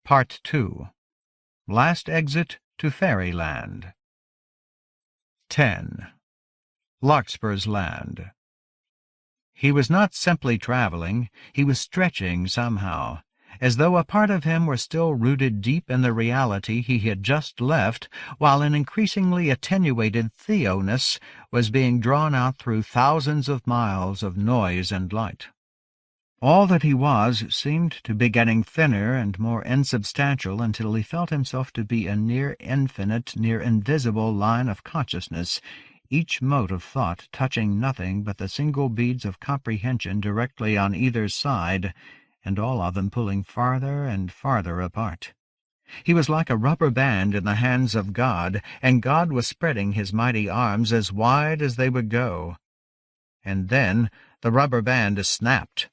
Part 2. Last Exit to Fairyland. 10. Larkspur's Land. He was not simply traveling, he was stretching somehow, as though a part of him were still rooted deep in the reality he had just left, while an increasingly attenuated Theo-ness was being drawn out through thousands of miles of noise and light. All that he was seemed to be getting thinner and more insubstantial until he felt himself to be a near infinite, near invisible line of consciousness, each mote of thought touching nothing but the single beads of comprehension directly on either side, and all of them pulling farther and farther apart. He was like a rubber band in the hands of God, and God was spreading his mighty arms as wide as they would go. And then the rubber band snapped.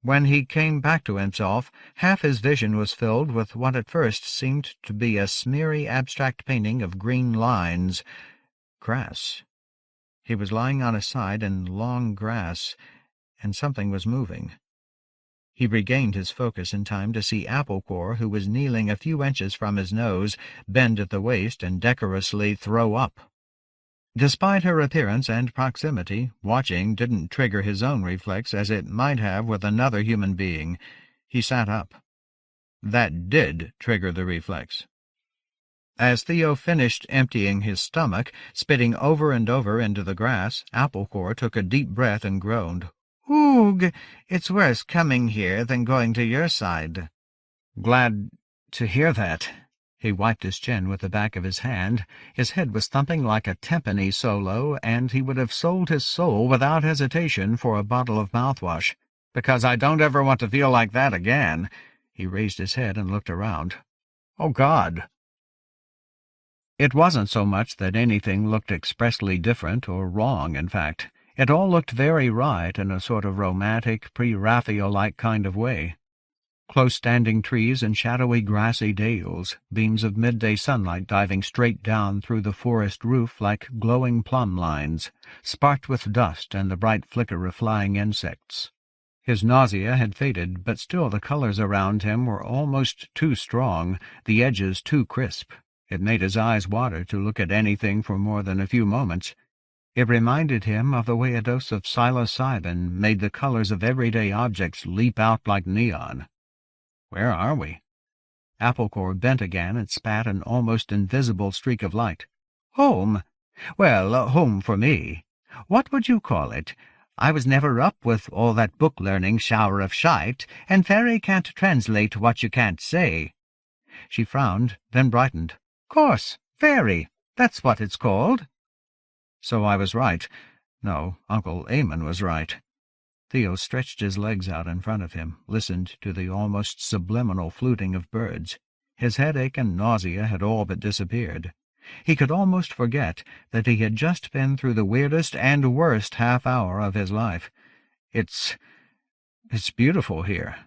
When he came back to himself, half his vision was filled with what at first seemed to be a smeary abstract painting of green lines. Grass. He was lying on his side in long grass, and something was moving. He regained his focus in time to see Applecore, who was kneeling a few inches from his nose, bend at the waist and decorously throw up. Despite her appearance and proximity, watching didn't trigger his own reflex as it might have with another human being. He sat up. That did trigger the reflex. As Theo finished emptying his stomach, spitting over and over into the grass, Applecore took a deep breath and groaned. "Oog! It's worse coming here than going to your side." "Glad to hear that." He wiped his chin with the back of his hand. His head was thumping like a timpani solo, and he would have sold his soul without hesitation for a bottle of mouthwash. "Because I don't ever want to feel like that again." He raised his head and looked around. "Oh, God!" It wasn't so much that anything looked expressly different, or wrong, in fact. It all looked very right in a sort of romantic, pre-Raphael-like kind of way. Close-standing trees and shadowy grassy dales, beams of midday sunlight diving straight down through the forest roof like glowing plumb lines, sparked with dust and the bright flicker of flying insects. His nausea had faded, but still the colors around him were almost too strong, the edges too crisp. It made his eyes water to look at anything for more than a few moments. It reminded him of the way a dose of psilocybin made the colors of everyday objects leap out like neon. "Where are we?" Applecore bent again and spat an almost invisible streak of light. "Home? Well, home for me. What would you call it? I was never up with all that book-learning shower of shite, and fairy can't translate what you can't say." She frowned, then brightened. "Course, fairy. That's what it's called." So I was right. No, Uncle Eamon was right. Theo stretched his legs out in front of him, listened to the almost subliminal fluting of birds. His headache and nausea had all but disappeared. He could almost forget that he had just been through the weirdest and worst half-hour of his life. It's beautiful here."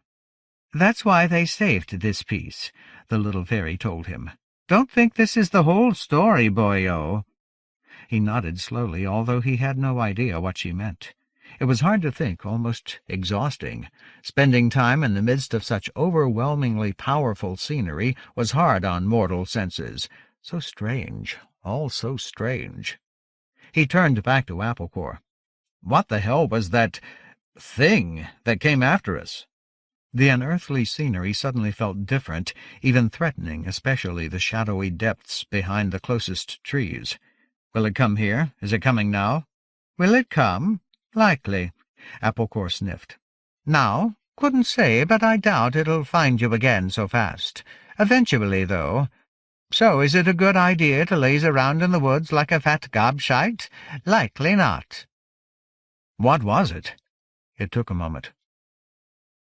"That's why they saved this piece," the little fairy told him. "Don't think this is the whole story, boyo." He nodded slowly, although he had no idea what she meant. It was hard to think, almost exhausting. Spending time in the midst of such overwhelmingly powerful scenery was hard on mortal senses. So strange, all so strange. He turned back to Applecore. "What the hell was that thing that came after us?" The unearthly scenery suddenly felt different, even threatening, especially the shadowy depths behind the closest trees. "Will it come here? Is it coming now?" "Will it come? Likely," Applecore sniffed. "Now, couldn't say, but I doubt it'll find you again so fast. Eventually, though. So is it a good idea to laze around in the woods like a fat gobshite? Likely not." "What was it?" It took a moment.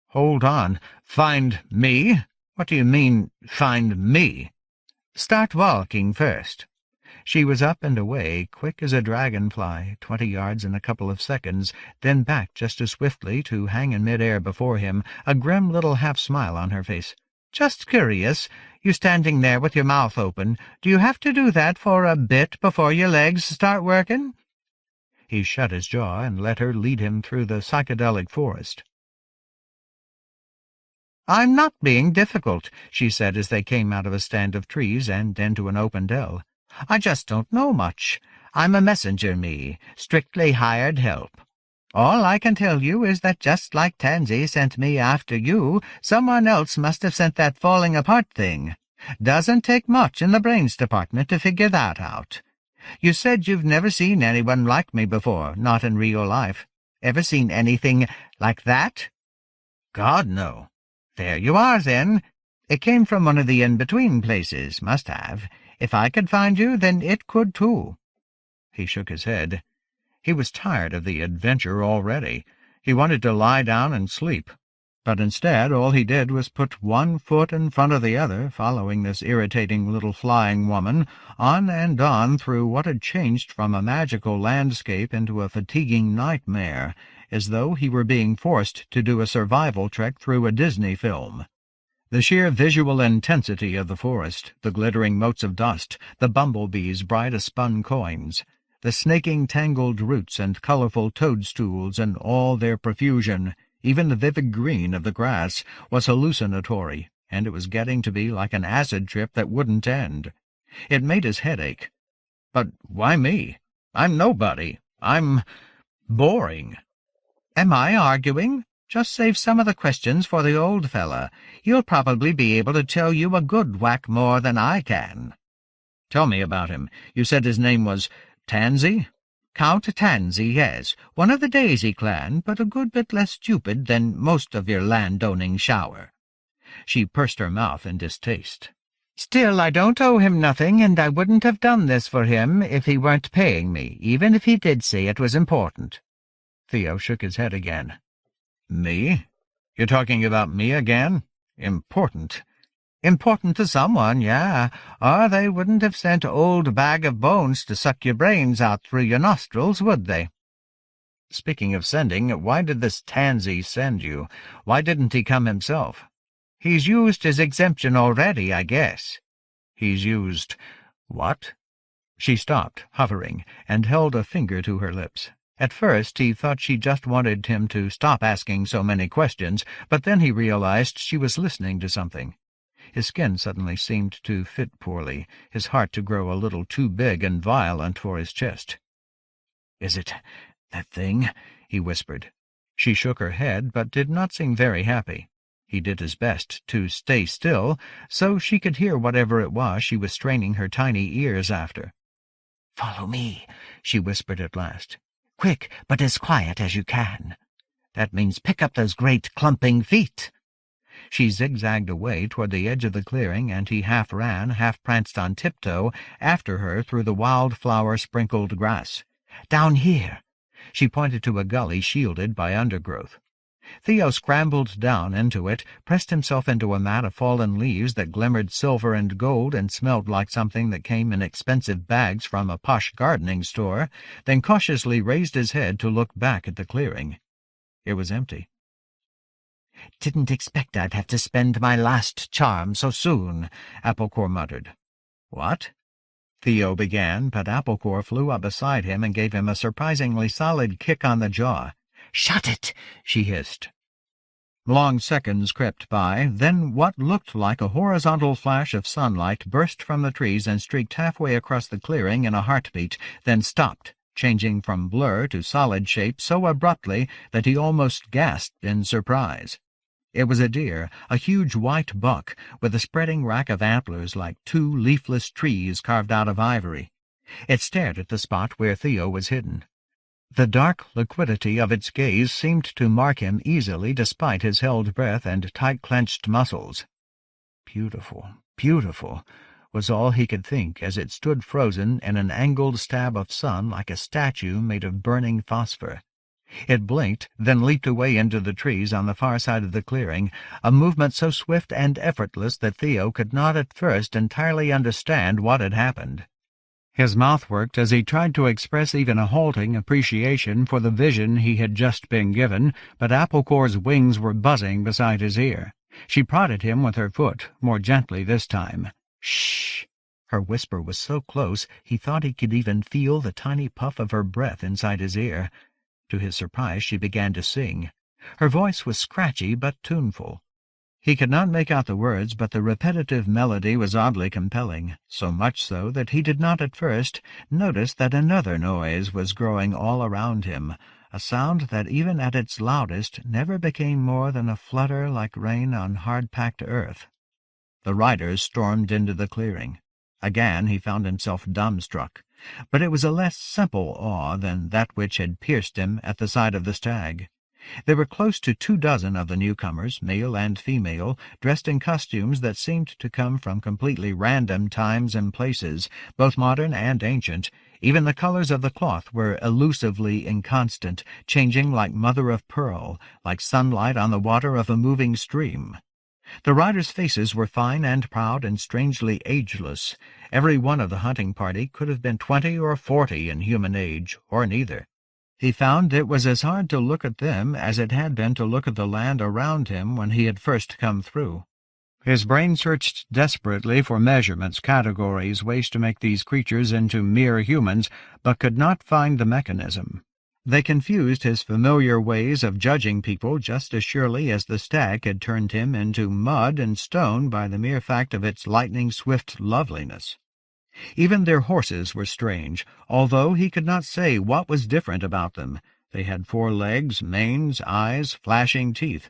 "Hold on. Find me? What do you mean, find me?" "Start walking first." She was up and away, quick as a dragonfly, 20 yards in a couple of seconds, then back just as swiftly to hang in mid-air before him, a grim little half-smile on her face. "Just curious, you standing there with your mouth open, do you have to do that for a bit before your legs start working?" He shut his jaw and let her lead him through the psychedelic forest. "I'm not being difficult," she said as they came out of a stand of trees and into an open dell. "I just don't know much. I'm a messenger, me, strictly hired help. All I can tell you is that just like Tansy sent me after you, someone else must have sent that falling-apart thing. Doesn't take much in the brains department to figure that out. You said you've never seen anyone like me before, not in real life. Ever seen anything like that?" "God, no." "There you are, then. It came from one of the in-between places, must have. If I could find you, then it could too." He shook his head. He was tired of the adventure already. He wanted to lie down and sleep. But instead all he did was put one foot in front of the other, following this irritating little flying woman, on and on through what had changed from a magical landscape into a fatiguing nightmare, as though he were being forced to do a survival trek through a Disney film. The sheer visual intensity of the forest, the glittering motes of dust, the bumblebees bright as spun coins, the snaking tangled roots and colorful toadstools in all their profusion, even the vivid green of the grass, was hallucinatory, and it was getting to be like an acid trip that wouldn't end. It made his head ache. But why me? I'm nobody. I'm boring. "Am I arguing? Just save some of the questions for the old fella. He'll probably be able to tell you a good whack more than I can." "Tell me about him. You said his name was Tansy?" "Count Tansy, yes. One of the Daisy clan, but a good bit less stupid than most of your land-owning shower." She pursed her mouth in distaste. "Still, I don't owe him nothing, and I wouldn't have done this for him if he weren't paying me, even if he did say it was important." Theo shook his head again. "Me? You're talking about me again? Important." "Important to someone, yeah, or they wouldn't have sent old Bag of Bones to suck your brains out through your nostrils, would they?" "Speaking of sending, why did this Tansy send you? Why didn't he come himself?" "He's used his exemption already, I guess." "He's used what?" She stopped, hovering, and held a finger to her lips. At first he thought she just wanted him to stop asking so many questions, but then he realized she was listening to something. His skin suddenly seemed to fit poorly, his heart to grow a little too big and violent for his chest. "Is it that thing?" he whispered. She shook her head, but did not seem very happy. He did his best to stay still, so she could hear whatever it was she was straining her tiny ears after. "Follow me," she whispered at last. "Quick, but as quiet as you can. That means pick up those great clumping feet." She zigzagged away toward the edge of the clearing, and he half ran, half pranced on tiptoe, after her through the wildflower-sprinkled grass. "Down here." She pointed to a gully shielded by undergrowth. Theo scrambled down into it, pressed himself into a mat of fallen leaves that glimmered silver and gold and smelled like something that came in expensive bags from a posh gardening store, then cautiously raised his head to look back at the clearing. It was empty. "Didn't expect I'd have to spend my last charm so soon," Applecore muttered. "What?" Theo began, but Applecore flew up beside him and gave him a surprisingly solid kick on the jaw. "Shut it!" she hissed. Long seconds crept by, then what looked like a horizontal flash of sunlight burst from the trees and streaked halfway across the clearing in a heartbeat, then stopped, changing from blur to solid shape so abruptly that he almost gasped in surprise. It was a deer, a huge white buck, with a spreading rack of antlers like two leafless trees carved out of ivory. It stared at the spot where Theo was hidden. The dark liquidity of its gaze seemed to mark him easily despite his held breath and tight-clenched muscles. "Beautiful, beautiful," was all he could think as it stood frozen in an angled stab of sun like a statue made of burning phosphor. It blinked, then leaped away into the trees on the far side of the clearing, a movement so swift and effortless that Theo could not at first entirely understand what had happened. His mouth worked as he tried to express even a halting appreciation for the vision he had just been given, but Applecore's wings were buzzing beside his ear. She prodded him with her foot, more gently this time. "Shh!" Her whisper was so close he thought he could even feel the tiny puff of her breath inside his ear. To his surprise, she began to sing. Her voice was scratchy but tuneful. He could not make out the words, but the repetitive melody was oddly compelling, so much so that he did not at first notice that another noise was growing all around him, a sound that even at its loudest never became more than a flutter like rain on hard-packed earth. The riders stormed into the clearing. Again he found himself dumbstruck, but it was a less simple awe than that which had pierced him at the sight of the stag. There were close to 24 of the newcomers, male and female, dressed in costumes that seemed to come from completely random times and places, both modern and ancient. Even the colors of the cloth were elusively inconstant, changing like mother-of-pearl, like sunlight on the water of a moving stream. The riders' faces were fine and proud and strangely ageless. Every one of the hunting party could have been 20 or 40 in human age, or neither. He found it was as hard to look at them as it had been to look at the land around him when he had first come through. His brain searched desperately for measurements, categories, ways to make these creatures into mere humans, but could not find the mechanism. They confused his familiar ways of judging people just as surely as the stag had turned him into mud and stone by the mere fact of its lightning-swift loveliness. Even their horses were strange, although he could not say what was different about them. They had 4 legs, manes, eyes, flashing teeth.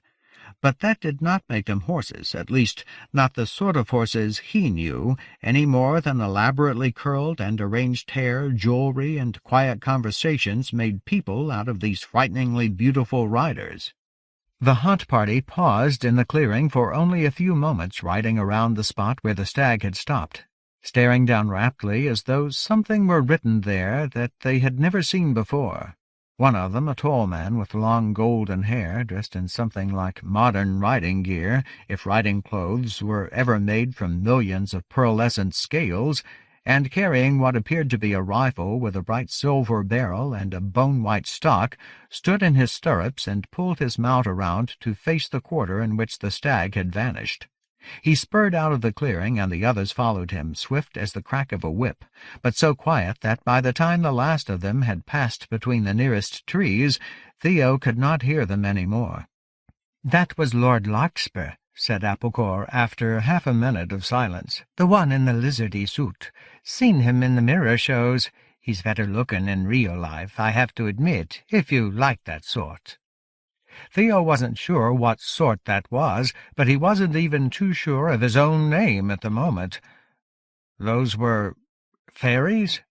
But that did not make them horses, at least not the sort of horses he knew, any more than elaborately curled and arranged hair, jewelry, and quiet conversations made people out of these frighteningly beautiful riders. The hunt party paused in the clearing for only a few moments, riding around the spot where the stag had stopped, staring down raptly as though something were written there that they had never seen before. One of them, a tall man with long golden hair, dressed in something like modern riding gear, if riding clothes were ever made from millions of pearlescent scales, and carrying what appeared to be a rifle with a bright silver barrel and a bone-white stock, stood in his stirrups and pulled his mount around to face the quarter in which the stag had vanished. He spurred out of the clearing, and the others followed him, swift as the crack of a whip, but so quiet that by the time the last of them had passed between the nearest trees, Theo could not hear them any more. "That was Lord Larkspur," said Applecore, after half a minute of silence. "The one in the lizardy suit. Seen him in the mirror shows. He's better looking in real life, I have to admit, if you like that sort." Theo wasn't sure what sort that was, but he wasn't even too sure of his own name at the moment. "Those were fairies?"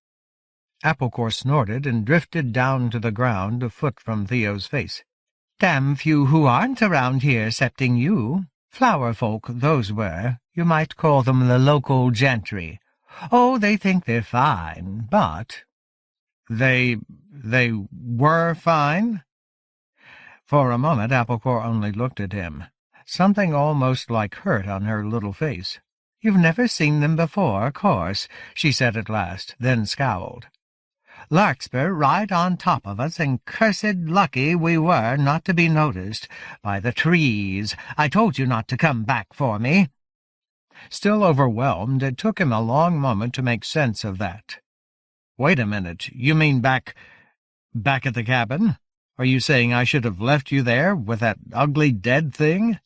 Applecore snorted and drifted down to the ground a foot from Theo's face. "Damn few who aren't around here excepting you. Flower folk, those were. You might call them the local gentry. Oh, they think they're fine, but—" They were fine? For a moment Applecore only looked at him. Something almost like hurt on her little face. "You've never seen them before, of course," she said at last, then scowled. "Larkspur right on top of us, and cursed lucky we were not to be noticed. By the trees! I told you not to come back for me." Still overwhelmed, it took him a long moment to make sense of that. "Wait a minute, you mean back at the cabin? Are you saying I should have left you there with that ugly dead thing?"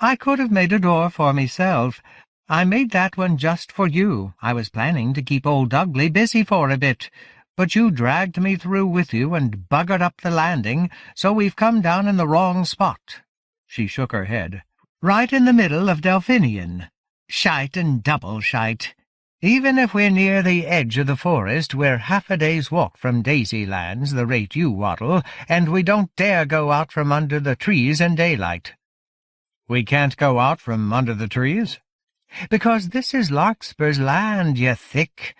"I could have made a door for myself. I made that one just for you. I was planning to keep old Ugly busy for a bit. But you dragged me through with you and buggered up the landing, so we've come down in the wrong spot." She shook her head. "Right in the middle of Delphinion. Shite and double shite. Even if we're near the edge of the forest, we're half a day's walk from Daisylands, the rate you waddle, and we don't dare go out from under the trees in daylight." "We can't go out from under the trees?" "Because this is Larkspur's land, you thick.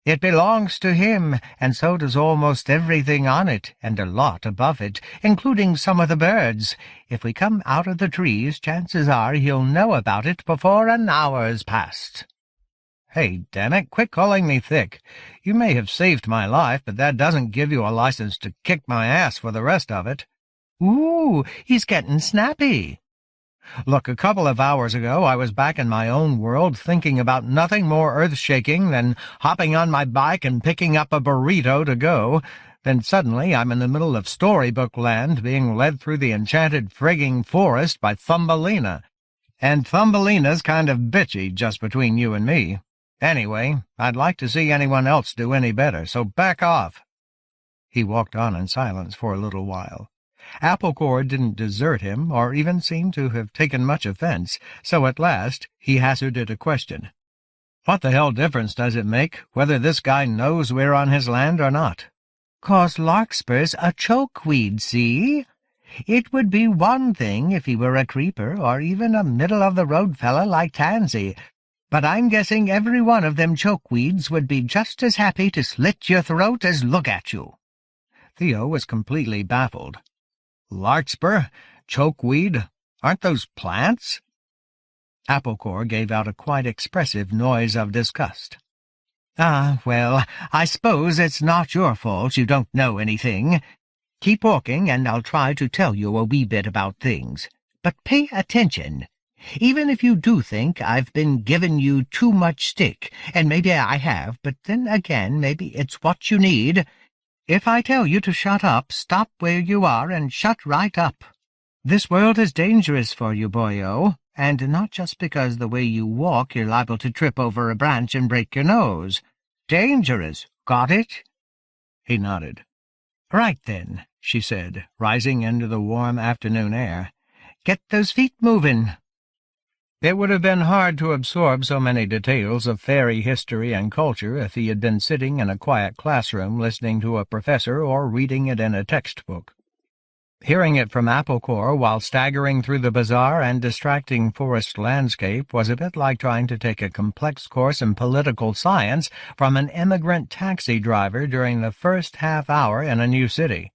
It belongs to him, and so does almost everything on it, and a lot above it, including some of the birds. If we come out of the trees, chances are he'll know about it before an hour's passed." "Hey, damn it, quit calling me thick. You may have saved my life, but that doesn't give you a license to kick my ass for the rest of it." "Ooh, he's getting snappy." "Look, a couple of hours ago I was back in my own world thinking about nothing more earth-shaking than hopping on my bike and picking up a burrito to go. Then suddenly I'm in the middle of storybook land being led through the enchanted frigging forest by Thumbelina. And Thumbelina's kind of bitchy, just between you and me. Anyway, I'd like to see anyone else do any better, so back off." He walked on in silence for a little while. Applecore didn't desert him, or even seem to have taken much offense, so at last he hazarded a question. "What the hell difference does it make whether this guy knows we're on his land or not?" "'Cause Larkspur's a chokeweed, see? It would be one thing if he were a creeper, or even a middle-of-the-road fella like Tansy, but I'm guessing every one of them chokeweeds would be just as happy to slit your throat as look at you." Theo was completely baffled. "Larkspur? Chokeweed? Aren't those plants?" Applecore gave out a quite expressive noise of disgust. "Ah, well, I suppose it's not your fault you don't know anything. Keep walking, and I'll try to tell you a wee bit about things. But pay attention. Even if you do think I've been giving you too much stick, and maybe I have, but then again, maybe it's what you need, if I tell you to shut up, stop where you are and shut right up. This world is dangerous for you, boyo, and not just because the way you walk you're liable to trip over a branch and break your nose. Dangerous, got it?" He nodded. "Right then," she said, rising into the warm afternoon air. "Get those feet moving." It would have been hard to absorb so many details of fairy history and culture if he had been sitting in a quiet classroom listening to a professor or reading it in a textbook. Hearing it from Applecore while staggering through the bizarre and distracting forest landscape was a bit like trying to take a complex course in political science from an immigrant taxi driver during the first half hour in a new city.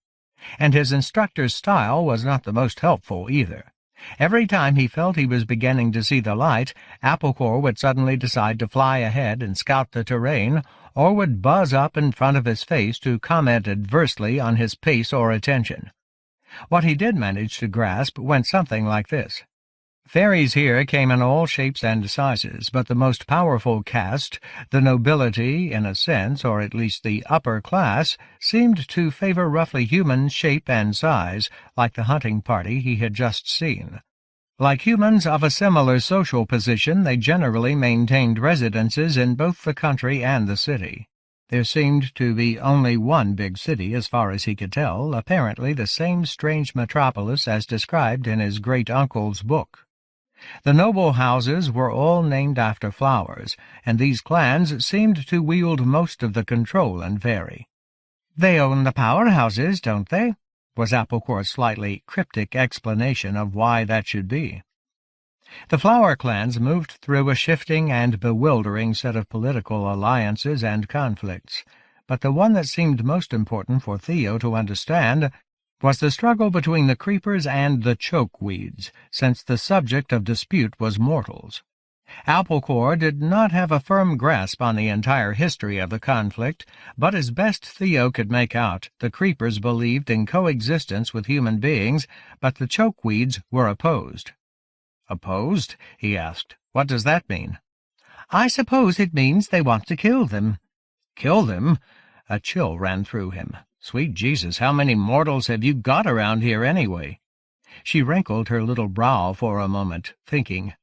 And his instructor's style was not the most helpful either. Every time he felt he was beginning to see the light, Applecore would suddenly decide to fly ahead and scout the terrain, or would buzz up in front of his face to comment adversely on his pace or attention. What he did manage to grasp went something like this. Fairies here came in all shapes and sizes, but the most powerful caste, the nobility in a sense, or at least the upper class, seemed to favor roughly human shape and size, like the hunting party he had just seen. Like humans of a similar social position, they generally maintained residences in both the country and the city. There seemed to be only one big city, as far as he could tell, apparently the same strange metropolis as described in his great-uncle's book. The noble houses were all named after flowers, and these clans seemed to wield most of the control in Fairy. "They own the powerhouses, don't they?" was Applecore's slightly cryptic explanation of why that should be. The flower clans moved through a shifting and bewildering set of political alliances and conflicts, but the one that seemed most important for Theo to understand was the struggle between the creepers and the chokeweeds, since the subject of dispute was mortals. Applecore did not have a firm grasp on the entire history of the conflict, but as best Theo could make out, the creepers believed in coexistence with human beings, but the chokeweeds were opposed. "Opposed?" he asked. "What does that mean?" "I suppose it means they want to kill them." "Kill them?" A chill ran through him. "Sweet Jesus, how many mortals have you got around here anyway?" She wrinkled her little brow for a moment, thinking.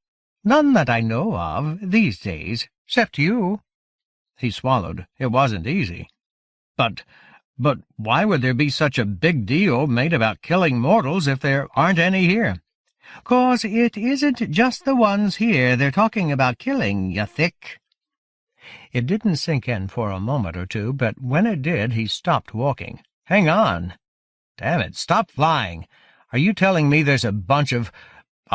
"None that I know of, these days, except you." He swallowed. It wasn't easy. But why would there be such a big deal made about killing mortals if there aren't any here?" "'Cause it isn't just the ones here they're talking about killing, you thick." It didn't sink in for a moment or two, but when it did, he stopped walking. "Hang on. Damn it, stop flying. Are you telling me there's a bunch of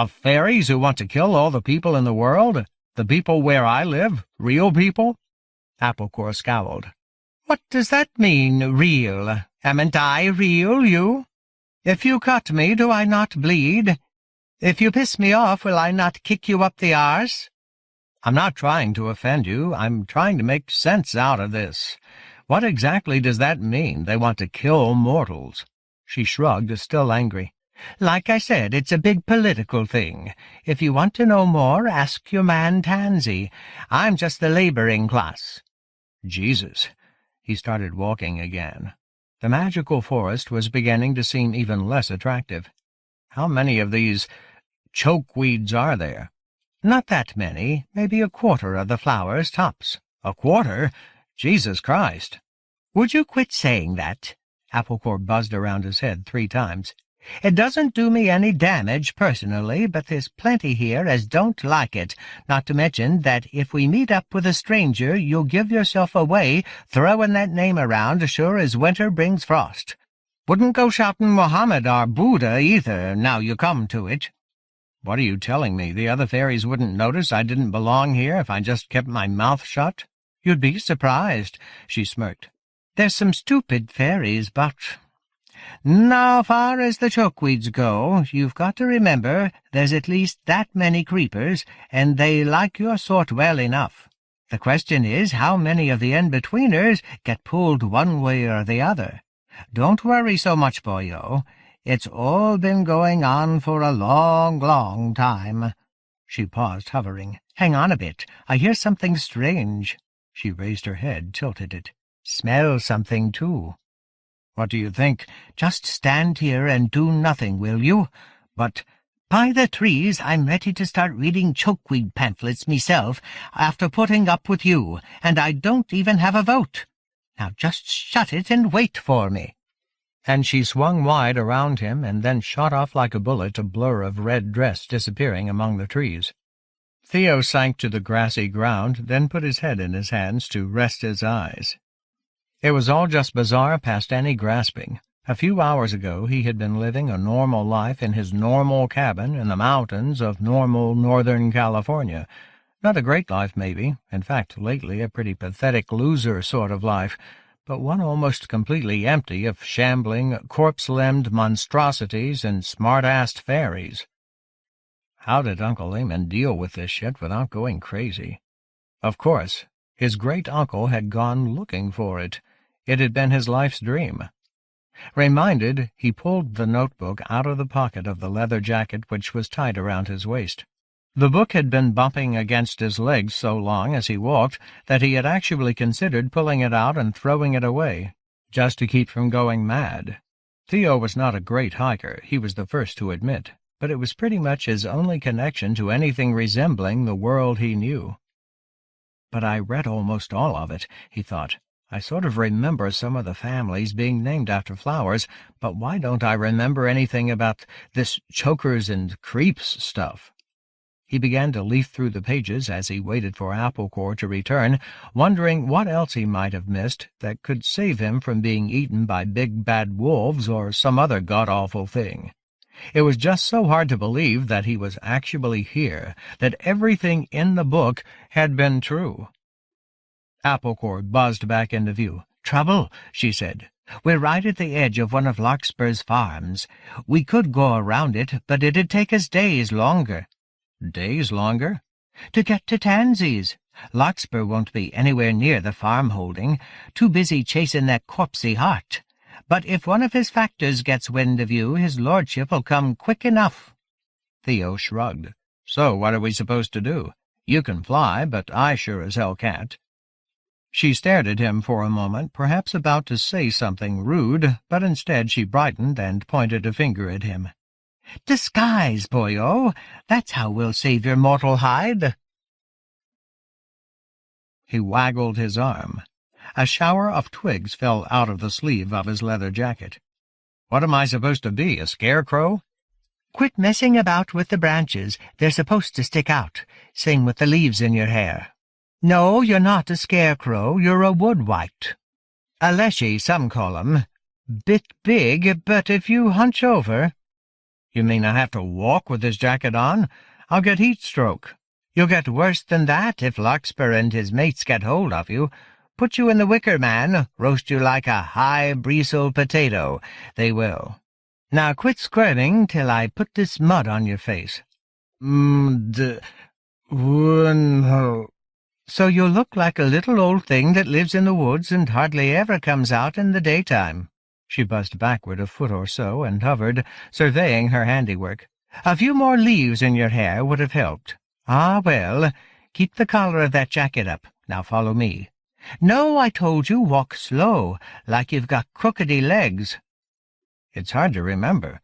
fairies who want to kill all the people in the world? The people where I live? Real people?" Applecore scowled. "What does that mean, real? Amn't I real, you? If you cut me, do I not bleed? If you piss me off, will I not kick you up the arse?" "I'm not trying to offend you. I'm trying to make sense out of this. What exactly does that mean, they want to kill mortals?" She shrugged, still angry. "Like I said, it's a big political thing. If you want to know more, ask your man Tansy. I'm just the laboring class." Jesus. He started walking again. The magical forest was beginning to seem even less attractive. How many of these chokeweeds are there? Not that many, maybe a quarter of the flowers, tops. A quarter? Jesus Christ! Would you quit saying that? Applecore buzzed around his head 3 times. It doesn't do me any damage personally, but there's plenty here as don't like it, not to mention that if we meet up with a stranger you'll give yourself away throwing that name around sure as winter brings frost. Wouldn't go shouting Mohammed or Buddha either, now you come to it. What are you telling me? The other fairies wouldn't notice I didn't belong here if I just kept my mouth shut? You'd be surprised, she smirked. There's some stupid fairies, but... Now, far as the chokeweeds go, you've got to remember there's at least that many creepers, and they like your sort well enough. The question is how many of the in-betweeners get pulled one way or the other. Don't worry so much, boyo. It's all been going on for a long, long time. She paused, hovering. Hang on a bit. I hear something strange. She raised her head, tilted it. Smell something, too. What do you think? Just stand here and do nothing, will you? But by the trees, I'm ready to start reading chokeweed pamphlets myself after putting up with you, and I don't even have a vote. Now just shut it and wait for me. And she swung wide around him and then shot off like a bullet, a blur of red dress disappearing among the trees. Theo sank to the grassy ground, then put his head in his hands to rest his eyes. It was all just bizarre past any grasping. A few hours ago he had been living a normal life in his normal cabin in the mountains of normal Northern California. Not a great life, maybe. In fact, lately a pretty pathetic loser sort of life, but one almost completely empty of shambling, corpse-limbed monstrosities and smart-assed fairies. How did Uncle Eamon deal with this shit without going crazy? Of course, his great-uncle had gone looking for it. It had been his life's dream. Reminded, he pulled the notebook out of the pocket of the leather jacket which was tied around his waist. The book had been bumping against his legs so long as he walked that he had actually considered pulling it out and throwing it away, just to keep from going mad. Theo was not a great hiker, he was the first to admit, but it was pretty much his only connection to anything resembling the world he knew. But I read almost all of it, he thought. I sort of remember some of the families being named after flowers, but why don't I remember anything about this chokers and creeps stuff? He began to leaf through the pages as he waited for Applecore to return, wondering what else he might have missed that could save him from being eaten by big bad wolves or some other god-awful thing. It was just so hard to believe that he was actually here, that everything in the book had been true. Applecore buzzed back into view. "Trouble," she said. "We're right at the edge of one of Larkspur's farms. We could go around it, but it'd take us days longer." "Days longer?" "To get to Tansy's. Larkspur won't be anywhere near the farm holding, too busy chasing that corpsey hart. But if one of his factors gets wind of you, his lordship'll come quick enough." Theo shrugged. "So what are we supposed to do? You can fly, but I sure as hell can't." She stared at him for a moment, perhaps about to say something rude, but instead she brightened and pointed a finger at him. "Disguise, boyo! That's how we'll save your mortal hide." He waggled his arm. A shower of twigs fell out of the sleeve of his leather jacket. "What am I supposed to be, a scarecrow?" "Quit messing about with the branches. They're supposed to stick out. Same with the leaves in your hair." "No, you're not a scarecrow. You're a woodwight. A leshy, some call 'em. Bit big, but if you hunch over—" "You mean I have to walk with this jacket on? I'll get heat-stroke." "You'll get worse than that if Larkspur and his mates get hold of you. Put you in the wicker, man, roast you like a high-bristle potato. They will. Now quit squirming till I put this mud on your face." "So you'll look like a little old thing that lives in the woods and hardly ever comes out in the daytime." She buzzed backward a foot or so and hovered, surveying her handiwork. "A few more leaves in your hair would have helped. Ah, well, keep the collar of that jacket up. Now follow me. No, I told you, walk slow, like you've got crookedy legs." "It's hard to remember."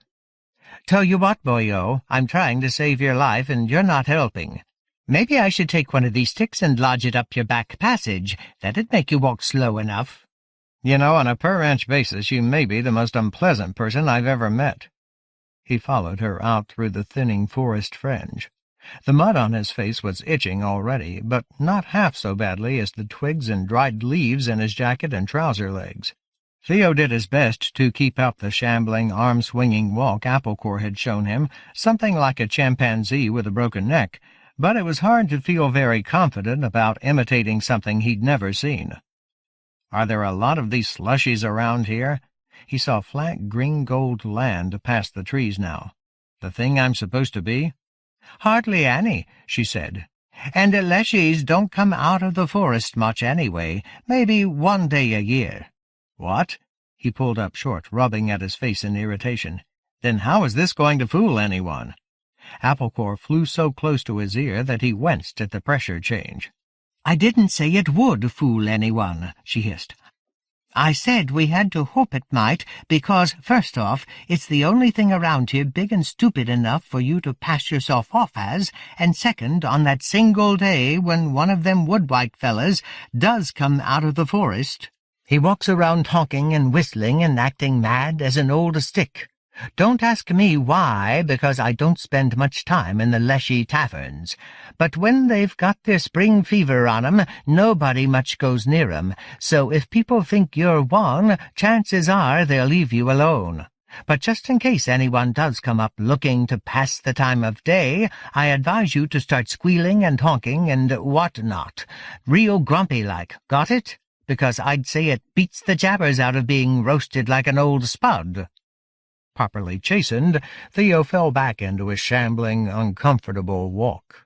"Tell you what, boyo, I'm trying to save your life, and you're not helping. Maybe I should take one of these sticks and lodge it up your back passage. That'd make you walk slow enough. You know, on a per-inch basis, you may be the most unpleasant person I've ever met. He followed her out through the thinning forest fringe. The mud on his face was itching already, but not half so badly as the twigs and dried leaves in his jacket and trouser legs. Theo did his best to keep up the shambling, arm-swinging walk Applecore had shown him, something like a chimpanzee with a broken neck, but it was hard to feel very confident about imitating something he'd never seen. "Are there a lot of these slushies around here?" He saw flat green-gold land past the trees now. "The thing I'm supposed to be?" "Hardly any," she said. "And leshies don't come out of the forest much anyway, maybe one day a year." "What?" He pulled up short, rubbing at his face in irritation. "Then how is this going to fool anyone?" Applecore flew so close to his ear that he winced at the pressure change. "I didn't say it would fool anyone," she hissed. "I said we had to hope it might, because, first off, it's the only thing around here big and stupid enough for you to pass yourself off as, and second, on that single day when one of them wood-white fellas does come out of the forest, he walks around honking and whistling and acting mad as an old stick. Don't ask me why, because I don't spend much time in the leshy taverns. But when they've got their spring fever on 'em, nobody much goes near 'em, so if people think you're one, chances are they'll leave you alone. But just in case anyone does come up looking to pass the time of day, I advise you to start squealing and honking and what-not. Real grumpy-like, got it? Because I'd say it beats the jabbers out of being roasted like an old spud." Properly chastened, Theo fell back into his shambling, uncomfortable walk.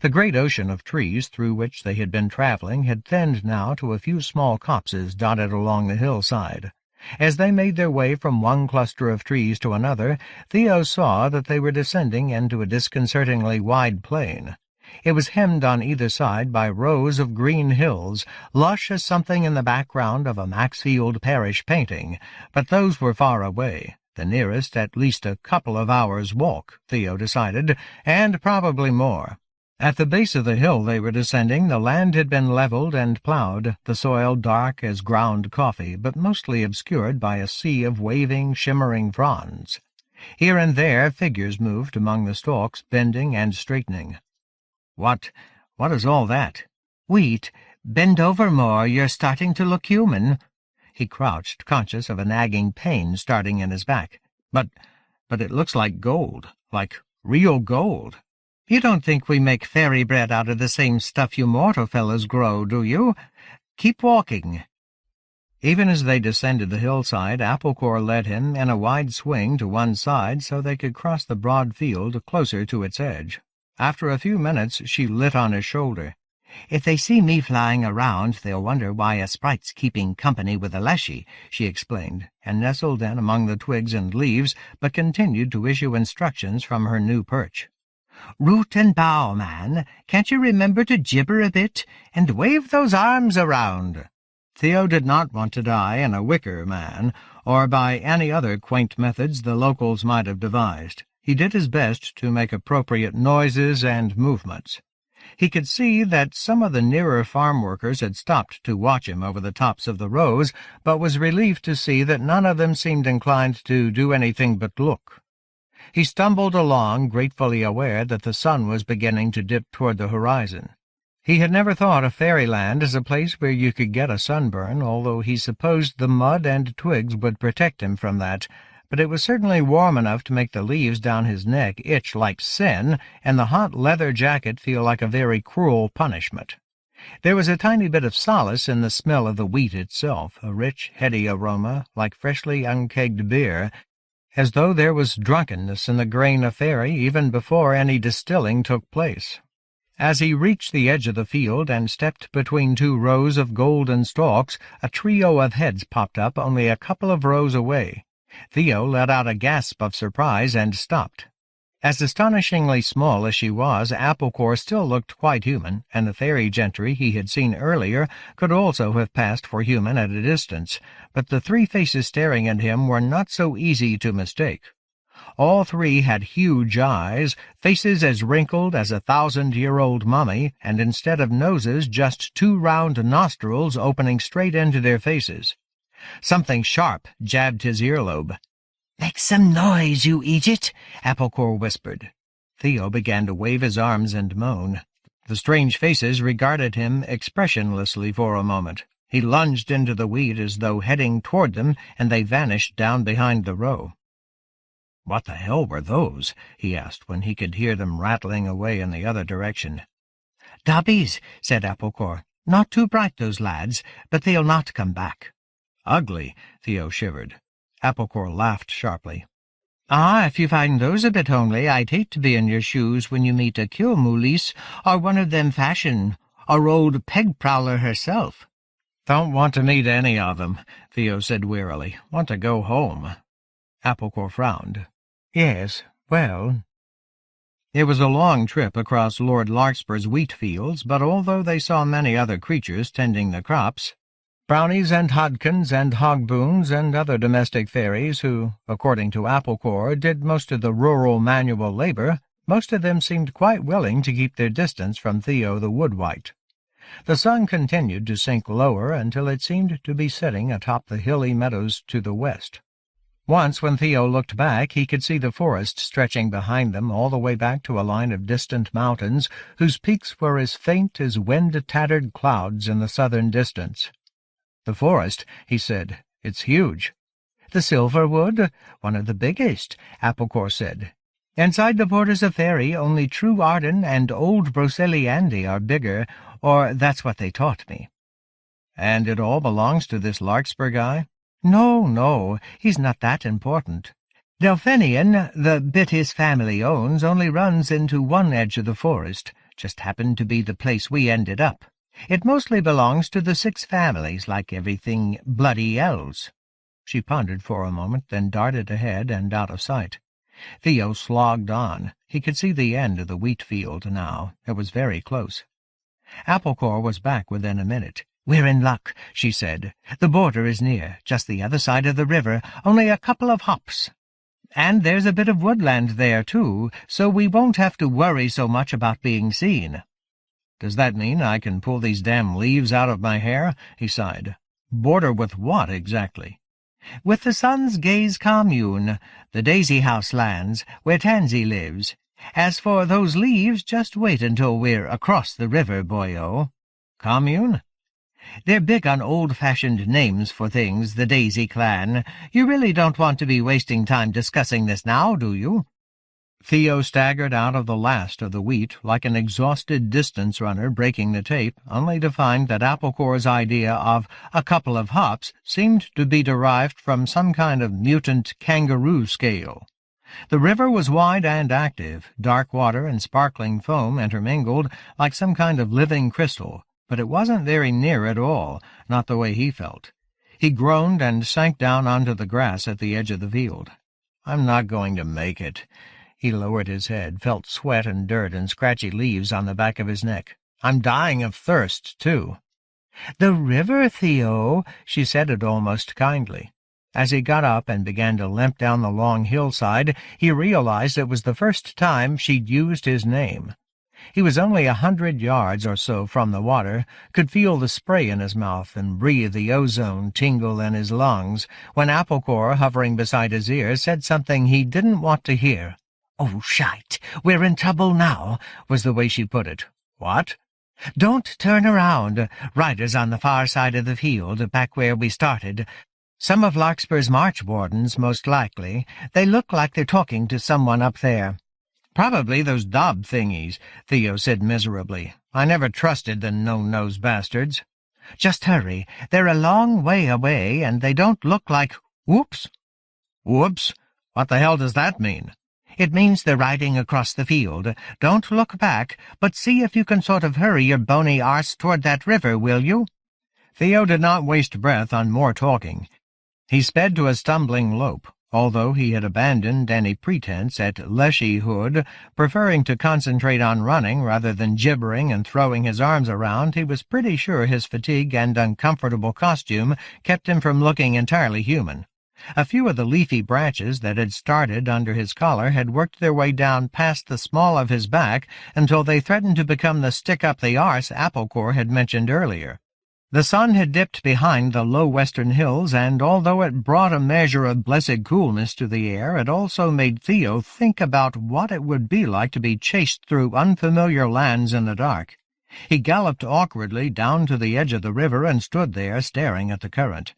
The great ocean of trees through which they had been traveling had thinned now to a few small copses dotted along the hillside. As they made their way from one cluster of trees to another, Theo saw that they were descending into a disconcertingly wide plain. It was hemmed on either side by rows of green hills, lush as something in the background of a Maxfield Parrish painting, but those were far away, the nearest at least a couple of hours' walk, Theo decided, and probably more. At the base of the hill they were descending, the land had been leveled and ploughed, the soil dark as ground coffee, but mostly obscured by a sea of waving, shimmering fronds. Here and there figures moved among the stalks, bending and straightening. What is all that?" "Wheat. Bend over more, you're starting to look human." He crouched, conscious of a nagging pain starting in his back. But it looks like gold, like real gold." "You don't think we make fairy bread out of the same stuff you mortal fellows grow, do you? Keep walking." Even as they descended the hillside, Applecore led him in a wide swing to one side so they could cross the broad field closer to its edge. After a few minutes, she lit on his shoulder. "If they see me flying around, they'll wonder why a sprite's keeping company with a leshy," she explained, and nestled in among the twigs and leaves, but continued to issue instructions from her new perch. "Root and bough, man. Can't you remember to gibber a bit? And wave those arms around." Theo did not want to die in a wicker man, or by any other quaint methods the locals might have devised. He did his best to make appropriate noises and movements. He could see that some of the nearer farm workers had stopped to watch him over the tops of the rows, but was relieved to see that none of them seemed inclined to do anything but look. He stumbled along, gratefully aware that the sun was beginning to dip toward the horizon. He had never thought of fairyland as a place where you could get a sunburn, although he supposed the mud and twigs would protect him from that, but it was certainly warm enough to make the leaves down his neck itch like sin, and the hot leather jacket feel like a very cruel punishment. There was a tiny bit of solace in the smell of the wheat itself, a rich, heady aroma, like freshly unkegged beer, as though there was drunkenness in the grain of fairy even before any distilling took place. As he reached the edge of the field and stepped between two rows of golden stalks, a trio of heads popped up only a couple of rows away. Theo let out a gasp of surprise and stopped. As astonishingly small as she was, Applecore still looked quite human, and the fairy gentry he had seen earlier could also have passed for human at a distance, but the three faces staring at him were not so easy to mistake. All three had huge eyes, faces as wrinkled as a 1,000-year-old mummy, and instead of noses, just two round nostrils opening straight into their faces. Something sharp jabbed his earlobe. "Make some noise, you idiot," Applecore whispered. Theo began to wave his arms and moan. The strange faces regarded him expressionlessly for a moment. He lunged into the wheat as though heading toward them, and they vanished down behind the row. "What the hell were those?" he asked when he could hear them rattling away in the other direction. "Dobbies," said Applecore. "Not too bright, those lads, but they'll not come back." "Ugly," Theo shivered. Applecore laughed sharply. "Ah, if you find those a bit homely, I'd hate to be in your shoes when you meet a Kilmoulis, or one of them fashion, or old Peg-Prowler herself." "Don't want to meet any of them," Theo said wearily. "Want to go home." Applecore frowned. "Yes, well—" It was a long trip across Lord Larkspur's wheat fields, but although they saw many other creatures tending the crops, brownies and hodkins and hogboons and other domestic fairies who, according to Applecore, did most of the rural manual labor, most of them seemed quite willing to keep their distance from Theo the Woodwight. The sun continued to sink lower until it seemed to be setting atop the hilly meadows to the west. Once, when Theo looked back, he could see the forest stretching behind them all the way back to a line of distant mountains whose peaks were as faint as wind-tattered clouds in the southern distance. "The forest," he said. "It's huge." "The Silverwood? One of the biggest," Applecore said. "Inside the borders of Fairy, only True Arden and old Broceliande are bigger, or that's what they taught me." "And it all belongs to this Larkspur guy?" No, he's not that important. Delphinion, the bit his family owns, only runs into one edge of the forest, just happened to be the place we ended up. It mostly belongs to the 6 families, like everything bloody else." She pondered for a moment, then darted ahead and out of sight. Theo slogged on. He could see the end of the wheat field now. It was very close. Applecore was back within a minute. "We're in luck," she said. "The border is near, just the other side of the river, only a couple of hops. And there's a bit of woodland there, too, so we won't have to worry so much about being seen." "Does that mean I can pull these damn leaves out of my hair?" he sighed. "Border with what, exactly?" "With the Sun's Gaze commune, the Daisy House lands, where Tansy lives. As for those leaves, just wait until we're across the river, boyo." "Commune?" "They're big on old-fashioned names for things, the Daisy clan. You really don't want to be wasting time discussing this now, do you?" Theo staggered out of the last of the wheat like an exhausted distance runner breaking the tape, only to find that Applecore's idea of a couple of hops seemed to be derived from some kind of mutant kangaroo scale. The river was wide and active, dark water and sparkling foam intermingled like some kind of living crystal, but it wasn't very near at all, not the way he felt. He groaned and sank down onto the grass at the edge of the field. "I'm not going to make it." He lowered his head, felt sweat and dirt and scratchy leaves on the back of his neck. "I'm dying of thirst, too." "The river, Theo," she said it almost kindly. As he got up and began to limp down the long hillside, he realized it was the first time she'd used his name. He was only 100 yards or so from the water, could feel the spray in his mouth and breathe the ozone tingle in his lungs, when Applecore, hovering beside his ear, said something he didn't want to hear. "Oh, shite, we're in trouble now," was the way she put it. "What?" "Don't turn around. Riders on the far side of the field, back where we started. Some of Larkspur's march wardens, most likely. They look like they're talking to someone up there." "Probably those Dob thingies," Theo said miserably. "I never trusted the no-nose bastards." "Just hurry. They're a long way away, and they don't look like— Whoops!" "Whoops? What the hell does that mean?" "It means they're riding across the field. Don't look back, but see if you can sort of hurry your bony arse toward that river, will you?" Theo did not waste breath on more talking. He sped to a stumbling lope. Although he had abandoned any pretense at leshyhood, preferring to concentrate on running rather than gibbering and throwing his arms around, he was pretty sure his fatigue and uncomfortable costume kept him from looking entirely human. A few of the leafy branches that had started under his collar had worked their way down past the small of his back until they threatened to become the stick-up-the-arse Applecore had mentioned earlier. The sun had dipped behind the low western hills, and although it brought a measure of blessed coolness to the air, it also made Theo think about what it would be like to be chased through unfamiliar lands in the dark. He galloped awkwardly down to the edge of the river and stood there staring at the current.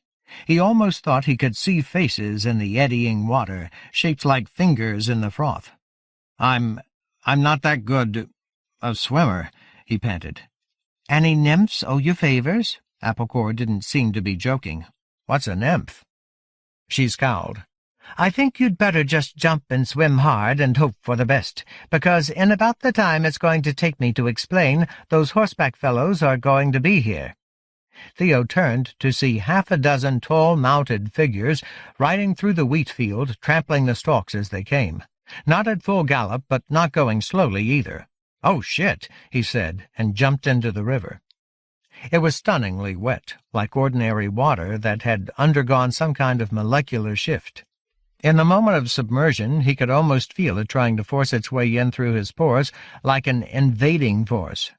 He almost thought he could see faces in the eddying water, shaped like fingers in the froth. I'm not that good a swimmer," he panted. "Any nymphs owe you favors?" Applecore didn't seem to be joking. "What's a nymph?" She scowled. "I think you'd better just jump and swim hard and hope for the best, because in about the time it's going to take me to explain, those horseback fellows are going to be here." Theo turned to see half a dozen tall, mounted figures riding through the wheat field, trampling the stalks as they came. Not at full gallop, but not going slowly either. "Oh, shit," he said, and jumped into the river. It was stunningly wet, like ordinary water that had undergone some kind of molecular shift. In the moment of submersion, he could almost feel it trying to force its way in through his pores like an invading force.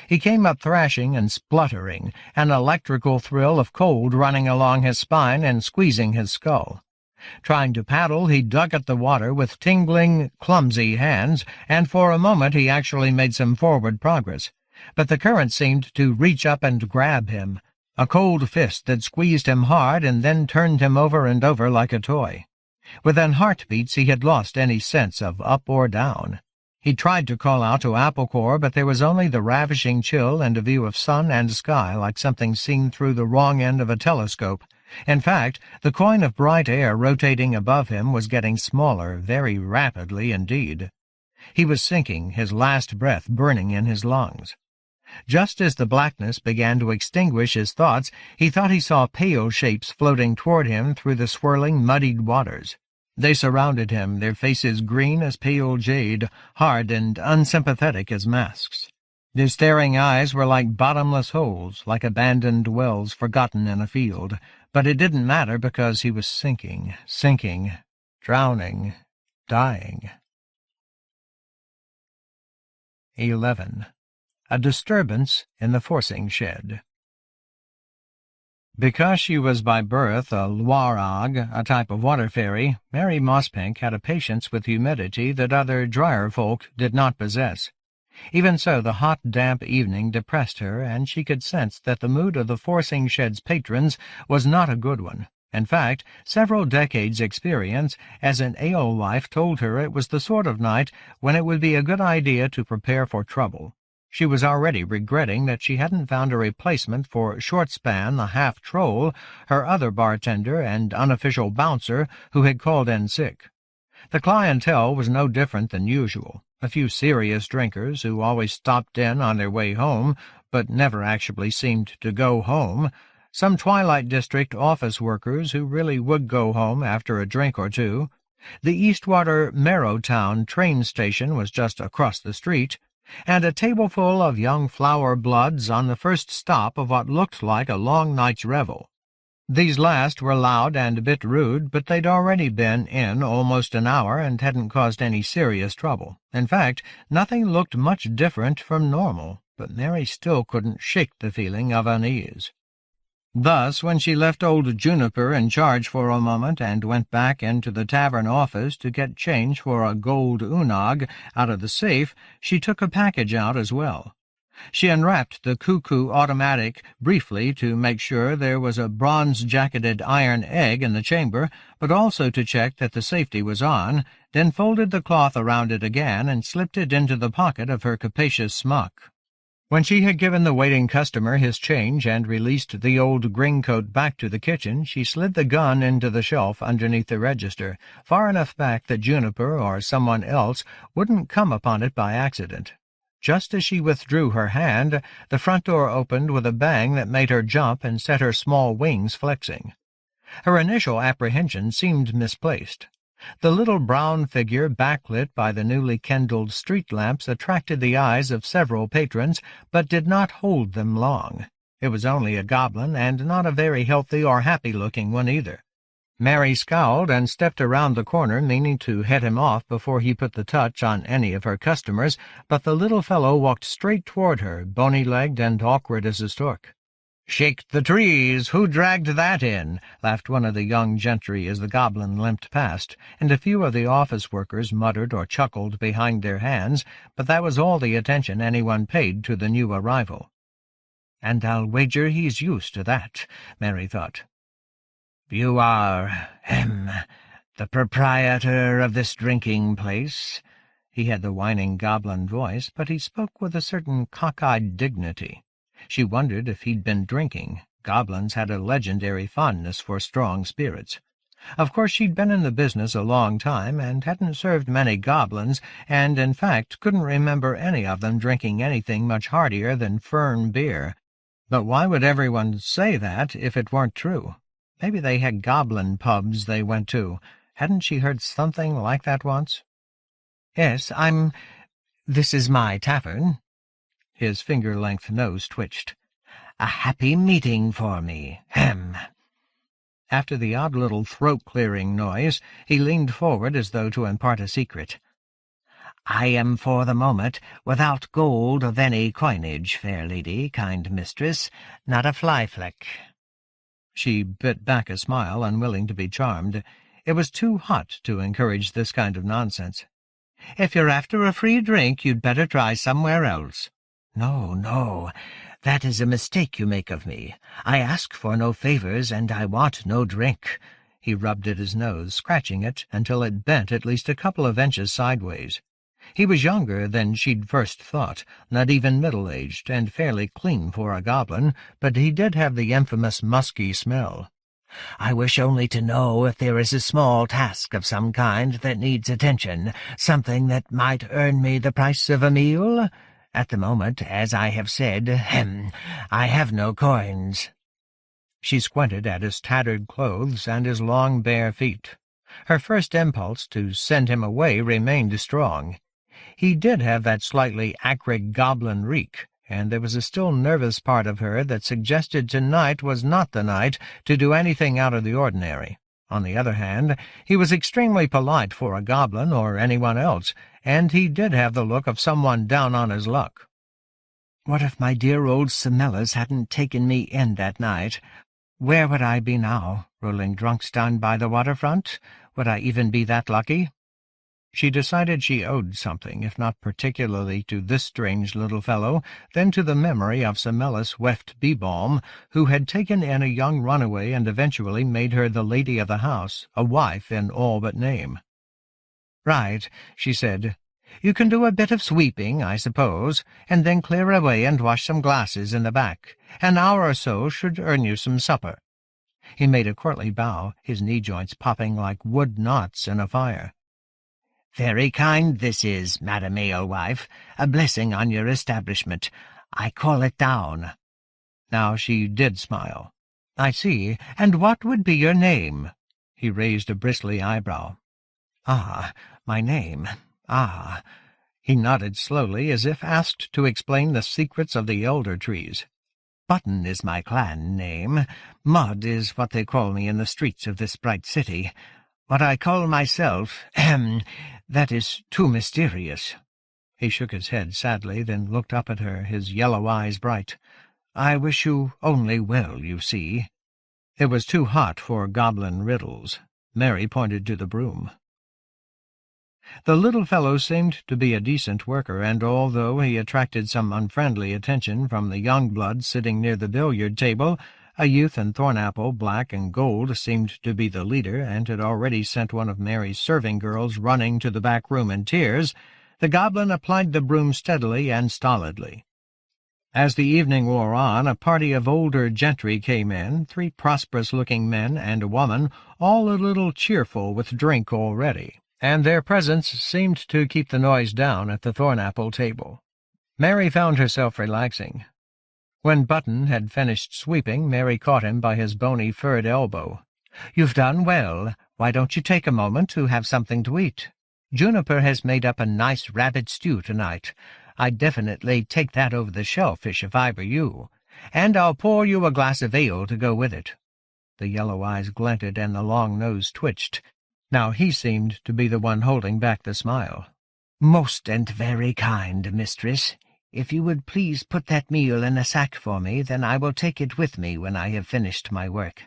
He came up thrashing and spluttering, an electrical thrill of cold running along his spine and squeezing his skull. Trying to paddle, he dug at the water with tingling, clumsy hands, and for a moment he actually made some forward progress. But the current seemed to reach up and grab him, a cold fist that squeezed him hard and then turned him over and over like a toy. Within heartbeats he had lost any sense of up or down. He tried to call out to Applecore, but there was only the ravishing chill and a view of sun and sky like something seen through the wrong end of a telescope. In fact, the coin of bright air rotating above him was getting smaller very rapidly indeed. He was sinking, his last breath burning in his lungs. Just as the blackness began to extinguish his thoughts, he thought he saw pale shapes floating toward him through the swirling, muddied waters. They surrounded him, their faces green as pale jade, hard and unsympathetic as masks. Their staring eyes were like bottomless holes, like abandoned wells forgotten in a field. But it didn't matter because he was sinking, drowning, dying. 11. A disturbance in the forcing shed. Because she was by birth a Lwarog, a type of water fairy, Mary Mosspink had a patience with humidity that other drier folk did not possess. Even so, the hot, damp evening depressed her, and she could sense that the mood of the forcing shed's patrons was not a good one. In fact, several decades' experience as an alewife told her it was the sort of night when it would be a good idea to prepare for trouble. She was already regretting that she hadn't found a replacement for Shortspan the half-troll, her other bartender and unofficial bouncer, who had called in sick. The clientele was no different than usual. A few serious drinkers who always stopped in on their way home, but never actually seemed to go home, some Twilight District office workers who really would go home after a drink or two. The Eastwater Marrowtown train station was just across the street, and a tableful of young flower bloods on the first stop of what looked like a long night's revel. These last were loud and a bit rude, but they'd already been in almost an hour and hadn't caused any serious trouble. In fact, nothing looked much different from normal, but Mary still couldn't shake the feeling of unease. Thus, when she left old Juniper in charge for a moment and went back into the tavern office to get change for a gold unag out of the safe, she took a package out as well. She unwrapped the cuckoo automatic briefly to make sure there was a bronze-jacketed iron egg in the chamber, but also to check that the safety was on, then folded the cloth around it again and slipped it into the pocket of her capacious smock. When she had given the waiting customer his change and released the old greencoat back to the kitchen, she slid the gun into the shelf underneath the register, far enough back that Juniper or someone else wouldn't come upon it by accident. Just as she withdrew her hand, the front door opened with a bang that made her jump and set her small wings flexing. Her initial apprehension seemed misplaced. The little brown figure, backlit by the newly kindled street lamps, attracted the eyes of several patrons, but did not hold them long. It was only a goblin, and not a very healthy or happy-looking one either. Mary scowled and stepped around the corner, meaning to head him off before he put the touch on any of her customers, but the little fellow walked straight toward her, bony-legged and awkward as a stork. "Shake the trees! Who dragged that in?" laughed one of the young gentry as the goblin limped past, and a few of the office workers muttered or chuckled behind their hands, but that was all the attention anyone paid to the new arrival. "And I'll wager he's used to that," Mary thought. "You are, the proprietor of this drinking place?" He had the whining goblin voice, but he spoke with a certain cockeyed dignity. She wondered if he'd been drinking. Goblins had a legendary fondness for strong spirits. Of course, she'd been in the business a long time, and hadn't served many goblins, and, in fact, couldn't remember any of them drinking anything much heartier than fern beer. But why would everyone say that if it weren't true? Maybe they had goblin pubs they went to. Hadn't she heard something like that once? "Yes, this is my tavern." His finger-length nose twitched. "A happy meeting for me, After the odd little throat-clearing noise, he leaned forward as though to impart a secret. "I am for the moment without gold of any coinage, fair lady, kind mistress, not a fly-fleck." She bit back a smile, unwilling to be charmed. It was too hot to encourage this kind of nonsense. "If you're after a free drink, you'd better try somewhere else." "No, no, that is a mistake you make of me. I ask for no favors, and I want no drink." He rubbed at his nose, scratching it until it bent at least a couple of inches sideways. He was younger than she'd first thought, not even middle-aged, and fairly clean for a goblin, but he did have the infamous musky smell. "I wish only to know if there is a small task of some kind that needs attention, something that might earn me the price of a meal. At the moment, as I have said, I have no coins." She squinted at his tattered clothes and his long bare feet. Her first impulse to send him away remained strong. He did have that slightly acrid goblin reek, and there was a still nervous part of her that suggested tonight was not the night to do anything out of the ordinary. On the other hand, he was extremely polite for a goblin or anyone else, and he did have the look of someone down on his luck. "What if my dear old Semellus hadn't taken me in that night? Where would I be now? Rolling drunks down by the waterfront? Would I even be that lucky?" She decided she owed something, if not particularly to this strange little fellow, then to the memory of Semellus Weft Bebalm, who had taken in a young runaway and eventually made her the lady of the house, a wife in all but name. "Right," she said. "You can do a bit of sweeping, I suppose, and then clear away and wash some glasses in the back. An hour or so should earn you some supper." He made a courtly bow, his knee-joints popping like wood knots in a fire. "Very kind this is, Madam Alewife. A blessing on your establishment. I call it down." Now she did smile. "I see. And what would be your name?" He raised a bristly eyebrow. "Ah, my name. Ah." He nodded slowly, as if asked to explain the secrets of the elder trees. "Button is my clan name. Mud is what they call me in the streets of this bright city. What I call myself, that is too mysterious." He shook his head sadly, then looked up at her, his yellow eyes bright. "I wish you only well, you see." It was too hot for goblin riddles. Mary pointed to the broom. The little fellow seemed to be a decent worker, and although he attracted some unfriendly attention from the young blood sitting near the billiard table, a youth in Thornapple, black and gold, seemed to be the leader, and had already sent one of Mary's serving girls running to the back room in tears, the goblin applied the broom steadily and stolidly. As the evening wore on, a party of older gentry came in, 3 prosperous-looking men and a woman, all a little cheerful with drink already, and their presence seemed to keep the noise down at the Thornapple table. Mary found herself relaxing. When Button had finished sweeping, Mary caught him by his bony furred elbow. "You've done well. Why don't you take a moment to have something to eat? Juniper has made up a nice rabbit stew tonight. I'd definitely take that over the shellfish if I were you. And I'll pour you a glass of ale to go with it." The yellow eyes glinted and the long nose twitched. Now he seemed to be the one holding back the smile. "Most and very kind, mistress. If you would please put that meal in a sack for me, then I will take it with me when I have finished my work.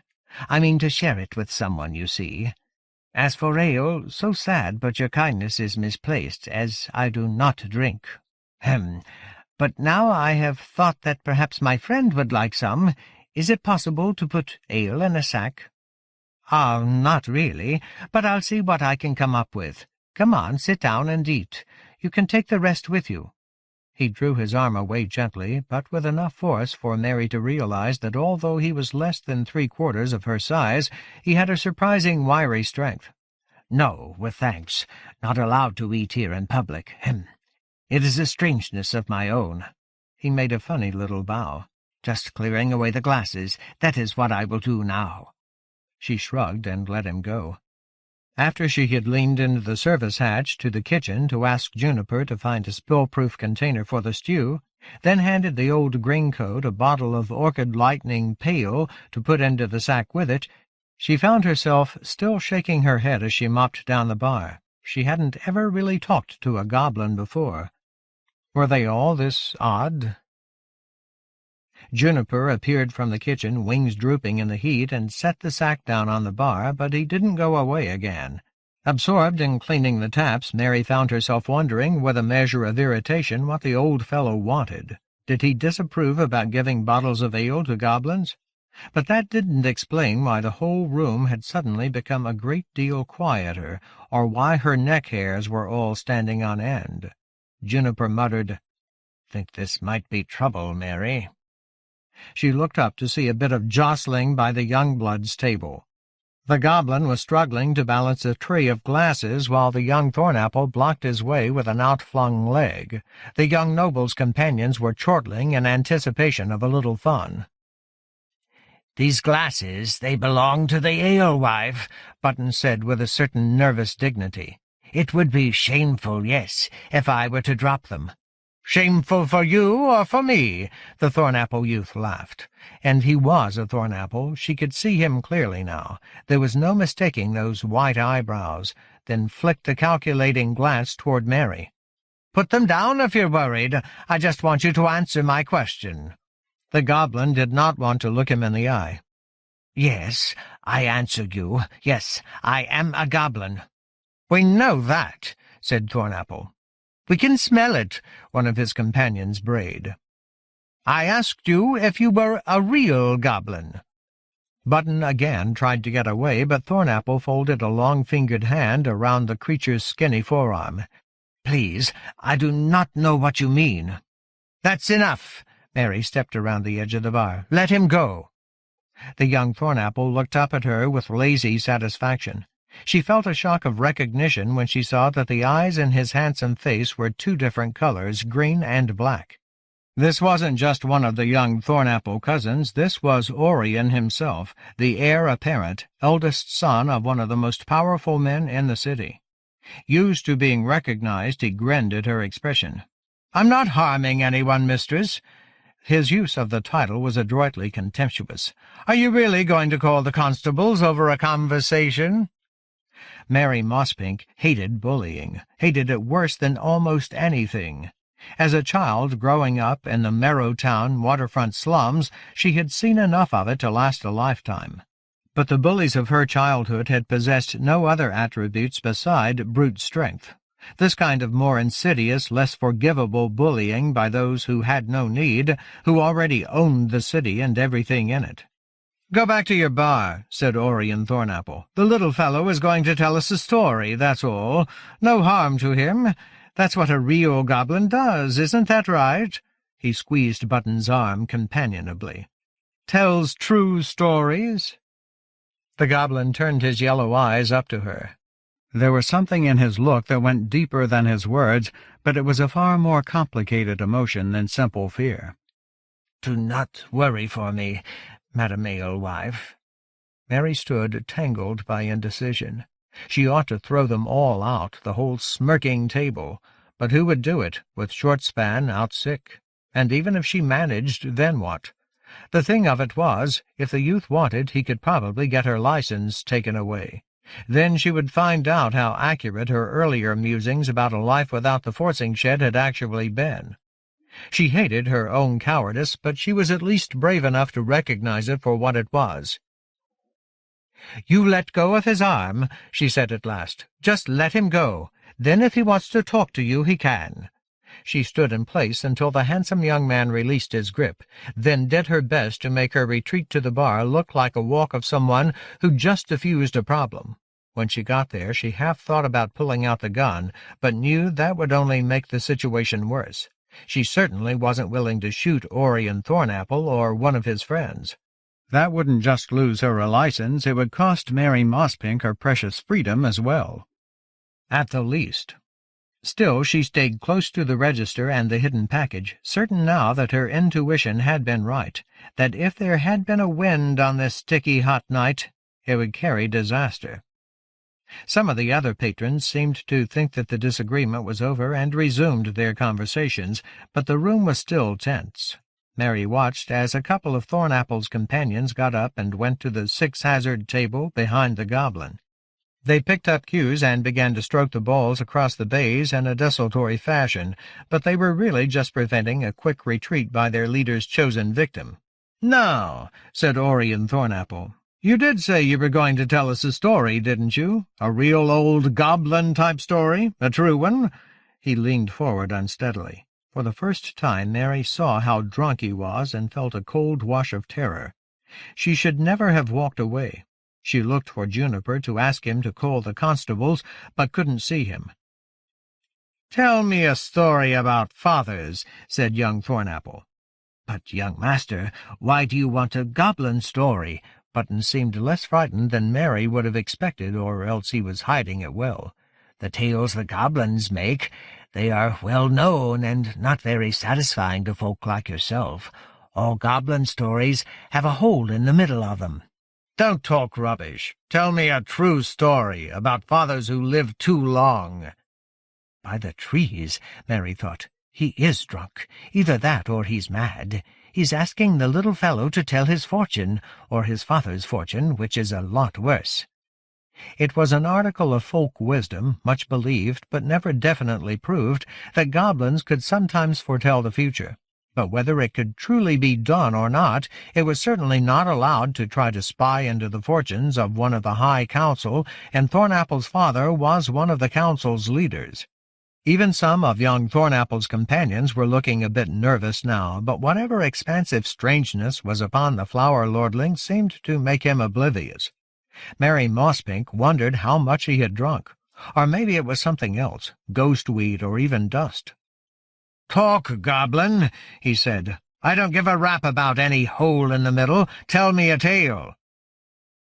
I mean to share it with someone, you see. As for ale, so sad, but your kindness is misplaced, as I do not drink. Hem! But now I have thought that perhaps my friend would like some. Is it possible to put ale in a sack?" "Ah, not really, but I'll see what I can come up with. Come on, sit down and eat. You can take the rest with you." He drew his arm away gently, but with enough force for Mary to realize that although he was less than 3/4 of her size, he had a surprising wiry strength. "No, with thanks. Not allowed to eat here in public. It is a strangeness of my own." He made a funny little bow. "Just clearing away the glasses. That is what I will do now." She shrugged and let him go. After she had leaned into the service hatch to the kitchen to ask Juniper to find a spill-proof container for the stew, then handed the old greencoat a bottle of Orchid Lightning Pale to put into the sack with it, she found herself still shaking her head as she mopped down the bar. She hadn't ever really talked to a goblin before. Were they all this odd? Juniper appeared from the kitchen, wings drooping in the heat, and set the sack down on the bar, but he didn't go away again. Absorbed in cleaning the taps, Mary found herself wondering, with a measure of irritation, what the old fellow wanted. Did he disapprove about giving bottles of ale to goblins? But that didn't explain why the whole room had suddenly become a great deal quieter, or why her neck hairs were all standing on end. Juniper muttered, "Think this might be trouble, Mary." She looked up to see a bit of jostling by the Youngbloods' table. The goblin was struggling to balance a tray of glasses while the young Thornapple blocked his way with an outflung leg. The young noble's companions were chortling in anticipation of a little fun. "These glasses, they belong to the alewife," Button said with a certain nervous dignity. "It would be shameful, yes, if I were to drop them." "Shameful for you or for me?" the Thornapple youth laughed. And he was a Thornapple. She could see him clearly now. There was no mistaking those white eyebrows, then flicked a calculating glance toward Mary. "Put them down if you're worried. I just want you to answer my question." The goblin did not want to look him in the eye. "Yes, I answer you. Yes, I am a goblin." "We know that," said Thornapple. "We can smell it," one of his companions brayed. "I asked you if you were a real goblin." Button again tried to get away, but Thornapple folded a long-fingered hand around the creature's skinny forearm. "Please, I do not know what you mean." "That's enough." Mary stepped around the edge of the bar. "Let him go." The young Thornapple looked up at her with lazy satisfaction. She felt a shock of recognition when she saw that the eyes in his handsome face were 2 different colors, green and black. This wasn't just one of the young Thornapple cousins. This was Orion himself, the heir apparent, eldest son of one of the most powerful men in the city. Used to being recognized, he grinned at her expression. "I'm not harming anyone, mistress." His use of the title was adroitly contemptuous. "Are you really going to call the constables over a conversation?" Mary Mosspink hated bullying, hated it worse than almost anything. As a child growing up in the Marrowtown waterfront slums, she had seen enough of it to last a lifetime. But the bullies of her childhood had possessed no other attributes beside brute strength. This kind of more insidious, less forgivable bullying by those who had no need, who already owned the city and everything in it. "Go back to your bar," said Orion Thornapple. "The little fellow is going to tell us a story, that's all. No harm to him. That's what a real goblin does, isn't that right?" He squeezed Button's arm companionably. "Tells true stories." The goblin turned his yellow eyes up to her. There was something in his look that went deeper than his words, but it was a far more complicated emotion than simple fear. "Do not worry for me, Madam Alewife." Mary stood, tangled by indecision. She ought to throw them all out, the whole smirking table, but who would do it, with Shortspan out sick? And even if she managed, then what? The thing of it was, if the youth wanted, he could probably get her license taken away. Then she would find out how accurate her earlier musings about a life without the forcing shed had actually been. She hated her own cowardice, but she was at least brave enough to recognize it for what it was. "You let go of his arm," she said at last. "Just let him go. Then if he wants to talk to you, he can." She stood in place until the handsome young man released his grip, then did her best to make her retreat to the bar look like a walk of someone who just diffused a problem. When she got there, she half thought about pulling out the gun, but knew that would only make the situation worse. She certainly wasn't willing to shoot Orion Thornapple or one of his friends. That wouldn't just lose her a license, it would cost Mary Mosspink her precious freedom as well. At the least. Still, she stayed close to the register and the hidden package, certain now that her intuition had been right, that if there had been a wind on this sticky hot night, it would carry disaster. Some of the other patrons seemed to think that the disagreement was over and resumed their conversations, but the room was still tense. Mary watched as a couple of Thornapple's companions got up and went to the six-hazard table behind the goblin. They picked up cues and began to stroke the balls across the bays in a desultory fashion, but they were really just preventing a quick retreat by their leader's chosen victim. "Now," said Orion Thornapple, "you did say you were going to tell us a story, didn't you? A real old goblin-type story? A true one?" He leaned forward unsteadily. For the first time Mary saw how drunk he was and felt a cold wash of terror. She should never have walked away. She looked for Juniper to ask him to call the constables, but couldn't see him. "Tell me a story about fathers," said young Thornapple. "But, young master, why do you want a goblin story?" Button seemed less frightened than Mary would have expected, or else he was hiding it well. "The tales the goblins make, they are well known and not very satisfying to folk like yourself. All goblin stories have a hole in the middle of them." "Don't talk rubbish. Tell me a true story about fathers who lived too long." By the trees, Mary thought, he is drunk. Either that or he's mad. He's asking the little fellow to tell his fortune, or his father's fortune, which is a lot worse. It was an article of folk wisdom, much believed but never definitely proved, that goblins could sometimes foretell the future. But whether it could truly be done or not, it was certainly not allowed to try to spy into the fortunes of one of the High Council, and Thornapple's father was one of the Council's leaders. Even some of young Thornapple's companions were looking a bit nervous now, but whatever expansive strangeness was upon the flower lordling seemed to make him oblivious. Mary Mosspink wondered how much he had drunk, or maybe it was something else, ghost-weed or even dust. "Talk, goblin," he said. "I don't give a rap about any hole in the middle. Tell me a tale."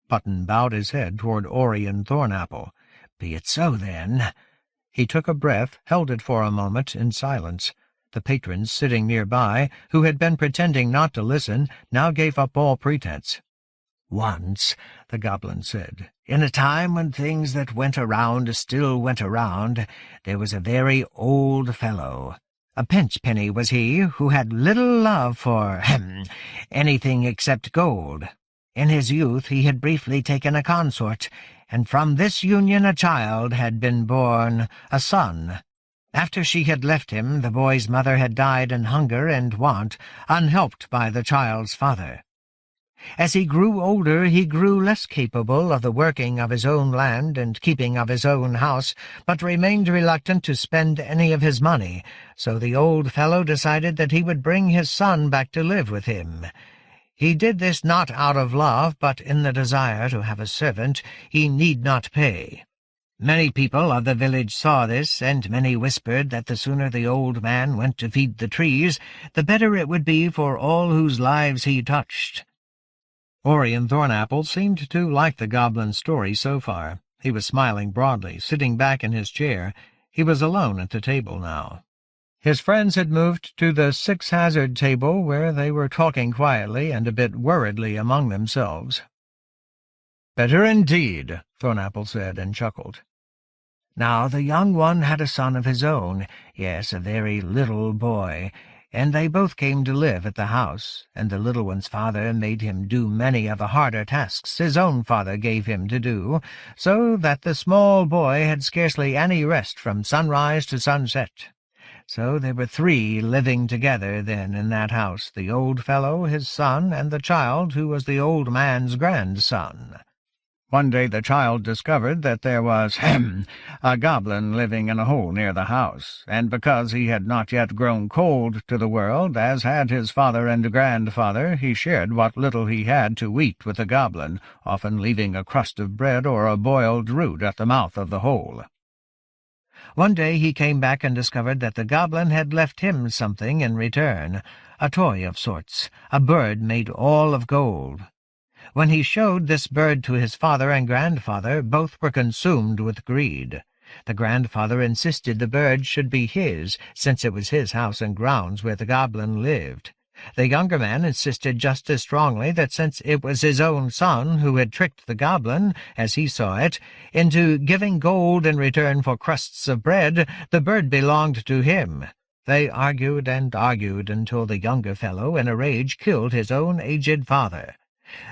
Button bowed his head toward Orion Thornapple. "Be it so, then." He took a breath, held it for a moment in silence. The patrons sitting nearby, who had been pretending not to listen, now gave up all pretense. "Once," the goblin said, "in a time when things that went around still went around, there was a very old fellow. A pinchpenny was he, who had little love for, anything except gold. In his youth he had briefly taken a consort, and from this union a child had been born, a son. After she had left him, the boy's mother had died in hunger and want, unhelped by the child's father. As he grew older, he grew less capable of the working of his own land and keeping of his own house, but remained reluctant to spend any of his money, so the old fellow decided that he would bring his son back to live with him. He did this not out of love, but in the desire to have a servant he need not pay. Many people of the village saw this, and many whispered that the sooner the old man went to feed the trees, the better it would be for all whose lives he touched." Orion Thornapple seemed to like the goblin's story so far. He was smiling broadly, sitting back in his chair. He was alone at the table now. His friends had moved to the six-hazard table, where they were talking quietly and a bit worriedly among themselves. "Better indeed," Thornapple said, and chuckled. "Now the young one had a son of his own, yes, a very little boy. and they both came to live at the house, and the little one's father made him do many of the harder tasks his own father gave him to do, so that the small boy had scarcely any rest from sunrise to sunset. So there were 3 living together then in that house, the old fellow, his son, and the child, who was the old man's grandson. One day the child discovered that there was a goblin living in a hole near the house, and because he had not yet grown cold to the world, as had his father and grandfather, he shared what little he had to eat with the goblin, often leaving a crust of bread or a boiled root at the mouth of the hole. One day he came back and discovered that the goblin had left him something in return, a toy of sorts, a bird made all of gold. When he showed this bird to his father and grandfather, both were consumed with greed. The grandfather insisted the bird should be his, since it was his house and grounds where the goblin lived. The younger man insisted just as strongly that since it was his own son who had tricked the goblin, as he saw it, into giving gold in return for crusts of bread, the bird belonged to him. They argued and argued until the younger fellow, in a rage, killed his own aged father.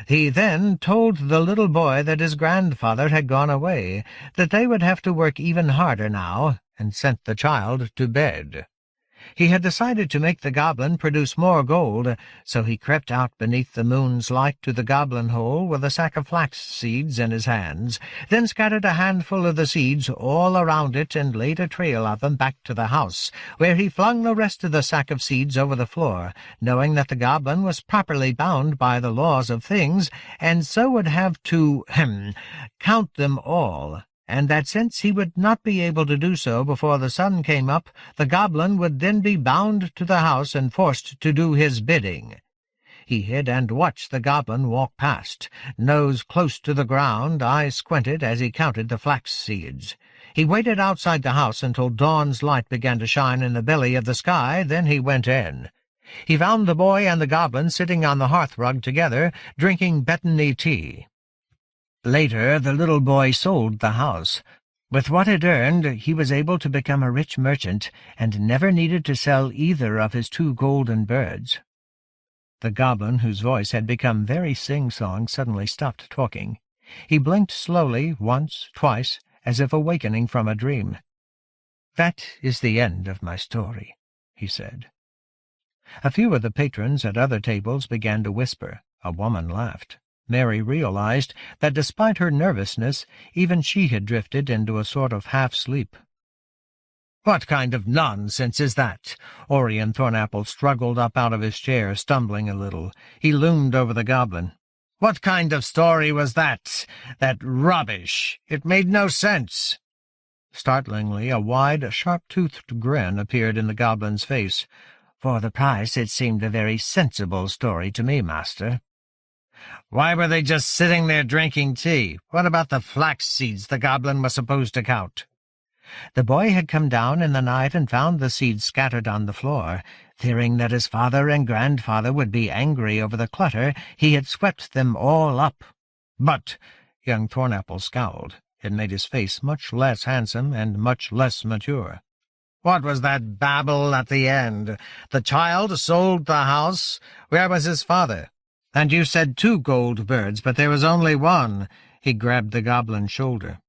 He then told the little boy that his grandfather had gone away, that they would have to work even harder now, and sent the child to bed. He had decided to make the goblin produce more gold, so he crept out beneath the moon's light to the goblin hole with a sack of flax seeds in his hands, then scattered a handful of the seeds all around it and laid a trail of them back to the house, where he flung the rest of the sack of seeds over the floor, knowing that the goblin was properly bound by the laws of things, and so would have to count them all, and that since he would not be able to do so before the sun came up, the goblin would then be bound to the house and forced to do his bidding. He hid and watched the goblin walk past, nose close to the ground, eyes squinted as he counted the flax seeds. He waited outside the house until dawn's light began to shine in the belly of the sky, then he went in. He found the boy and the goblin sitting on the hearthrug together, drinking betony tea. Later, the little boy sold the house. With what it earned, he was able to become a rich merchant, and never needed to sell either of his 2 golden birds. The goblin, whose voice had become very sing-song, suddenly stopped talking. He blinked slowly, once, twice, as if awakening from a dream. "That is the end of my story," he said. A few of the patrons at other tables began to whisper. A woman laughed. Mary realized that despite her nervousness, even she had drifted into a sort of half-sleep. "What kind of nonsense is that?" Orion Thornapple struggled up out of his chair, stumbling a little. He loomed over the goblin. "What kind of story was that? That rubbish! It made no sense." Startlingly, a wide, sharp-toothed grin appeared in the goblin's face. "For the price, it seemed a very sensible story to me, master." "Why were they just sitting there drinking tea? What about the flax seeds the goblin was supposed to count?" "The boy had come down in the night and found the seeds scattered on the floor. Fearing that his father and grandfather would be angry over the clutter, he had swept them all up." "But—" young Thornapple scowled. It made his face much less handsome and much less mature. "What was that babble at the end? The child sold the house? Where was his father? And you said 2 gold birds, but there was only 1. He grabbed the goblin's shoulder.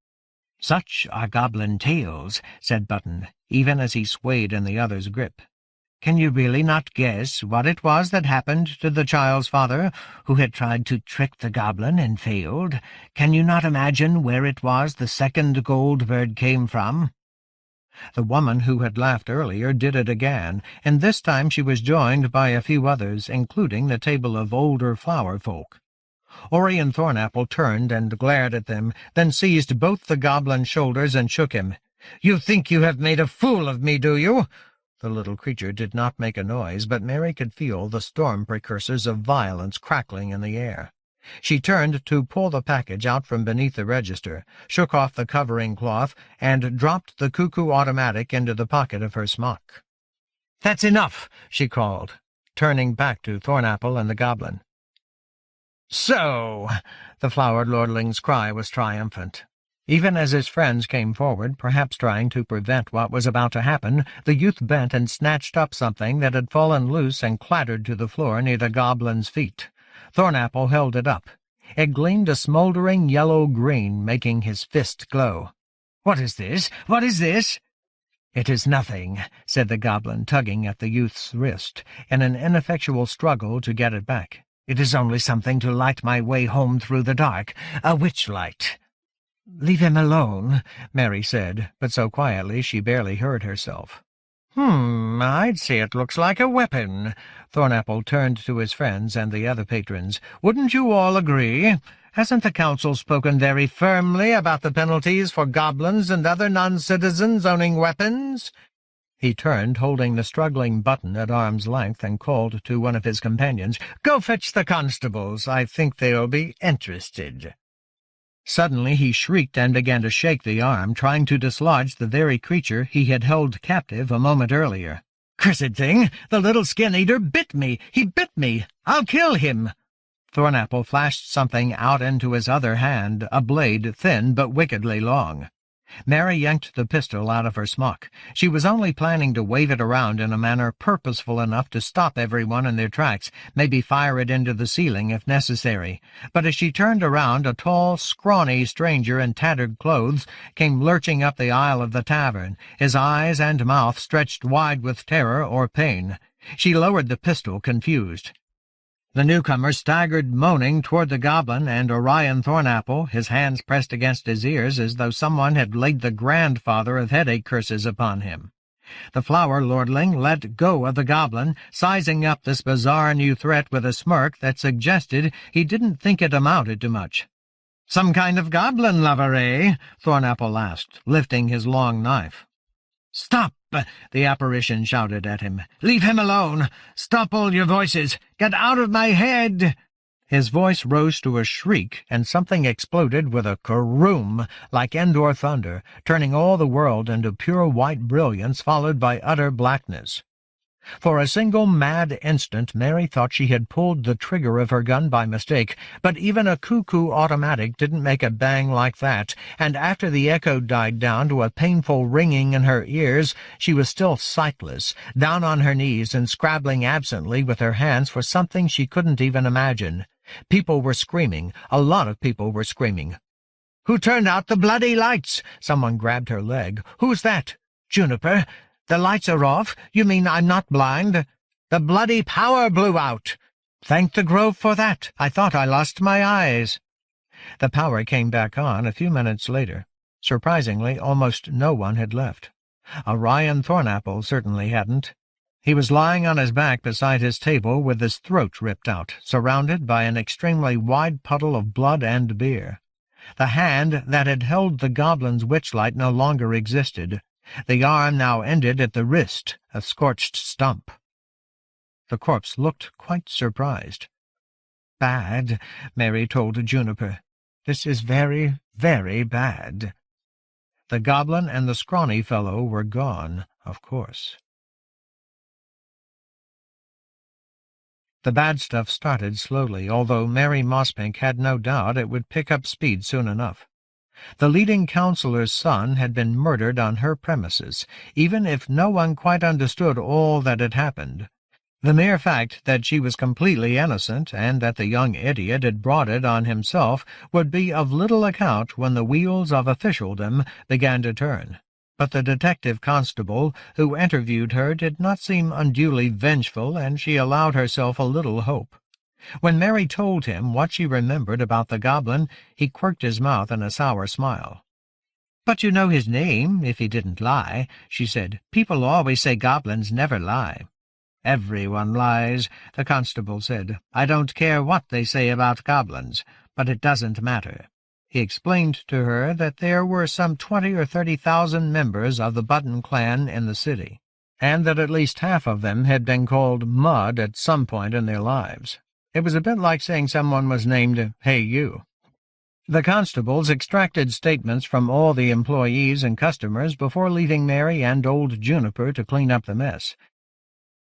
"Such are goblin tales," said Button, even as he swayed in the other's grip. "Can you really not guess what it was that happened to the child's father, who had tried to trick the goblin and failed? Can you not imagine where it was the 2nd gold bird came from?" The woman who had laughed earlier did it again, and this time she was joined by a few others, including the table of older flower folk. Orion Thornapple turned and glared at them, then seized both the goblin's shoulders and shook him. "You think you have made a fool of me, do you?" The little creature did not make a noise, but Mary could feel the storm precursors of violence crackling in the air. She turned to pull the package out from beneath the register, shook off the covering cloth, and dropped the cuckoo automatic into the pocket of her smock. "That's enough," she called, turning back to Thornapple and the goblin. "So!" The flowered lordling's cry was triumphant. Even as his friends came forward, perhaps trying to prevent what was about to happen, the youth bent and snatched up something that had fallen loose and clattered to the floor near the goblin's feet. Thornapple held it up. It gleamed a smouldering yellow-green, making his fist glow. "What is this? What is this?" "It is nothing," said the goblin, tugging at the youth's wrist, in an ineffectual struggle to get it back. "It is only something to light my way home through the dark, a witch-light." "Leave him alone," Mary said, but so quietly she barely heard herself. I'd say it looks like a weapon." Thornapple turned to his friends and the other patrons. "Wouldn't you all agree? Hasn't the council spoken very firmly about the penalties for goblins and other non-citizens owning weapons?" He turned, holding the struggling Button at arm's length, and called to one of his companions, "Go fetch the constables. I think they'll be interested." Suddenly he shrieked and began to shake the arm, trying to dislodge the very creature he had held captive a moment earlier. "Cursed thing! The little skin-eater bit me! He bit me! I'll kill him!" Thornapple flashed something out into his other hand, a blade, thin but wickedly long. Mary yanked the pistol out of her smock. She was only planning to wave it around in a manner purposeful enough to stop everyone in their tracks, maybe fire it into the ceiling if necessary. But as she turned around, a tall, scrawny stranger in tattered clothes came lurching up the aisle of the tavern, his eyes and mouth stretched wide with terror or pain. She lowered the pistol, confused. The newcomer staggered moaning toward the goblin and Orion Thornapple, his hands pressed against his ears as though someone had laid the grandfather of headache curses upon him. The flower lordling let go of the goblin, sizing up this bizarre new threat with a smirk that suggested he didn't think it amounted to much. "Some kind of goblin lover, eh?" Thornapple asked, lifting his long knife. "Stop!" the apparition shouted at him. "Leave him alone! Stop all your voices! Get out of my head!" His voice rose to a shriek, and something exploded with a karoom like indoor thunder, turning all the world into pure white brilliance followed by utter blackness. For a single mad instant Mary thought she had pulled the trigger of her gun by mistake, but even a cuckoo automatic didn't make a bang like that, and after the echo died down to a painful ringing in her ears, she was still sightless, down on her knees and scrabbling absently with her hands for something she couldn't even imagine. People were screaming. A lot of people were screaming. "Who turned out the bloody lights?" Someone grabbed her leg. "Who's that?" "Juniper? The lights are off? You mean I'm not blind?" "The bloody power blew out." "Thank the grove for that. I thought I lost my eyes." The power came back on a few minutes later. Surprisingly, almost no one had left. Orion Thornapple certainly hadn't. He was lying on his back beside his table with his throat ripped out, surrounded by an extremely wide puddle of blood and beer. The hand that had held the goblin's witchlight no longer existed. The arm now ended at the wrist, a scorched stump. The corpse looked quite surprised. "Bad," Mary told Juniper. "This is very, very bad." The goblin and the scrawny fellow were gone, of course. The bad stuff started slowly, although Mary Mosspink had no doubt it would pick up speed soon enough. The leading counselor's son had been murdered on her premises, even if no one quite understood all that had happened. The mere fact that she was completely innocent, and that the young idiot had brought it on himself, would be of little account when the wheels of officialdom began to turn. But the detective constable who interviewed her did not seem unduly vengeful, and she allowed herself a little hope. When Mary told him what she remembered about the goblin, he quirked his mouth in a sour smile. "But you know his name, if he didn't lie," she said. "People always say goblins never lie." "Everyone lies," the constable said. "I don't care what they say about goblins, but it doesn't matter." He explained to her that there were some 20 or 30,000 members of the Button clan in the city, and that at least half of them had been called Mud at some point in their lives. It was a bit like saying someone was named Hey You. The constables extracted statements from all the employees and customers before leaving Mary and old Juniper to clean up the mess.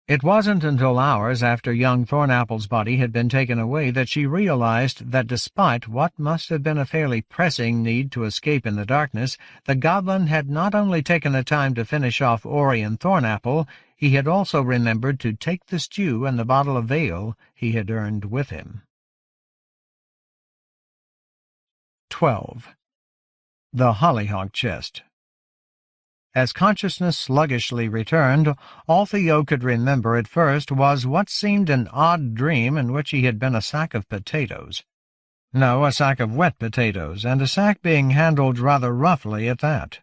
It wasn't until hours after young Thornapple's body had been taken away that she realized that despite what must have been a fairly pressing need to escape in the darkness, the goblin had not only taken the time to finish off Ori and Thornapple, he had also remembered to take the stew and the bottle of ale he had earned with him. 12. The Hollyhock Chest. As consciousness sluggishly returned, all Theo could remember at first was what seemed an odd dream in which he had been a sack of potatoes. No, a sack of wet potatoes, and a sack being handled rather roughly at that.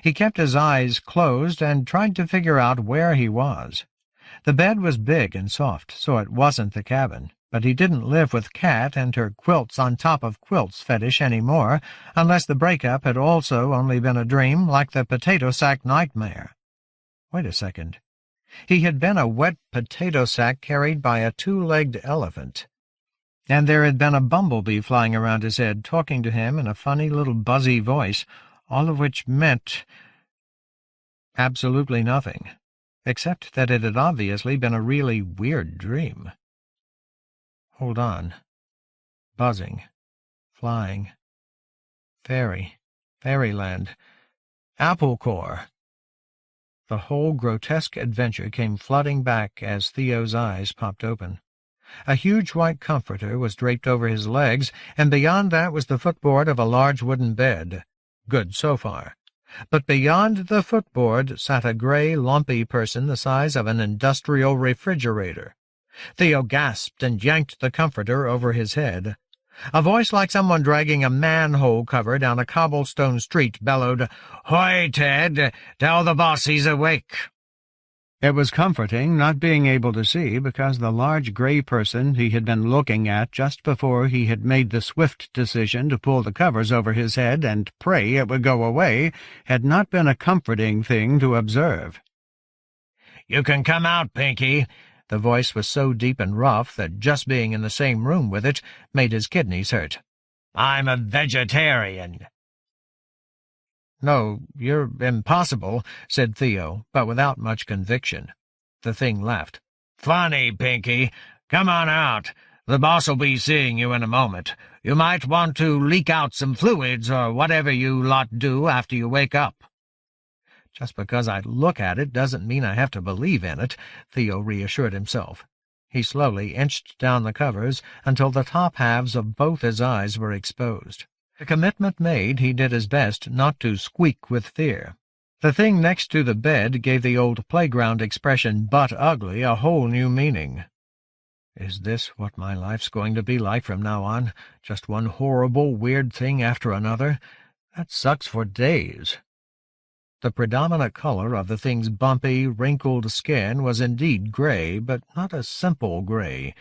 He kept his eyes closed and tried to figure out where he was. The bed was big and soft, so it wasn't the cabin, but he didn't live with Cat and her quilts on top of quilts fetish any more, unless the breakup had also only been a dream like the potato sack nightmare. Wait a second. He had been a wet potato sack carried by a two-legged elephant, and there had been a bumblebee flying around his head, talking to him in a funny little buzzy voice, all of which meant absolutely nothing, except that it had obviously been a really weird dream. Hold on. Buzzing. Flying. Fairyland. Apple core. The whole grotesque adventure came flooding back as Theo's eyes popped open. A huge white comforter was draped over his legs, and beyond that was the footboard of a large wooden bed. Good so far. But beyond the footboard sat a gray, lumpy person the size of an industrial refrigerator. Theo gasped and yanked the comforter over his head. A voice like someone dragging a manhole cover down a cobblestone street bellowed, "Hoy, Ted! Tell the boss he's awake!" It was comforting not being able to see, because the large gray person he had been looking at just before he had made the swift decision to pull the covers over his head and pray it would go away had not been a comforting thing to observe. "You can come out, Pinky." The voice was so deep and rough that just being in the same room with it made his kidneys hurt. "I'm a vegetarian." "No, you're impossible," said Theo, but without much conviction. The thing laughed. "Funny, Pinky. Come on out. The boss'll be seeing you in a moment. You might want to leak out some fluids or whatever you lot do after you wake up." "Just because I look at it doesn't mean I have to believe in it," Theo reassured himself. He slowly inched down the covers until the top halves of both his eyes were exposed. The commitment made, he did his best not to squeak with fear. The thing next to the bed gave the old playground expression "butt ugly" a whole new meaning. Is this what my life's going to be like from now on? Just one horrible, weird thing after another? That sucks for days. The predominant color of the thing's bumpy, wrinkled skin was indeed gray, but not a simple gray.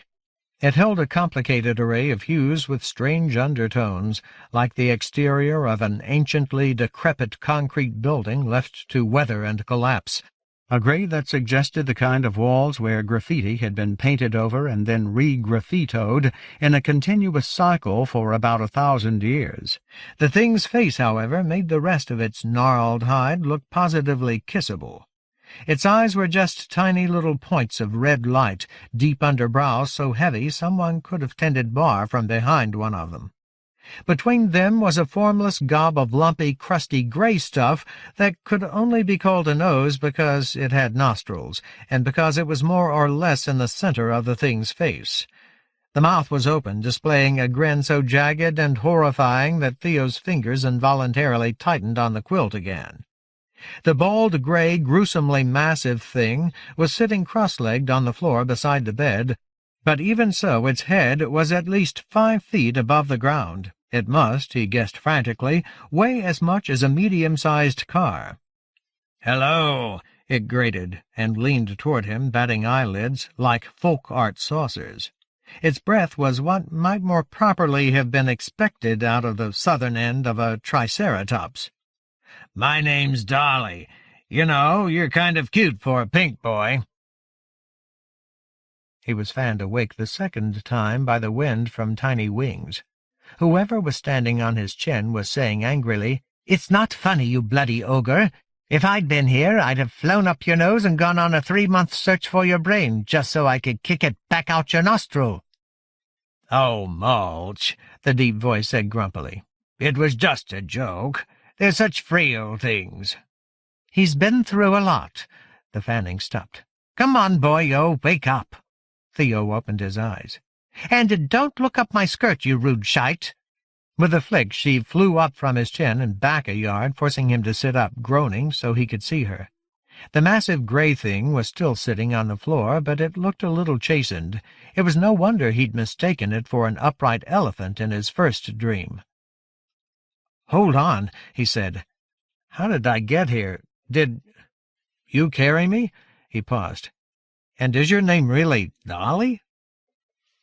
It held a complicated array of hues with strange undertones, like the exterior of an anciently decrepit concrete building left to weather and collapse, a gray that suggested the kind of walls where graffiti had been painted over and then re-graffitoed in a continuous cycle for about 1,000 years. The thing's face, however, made the rest of its gnarled hide look positively kissable. Its eyes were just tiny little points of red light, deep under brows so heavy someone could have tended bar from behind one of them. Between them was a formless gob of lumpy, crusty gray stuff that could only be called a nose because it had nostrils, and because it was more or less in the center of the thing's face. The mouth was open, displaying a grin so jagged and horrifying that Theo's fingers involuntarily tightened on the quilt again. The bald, gray, gruesomely massive thing was sitting cross-legged on the floor beside the bed, but even so its head was at least 5 feet above the ground. It must, he guessed frantically, weigh as much as a medium-sized car. "Hello," it grated, and leaned toward him, batting eyelids like folk art saucers. Its breath was what might more properly have been expected out of the southern end of a triceratops. "My name's Dolly. You know, you're kind of cute for a pink boy." He was fanned awake the second time by the wind from tiny wings. Whoever was standing on his chin was saying angrily, "It's not funny, you bloody ogre. If I'd been here, I'd have flown up your nose and gone on a 3-month search for your brain, just so I could kick it back out your nostril." "Oh, Mulch," the deep voice said grumpily. "It was just a joke. They're such frail things." "He's been through a lot." The fanning stopped. "Come on, boyo, wake up." Theo opened his eyes. "And don't look up my skirt, you rude shite." With a flick, she flew up from his chin and back a yard, forcing him to sit up, groaning, so he could see her. The massive gray thing was still sitting on the floor, but it looked a little chastened. It was no wonder he'd mistaken it for an upright elephant in his first dream. "Hold on," he said. "How did I get here? Did you carry me?" He paused. "And is your name really Dolly?"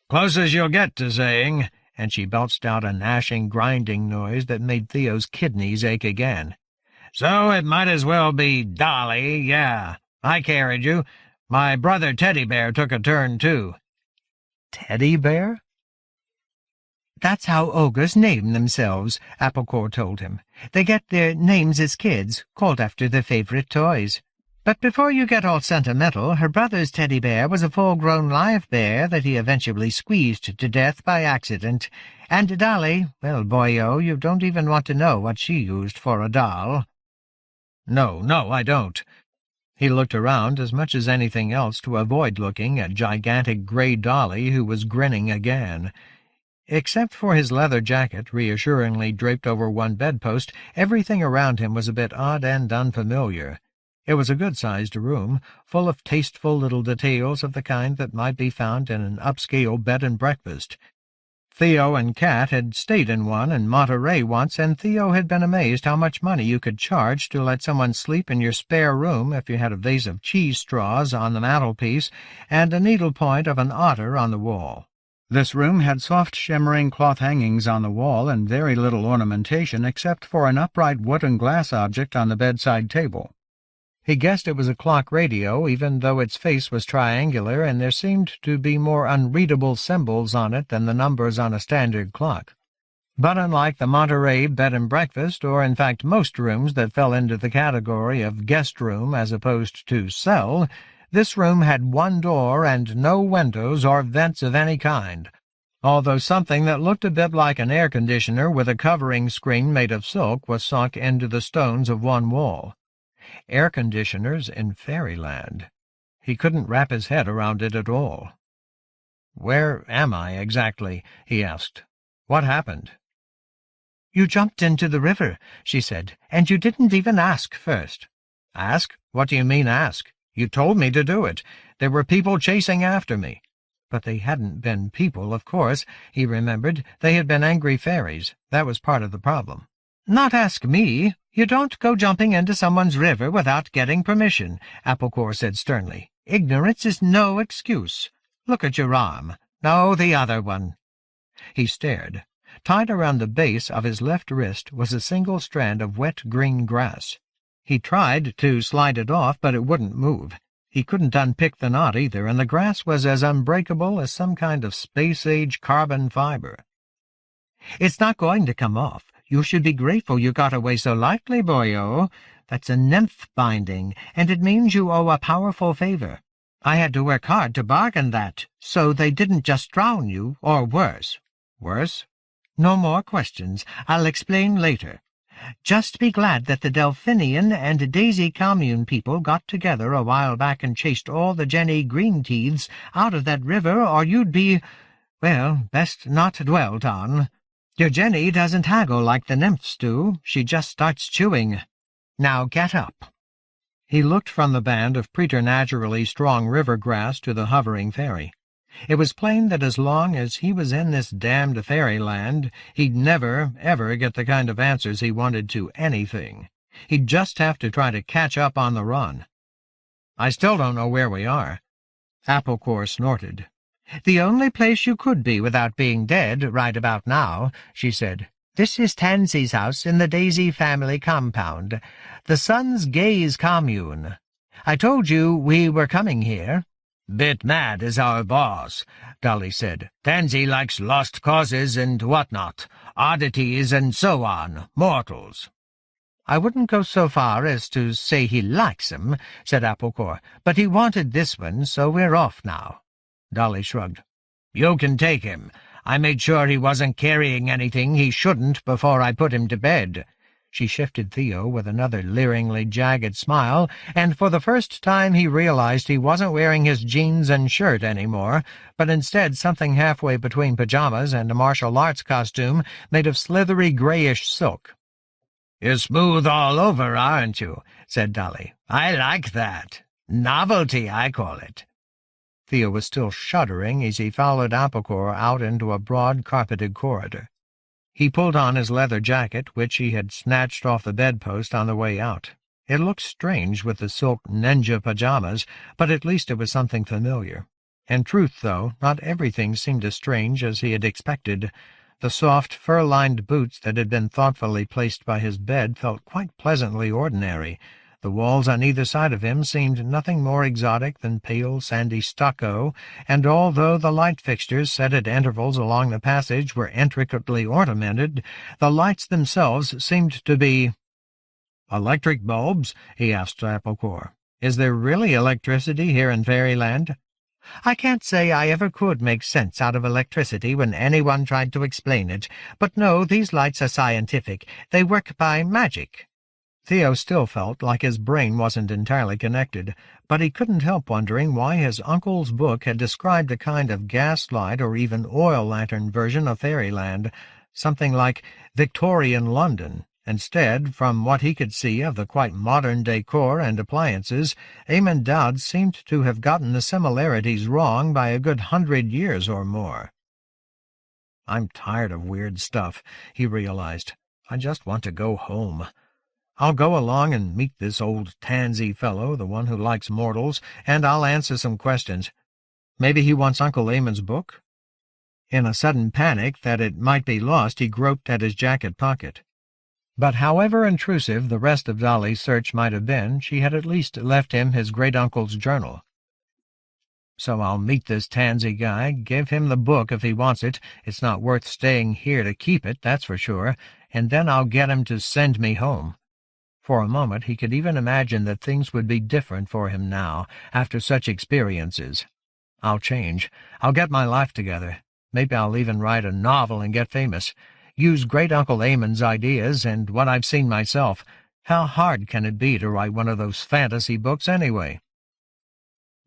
"Close as you'll get to saying," and she belched out a gnashing, grinding noise that made Theo's kidneys ache again. "So it might as well be Dolly, yeah. I carried you. My brother Teddy Bear took a turn, too." "Teddy Bear?" "That's how ogres name themselves," Applecore told him. "They get their names as kids, called after their favorite toys. But before you get all sentimental, her brother's teddy bear was a full-grown live bear that he eventually squeezed to death by accident. And Dolly, well, boyo, you don't even want to know what she used for a doll." No, I don't." He looked around as much as anything else to avoid looking at gigantic gray Dolly, who was grinning again. Except for his leather jacket, reassuringly draped over one bedpost, everything around him was a bit odd and unfamiliar. It was a good-sized room, full of tasteful little details of the kind that might be found in an upscale bed and breakfast. Theo and Kat had stayed in one in Monterey once, and Theo had been amazed how much money you could charge to let someone sleep in your spare room if you had a vase of cheese straws on the mantelpiece and a needlepoint of an otter on the wall. This room had soft, shimmering cloth hangings on the wall and very little ornamentation except for an upright wood and glass object on the bedside table. He guessed it was a clock radio, even though its face was triangular, and there seemed to be more unreadable symbols on it than the numbers on a standard clock. But unlike the Monterey bed and breakfast, or in fact most rooms that fell into the category of guest room as opposed to cell, this room had one door and no windows or vents of any kind, although something that looked a bit like an air conditioner with a covering screen made of silk was sunk into the stones of one wall. Air conditioners in fairyland. He couldn't wrap his head around it at all. "Where am I, exactly?" he asked. "What happened?" "You jumped into the river," she said, "and you didn't even ask first." "Ask? What do you mean, ask? You told me to do it. There were people chasing after me." But they hadn't been people, of course, he remembered. They had been angry fairies. That was part of the problem. "Not ask me. You don't go jumping into someone's river without getting permission," Applecore said sternly. "Ignorance is no excuse. Look at your arm. No, the other one." He stared. Tied around the base of his left wrist was a single strand of wet green grass. He tried to slide it off, but it wouldn't move. He couldn't unpick the knot either, and the grass was as unbreakable as some kind of space-age carbon fiber. "It's not going to come off. You should be grateful you got away so lightly, boyo. That's a nymph binding, and it means you owe a powerful favor. I had to work hard to bargain that, so they didn't just drown you, or worse." "Worse?" "No more questions. I'll explain later. Just be glad that the Delphinian and Daisy Commune people got together a while back and chased all the Jenny Greenteeths out of that river, or you'd be, well, best not dwelt on. Your Jenny doesn't haggle like the nymphs do. She just starts chewing. Now get up." He looked from the band of preternaturally strong river grass to the hovering fairy. It was plain that as long as he was in this damned fairyland, he'd never, ever get the kind of answers he wanted to anything. He'd just have to try to catch up on the run. "I still don't know where we are." Applecore snorted. "The only place you could be without being dead right about now," she said. "This is Tansy's house in the Daisy family compound, the Sun's Gaze commune. I told you we were coming here." "Bit mad is our boss," Dolly said. "Tansy likes lost causes and whatnot, oddities and so on, mortals." I wouldn't go so far as to say he likes 'em," said Applecore, "but he wanted this one, so we're off now." Dolly shrugged. "You can take him. I made sure he wasn't carrying anything he shouldn't before I put him to bed." She shifted Theo with another leeringly jagged smile, and for the first time he realized he wasn't wearing his jeans and shirt anymore, but instead something halfway between pajamas and a martial arts costume made of slithery grayish silk. "You're smooth all over, aren't you?" said Dolly. "I like that. Novelty, I call it." Theo was still shuddering as he followed Applecore out into a broad carpeted corridor. He pulled on his leather jacket, which he had snatched off the bedpost on the way out. It looked strange with the silk ninja pajamas, but at least it was something familiar. In truth, though, not everything seemed as strange as he had expected. The soft, fur-lined boots that had been thoughtfully placed by his bed felt quite pleasantly ordinary. The walls on either side of him seemed nothing more exotic than pale, sandy stucco, and although the light fixtures set at intervals along the passage were intricately ornamented, the lights themselves seemed to be— "Electric bulbs?" he asked Applecore. "Is there really electricity here in Fairyland?" "I can't say I ever could make sense out of electricity when anyone tried to explain it, but no, these lights are scientific. They work by magic." Theo still felt like his brain wasn't entirely connected, but he couldn't help wondering why his uncle's book had described a kind of gaslight or even oil-lantern version of Fairyland, something like Victorian London. Instead, from what he could see of the quite modern decor and appliances, Eamon Dowd seemed to have gotten the similarities wrong by a good 100 years or more. "I'm tired of weird stuff," he realized. "I just want to go home. I'll go along and meet this old tansy fellow, the one who likes mortals, and I'll answer some questions. Maybe he wants Uncle Eamon's book?" In a sudden panic that it might be lost, he groped at his jacket pocket. But however intrusive the rest of Dolly's search might have been, she had at least left him his great-uncle's journal. "So I'll meet this tansy guy, give him the book if he wants it. It's not worth staying here to keep it, that's for sure, and then I'll get him to send me home." For a moment he could even imagine that things would be different for him now, after such experiences. "I'll change. I'll get my life together. Maybe I'll even write a novel and get famous. Use Great-Uncle Eamon's ideas and what I've seen myself. How hard can it be to write one of those fantasy books anyway?"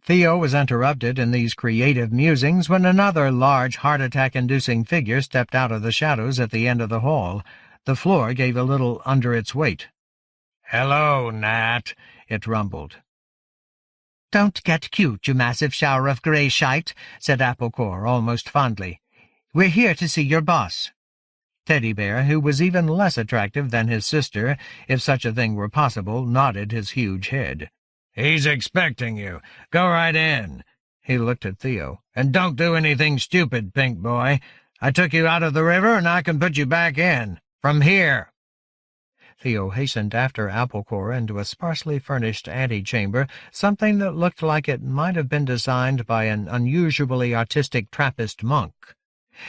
Theo was interrupted in these creative musings when another large, heart-attack-inducing figure stepped out of the shadows at the end of the hall. The floor gave a little under its weight. "Hello, Nat," it rumbled. "Don't get cute, you massive shower of grey shite," said Applecore almost fondly. "We're here to see your boss." Teddy Bear, who was even less attractive than his sister, if such a thing were possible, nodded his huge head. "He's expecting you. Go right in." He looked at Theo. "And don't do anything stupid, Pink Boy. I took you out of the river, and I can put you back in. From here." Theo hastened after Applecore into a sparsely furnished antechamber, something that looked like it might have been designed by an unusually artistic Trappist monk.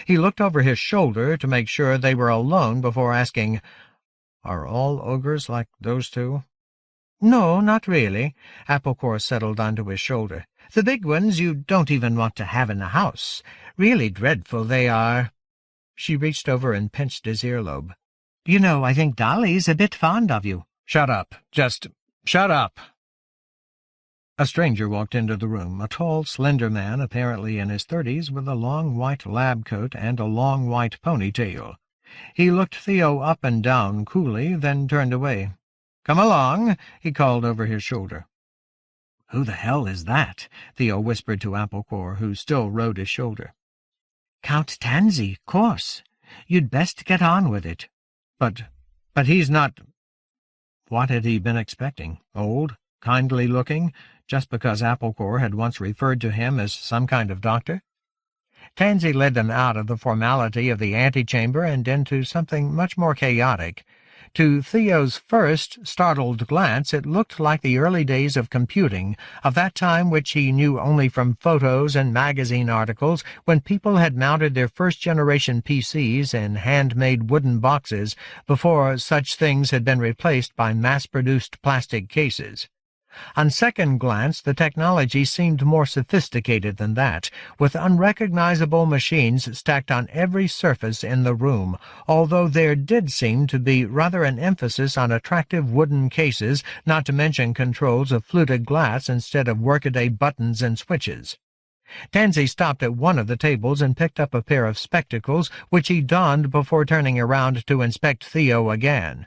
He looked over his shoulder to make sure they were alone before asking, "Are all ogres like those two?" "No, not really." Applecore settled onto his shoulder. "The big ones you don't even want to have in the house. Really dreadful they are." She reached over and pinched his earlobe. "You know, I think Dolly's a bit fond of you." "Shut up. Just shut up." A stranger walked into the room, a tall, slender man, apparently in his 30s, with a long white lab coat and a long white ponytail. He looked Theo up and down coolly, then turned away. "Come along," he called over his shoulder. "Who the hell is that?" Theo whispered to Applecore, who still rode his shoulder. "Count Tansy, course. You'd best get on with it." But he's not—" What had he been expecting? Old, kindly-looking, just because Applecore had once referred to him as some kind of doctor? Tansy led them out of the formality of the antechamber and into something much more chaotic. To Theo's first startled glance, it looked like the early days of computing, of that time which he knew only from photos and magazine articles, when people had mounted their first-generation PCs in handmade wooden boxes before such things had been replaced by mass-produced plastic cases. On second glance, the technology seemed more sophisticated than that, with unrecognizable machines stacked on every surface in the room, although there did seem to be rather an emphasis on attractive wooden cases, not to mention controls of fluted glass instead of workaday buttons and switches. Tansy stopped at one of the tables and picked up a pair of spectacles, which he donned before turning around to inspect Theo again.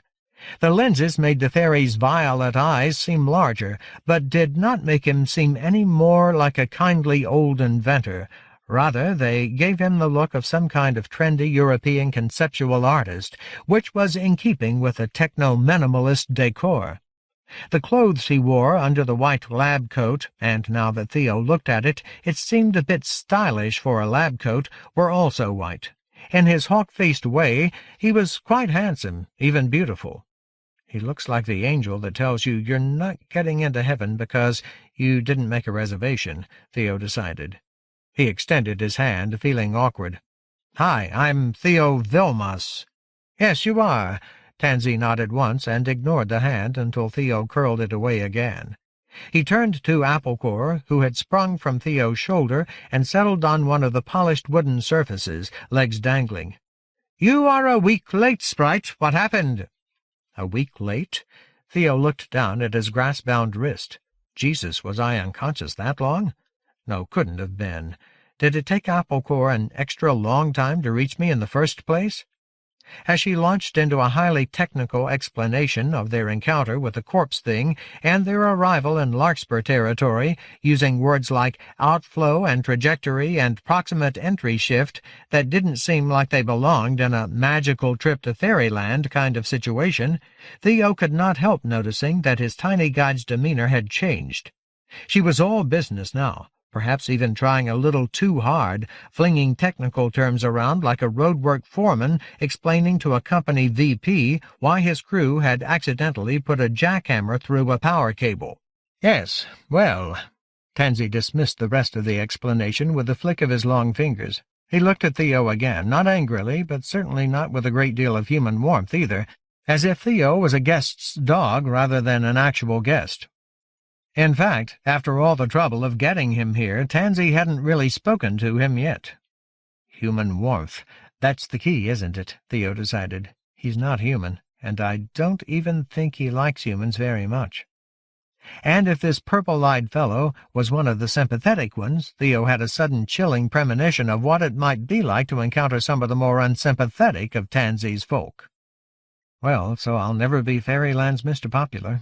The lenses made the fairy's violet eyes seem larger, but did not make him seem any more like a kindly old inventor. Rather, they gave him the look of some kind of trendy European conceptual artist, which was in keeping with a techno-minimalist decor. The clothes he wore under the white lab coat, and now that Theo looked at it, it seemed a bit stylish for a lab coat, were also white. In his hawk-faced way, he was quite handsome, even beautiful. He looks like the angel that tells you you're not getting into heaven because you didn't make a reservation, Theo decided. He extended his hand, feeling awkward. "Hi, I'm Theo Vilmos." "Yes, you are." Tansy nodded once and ignored the hand until Theo curled it away again. He turned to Applecore, who had sprung from Theo's shoulder and settled on one of the polished wooden surfaces, legs dangling. "You are a week late, Sprite. What happened?" "A week late?" Theo looked down at his grass-bound wrist. Jesus, was I unconscious that long? No, couldn't have been. Did it take Applecore an extra long time to reach me in the first place? As she launched into a highly technical explanation of their encounter with the corpse thing and their arrival in Larkspur territory, using words like outflow and trajectory and proximate entry shift that didn't seem like they belonged in a magical trip to fairyland kind of situation, Theo could not help noticing that his tiny guide's demeanor had changed. She was all business now, perhaps even trying a little too hard, flinging technical terms around like a roadwork foreman explaining to a company VP why his crew had accidentally put a jackhammer through a power cable. "Yes, well," Tansy dismissed the rest of the explanation with a flick of his long fingers. He looked at Theo again, not angrily, but certainly not with a great deal of human warmth either, as if Theo was a guest's dog rather than an actual guest. In fact, after all the trouble of getting him here, Tansy hadn't really spoken to him yet. Human warmth. That's the key, isn't it? Theo decided. He's not human, and I don't even think he likes humans very much. And if this purple-eyed fellow was one of the sympathetic ones, Theo had a sudden chilling premonition of what it might be like to encounter some of the more unsympathetic of Tansy's folk. Well, so I'll never be Fairyland's Mr. Popular.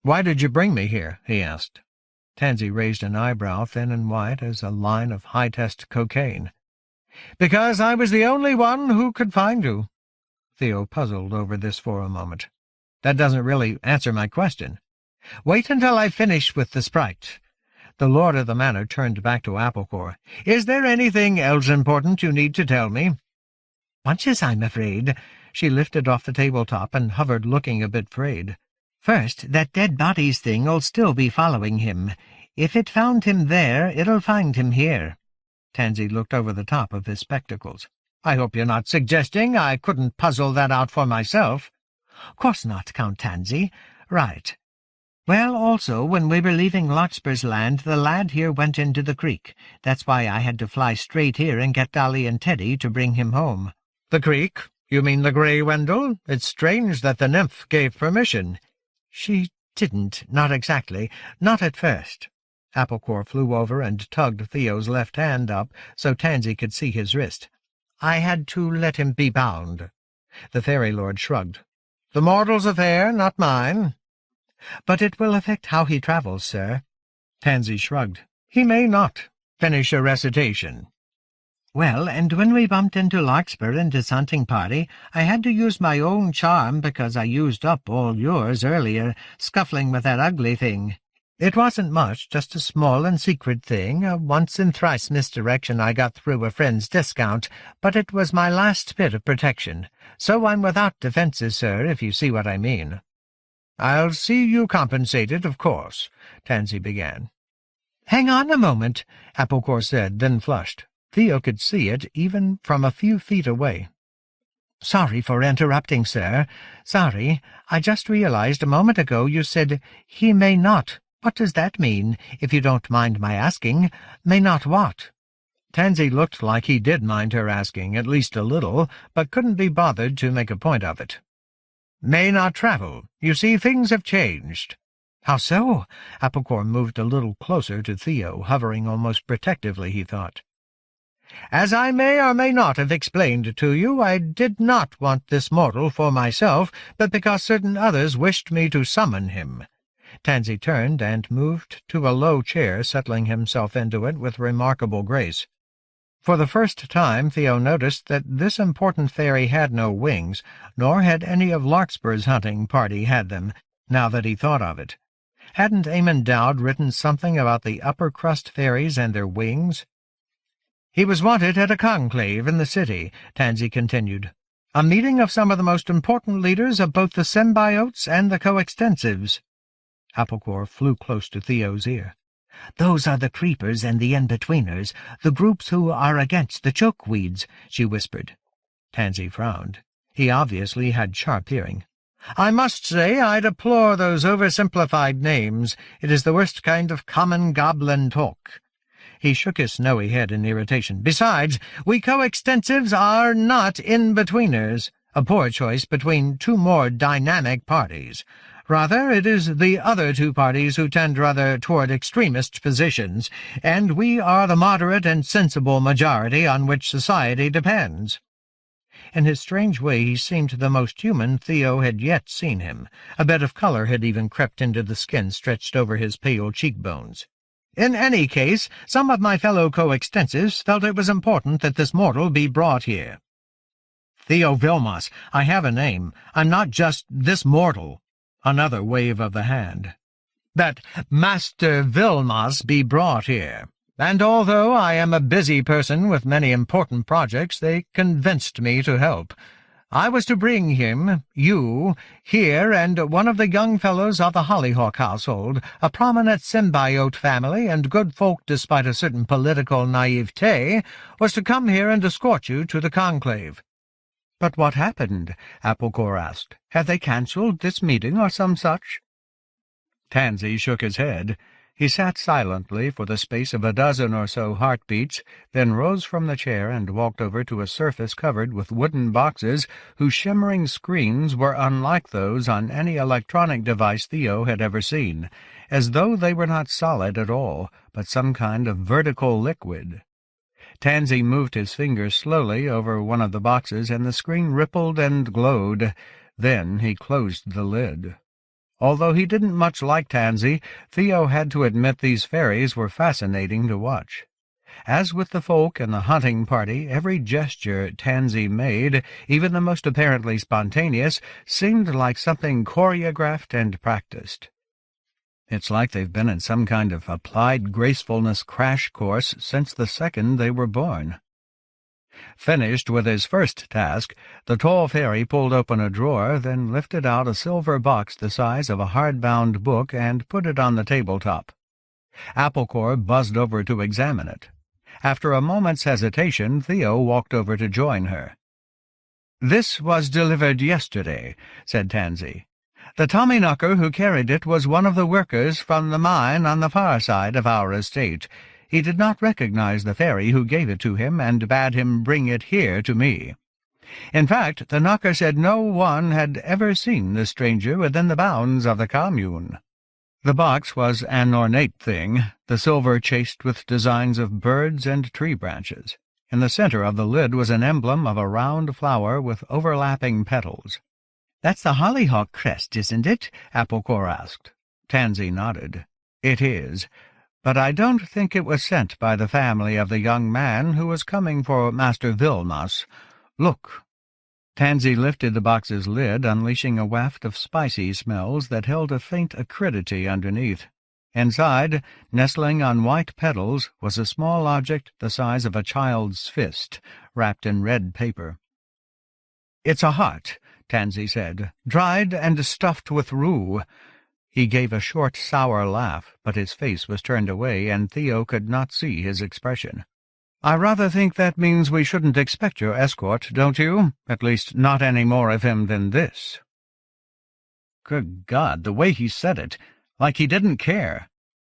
"Why did you bring me here?" he asked. Tansy raised an eyebrow, thin and white as a line of high-test cocaine. "Because I was the only one who could find you." Theo puzzled over this for a moment. "That doesn't really answer my question." "Wait until I finish with the sprite." The lord of the manor turned back to Applecore. "Is there anything else important you need to tell me?" "Bunches, I'm afraid." She lifted off the tabletop and hovered, looking a bit frayed. "First, that dead bodies thing'll still be following him. If it found him there, it'll find him here." Tansy looked over the top of his spectacles. "I hope you're not suggesting I couldn't puzzle that out for myself." "Course not, Count Tansy. Right. Well, also, when we were leaving Larkspur's land, the lad here went into the creek. That's why I had to fly straight here and get Dolly and Teddy to bring him home." "The creek? You mean the Grey Wendell? It's strange that the nymph gave permission." "She didn't, not exactly. Not at first." Applecore flew over and tugged Theo's left hand up so Tansy could see his wrist. "I had to let him be bound." The fairy lord shrugged. "The mortal's affair, not mine." "But it will affect how he travels, sir." Tansy shrugged. "He may not. Finish a recitation." "Well, and when we bumped into Larkspur and his hunting party, I had to use my own charm because I used up all yours earlier, scuffling with that ugly thing. It wasn't much, just a small and secret thing, a once-and-thrice misdirection I got through a friend's discount, but it was my last bit of protection, so I'm without defences, sir, if you see what I mean." "I'll see you compensated, of course," Tansy began. "Hang on a moment," Applecore said, then flushed. Theo could see it, even from a few feet away. "Sorry for interrupting, sir. Sorry. I just realized a moment ago you said, 'He may not.' What does that mean, if you don't mind my asking? May not what?" Tansy looked like he did mind her asking, at least a little, but couldn't be bothered to make a point of it. "May not travel. You see, things have changed." "How so?" Applecore moved a little closer to Theo, hovering almost protectively, he thought. "As I may or may not have explained to you, I did not want this mortal for myself, but because certain others wished me to summon him." Tansy turned and moved to a low chair, settling himself into it with remarkable grace. For the first time Theo noticed that this important fairy had no wings, nor had any of Larkspur's hunting party had them, now that he thought of it. Hadn't Eamon Dowd written something about the upper-crust fairies and their wings? "He was wanted at a conclave in the city," Tansy continued. "A meeting of some of the most important leaders of both the symbiotes and the coextensives." Applecore flew close to Theo's ear. "Those are the creepers and the in-betweeners, the groups who are against the chokeweeds," she whispered. Tansy frowned. He obviously had sharp hearing. "I must say I deplore those oversimplified names. It is the worst kind of common goblin talk." He shook his snowy head in irritation. "Besides, we coextensives are not in-betweeners, a poor choice between two more dynamic parties. Rather, it is the other two parties who tend rather toward extremist positions, and we are the moderate and sensible majority on which society depends." In his strange way he seemed the most human Theo had yet seen him. A bit of colour had even crept into the skin stretched over his pale cheekbones. "In any case, some of my fellow coextensives felt it was important that this mortal be brought here." "Theo Vilmos, I have a name. I'm not just this mortal." Another wave of the hand. "That Master Vilmos be brought here. And although I am a busy person with many important projects, they convinced me to help. I was to bring him, you, here, and one of the young fellows of the Hollyhock household, a prominent symbiote family and good folk despite a certain political naivete, was to come here and escort you to the conclave." "But what happened?" Applecore asked. "Have they cancelled this meeting or some such?" Tansy shook his head. He sat silently for the space of a dozen or so heartbeats, then rose from the chair and walked over to a surface covered with wooden boxes whose shimmering screens were unlike those on any electronic device Theo had ever seen, as though they were not solid at all, but some kind of vertical liquid. Tansy moved his fingers slowly over one of the boxes, and the screen rippled and glowed. Then he closed the lid. Although he didn't much like Tansy, Theo had to admit these fairies were fascinating to watch. As with the folk and the hunting party, every gesture Tansy made, even the most apparently spontaneous, seemed like something choreographed and practiced. It's like they've been in some kind of applied gracefulness crash course since the second they were born. Finished with his first task, the tall fairy pulled open a drawer, then lifted out a silver box the size of a hard-bound book and put it on the tabletop. Applecore buzzed over to examine it. After a moment's hesitation, Theo walked over to join her. "This was delivered yesterday," said Tansy. "The Tommyknocker who carried it was one of the workers from the mine on the far side of our estate. He did not recognize the fairy who gave it to him and bade him bring it here to me. In fact, the knocker said no one had ever seen the stranger within the bounds of the commune." The box was an ornate thing, the silver chased with designs of birds and tree branches. In the center of the lid was an emblem of a round flower with overlapping petals. "That's the Hollyhock Chest, isn't it?" Applecore asked. Tansy nodded. "It is. But I don't think it was sent by the family of the young man who was coming for Master Vilmos. Look." Tansy lifted the box's lid, unleashing a waft of spicy smells that held a faint acridity underneath. Inside, nestling on white petals, was a small object the size of a child's fist, wrapped in red paper. "It's a heart," Tansy said, "dried and stuffed with rue." He gave a short, sour laugh, but his face was turned away, and Theo could not see his expression. "I rather think that means we shouldn't expect your escort, don't you? At least not any more of him than this." Good God, the way he said it! Like he didn't care.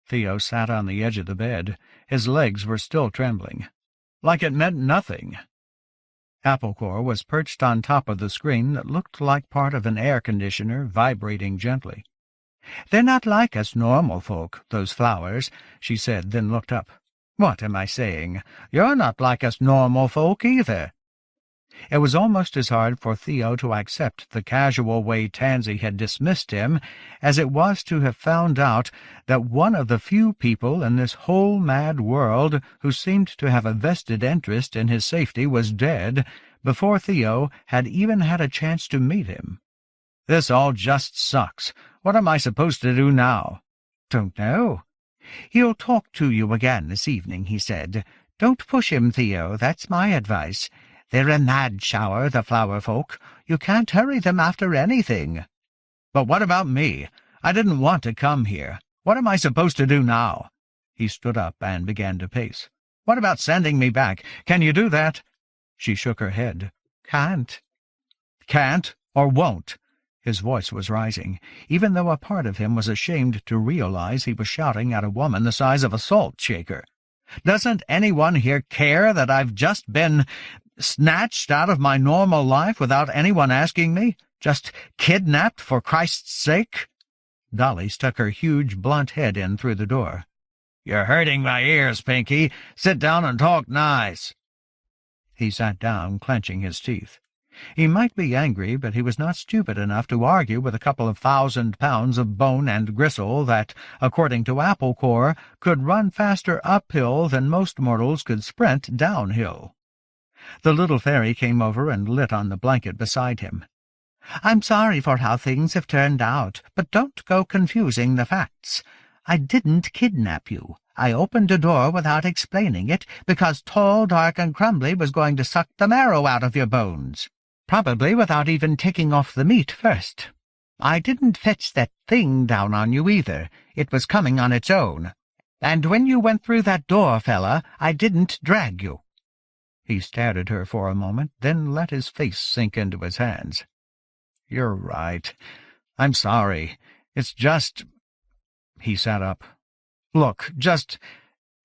Theo sat on the edge of the bed. His legs were still trembling. Like it meant nothing. Applecore was perched on top of the screen that looked like part of an air conditioner vibrating gently. "They're not like us normal folk, those flowers," she said, then looked up. "What am I saying? You're not like us normal folk either." It was almost as hard for Theo to accept the casual way Tansy had dismissed him as it was to have found out that one of the few people in this whole mad world who seemed to have a vested interest in his safety was dead before Theo had even had a chance to meet him. "This all just sucks. What am I supposed to do now?" "Don't know. He'll talk to you again this evening," he said. "Don't push him, Theo, that's my advice. They're a mad shower, the flower folk. You can't hurry them after anything." "But what about me? I didn't want to come here. What am I supposed to do now?" He stood up and began to pace. "What about sending me back? Can you do that?" She shook her head. "Can't." "Can't or won't?" His voice was rising, even though a part of him was ashamed to realize he was shouting at a woman the size of a salt-shaker. "Doesn't anyone here care that I've just been snatched out of my normal life without anyone asking me? Just kidnapped for Christ's sake?" Dolly stuck her huge, blunt head in through the door. "You're hurting my ears, Pinky. Sit down and talk nice." He sat down, clenching his teeth. He might be angry, but he was not stupid enough to argue with a couple of 1,000 pounds of bone and gristle that, according to Applecore, could run faster uphill than most mortals could sprint downhill. The little fairy came over and lit on the blanket beside him. "I'm sorry for how things have turned out, but don't go confusing the facts. I didn't kidnap you. I opened a door without explaining it, because Tall, Dark, and Crumbly was going to suck the marrow out of your bones. Probably without even taking off the meat first. I didn't fetch that thing down on you either. It was coming on its own. And when you went through that door, fella, I didn't drag you." He stared at her for a moment, then let his face sink into his hands. "You're right. I'm sorry. It's just—" He sat up. "Look, just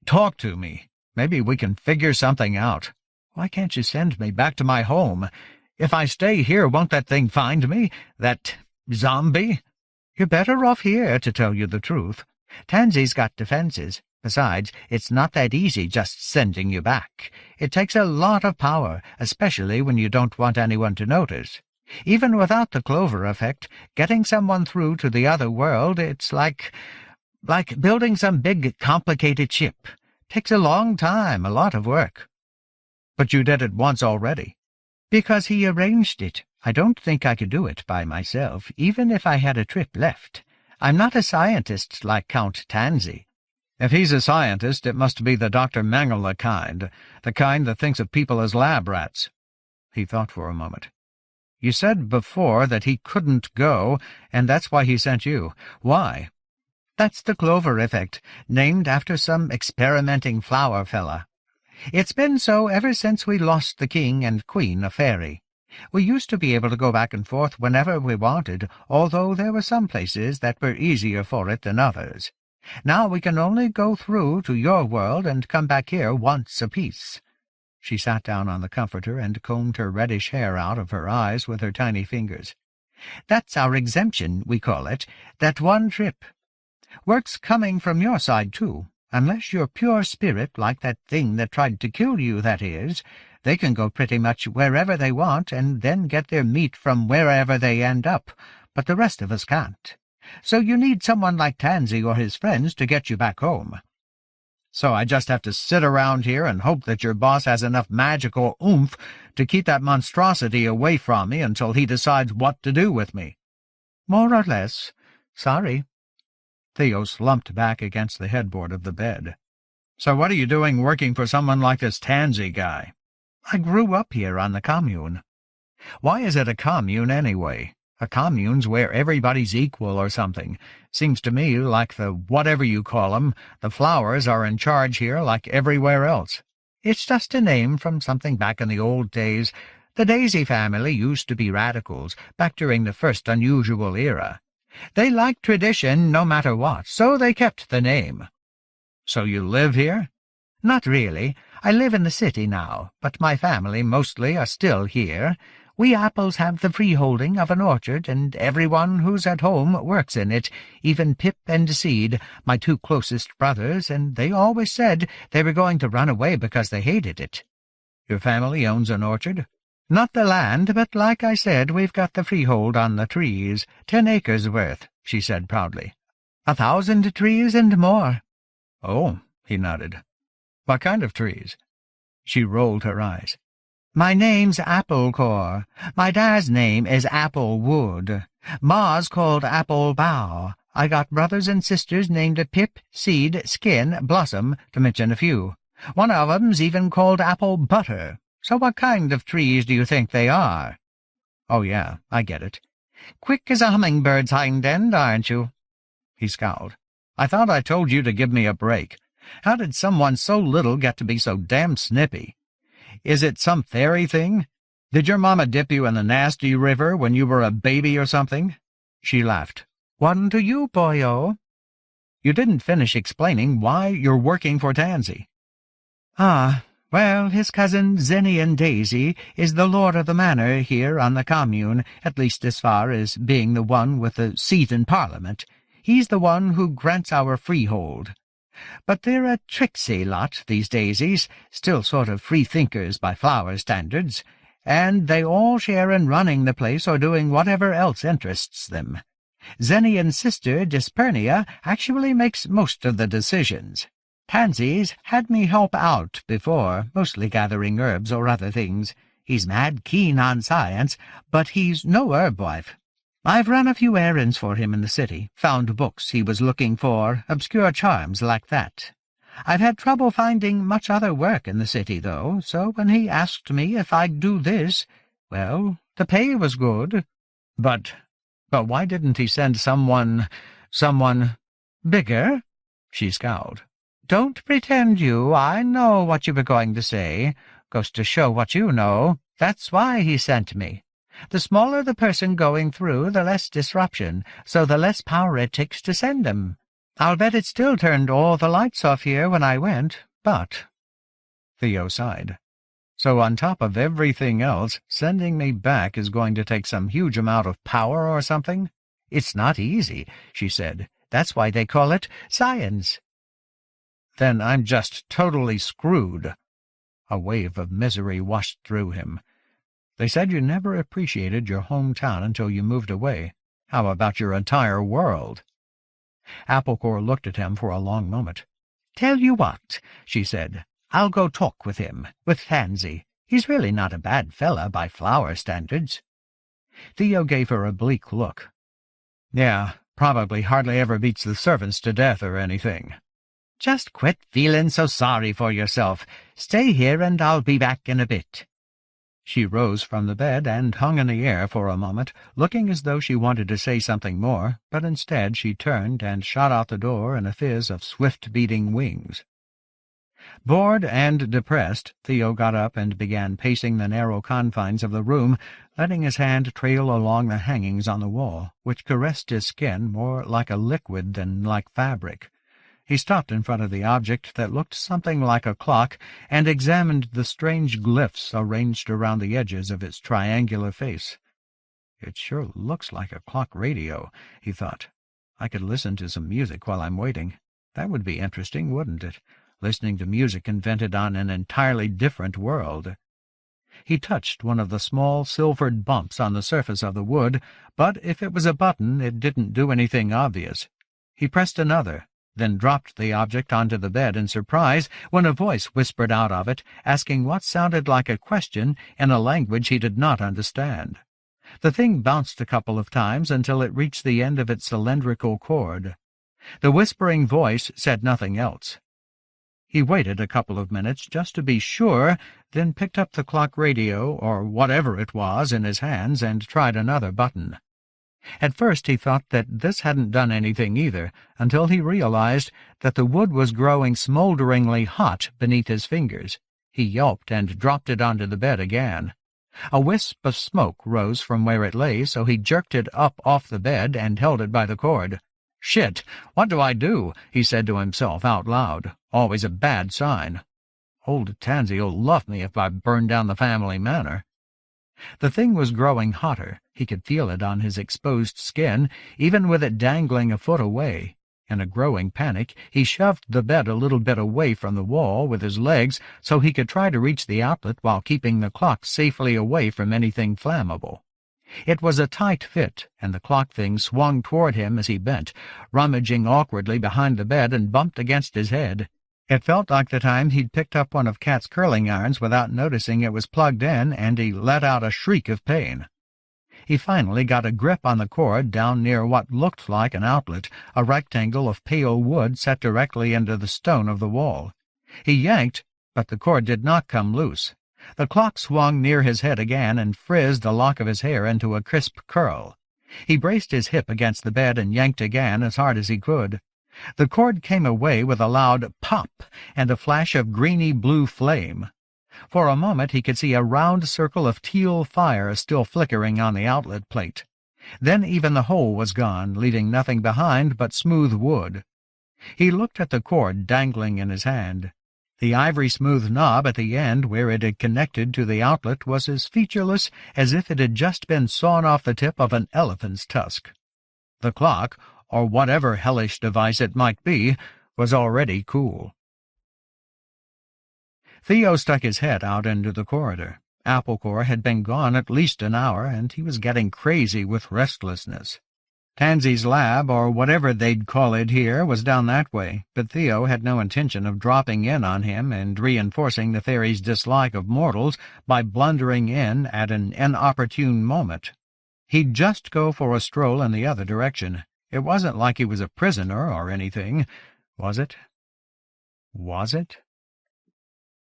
talk to me. Maybe we can figure something out. Why can't you send me back to my home? If I stay here, won't that thing find me? That zombie?" "You're better off here, to tell you the truth. Tansy's got defenses. Besides, it's not that easy just sending you back. It takes a lot of power, especially when you don't want anyone to notice. Even without the Clover effect, getting someone through to the other world, it's like building some big, complicated ship. Takes a long time, a lot of work." "But you did it once already." "Because he arranged it. I don't think I could do it by myself, even if I had a trip left. I'm not a scientist like Count Tansy." "If he's a scientist, it must be the Dr. Mengele kind, the kind that thinks of people as lab rats." He thought for a moment. "You said before that he couldn't go, and that's why he sent you. Why?" "That's the Clover effect, named after some experimenting flower fella. It's been so ever since we lost the king and queen of fairy. We used to be able to go back and forth whenever we wanted, although there were some places that were easier for it than others. Now we can only go through to your world and come back here once apiece." She sat down on the comforter and combed her reddish hair out of her eyes with her tiny fingers. "That's our exemption, we call it, that one trip. Work's coming from your side, too. Unless you're pure spirit, like that thing that tried to kill you, that is, they can go pretty much wherever they want and then get their meat from wherever they end up, but the rest of us can't. So you need someone like Tansy or his friends to get you back home." "So I just have to sit around here and hope that your boss has enough magical oomph to keep that monstrosity away from me until he decides what to do with me?" "More or less. Sorry." Theo slumped back against the headboard of the bed. "So what are you doing working for someone like this Tansy guy?" "I grew up here on the commune." "Why is it a commune, anyway? A commune's where everybody's equal or something. Seems to me like the whatever you call 'em, the flowers are in charge here like everywhere else." "It's just a name from something back in the old days. The Daisy family used to be radicals, back during the first unusual era. They liked tradition no matter what, so they kept the name." "So you live here?" "Not really. I live in the city now, but my family mostly are still here. We Apples have the freeholding of an orchard, and everyone who's at home works in it, even Pip and Seed, my two closest brothers, and they always said they were going to run away because they hated it." "Your family owns an orchard?" "Not the land, but like I said, we've got the freehold on the trees, 10 acres worth," she said proudly. 1,000 trees and more." "Oh," he nodded. "What kind of trees?" She rolled her eyes. "My name's Applecore. My dad's name is Applewood. Ma's called Applebough. I got brothers and sisters named Pip, Seed, Skin, Blossom, to mention a few. One of 'em's even called Apple Butter. So what kind of trees do you think they are?" "Oh, yeah, I get it." "Quick as a hummingbird's hind end, aren't you?" He scowled. "I thought I told you to give me a break. How did someone so little get to be so damn snippy? Is it some fairy thing? Did your mama dip you in the nasty river when you were a baby or something?" She laughed. "One to you, boyo." "You didn't finish explaining why you're working for Tansy." "Ah, well, his cousin Zenny and Daisy is the lord of the manor here on the commune, at least as far as being the one with the seat in Parliament. He's the one who grants our freehold. But they're a tricksy lot, these Daisies, still sort of free-thinkers by flower standards, and they all share in running the place or doing whatever else interests them. Zennian's sister, Dispernia, actually makes most of the decisions. Tansy's had me help out before, mostly gathering herbs or other things. He's mad keen on science, but he's no herb wife. I've run a few errands for him in the city, found books he was looking for, obscure charms like that. I've had trouble finding much other work in the city, though, so when he asked me if I'd do this, well, the pay was good." But why didn't he send someone bigger?" She scowled. "Don't pretend I know what you were going to say. Goes to show what you know. That's why he sent me. The smaller the person going through, the less disruption, so the less power it takes to send them. I'll bet it still turned all the lights off here when I went, but—" Theo sighed. "So on top of everything else, sending me back is going to take some huge amount of power or something?" "It's not easy," she said. "That's why they call it science." "Then I'm just totally screwed." A wave of misery washed through him. "They said you never appreciated your hometown until you moved away. How about your entire world?" Applecore looked at him for a long moment. "Tell you what," she said. "I'll go talk with him, with Tansy. He's really not a bad fella by flower standards." Theo gave her a bleak look. "Yeah, probably hardly ever beats the servants to death or anything." "Just quit feeling so sorry for yourself. Stay here and I'll be back in a bit." She rose from the bed and hung in the air for a moment, looking as though she wanted to say something more, but instead she turned and shot out the door in a fizz of swift-beating wings. Bored and depressed, Theo got up and began pacing the narrow confines of the room, letting his hand trail along the hangings on the wall, which caressed his skin more like a liquid than like fabric. He stopped in front of the object that looked something like a clock and examined the strange glyphs arranged around the edges of its triangular face. "It sure looks like a clock radio," he thought. "I could listen to some music while I'm waiting. That would be interesting, wouldn't it? Listening to music invented on an entirely different world." He touched one of the small silvered bumps on the surface of the wood, but if it was a button, it didn't do anything obvious. He pressed another, then dropped the object onto the bed in surprise when a voice whispered out of it, asking what sounded like a question in a language he did not understand. The thing bounced a couple of times until it reached the end of its cylindrical cord. The whispering voice said nothing else. He waited a couple of minutes just to be sure, then picked up the clock radio, or whatever it was, in his hands and tried another button. At first he thought that this hadn't done anything either, until he realized that the wood was growing smolderingly hot beneath his fingers. He yelped and dropped it onto the bed again. A wisp of smoke rose from where it lay, so he jerked it up off the bed and held it by the cord. "Shit! What do I do?" he said to himself out loud. Always a bad sign. Old Tansy'll love me if I burn down the family manor. The thing was growing hotter. He could feel it on his exposed skin, even with it dangling a foot away. In a growing panic, he shoved the bed a little bit away from the wall with his legs so he could try to reach the outlet while keeping the clock safely away from anything flammable. It was a tight fit, and the clock thing swung toward him as he bent, rummaging awkwardly behind the bed, and bumped against his head. It felt like the time he'd picked up one of Kat's curling irons without noticing it was plugged in, and he let out a shriek of pain. He finally got a grip on the cord down near what looked like an outlet, a rectangle of pale wood set directly into the stone of the wall. He yanked, but the cord did not come loose. The clock swung near his head again and frizzed a lock of his hair into a crisp curl. He braced his hip against the bed and yanked again as hard as he could. The cord came away with a loud pop and a flash of greeny-blue flame. For a moment he could see a round circle of teal fire still flickering on the outlet plate. Then even the hole was gone, leaving nothing behind but smooth wood. He looked at the cord dangling in his hand. The ivory-smooth knob at the end where it had connected to the outlet was as featureless as if it had just been sawn off the tip of an elephant's tusk. The clock, or whatever hellish device it might be, was already cool. Theo stuck his head out into the corridor. Applecore had been gone at least an hour, and he was getting crazy with restlessness. Tansy's lab, or whatever they'd call it here, was down that way, but Theo had no intention of dropping in on him and reinforcing the fairy's dislike of mortals by blundering in at an inopportune moment. He'd just go for a stroll in the other direction. It wasn't like he was a prisoner or anything, was it? Was it?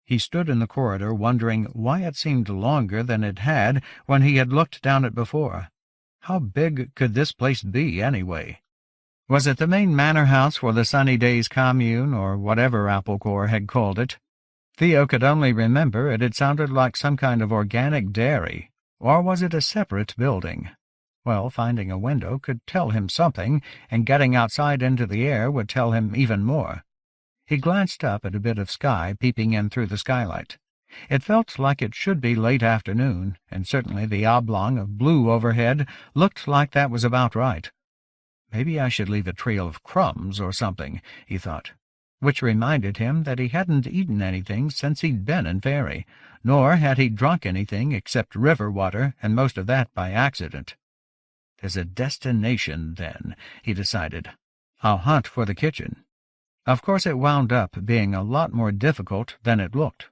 He stood in the corridor, wondering why it seemed longer than it had when he had looked down it before. How big could this place be, anyway? Was it the main manor house for the Sunny Days Commune, or whatever Applecore had called it? Theo could only remember it had sounded like some kind of organic dairy. Or was it a separate building? Well, finding a window could tell him something, and getting outside into the air would tell him even more. He glanced up at a bit of sky peeping in through the skylight. It felt like it should be late afternoon, and certainly the oblong of blue overhead looked like that was about right. Maybe I should leave a trail of crumbs or something, he thought, which reminded him that he hadn't eaten anything since he'd been in Fairy, nor had he drunk anything except river water, and most of that by accident. There's a destination, then, he decided. I'll hunt for the kitchen. Of course it wound up being a lot more difficult than it looked.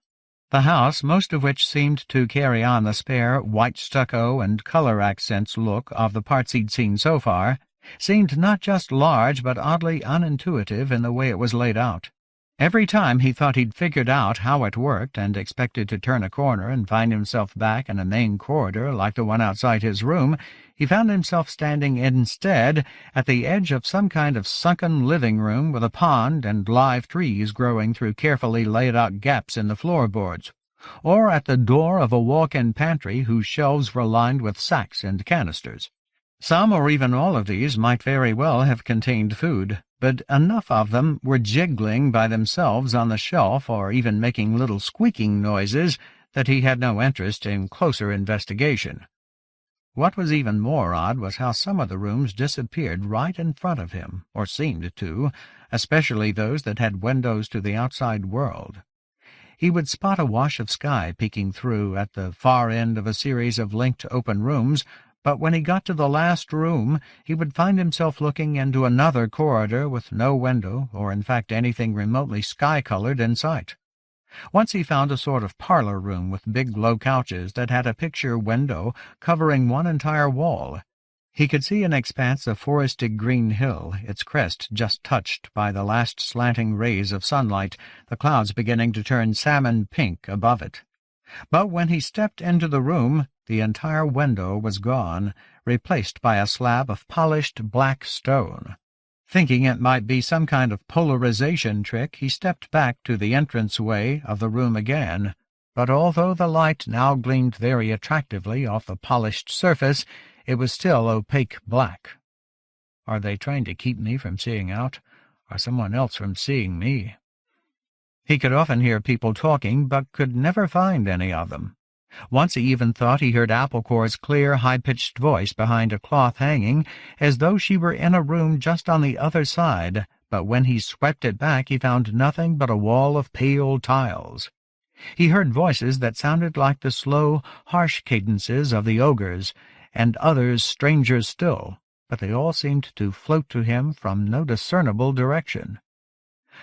The house, most of which seemed to carry on the spare white stucco and color accents look of the parts he'd seen so far, seemed not just large but oddly unintuitive in the way it was laid out. Every time he thought he'd figured out how it worked and expected to turn a corner and find himself back in a main corridor like the one outside his room, he found himself standing instead at the edge of some kind of sunken living room with a pond and live trees growing through carefully laid-out gaps in the floorboards, or at the door of a walk-in pantry whose shelves were lined with sacks and canisters. Some or even all of these might very well have contained food, but enough of them were jiggling by themselves on the shelf or even making little squeaking noises that he had no interest in closer investigation. What was even more odd was how some of the rooms disappeared right in front of him, or seemed to, especially those that had windows to the outside world. He would spot a wash of sky peeking through at the far end of a series of linked open rooms, but when he got to the last room, he would find himself looking into another corridor with no window, or in fact anything remotely sky-colored in sight. Once he found a sort of parlor room with big low couches that had a picture window covering one entire wall. He could see an expanse of forested green hill, its crest just touched by the last slanting rays of sunlight, the clouds beginning to turn salmon pink above it. But when he stepped into the room, the entire window was gone, replaced by a slab of polished black stone. Thinking it might be some kind of polarization trick, he stepped back to the entranceway of the room again, but although the light now gleamed very attractively off the polished surface, it was still opaque black. Are they trying to keep me from seeing out, or someone else from seeing me? He could often hear people talking, but could never find any of them. Once he even thought he heard Applecore's clear, high-pitched voice behind a cloth hanging, as though she were in a room just on the other side, but when he swept it back he found nothing but a wall of pale tiles. He heard voices that sounded like the slow, harsh cadences of the ogres, and others stranger still, but they all seemed to float to him from no discernible direction.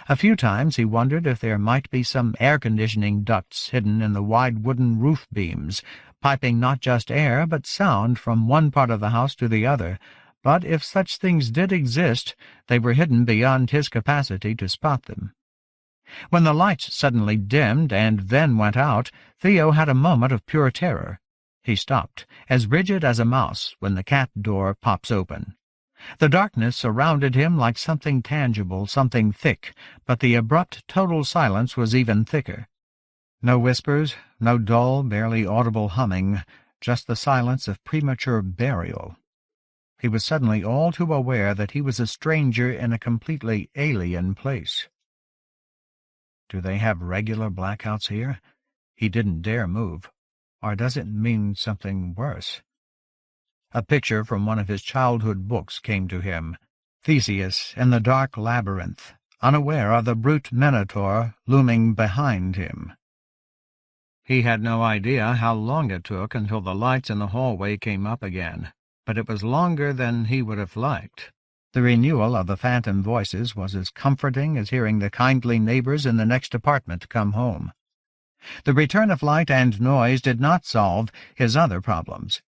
A few times he wondered if there might be some air-conditioning ducts hidden in the wide wooden roof beams, piping not just air but sound from one part of the house to the other, but if such things did exist, they were hidden beyond his capacity to spot them. When the lights suddenly dimmed and then went out, Theo had a moment of pure terror. He stopped, as rigid as a mouse, when the cat door pops open. The darkness surrounded him like something tangible, something thick, but the abrupt total silence was even thicker. No whispers, no dull, barely audible humming, just the silence of premature burial. He was suddenly all too aware that he was a stranger in a completely alien place. Do they have regular blackouts here? He didn't dare move. Or does it mean something worse? A picture from one of his childhood books came to him. Theseus in the dark labyrinth, unaware of the brute Minotaur looming behind him. He had no idea how long it took until the lights in the hallway came up again, but it was longer than he would have liked. The renewal of the phantom voices was as comforting as hearing the kindly neighbors in the next apartment come home. The return of light and noise did not solve his other problems.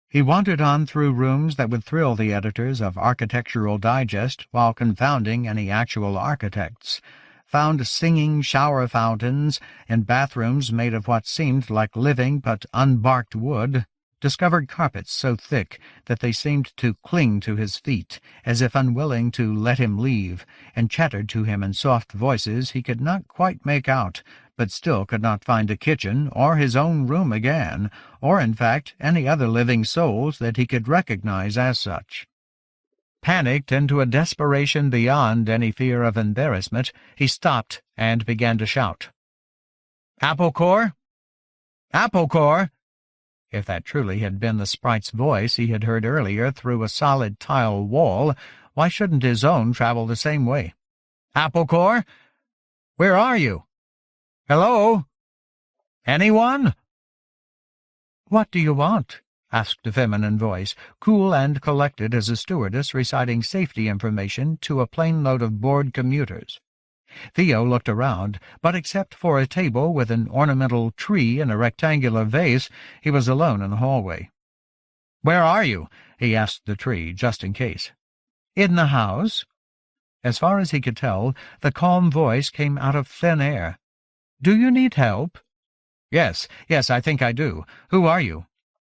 He wandered on through rooms that would thrill the editors of Architectural Digest while confounding any actual architects, found singing shower fountains in bathrooms made of what seemed like living but unbarked wood, discovered carpets so thick that they seemed to cling to his feet, as if unwilling to let him leave, and chattered to him in soft voices he could not quite make out, but still could not find a kitchen or his own room again, or, in fact, any other living souls that he could recognize as such. Panicked into a desperation beyond any fear of embarrassment, he stopped and began to shout. "Applecore! Applecore!" If that truly had been the sprite's voice he had heard earlier through a solid tile wall, why shouldn't his own travel the same way? "Applecore! Where are you? Hello? Anyone?" "What do you want?" asked a feminine voice, cool and collected as a stewardess reciting safety information to a plane load of bored commuters. Theo looked around, but except for a table with an ornamental tree in a rectangular vase, he was alone in the hallway. "Where are you?" he asked the tree, just in case. "In the house." As far as he could tell, the calm voice came out of thin air. "Do you need help?" Yes, I think I do. Who are you?"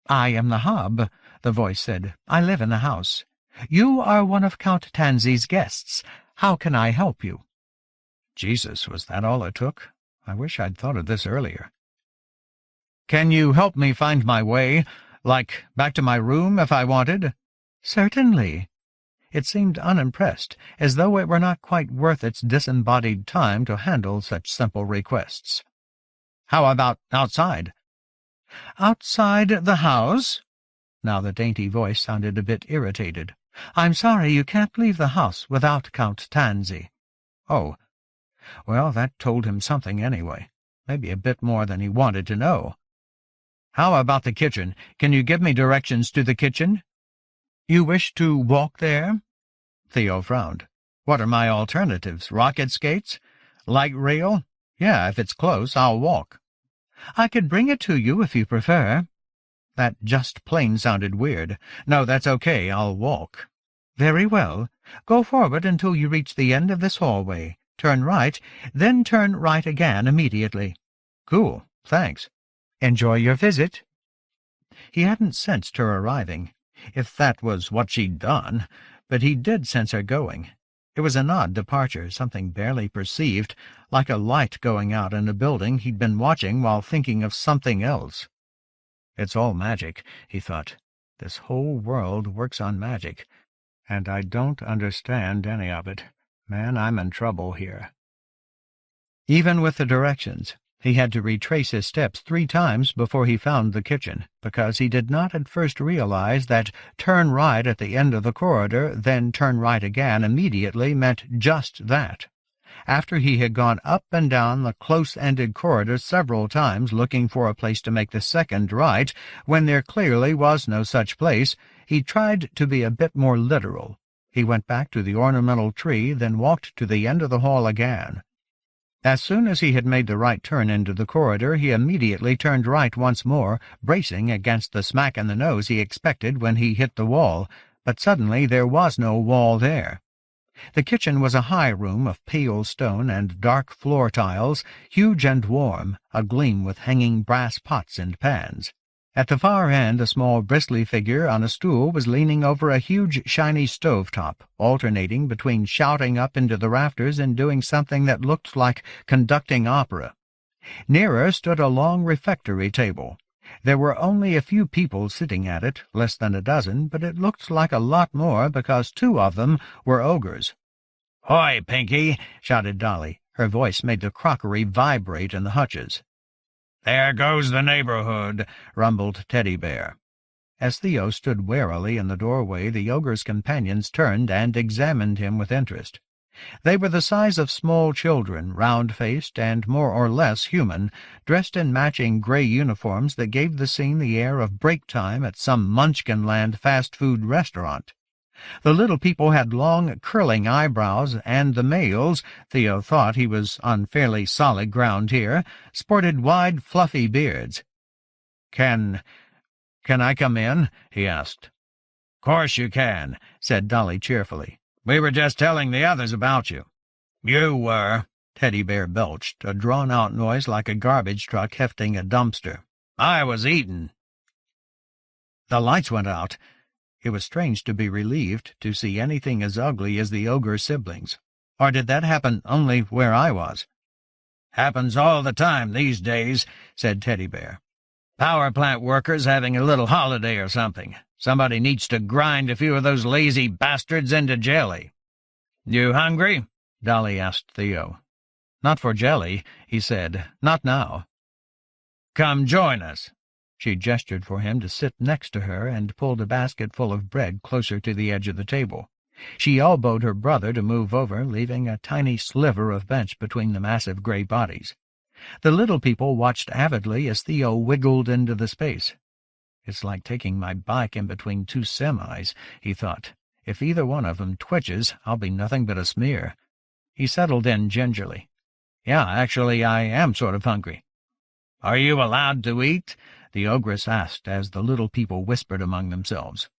"I am the Hub," the voice said. "I live in the house. You are one of Count Tansy's guests. How can I help you?" Jesus, was that all it took? I wish I'd thought of this earlier. "Can you help me find my way? Like, back to my room, if I wanted?" "Certainly." It seemed unimpressed, as though it were not quite worth its disembodied time to handle such simple requests. "How about outside?" "Outside the house?" Now the dainty voice sounded a bit irritated. "I'm sorry you can't leave the house without Count Tansy." "Oh. Well, that told him something anyway. Maybe a bit more than he wanted to know. How about the kitchen? Can you give me directions to the kitchen?" "You wish to walk there?" Theo frowned. "What are my alternatives? Rocket skates? Light rail? Yeah, if it's close, I'll walk." "I could bring it to you if you prefer." That just plain sounded weird. "No, that's okay. I'll walk." "Very well. Go forward until you reach the end of this hallway. Turn right, then turn right again immediately." "Cool. Thanks." "Enjoy your visit." He hadn't sensed her arriving, if that was what she'd done, but he did sense her going. It was an odd departure, something barely perceived, like a light going out in a building he'd been watching while thinking of something else. "It's all magic," he thought. "This whole world works on magic, and I don't understand any of it. Man, I'm in trouble here." Even with the directions, he had to retrace his steps 3 times before he found the kitchen, because he did not at first realize that turn right at the end of the corridor, then turn right again immediately meant just that. After he had gone up and down the close-ended corridor several times looking for a place to make the second right, when there clearly was no such place, he tried to be a bit more literal. He went back to the ornamental tree, then walked to the end of the hall again. As soon as he had made the right turn into the corridor, he immediately turned right once more, bracing against the smack in the nose he expected when he hit the wall, but suddenly there was no wall there. The kitchen was a high room of pale stone and dark floor tiles, huge and warm, agleam with hanging brass pots and pans. At the far end, a small bristly figure on a stool was leaning over a huge shiny stove-top, alternating between shouting up into the rafters and doing something that looked like conducting opera. Nearer stood a long refectory table. There were only a few people sitting at it, less than a dozen, but it looked like a lot more because 2 of them were ogres. "Hoy, Pinky!" shouted Dolly. Her voice made the crockery vibrate in the hutches. "There goes the neighborhood," rumbled Teddy Bear. As Theo stood warily in the doorway, the ogre's companions turned and examined him with interest. They were the size of small children, round-faced and more or less human, dressed in matching gray uniforms that gave the scene the air of break time at some Munchkinland fast-food restaurant. The little people had long, curling eyebrows, and the males, Theo thought he was on fairly solid ground here, sported wide, fluffy beards. Can I come in?" he asked. "Course you can," said Dolly cheerfully. "We were just telling the others about you." "You were," Teddy Bear belched, a drawn-out noise like a garbage truck hefting a dumpster. "I was eating." The lights went out. It was strange to be relieved to see anything as ugly as the ogre siblings. Or did that happen only where I was? "Happens all the time these days," said Teddy Bear. "Power plant workers having a little holiday or something. Somebody needs to grind a few of those lazy bastards into jelly." "You hungry?" Dolly asked Theo. "Not for jelly," he said. "Not now." "Come join us." She gestured for him to sit next to her and pulled a basket full of bread closer to the edge of the table. She elbowed her brother to move over, leaving a tiny sliver of bench between the massive gray bodies. The little people watched avidly as Theo wiggled into the space. "It's like taking my bike in between 2 semis," he thought. "If either one of them twitches, I'll be nothing but a smear." He settled in gingerly. "Yeah, actually, I am sort of hungry." "Are you allowed to eat?" the ogress asked as the little people whispered among themselves.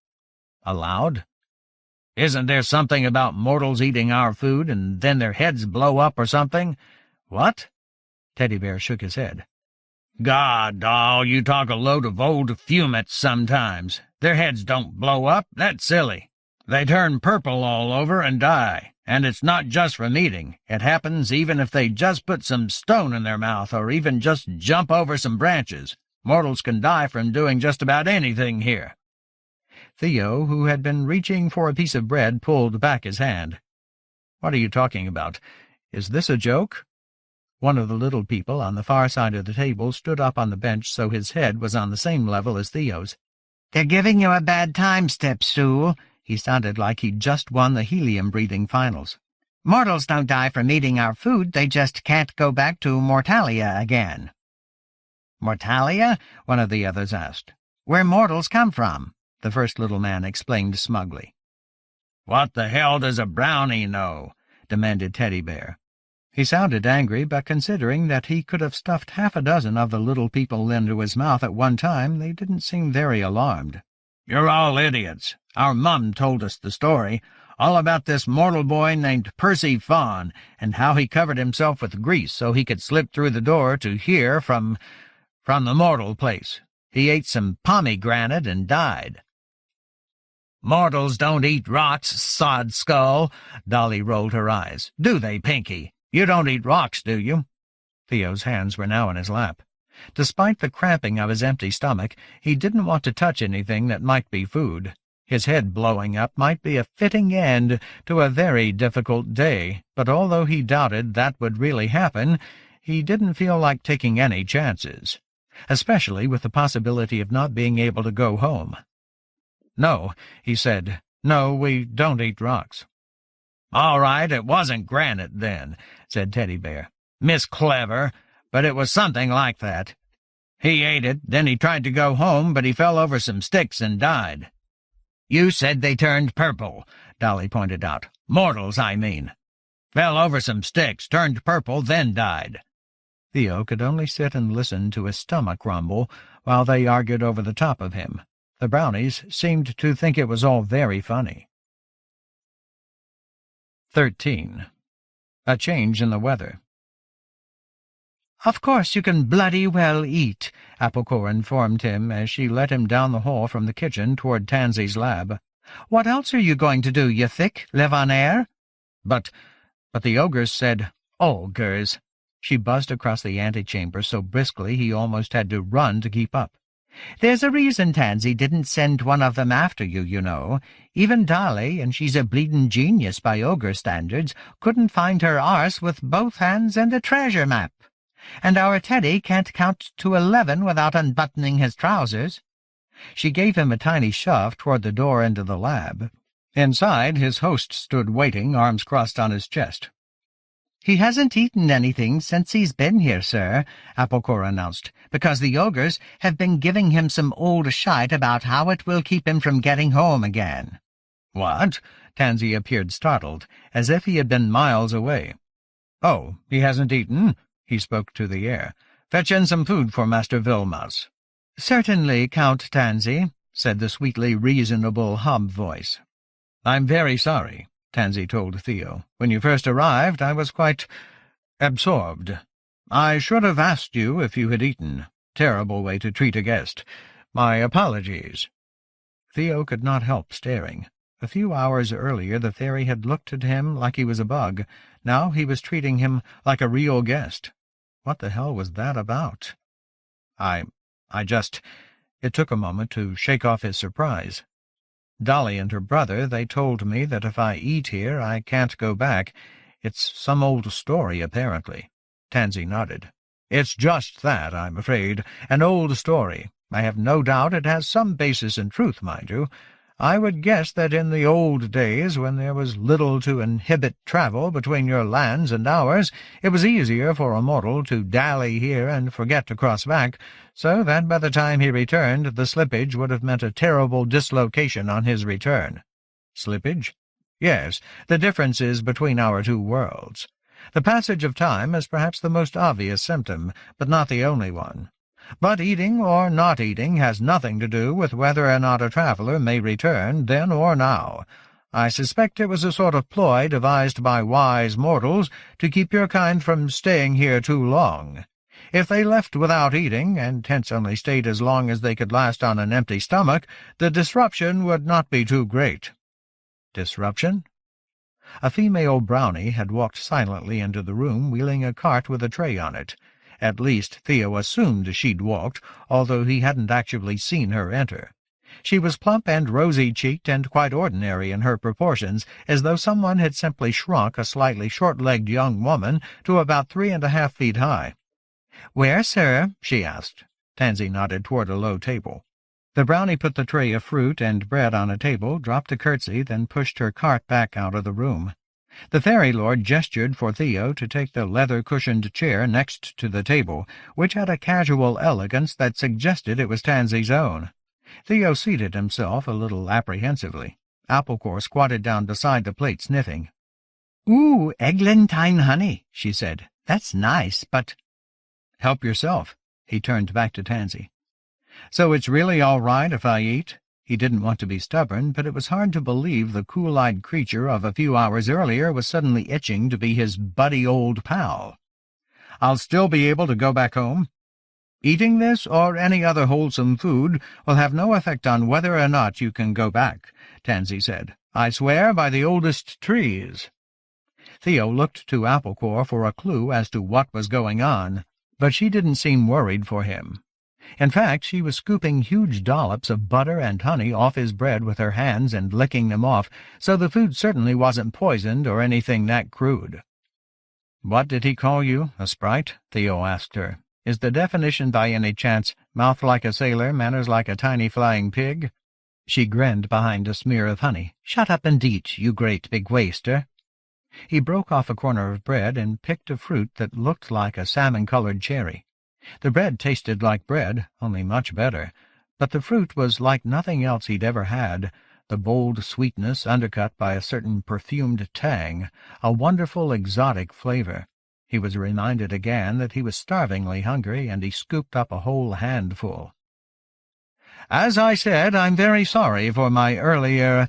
"Allowed? Isn't there something about mortals eating our food and then their heads blow up or something?" "What?" Teddy Bear shook his head. "God, doll, you talk a load of old fumets sometimes. Their heads don't blow up. That's silly. They turn purple all over and die, and it's not just from eating. It happens even if they just put some stone in their mouth or even just jump over some branches. Mortals can die from doing just about anything here." Theo, who had been reaching for a piece of bread, pulled back his hand. "What are you talking about? Is this a joke?" One of the little people on the far side of the table stood up on the bench so his head was on the same level as Theo's. "They're giving you a bad time, Stepstool." He sounded like he'd just won the helium-breathing finals. "Mortals don't die from eating our food, they just can't go back to Mortalia again." "Mortalia?" one of the others asked. "Where mortals come from," the first little man explained smugly. "What the hell does a brownie know?" demanded Teddy Bear. He sounded angry, but considering that he could have stuffed half a dozen of the little people into his mouth at one time, they didn't seem very alarmed. "You're all idiots. Our mum told us the story, all about this mortal boy named Percy Fawn, and how he covered himself with grease so he could slip through the door to here from the mortal place. He ate some pomegranate and died." "Mortals don't eat rocks, sod skull." Dolly rolled her eyes. "Do they, Pinky? You don't eat rocks, do you?" Theo's hands were now in his lap. Despite the cramping of his empty stomach, he didn't want to touch anything that might be food. His head blowing up might be a fitting end to a very difficult day, but although he doubted that would really happen, he didn't feel like taking any chances, especially with the possibility of not being able to go home. "No," he said. "No, we don't eat rocks." "All right, it wasn't granite, then," said Teddy Bear. "Miss Clever, but it was something like that. He ate it, then he tried to go home, but he fell over some sticks and died." "You said they turned purple," Dolly pointed out. "Mortals, I mean. Fell over some sticks, turned purple, then died." Theo could only sit and listen to his stomach rumble while they argued over the top of him. The brownies seemed to think it was all very funny. 13. A change in the weather. "Of course you can bloody well eat," Applecore informed him as she led him down the hall from the kitchen toward Tansy's lab. "What else are you going to do, you thick? Live on air?" But the ogres said, "Ogres." She buzzed across the antechamber so briskly he almost had to run to keep up. "There's a reason Tansy didn't send one of them after you, you know. Even Dolly, and she's a bleedin' genius by ogre standards, couldn't find her arse with both hands and a treasure map. And our Teddy can't count to 11 without unbuttoning his trousers." She gave him a tiny shove toward the door into the lab. Inside, his host stood waiting, arms crossed on his chest. "He hasn't eaten anything since he's been here, sir," Applecore announced, "because the ogres have been giving him some old shite about how it will keep him from getting home again." "What?" Tansy appeared startled, as if he had been miles away. "Oh, he hasn't eaten?" He spoke to the air. "Fetch in some food for Master Vilmouse." "Certainly, Count Tansy," said the sweetly reasonable hub voice. "I'm very sorry," Tansy told Theo. "When you first arrived, I was quite absorbed. I should have asked you if you had eaten. Terrible way to treat a guest. My apologies." Theo could not help staring. A few hours earlier the fairy had looked at him like he was a bug. Now he was treating him like a real guest. What the hell was that about? I just... It took a moment to shake off his surprise. "Dolly and her brother, they told me that if I eat here I can't go back. It's some old story, apparently." Tansy nodded. "It's just that, I'm afraid. An old story. I have no doubt it has some basis in truth, mind you. I would guess that in the old days, when there was little to inhibit travel between your lands and ours, it was easier for a mortal to dally here and forget to cross back, so that by the time he returned the slippage would have meant a terrible dislocation on his return." "Slippage?" "Yes, the differences between our two worlds. The passage of time is perhaps the most obvious symptom, but not the only one. But eating or not eating has nothing to do with whether or not a traveller may return, then or now. I suspect it was a sort of ploy devised by wise mortals to keep your kind from staying here too long. If they left without eating, and hence only stayed as long as they could last on an empty stomach, the disruption would not be too great." "Disruption?" A female brownie had walked silently into the room, wheeling a cart with a tray on it. At least Theo assumed she'd walked, although he hadn't actually seen her enter. She was plump and rosy-cheeked and quite ordinary in her proportions, as though someone had simply shrunk a slightly short-legged young woman to about 3.5 feet high. "Where, sir?" she asked. Tansy nodded toward a low table. The brownie put the tray of fruit and bread on a table, dropped a curtsy, then pushed her cart back out of the room. The fairy lord gestured for Theo to take the leather-cushioned chair next to the table, which had a casual elegance that suggested it was Tansy's own. Theo seated himself a little apprehensively. Applecore squatted down beside the plate, sniffing. "Ooh, eglantine honey," she said. "That's nice, but—" "Help yourself." He turned back to Tansy. "So it's really all right if I eat?" He didn't want to be stubborn, but it was hard to believe the cool-eyed creature of a few hours earlier was suddenly itching to be his buddy old pal. "I'll still be able to go back home? Eating this or any other wholesome food will have no effect on whether or not you can go back," Tansy said. "I swear by the oldest trees." Theo looked to Applecore for a clue as to what was going on, but she didn't seem worried for him. In fact, she was scooping huge dollops of butter and honey off his bread with her hands and licking them off, so the food certainly wasn't poisoned or anything that crude. "What did he call you, a sprite?" Theo asked her. "Is the definition by any chance, mouth like a sailor, manners like a tiny flying pig?" She grinned behind a smear of honey. "Shut up and eat, you great big waster." He broke off a corner of bread and picked a fruit that looked like a salmon-colored cherry. The bread tasted like bread, only much better, but the fruit was like nothing else he'd ever had, the bold sweetness undercut by a certain perfumed tang, a wonderful exotic flavor. He was reminded again that he was starvingly hungry, and he scooped up a whole handful. "As I said, I'm very sorry for my earlier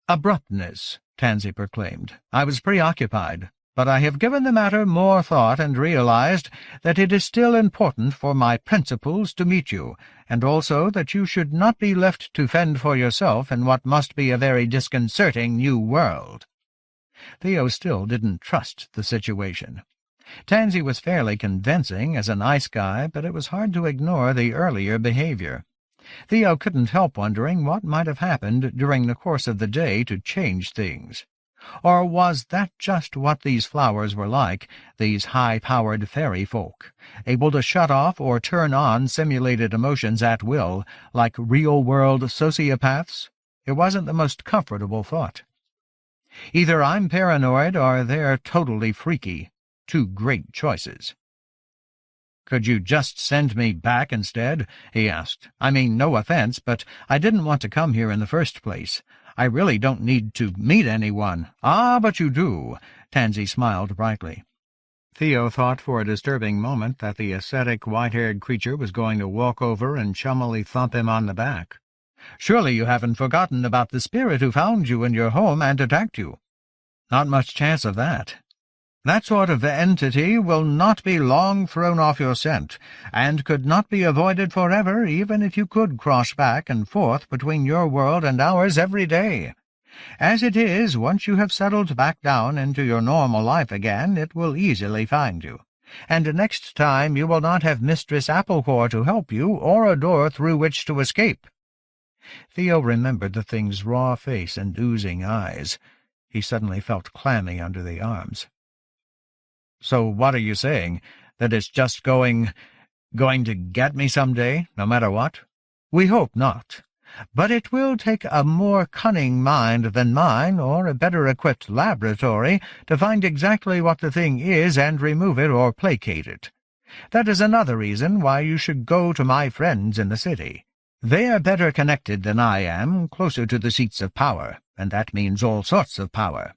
abruptness," Tansy proclaimed. "I was preoccupied, but I have given the matter more thought and realized that it is still important for my principals to meet you, and also that you should not be left to fend for yourself in what must be a very disconcerting new world." Theo still didn't trust the situation. Tansy was fairly convincing as a nice guy, but it was hard to ignore the earlier behavior. Theo couldn't help wondering what might have happened during the course of the day to change things. Or was that just what these flowers were like, these high-powered fairy folk, able to shut off or turn on simulated emotions at will, like real-world sociopaths? It wasn't the most comfortable thought. Either I'm paranoid or they're totally freaky. Two great choices. "Could you just send me back instead?" he asked. "I mean, no offense, but I didn't want to come here in the first place. I really don't need to meet anyone." "Ah, but you do." Tansy smiled brightly. Theo thought for a disturbing moment that the ascetic, white-haired creature was going to walk over and chummily thump him on the back. "Surely you haven't forgotten about the spirit who found you in your home and attacked you." "Not much chance of that. That sort of entity will not be long thrown off your scent, and could not be avoided forever even if you could cross back and forth between your world and ours every day. As it is, once you have settled back down into your normal life again, it will easily find you. And next time you will not have Mistress Applecore to help you, or a door through which to escape." Theo remembered the thing's raw face and oozing eyes. He suddenly felt clammy under the arms. "So what are you saying? That it's just going to get me some day, no matter what?" "We hope not. But it will take a more cunning mind than mine, or a better-equipped laboratory, to find exactly what the thing is and remove it or placate it. That is another reason why you should go to my friends in the city. They are better connected than I am, closer to the seats of power, and that means all sorts of power.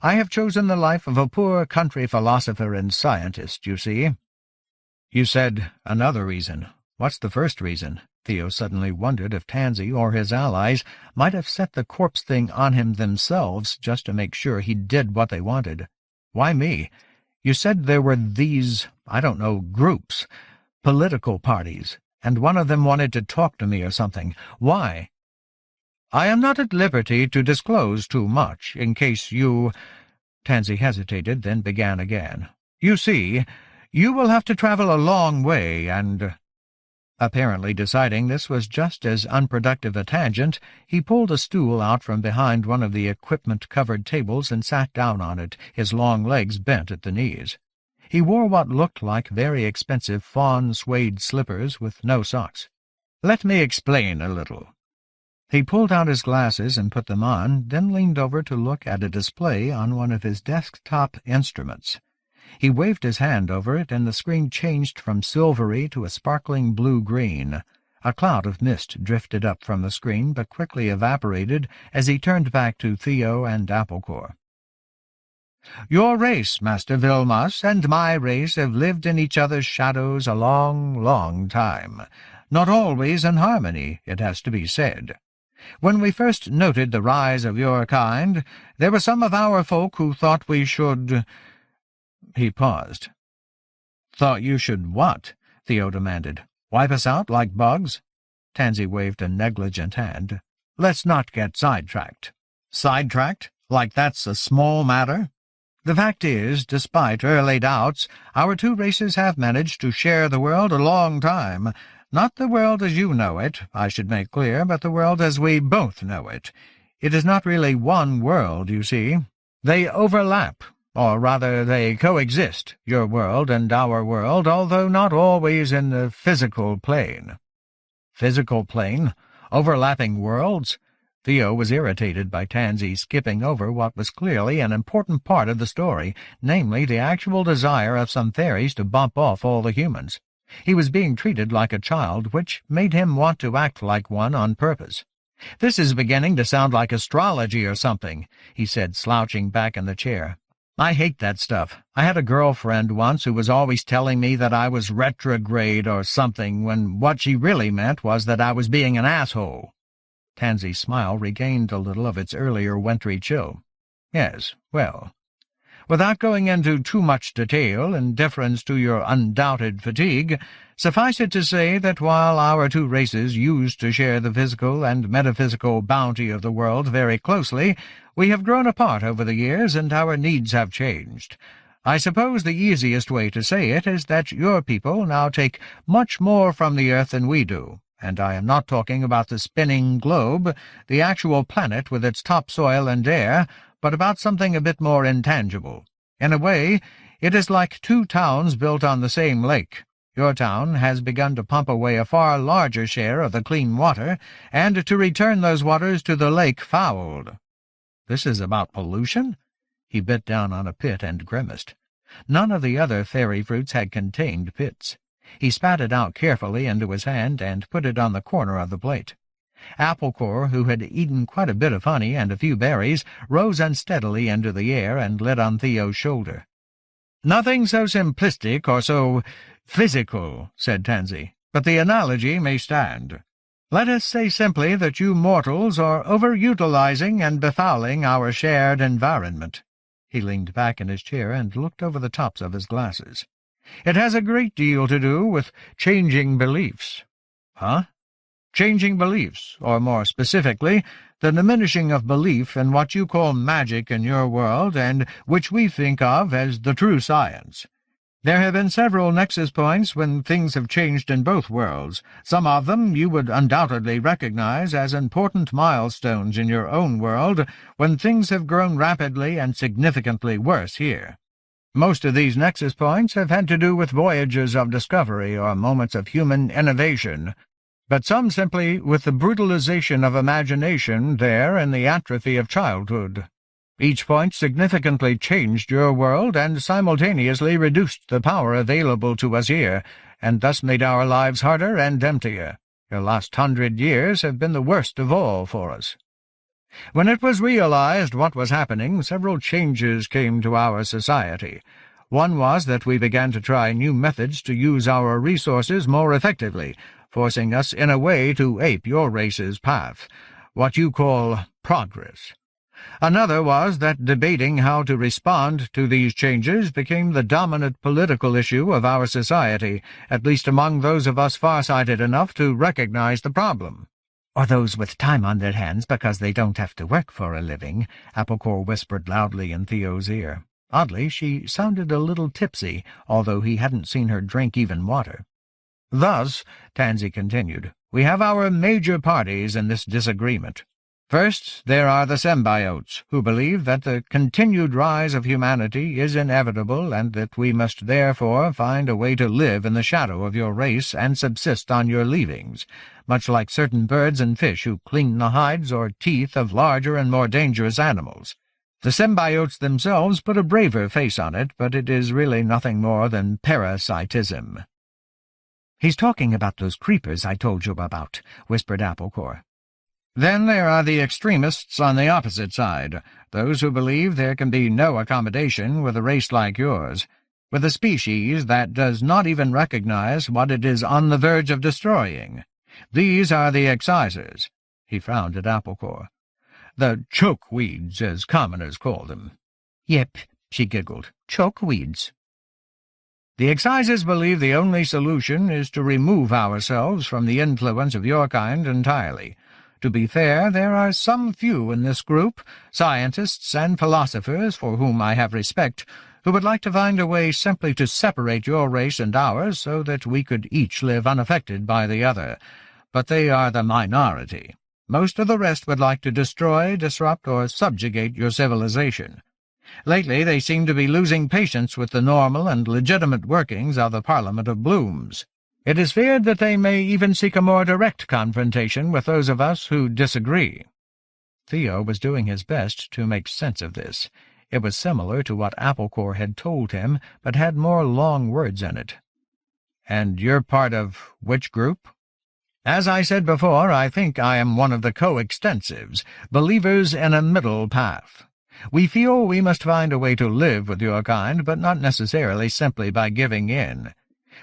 I have chosen the life of a poor country philosopher and scientist, you see." "You said another reason. What's the first reason?" Theo suddenly wondered if Tansy or his allies might have set the corpse thing on him themselves just to make sure he did what they wanted. "Why me? You said there were these, I don't know, groups, political parties, and one of them wanted to talk to me or something. Why?" "I am not at liberty to disclose too much, in case you—" Tansy hesitated, then began again. "You see, you will have to travel a long way, and—" Apparently deciding this was just as unproductive a tangent, he pulled a stool out from behind one of the equipment-covered tables and sat down on it, his long legs bent at the knees. He wore what looked like very expensive fawn suede slippers with no socks. "Let me explain a little." He pulled out his glasses and put them on, then leaned over to look at a display on one of his desktop instruments. He waved his hand over it, and the screen changed from silvery to a sparkling blue-green. A cloud of mist drifted up from the screen, but quickly evaporated as he turned back to Theo and Applecore. Your race, Master Vilmas, and my race have lived in each other's shadows a long, long time. Not always in harmony, it has to be said. When we first noted the rise of your kind, there were some of our folk who thought we should—" He paused. "Thought you should what?" Theo demanded. "Wipe us out like bugs?" Tansy waved a negligent hand. "Let's not get sidetracked." "Sidetracked? Like that's a small matter?" "The fact is, despite early doubts, our two races have managed to share the world a long time. Not the world as you know it, I should make clear, but the world as we both know it. It is not really one world, you see. They overlap, or rather they coexist, your world and our world, although not always in the physical plane." "Physical plane? Overlapping worlds?" Theo was irritated by Tansy skipping over what was clearly an important part of the story, namely the actual desire of some fairies to bump off all the humans. He was being treated like a child, which made him want to act like one on purpose. "This is beginning to sound like astrology or something," he said, slouching back in the chair. "I hate that stuff. I had a girlfriend once who was always telling me that I was retrograde or something, when what she really meant was that I was being an asshole." Tansy's smile regained a little of its earlier wintry chill. "Yes, well, without going into too much detail, in deference to your undoubted fatigue, suffice it to say that while our two races used to share the physical and metaphysical bounty of the world very closely, we have grown apart over the years, and our needs have changed. I suppose the easiest way to say it is that your people now take much more from the earth than we do, and I am not talking about the spinning globe, the actual planet with its topsoil and air, but about something a bit more intangible. In a way, it is like two towns built on the same lake. Your town has begun to pump away a far larger share of the clean water, and to return those waters to the lake fouled." "This is about pollution?" He bit down on a pit and grimaced. None of the other fairy fruits had contained pits. He spat it out carefully into his hand and put it on the corner of the plate. Applecore, who had eaten quite a bit of honey and a few berries, rose unsteadily into the air and lit on Theo's shoulder. "Nothing so simplistic or so physical," said Tansy, "but the analogy may stand. Let us say simply that you mortals are overutilizing and befouling our shared environment." He leaned back in his chair and looked over the tops of his glasses. "It has a great deal to do with changing beliefs." "Huh?" "Changing beliefs, or more specifically, the diminishing of belief in what you call magic in your world, and which we think of as the true science. There have been several nexus points when things have changed in both worlds. Some of them you would undoubtedly recognize as important milestones in your own world, when things have grown rapidly and significantly worse here. Most of these nexus points have had to do with voyages of discovery or moments of human innovation, but some simply with the brutalization of imagination there and the atrophy of childhood. Each point significantly changed your world and simultaneously reduced the power available to us here, and thus made our lives harder and emptier. Your last 100 years have been the worst of all for us. When it was realized what was happening, several changes came to our society. One was that we began to try new methods to use our resources more effectively, forcing us in a way to ape your race's path, what you call progress. Another was that debating how to respond to these changes became the dominant political issue of our society, at least among those of us far-sighted enough to recognize the problem. "Or those with time on their hands because they don't have to work for a living," Applecore whispered loudly in Theo's ear. Oddly, she sounded a little tipsy, although he hadn't seen her drink even water. "Thus," Tansy continued, "we have our major parties in this disagreement. First, there are the symbiotes, who believe that the continued rise of humanity is inevitable and that we must therefore find a way to live in the shadow of your race and subsist on your leavings, much like certain birds and fish who clean the hides or teeth of larger and more dangerous animals. The symbiotes themselves put a braver face on it, but it is really nothing more than parasitism." "He's talking about those creepers I told you about," whispered Applecore. Then there are the extremists on the opposite side, those who believe there can be no accommodation with a race like yours, with a species that does not even recognize what it is on the verge of destroying. These are the excisers. He frowned at Applecore. The chokeweeds, as commoners call them. Yep, she giggled. Chokeweeds. The excisers believe the only solution is to remove ourselves from the influence of your kind entirely. To be fair, there are some few in this group, scientists and philosophers for whom I have respect, who would like to find a way simply to separate your race and ours so that we could each live unaffected by the other. But they are the minority. Most of the rest would like to destroy, disrupt, or subjugate your civilization. Lately they seem to be losing patience with the normal and legitimate workings of the Parliament of Blooms. It is feared that they may even seek a more direct confrontation with those of us who disagree. Theo was doing his best to make sense of this. It was similar to what Applecore had told him, but had more long words in it. And you're part of which group? As I said before, I think I am one of the coextensives, believers in a middle path. We feel we must find a way to live with your kind, but not necessarily simply by giving in.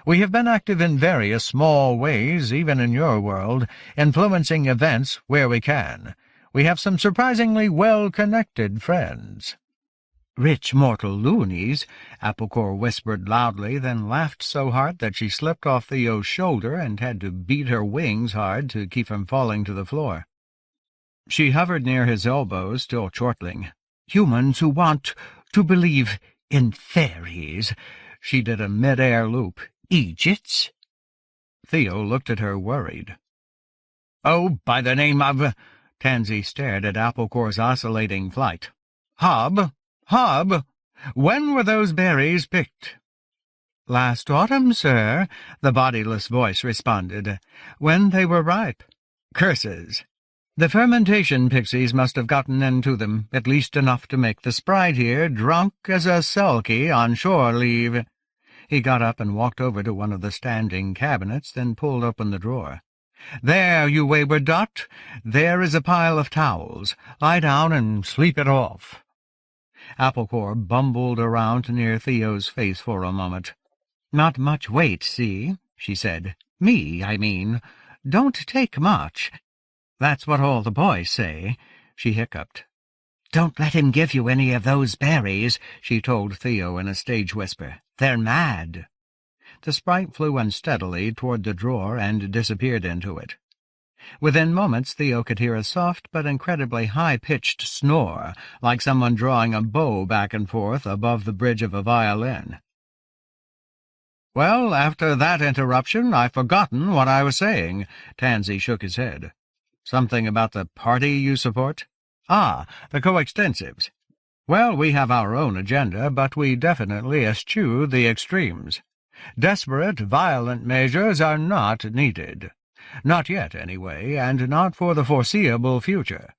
We have been active in various small ways, even in your world, influencing events where we can. We have some surprisingly well-connected friends." "Rich mortal loonies," Applecore whispered loudly, then laughed so hard that she slipped off Theo's shoulder and had to beat her wings hard to keep from falling to the floor. She hovered near his elbow, still chortling. "Humans who want to believe in fairies." She did a mid-air loop. "Egypts?" Theo looked at her, worried. "Oh, by the name of—" Tansy stared at Applecore's oscillating flight. "Hob? When were those berries picked?" "Last autumn, sir," the bodiless voice responded, "when they were ripe." "Curses! The fermentation pixies must have gotten into them, at least enough to make the sprite here drunk as a selkie on shore leave." He got up and walked over to one of the standing cabinets, then pulled open the drawer. "There, you wayward Dot. There is a pile of towels. Lie down and sleep it off." Applecore bumbled around near Theo's face for a moment. "Not much weight, see?" she said. "Me, I mean. Don't take much. That's what all the boys say." She hiccuped. "Don't let him give you any of those berries," she told Theo in a stage whisper. "They're mad." The sprite flew unsteadily toward the drawer and disappeared into it. Within moments Theo could hear a soft but incredibly high-pitched snore, like someone drawing a bow back and forth above the bridge of a violin. "Well, after that interruption, I've forgotten what I was saying." Tansy shook his head. "Something about the party you support?" "Ah, the coextensives. Well, we have our own agenda, but we definitely eschew the extremes. Desperate, violent measures are not needed. Not yet, anyway, and not for the foreseeable future.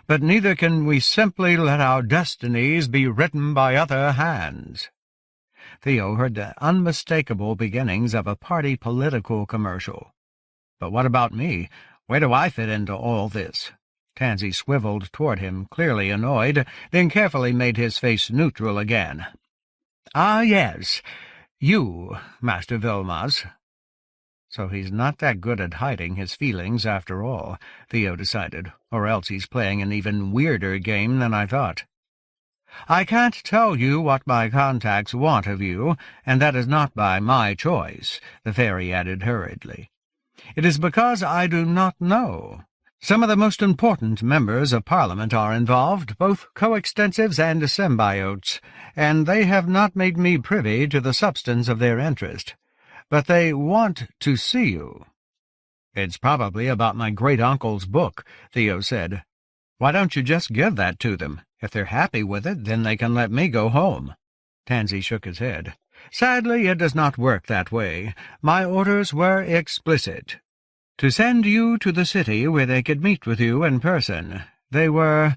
But neither can we simply let our destinies be written by other hands." Theo heard the unmistakable beginnings of a party political commercial. "But what about me? Where do I fit into all this?" Tansy swiveled toward him, clearly annoyed, then carefully made his face neutral again. "Ah, yes, you, Master Vilmos." So he's not that good at hiding his feelings after all, Theo decided, or else he's playing an even weirder game than I thought. "I can't tell you what my contacts want of you, and that is not by my choice," the fairy added hurriedly. "It is because I do not know. Some of the most important members of Parliament are involved, both coextensives and symbiotes, and they have not made me privy to the substance of their interest. But they want to see you." "It's probably about my great-uncle's book," Theo said. "Why don't you just give that to them? If they're happy with it, then they can let me go home." Tansy shook his head. "Sadly, it does not work that way. My orders were explicit. To send you to the city where they could meet with you in person. They were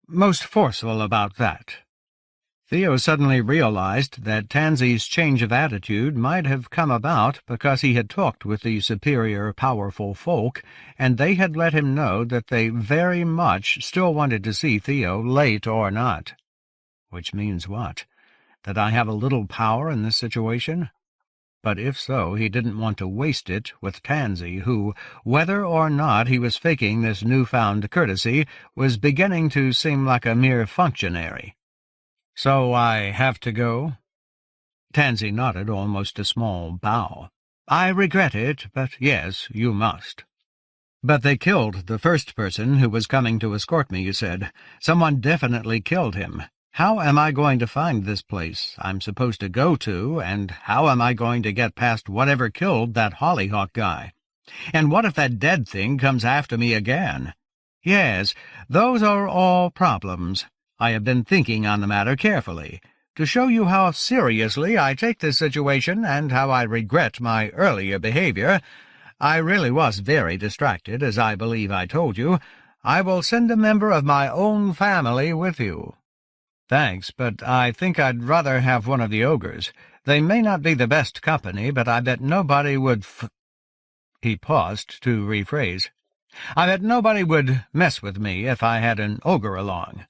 most forceful about that." Theo suddenly realized that Tansy's change of attitude might have come about because he had talked with the superior, powerful folk, and they had let him know that they very much still wanted to see Theo, late or not. Which means what? That I have a little power in this situation? But if so, he didn't want to waste it with Tansy, who, whether or not he was faking this newfound courtesy, was beginning to seem like a mere functionary. "So I have to go?" Tansy nodded almost a small bow. "I regret it, but yes, you must." "But they killed the first person who was coming to escort me, you said. Someone definitely killed him. How am I going to find this place I'm supposed to go to, and how am I going to get past whatever killed that Hollyhock guy? And what if that dead thing comes after me again? Yes, those are all problems. I have been thinking on the matter carefully, to show you how seriously I take this situation and how I regret my earlier behavior. I really was very distracted, as I believe I told you. I will send a member of my own family with you." "Thanks, but I think I'd rather have one of the ogres. They may not be the best company, but I bet nobody would He paused to rephrase. "I bet nobody would mess with me if I had an ogre along."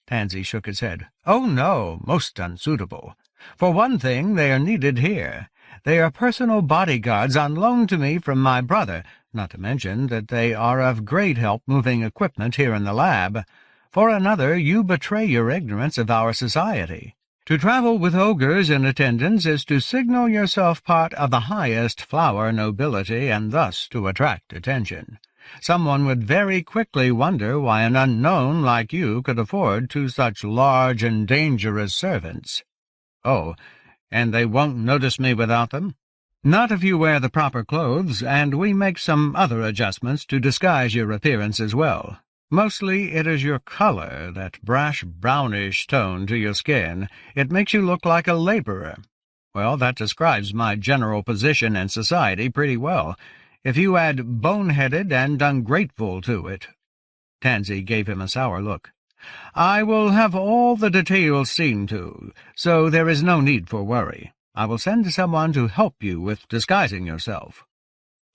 Tansy shook his head. "Oh, no, most unsuitable. For one thing, they are needed here. They are personal bodyguards on loan to me from my brother, not to mention that they are of great help moving equipment here in the lab. For another, you betray your ignorance of our society. To travel with ogres in attendance is to signal yourself part of the highest flower nobility and thus to attract attention. Someone would very quickly wonder why an unknown like you could afford two such large and dangerous servants." "Oh, and they won't notice me without them?" "Not if you wear the proper clothes, and we make some other adjustments to disguise your appearance as well. Mostly it is your color, that brash brownish tone to your skin. It makes you look like a laborer. Well, that describes my general position in society pretty well. If you add boneheaded and ungrateful to it—" Tansy gave him a sour look. "I will have all the details seen to, so there is no need for worry. I will send someone to help you with disguising yourself."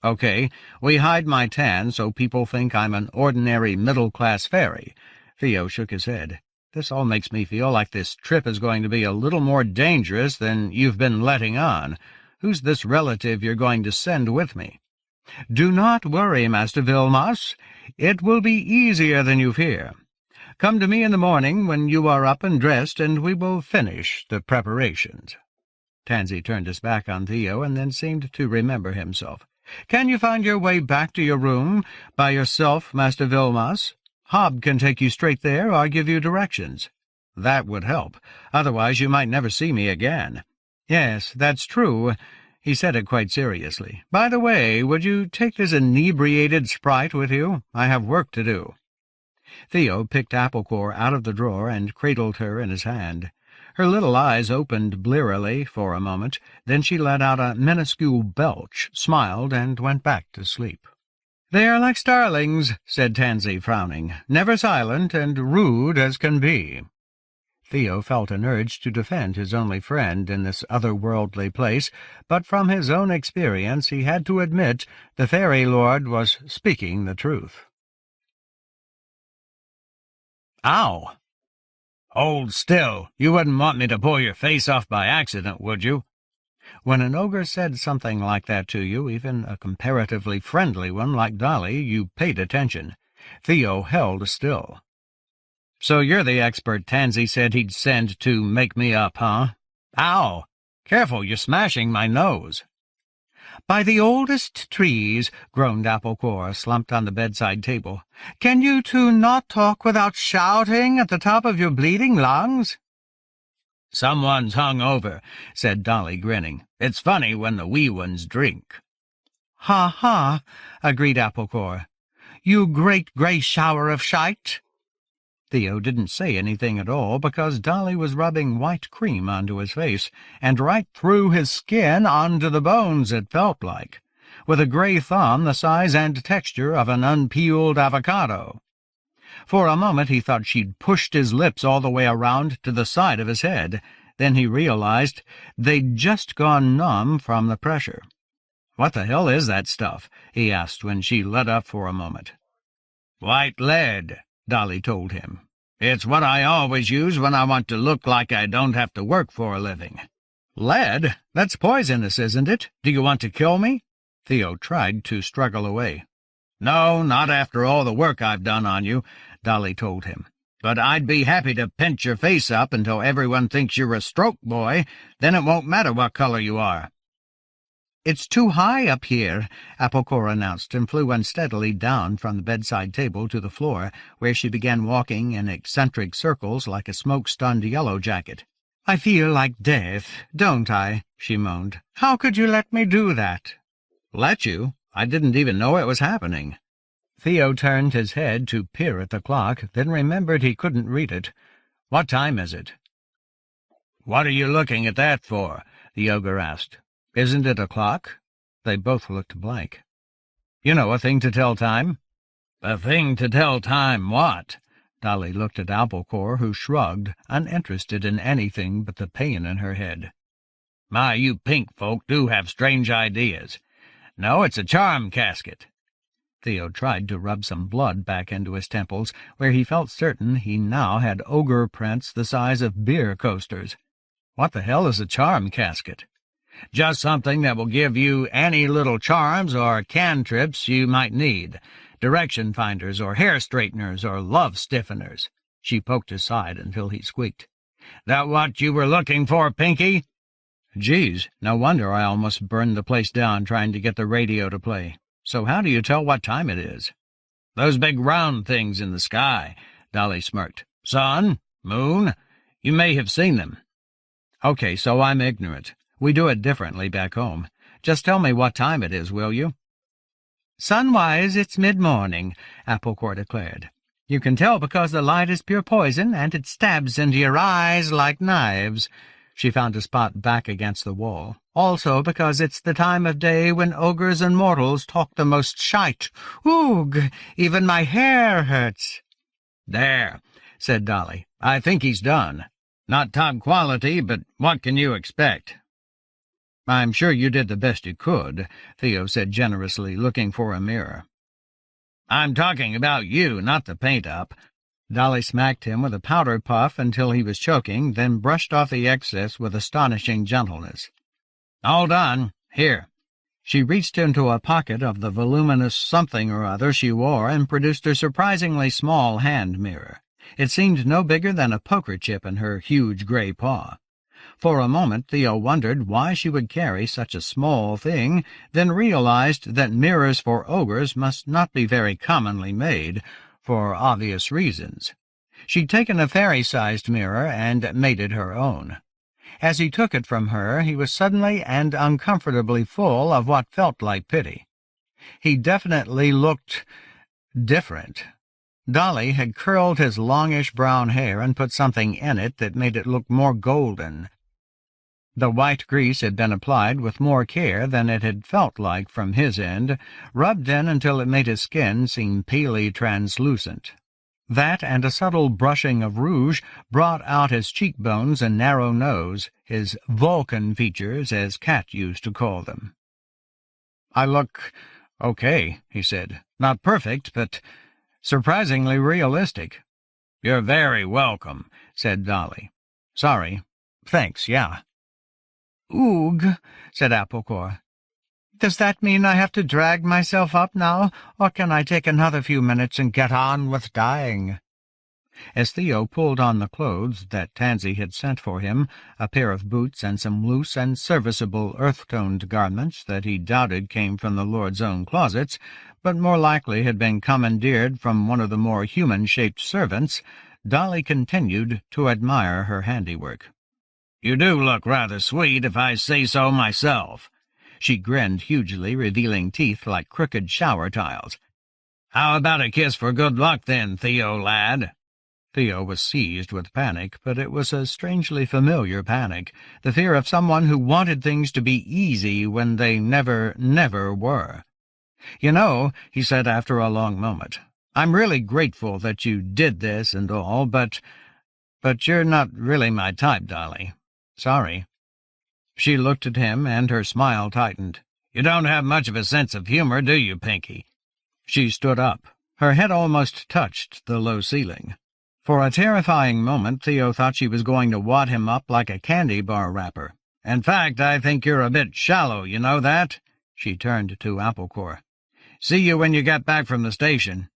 "Okay, we hide my tan so people think I'm an ordinary middle-class fairy." Theo shook his head. "This all makes me feel like this trip is going to be a little more dangerous than you've been letting on. Who's this relative you're going to send with me?" "Do not worry, Master Vilmos. It will be easier than you fear. Come to me in the morning when you are up and dressed, and we will finish the preparations." Tansy turned his back on Theo and then seemed to remember himself. "Can you find your way back to your room by yourself, Master Vilmos? Hob can take you straight there or give you directions." "That would help. Otherwise you might never see me again." "Yes, that's true." He said it quite seriously. "By the way, would you take this inebriated sprite with you? I have work to do." Theo picked Applecore out of the drawer and cradled her in his hand. Her little eyes opened blearily for a moment, then she let out a minuscule belch, smiled, and went back to sleep. "They are like starlings," said Tansy, frowning, "never silent and rude as can be." Theo felt an urge to defend his only friend in this otherworldly place, but from his own experience he had to admit the fairy lord was speaking the truth. "Ow! Hold still. You wouldn't want me to pull your face off by accident, would you?" When an ogre said something like that to you, even a comparatively friendly one like Dolly, you paid attention. Theo held still. "So you're the expert Tansy said he'd send to make me up, huh? Ow! Careful, you're smashing my nose." "By the oldest trees," groaned Applecore, slumped on the bedside table. "Can you two not talk without shouting at the top of your bleeding lungs?" "Someone's hung over," said Dolly, grinning. "It's funny when the wee ones drink." "Ha-ha," agreed Applecore. "You great grey shower of shite." Theo didn't say anything at all because Dolly was rubbing white cream onto his face, and right through his skin onto the bones, it felt like, with a grey thumb the size and texture of an unpeeled avocado. For a moment he thought she'd pushed his lips all the way around to the side of his head. Then he realized they'd just gone numb from the pressure. "What the hell is that stuff?" he asked when she let up for a moment. "White lead," Dolly told him. "It's what I always use when I want to look like I don't have to work for a living." "Lead? That's poisonous, isn't it? Do you want to kill me?" Theo tried to struggle away. "No, not after all the work I've done on you," Dolly told him. "But I'd be happy to pinch your face up until everyone thinks you're a stroke boy. Then it won't matter what color you are." "It's too high up here," Applecore announced, and flew unsteadily down from the bedside table to the floor, where she began walking in eccentric circles like a smoke-stunned yellowjacket. "I feel like death, don't I?" she moaned. "How could you let me do that?" "Let you? I didn't even know it was happening." Theo turned his head to peer at the clock, then remembered he couldn't read it. "What time is it?" "What are you looking at that for?" the ogre asked. "Isn't it a clock?" They both looked blank. "You know, a thing to tell time." "A thing to tell time what?" Dolly looked at Applecore, who shrugged, uninterested in anything but the pain in her head. "My, you pink folk do have strange ideas. No, it's a charm casket." Theo tried to rub some blood back into his temples, where he felt certain he now had ogre prints the size of beer coasters. "What the hell is a charm casket?" "Just something that will give you any little charms or cantrips you might need. Direction finders or hair straighteners or love stiffeners." She poked his side until he squeaked. "That what you were looking for, Pinky?" "Geez, no wonder I almost burned the place down trying to get the radio to play. So how do you tell what time it is?" "Those big round things in the sky," Dolly smirked. "Sun, moon, you may have seen them." "Okay, so I'm ignorant. We do it differently back home. Just tell me what time it is, will you?" "Sunwise, it's mid-morning," Applecore declared. "You can tell because the light is pure poison, and it stabs into your eyes like knives." She found a spot back against the wall. "Also because it's the time of day when ogres and mortals talk the most shite. Oog! Even my hair hurts." "There," said Dolly. "I think he's done. Not top quality, but what can you expect?" "I'm sure you did the best you could," Theo said generously, looking for a mirror. "I'm talking about you, not the paint-up." Dolly smacked him with a powder puff until he was choking, then brushed off the excess with astonishing gentleness. "All done. Here." She reached into a pocket of the voluminous something or other she wore and produced a surprisingly small hand mirror. It seemed no bigger than a poker chip in her huge gray paw. For a moment Theo wondered why she would carry such a small thing, then realized that mirrors for ogres must not be very commonly made, for obvious reasons. She'd taken a fairy-sized mirror and made it her own. As he took it from her, he was suddenly and uncomfortably full of what felt like pity. He definitely looked different. Dolly had curled his longish brown hair and put something in it that made it look more golden. The white grease had been applied with more care than it had felt like from his end, rubbed in until it made his skin seem palely translucent. That and a subtle brushing of rouge brought out his cheekbones and narrow nose, his Vulcan features, as Cat used to call them. "I look okay," he said. "Not perfect, but surprisingly realistic." "You're very welcome," said Dolly. "Sorry. Thanks, yeah." "Oog," said Applecore. "Does that mean I have to drag myself up now, or can I take another few minutes and get on with dying?" As Theo pulled on the clothes that Tansy had sent for him, a pair of boots and some loose and serviceable earth-toned garments that he doubted came from the Lord's own closets, but more likely had been commandeered from one of the more human-shaped servants, Dolly continued to admire her handiwork. "You do look rather sweet, if I say so myself." She grinned hugely, revealing teeth like crooked shower tiles. "How about a kiss for good luck, then, Theo, lad?" Theo was seized with panic, but it was a strangely familiar panic, the fear of someone who wanted things to be easy when they never were. "You know," he said after a long moment, I'm really grateful that you did this and all, but you're not really my type, Dolly. Sorry." She looked at him, and her smile tightened. "You don't have much of a sense of humor, do you, Pinky?" She stood up. Her head almost touched the low ceiling. For a terrifying moment, Theo thought she was going to wad him up like a candy bar wrapper. "In fact, I think you're a bit shallow, you know that?" She turned to Applecore. "See you when you get back from the station."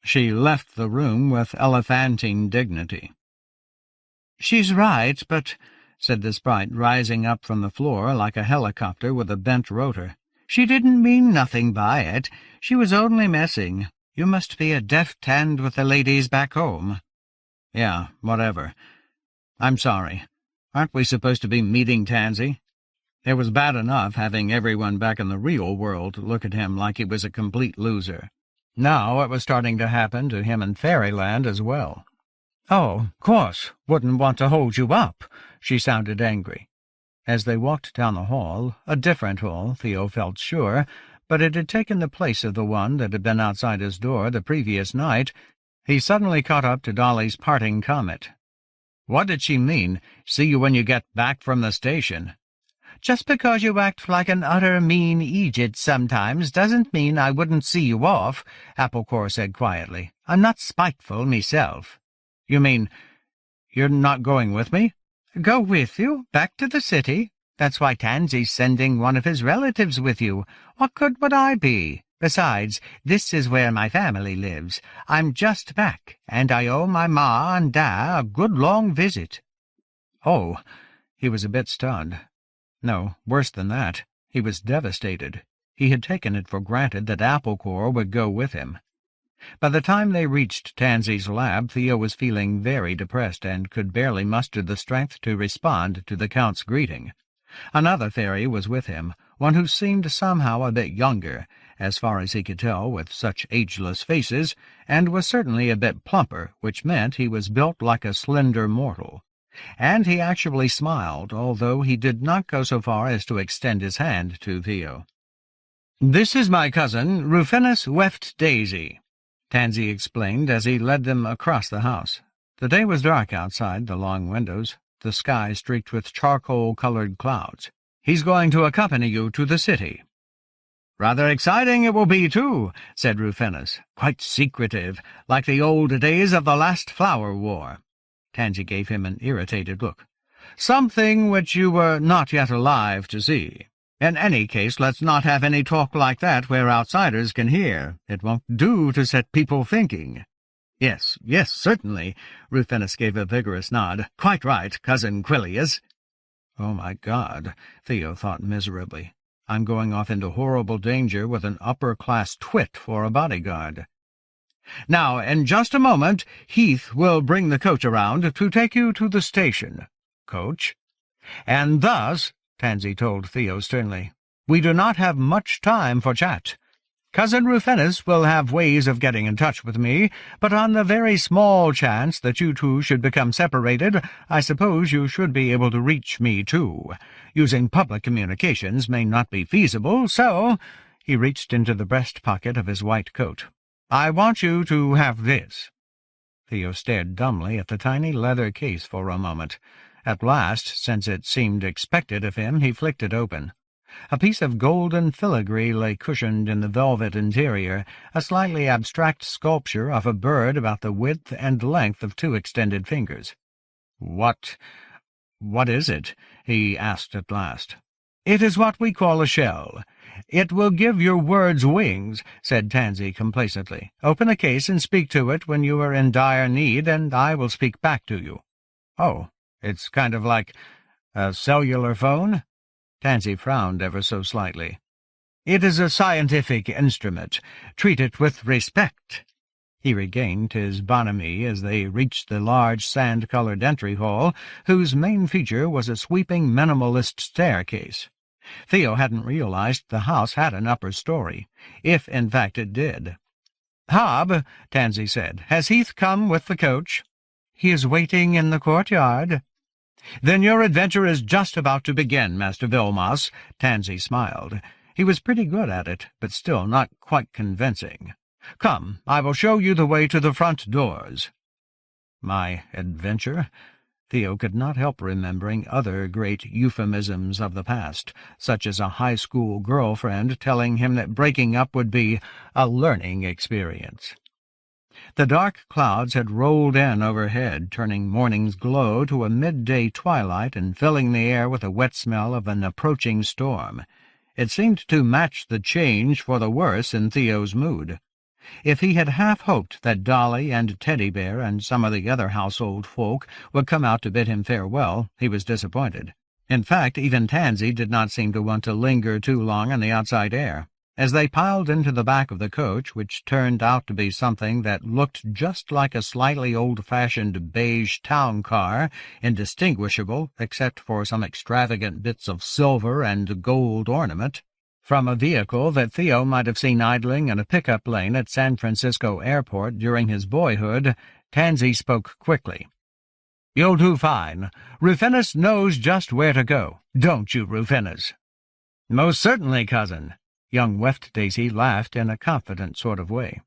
She left the room with elephantine dignity. "She's right, but," said the sprite, rising up from the floor like a helicopter with a bent rotor, "she didn't mean nothing by it. She was only messing. You must be a deft hand with the ladies back home." "Yeah, whatever. I'm sorry. Aren't we supposed to be meeting Tansy?" It was bad enough having everyone back in the real world look at him like he was a complete loser. Now it was starting to happen to him in Fairyland as well. "Oh, course, wouldn't want to hold you up," she sounded angry. As they walked down the hall, a different hall, Theo felt sure, but it had taken the place of the one that had been outside his door the previous night, he suddenly caught up to Dolly's parting comment. What did she mean, "See you when you get back from the station"? "Just because you act like an utter mean Egypt sometimes doesn't mean I wouldn't see you off," Applecore said quietly. "I'm not spiteful myself." "You mean you're not going with me?" "Go with you? Back to the city? That's why Tansy's sending one of his relatives with you. What good would I be? Besides, this is where my family lives. I'm just back, and I owe my ma and da a good long visit." "Oh," he was a bit stunned. No, worse than that. He was devastated. He had taken it for granted that Applecore would go with him. By the time they reached Tansy's lab, Theo was feeling very depressed and could barely muster the strength to respond to the Count's greeting. Another fairy was with him, one who seemed somehow a bit younger, as far as he could tell with such ageless faces, and was certainly a bit plumper, which meant he was built like a slender mortal. And he actually smiled, although he did not go so far as to extend his hand to Theo. "This is my cousin, Rufinus Weft Daisy," Tansy explained as he led them across the house. The day was dark outside the long windows, the sky streaked with charcoal-colored clouds. "He's going to accompany you to the city." "Rather exciting it will be, too," said Rufinus. "Quite secretive, like the old days of the last flower war." Tansy gave him an irritated look. "Something which you were not yet alive to see. In any case, let's not have any talk like that where outsiders can hear. It won't do to set people thinking." Yes, certainly," Rufinus gave a vigorous nod. "Quite right, Cousin Quilius." "Oh, my God," Theo thought miserably. "I'm going off into horrible danger with an upper-class twit for a bodyguard." "Now, in just a moment, Heath will bring the coach around to take you to the station." "Coach?" "And thus," Tansy told Theo sternly, "we do not have much time for chat. Cousin Rufinus will have ways of getting in touch with me, but on the very small chance that you two should become separated, I suppose you should be able to reach me too. Using public communications may not be feasible, so—" He reached into the breast pocket of his white coat. "I want you to have this." Theo stared dumbly at the tiny leather case for a moment. At last, since it seemed expected of him, he flicked it open. A piece of golden filigree lay cushioned in the velvet interior, a slightly abstract sculpture of a bird about the width and length of 2 extended fingers. What is it?" he asked at last. "It is what we call a shell. It will give your words wings," said Tansy complacently. "Open the case and speak to it when you are in dire need, and I will speak back to you." "Oh, it's kind of like a cellular phone?" Tansy frowned ever so slightly. "It is a scientific instrument. Treat it with respect." He regained his bonhomie as they reached the large sand-colored entry hall, whose main feature was a sweeping minimalist staircase. Theo hadn't realized the house had an upper story, if in fact it did. "Hob," Tansy said, "has Heath come with the coach?" "He is waiting in the courtyard." "Then your adventure is just about to begin, Master Vilmos." Tansy smiled. He was pretty good at it, but still not quite convincing. Come, I will show you the way to the front doors." My adventure? Theo could not help remembering other great euphemisms of the past, such as a high school girlfriend telling him that breaking up would be a learning experience. The dark clouds had rolled in overhead, turning morning's glow to a midday twilight and filling the air with a wet smell of an approaching storm. It seemed to match the change for the worse in Theo's mood. If he had half hoped that Dolly and Teddy Bear and some of the other household folk would come out to bid him farewell, he was disappointed. In fact, even Tansy did not seem to want to linger too long in the outside air. As they piled into the back of the coach, which turned out to be something that looked just like a slightly old-fashioned beige town car, indistinguishable except for some extravagant bits of silver and gold ornament, from a vehicle that Theo might have seen idling in a pickup lane at San Francisco Airport during his boyhood, Tansy spoke quickly. "You'll do fine. Rufinus knows just where to go. Don't you, Rufinus?" "Most certainly, cousin." Young Weft-Daisy laughed in a confident sort of way.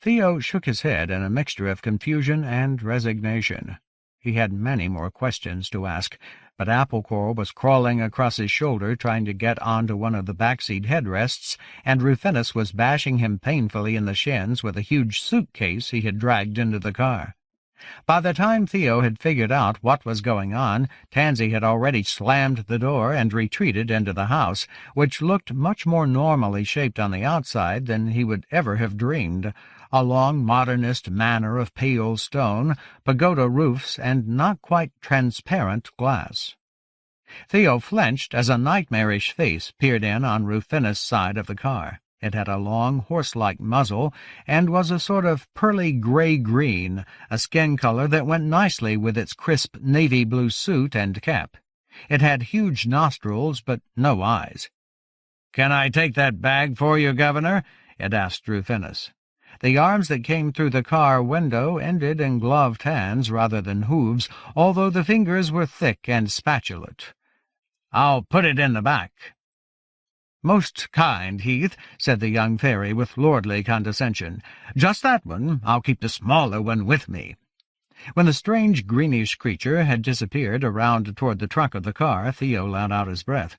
Theo shook his head in a mixture of confusion and resignation. He had many more questions to ask, but Applecore was crawling across his shoulder trying to get onto one of the backseat headrests, and Rufinus was bashing him painfully in the shins with a huge suitcase he had dragged into the car. By the time Theo had figured out what was going on, Tansy had already slammed the door and retreated into the house, which looked much more normally shaped on the outside than he would ever have dreamed, a long modernist manor of pale stone, pagoda roofs, and not quite transparent glass. Theo flinched as a nightmarish face peered in on Rufinus' side of the car. It had a long, horse-like muzzle, and was a sort of pearly gray-green, a skin color that went nicely with its crisp navy-blue suit and cap. It had huge nostrils, but no eyes. "Can I take that bag for you, Governor?" it asked Rufinus. The arms that came through the car window ended in gloved hands rather than hooves, although the fingers were thick and spatulate. "I'll put it in the back." "Most kind, Heath," said the young fairy with lordly condescension. "Just that one. I'll keep the smaller one with me." When the strange greenish creature had disappeared around toward the trunk of the car, Theo let out his breath.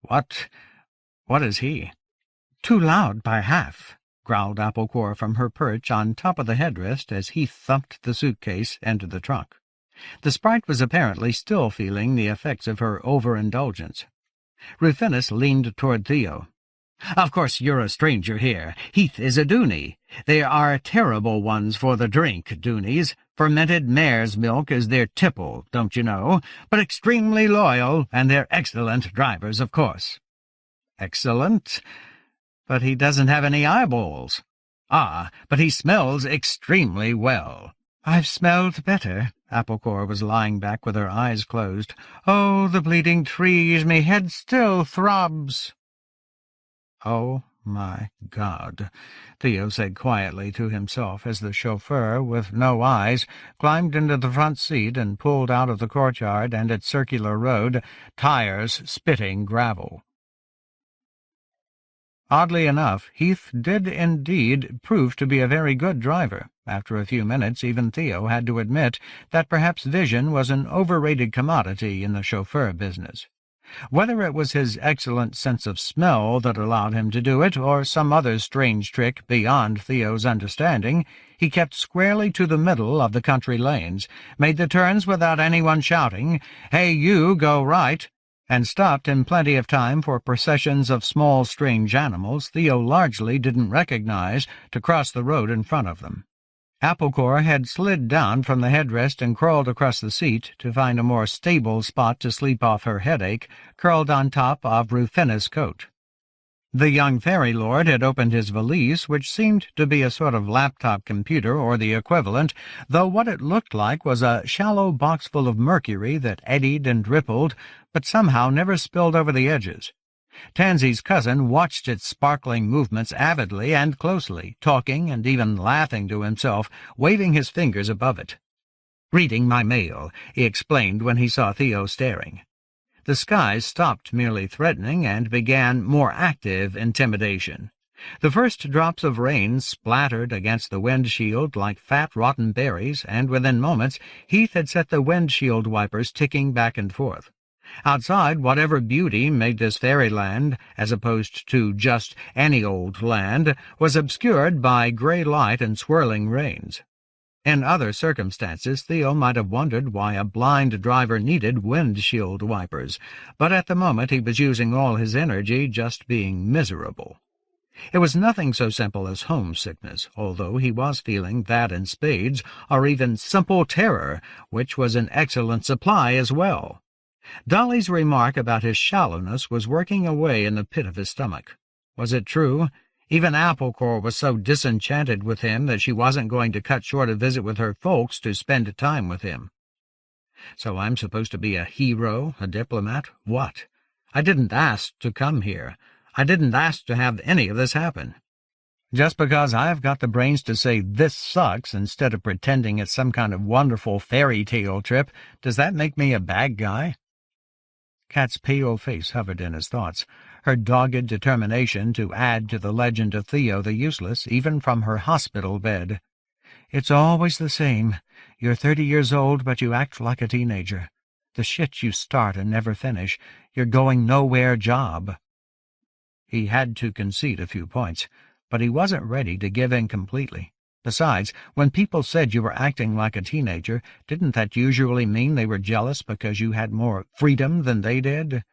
What is he?" "Too loud by half," growled Applecore from her perch on top of the headrest as Heath thumped the suitcase into the trunk. The sprite was apparently still feeling the effects of her overindulgence. Rufinus leaned toward Theo. "Of course you're a stranger here. Heath is a Dooney. They are terrible ones for the drink, Doonies. Fermented mare's milk is their tipple, don't you know, but extremely loyal, and they're excellent drivers, of course." "Excellent? But he doesn't have any eyeballs." "Ah, but he smells extremely well." "I've smelled better." Applecore was lying back with her eyes closed. "Oh, the bleeding trees, me head still throbs." "Oh, my God," Theo said quietly to himself as the chauffeur, with no eyes, climbed into the front seat and pulled out of the courtyard and its circular road, tires spitting gravel. Oddly enough, Heath did indeed prove to be a very good driver. After a few minutes, even Theo had to admit that perhaps vision was an overrated commodity in the chauffeur business. Whether it was his excellent sense of smell that allowed him to do it, or some other strange trick beyond Theo's understanding, he kept squarely to the middle of the country lanes, made the turns without anyone shouting, "Hey, you, go right!" and stopped in plenty of time for processions of small strange animals Theo largely didn't recognize to cross the road in front of them. Applecore had slid down from the headrest and crawled across the seat to find a more stable spot to sleep off her headache, curled on top of Rufinus' coat. The young fairy lord had opened his valise, which seemed to be a sort of laptop computer or the equivalent, though what it looked like was a shallow box full of mercury that eddied and rippled, but somehow never spilled over the edges. Tansy's cousin watched its sparkling movements avidly and closely, talking and even laughing to himself, waving his fingers above it. "Reading my mail," he explained when he saw Theo staring. The skies stopped merely threatening and began more active intimidation. The first drops of rain splattered against the windshield like fat, rotten berries, and within moments Heath had set the windshield wipers ticking back and forth. Outside, whatever beauty made this fairyland, as opposed to just any old land, was obscured by grey light and swirling rains. In other circumstances, Theo might have wondered why a blind driver needed windshield wipers, but at the moment he was using all his energy just being miserable. It was nothing so simple as homesickness, although he was feeling that in spades, or even simple terror, which was an excellent supply as well. Dolly's remark about his shallowness was working away in the pit of his stomach. Was it true? Even Applecore was so disenchanted with him that she wasn't going to cut short a visit with her folks to spend time with him. So I'm supposed to be a hero, a diplomat? What? I didn't ask to come here. I didn't ask to have any of this happen. Just because I've got the brains to say this sucks instead of pretending it's some kind of wonderful fairy tale trip, does that make me a bad guy? Kat's pale face hovered in his thoughts, her dogged determination to add to the legend of Theo the Useless, even from her hospital bed. It's always the same. You're 30 years old, but you act like a teenager. The shit you start and never finish. You're going nowhere job. He had to concede a few points, but he wasn't ready to give in completely. Besides, when people said you were acting like a teenager, didn't that usually mean they were jealous because you had more freedom than they did?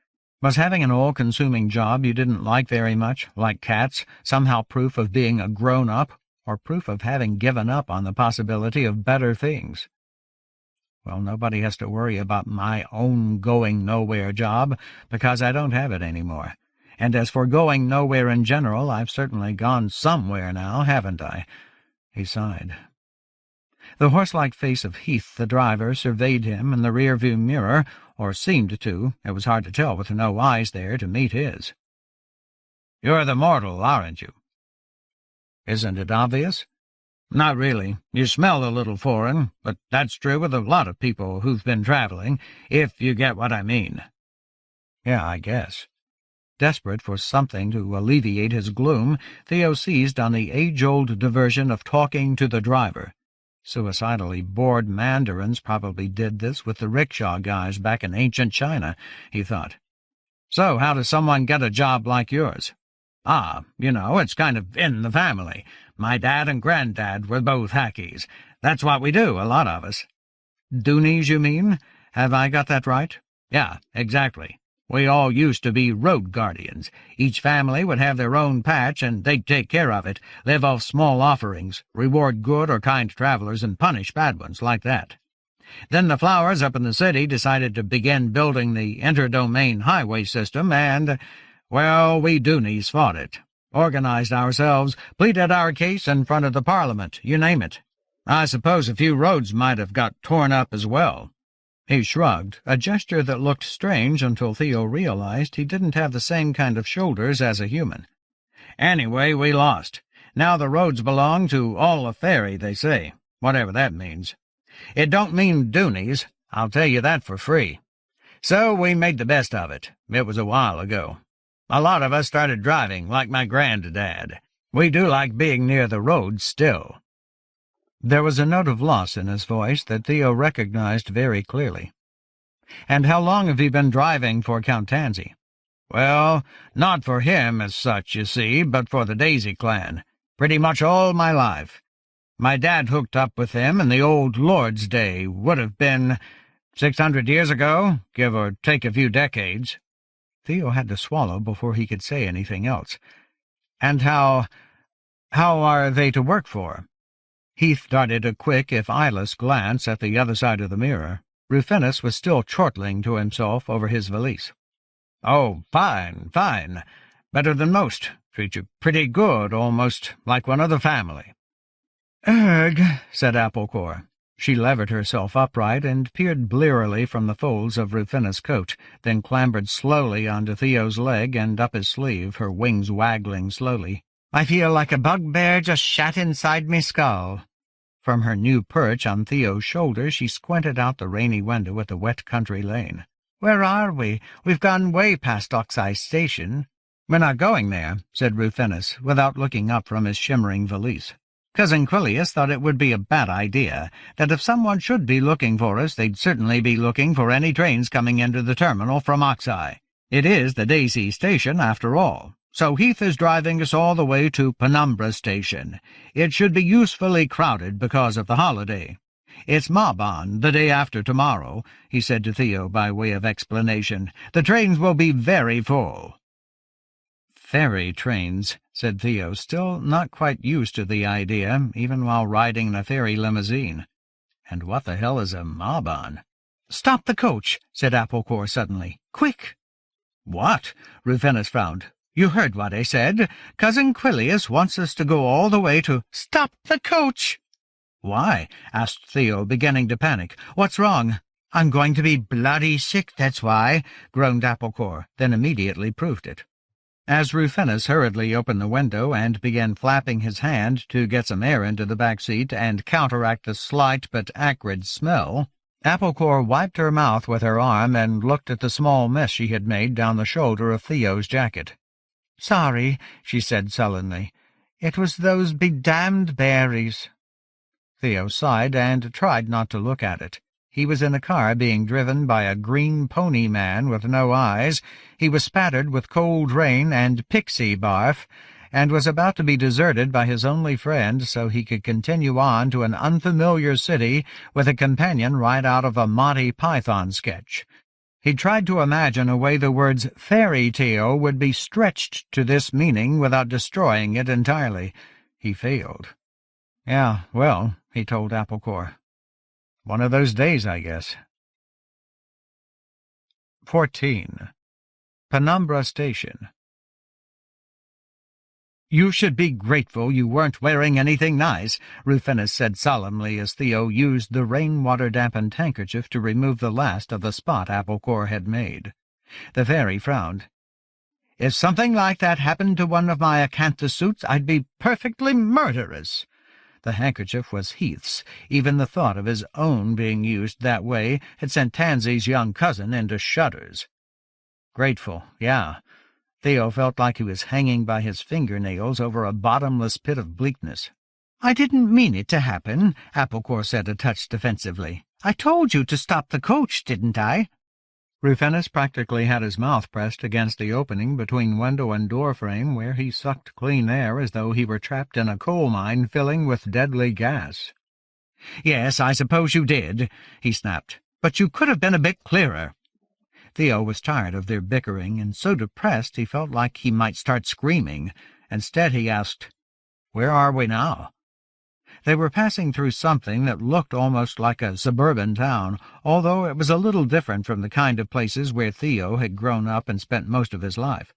Was having an all-consuming job you didn't like very much, like cats, somehow proof of being a grown-up, or proof of having given up on the possibility of better things? Well, nobody has to worry about my own going-nowhere job, because I don't have it anymore. And as for going nowhere in general, I've certainly gone somewhere now, haven't I? He sighed. The horse-like face of Heath, the driver, surveyed him in the rear-view mirror, or seemed to. It was hard to tell with no eyes there to meet his. "You're the mortal, aren't you?" "Isn't it obvious?" "Not really. You smell a little foreign, but that's true with a lot of people who've been traveling, if you get what I mean." "Yeah, I guess." Desperate for something to alleviate his gloom, Theo seized on the age-old diversion of talking to the driver. Suicidally bored mandarins probably did this with the rickshaw guys back in ancient China, he thought. "So how does someone get a job like yours?" "Ah, you know, it's kind of in the family. My dad and granddad were both hackies. That's what we do, a lot of us." "Doonies, you mean? Have I got that right?" "Yeah, exactly. We all used to be road guardians. Each family would have their own patch, and they'd take care of it, live off small offerings, reward good or kind travelers, and punish bad ones, like that. Then the Flowers up in the city decided to begin building the interdomain highway system, and, well, we Doonies fought it. Organized ourselves, pleaded our case in front of the Parliament, you name it. I suppose a few roads might have got torn up as well." He shrugged, a gesture that looked strange until Theo realized he didn't have the same kind of shoulders as a human. "Anyway, we lost. Now the roads belong to all a fairy, they say, whatever that means. It don't mean Doonies, I'll tell you that for free. So we made the best of it. It was a while ago. A lot of us started driving, like my granddad. We do like being near the roads still." There was a note of loss in his voice that Theo recognized very clearly. "And how long have you been driving for Count Tansy?" "Well, not for him as such, you see, but for the Daisy Clan. Pretty much all my life. My dad hooked up with him in the old Lord's Day, would have been 600 years ago, give or take a few decades." Theo had to swallow before he could say anything else. "And how are they to work for?" Heath darted a quick, if eyeless, glance at the other side of the mirror. Rufinus was still chortling to himself over his valise. "Oh, fine, fine. Better than most. Treat you pretty good, almost like one of the family." "Ugh," said Applecore. She levered herself upright and peered blearily from the folds of Rufinus' coat, then clambered slowly onto Theo's leg and up his sleeve, her wings waggling slowly. "I feel like a bugbear just shat inside me skull." From her new perch on Theo's shoulder she squinted out the rainy window at the wet country lane. "Where are we? We've gone way past Oxeye Station." "We're not going there," said Rufinus, without looking up from his shimmering valise. "Cousin Quilius thought it would be a bad idea, that if someone should be looking for us, they'd certainly be looking for any trains coming into the terminal from Oxeye. It is the Daisy Station, after all. So Heath is driving us all the way to Penumbra Station. It should be usefully crowded because of the holiday. It's Mabon, the day after tomorrow," he said to Theo by way of explanation. "The trains will be very full." "Ferry trains," said Theo, still not quite used to the idea, even while riding in a ferry limousine. "And what the hell is a Mabon?" "Stop the coach," said Applecore suddenly. "Quick!" "What?" Rufinus frowned. "You heard what I said. Cousin Quilius wants us to go all the way to—" "Stop the coach!" "Why?" asked Theo, beginning to panic. "What's wrong?" "I'm going to be bloody sick, that's why," groaned Applecore, then immediately proved it. As Rufinus hurriedly opened the window and began flapping his hand to get some air into the back seat and counteract the slight but acrid smell, Applecore wiped her mouth with her arm and looked at the small mess she had made down the shoulder of Theo's jacket. "Sorry," she said sullenly. "It was those bedamned berries." Theo sighed and tried not to look at it. He was in a car being driven by a green pony man with no eyes. He was spattered with cold rain and pixie barf, and was about to be deserted by his only friend so he could continue on to an unfamiliar city with a companion right out of a Monty Python sketch. He tried to imagine a way the words fairy tale would be stretched to this meaning without destroying it entirely. He failed. "Yeah, well," he told Applecore. "One of those days, I guess." 14. Penumbra Station. "You should be grateful you weren't wearing anything nice," Rufinus said solemnly as Theo used the rain-water-dampened handkerchief to remove the last of the spot Applecore had made. The fairy frowned. "If something like that happened to one of my acanthus suits, I'd be perfectly murderous." The handkerchief was Heath's. Even the thought of his own being used that way had sent Tansy's young cousin into shudders. Grateful, yeah. Theo felt like he was hanging by his fingernails over a bottomless pit of bleakness. "I didn't mean it to happen," Applecore said a touch defensively. "I told you to stop the coach, didn't I?" Rufinus practically had his mouth pressed against the opening between window and door frame, where he sucked clean air as though he were trapped in a coal mine filling with deadly gas. "Yes, I suppose you did," he snapped. "But you could have been a bit clearer." Theo was tired of their bickering, and so depressed he felt like he might start screaming. Instead he asked, "Where are we now?" They were passing through something that looked almost like a suburban town, although it was a little different from the kind of places where Theo had grown up and spent most of his life.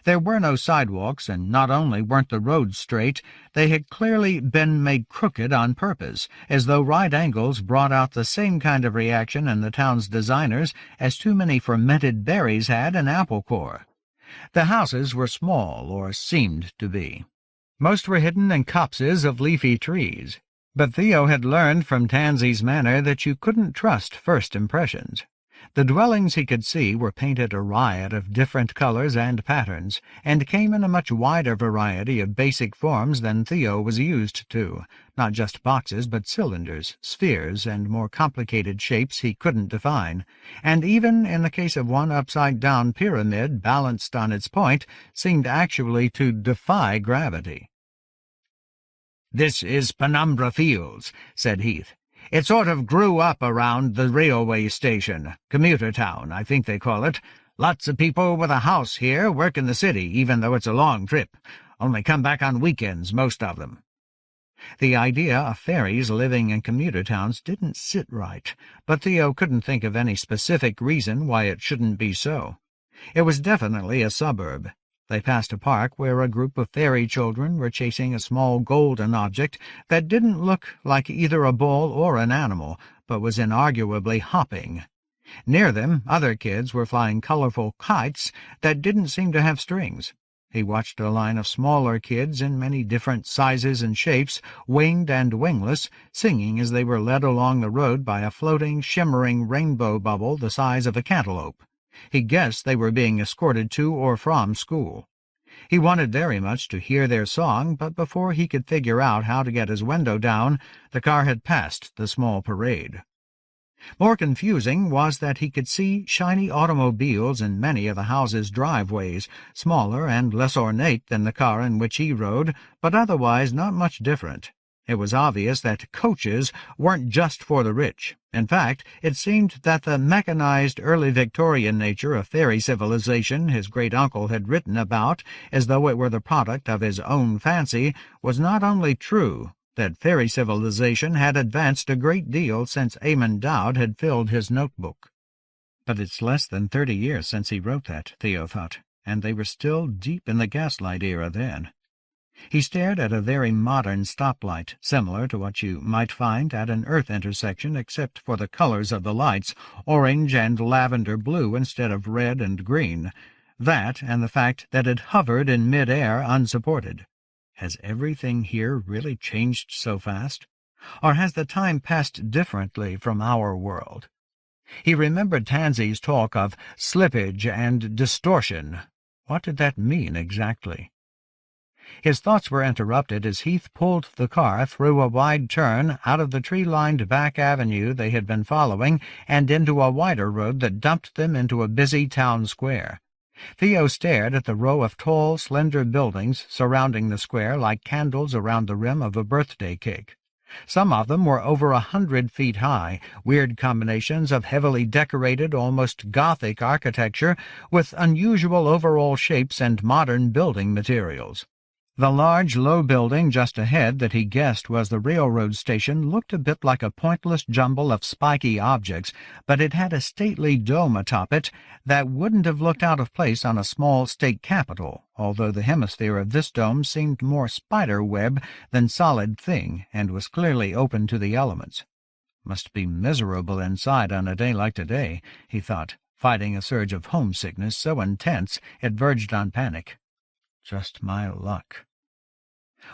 There were no sidewalks, and not only weren't the roads straight, they had clearly been made crooked on purpose, as though right angles brought out the same kind of reaction in the town's designers as too many fermented berries had in Applecore. The houses were small, or seemed to be. Most were hidden in copses of leafy trees, but Theo had learned from Tansy's manner that you couldn't trust first impressions. The dwellings he could see were painted a riot of different colors and patterns, and came in a much wider variety of basic forms than Theo was used to, not just boxes but cylinders, spheres, and more complicated shapes he couldn't define, and even in the case of one upside-down pyramid balanced on its point, seemed actually to defy gravity. "This is Penumbra Fields," said Heath. "It sort of grew up around the railway station, commuter town, I think they call it. Lots of people with a house here work in the city, even though it's a long trip. Only come back on weekends, most of them." The idea of fairies living in commuter towns didn't sit right, but Theo couldn't think of any specific reason why it shouldn't be so. It was definitely a suburb. They passed a park where a group of fairy children were chasing a small golden object that didn't look like either a ball or an animal, but was inarguably hopping. Near them, other kids were flying colorful kites that didn't seem to have strings. He watched a line of smaller kids in many different sizes and shapes, winged and wingless, singing as they were led along the road by a floating, shimmering rainbow bubble the size of a cantaloupe. He guessed they were being escorted to or from school. He wanted very much to hear their song, but before he could figure out how to get his window down, the car had passed the small parade. More confusing was that he could see shiny automobiles in many of the houses' driveways, smaller and less ornate than the car in which he rode, but otherwise not much different. It was obvious that coaches weren't just for the rich. In fact, it seemed that the mechanized early Victorian nature of fairy civilization his great-uncle had written about, as though it were the product of his own fancy, was not only true, that fairy civilization had advanced a great deal since Eamon Dowd had filled his notebook. But it's less than 30 years since he wrote that, Theo thought, and they were still deep in the gaslight era then. He stared at a very modern stoplight, similar to what you might find at an Earth intersection except for the colors of the lights, orange and lavender blue instead of red and green. That and the fact that it hovered in mid-air unsupported. Has everything here really changed so fast? Or has the time passed differently from our world? He remembered Tansy's talk of slippage and distortion. What did that mean exactly? His thoughts were interrupted as Heath pulled the car through a wide turn out of the tree-lined back avenue they had been following and into a wider road that dumped them into a busy town square. Theo stared at the row of tall, slender buildings surrounding the square like candles around the rim of a birthday cake. Some of them were over 100 feet high, weird combinations of heavily decorated, almost Gothic architecture with unusual overall shapes and modern building materials. The large, low building just ahead that he guessed was the railroad station looked a bit like a pointless jumble of spiky objects, but it had a stately dome atop it that wouldn't have looked out of place on a small state capitol, although the hemisphere of this dome seemed more spider-web than solid thing and was clearly open to the elements. Must be miserable inside on a day like today, he thought, fighting a surge of homesickness so intense it verged on panic. Just my luck.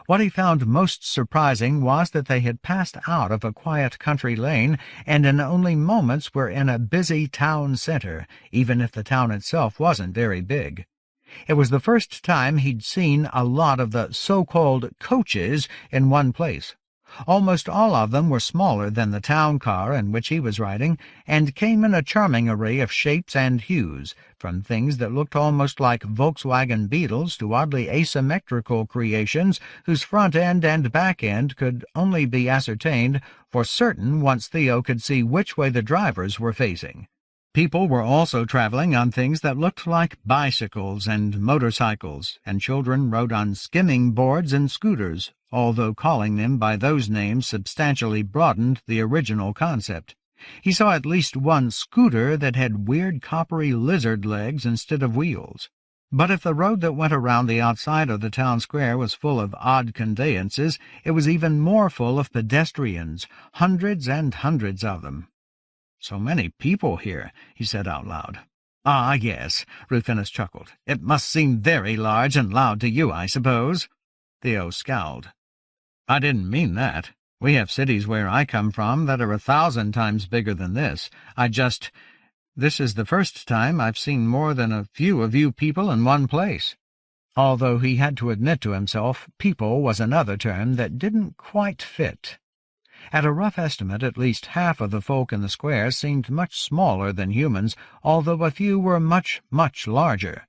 What he found most surprising was that they had passed out of a quiet country lane and in only moments were in a busy town center, even if the town itself wasn't very big. It was the first time he'd seen a lot of the so-called coaches in one place. Almost all of them were smaller than the town car in which he was riding, and came in a charming array of shapes and hues, from things that looked almost like Volkswagen Beetles to oddly asymmetrical creations whose front end and back end could only be ascertained for certain once Theo could see which way the drivers were facing. People were also traveling on things that looked like bicycles and motorcycles, and children rode on skimming boards and scooters, although calling them by those names substantially broadened the original concept. He saw at least one scooter that had weird coppery lizard legs instead of wheels. But if the road that went around the outside of the town square was full of odd conveyances, it was even more full of pedestrians, hundreds and hundreds of them. "So many people here," he said out loud. "Ah, yes," Rufinus chuckled. "It must seem very large and loud to you, I suppose." Theo scowled. "I didn't mean that. We have cities where I come from that are 1,000 times bigger than this. This is the first time I've seen more than a few of you people in one place." Although he had to admit to himself, people was another term that didn't quite fit. At a rough estimate, at least half of the folk in the square seemed much smaller than humans, although a few were much, much larger.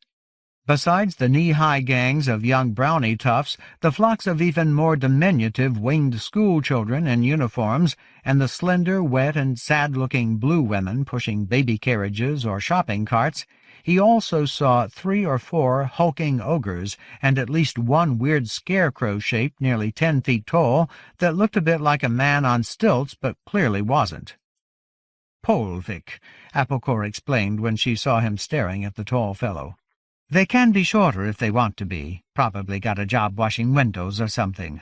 Besides the knee-high gangs of young brownie toughs, the flocks of even more diminutive winged schoolchildren in uniforms, and the slender, wet, and sad-looking blue women pushing baby carriages or shopping carts, he also saw 3 or 4 hulking ogres and at least one weird scarecrow shape nearly 10 feet tall that looked a bit like a man on stilts but clearly wasn't. "Polvik," Applecore explained when she saw him staring at the tall fellow. "They can be shorter if they want to be. Probably got a job washing windows or something."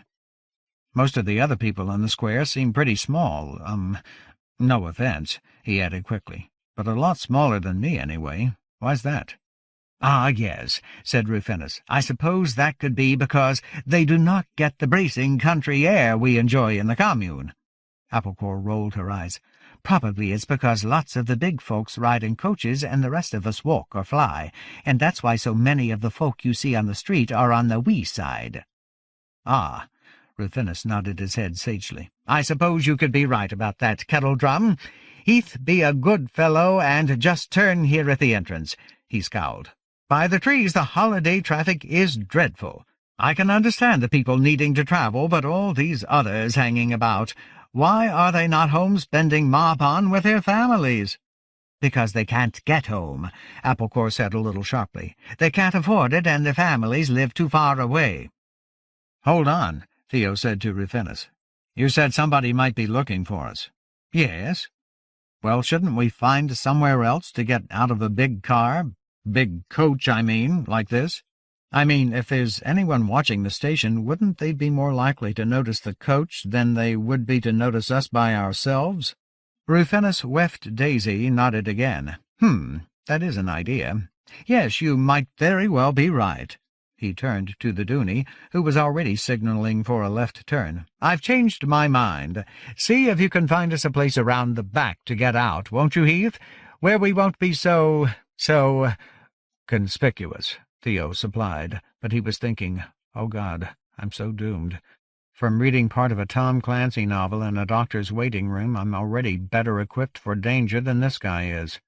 "Most of the other people in the square seem pretty small. No offense," he added quickly, "but a lot smaller than me anyway. Why's that?" "Ah, yes," said Rufinus. "I suppose that could be because they do not get the bracing country air we enjoy in the commune." Applecore rolled her eyes. "Probably it's because lots of the big folks ride in coaches and the rest of us walk or fly, and that's why so many of the folk you see on the street are on the wee side." "Ah," Rufinus nodded his head sagely. "I suppose you could be right about that, Kettledrum. Heath, be a good fellow and just turn here at the entrance." He scowled. "By the trees, the holiday traffic is dreadful. I can understand the people needing to travel, but all these others hanging about, why are they not home spending Marbon with their families?" "Because they can't get home," Applecore said a little sharply. "They can't afford it, and their families live too far away." "Hold on," Theo said to Rufinus. "You said somebody might be looking for us." "Yes." "Well, shouldn't we find somewhere else to get out of a big car? Big coach, I mean, like this? I mean, if there's anyone watching the station, wouldn't they be more likely to notice the coach than they would be to notice us by ourselves?" Rufinus Weft Daisy nodded again. That is an idea. Yes, you might very well be right." He turned to the Dooney, who was already signalling for a left turn. "I've changed my mind. See if you can find us a place around the back to get out, won't you, Heath? Where we won't be so conspicuous," Theo supplied, but he was thinking, "Oh, God, I'm so doomed. From reading part of a Tom Clancy novel in a doctor's waiting room, I'm already better equipped for danger than this guy is."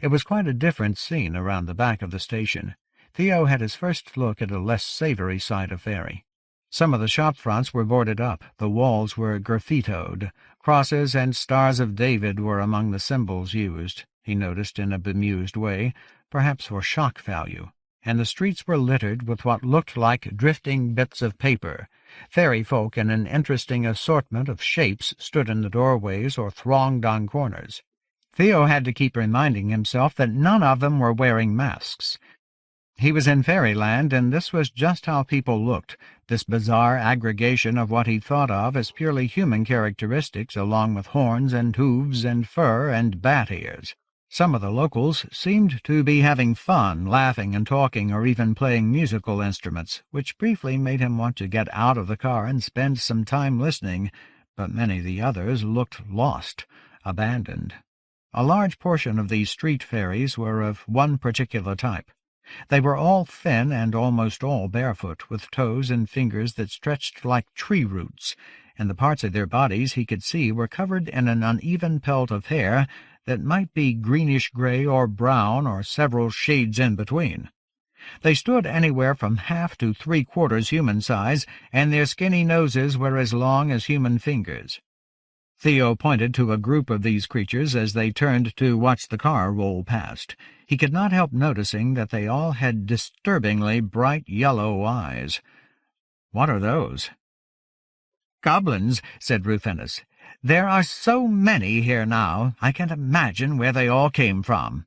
It was quite a different scene around the back of the station. Theo had his first look at a less savoury side of Ferry. Some of the shop fronts were boarded up, the walls were graffitoed. Crosses and stars of David were among the symbols used, he noticed in a bemused way, perhaps for shock value, and the streets were littered with what looked like drifting bits of paper. Fairy folk in an interesting assortment of shapes stood in the doorways or thronged on corners. Theo had to keep reminding himself that none of them were wearing masks. He was in fairyland, and this was just how people looked, this bizarre aggregation of what he thought of as purely human characteristics, along with horns and hooves and fur and bat ears. Some of the locals seemed to be having fun, laughing and talking, or even playing musical instruments, which briefly made him want to get out of the car and spend some time listening, but many of the others looked lost, abandoned. A large portion of these street fairies were of one particular type. They were all thin and almost all barefoot, with toes and fingers that stretched like tree roots, and the parts of their bodies he could see were covered in an uneven pelt of hair that might be greenish-gray or brown or several shades in between. They stood anywhere from half to three-quarters human size, and their skinny noses were as long as human fingers. Theo pointed to a group of these creatures as they turned to watch the car roll past. He could not help noticing that they all had disturbingly bright yellow eyes. "What are those?" "Goblins," said Rufinus. "There are so many here now, I can't imagine where they all came from."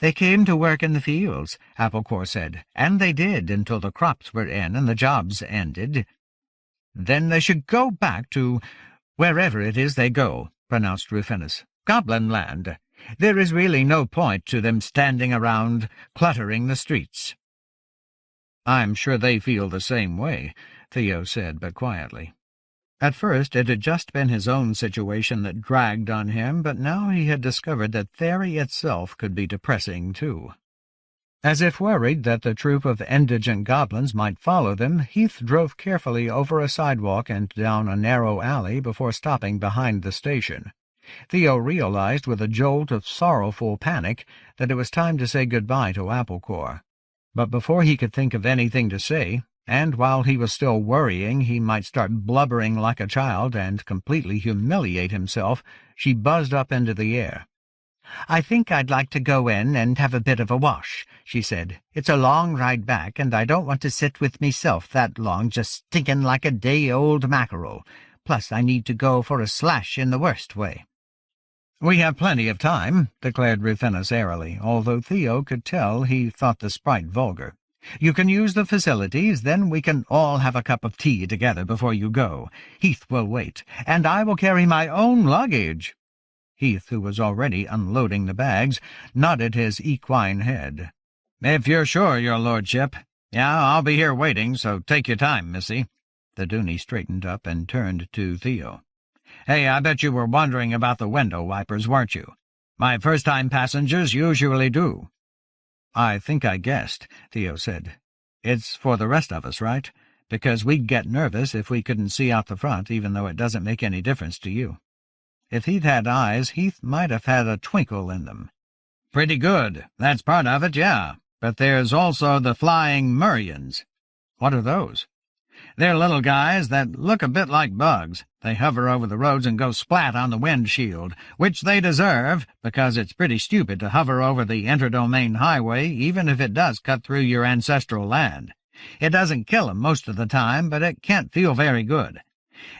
"They came to work in the fields," Applecore said, "and they did until the crops were in and the jobs ended." "Then they should go back to wherever it is they go," pronounced Rufinus. "Goblin land. There is really no point to them standing around cluttering the streets." "I'm sure they feel the same way," Theo said, but quietly. At first it had just been his own situation that dragged on him, but now he had discovered that Theory itself could be depressing, too. As if worried that the troop of indigent goblins might follow them, Heath drove carefully over a sidewalk and down a narrow alley before stopping behind the station. Theo realized with a jolt of sorrowful panic that it was time to say goodbye to Applecore. But before he could think of anything to say, and while he was still worrying he might start blubbering like a child and completely humiliate himself, she buzzed up into the air. "I think I'd like to go in and have a bit of a wash," she said. "It's a long ride back, and I don't want to sit with meself that long just stinking like a day-old mackerel. Plus I need to go for a slash in the worst way." "We have plenty of time," declared Rufinus airily, although Theo could tell he thought the sprite vulgar. "You can use the facilities, then we can all have a cup of tea together before you go. Heath will wait, and I will carry my own luggage." Heath, who was already unloading the bags, nodded his equine head. "If you're sure, your lordship. Yeah, I'll be here waiting, so take your time, missy." The Dooney straightened up and turned to Theo. Hey, I bet you were wondering about the window wipers, weren't you? My first-time passengers usually do." "I think I guessed," Theo said. "It's for the rest of us, right? Because we'd get nervous if we couldn't see out the front, even though it doesn't make any difference to you." If he'd had eyes, Heath might have had a twinkle in them. "Pretty good. That's part of it, yeah. But there's also the flying Murrians." "What are those?" "They're little guys that look a bit like bugs. They hover over the roads and go splat on the windshield, which they deserve, because it's pretty stupid to hover over the interdomain highway, even if it does cut through your ancestral land. It doesn't kill 'em most of the time, but it can't feel very good.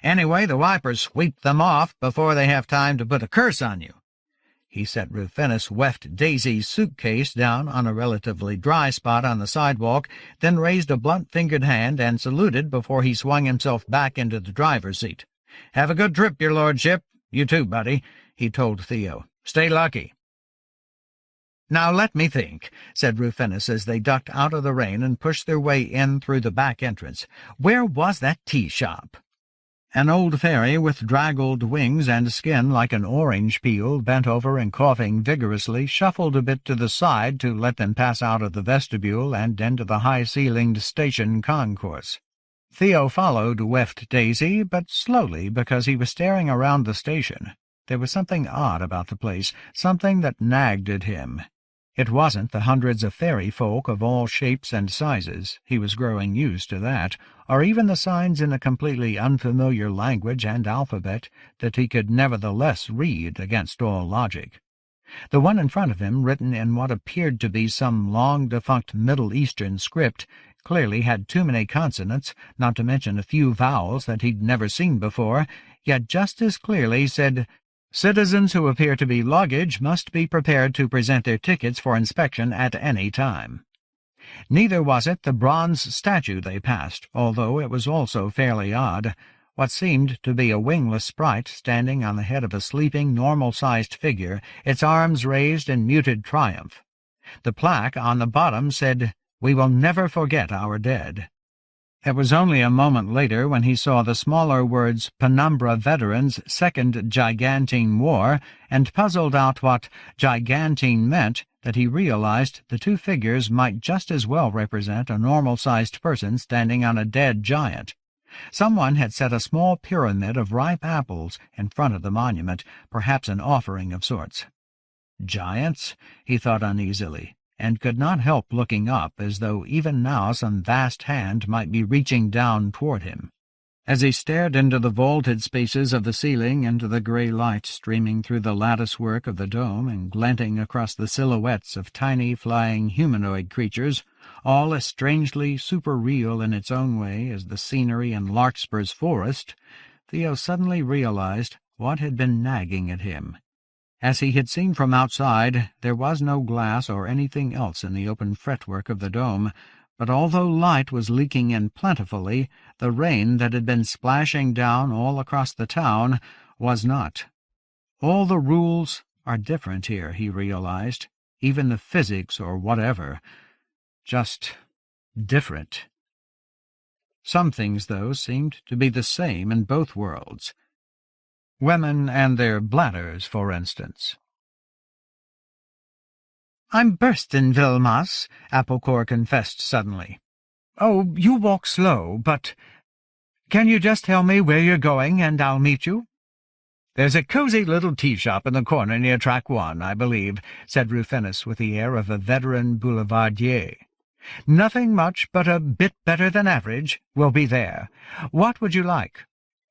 Anyway, the wipers sweep them off before they have time to put a curse on you." He set Rufinus Weft Daisy's suitcase down on a relatively dry spot on the sidewalk, then raised a blunt-fingered hand and saluted before he swung himself back into the driver's seat. "Have a good trip, your lordship. You too, buddy," he told Theo. "Stay lucky." "Now let me think," said Rufinus as they ducked out of the rain and pushed their way in through the back entrance. "Where was that tea shop?" An old fairy with draggled wings and skin like an orange peel, bent over and coughing vigorously, shuffled a bit to the side to let them pass out of the vestibule and into the high-ceilinged station concourse. Theo followed Weft Daisy, but slowly, because he was staring around the station. There was something odd about the place, something that nagged at him. It wasn't the hundreds of fairy folk of all shapes and sizes, he was growing used to that, or even the signs in a completely unfamiliar language and alphabet that he could nevertheless read against all logic. The one in front of him, written in what appeared to be some long-defunct Middle Eastern script, clearly had too many consonants, not to mention a few vowels that he'd never seen before, yet just as clearly said, "Citizens who appear to be luggage must be prepared to present their tickets for inspection at any time." Neither was it the bronze statue they passed, although it was also fairly odd, what seemed to be a wingless sprite standing on the head of a sleeping, normal-sized figure, its arms raised in muted triumph. The plaque on the bottom said, "We will never forget our dead." It was only a moment later, when he saw the smaller words Penumbra Veterans' Second Gigantine War, and puzzled out what gigantine meant, that he realized the two figures might just as well represent a normal-sized person standing on a dead giant. Someone had set a small pyramid of ripe apples in front of the monument, perhaps an offering of sorts. Giants? He thought uneasily, and could not help looking up, as though even now some vast hand might be reaching down toward him. As he stared into the vaulted spaces of the ceiling, into the grey light streaming through the lattice-work of the dome and glinting across the silhouettes of tiny flying humanoid creatures, all as strangely super-real in its own way as the scenery in Larkspur's forest, Theo suddenly realized what had been nagging at him. As he had seen from outside, there was no glass or anything else in the open fretwork of the dome, but although light was leaking in plentifully, the rain that had been splashing down all across the town was not. All the rules are different here, he realized, even the physics or whatever. Just different. Some things, though, seemed to be the same in both worlds. Women and their bladders, for instance. "I'm burstin', Vilmas," Applecore confessed suddenly. "Oh, you walk slow, but can you just tell me where you're going, and I'll meet you?" "There's a cozy little tea shop in the corner near Track 1, I believe," said Rufinus with the air of a veteran boulevardier. "Nothing much, but a bit better than average. We'll be there. What would you like?"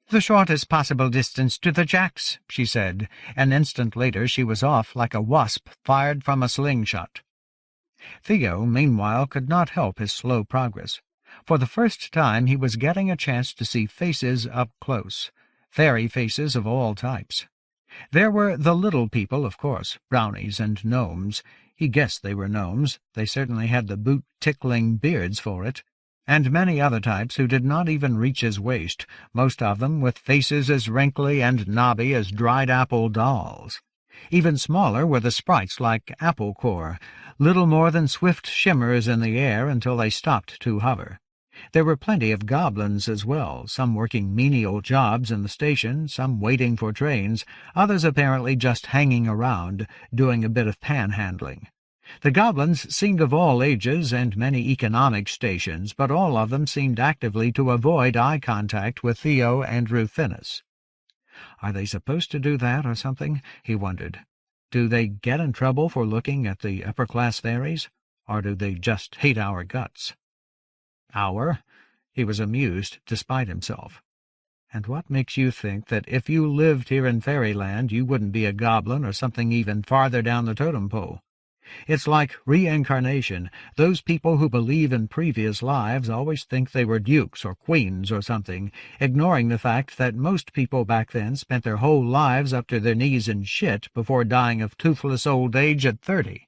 "The shortest possible distance to the Jacks," she said. An instant later she was off like a wasp fired from a slingshot. Theo, meanwhile, could not help his slow progress. For the first time he was getting a chance to see faces up close, fairy faces of all types. There were the little people, of course, brownies and gnomes. He guessed they were gnomes. They certainly had the boot-tickling beards for it. And many other types who did not even reach his waist, most of them with faces as wrinkly and knobby as dried-apple dolls. Even smaller were the sprites like Applecore, little more than swift shimmers in the air until they stopped to hover. There were plenty of goblins as well, some working menial jobs in the station, some waiting for trains, others apparently just hanging around, doing a bit of panhandling. The goblins seemed of all ages and many economic stations, but all of them seemed actively to avoid eye contact with Theo and Rufinus. Are they supposed to do that or something? He wondered. Do they get in trouble for looking at the upper-class fairies, or do they just hate our guts? Our? He was amused despite himself. And what makes you think that if you lived here in fairyland you wouldn't be a goblin or something even farther down the totem pole? It's like reincarnation. Those people who believe in previous lives always think they were dukes or queens or something, ignoring the fact that most people back then spent their whole lives up to their knees in shit before dying of toothless old age at 30.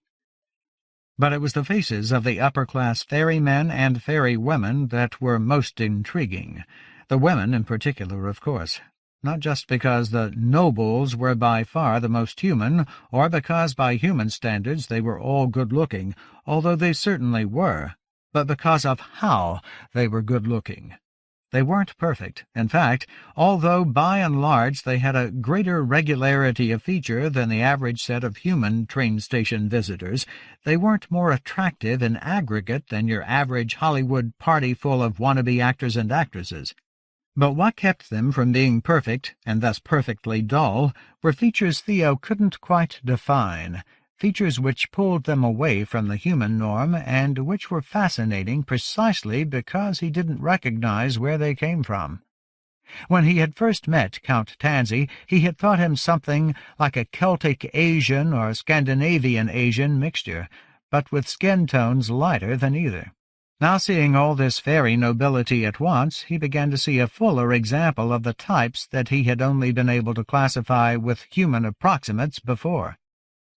But it was the faces of the upper-class fairymen and fairywomen that were most intriguing. The women in particular, of course. Not just because the nobles were by far the most human, or because by human standards they were all good-looking, although they certainly were, but because of how they were good-looking. They weren't perfect. In fact, although by and large they had a greater regularity of feature than the average set of human train station visitors, they weren't more attractive in aggregate than your average Hollywood party full of wannabe actors and actresses. But what kept them from being perfect, and thus perfectly dull, were features Theo couldn't quite define, features which pulled them away from the human norm and which were fascinating precisely because he didn't recognize where they came from. When he had first met Count Tansy, he had thought him something like a Celtic Asian or Scandinavian Asian mixture, but with skin tones lighter than either. Now, seeing all this fairy nobility at once, he began to see a fuller example of the types that he had only been able to classify with human approximates before.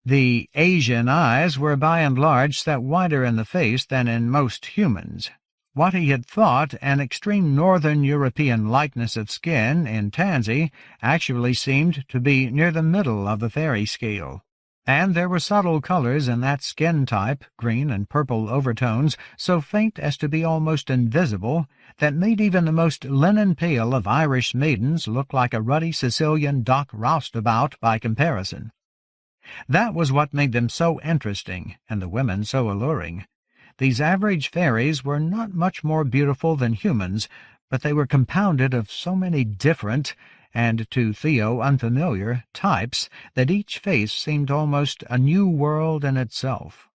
The Asian eyes were by and large set wider in the face than in most humans. What he had thought an extreme northern European lightness of skin in Tansy actually seemed to be near the middle of the fairy scale. And there were subtle colors in that skin type, green and purple overtones, so faint as to be almost invisible, that made even the most linen-pale of Irish maidens look like a ruddy Sicilian Doc Roustabout by comparison. That was what made them so interesting, and the women so alluring. These average fairies were not much more beautiful than humans, but they were compounded of so many different, and to Theo unfamiliar, types that each face seemed almost a new world in itself.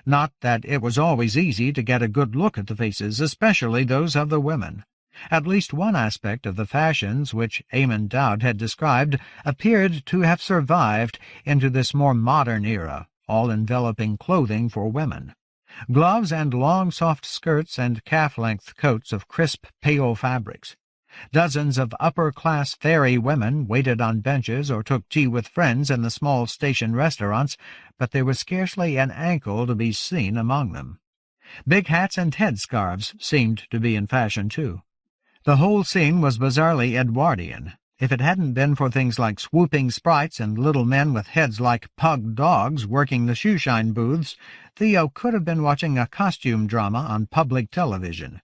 Not that it was always easy to get a good look at the faces, especially those of the women. At least one aspect of the fashions which Eamon Dowd had described appeared to have survived into this more modern era, all-enveloping clothing for women. Gloves and long soft skirts and calf-length coats of crisp, pale fabrics. Dozens of upper-class fairy women waited on benches or took tea with friends in the small station restaurants, but there was scarcely an ankle to be seen among them. Big hats and headscarves seemed to be in fashion, too. The whole scene was bizarrely Edwardian. If it hadn't been for things like swooping sprites and little men with heads like pug dogs working the shoeshine booths, Theo could have been watching a costume drama on public television.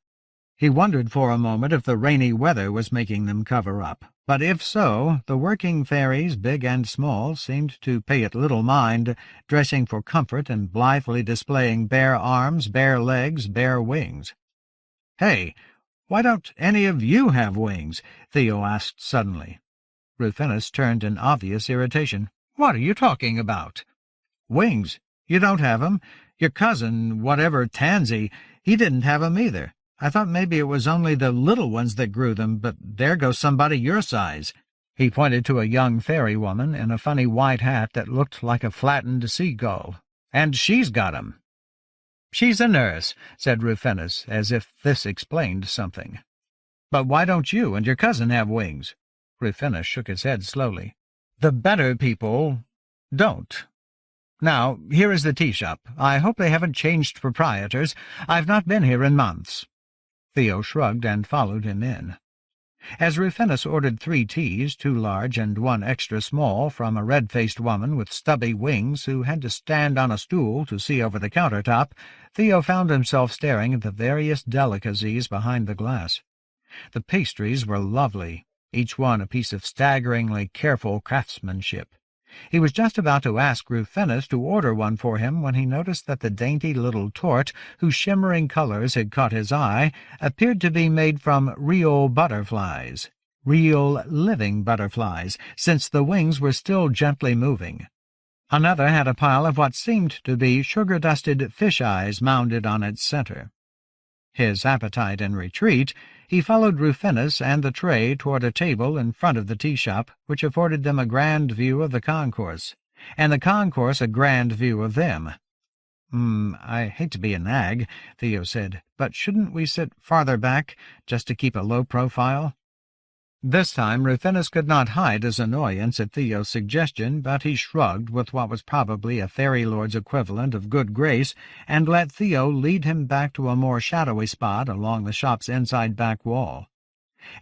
He wondered for a moment if the rainy weather was making them cover up, but if so, the working fairies, big and small, seemed to pay it little mind, dressing for comfort and blithely displaying bare arms, bare legs, bare wings. "Hey, why don't any of you have wings?" Theo asked suddenly. Rufinus turned in obvious irritation. "What are you talking about?" "Wings. You don't have 'em. Your cousin, whatever, Tansy, he didn't have 'em either. I thought maybe it was only the little ones that grew them, but there goes somebody your size." He pointed to a young fairy woman in a funny white hat that looked like a flattened seagull. "And she's got 'em." "She's a nurse," said Rufinus, as if this explained something. "But why don't you and your cousin have wings?" Rufinus shook his head slowly. "The better people don't. Now, here is the tea shop. I hope they haven't changed proprietors. I've not been here in months." Theo shrugged and followed him in. As Rufinus ordered 3 teas, 2 large and 1 extra small, from a red-faced woman with stubby wings who had to stand on a stool to see over the countertop, Theo found himself staring at the various delicacies behind the glass. The pastries were lovely, each one a piece of staggeringly careful craftsmanship. He was just about to ask Rufinus to order one for him when he noticed that the dainty little torte, whose shimmering colours had caught his eye, appeared to be made from real butterflies, real living butterflies, since the wings were still gently moving. Another had a pile of what seemed to be sugar-dusted fish-eyes mounded on its centre. His appetite in retreat, he followed Rufinus and the tray toward a table in front of the tea-shop, which afforded them a grand view of the concourse, and the concourse a grand view of them. I hate to be a nag," Theo said, "but shouldn't we sit farther back, just to keep a low profile?" This time Rufinus could not hide his annoyance at Theo's suggestion, but he shrugged with what was probably a fairy lord's equivalent of good grace, and let Theo lead him back to a more shadowy spot along the shop's inside back wall.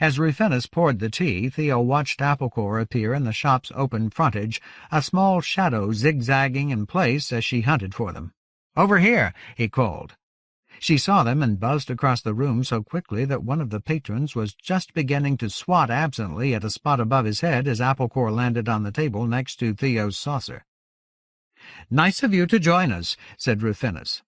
As Rufinus poured the tea, Theo watched Applecore appear in the shop's open frontage, a small shadow zigzagging in place as she hunted for them. "Over here!" he called. She saw them and buzzed across the room so quickly that one of the patrons was just beginning to swat absently at a spot above his head as Applecore landed on the table next to Theo's saucer. "Nice of you to join us," said Rufinus.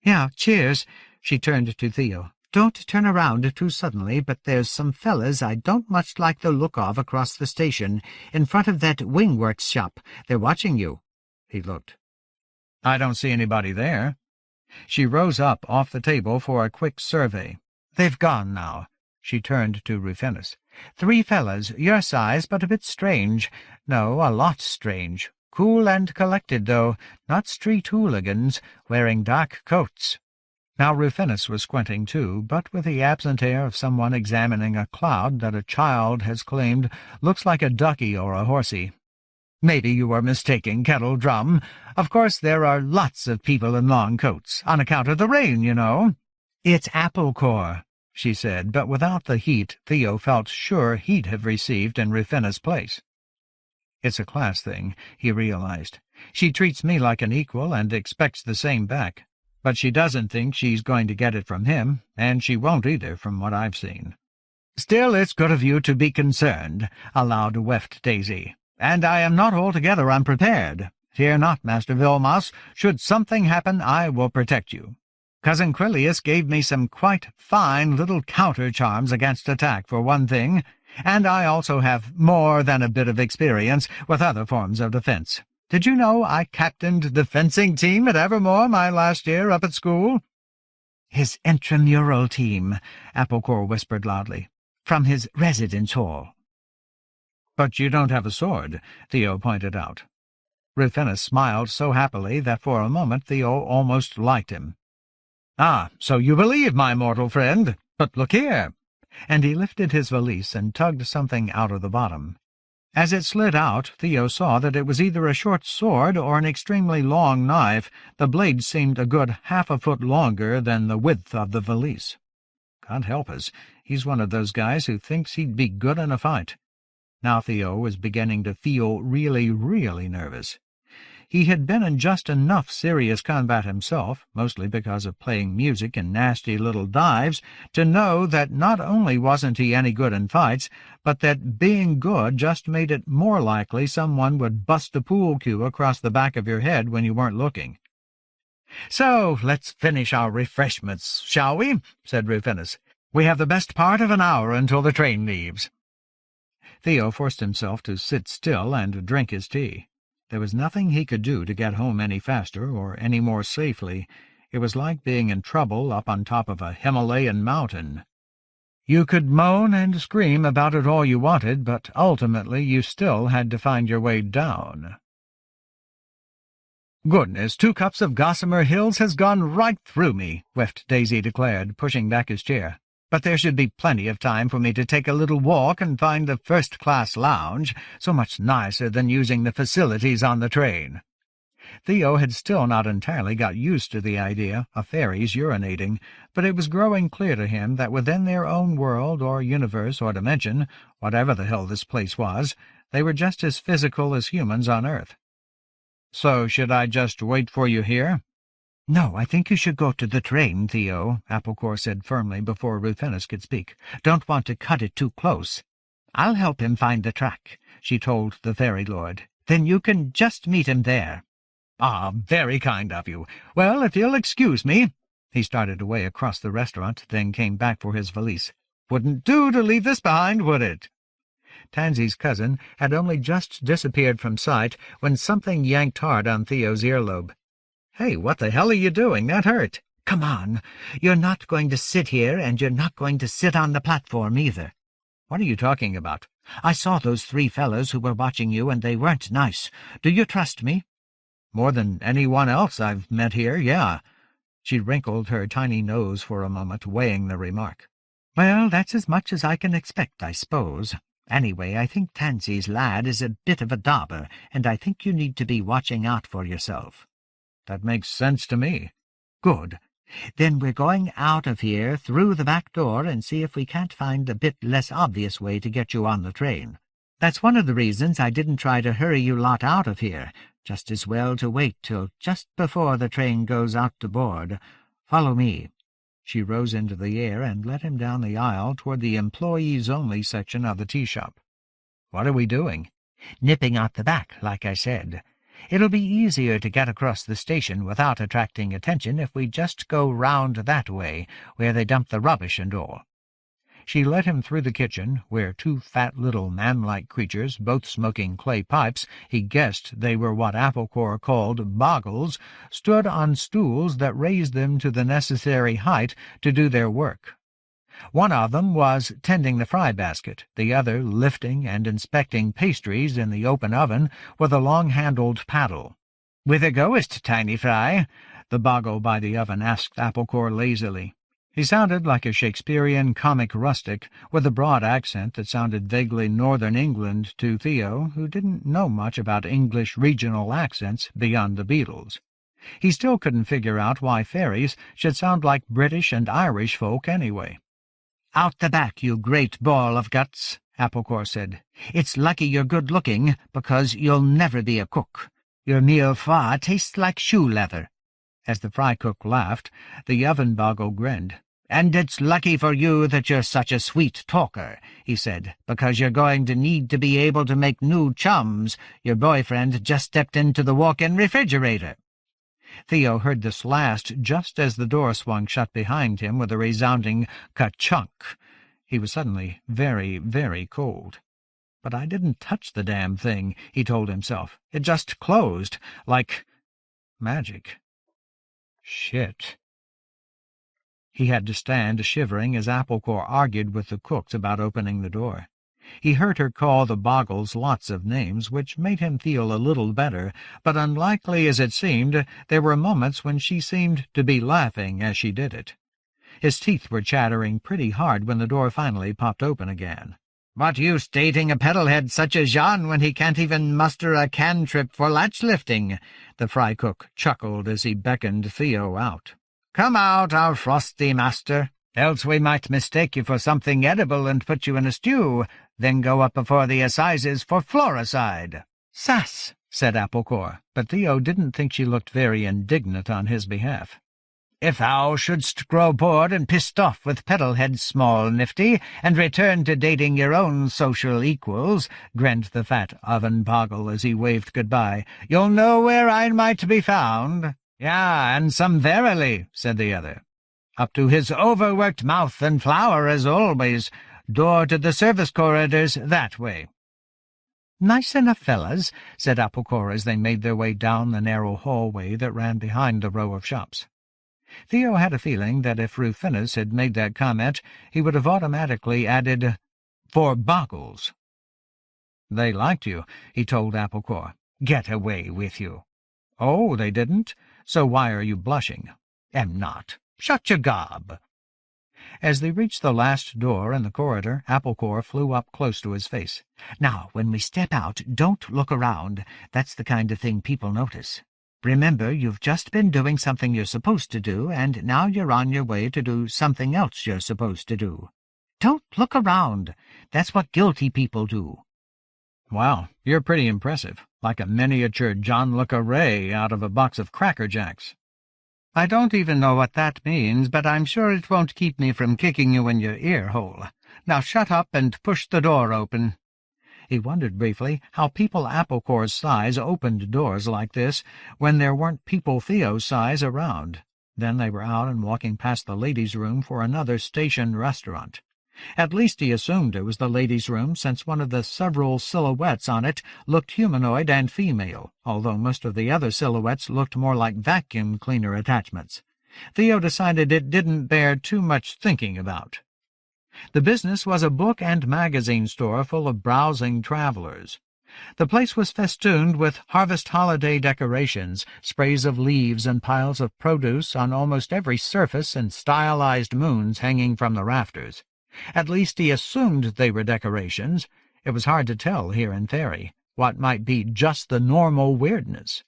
"Yeah, cheers." She turned to Theo. "Don't turn around too suddenly, but there's some fellas I don't much like the look of across the station, in front of that wingworks shop. They're watching you." He looked. "I don't see anybody there." She rose up off the table for a quick survey. "They've gone now." She turned to Rufinus. "3 fellas, your size, but a bit strange. No, a lot strange. Cool and collected, though, not street hooligans, wearing dark coats." Now Rufinus was squinting too, but with the absent air of someone examining a cloud that a child has claimed looks like a ducky or a horsey. "Maybe you were mistaken, Kettle Drum. Of course there are lots of people in long coats, on account of the rain, you know." "It's Applecore," she said, but without the heat Theo felt sure he'd have received in Rufinus' place. It's a class thing, he realized. She treats me like an equal and expects the same back, but she doesn't think she's going to get it from him, and she won't either from what I've seen. "Still, it's good of you to be concerned," aloud weft Daisy. "And I am not altogether unprepared. Fear not, Master Vilmos. Should something happen, I will protect you. Cousin Quilius gave me some quite fine little counter-charms against attack, for one thing, and I also have more than a bit of experience with other forms of defense. Did you know I captained the fencing team at Evermore my last year up at school?" "His intramural team," Applecore whispered loudly, "from his residence hall." "But you don't have a sword," Theo pointed out. Rufinus smiled so happily that for a moment Theo almost liked him. "Ah, so you believe, my mortal friend. But look here." And he lifted his valise and tugged something out of the bottom. As it slid out, Theo saw that it was either a short sword or an extremely long knife. The blade seemed a good half a foot longer than the width of the valise. God help us, he's one of those guys who thinks he'd be good in a fight. Now Theo was beginning to feel really, really nervous. He had been in just enough serious combat himself, mostly because of playing music in nasty little dives, to know that not only wasn't he any good in fights, but that being good just made it more likely someone would bust a pool cue across the back of your head when you weren't looking. "So let's finish our refreshments, shall we?" said Rufinus. "We have the best part of an hour until the train leaves." Theo forced himself to sit still and drink his tea. There was nothing he could do to get home any faster or any more safely. It was like being in trouble up on top of a Himalayan mountain. You could moan and scream about it all you wanted, but ultimately you still had to find your way down. "Goodness, 2 cups of Gossamer Hills has gone right through me," Weft Daisy declared, pushing back his chair. "But there should be plenty of time for me to take a little walk and find the first-class lounge, so much nicer than using the facilities on the train." Theo had still not entirely got used to the idea of fairies urinating, but it was growing clear to him that within their own world or universe or dimension, whatever the hell this place was, they were just as physical as humans on Earth. "So should I just wait for you here?" "No, I think you should go to the train, Theo," Applecore said firmly before Rufinus could speak. "Don't want to cut it too close." "I'll help him find the track," she told the fairy lord. "Then you can just meet him there." "Ah, very kind of you. Well, if you'll excuse me—" He started away across the restaurant, then came back for his valise. "Wouldn't do to leave this behind, would it?" Tansy's cousin had only just disappeared from sight when something yanked hard on Theo's earlobe. "Hey, what the hell are you doing? That hurt." "Come on. You're not going to sit here, and you're not going to sit on the platform either." "What are you talking about?" "I saw those 3 fellows who were watching you, and they weren't nice. Do you trust me?" "More than anyone else I've met here, yeah." She wrinkled her tiny nose for a moment, weighing the remark. "Well, that's as much as I can expect, I suppose. Anyway, I think Tansy's lad is a bit of a dauber, and I think you need to be watching out for yourself." "That makes sense to me." "Good. Then we're going out of here through the back door and see if we can't find a bit less obvious way to get you on the train. That's one of the reasons I didn't try to hurry you lot out of here. Just as well to wait till just before the train goes out to board. Follow me." She rose into the air and led him down the aisle toward the employees-only section of the tea shop. "What are we doing?" "Nipping out the back, like I said. It'll be easier to get across the station without attracting attention if we just go round that way, where they dump the rubbish and all." She led him through the kitchen, where 2 fat little man-like creatures, both smoking clay pipes, he guessed they were what Applecore called boggles, stood on stools that raised them to the necessary height to do their work. One of them was tending the fry basket, the other lifting and inspecting pastries in the open oven with a long-handled paddle. "Whither goest, tiny fry?" the boggle by the oven asked Applecore lazily. He sounded like a Shakespearean comic rustic, with a broad accent that sounded vaguely Northern England to Theo, who didn't know much about English regional accents beyond the Beatles. He still couldn't figure out why fairies should sound like British and Irish folk anyway. "Out the back, you great ball of guts," Applecore said. "It's lucky you're good-looking, because you'll never be a cook. Your meal fa tastes like shoe leather." As the fry cook laughed, the oven boggle grinned. "And it's lucky for you that you're such a sweet talker," he said, "because you're going to need to be able to make new chums. Your boyfriend just stepped into the walk-in refrigerator." Theo heard this last just as the door swung shut behind him with a resounding ka-chunk. He was suddenly very, very cold. "But I didn't touch the damn thing," he told himself. "It just closed, like magic. Shit." He had to stand shivering as Applecore argued with the cooks about opening the door. He heard her call the boggles lots of names, which made him feel a little better, but unlikely as it seemed, there were moments when she seemed to be laughing as she did it. His teeth were chattering pretty hard when the door finally popped open again. "What use dating a pedal-head such as Jan when he can't even muster a cantrip for latch-lifting?" the fry cook chuckled as he beckoned Theo out. "Come out, our frosty master, else we might mistake you for something edible and put you in a stew, then go up before the assizes for floricide." "Sass," said Applecore, but Theo didn't think she looked very indignant on his behalf. "If thou shouldst grow bored and pissed off with pedal-heads, small nifty, and return to dating your own social equals," grinned the fat oven boggle as he waved goodbye, "you'll know where I might be found." "Yeah, and some verily," said the other. "Up to his overworked mouth and flour, as always. Door to the service corridors that way." "Nice enough fellas," said Applecore as they made their way down the narrow hallway that ran behind the row of shops. Theo had a feeling that if Rufinus had made that comment, he would have automatically added, "for boggles." "They liked you," he told Applecore. "Get away with you." "Oh, they didn't? So why are you blushing?" "Am not. Shut your gob." As they reached the last door in the corridor, Applecore flew up close to his face. "Now, when we step out, don't look around. That's the kind of thing people notice. Remember, you've just been doing something you're supposed to do, and now you're on your way to do something else you're supposed to do. Don't look around. That's what guilty people do." "Wow, you're pretty impressive, like a miniature John le Carré out of a box of Cracker Jacks." "I don't even know what that means, but I'm sure it won't keep me from kicking you in your ear hole. Now shut up and push the door open." He wondered briefly how people Applecore's size opened doors like this when there weren't people Theo's size around. Then they were out and walking past the ladies' room for another station restaurant. At least he assumed it was the ladies' room, since one of the several silhouettes on it looked humanoid and female, although most of the other silhouettes looked more like vacuum cleaner attachments. Theo decided it didn't bear too much thinking about. The business was a book and magazine store full of browsing travelers. The place was festooned with harvest holiday decorations, sprays of leaves and piles of produce on almost every surface, and stylized moons hanging from the rafters. At least he assumed they were decorations. It was hard to tell here in Fairy what might be just the normal weirdness.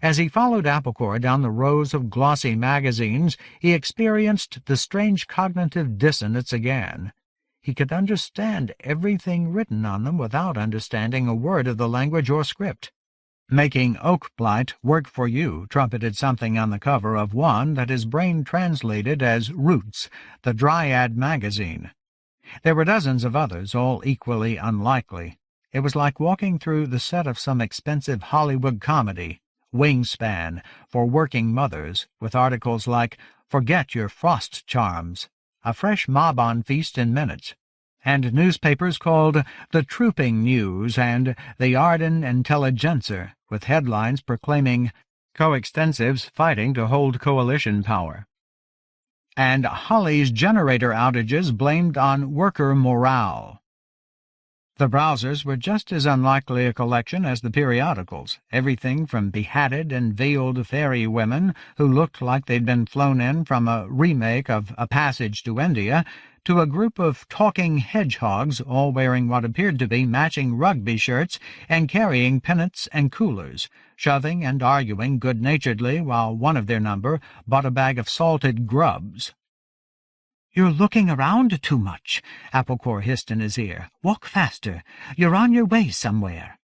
As he followed Applecore down the rows of glossy magazines, he experienced the strange cognitive dissonance again. He could understand everything written on them without understanding a word of the language or script. Making Oak Blight Work for You trumpeted something on the cover of one that his brain translated as Roots, the Dryad magazine. There were dozens of others, all equally unlikely. It was like walking through the set of some expensive Hollywood comedy. Wingspan, for working mothers, with articles like "Forget Your Frost Charms," "A Fresh Mob-on Feast in Minutes," and newspapers called The Trooping News and The Arden Intelligencer, with headlines proclaiming coextensives fighting to hold coalition power, and Holly's generator outages blamed on worker morale. The browsers were just as unlikely a collection as the periodicals, everything from behatted and veiled fairy women who looked like they'd been flown in from a remake of A Passage to India, to a group of talking hedgehogs all wearing what appeared to be matching rugby shirts and carrying pennants and coolers, shoving and arguing good-naturedly while one of their number bought a bag of salted grubs. "You're looking around too much," Applecore hissed in his ear. "Walk faster. You're on your way somewhere."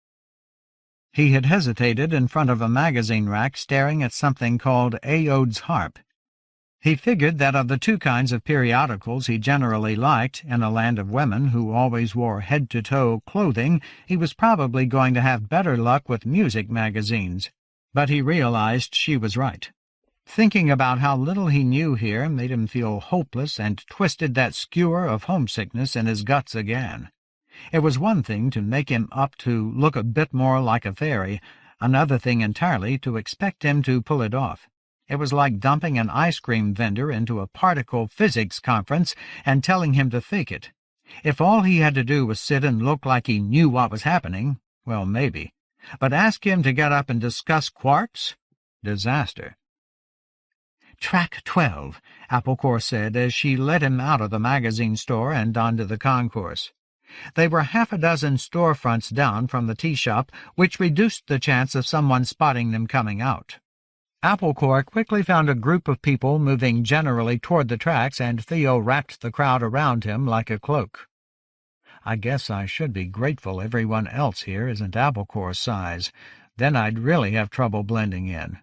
He had hesitated in front of a magazine rack, staring at something called Aode's Harp. He figured that of the two kinds of periodicals he generally liked, in a land of women who always wore head-to-toe clothing, he was probably going to have better luck with music magazines. But he realized she was right. Thinking about how little he knew here made him feel hopeless and twisted that skewer of homesickness in his guts again. It was one thing to make him up to look a bit more like a fairy, another thing entirely to expect him to pull it off. It was like dumping an ice cream vendor into a particle physics conference and telling him to fake it. If all he had to do was sit and look like he knew what was happening, well, maybe. But ask him to get up and discuss quarks? Disaster. "Track 12, Applecore said as she led him out of the magazine store and onto the concourse. They were half a dozen storefronts down from the tea shop, which reduced the chance of someone spotting them coming out. Applecore quickly found a group of people moving generally toward the tracks, and Theo wrapped the crowd around him like a cloak. "I guess I should be grateful everyone else here isn't Applecore's size. Then I'd really have trouble blending in."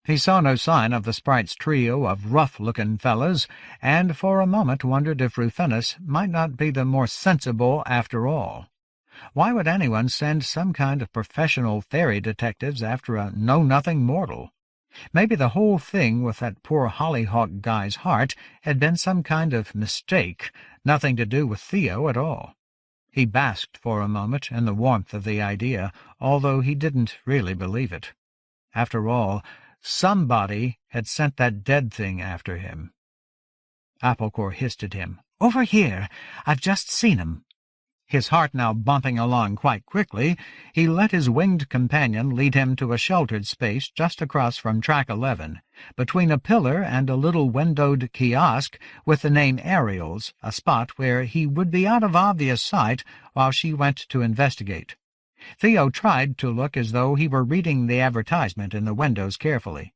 He saw no sign of the sprite's trio of rough-looking fellows, and for a moment wondered if Rufinus might not be the more sensible after all. Why would anyone send some kind of professional fairy detectives after a know-nothing mortal? Maybe the whole thing with that poor Hollyhock guy's heart had been some kind of mistake, nothing to do with Theo at all. He basked for a moment in the warmth of the idea, although he didn't really believe it. After all, somebody had sent that dead thing after him. Applecore hissed at him. "Over here! I've just seen him." His heart now bumping along quite quickly, he let his winged companion lead him to a sheltered space just across from Track 11, between a pillar and a little windowed kiosk with the name Ariel's, a spot where he would be out of obvious sight while she went to investigate. Theo tried to look as though he were reading the advertisement in the windows carefully.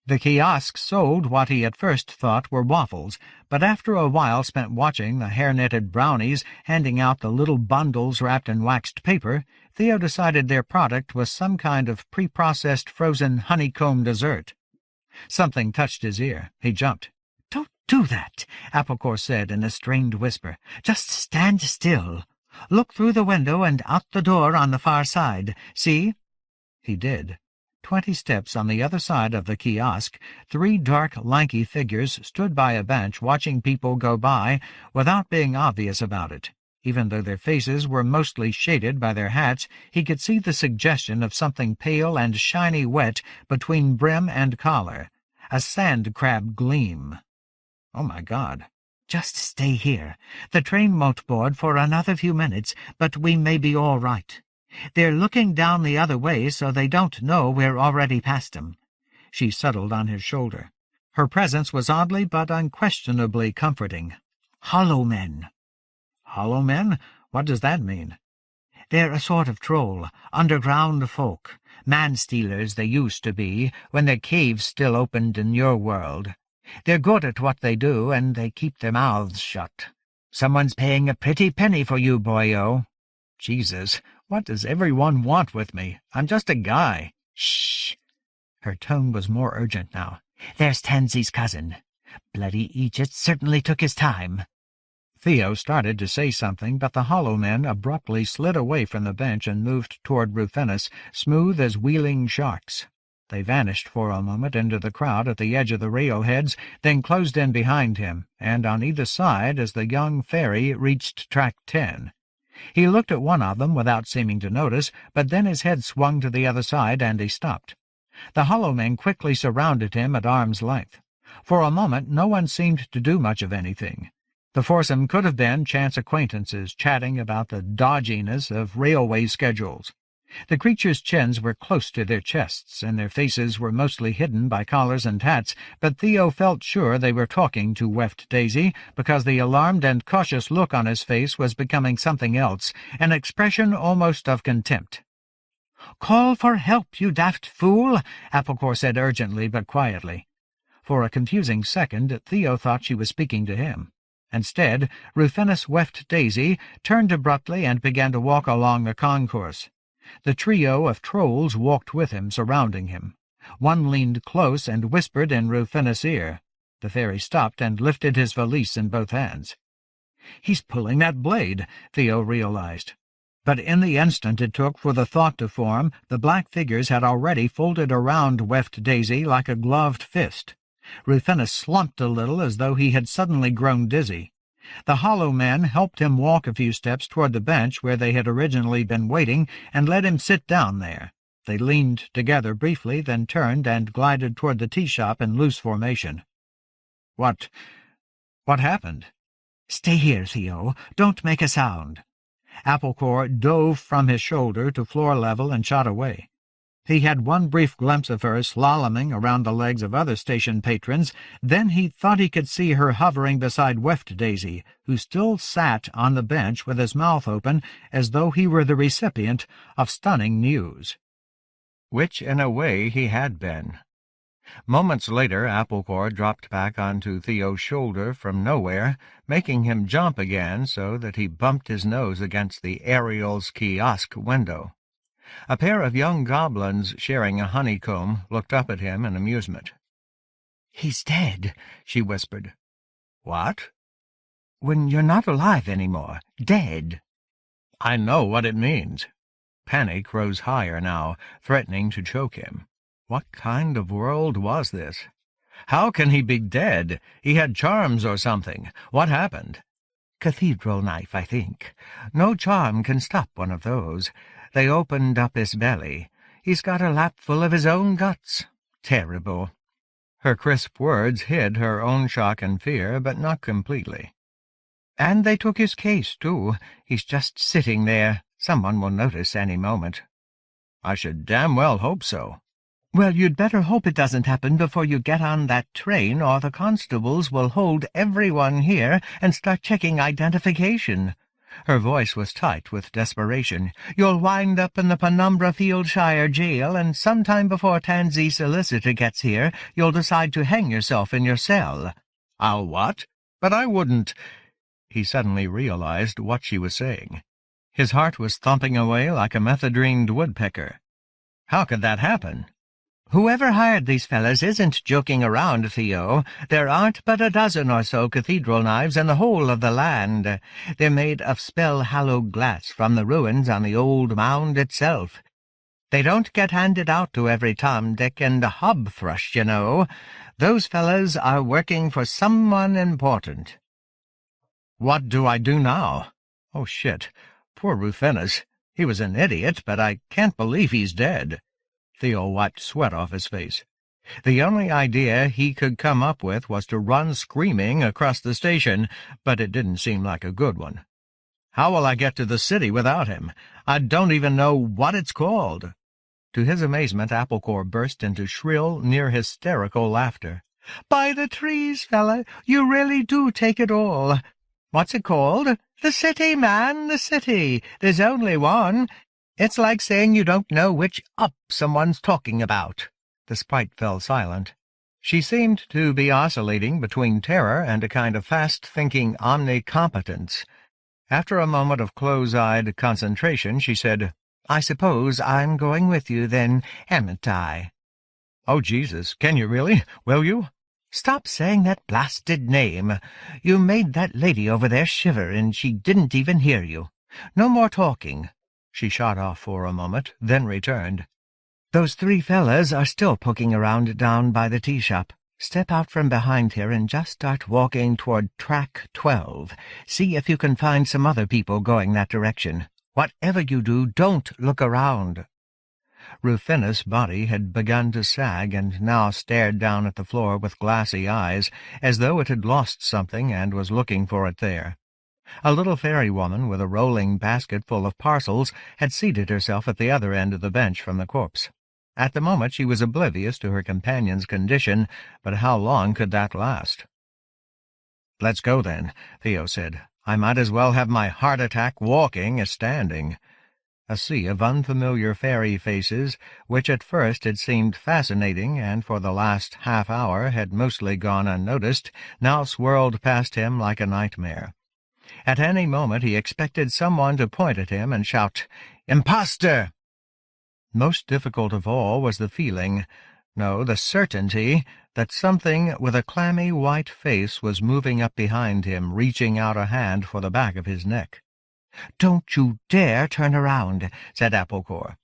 The kiosk sold what he at first thought were waffles, but after a while spent watching the hair-knitted brownies handing out the little bundles wrapped in waxed paper, Theo decided their product was some kind of pre-processed frozen honeycomb dessert. Something touched his ear. He jumped. "Don't do that," Applecore said in a strained whisper. "Just stand still. Look through the window and out the door on the far side. See?" He did. 20 steps on the other side of the kiosk, 3 dark, lanky figures stood by a bench watching people go by without being obvious about it. Even though their faces were mostly shaded by their hats, he could see the suggestion of something pale and shiny wet between brim and collar, a sand crab gleam. Oh, my God. "Just stay here. The train won't board for another few minutes, but we may be all right. They're looking down the other way, so they don't know we're already past them." She settled on his shoulder. Her presence was oddly but unquestionably comforting. "Hollow men." "Hollow men? What does that mean?" "They're a sort of troll, underground folk, man-stealers they used to be, when their caves still opened in your world. They're good at what they do, and they keep their mouths shut. Someone's paying a pretty penny for you, boyo." "Jesus, what does everyone want with me? I'm just a guy." "Shh." Her tone was more urgent now. "There's Tansy's cousin. Bloody Egypt certainly took his time." Theo started to say something, but the hollow men abruptly slid away from the bench and moved toward Rufinus, smooth as wheeling sharks. They vanished for a moment into the crowd at the edge of the railheads, then closed in behind him, and on either side as the young fairy reached track 10. He looked at one of them without seeming to notice, but then his head swung to the other side and he stopped. The hollow men quickly surrounded him at arm's length. For a moment no one seemed to do much of anything. The foursome could have been chance acquaintances chatting about the dodginess of railway schedules. The creatures' chins were close to their chests, and their faces were mostly hidden by collars and hats, but Theo felt sure they were talking to Weft Daisy, because the alarmed and cautious look on his face was becoming something else, an expression almost of contempt. "Call for help, you daft fool," Applecore said urgently but quietly. For a confusing second Theo thought she was speaking to him. Instead, Rufinus Weft Daisy turned abruptly and began to walk along the concourse. The trio of trolls walked with him, surrounding him. One leaned close and whispered in Rufinus' ear. The fairy stopped and lifted his valise in both hands. "He's pulling that blade," Theo realized. But in the instant it took for the thought to form, the black figures had already folded around Weft Daisy like a gloved fist. Rufinus slumped a little as though he had suddenly grown dizzy. The hollow men helped him walk a few steps toward the bench where they had originally been waiting and let him sit down there. They leaned together briefly, then turned and glided toward the tea shop in loose formation. What happened?" "Stay here, Theo. Don't make a sound." Applecore dove from his shoulder to floor level and shot away. He had one brief glimpse of her slaloming around the legs of other station patrons, then he thought he could see her hovering beside Weft Daisy, who still sat on the bench with his mouth open as though he were the recipient of stunning news. Which, in a way, he had been. Moments later, Applecore dropped back onto Theo's shoulder from nowhere, making him jump again so that he bumped his nose against the Ariel's kiosk window. A pair of young goblins sharing a honeycomb looked up at him in amusement. "He's dead," she whispered. "What?" "When you're not alive anymore. Dead." "I know what it means." Panic rose higher now, threatening to choke him. What kind of world was this? How can he be dead? He had charms or something. What happened? "Cathedral knife, I think. No charm can stop one of those. They opened up his belly. He's got a lap full of his own guts. Terrible." Her crisp words hid her own shock and fear, but not completely. "And they took his case, too. He's just sitting there. Someone will notice any moment." "I should damn well hope so." "Well, you'd better hope it doesn't happen before you get on that train, or the constables will hold everyone here and start checking identification. Her voice was tight with desperation. "You'll wind up in the Penumbra Fieldshire jail, and sometime before Tansy's solicitor gets here, you'll decide to hang yourself in your cell." "I'll what? But I wouldn't—" He suddenly realized what she was saying. His heart was thumping away like a methadrened woodpecker. How could that happen? "Whoever hired these fellas isn't joking around, Theo. There aren't but a dozen or so cathedral knives in the whole of the land. They're made of spell-hallowed glass from the ruins on the old mound itself. They don't get handed out to every Tom, Dick, and Hobthrush, you know. Those fellas are working for someone important." "What do I do now? Oh, shit. Poor Rufinus. He was an idiot, but I can't believe he's dead." Theo wiped sweat off his face. The only idea he could come up with was to run screaming across the station, but it didn't seem like a good one. "How will I get to the city without him? I don't even know what it's called." To his amazement, Applecore burst into shrill, near-hysterical laughter. "By the trees, fella, you really do take it all. What's it called? The city, man, the city. There's only one. It's like saying you don't know which up someone's talking about." The sprite fell silent. She seemed to be oscillating between terror and a kind of fast-thinking omnicompetence. After a moment of close-eyed concentration, she said, "I suppose I'm going with you, then, haven't I?" "Oh, Jesus, can you really? Will you?" "Stop saying that blasted name. You made that lady over there shiver, and she didn't even hear you. No more talking." She shot off for a moment, then returned. "Those three fellas are still poking around down by the tea shop. Step out from behind here and just start walking toward track 12. See if you can find some other people going that direction. Whatever you do, don't look around." Rufinus' body had begun to sag and now stared down at the floor with glassy eyes, as though it had lost something and was looking for it there. A little fairy woman with a rolling basket full of parcels had seated herself at the other end of the bench from the corpse. At the moment she was oblivious to her companion's condition, but how long could that last? "Let's go, then," Theo said. "I might as well have my heart attack walking as standing." A sea of unfamiliar fairy faces, which at first had seemed fascinating and for the last half-hour had mostly gone unnoticed, now swirled past him like a nightmare. At any moment he expected someone to point at him and shout, "Imposter!" Most difficult of all was the feeling, no, the certainty, that something with a clammy white face was moving up behind him, reaching out a hand for the back of his neck. "Don't you dare turn around," said Applecore.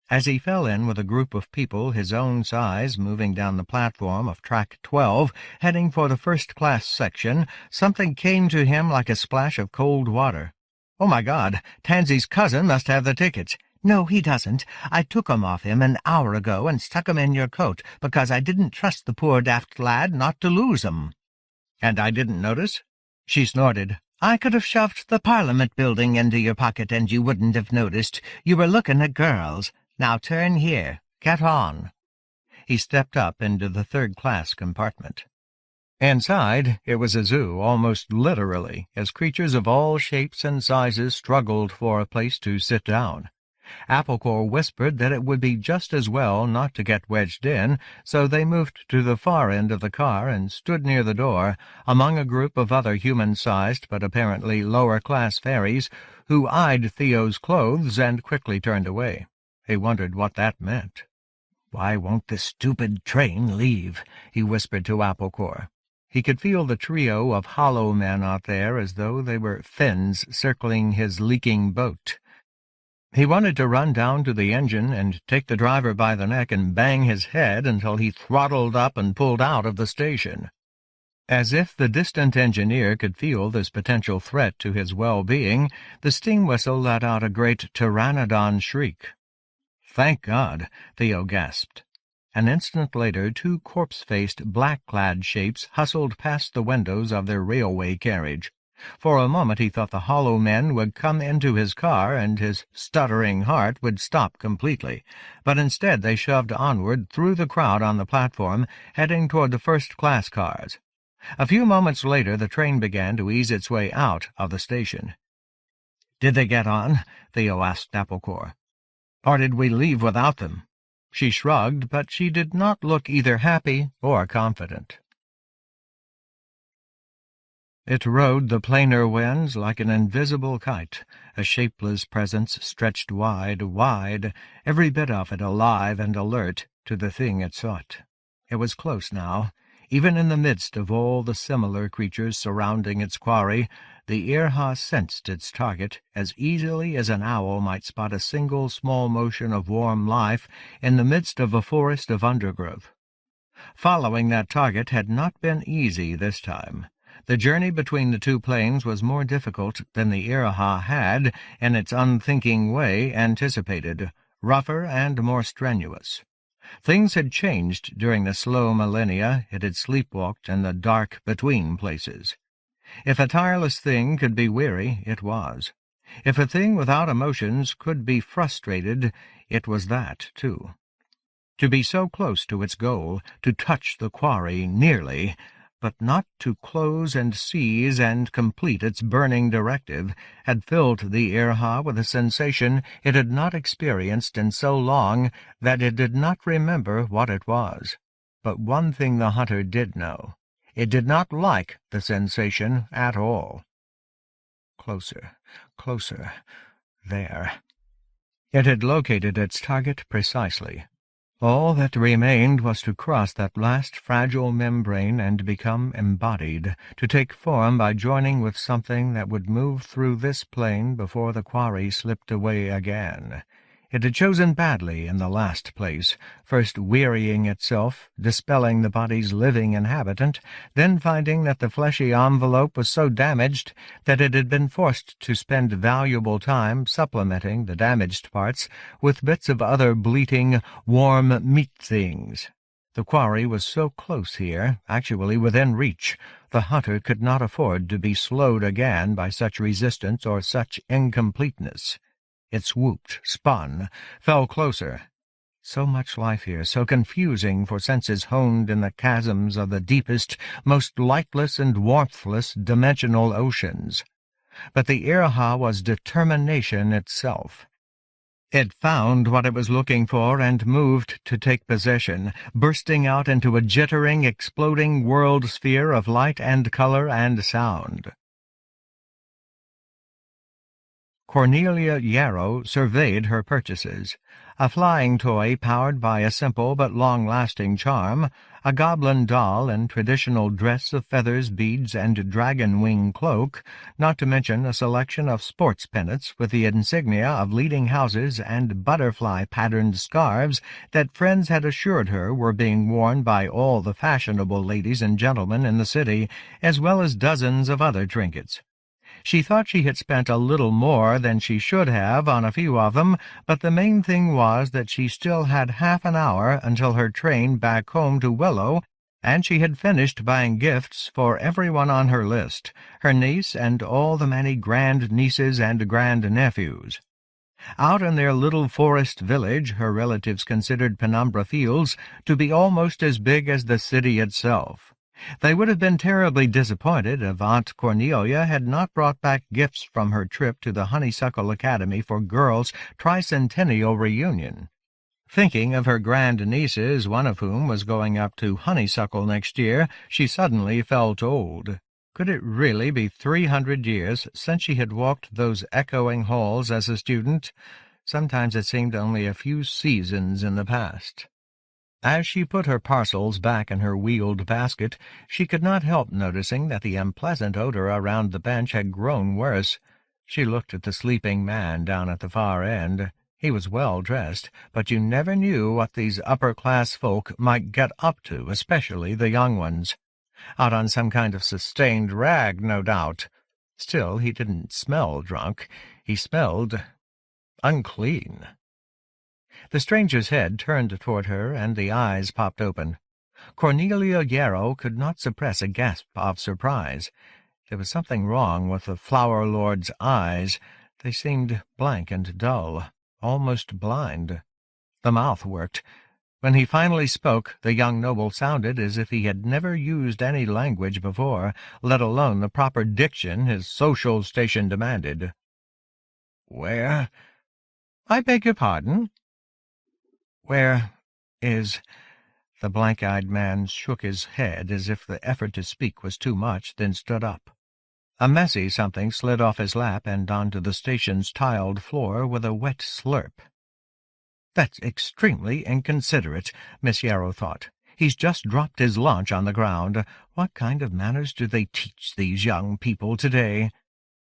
As he fell in with a group of people his own size moving down the platform of track 12, heading for the first-class section, something came to him like a splash of cold water. "Oh, my God, Tansy's cousin must have the tickets." "No, he doesn't. I took 'em off him an hour ago and stuck 'em in your coat, because I didn't trust the poor daft lad not to lose 'em." "And I didn't notice?" She snorted. "I could have shoved the Parliament building into your pocket and you wouldn't have noticed. You were looking at girls. Now turn here. Get on." He stepped up into the third-class compartment. Inside, it was a zoo, almost literally, as creatures of all shapes and sizes struggled for a place to sit down. Applecore whispered that it would be just as well not to get wedged in, so they moved to the far end of the car and stood near the door, among a group of other human-sized but apparently lower-class fairies, who eyed Theo's clothes and quickly turned away. He wondered what that meant. "Why won't this stupid train leave?" he whispered to Applecore. He could feel the trio of hollow men out there as though they were fins circling his leaking boat. He wanted to run down to the engine and take the driver by the neck and bang his head until he throttled up and pulled out of the station. As if the distant engineer could feel this potential threat to his well-being, the steam whistle let out a great pteranodon shriek. "Thank God," Theo gasped. An instant later, two corpse-faced, black-clad shapes hustled past the windows of their railway carriage. For a moment he thought the hollow men would come into his car and his stuttering heart would stop completely, but instead they shoved onward through the crowd on the platform, heading toward the first-class cars. A few moments later the train began to ease its way out of the station. "Did they get on?" Theo asked Applecore. "Or did we leave without them?" She shrugged, but she did not look either happy or confident. It rode the plainer winds like an invisible kite, a shapeless presence stretched wide, wide, every bit of it alive and alert to the thing it sought. It was close now. Even in the midst of all the similar creatures surrounding its quarry, the Erewhon sensed its target as easily as an owl might spot a single small motion of warm life in the midst of a forest of undergrowth. Following that target had not been easy this time. The journey between the two planes was more difficult than the Erewhon had, in its unthinking way, anticipated, rougher and more strenuous. Things had changed during the slow millennia it had sleepwalked in the dark between places. If a tireless thing could be weary, it was. If a thing without emotions could be frustrated, it was that, too. To be so close to its goal, to touch the quarry nearly, but not to close and seize and complete its burning directive, had filled the Erewhon with a sensation it had not experienced in so long that it did not remember what it was. But one thing the hunter did know. It did not like the sensation at all. Closer, closer, there. It had located its target precisely. All that remained was to cross that last fragile membrane and become embodied, to take form by joining with something that would move through this plane before the quarry slipped away again. It had chosen badly in the last place, first wearying itself, dispelling the body's living inhabitant, then finding that the fleshy envelope was so damaged that it had been forced to spend valuable time supplementing the damaged parts with bits of other bleating, warm meat things. The quarry was so close here, actually within reach. The hunter could not afford to be slowed again by such resistance or such incompleteness. It swooped, spun, fell closer. So much life here, so confusing for senses honed in the chasms of the deepest, most lightless and warmthless dimensional oceans. But the Erewhon was determination itself. It found what it was looking for and moved to take possession, bursting out into a jittering, exploding world-sphere of light and color and sound. Cornelia Yarrow surveyed her purchases. A flying toy powered by a simple but long-lasting charm, a goblin doll in traditional dress of feathers, beads, and dragon-wing cloak, not to mention a selection of sports pennants with the insignia of leading houses and butterfly-patterned scarves that friends had assured her were being worn by all the fashionable ladies and gentlemen in the city, as well as dozens of other trinkets. She thought she had spent a little more than she should have on a few of them, but the main thing was that she still had half an hour until her train back home to Willow, and she had finished buying gifts for everyone on her list, her niece and all the many grand-nieces and grand-nephews. Out in their little forest village, her relatives considered Penumbra Fields to be almost as big as the city itself. They would have been terribly disappointed if Aunt Cornelia had not brought back gifts from her trip to the Honeysuckle Academy for Girls' tricentennial reunion. Thinking of her grand-nieces, one of whom was going up to Honeysuckle next year, she suddenly felt old. Could it really be 300 years since she had walked those echoing halls as a student? Sometimes it seemed only a few seasons in the past. As she put her parcels back in her wheeled basket, she could not help noticing that the unpleasant odor around the bench had grown worse. She looked at the sleeping man down at the far end. He was well dressed, but you never knew what these upper-class folk might get up to, especially the young ones. Out on some kind of sustained rag, no doubt. Still, he didn't smell drunk. He smelled unclean. The stranger's head turned toward her, and the eyes popped open. Cornelia Yarrow could not suppress a gasp of surprise. There was something wrong with the flower lord's eyes. They seemed blank and dull, almost blind. The mouth worked. When he finally spoke, the young noble sounded as if he had never used any language before, let alone the proper diction his social station demanded. Where? I beg your pardon? Where is— The blank-eyed man shook his head as if the effort to speak was too much, then stood up. A messy something slid off his lap and onto the station's tiled floor with a wet slurp. That's extremely inconsiderate, Miss Yarrow thought. He's just dropped his lunch on the ground. What kind of manners do they teach these young people today?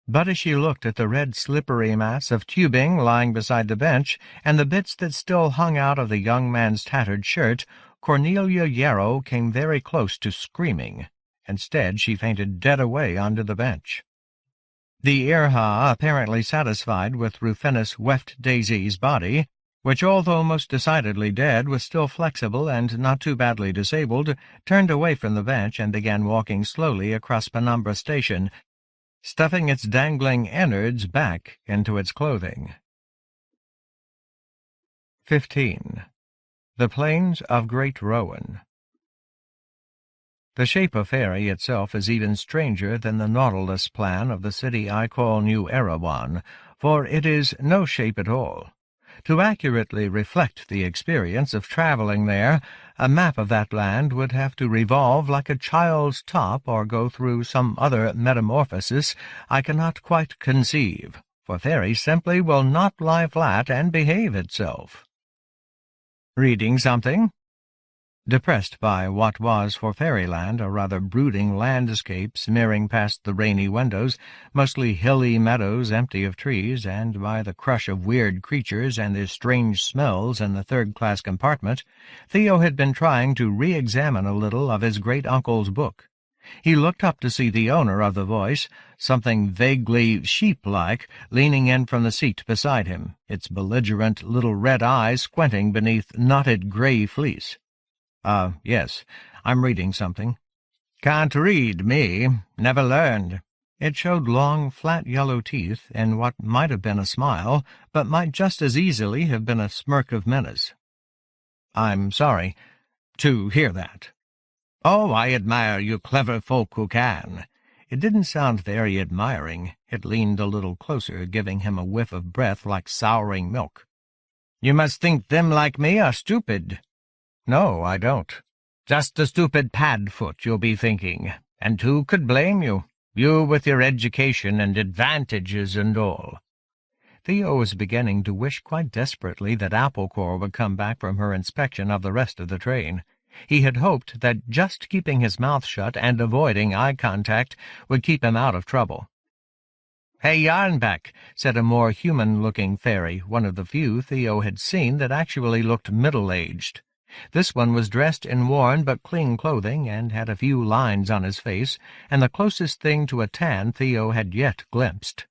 But as she looked at the red slippery mass of tubing lying beside the bench, and the bits that still hung out of the young man's tattered shirt, Cornelia Yarrow came very close to screaming. Instead, she fainted dead away onto the bench. The Erewhon, apparently satisfied with Rufinus Weft-Daisy's body, which, although most decidedly dead, was still flexible and not too badly disabled, turned away from the bench and began walking slowly across Penumbra Station, stuffing its dangling innards back into its clothing. 15. The Plains of Great Rowan. The shape of fairy itself is even stranger than the Nautilus plan of the city I call New Erewhon, for it is no shape at all. To accurately reflect the experience of travelling there, a map of that land would have to revolve like a child's top or go through some other metamorphosis I cannot quite conceive, for fairy simply will not lie flat and behave itself. Reading something? Depressed by what was for fairyland a rather brooding landscape smearing past the rainy windows, mostly hilly meadows empty of trees, and by the crush of weird creatures and their strange smells in the third-class compartment, Theo had been trying to re-examine a little of his great-uncle's book. He looked up to see the owner of the voice, something vaguely sheep-like, leaning in from the seat beside him, its belligerent little red eyes squinting beneath knotted grey fleece. Yes, I'm reading something." "Can't read, me. Never learned." It showed long, flat yellow teeth and what might have been a smile, but might just as easily have been a smirk of menace. "I'm sorry to hear that." "Oh, I admire you clever folk who can." It didn't sound very admiring. It leaned a little closer, giving him a whiff of breath like souring milk. "You must think them like me are stupid." "No, I don't." "Just a stupid padfoot, you'll be thinking. And who could blame you? You with your education and advantages and all." Theo was beginning to wish quite desperately that Applecore would come back from her inspection of the rest of the train. He had hoped that just keeping his mouth shut and avoiding eye contact would keep him out of trouble. "Hey, Yarnbeck," said a more human-looking fairy, one of the few Theo had seen that actually looked middle-aged. This one was dressed in worn but clean clothing and had a few lines on his face, and the closest thing to a tan Theo had yet glimpsed.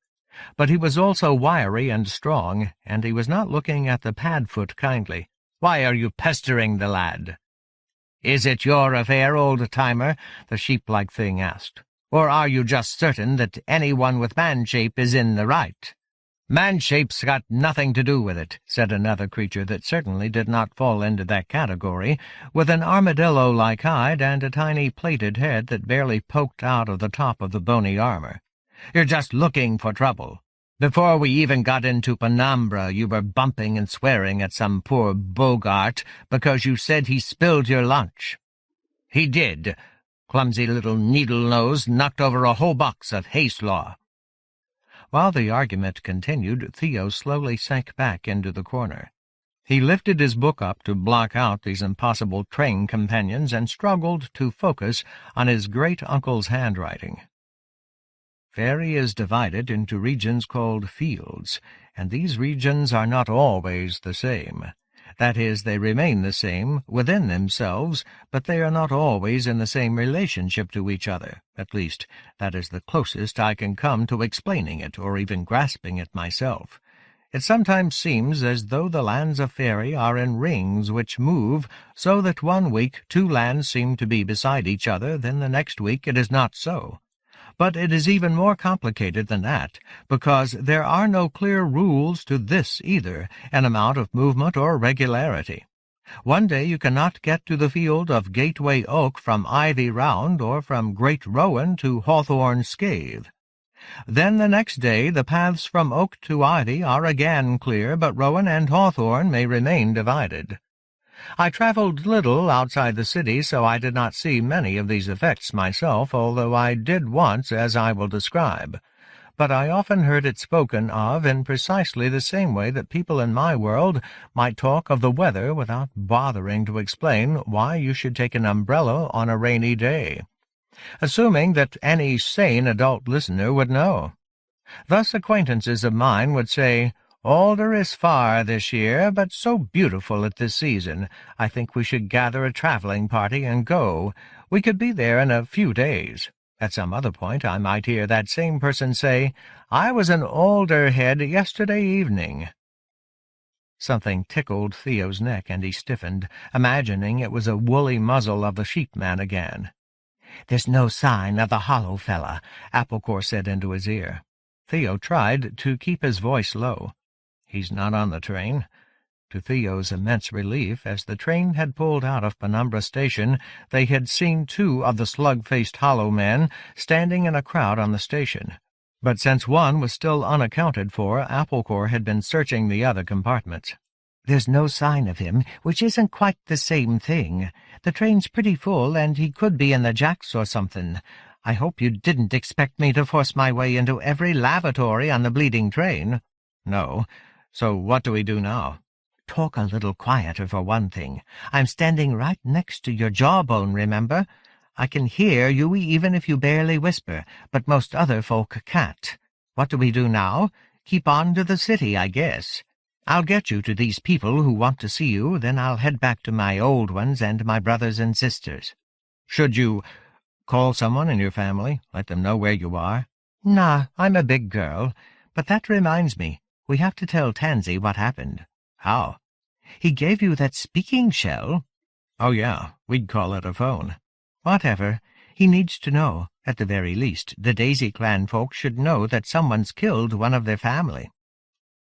But he was also wiry and strong, and he was not looking at the padfoot kindly. "Why are you pestering the lad?" "Is it your affair, old-timer?" the sheep-like thing asked. "Or are you just certain that anyone with man-shape is in the right?" "Man-shape's got nothing to do with it," said another creature that certainly did not fall into that category, with an armadillo-like hide and a tiny plaited head that barely poked out of the top of the bony armor. "You're just looking for trouble. Before we even got into Penumbra, you were bumping and swearing at some poor Bogart because you said he spilled your lunch." "He did. Clumsy little needle-nose knocked over a whole box of hay-slaw." While the argument continued, Theo slowly sank back into the corner. He lifted his book up to block out these impossible train companions and struggled to focus on his great-uncle's handwriting. Fairy is divided into regions called fields, and these regions are not always the same. That is, they remain the same within themselves, but they are not always in the same relationship to each other. At least, that is the closest I can come to explaining it, or even grasping it myself. It sometimes seems as though the lands of fairy are in rings which move, so that one week 2 lands seem to be beside each other, then the next week it is not so. But it is even more complicated than that, because there are no clear rules to this either, an amount of movement or regularity. One day you cannot get to the field of Gateway Oak from Ivy Round, or from Great Rowan to Hawthorne Scathe. Then the next day the paths from Oak to Ivy are again clear, but Rowan and Hawthorne may remain divided. I travelled little outside the city, so I did not see many of these effects myself, although I did once, as I will describe. But I often heard it spoken of in precisely the same way that people in my world might talk of the weather without bothering to explain why you should take an umbrella on a rainy day, assuming that any sane adult listener would know. Thus acquaintances of mine would say, "Alder is far this year, but so beautiful at this season. I think we should gather a travelling party and go. We could be there in a few days." At some other point I might hear that same person say, "I was in Alder Head yesterday evening." Something tickled Theo's neck, and he stiffened, imagining it was a woolly muzzle of the sheepman again. "There's no sign of the hollow fella," Applecore said into his ear. Theo tried to keep his voice low. "He's not on the train." To Theo's immense relief, as the train had pulled out of Penumbra Station, they had seen two of the slug-faced hollow men standing in a crowd on the station. But since one was still unaccounted for, Applecore had been searching the other compartments. "There's no sign of him, which isn't quite the same thing. The train's pretty full, and he could be in the jacks or something. I hope you didn't expect me to force my way into every lavatory on the bleeding train." "No. So what do we do now?" "Talk a little quieter, for one thing. I'm standing right next to your jawbone, remember? I can hear you even if you barely whisper, but most other folk can't. What do we do now? Keep on to the city, I guess. I'll get you to these people who want to see you, then I'll head back to my old ones and my brothers and sisters." "Should you call someone in your family? Let them know where you are?" "Nah, I'm a big girl. But that reminds me, we have to tell Tansy what happened." "How?" "He gave you that speaking shell." "Oh, yeah, we'd call it a phone." "Whatever. He needs to know. At the very least, the Daisy Clan folk should know that someone's killed one of their family."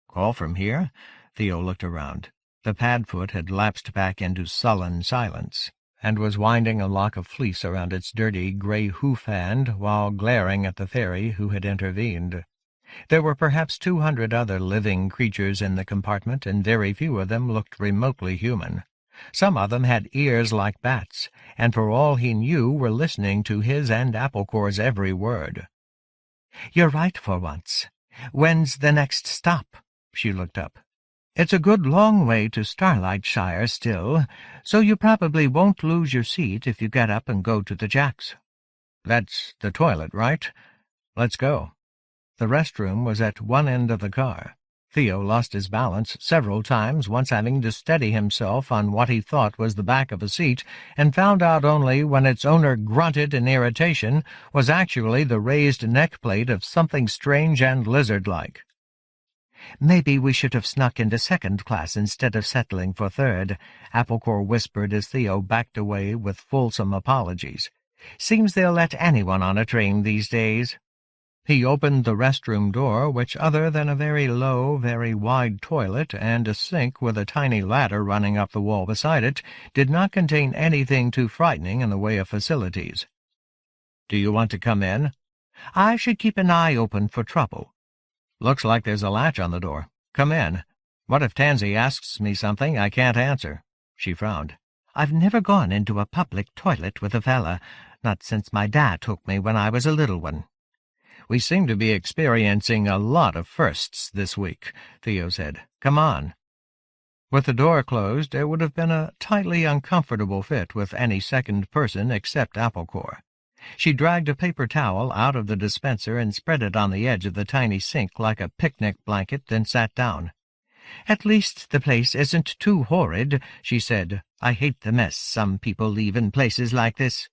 "Call from here?" Theo looked around. The Padfoot had lapsed back into sullen silence, and was winding a lock of fleece around its dirty grey hoof-hand while glaring at the fairy who had intervened. There were perhaps 200 other living creatures in the compartment, and very few of them looked remotely human. Some of them had ears like bats, and for all he knew were listening to his and Applecore's every word. "You're right for once. When's the next stop?" She looked up. "It's a good long way to Starlightshire still, so you probably won't lose your seat if you get up and go to the jacks." "That's the toilet, right? Let's go." The restroom was at one end of the car. Theo lost his balance several times, once having to steady himself on what he thought was the back of a seat, and found out only when its owner grunted in irritation was actually the raised neck-plate of something strange and lizard-like. "Maybe we should have snuck into second class instead of settling for third," Applecore whispered as Theo backed away with fulsome apologies. "Seems they'll let anyone on a train these days." He opened the restroom door, which, other than a very low, very wide toilet and a sink with a tiny ladder running up the wall beside it, did not contain anything too frightening in the way of facilities. "Do you want to come in?" "I should keep an eye open for trouble." "Looks like there's a latch on the door. Come in. What if Tansy asks me something I can't answer?" She frowned. "I've never gone into a public toilet with a fella, not since my dad took me when I was a little one." "We seem to be experiencing a lot of firsts this week," Theo said. "Come on." With the door closed, it would have been a tightly uncomfortable fit with any second person except Applecore. She dragged a paper towel out of the dispenser and spread it on the edge of the tiny sink like a picnic blanket, then sat down. "At least the place isn't too horrid," she said. "I hate the mess some people leave in places like this."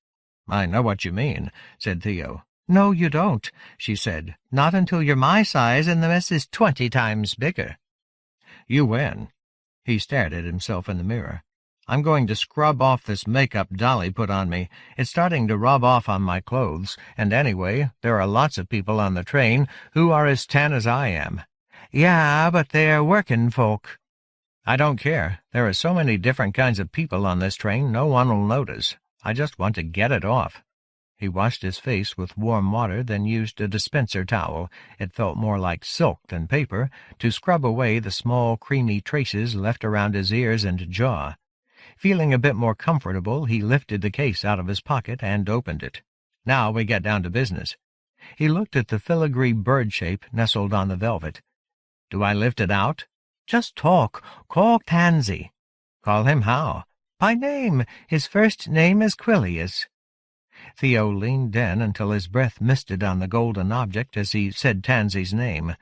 "I know what you mean," said Theo. "No, you don't," she said. "Not until you're my size and the mess is 20 times bigger." "You win." He stared at himself in the mirror. "I'm going to scrub off this makeup Dolly put on me. It's starting to rub off on my clothes, and anyway, there are lots of people on the train who are as tan as I am." "Yeah, but they're working folk." "I don't care. There are so many different kinds of people on this train, no one will notice. I just want to get it off." He washed his face with warm water, then used a dispenser towel, it felt more like silk than paper, to scrub away the small creamy traces left around his ears and jaw. Feeling a bit more comfortable, he lifted the case out of his pocket and opened it. Now we get down to business. He looked at the filigree bird shape nestled on the velvet. Do I lift it out? Just talk. Call Tansy. Call him how? By name. His first name is Quilius. Theo leaned in until his breath misted on the golden object as he said Tansy's name.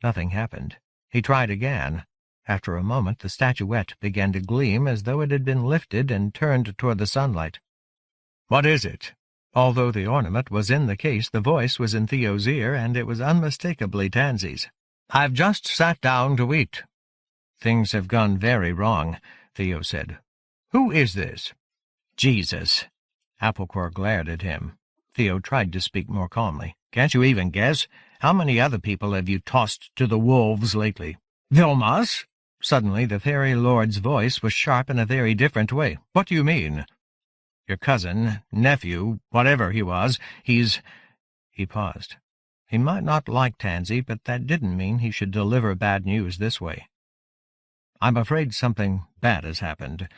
Nothing happened. He tried again. After a moment the statuette began to gleam as though it had been lifted and turned toward the sunlight. "What is it?" Although the ornament was in the case, the voice was in Theo's ear, and it was unmistakably Tansy's. "I've just sat down to eat." "Things have gone very wrong," Theo said. "Who is this?" "Jesus." Applecore glared at him. Theo tried to speak more calmly. "Can't you even guess? How many other people have you tossed to the wolves lately?" "Vilmos?" Suddenly the fairy lord's voice was sharp in a very different way. "What do you mean?" "Your cousin, nephew, whatever he was, he's—" He paused. He might not like Tansy, but that didn't mean he should deliver bad news this way. "I'm afraid something bad has happened.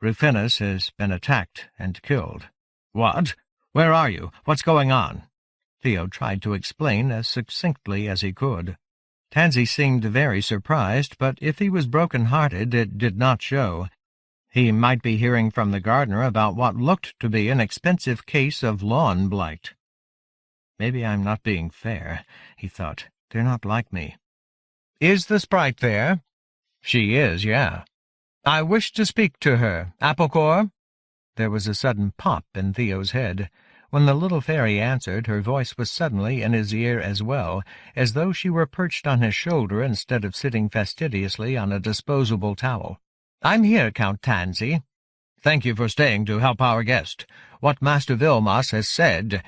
Rufinus has been attacked and killed." "What? Where are you? What's going on?" Theo tried to explain as succinctly as he could. Tansy seemed very surprised, but if he was broken-hearted, it did not show. He might be hearing from the gardener about what looked to be an expensive case of lawn blight. "Maybe I'm not being fair," he thought. "They're not like me." "Is the sprite there?" "She is, yeah." "I wish to speak to her. Applecore?" There was a sudden pop in Theo's head. When the little fairy answered, her voice was suddenly in his ear as well, as though she were perched on his shoulder instead of sitting fastidiously on a disposable towel. "I'm here, Count Tansy." "Thank you for staying to help our guest. What Master Vilmos has said—"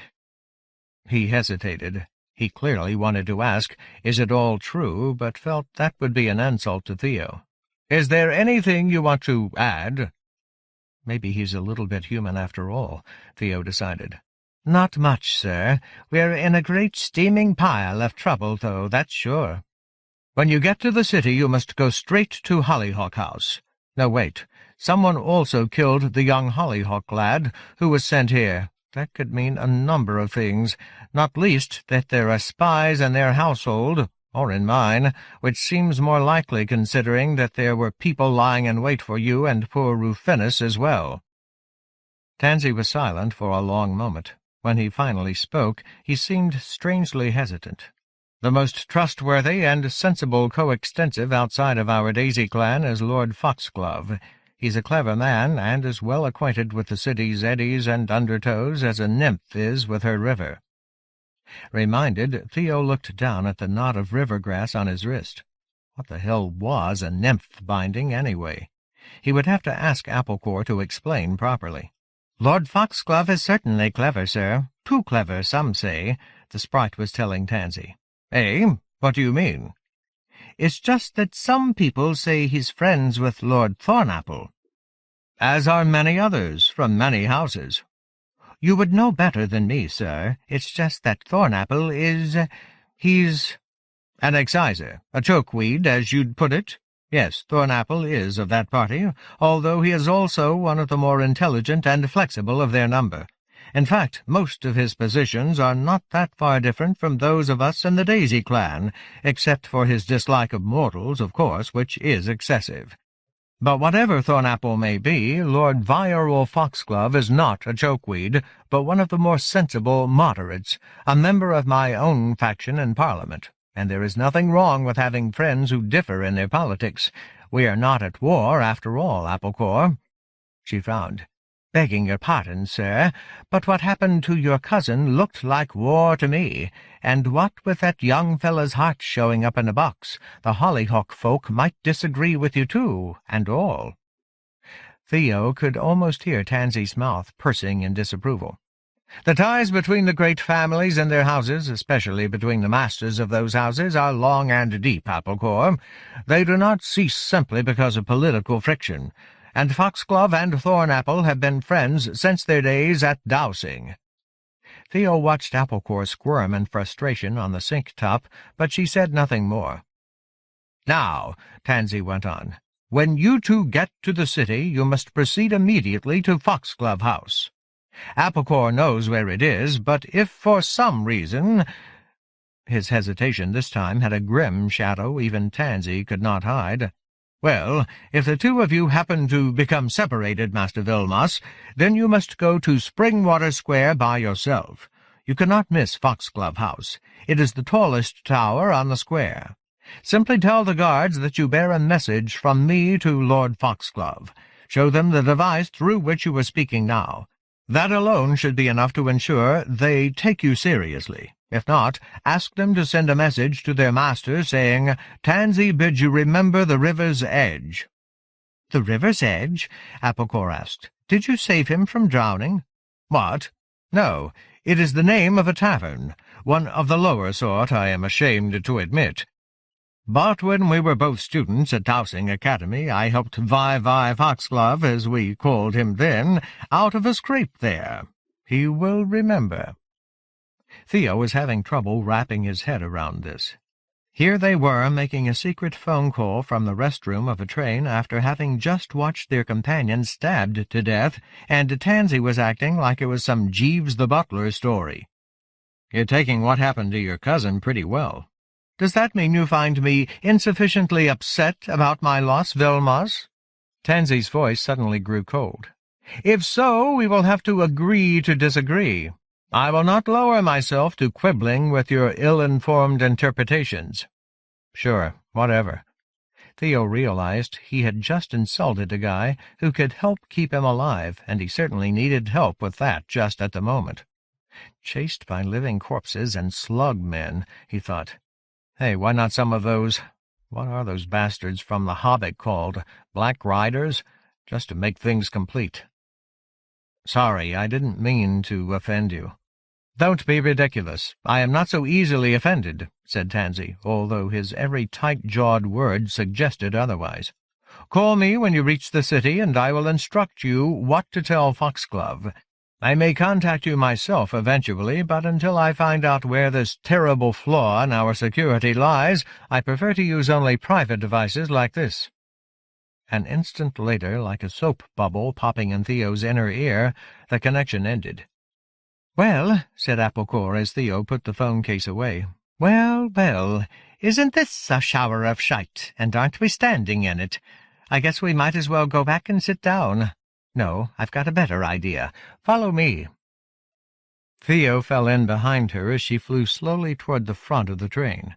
He hesitated. He clearly wanted to ask, "Is it all true?" but felt that would be an insult to Theo. "Is there anything you want to add?" Maybe he's a little bit human after all, Theo decided. "Not much, sir. We're in a great steaming pile of trouble, though, that's sure." "When you get to the city, you must go straight to Hollyhock House. No, wait. Someone also killed the young Hollyhock lad who was sent here. That could mean a number of things, not least that there are spies in their household, or in mine, which seems more likely considering that there were people lying in wait for you and poor Rufinus as well." Tansy was silent for a long moment. When he finally spoke, he seemed strangely hesitant. "The most trustworthy and sensible coextensive outside of our Daisy clan is Lord Foxglove. He's a clever man, and as well acquainted with the city's eddies and undertows as a nymph is with her river." Reminded, Theo looked down at the knot of river grass on his wrist. What the hell was a nymph binding, anyway? He would have to ask Applecore to explain properly. "Lord Foxglove is certainly clever, sir. Too clever, some say," the sprite was telling Tansy. "Eh? What do you mean?" "It's just that some people say he's friends with Lord Thornapple." "As are many others, from many houses." "You would know better than me, sir. It's just that Thornapple he's—" "An exciser, a chokeweed, as you'd put it? Yes, Thornapple is of that party, although he is also one of the more intelligent and flexible of their number. In fact, most of his positions are not that far different from those of us in the Daisy clan, except for his dislike of mortals, of course, which is excessive. But whatever Thornapple may be, Lord Viorel Foxglove is not a chokeweed, but one of the more sensible moderates, a member of my own faction in Parliament. And there is nothing wrong with having friends who differ in their politics. We are not at war, after all, Applecore." She frowned. "Begging your pardon, sir, but what happened to your cousin looked like war to me, and what with that young fella's heart showing up in a box, the Hollyhock folk might disagree with you too, and all." Theo could almost hear Tansy's mouth pursing in disapproval. "The ties between the great families and their houses, especially between the masters of those houses, are long and deep, Applecore. They do not cease simply because of political friction, and Foxglove and Thornapple have been friends since their days at Dowsing." Theo watched Applecore squirm in frustration on the sink top, but she said nothing more. "Now," Tansy went on, "when you two get to the city, you must proceed immediately to Foxglove House. Applecore knows where it is, but if for some reason—" His hesitation this time had a grim shadow even Tansy could not hide. "Well, if the two of you happen to become separated, Master Vilmos, then you must go to Springwater Square by yourself. You cannot miss Foxglove House. It is the tallest tower on the square. Simply tell the guards that you bear a message from me to Lord Foxglove. Show them the device through which you are speaking now. That alone should be enough to ensure they take you seriously. If not, ask them to send a message to their master saying, 'Tansy bids you remember the river's edge.'" "The river's edge?" Applecore asked. "Did you save him from drowning?" "What? No, it is the name of a tavern, one of the lower sort, I am ashamed to admit. But when we were both students at Dowsing Academy, I helped Vi Foxglove, as we called him then, out of a scrape there. He will remember." Theo was having trouble wrapping his head around this. Here they were making a secret phone call from the restroom of a train after having just watched their companion stabbed to death, and Tansy was acting like it was some Jeeves the Butler story. "You're taking what happened to your cousin pretty well. Does that mean you find me insufficiently upset about my loss, Vilmos?" Tansy's voice suddenly grew cold. "If so, we will have to agree to disagree. I will not lower myself to quibbling with your ill-informed interpretations." "Sure, whatever." Theo realized he had just insulted a guy who could help keep him alive, and he certainly needed help with that just at the moment. Chased by living corpses and slug men, he thought. Hey, why not some of those— what are those bastards from The Hobbit called? Black Riders? Just to make things complete. "Sorry, I didn't mean to offend you." "Don't be ridiculous. I am not so easily offended," said Tansy, although his every tight-jawed word suggested otherwise. "Call me when you reach the city, and I will instruct you what to tell Foxglove. I may contact you myself eventually, but until I find out where this terrible flaw in our security lies, I prefer to use only private devices like this." An instant later, like a soap bubble popping in Theo's inner ear, the connection ended. "Well," said Applecore as Theo put the phone case away. "Well, well, isn't this a shower of shite, and aren't we standing in it? I guess we might as well go back and sit down. No, I've got a better idea. Follow me." Theo fell in behind her as she flew slowly toward the front of the train.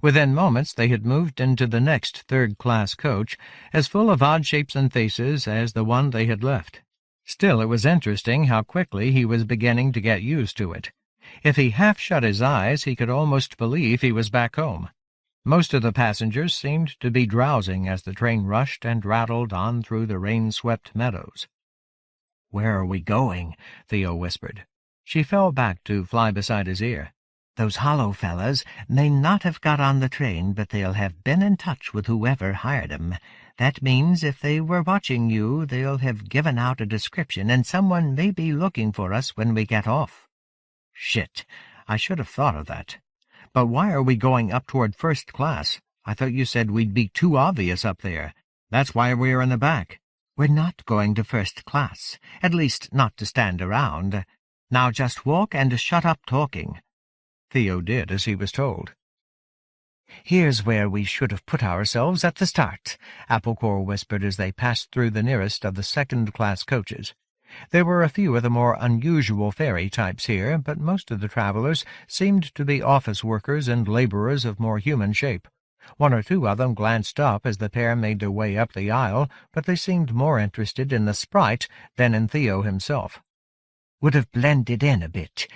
Within moments they had moved into the next third-class coach, as full of odd shapes and faces as the one they had left. Still, it was interesting how quickly he was beginning to get used to it. If he half shut his eyes, he could almost believe he was back home. Most of the passengers seemed to be drowsing as the train rushed and rattled on through the rain-swept meadows. "Where are we going?" Theo whispered. She fell back to fly beside his ear. "Those Hollow fellas may not have got on the train, but they'll have been in touch with whoever hired 'em. That means if they were watching you, they'll have given out a description, and someone may be looking for us when we get off." "Shit, I should have thought of that. But why are we going up toward first class? I thought you said we'd be too obvious up there. That's why we're in the back." "We're not going to first class, at least not to stand around. Now just walk and shut up talking." Theo did as he was told. "Here's where we should have put ourselves at the start," Applecore whispered as they passed through the nearest of the second-class coaches. There were a few of the more unusual ferry types here, but most of the travelers seemed to be office workers and laborers of more human shape. One or two of them glanced up as the pair made their way up the aisle, but they seemed more interested in the sprite than in Theo himself. "Would have blended in a bit.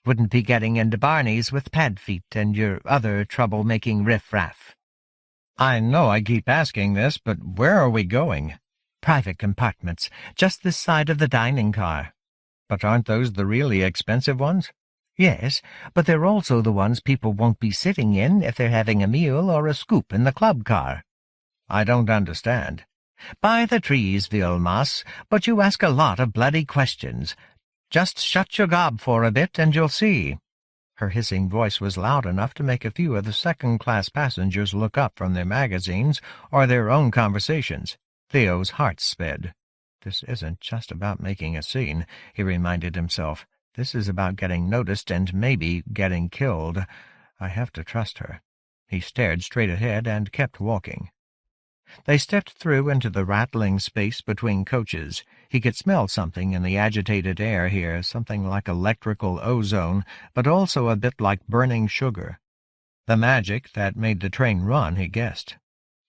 Wouldn't be getting into Barney's with pad feet and your other trouble-making riff-raff." "I know I keep asking this, but where are we going?" "Private compartments, just this side of the dining car." "But aren't those the really expensive ones?" "Yes, but they're also the ones people won't be sitting in if they're having a meal or a scoop in the club car." "I don't understand." "By the trees, Vilmos, but you ask a lot of bloody questions. Just shut your gob for a bit, and you'll see." Her hissing voice was loud enough to make a few of the second-class passengers look up from their magazines or their own conversations. Theo's heart sped. This isn't just about making a scene, he reminded himself. This is about getting noticed and maybe getting killed. I have to trust her. He stared straight ahead and kept walking. They stepped through into the rattling space between coaches. He could smell something in the agitated air here, something like electrical ozone, but also a bit like burning sugar. The magic that made the train run, he guessed.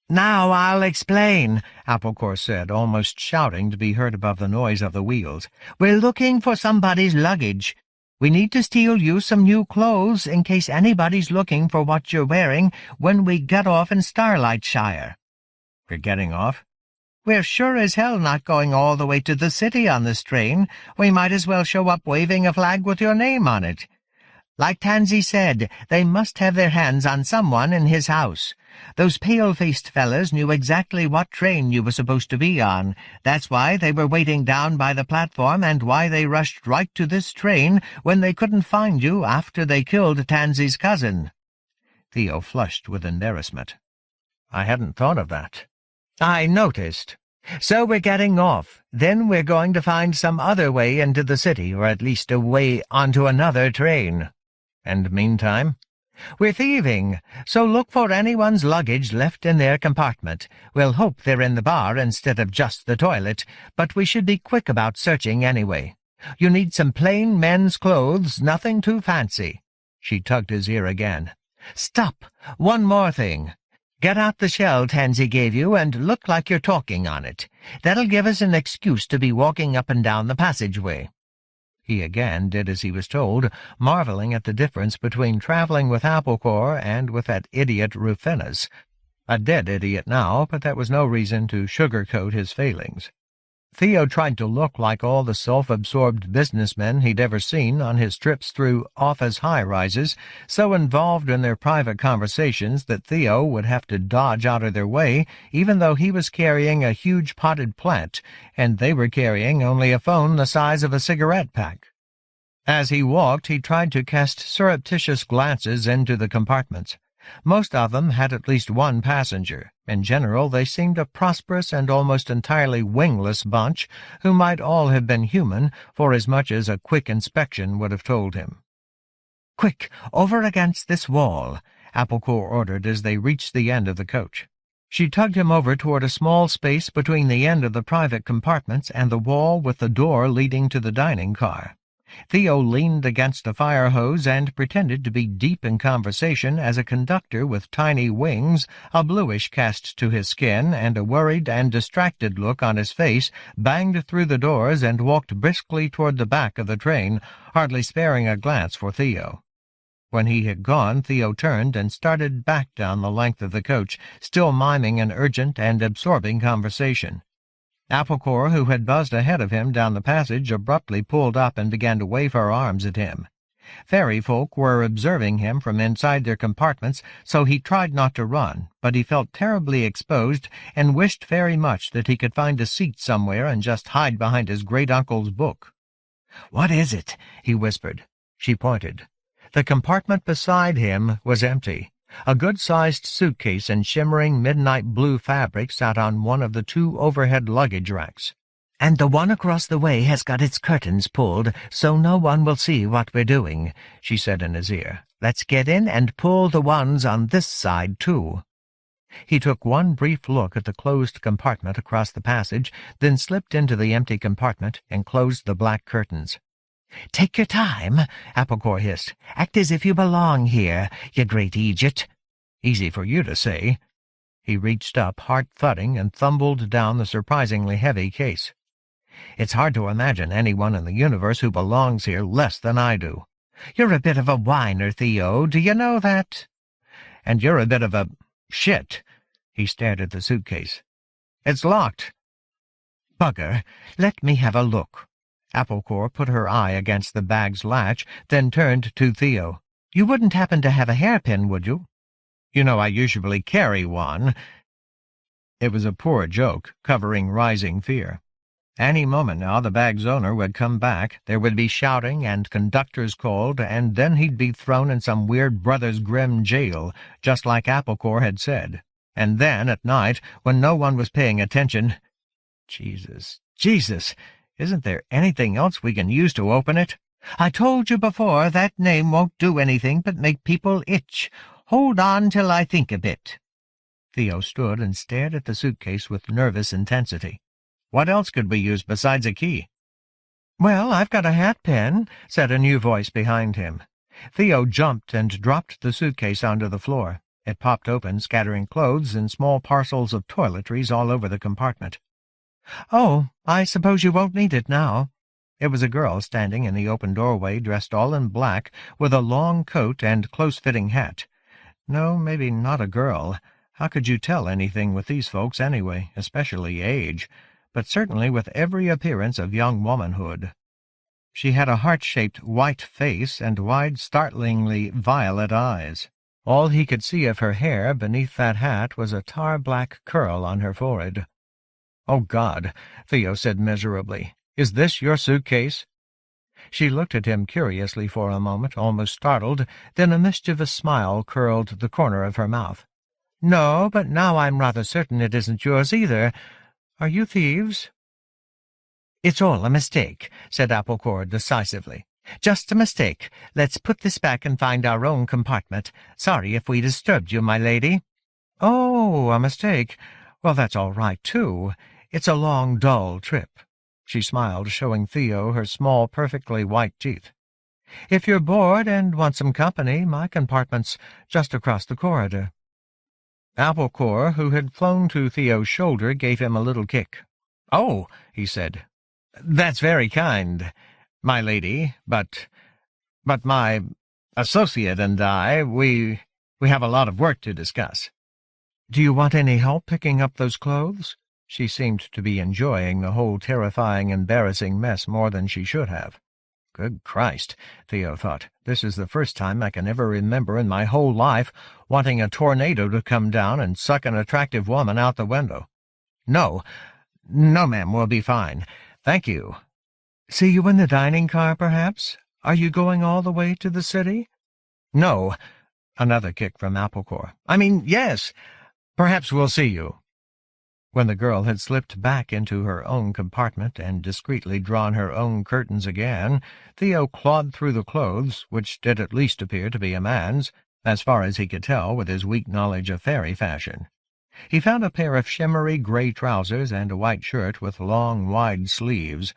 "Now I'll explain," Applecore said, almost shouting to be heard above the noise of the wheels. "We're looking for somebody's luggage. We need to steal you some new clothes in case anybody's looking for what you're wearing when we get off in Starlightshire." "We're getting off?" "We're sure as hell not going all the way to the city on this train. We might as well show up waving a flag with your name on it. Like Tansy said, they must have their hands on someone in his house. Those pale-faced fellas knew exactly what train you were supposed to be on. That's why they were waiting down by the platform and why they rushed right to this train when they couldn't find you after they killed Tansy's cousin." Theo flushed with embarrassment. "I hadn't thought of that." "I noticed. So we're getting off. Then we're going to find some other way into the city, or at least a way onto another train." "And meantime?" "We're thieving, so look for anyone's luggage left in their compartment. We'll hope they're in the bar instead of just the toilet, but we should be quick about searching anyway. You need some plain men's clothes, nothing too fancy." She tugged his ear again. "Stop! One more thing. Get out the shell Tansy gave you and look like you're talking on it. That'll give us an excuse to be walking up and down the passageway." He again did as he was told, marveling at the difference between travelling with Applecore and with that idiot Rufinus. A dead idiot now, but that was no reason to sugarcoat his failings. Theo tried to look like all the self-absorbed businessmen he'd ever seen on his trips through office high-rises, so involved in their private conversations that Theo would have to dodge out of their way, even though he was carrying a huge potted plant, and they were carrying only a phone the size of a cigarette pack. As he walked, he tried to cast surreptitious glances into the compartments. Most of them had at least one passenger. In general, they seemed a prosperous and almost entirely wingless bunch, who might all have been human, for as much as a quick inspection would have told him. "Quick, over against this wall," Applecore ordered as they reached the end of the coach. She tugged him over toward a small space between the end of the private compartments and the wall with the door leading to the dining car. Theo leaned against a fire hose and pretended to be deep in conversation as a conductor with tiny wings, a bluish cast to his skin, and a worried and distracted look on his face, banged through the doors and walked briskly toward the back of the train, hardly sparing a glance for Theo. When he had gone, Theo turned and started back down the length of the coach, still miming an urgent and absorbing conversation. Applecore, who had buzzed ahead of him down the passage, abruptly pulled up and began to wave her arms at him. Fairy folk were observing him from inside their compartments, so he tried not to run, but he felt terribly exposed and wished very much that he could find a seat somewhere and just hide behind his great-uncle's book. "What is it?" he whispered. She pointed. The compartment beside him was empty. A good-sized suitcase in shimmering midnight blue fabric sat on one of the two overhead luggage racks. "And the one across the way has got its curtains pulled, so no one will see what we're doing," she said in his ear. "Let's get in and pull the ones on this side, too." He took one brief look at the closed compartment across the passage, then slipped into the empty compartment and closed the black curtains. "Take your time," Applecore hissed. "Act as if you belong here, you great Egypt." "Easy for you to say." He reached up, heart-thudding, and thumbled down the surprisingly heavy case. "It's hard to imagine anyone in the universe who belongs here less than I do. You're a bit of a whiner, Theo, do you know that? And you're a bit of a shit." He stared at the suitcase. "It's locked." "Bugger, let me have a look." Applecore put her eye against the bag's latch, then turned to Theo. "You wouldn't happen to have a hairpin, would you?" "You know I usually carry one." It was a poor joke, covering rising fear. Any moment now the bag's owner would come back, there would be shouting and conductors called, and then he'd be thrown in some weird Brothers Grimm jail, just like Applecore had said. And then, at night, when no one was paying attention— Jesus, Jesus, isn't there anything else we can use to open it? I told you before that name won't do anything but make people itch. Hold on till I think a bit. Theo stood and stared at the suitcase with nervous intensity. What else could we use besides a key? Well, I've got a hat-pin, said a new voice behind him. Theo jumped and dropped the suitcase onto the floor. It popped open, scattering clothes and small parcels of toiletries all over the compartment. Oh, I suppose you won't need it now. It was a girl standing in the open doorway, dressed all in black, with a long coat and close-fitting hat. No, maybe not a girl. How could you tell anything with these folks anyway, especially age? But certainly with every appearance of young womanhood. She had a heart-shaped white face and wide, startlingly violet eyes. All he could see of her hair beneath that hat was a tar-black curl on her forehead. "Oh, God," Theo said miserably. "Is this your suitcase?" She looked at him curiously for a moment, almost startled, then a mischievous smile curled the corner of her mouth. "No, but now I'm rather certain it isn't yours either. Are you thieves?" "It's all a mistake," said Applecore decisively. "Just a mistake. Let's put this back and find our own compartment. Sorry if we disturbed you, my lady." "Oh, a mistake. Well, that's all right, too. It's a long, dull trip." She smiled, showing Theo her small, perfectly white teeth. "If you're bored and want some company, my compartment's just across the corridor." Applecore, who had flown to Theo's shoulder, gave him a little kick. "Oh," he said. "That's very kind, my lady, but my associate and I, we have a lot of work to discuss." "Do you want any help picking up those clothes?" She seemed to be enjoying the whole terrifying, embarrassing mess more than she should have. Good Christ, Theo thought, this is the first time I can ever remember in my whole life wanting a tornado to come down and suck an attractive woman out the window. No, ma'am, we'll be fine. Thank you." "See you in the dining car, perhaps? Are you going all the way to the city?" "No." Another kick from Applecore. "I mean, yes. Perhaps we'll see you." When the girl had slipped back into her own compartment and discreetly drawn her own curtains again, Theo clawed through the clothes, which did at least appear to be a man's, as far as he could tell with his weak knowledge of fairy fashion. He found a pair of shimmery gray trousers and a white shirt with long, wide sleeves.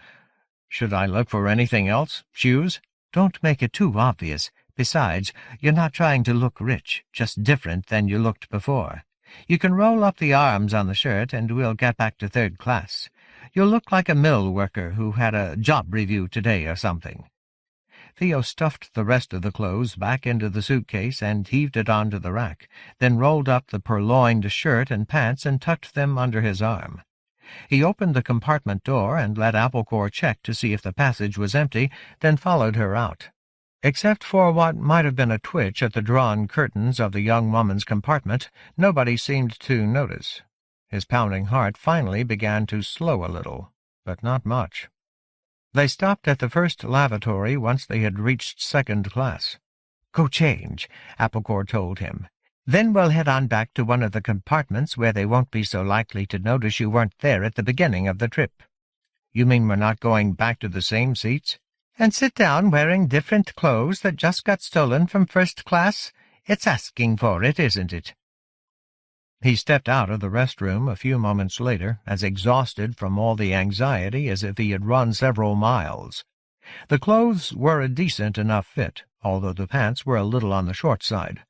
"Should I look for anything else? Shoes?" "Don't make it too obvious. Besides, you're not trying to look rich, just different than you looked before. You can roll up the arms on the shirt, and we'll get back to third class. You'll look like a mill worker who had a job review today or something." Theo stuffed the rest of the clothes back into the suitcase and heaved it onto the rack, then rolled up the purloined shirt and pants and tucked them under his arm. He opened the compartment door and let Applecore check to see if the passage was empty, then followed her out. Except for what might have been a twitch at the drawn curtains of the young woman's compartment, nobody seemed to notice. His pounding heart finally began to slow a little, but not much. They stopped at the first lavatory once they had reached second class. "Go change," Applecore told him. "Then we'll head on back to one of the compartments where they won't be so likely to notice you weren't there at the beginning of the trip." "You mean we're not going back to the same seats?" "And sit down wearing different clothes that just got stolen from first class? It's asking for it, isn't it?" He stepped out of the restroom a few moments later, as exhausted from all the anxiety as if he had run several miles. The clothes were a decent enough fit, although the pants were a little on the short side.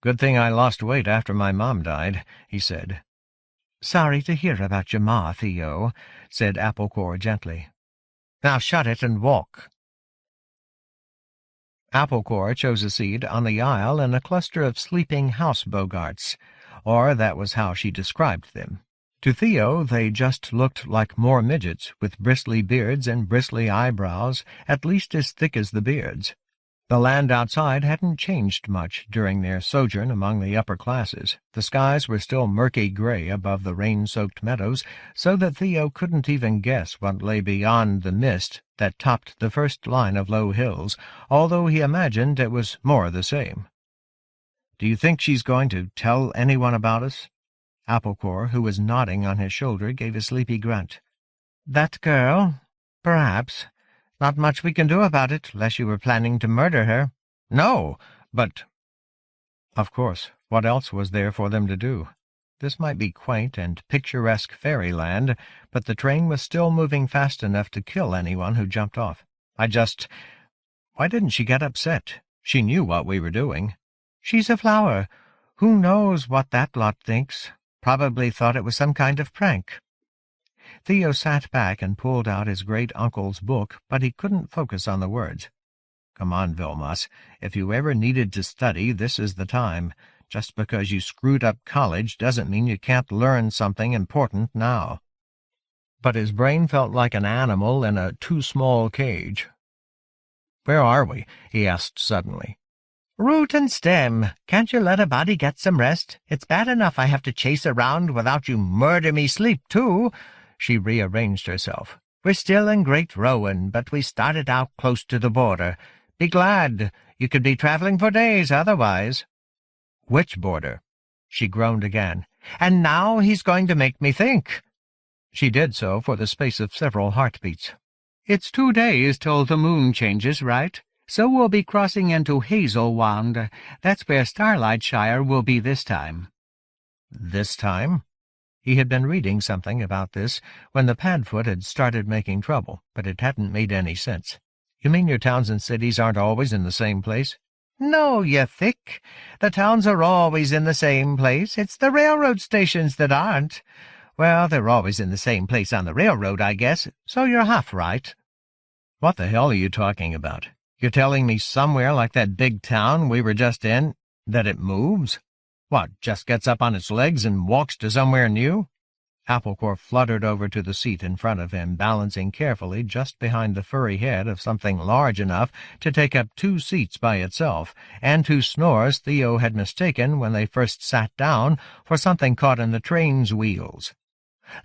"Good thing I lost weight after my mom died," he said. "Sorry to hear about your ma, Theo," said Applecore gently. "Now shut it and walk." Applecore chose a seat on the aisle in a cluster of sleeping house-bogarts, or that was how she described them. To Theo they just looked like more midgets, with bristly beards and bristly eyebrows, at least as thick as the beards. The land outside hadn't changed much during their sojourn among the upper classes. The skies were still murky gray above the rain-soaked meadows, so that Theo couldn't even guess what lay beyond the mist that topped the first line of low hills, although he imagined it was more the same. "Do you think she's going to tell anyone about us?" Applecore, who was nodding on his shoulder, gave a sleepy grunt. "That girl? Perhaps. Not much we can do about it, unless you were planning to murder her." "No, but—" Of course, what else was there for them to do? This might be quaint and picturesque fairyland, but the train was still moving fast enough to kill anyone who jumped off. Why didn't she get upset? She knew what we were doing. "She's a flower. Who knows what that lot thinks? Probably thought it was some kind of prank." Theo sat back and pulled out his great-uncle's book, but he couldn't focus on the words. "Come on, Vilmos. If you ever needed to study, this is the time. Just because you screwed up college doesn't mean you can't learn something important now." But his brain felt like an animal in a too-small cage. "Where are we?" he asked suddenly. "Root and stem. Can't you let a body get some rest? It's bad enough I have to chase around without you murder me sleep, too." She rearranged herself. "We're still in Great Rowan, but we started out close to the border. Be glad. You could be traveling for days otherwise." "Which border?" She groaned again. "And now he's going to make me think." She did so for the space of several heartbeats. "It's 2 days till the moon changes, right? So we'll be crossing into Hazelwand. That's where Starlightshire will be this time." This time? He had been reading something about this when the Padfoot had started making trouble, but it hadn't made any sense. "You mean your towns and cities aren't always in the same place?" "No, you thick. The towns are always in the same place. It's the railroad stations that aren't. Well, they're always in the same place on the railroad, I guess, so you're half right." "What the hell are you talking about? You're telling me somewhere like that big town we were just in, that it moves? What, just gets up on its legs and walks to somewhere new?" Applecore fluttered over to the seat in front of him, balancing carefully just behind the furry head of something large enough to take up 2 seats by itself, and whose snores Theo had mistaken when they first sat down for something caught in the train's wheels.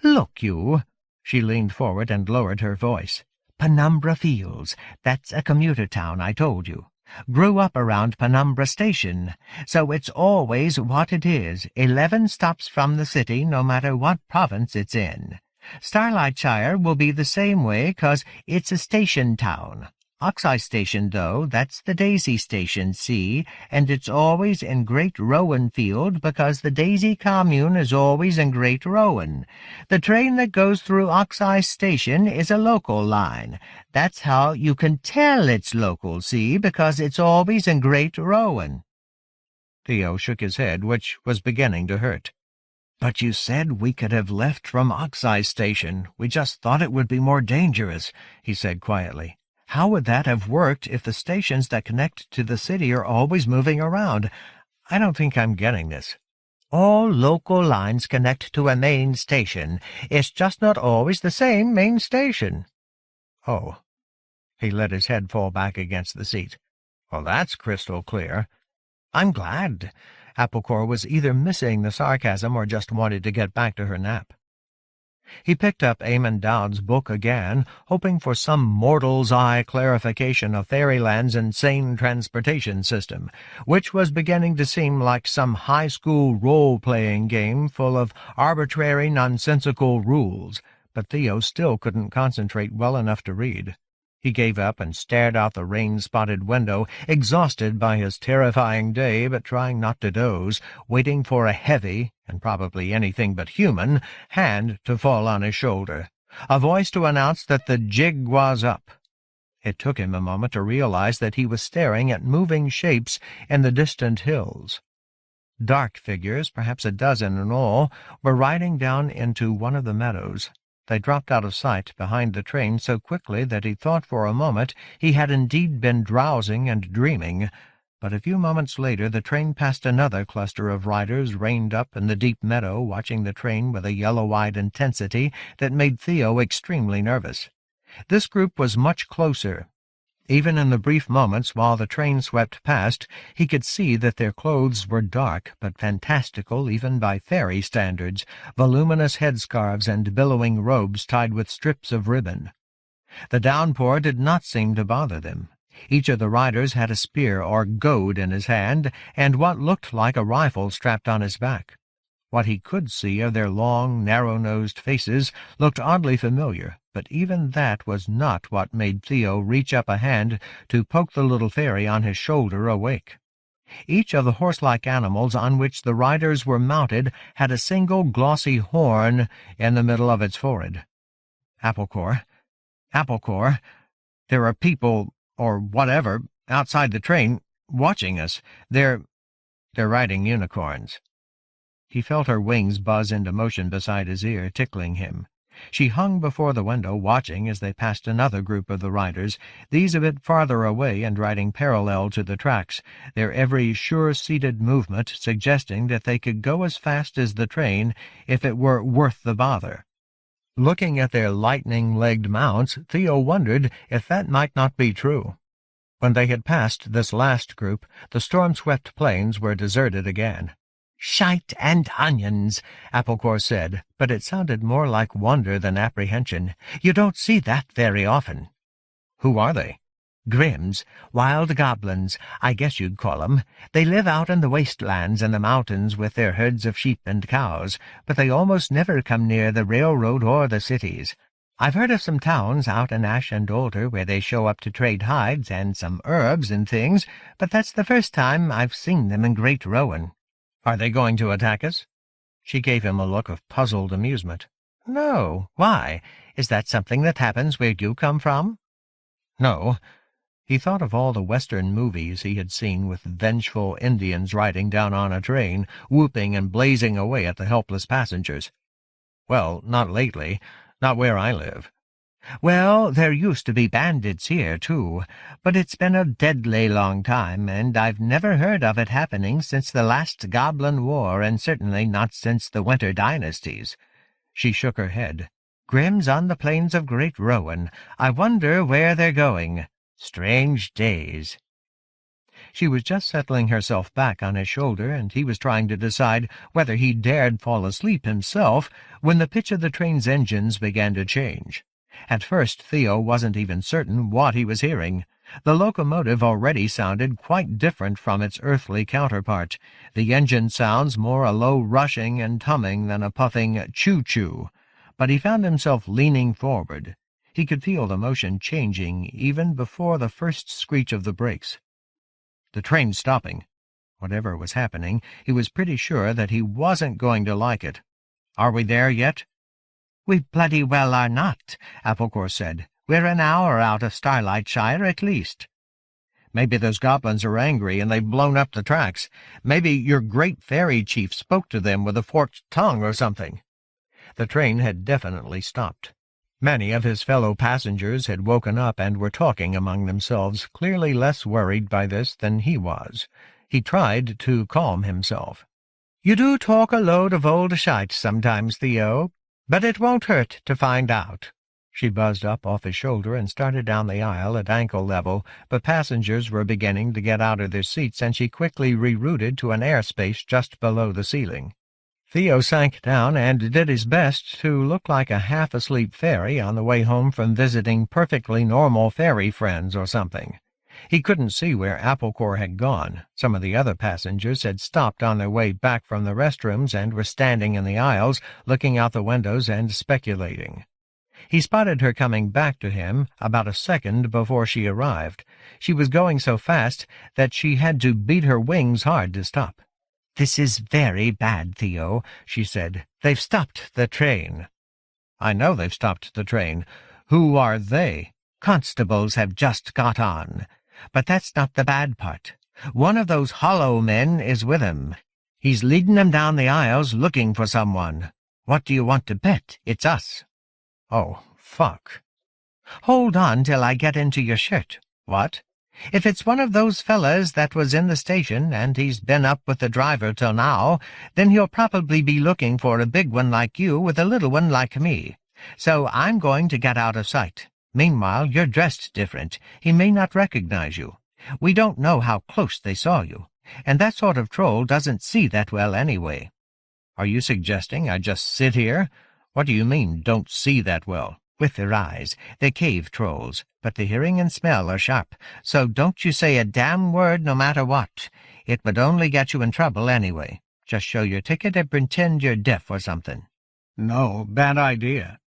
"Look, you!" She leaned forward and lowered her voice. "Penumbra Fields. That's a commuter town, I told you. Grew up around Penumbra Station, so it's always what it is, 11 stops from the city, no matter what province it's in. Starlightshire will be the same way, 'cause it's a station town. Oxeye Station, though, that's the Daisy Station, see, and it's always in Great Rowan Field because the Daisy Commune is always in Great Rowan. The train that goes through Oxeye Station is a local line. That's how you can tell it's local, see, because it's always in Great Rowan." Theo shook his head, which was beginning to hurt. "But you said we could have left from Oxeye Station. We just thought it would be more dangerous," he said quietly. "How would that have worked if the stations that connect to the city are always moving around? I don't think I'm getting this." "All local lines connect to a main station. It's just not always the same main station." "Oh." He let his head fall back against the seat. "Well, that's crystal clear." "I'm glad." Applecore was either missing the sarcasm or just wanted to get back to her nap. He picked up Eamon Dowd's book again, hoping for some mortal's eye clarification of Fairyland's insane transportation system, which was beginning to seem like some high school role-playing game full of arbitrary, nonsensical rules, but Theo still couldn't concentrate well enough to read. He gave up and stared out the rain-spotted window, exhausted by his terrifying day, but trying not to doze, waiting for a heavy, and probably anything but human, hand to fall on his shoulder, a voice to announce that the jig was up. It took him a moment to realize that he was staring at moving shapes in the distant hills. Dark figures, perhaps a dozen in all, were riding down into one of the meadows. They dropped out of sight behind the train so quickly that he thought for a moment he had indeed been drowsing and dreaming, but a few moments later the train passed another cluster of riders reined up in the deep meadow, watching the train with a yellow-eyed intensity that made Theo extremely nervous. This group was much closer. Even in the brief moments while the train swept past, he could see that their clothes were dark but fantastical even by fairy standards, voluminous headscarves and billowing robes tied with strips of ribbon. The downpour did not seem to bother them. Each of the riders had a spear or goad in his hand, and what looked like a rifle strapped on his back. What he could see of their long, narrow-nosed faces looked oddly familiar, but even that was not what made Theo reach up a hand to poke the little fairy on his shoulder awake. Each of the horse-like animals on which the riders were mounted had a single glossy horn in the middle of its forehead. Applecore, there are people, or whatever, outside the train, watching us. They're riding unicorns. He felt her wings buzz into motion beside his ear, tickling him. She hung before the window, watching as they passed another group of the riders, these a bit farther away and riding parallel to the tracks, their every sure-seated movement suggesting that they could go as fast as the train if it were worth the bother. Looking at their lightning-legged mounts, Theo wondered if that might not be true. When they had passed this last group, the storm-swept plains were deserted again. "Shite and onions," Applecore said, but it sounded more like wonder than apprehension. "You don't see that very often." "Who are they?" "Grims, wild goblins, I guess you'd call 'em. They live out in the wastelands and the mountains with their herds of sheep and cows, but they almost never come near the railroad or the cities. I've heard of some towns out in Ash and Alder where they show up to trade hides and some herbs and things, but that's the first time I've seen them in Great Rowan." "Are they going to attack us?" She gave him a look of puzzled amusement. "No. Why? Is that something that happens where you come from?" "No." He thought of all the Western movies he had seen with vengeful Indians riding down on a train, whooping and blazing away at the helpless passengers. "Well, not lately. Not where I live." "Well, there used to be bandits here, too, but it's been a deadly long time, and I've never heard of it happening since the last Goblin War, and certainly not since the Winter Dynasties." She shook her head. "Grimm's on the plains of Great Rowan. I wonder where they're going. Strange days." She was just settling herself back on his shoulder, and he was trying to decide whether he dared fall asleep himself, when the pitch of the train's engines began to change. At first Theo wasn't even certain what he was hearing. The locomotive already sounded quite different from its earthly counterpart, the engine sounds more a low rushing and humming than a puffing choo-choo. But he found himself leaning forward. He could feel the motion changing even before the first screech of the brakes. The train's stopping. Whatever was happening, he was pretty sure that he wasn't going to like it. "Are we there yet?" "We bloody well are not," Applecore said. "We're an hour out of Starlightshire at least." "Maybe those goblins are angry and they've blown up the tracks. Maybe your great fairy chief spoke to them with a forked tongue or something." The train had definitely stopped. Many of his fellow passengers had woken up and were talking among themselves, clearly less worried by this than he was. He tried to calm himself. "You do talk a load of old shite sometimes, Theo, but it won't hurt to find out." She buzzed up off his shoulder and started down the aisle at ankle level, but passengers were beginning to get out of their seats, and she quickly rerouted to an airspace just below the ceiling. Theo sank down and did his best to look like a half-asleep fairy on the way home from visiting perfectly normal fairy friends or something. He couldn't see where Applecore had gone. Some of the other passengers had stopped on their way back from the restrooms and were standing in the aisles, looking out the windows and speculating. He spotted her coming back to him about a second before she arrived. She was going so fast that she had to beat her wings hard to stop. "This is very bad, Theo," she said. "They've stopped the train." "I know they've stopped the train. Who are they?" "Constables have just got on. But that's not the bad part. One of those hollow men is with him. He's leading them down the aisles looking for someone. What do you want to bet? It's us." "Oh, fuck." "Hold on till I get into your shirt." "What?" "If it's one of those fellas that was in the station, and he's been up with the driver till now, then he'll probably be looking for a big one like you with a little one like me. So I'm going to get out of sight. Meanwhile, you're dressed different. He may not recognize you. We don't know how close they saw you, and that sort of troll doesn't see that well anyway." "Are you suggesting I just sit here? What do you mean, don't see that well?" "With their eyes. They're cave trolls, but the hearing and smell are sharp, so don't you say a damn word no matter what. It would only get you in trouble anyway. Just show your ticket and pretend you're deaf or something." "No, bad idea."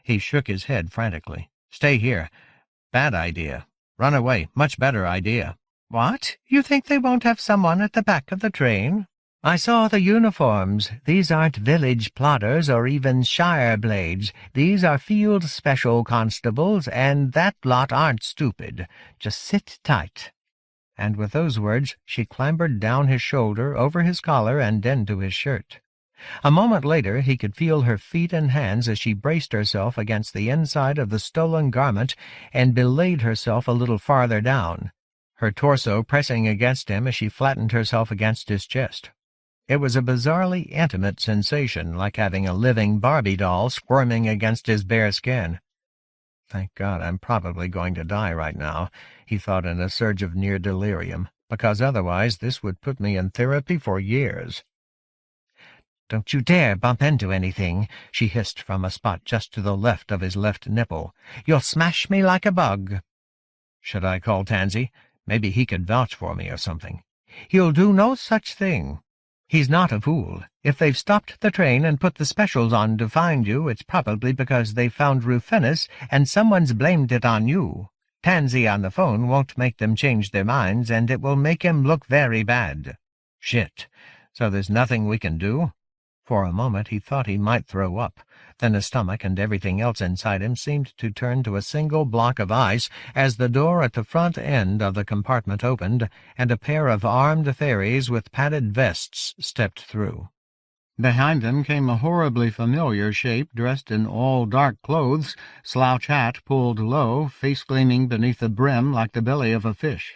He shook his head frantically. "Stay here. Bad idea. Run away. Much better idea." "What? You think they won't have someone at the back of the train? I saw the uniforms. These aren't village plotters or even shire blades. These are field special constables, and that lot aren't stupid. Just sit tight." And with those words she clambered down his shoulder, over his collar, and into his shirt. A moment later he could feel her feet and hands as she braced herself against the inside of the stolen garment and belayed herself a little farther down, her torso pressing against him as she flattened herself against his chest. It was a bizarrely intimate sensation, like having a living Barbie doll squirming against his bare skin. "Thank God I'm probably going to die right now," he thought in a surge of near delirium, "because otherwise this would put me in therapy for years." "Don't you dare bump into anything," she hissed from a spot just to the left of his left nipple. "You'll smash me like a bug." Should I call Tansy? Maybe he could vouch for me or something. "He'll do no such thing. He's not a fool. If they've stopped the train and put the specials on to find you, it's probably because they found Rufinus and someone's blamed it on you. Tansy on the phone won't make them change their minds, and it will make him look very bad." "Shit. So there's nothing we can do?" For a moment he thought he might throw up. Then his stomach and everything else inside him seemed to turn to a single block of ice as the door at the front end of the compartment opened, and a pair of armed fairies with padded vests stepped through. Behind them came a horribly familiar shape dressed in all dark clothes, slouch hat pulled low, face gleaming beneath the brim like the belly of a fish.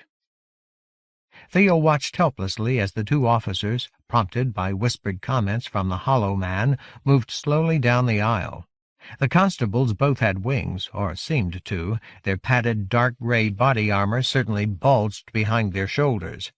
Theo watched helplessly as the two officers, prompted by whispered comments from the hollow man, moved slowly down the aisle. The constables both had wings, or seemed to. Their padded dark gray body armor certainly bulged behind their shoulders.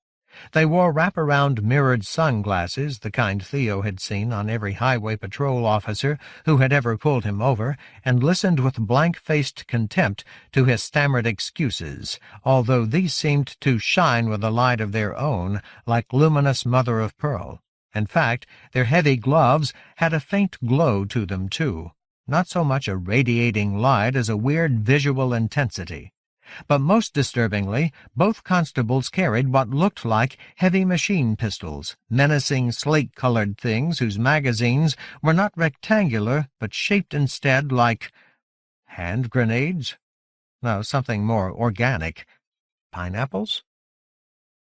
They wore wrap-around mirrored sunglasses, the kind Theo had seen on every highway patrol officer who had ever pulled him over, and listened with blank-faced contempt to his stammered excuses, although these seemed to shine with a light of their own, like luminous mother-of-pearl. In fact, their heavy gloves had a faint glow to them, too, not so much a radiating light as a weird visual intensity. But most disturbingly, both constables carried what looked like heavy machine pistols, menacing slate-colored things whose magazines were not rectangular but shaped instead like hand grenades? No, something more organic. Pineapples?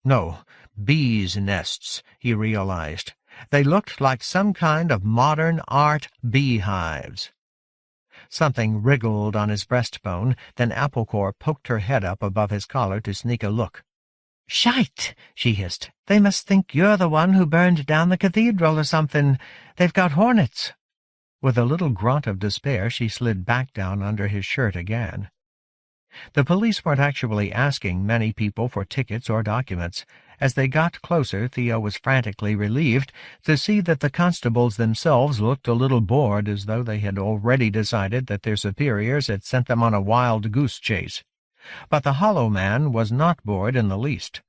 No, bees' nests, he realized. They looked like some kind of modern art beehives. Something wriggled on his breastbone, then Applecore poked her head up above his collar to sneak a look. "Shite!" she hissed. "They must think you're the one who burned down the cathedral or something. They've got hornets." With a little grunt of despair, she slid back down under his shirt again. The police weren't actually asking many people for tickets or documents. As they got closer, Theo was frantically relieved to see that the constables themselves looked a little bored, as though they had already decided that their superiors had sent them on a wild goose chase. But the hollow man was not bored in the least.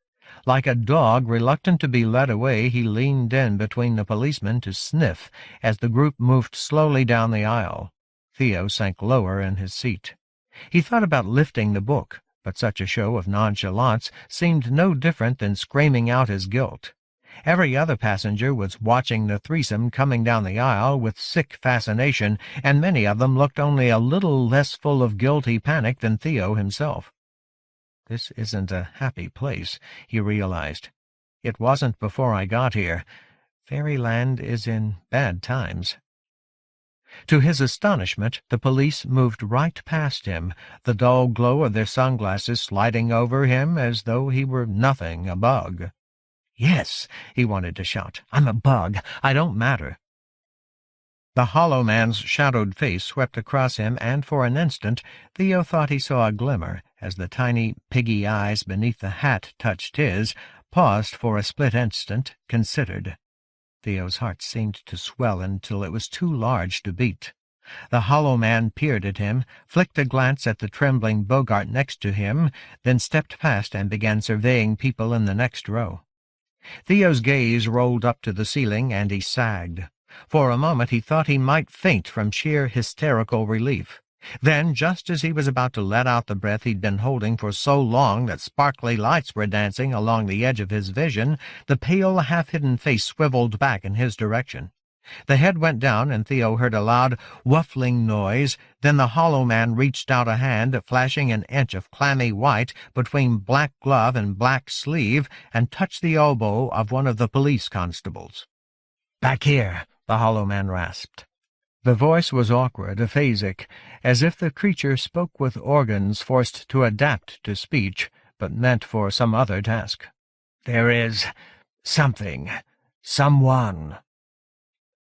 Like a dog reluctant to be led away, he leaned in between the policemen to sniff as the group moved slowly down the aisle. Theo sank lower in his seat. He thought about lifting the book, but such a show of nonchalance seemed no different than screaming out his guilt. Every other passenger was watching the threesome coming down the aisle with sick fascination, and many of them looked only a little less full of guilty panic than Theo himself. This isn't a happy place, he realized. It wasn't before I got here. Fairyland is in bad times. To his astonishment, the police moved right past him, the dull glow of their sunglasses sliding over him as though he were nothing, a bug. "Yes," he wanted to shout, "I'm a bug. I don't matter." The hollow man's shadowed face swept across him, and for an instant Theo thought he saw a glimmer as the tiny, piggy eyes beneath the hat touched his, paused for a split instant, considered. Theo's heart seemed to swell until it was too large to beat. The hollow man peered at him, flicked a glance at the trembling Bogart next to him, then stepped past and began surveying people in the next row. Theo's gaze rolled up to the ceiling, and he sagged. For a moment he thought he might faint from sheer hysterical relief. Then, just as he was about to let out the breath he'd been holding for so long that sparkly lights were dancing along the edge of his vision, the pale, half-hidden face swiveled back in his direction. The head went down, and Theo heard a loud, wuffling noise. Then the hollow man reached out a hand, flashing an inch of clammy white between black glove and black sleeve, and touched the elbow of one of the police constables. "Back here," the hollow man rasped. The voice was awkward, aphasic, as if the creature spoke with organs forced to adapt to speech, but meant for some other task. "There is someone."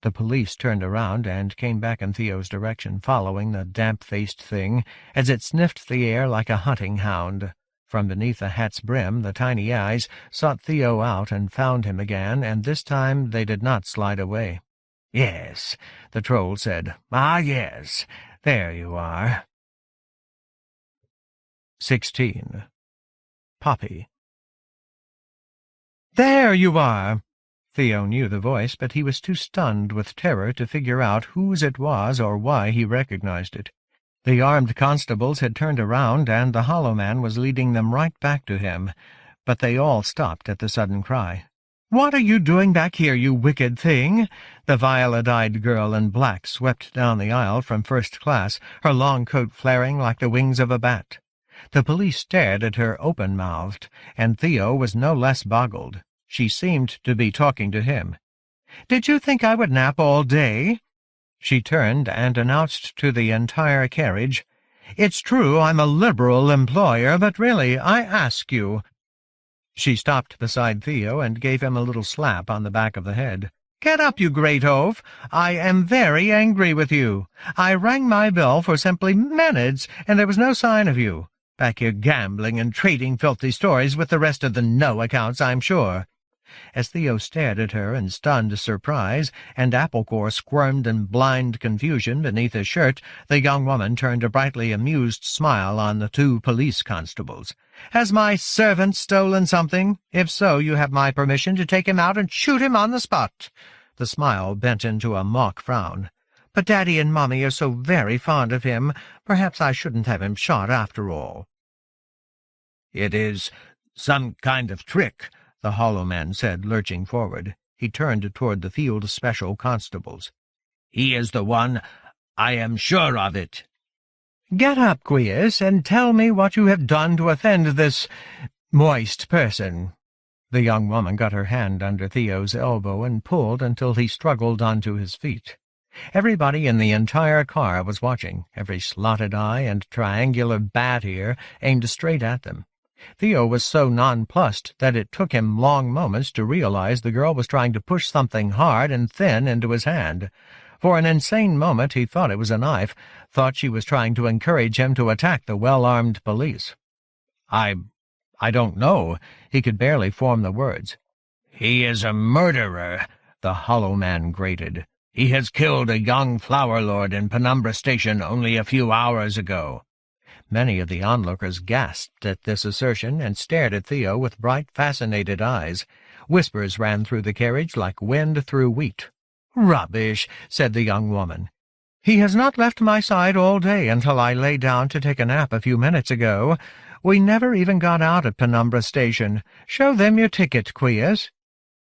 The police turned around and came back in Theo's direction, following the damp-faced thing, as it sniffed the air like a hunting hound. From beneath the hat's brim, the tiny eyes sought Theo out and found him again, and this time they did not slide away. "Yes," the troll said. "Ah, yes, there you are." 16. Poppy. "There you are!" Theo knew the voice, but he was too stunned with terror to figure out whose it was or why he recognized it. The armed constables had turned around, and the hollow man was leading them right back to him, but they all stopped at the sudden cry. "What are you doing back here, you wicked thing?" The violet-eyed girl in black swept down the aisle from first class, her long coat flaring like the wings of a bat. The police stared at her open-mouthed, and Theo was no less boggled. She seemed to be talking to him. "Did you think I would nap all day?" She turned and announced to the entire carriage, "It's true I'm a liberal employer, but really, I ask you—" She stopped beside Theo and gave him a little slap on the back of the head. "Get up, you great oaf! I am very angry with you. I rang my bell for simply minutes, and there was no sign of you. Back here gambling and trading filthy stories with the rest of the no-accounts, I'm sure." As Theo stared at her in stunned surprise, and Applecore squirmed in blind confusion beneath his shirt, the young woman turned a brightly amused smile on the two police constables. "Has my servant stolen something? If so, you have my permission to take him out and shoot him on the spot." The smile bent into a mock frown. "But Daddy and Mommy are so very fond of him. Perhaps I shouldn't have him shot after all." "It is some kind of trick," the hollow man said, lurching forward. He turned toward the field special constables. "He is the one. I am sure of it." "Get up, Quius, and tell me what you have done to offend this moist person." The young woman got her hand under Theo's elbow and pulled until he struggled onto his feet. Everybody in the entire car was watching, every slotted eye and triangular bat ear aimed straight at them. Theo was so nonplussed that it took him long moments to realize the girl was trying to push something hard and thin into his hand. For an insane moment he thought it was a knife, thought she was trying to encourage him to attack the well-armed police. I don't know," he could barely form the words. "He is a murderer," the hollow man grated. "He has killed a young flower lord in Penumbra Station only a few hours ago." Many of the onlookers gasped at this assertion and stared at Theo with bright, fascinated eyes. Whispers ran through the carriage like wind through wheat. "Rubbish," said the young woman. "He has not left my side all day until I lay down to take a nap a few minutes ago. We never even got out at Penumbra Station. Show them your ticket, Quius."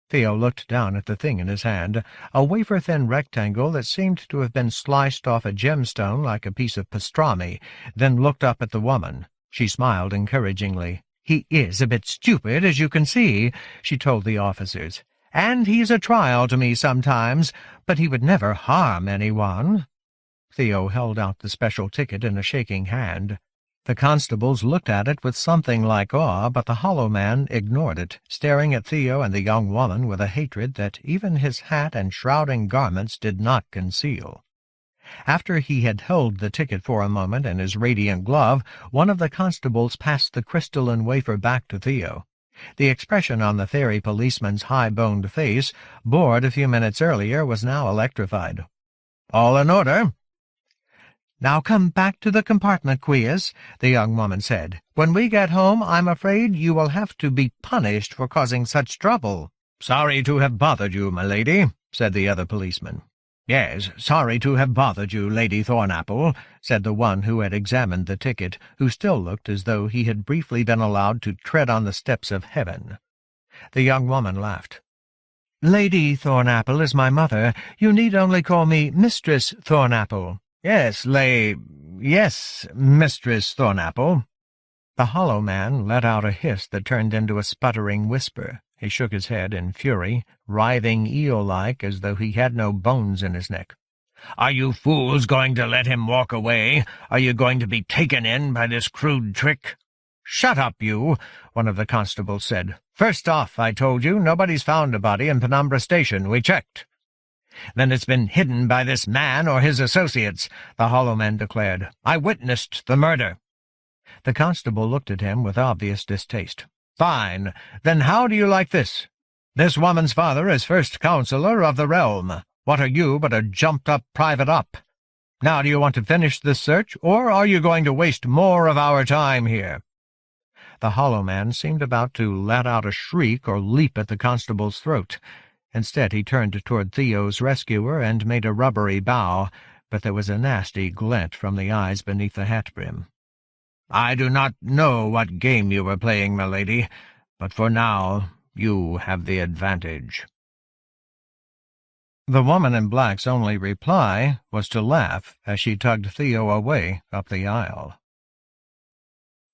Theo looked down at the thing in his hand, a wafer-thin rectangle that seemed to have been sliced off a gemstone like a piece of pastrami, then looked up at the woman. She smiled encouragingly. "He is a bit stupid, as you can see," she told the officers. "And he's a trial to me sometimes, but he would never harm anyone." Theo held out the special ticket in a shaking hand. The constables looked at it with something like awe, but the hollow man ignored it, staring at Theo and the young woman with a hatred that even his hat and shrouding garments did not conceal. After he had held the ticket for a moment in his radiant glove, one of the constables passed the crystalline wafer back to Theo. The expression on the ferry policeman's high-boned face, bored a few minutes earlier, was now electrified. "All in order." "Now come back to the compartment, Quiz," the young woman said. "When we get home, I'm afraid you will have to be punished for causing such trouble." "Sorry to have bothered you, my lady," said the other policeman. "Yes, sorry to have bothered you, Lady Thornapple," said the one who had examined the ticket, who still looked as though he had briefly been allowed to tread on the steps of heaven. The young woman laughed. "Lady Thornapple is my mother. You need only call me Mistress Thornapple." "Yes, Mistress Thornapple." The hollow man let out a hiss that turned into a sputtering whisper. He shook his head in fury, writhing eel-like as though he had no bones in his neck. "Are you fools going to let him walk away? Are you going to be taken in by this crude trick?" "Shut up, you," one of the constables said. "First off, I told you, nobody's found a body in Penumbra Station. We checked." "Then it's been hidden by this man or his associates," the hollow man declared. "I witnessed the murder." The constable looked at him with obvious distaste. "Fine. Then how do you like this? This woman's father is first counselor of the realm. What are you but a jumped-up private up? Now do you want to finish this search, or are you going to waste more of our time here?" The hollow man seemed about to let out a shriek or leap at the constable's throat. Instead he turned toward Theo's rescuer and made a rubbery bow, but there was a nasty glint from the eyes beneath the hat-brim. "I do not know what game you were playing, my lady, but for now you have the advantage." The woman in black's only reply was to laugh as she tugged Theo away up the aisle.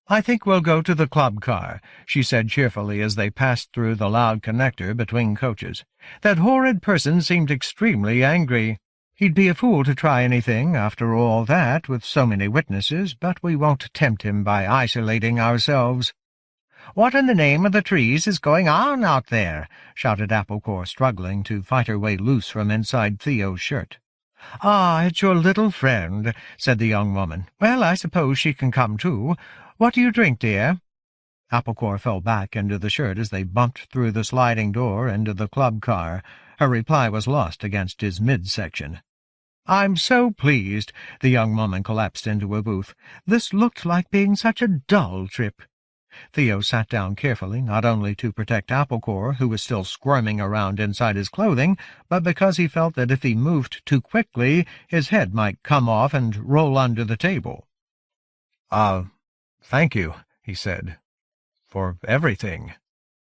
"I think we'll go to the club car," she said cheerfully as they passed through the loud connector between coaches. "That horrid person seemed extremely angry. He'd be a fool to try anything after all that, with so many witnesses, but we won't tempt him by isolating ourselves." "What in the name of the trees is going on out there?" shouted Applecore, struggling to fight her way loose from inside Theo's shirt. "Ah, it's your little friend," said the young woman. "Well, I suppose she can come too. What do you drink, dear?" Applecore fell back into the shirt as they bumped through the sliding door into the club car. Her reply was lost against his midsection. "I'm so pleased," the young woman collapsed into a booth. "This looked like being such a dull trip." Theo sat down carefully, not only to protect Applecore, who was still squirming around inside his clothing, but because he felt that if he moved too quickly, his head might come off and roll under the table. "Thank you," he said, "for everything."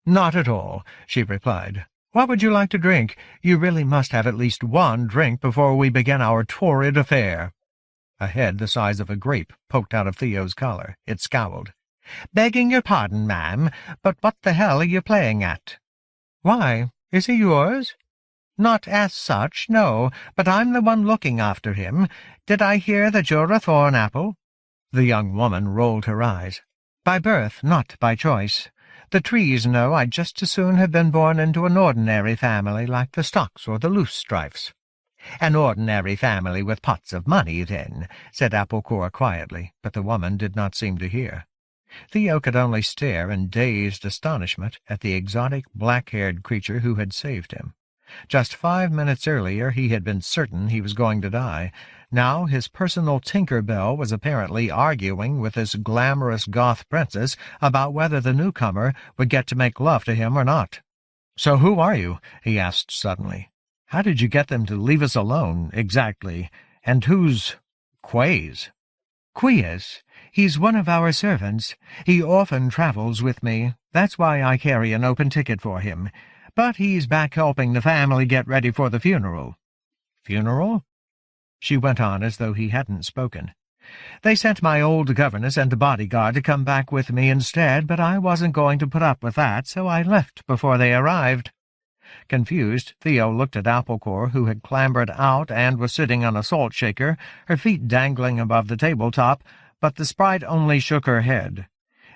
"Not at all," she replied. "What would you like to drink? You really must have at least one drink before we begin our torrid affair." A head the size of a grape poked out of Theo's collar. It scowled. "Begging your pardon, ma'am, but what the hell are you playing at?" "Why, is he yours?" "Not as such, no, but I'm the one looking after him. Did I hear that you're a Thornapple?" The young woman rolled her eyes. "By birth, not by choice. The trees know I'd just as soon have been born into an ordinary family like the Stocks or the Loosestrifes." "An ordinary family with pots of money, then," said Applecore quietly, but the woman did not seem to hear. Theo could only stare in dazed astonishment at the exotic black-haired creature who had saved him. Just 5 minutes earlier he had been certain he was going to die. Now his personal Tinker Bell was apparently arguing with this glamorous goth princess about whether the newcomer would get to make love to him or not. "So who are you?" he asked suddenly. "How did you get them to leave us alone, exactly? And who's Quays?" "Quies. He's one of our servants. He often travels with me. That's why I carry an open ticket for him. But he's back helping the family get ready for the funeral." "Funeral?" She went on as though he hadn't spoken. "They sent my old governess and a bodyguard to come back with me instead, but I wasn't going to put up with that, so I left before they arrived." Confused, Theo looked at Applecore, who had clambered out and was sitting on a salt-shaker, her feet dangling above the tabletop, but the sprite only shook her head.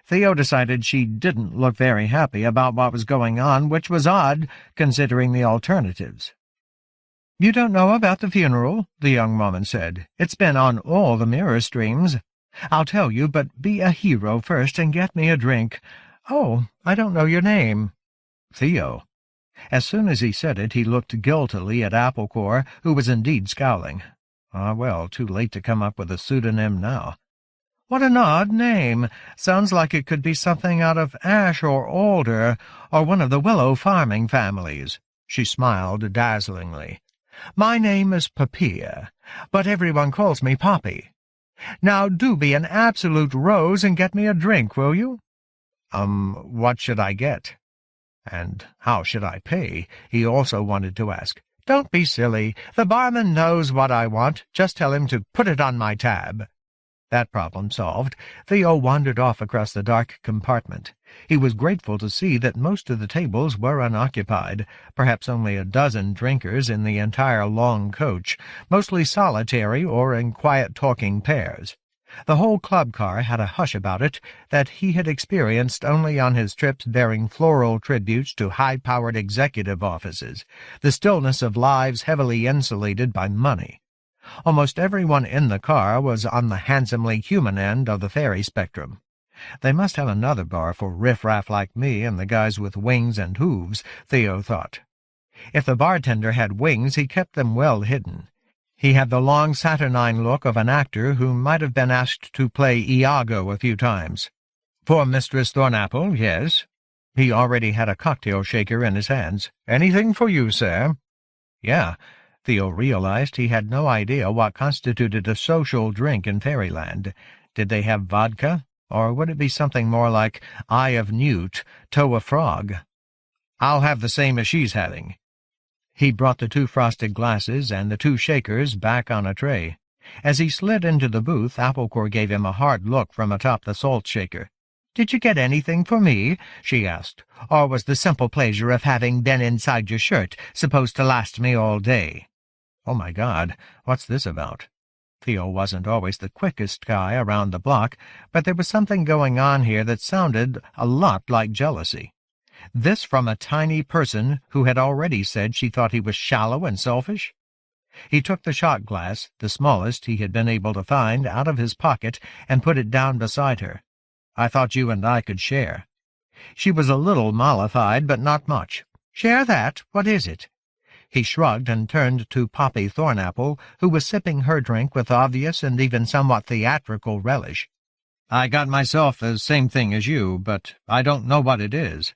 Theo decided she didn't look very happy about what was going on, which was odd, considering the alternatives. "You don't know about the funeral?" the young woman said. "It's been on all the mirror streams. I'll tell you, but be a hero first and get me a drink. Oh, I don't know your name." "Theo." As soon as he said it, he looked guiltily at Applecore, who was indeed scowling. Ah, well, too late to come up with a pseudonym now. "What an odd name! Sounds like it could be something out of ash or alder, or one of the willow farming families." She smiled dazzlingly. "My name is Papia, but everyone calls me Poppy. Now do be an absolute rose and get me a drink, will you?" What should I get? And how should I pay? He also wanted to ask. "Don't be silly. The barman knows what I want. Just tell him to put it on my tab." That problem solved, Theo wandered off across the dark compartment. He was grateful to see that most of the tables were unoccupied, perhaps only a dozen drinkers in the entire long coach, mostly solitary or in quiet talking pairs. The whole club car had a hush about it that he had experienced only on his trips bearing floral tributes to high-powered executive offices, the stillness of lives heavily insulated by money. Almost everyone in the car was on the handsomely human end of the fairy spectrum. They must have another bar for riff-raff like me and the guys with wings and hooves, Theo thought. If the bartender had wings, he kept them well hidden. He had the long saturnine look of an actor who might have been asked to play Iago a few times. "For Mistress Thornapple, yes." He already had a cocktail shaker in his hands. "Anything for you, sir?" "Yeah." Theo realized he had no idea what constituted a social drink in Fairyland. Did they have vodka, or would it be something more like Eye of Newt, Toe of Frog? "I'll have the same as she's having." He brought the 2 frosted glasses and the 2 shakers back on a tray. As he slid into the booth, Applecore gave him a hard look from atop the salt shaker. "Did you get anything for me?" she asked. "Or was the simple pleasure of having been inside your shirt supposed to last me all day?" Oh, my God, what's this about? Theo wasn't always the quickest guy around the block, but there was something going on here that sounded a lot like jealousy. This from a tiny person who had already said she thought he was shallow and selfish? He took the shot glass, the smallest he had been able to find, out of his pocket and put it down beside her. "I thought you and I could share." She was a little mollified, but not much. "Share that? What is it?" He shrugged and turned to Poppy Thornapple, who was sipping her drink with obvious and even somewhat theatrical relish. "I got myself the same thing as you, but I don't know what it is."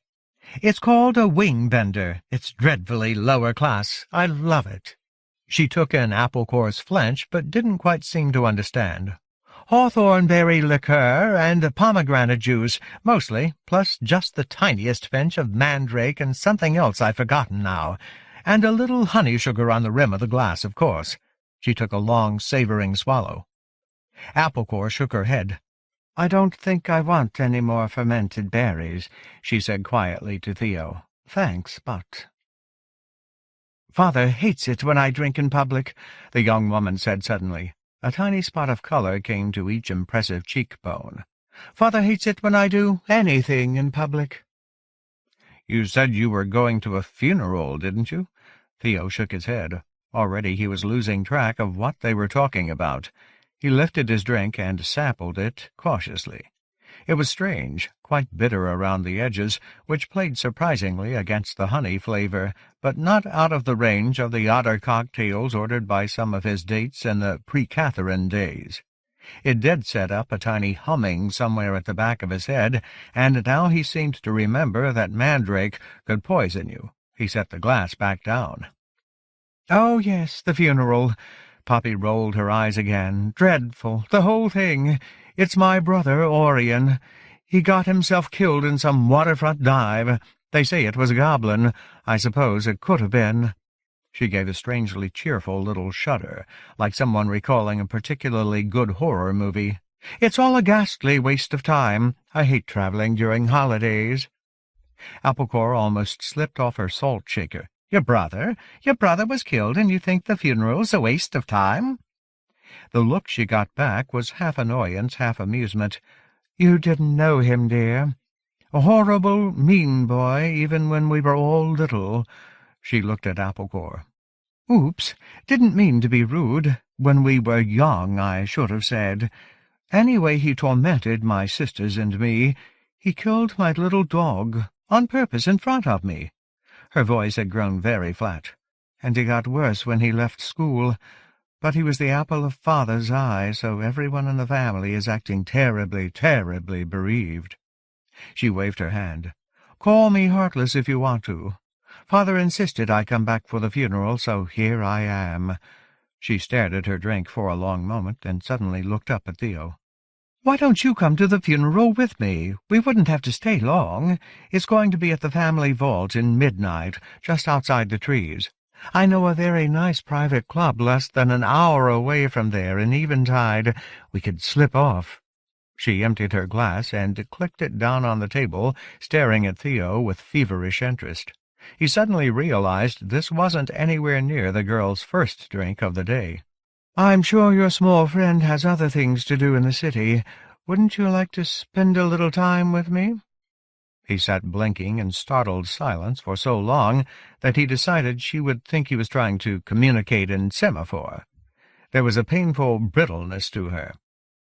"It's called a wing-bender. It's dreadfully lower class. I love it." She took in Applecore's flinch, but didn't quite seem to understand. "Hawthornberry liqueur and pomegranate juice, mostly, plus just the tiniest pinch of mandrake and something else I've forgotten now. And a little honey sugar on the rim of the glass, of course." She took a long, savoring swallow. Applecore shook her head. "I don't think I want any more fermented berries," she said quietly to Theo. "Thanks, but—" "Father hates it when I drink in public," the young woman said suddenly. A tiny spot of color came to each impressive cheekbone. "Father hates it when I do anything in public." "You said you were going to a funeral, didn't you?" Theo shook his head. Already he was losing track of what they were talking about. He lifted his drink and sampled it cautiously. It was strange, quite bitter around the edges, which played surprisingly against the honey flavor, but not out of the range of the odder cocktails ordered by some of his dates in the pre-Catherine days. It did set up a tiny humming somewhere at the back of his head, and now he seemed to remember that mandrake could poison you. He set the glass back down. "Oh, yes, the funeral." Poppy rolled her eyes again. "Dreadful, the whole thing. It's my brother, Orion. He got himself killed in some waterfront dive. They say it was a goblin. I suppose it could have been." She gave a strangely cheerful little shudder, like someone recalling a particularly good horror movie. "It's all a ghastly waste of time. I hate traveling during holidays." Applecore almost slipped off her salt shaker. Your brother was killed, and you think the funeral's a waste of time?" The look she got back was half annoyance, half amusement. "You didn't know him, dear. A horrible, mean boy, even when we were all little." She looked at Applecore. "Oops, didn't mean to be rude. When we were young, I should have said. Anyway, he tormented my sisters and me. He killed my little dog, on purpose, in front of me." Her voice had grown very flat. "And he got worse when he left school. But he was the apple of Father's eye, so everyone in the family is acting terribly, terribly bereaved." She waved her hand. "Call me heartless if you want to. Father insisted I come back for the funeral, so here I am." She stared at her drink for a long moment, and suddenly looked up at Theo. "Why don't you come to the funeral with me? We wouldn't have to stay long. It's going to be at the family vault in midnight, just outside the trees. I know a very nice private club less than an hour away from there in eventide. We could slip off." She emptied her glass and clicked it down on the table, staring at Theo with feverish interest. He suddenly realized this wasn't anywhere near the girl's first drink of the day. "I'm sure your small friend has other things to do in the city. Wouldn't you like to spend a little time with me?" He sat blinking in startled silence for so long that he decided she would think he was trying to communicate in semaphore. There was a painful brittleness to her.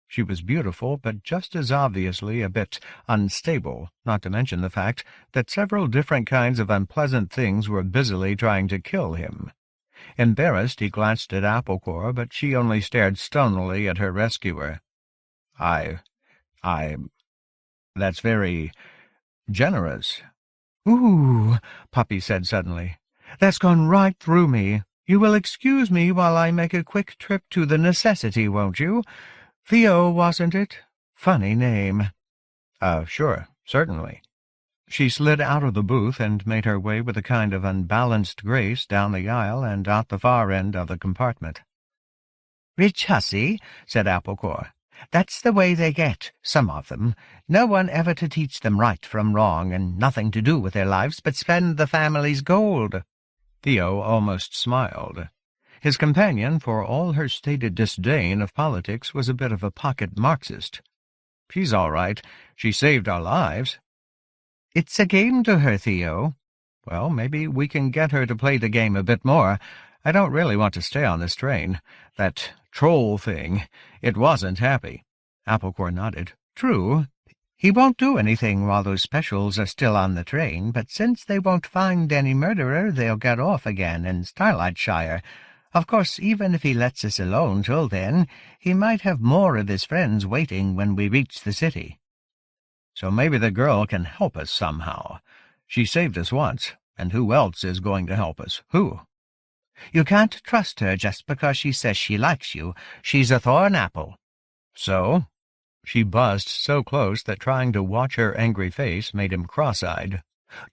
She was beautiful, but just as obviously a bit unstable, not to mention the fact that several different kinds of unpleasant things were busily trying to kill him. Embarrassed, he glanced at Applecore, but she only stared stonily at her rescuer. That's very generous." "Ooh," Puppy said suddenly. "That's gone right through me. You will excuse me while I make a quick trip to the necessity, won't you? Theo, wasn't it? Funny name." Sure, certainly." She slid out of the booth and made her way with a kind of unbalanced grace down the aisle and out the far end of the compartment. "Rich hussy," said Applecore. "That's the way they get, some of them. No one ever to teach them right from wrong, and nothing to do with their lives but spend the family's gold." Theo almost smiled. His companion, for all her stated disdain of politics, was a bit of a pocket Marxist. "She's all right. She saved our lives." "It's a game to her, Theo." "Well, maybe we can get her to play the game a bit more. I don't really want to stay on this train. That troll thing, it wasn't happy." Applecore nodded. "True. He won't do anything while those specials are still on the train, but since they won't find any murderer, they'll get off again in Starlightshire. Of course, even if he lets us alone till then, he might have more of his friends waiting when we reach the city." "So maybe the girl can help us somehow. She saved us once, and who else is going to help us? Who?" "You can't trust her just because she says she likes you. She's a Thornapple." "So?" She buzzed so close that trying to watch her angry face made him cross-eyed.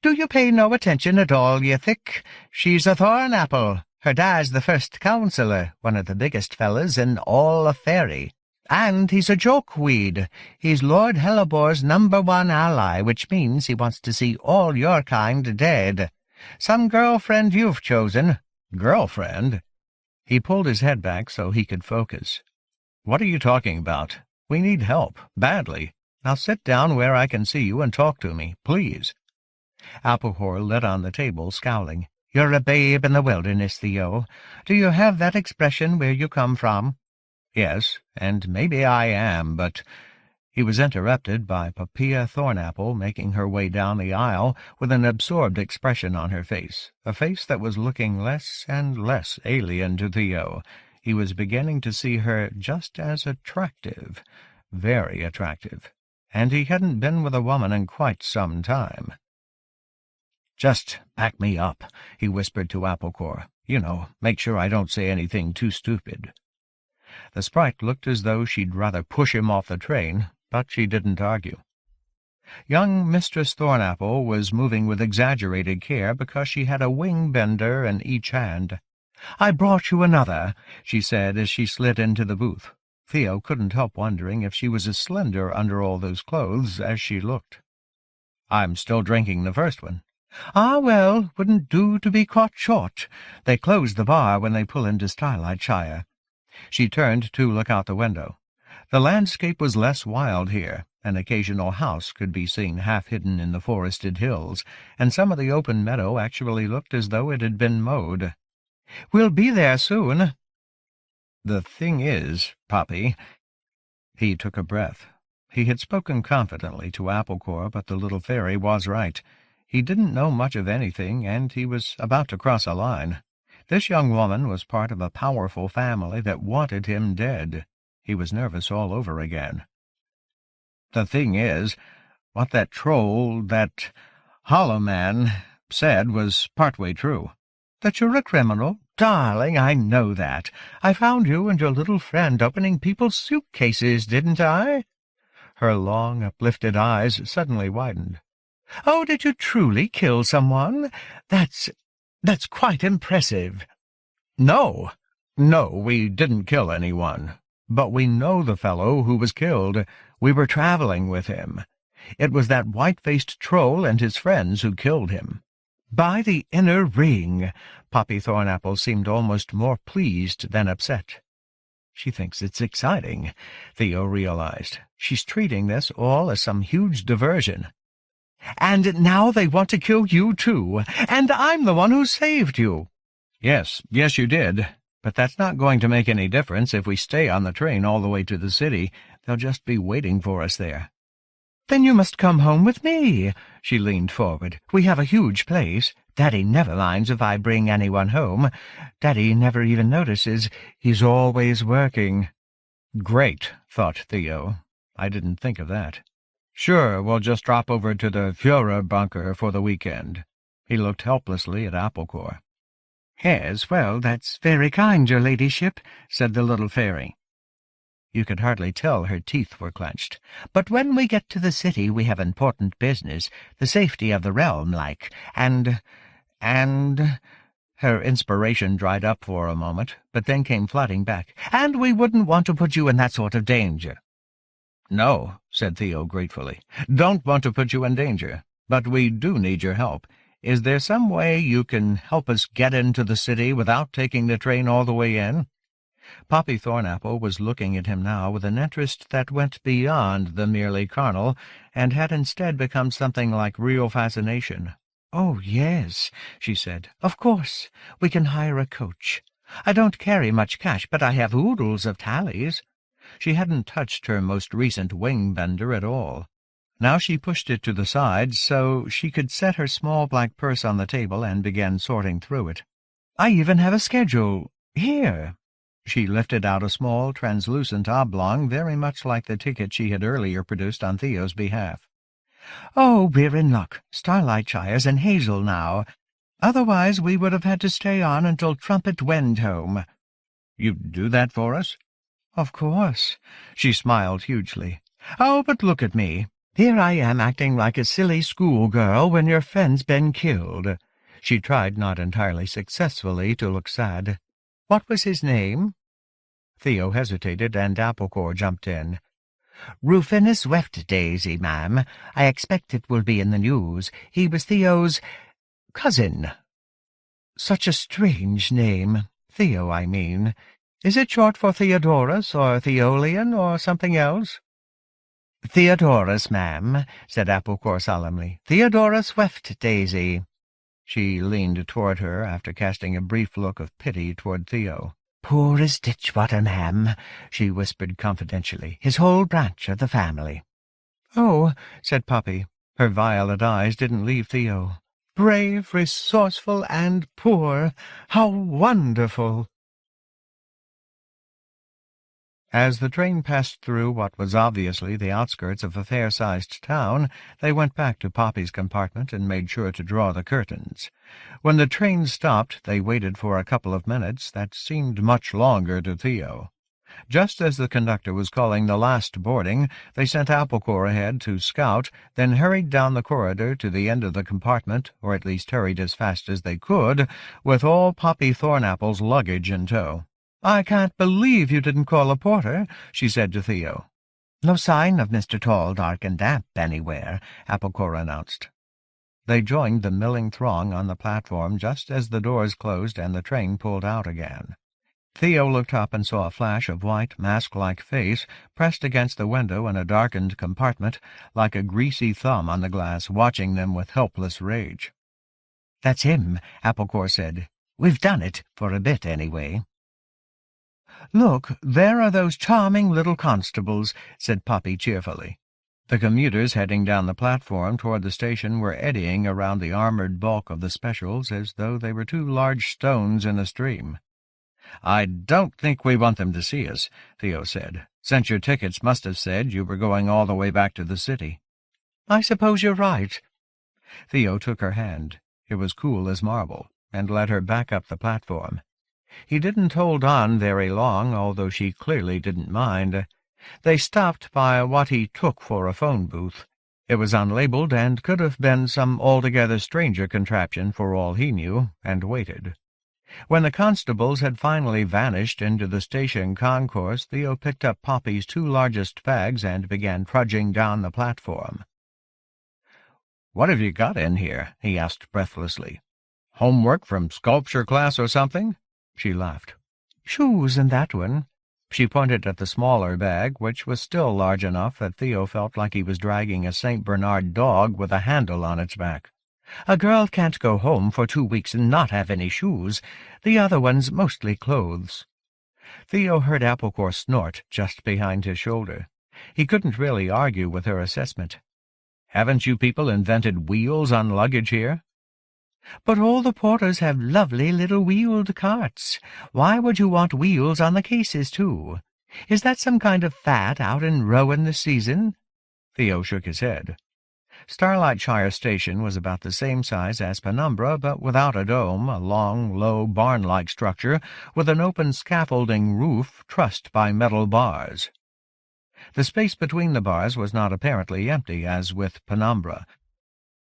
"Do you pay no attention at all, you thick? She's a Thornapple. Her dad's the first councillor, one of the biggest fellas in all of Fairy. And he's a jokeweed. He's Lord Hellebor's #1 ally, which means he wants to see all your kind dead. Some girlfriend you've chosen." "Girlfriend?" He pulled his head back so he could focus. "What are you talking about? We need help, badly. Now sit down where I can see you and talk to me, please." Applecore lit on the table, scowling. "You're a babe in the wilderness, Theo. Do you have that expression where you come from?" "Yes, and maybe I am, but—" He was interrupted by Papilla Thornapple making her way down the aisle with an absorbed expression on her face, a face that was looking less and less alien to Theo. He was beginning to see her just as attractive, very attractive, and he hadn't been with a woman in quite some time. "Just back me up," he whispered to Applecore. "You know, make sure I don't say anything too stupid." The sprite looked as though she'd rather push him off the train, but she didn't argue. Young Mistress Thornapple was moving with exaggerated care because she had a wing-bender in each hand. "I brought you another," she said as she slid into the booth. Theo couldn't help wondering if she was as slender under all those clothes as she looked. "I'm still drinking the first one." "Ah, well, wouldn't do to be caught short. They close the bar when they pull into Starlightshire." She turned to look out the window. The landscape was less wild here. An occasional house could be seen half hidden in the forested hills, and some of the open meadow actually looked as though it had been mowed. "We'll be there soon." "The thing is, Poppy—" He took a breath. He had spoken confidently to Applecore, but the little fairy was right. He didn't know much of anything, and he was about to cross a line. This young woman was part of a powerful family that wanted him dead. He was nervous all over again. "The thing is, what that troll, that hollow man, said was partway true." "That you're a criminal? Darling, I know that. I found you and your little friend opening people's suitcases, didn't I?" Her long, uplifted eyes suddenly widened. "Oh, did you truly kill someone? That's quite impressive." No, we didn't kill anyone. But we know the fellow who was killed. We were traveling with him. It was that white-faced troll and his friends who killed him." "By the inner ring." Poppy Thornapple seemed almost more pleased than upset. She thinks it's exciting, Theo realized. She's treating this all as some huge diversion. "And now they want to kill you, too. And I'm the one who saved you." Yes, you did. But that's not going to make any difference if we stay on the train all the way to the city. They'll just be waiting for us there." "Then you must come home with me." She leaned forward. "We have a huge place. Daddy never minds if I bring anyone home. Daddy never even notices. He's always working." Great, thought Theo. I didn't think of that. Sure, we'll just drop over to the Führer bunker for the weekend. He looked helplessly at Applecore. "Yes, well, that's very kind, your ladyship," said the little fairy. You could hardly tell her teeth were clenched. "But when we get to the city we have important business, the safety of the realm, like, and—" Her inspiration dried up for a moment, but then came flooding back. "And we wouldn't want to put you in that sort of danger." "No," said Theo gratefully. "Don't want to put you in danger, but we do need your help. Is there some way you can help us get into the city without taking the train all the way in?" Poppy Thornapple was looking at him now with an interest that went beyond the merely carnal, and had instead become something like real fascination. "Oh, yes," she said. "Of course. We can hire a coach. I don't carry much cash, but I have oodles of tallies." She hadn't touched her most recent wing-bender at all. Now she pushed it to the side so she could set her small black purse on the table and began sorting through it. "I even have a schedule. Here." She lifted out a small, translucent oblong, very much like the ticket she had earlier produced on Theo's behalf. "Oh, we're in luck. Starlight Shires and Hazel now. Otherwise we would have had to stay on until Trumpet went home." "You'd do that for us?" "Of course." She smiled hugely. "Oh, but look at me. Here I am acting like a silly schoolgirl when your friend's been killed." She tried not entirely successfully to look sad. "What was his name?" Theo hesitated, and Applecore jumped in. "Rufinus Weft-Daisy, ma'am. I expect it will be in the news. He was Theo's cousin." "Such a strange name. Theo, I mean. Is it short for Theodorus, or Theolian, or something else?" "Theodorus, ma'am," said Applecore solemnly. "Theodorus Weft-Daisy." She leaned toward her after casting a brief look of pity toward Theo. "Poor as ditchwater, ma'am," she whispered confidentially. "His whole branch of the family." "Oh," said Poppy. Her violet eyes didn't leave Theo. "Brave, resourceful, and poor. How wonderful!" As the train passed through what was obviously the outskirts of a fair-sized town, they went back to Poppy's compartment and made sure to draw the curtains. When the train stopped, they waited for a couple of minutes that seemed much longer to Theo. Just as the conductor was calling the last boarding, they sent Applecore ahead to scout, then hurried down the corridor to the end of the compartment, or at least hurried as fast as they could, with all Poppy Thornapple's luggage in tow. "I can't believe you didn't call a porter," she said to Theo. "No sign of Mr. Tall, Dark, and Damp anywhere," Applecore announced. They joined the milling throng on the platform just as the doors closed and the train pulled out again. Theo looked up and saw a flash of white, mask-like face pressed against the window in a darkened compartment, like a greasy thumb on the glass, watching them with helpless rage. "That's him," Applecore said. "We've done it, for a bit, anyway." "Look, there are those charming little constables," said Poppy cheerfully. The commuters heading down the platform toward the station were eddying around the armored bulk of the specials as though they were two large stones in a stream. "I don't think we want them to see us," Theo said, "since your tickets must have said you were going all the way back to the city." "I suppose you're right." Theo took her hand. It was cool as marble, and led her back up the platform. He didn't hold on very long, although she clearly didn't mind. They stopped by what he took for a phone booth. It was unlabeled and could have been some altogether stranger contraption for all he knew, and waited. When the constables had finally vanished into the station concourse, Theo picked up Poppy's two largest bags and began trudging down the platform. "What have you got in here?" he asked breathlessly. "Homework from sculpture class or something?" She laughed. "Shoes in that one." She pointed at the smaller bag, which was still large enough that Theo felt like he was dragging a St. Bernard dog with a handle on its back. "A girl can't go home for 2 weeks and not have any shoes. The other one's mostly clothes." Theo heard Applecore snort just behind his shoulder. He couldn't really argue with her assessment. "Haven't you people invented wheels on luggage here?" "But all the porters have lovely little wheeled carts. Why would you want wheels on the cases, too? Is that some kind of fad out in Rowan this season?" Theo shook his head. Starlightshire Station was about the same size as Penumbra, but without a dome, a long, low, barn-like structure with an open scaffolding roof trussed by metal bars. The space between the bars was not apparently empty, as with Penumbra.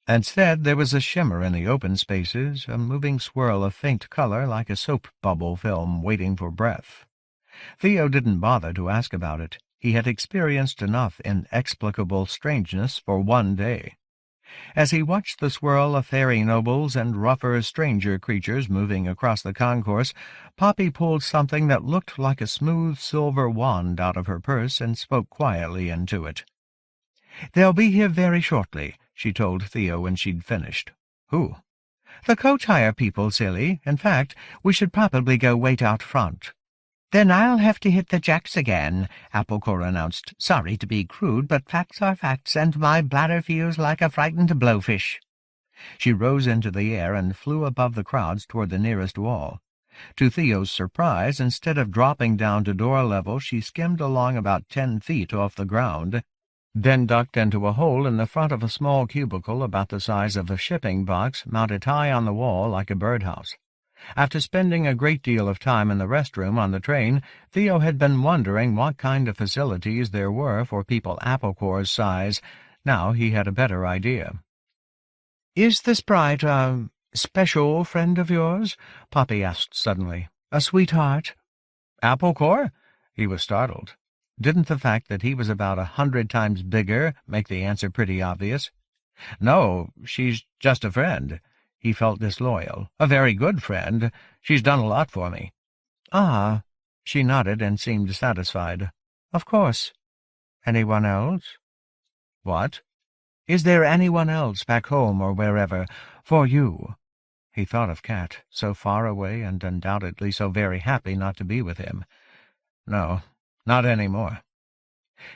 Instead, there was a shimmer in the open spaces, a moving swirl of faint color like a soap bubble film waiting for breath. Theo didn't bother to ask about it. He had experienced enough inexplicable strangeness for one day. As he watched the swirl of fairy nobles and rougher, stranger creatures moving across the concourse, Poppy pulled something that looked like a smooth silver wand out of her purse and spoke quietly into it. "They'll be here very shortly," she told Theo when she'd finished. "Who?" "The coach hire people, silly. In fact, we should probably go wait out front." "Then I'll have to hit the jacks again," Applecore announced. "Sorry to be crude, but facts are facts, and my bladder feels like a frightened blowfish." She rose into the air and flew above the crowds toward the nearest wall. To Theo's surprise, instead of dropping down to door level, she skimmed along about 10 feet off the ground, then ducked into a hole in the front of a small cubicle about the size of a shipping box mounted high on the wall like a birdhouse. After spending a great deal of time in the restroom on the train, Theo had been wondering what kind of facilities there were for people Applecore's size. Now he had a better idea. "Is the sprite a special friend of yours?" Poppy asked suddenly. "A sweetheart?" "Applecore?" He was startled. Didn't the fact that he was about 100 times bigger make the answer pretty obvious? "No, she's just a friend." He felt disloyal. "A very good friend. She's done a lot for me." "Ah." She nodded and seemed satisfied. "Of course. Anyone else?" "What?" "Is there anyone else back home or wherever for you?" He thought of Kat, so far away and undoubtedly so very happy not to be with him. "No, not any more."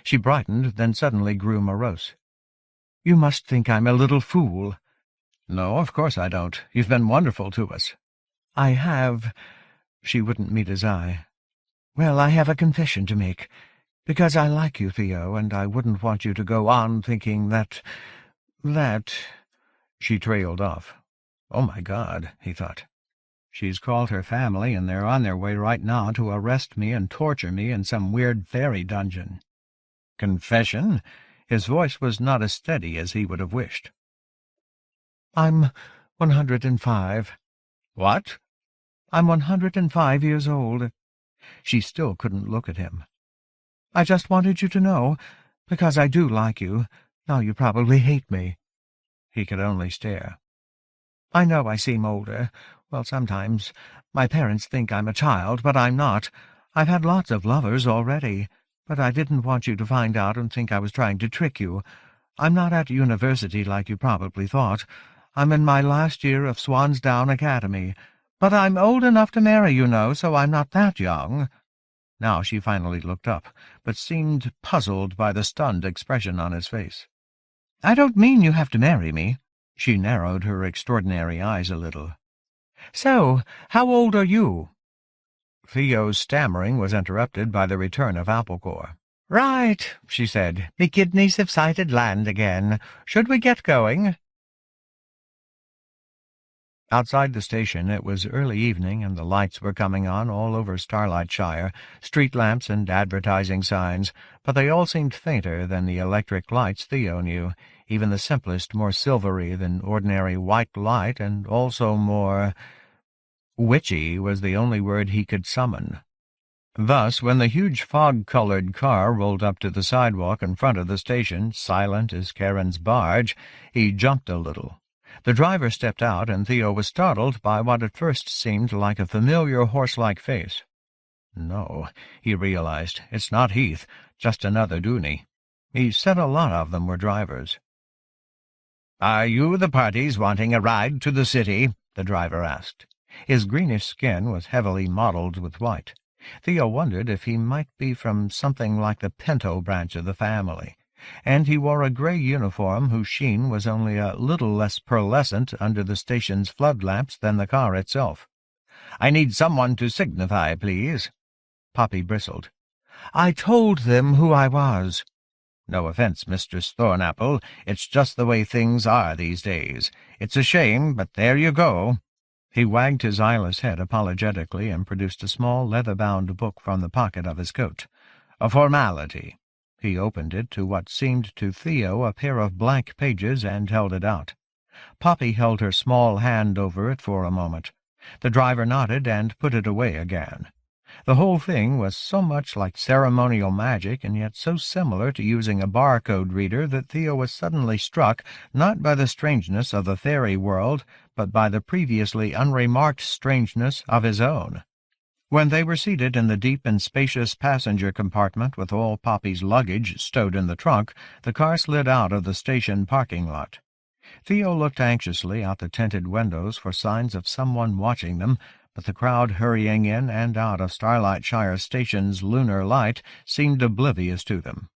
She brightened, then suddenly grew morose. "You must think I'm a little fool." "No, of course I don't. You've been wonderful to us." "I have—" She wouldn't meet his eye. "Well, I have a confession to make. Because I like you, Theo, and I wouldn't want you to go on thinking that— She trailed off. "Oh, my God," he thought. "She's called her family, and they're on their way right now to arrest me and torture me in some weird fairy dungeon." "Confession?" His voice was not as steady as he would have wished. "I'm 105. "What?" "I'm 105 years old." She still couldn't look at him. "I just wanted you to know, because I do like you. Now you probably hate me." He could only stare. "I know I seem older. Well, sometimes my parents think I'm a child, but I'm not. I've had lots of lovers already, but I didn't want you to find out and think I was trying to trick you. I'm not at university like you probably thought. I'm in my last year of Swansdown Academy. But I'm old enough to marry, you know, so I'm not that young." Now she finally looked up, but seemed puzzled by the stunned expression on his face. "I don't mean you have to marry me." She narrowed her extraordinary eyes a little. "So, how old are you?" Theo's stammering was interrupted by the return of Applecore. "Right," she said. "Me kidneys have sighted land again. Should we get going?" Outside the station it was early evening, and the lights were coming on all over Starlightshire, street lamps and advertising signs, but they all seemed fainter than the electric lights Theo knew, even the simplest more silvery than ordinary white light, and also more witchy was the only word he could summon. Thus, when the huge fog-colored car rolled up to the sidewalk in front of the station, silent as Charon's barge, he jumped a little. The driver stepped out, and Theo was startled by what at first seemed like a familiar horse-like face. No, he realized, it's not Heath, just another Dooney. He said a lot of them were drivers. "Are you the parties wanting a ride to the city?" the driver asked. His greenish skin was heavily mottled with white. Theo wondered if he might be from something like the Pinto branch of the family, and he wore a grey uniform whose sheen was only a little less pearlescent under the station's flood lamps than the car itself. "I need someone to signify, please." Poppy bristled. "I told them who I was." "No offence, Mistress Thornapple. It's just the way things are these days. It's a shame, but there you go." He wagged his eyeless head apologetically and produced a small leather-bound book from the pocket of his coat. "A formality." He opened it to what seemed to Theo a pair of blank pages and held it out. Poppy held her small hand over it for a moment. The driver nodded and put it away again. The whole thing was so much like ceremonial magic, and yet so similar to using a barcode reader, that Theo was suddenly struck not by the strangeness of the fairy world, but by the previously unremarked strangeness of his own. When they were seated in the deep and spacious passenger compartment with all Poppy's luggage stowed in the trunk, the car slid out of the station parking lot. Theo looked anxiously out the tinted windows for signs of someone watching them, but the crowd hurrying in and out of Starlightshire Station's lunar light seemed oblivious to them.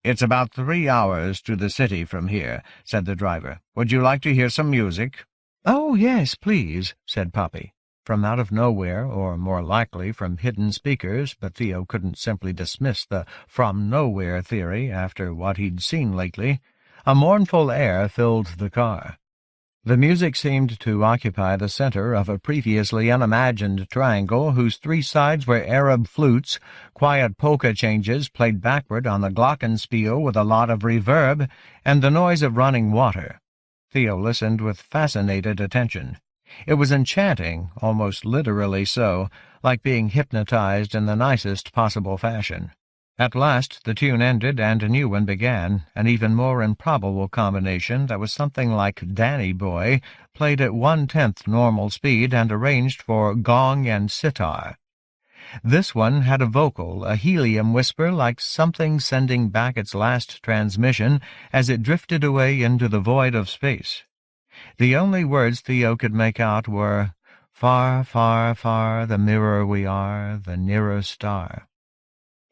"It's about 3 hours to the city from here," said the driver. "Would you like to hear some music?" "Oh, yes, please," said Poppy. From out of nowhere, or more likely from hidden speakers, but Theo couldn't simply dismiss the from-nowhere theory after what he'd seen lately, a mournful air filled the car. The music seemed to occupy the center of a previously unimagined triangle whose 3 sides were Arab flutes, quiet polka changes played backward on the glockenspiel with a lot of reverb, and the noise of running water. Theo listened with fascinated attention. It was enchanting, almost literally so, like being hypnotized in the nicest possible fashion. At last the tune ended and a new one began, an even more improbable combination that was something like Danny Boy, played at 1/10 normal speed and arranged for gong and sitar. This one had a vocal, a helium whisper like something sending back its last transmission as it drifted away into the void of space. The only words Theo could make out were, "Far, far, far, the mirror we are, the nearer star."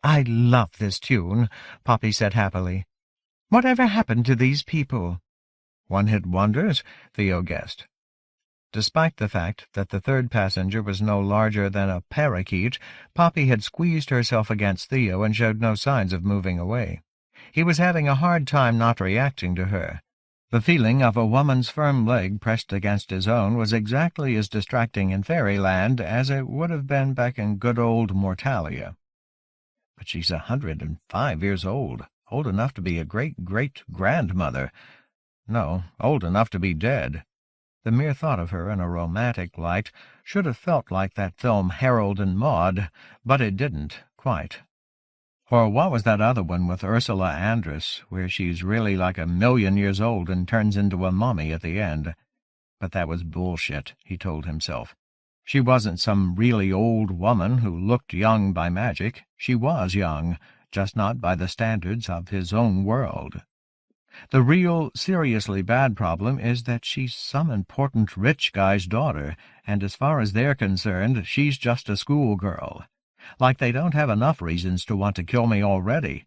"I love this tune," Poppy said happily. "Whatever happened to these people?" "One-hit wonders," Theo guessed. Despite the fact that the third passenger was no larger than a parakeet, Poppy had squeezed herself against Theo and showed no signs of moving away. He was having a hard time not reacting to her. The feeling of a woman's firm leg pressed against his own was exactly as distracting in fairyland as it would have been back in good old Mortalia. But she's 105 years old enough to be a great-great-grandmother. No, old enough to be dead. The mere thought of her in a romantic light should have felt like that film Harold and Maude, but it didn't, quite. Or what was that other one with Ursula Andress, where she's really like 1,000,000 years old and turns into a mummy at the end? But that was bullshit, he told himself. She wasn't some really old woman who looked young by magic. She was young, just not by the standards of his own world. The real, seriously bad problem is that she's some important rich guy's daughter, and as far as they're concerned, she's just a schoolgirl. Like they don't have enough reasons to want to kill me already.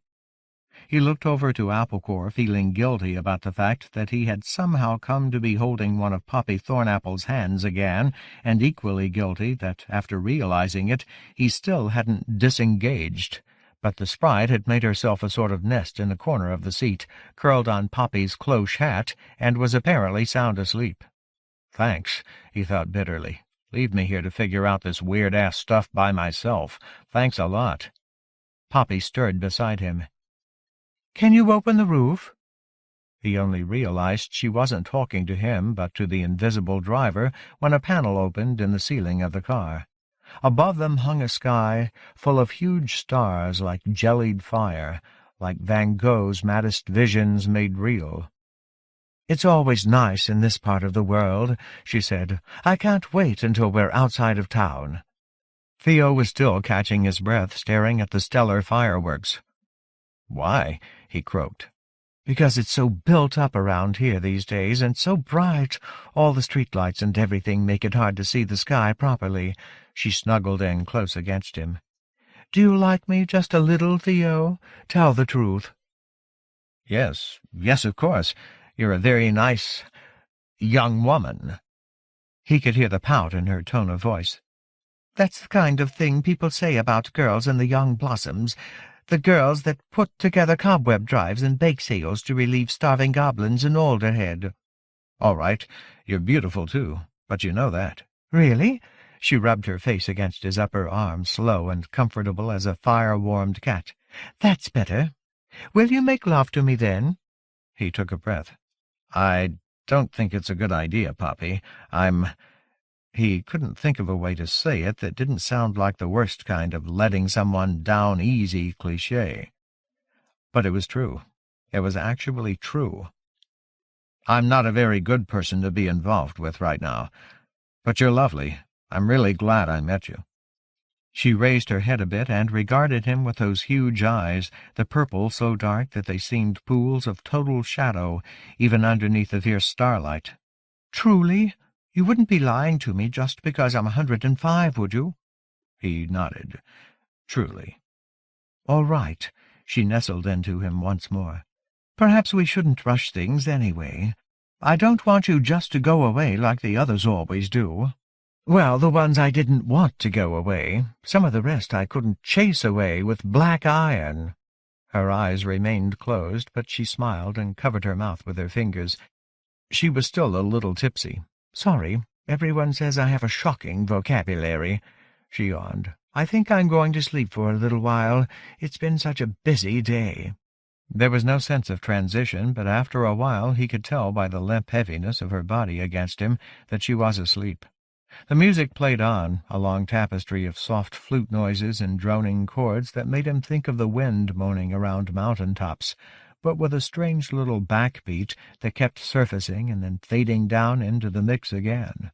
He looked over to Applecore, feeling guilty about the fact that he had somehow come to be holding one of Poppy Thornapple's hands again, and equally guilty that, after realizing it, he still hadn't disengaged. But the sprite had made herself a sort of nest in the corner of the seat, curled on Poppy's cloche hat, and was apparently sound asleep. Thanks, he thought bitterly. Leave me here to figure out this weird-ass stuff by myself. Thanks a lot. Poppy stirred beside him. "Can you open the roof?" He only realized she wasn't talking to him but to the invisible driver when a panel opened in the ceiling of the car. Above them hung a sky full of huge stars like jellied fire, like Van Gogh's maddest visions made real. "It's always nice in this part of the world," she said. "I can't wait until we're outside of town." Theo was still catching his breath, staring at the stellar fireworks. "Why?" he croaked. "Because it's so built up around here these days, and so bright. All the streetlights and everything make it hard to see the sky properly." She snuggled in close against him. "Do you like me just a little, Theo? Tell the truth." Yes, of course. You're a very nice young woman." He could hear the pout in her tone of voice. "That's the kind of thing people say about girls in the young blossoms. The girls that put together cobweb drives and bake sales to relieve starving goblins in Alderhead." "All right, you're beautiful, too, but you know that." "Really?" She rubbed her face against his upper arm, slow and comfortable as a fire-warmed cat. "That's better. Will you make love to me, then?" He took a breath. "I don't think it's a good idea, Poppy. He couldn't think of a way to say it that didn't sound like the worst kind of letting someone down easy cliché. But it was true. It was actually true. "I'm not a very good person to be involved with right now. But you're lovely. I'm really glad I met you." She raised her head a bit and regarded him with those huge eyes, the purple so dark that they seemed pools of total shadow, even underneath the fierce starlight. "Truly? You wouldn't be lying to me just because I'm 105, would you?" He nodded. "Truly." "All right." She nestled into him once more. "Perhaps we shouldn't rush things anyway. I don't want you just to go away like the others always do. Well, the ones I didn't want to go away. Some of the rest I couldn't chase away with black iron." Her eyes remained closed, but she smiled and covered her mouth with her fingers. She was still a little tipsy. "Sorry, everyone says I have a shocking vocabulary." She yawned. "I think I'm going to sleep for a little while. It's been such a busy day." There was no sense of transition, but after a while he could tell by the limp heaviness of her body against him that she was asleep. The music played on, a long tapestry of soft flute noises and droning chords that made him think of the wind moaning around mountain-tops, but with a strange little backbeat that kept surfacing and then fading down into the mix again.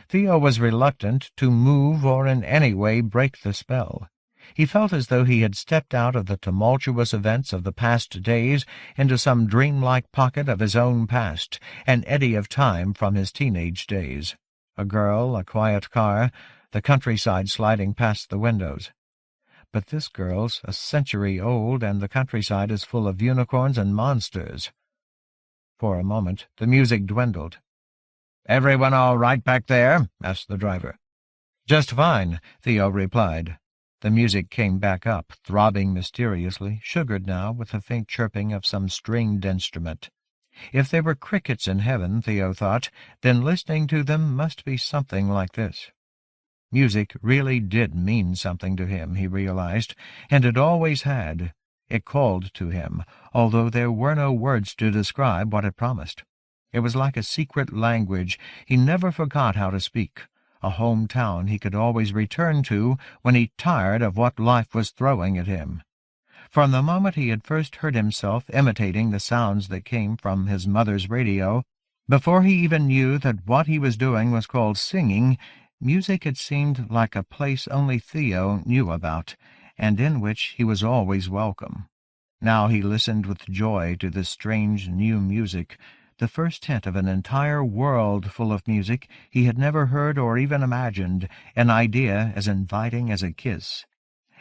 Theo was reluctant to move or in any way break the spell. He felt as though he had stepped out of the tumultuous events of the past days into some dreamlike pocket of his own past, an eddy of time from his teenage days. A girl, a quiet car, the countryside sliding past the windows. But this girl's a century old, and the countryside is full of unicorns and monsters. For a moment the music dwindled. "Everyone all right back there?" asked the driver. "Just fine," Theo replied. The music came back up, throbbing mysteriously, sugared now with the faint chirping of some stringed instrument. If there were crickets in heaven, Theo thought, then listening to them must be something like this. Music really did mean something to him, he realized, and it always had. It called to him, although there were no words to describe what it promised. It was like a secret language he never forgot how to speak, a hometown he could always return to when he tired of what life was throwing at him. From the moment he had first heard himself imitating the sounds that came from his mother's radio, Before he even knew that what he was doing was called singing, music had seemed like a place only Theo knew about, and in which he was always welcome. Now he listened with joy to this strange new music, the first hint of an entire world full of music he had never heard or even imagined, an idea as inviting as a kiss.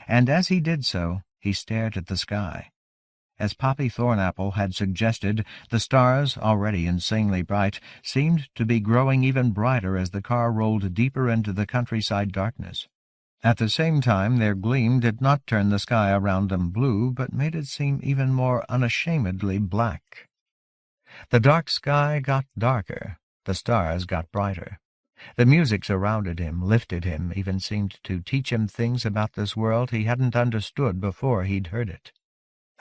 And as he did so, he stared at the sky. As Poppy Thornapple had suggested, the stars, already insanely bright, seemed to be growing even brighter as the car rolled deeper into the countryside darkness. At the same time, their gleam did not turn the sky around them blue, but made it seem even more unashamedly black. The dark sky got darker, the stars got brighter. The music surrounded him, lifted him, even seemed to teach him things about this world he hadn't understood before he'd heard it.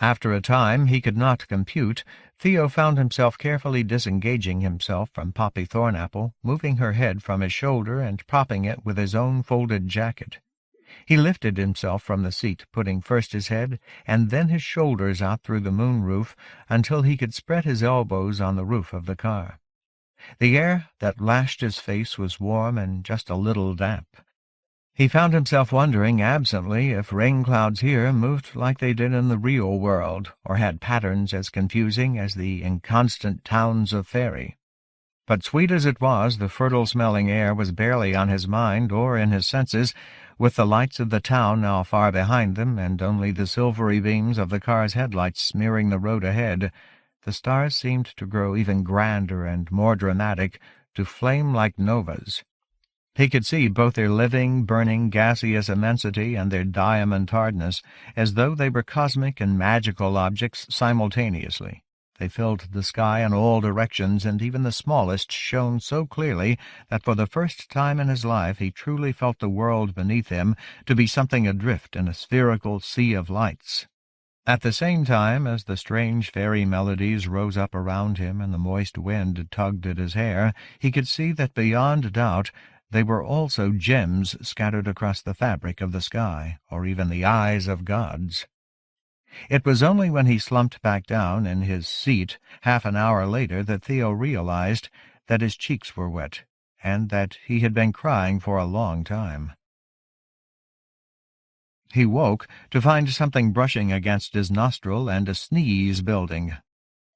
After a time he could not compute, Theo found himself carefully disengaging himself from Poppy Thornapple, moving her head from his shoulder and propping it with his own folded jacket. He lifted himself from the seat, putting first his head and then his shoulders out through the moon roof until he could spread his elbows on the roof of the car. The air that lashed his face was warm and just a little damp. He found himself wondering absently if rain clouds here moved like they did in the real world, or had patterns as confusing as the inconstant towns of Fairy. But sweet as it was, the fertile-smelling air was barely on his mind or in his senses, with the lights of the town now far behind them and only the silvery beams of the car's headlights smearing the road ahead. The stars seemed to grow even grander and more dramatic, to flame like novas. He could see both their living, burning, gaseous immensity and their diamond hardness, as though they were cosmic and magical objects simultaneously. They filled the sky in all directions, and even the smallest shone so clearly that for the first time in his life he truly felt the world beneath him to be something adrift in a spherical sea of lights. At the same time, as the strange fairy melodies rose up around him and the moist wind tugged at his hair, he could see that beyond doubt they were also gems scattered across the fabric of the sky, or even the eyes of gods. It was only when he slumped back down in his seat half an hour later that Theo realized that his cheeks were wet, and that he had been crying for a long time. He woke to find something brushing against his nostril and a sneeze building.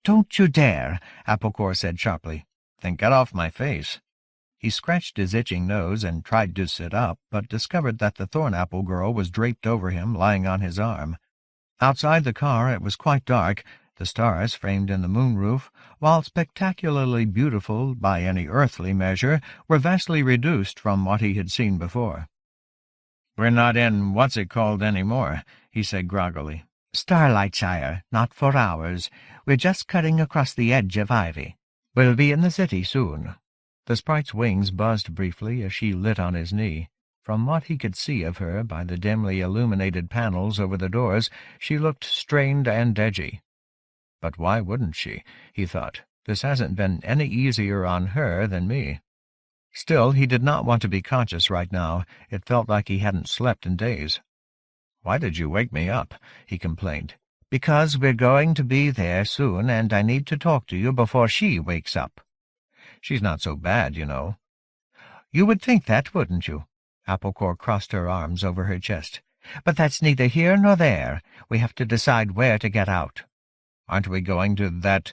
"Don't you dare," Applecore said sharply. "Then get off my face." He scratched his itching nose and tried to sit up, but discovered that the Thornapple girl was draped over him, lying on his arm. Outside the car it was quite dark, the stars framed in the moon roof, while spectacularly beautiful by any earthly measure, were vastly reduced from what he had seen before. "We're not in what's-it-called any more," he said groggily. "Starlightshire, not for hours. We're just cutting across the edge of Ivy. We'll be in the city soon." The sprite's wings buzzed briefly as she lit on his knee. From what he could see of her by the dimly illuminated panels over the doors, she looked strained and edgy. But why wouldn't she? He thought. This hasn't been any easier on her than me. Still, he did not want to be conscious right now. It felt like he hadn't slept in days. "Why did you wake me up?" he complained. "Because we're going to be there soon, and I need to talk to you before she wakes up." "She's not so bad, you know." "You would think that, wouldn't you?" Applecore crossed her arms over her chest. "But that's neither here nor there. We have to decide where to get out." "Aren't we going to that—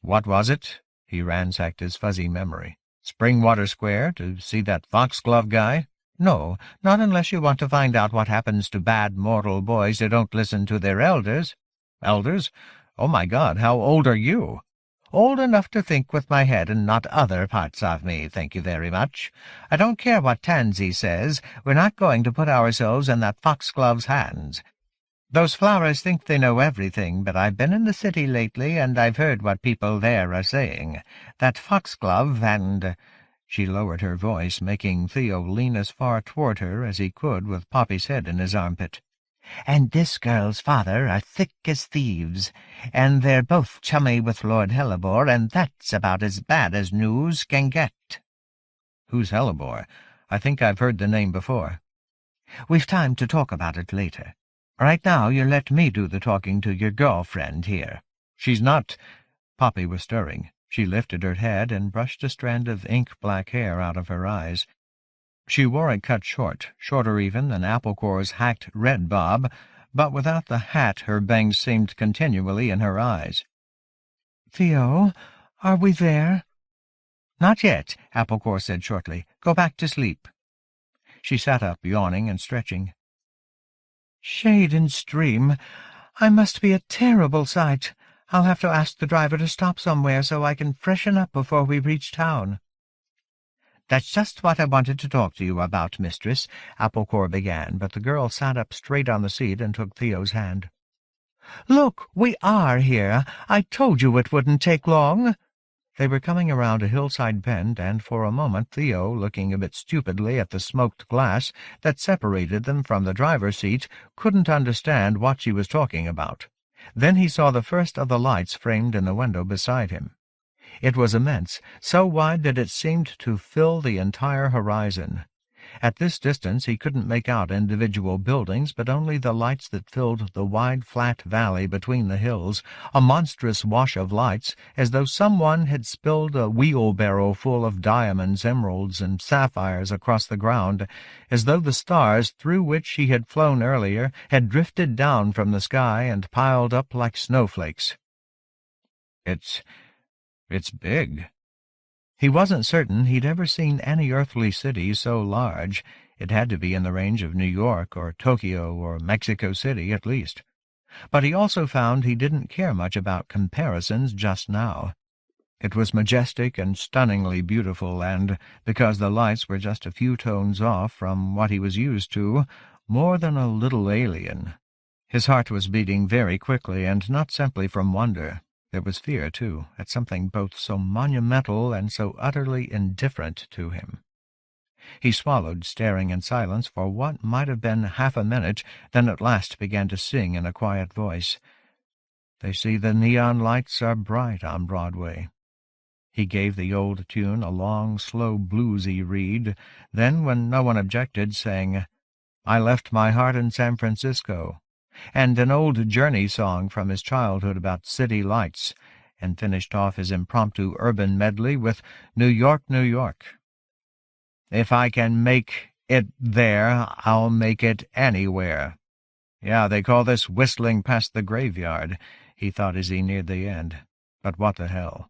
what was it?" He ransacked his fuzzy memory. "Springwater Square, to see that foxglove guy?" "No, not unless you want to find out what happens to bad mortal boys who don't listen to their elders." "Elders? Oh, my God, how old are you?" "Old enough to think with my head and not other parts of me, thank you very much. I don't care what Tansy says, we're not going to put ourselves in that foxglove's hands. Those flowers think they know everything, but I've been in the city lately, and I've heard what people there are saying. That foxglove and—" She lowered her voice, making Theo lean as far toward her as he could with Poppy's head in his armpit. "And this girl's father are thick as thieves, and they're both chummy with Lord Hellebore, and that's about as bad as news can get." "Who's Hellebore? I think I've heard the name before." "We've time to talk about it later. Right now you let me do the talking to your girlfriend here." "She's not—" Poppy was stirring. She lifted her head and brushed a strand of ink-black hair out of her eyes. She wore it cut short, shorter even than Applecore's hacked red bob, but without the hat her bangs seemed continually in her eyes. "Theo, are we there?" "Not yet," Applecore said shortly. "Go back to sleep." She sat up, yawning and stretching. "Shade and stream. I must be a terrible sight. I'll have to ask the driver to stop somewhere so I can freshen up before we reach town." "That's just what I wanted to talk to you about, mistress," Applecore began, but the girl sat up straight on the seat and took Theo's hand. "Look, we are here. I told you it wouldn't take long." They were coming around a hillside bend, and for a moment Theo, looking a bit stupidly at the smoked glass that separated them from the driver's seat, couldn't understand what she was talking about. Then he saw the first of the lights framed in the window beside him. It was immense, so wide that it seemed to fill the entire horizon. At this distance he couldn't make out individual buildings, but only the lights that filled the wide flat valley between the hills, a monstrous wash of lights, as though someone had spilled a wheelbarrow full of diamonds, emeralds, and sapphires across the ground, as though the stars through which he had flown earlier had drifted down from the sky and piled up like snowflakes. It's big." He wasn't certain he'd ever seen any earthly city so large. It had to be in the range of New York or Tokyo or Mexico City at least. But he also found he didn't care much about comparisons just now. It was majestic and stunningly beautiful, and, because the lights were just a few tones off from what he was used to, more than a little alien. His heart was beating very quickly, and not simply from wonder. There was fear, too, at something both so monumental and so utterly indifferent to him. He swallowed, staring in silence for what might have been half a minute, then at last began to sing in a quiet voice. "They say the neon lights are bright on Broadway." He gave the old tune a long, slow, bluesy reed, then, when no one objected, sang, "I left my heart in San Francisco," and an old Journey song from his childhood about city lights, and finished off his impromptu urban medley with "New York, New York." "If I can make it there, I'll make it anywhere." Yeah, they call this whistling past the graveyard, he thought as he neared the end. But what the hell?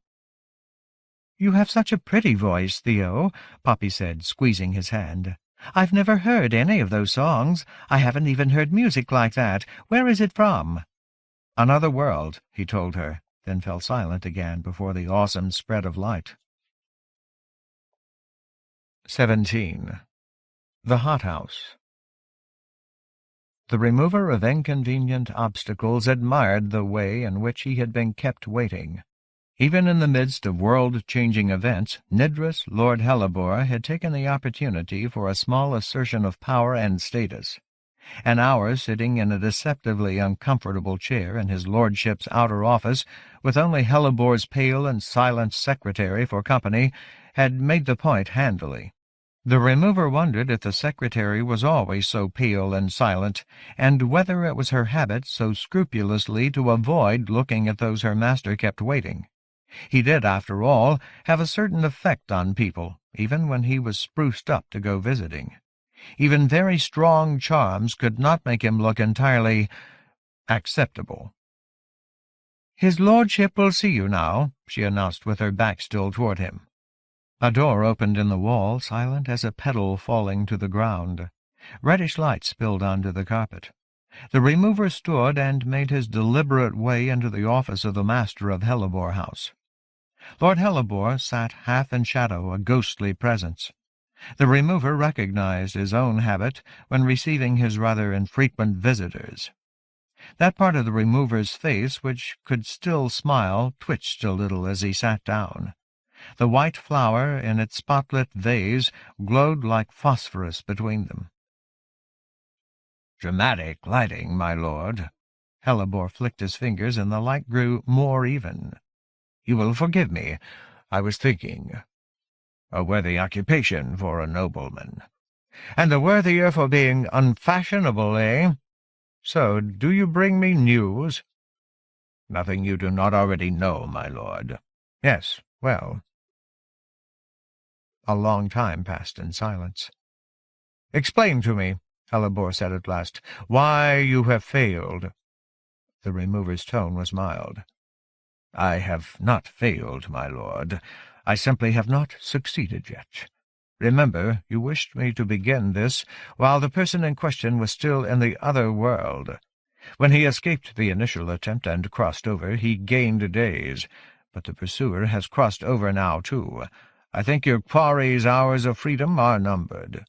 "You have such a pretty voice, Theo," Poppy said, squeezing his hand. "I've never heard any of those songs. I haven't even heard music like that. Where is it from?" "Another world," he told her, then fell silent again before the awesome spread of light. 17. The Hothouse. The remover of inconvenient obstacles admired the way in which he had been kept waiting. Even in the midst of world-changing events, Nidris, Lord Hellebore, had taken the opportunity for a small assertion of power and status. An hour sitting in a deceptively uncomfortable chair in his lordship's outer office, with only Hellebore's pale and silent secretary for company, had made the point handily. The remover wondered if the secretary was always so pale and silent, and whether it was her habit so scrupulously to avoid looking at those her master kept waiting. He did, after all, have a certain effect on people, even when he was spruced up to go visiting. Even very strong charms could not make him look entirely acceptable. "His lordship will see you now," she announced with her back still toward him. A door opened in the wall, silent as a petal falling to the ground. Reddish light spilled onto the carpet. The remover stood and made his deliberate way into the office of the master of Hellebore House. Lord Hellebore sat half in shadow, a ghostly presence. The remover recognized his own habit when receiving his rather infrequent visitors. That part of the remover's face which could still smile twitched a little as he sat down. The white flower in its spotlit vase glowed like phosphorus between them. "Dramatic lighting, my lord." Hellebore flicked his fingers, and the light grew more even. "You will forgive me. I was thinking. A worthy occupation for a nobleman. And the worthier for being unfashionable, eh? So, do you bring me news?" "Nothing you do not already know, my lord." Yes, well. A long time passed in silence. "Explain to me," Hellebore said at last, "why you have failed." The remover's tone was mild. "I have not failed, my lord. I simply have not succeeded yet. Remember, you wished me to begin this while the person in question was still in the other world. When he escaped the initial attempt and crossed over, he gained days, but the pursuer has crossed over now, too. I think your quarry's hours of freedom are numbered."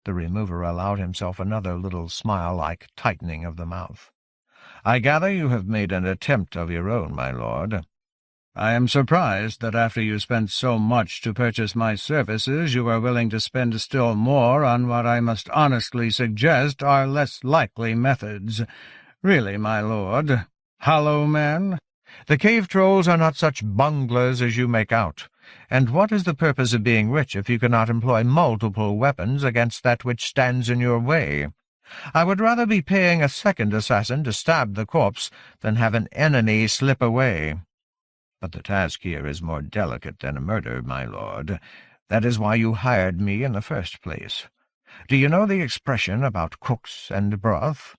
The remover allowed himself another little smile like tightening of the mouth. "I gather you have made an attempt of your own, my lord. I am surprised that after you spent so much to purchase my services, you are willing to spend still more on what I must honestly suggest are less likely methods. Really, my lord, hollow man, the cave trolls are not such bunglers as you make out. And what is the purpose of being rich if you cannot employ multiple weapons against that which stands in your way? I would rather be paying a second assassin to stab the corpse than have an enemy slip away. But the task here is more delicate than a murder, my lord. That is why you hired me in the first place. Do you know the expression about cooks and broth?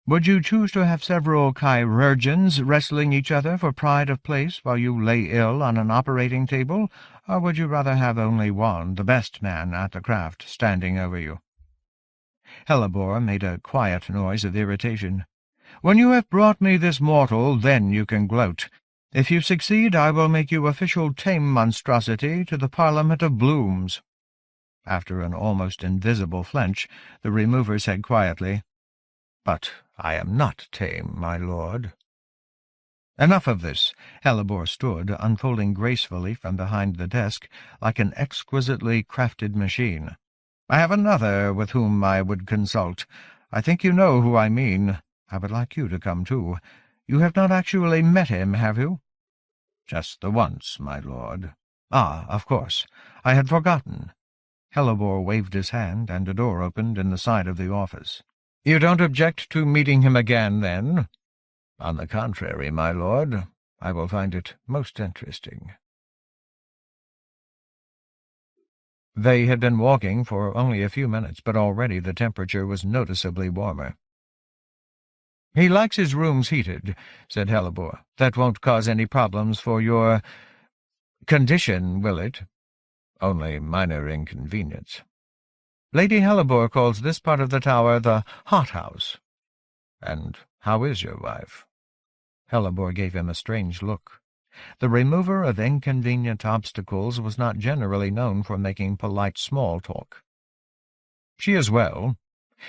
Would you choose to have several chirurgeons wrestling each other for pride of place while you lay ill on an operating table, or would you rather have only one, the best man at the craft, standing over you?" Hellebore made a quiet noise of irritation. "When you have brought me this mortal, then you can gloat. If you succeed, I will make you official tame monstrosity to the Parliament of Blooms." After an almost invisible flinch, the remover said quietly, "But I am not tame, my lord." Enough of this. Hellebore stood, unfolding gracefully from behind the desk, like an exquisitely crafted machine. "I have another with whom I would consult. I think you know who I mean. I would like you to come too. You have not actually met him, have you?" "Just the once, my lord." "Ah, of course. I had forgotten." Hellebore waved his hand, and a door opened in the side of the office. "You don't object to meeting him again, then?" "On the contrary, my lord. I will find it most interesting." They had been walking for only a few minutes, but already the temperature was noticeably warmer. "He likes his rooms heated," said Hellebore. "That won't cause any problems for your condition, will it?" "Only minor inconvenience." "Lady Hellebore calls this part of the tower the Hothouse." "And how is your wife?" Hellebore gave him a strange look. The remover of inconvenient obstacles was not generally known for making polite small talk. "She is well.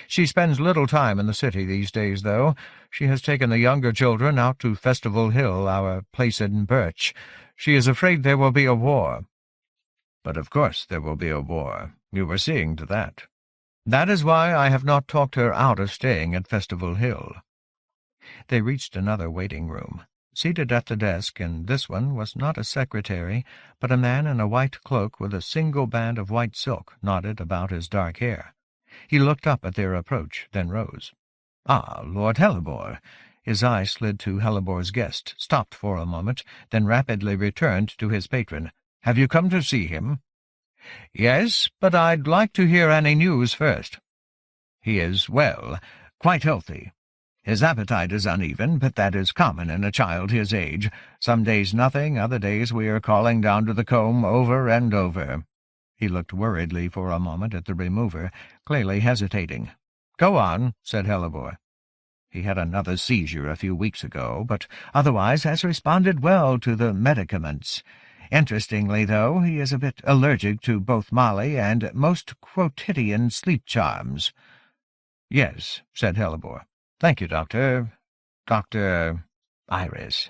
She spends little time in the city these days, though. She has taken the younger children out to Festival Hill, our place in Birch. She is afraid there will be a war." "But of course there will be a war. You were seeing to that." "That is why I have not talked her out of staying at Festival Hill." They reached another waiting room. Seated at the desk, and this one was not a secretary, but a man in a white cloak with a single band of white silk knotted about his dark hair. He looked up at their approach, then rose. "Ah, Lord Hellebore." His eye slid to Hellebore's guest, stopped for a moment, then rapidly returned to his patron. "Have you come to see him?" "Yes, but I'd like to hear any news first." "He is well, quite healthy. His appetite is uneven, but that is common in a child his age. Some days nothing, other days we are calling down to the comb over and over." He looked worriedly for a moment at the remover, clearly hesitating. "Go on," said Hellebore. "He had another seizure a few weeks ago, but otherwise has responded well to the medicaments. Interestingly, though, he is a bit allergic to both Molly and most quotidian sleep charms." "Yes," said Hellebore. "Thank you, Doctor. Dr. Iris.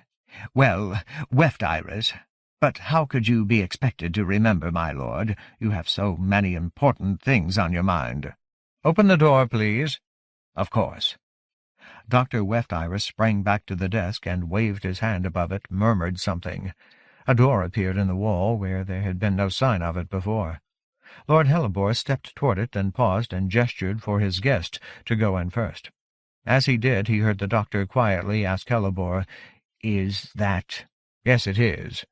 Well, Weft Iris. But how could you be expected to remember, my lord? You have so many important things on your mind." "Open the door, please." "Of course." Dr. Weft Iris sprang back to the desk and waved his hand above it, murmured something. A door appeared in the wall where there had been no sign of it before. Lord Hellebore stepped toward it, then paused and gestured for his guest to go in first. As he did, he heard the doctor quietly ask Hellebore, "Is that—" "Yes, it is."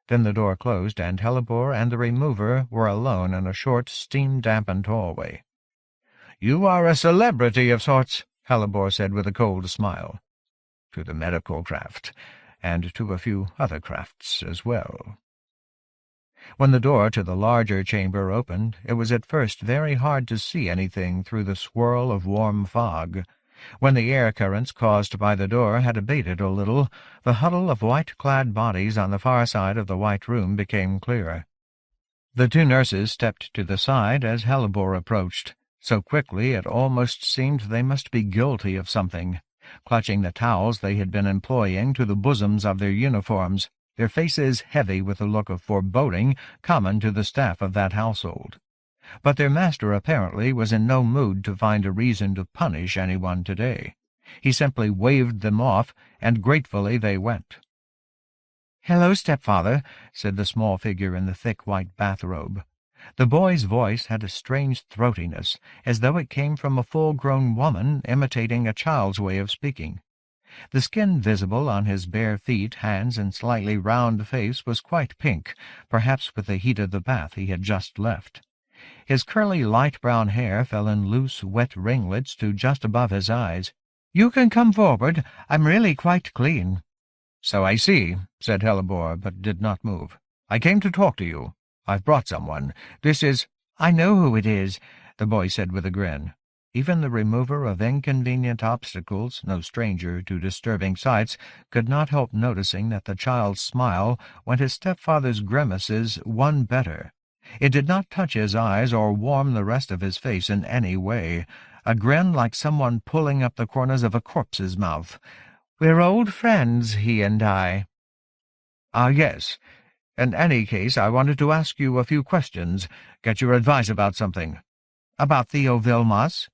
Then the door closed, and Hellebore and the remover were alone in a short, steam-dampened hallway. "You are a celebrity of sorts," Hellebore said with a cold smile. "To the medical craft, and to a few other crafts as well." When the door to the larger chamber opened, it was at first very hard to see anything through the swirl of warm fog. When the air currents caused by the door had abated a little, the huddle of white-clad bodies on the far side of the white room became clearer. The two nurses stepped to the side as Hellebore approached. So quickly it almost seemed they must be guilty of something, clutching the towels they had been employing to the bosoms of their uniforms, their faces heavy with the look of foreboding common to the staff of that household. But their master apparently was in no mood to find a reason to punish anyone today. He simply waved them off, and gratefully they went. "Hello, stepfather," said the small figure in the thick white bathrobe. The boy's voice had a strange throatiness, as though it came from a full-grown woman imitating a child's way of speaking. The skin visible on his bare feet, hands, and slightly round face was quite pink, perhaps with the heat of the bath he had just left. His curly light-brown hair fell in loose, wet ringlets to just above his eyes. "You can come forward. I'm really quite clean." "So I see," said Hellebore, but did not move. "I came to talk to you. I've brought someone. This is—" "I know who it is," the boy said with a grin. Even the remover of inconvenient obstacles, no stranger to disturbing sights, could not help noticing that the child's smile went his stepfather's grimaces one better. It did not touch his eyes or warm the rest of his face in any way, a grin like someone pulling up the corners of a corpse's mouth. "We're old friends, he and I." "Ah, yes. In any case, I wanted to ask you a few questions, get your advice about something." "About Theo Vilmos?"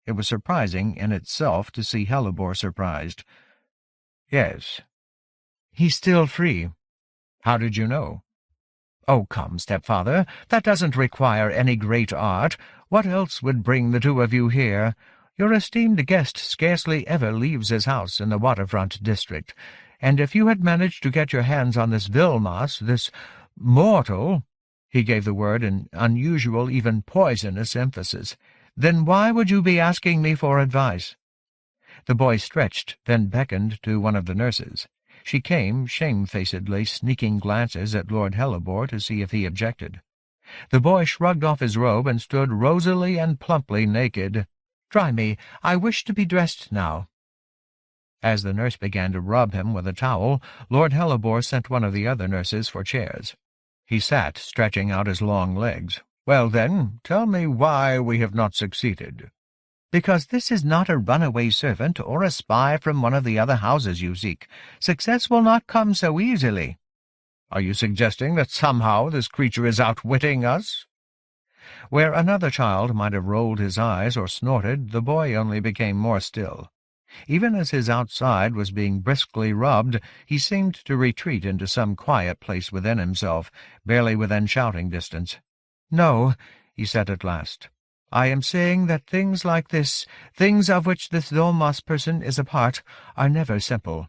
It was surprising in itself to see Hellebore surprised. "Yes." "He's still free." "How did you know?" "Oh, come, stepfather, that doesn't require any great art. What else would bring the two of you here? Your esteemed guest scarcely ever leaves his house in the waterfront district, and if you had managed to get your hands on this Vilmos, this mortal—" he gave the word an unusual, even poisonous emphasis— "then why would you be asking me for advice?" The boy stretched, then beckoned to one of the nurses. She came, shamefacedly sneaking glances at Lord Hellebore to see if he objected. The boy shrugged off his robe and stood rosily and plumply naked. "Dry me. I wish to be dressed now." As the nurse began to rub him with a towel, Lord Hellebore sent one of the other nurses for chairs. He sat, stretching out his long legs. "Well, then, tell me why we have not succeeded." "Because this is not a runaway servant or a spy from one of the other houses you seek. Success will not come so easily." "Are you suggesting that somehow this creature is outwitting us?" Where another child might have rolled his eyes or snorted, the boy only became more still. Even as his outside was being briskly rubbed, he seemed to retreat into some quiet place within himself, barely within shouting distance. "No," he said at last. "I am saying that things like this, things of which this Vilmos person is a part, are never simple.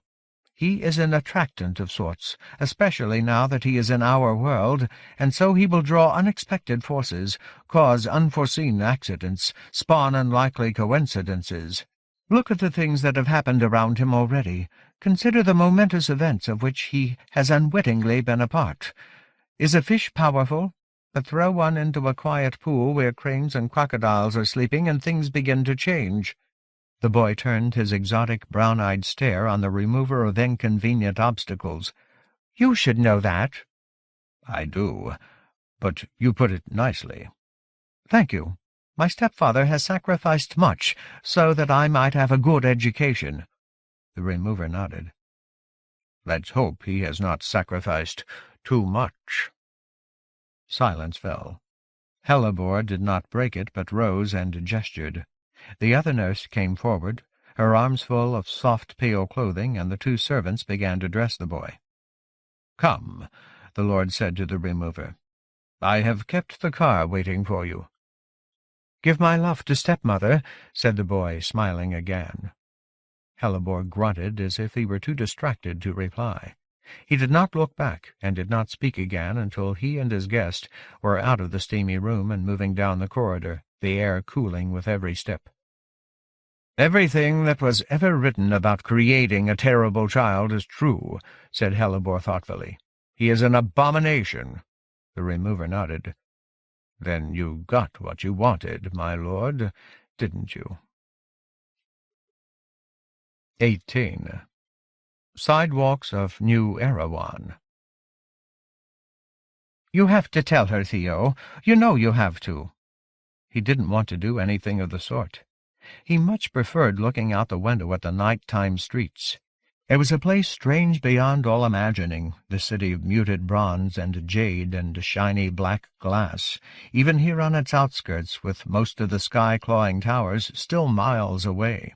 He is an attractant of sorts, especially now that he is in our world, and so he will draw unexpected forces, cause unforeseen accidents, spawn unlikely coincidences. Look at the things that have happened around him already. Consider the momentous events of which he has unwittingly been a part. Is a fish powerful? But throw one into a quiet pool where cranes and crocodiles are sleeping, and things begin to change." The boy turned his exotic brown-eyed stare on the remover of inconvenient obstacles. "You should know that." "I do, but you put it nicely." "Thank you. My stepfather has sacrificed much so that I might have a good education." The remover nodded. "Let's hope he has not sacrificed too much." Silence fell. Hellebore did not break it, but rose and gestured. The other nurse came forward, her arms full of soft pale clothing, and the two servants began to dress the boy. "Come," the lord said to the remover. "I have kept the car waiting for you." "Give my love to stepmother," said the boy, smiling again. Hellebore grunted as if he were too distracted to reply. He did not look back, and did not speak again until he and his guest were out of the steamy room and moving down the corridor, the air cooling with every step. "Everything that was ever written about creating a terrible child is true," said Hellebore thoughtfully. "He is an abomination." The remover nodded. "Then you got what you wanted, my lord, didn't you?" 18. Sidewalks of New Erewhon. "You have to tell her, Theo. You know you have to." He didn't want to do anything of the sort. He much preferred looking out the window at the night-time streets. It was a place strange beyond all imagining, the city of muted bronze and jade and shiny black glass, even here on its outskirts, with most of the sky-clawing towers still miles away.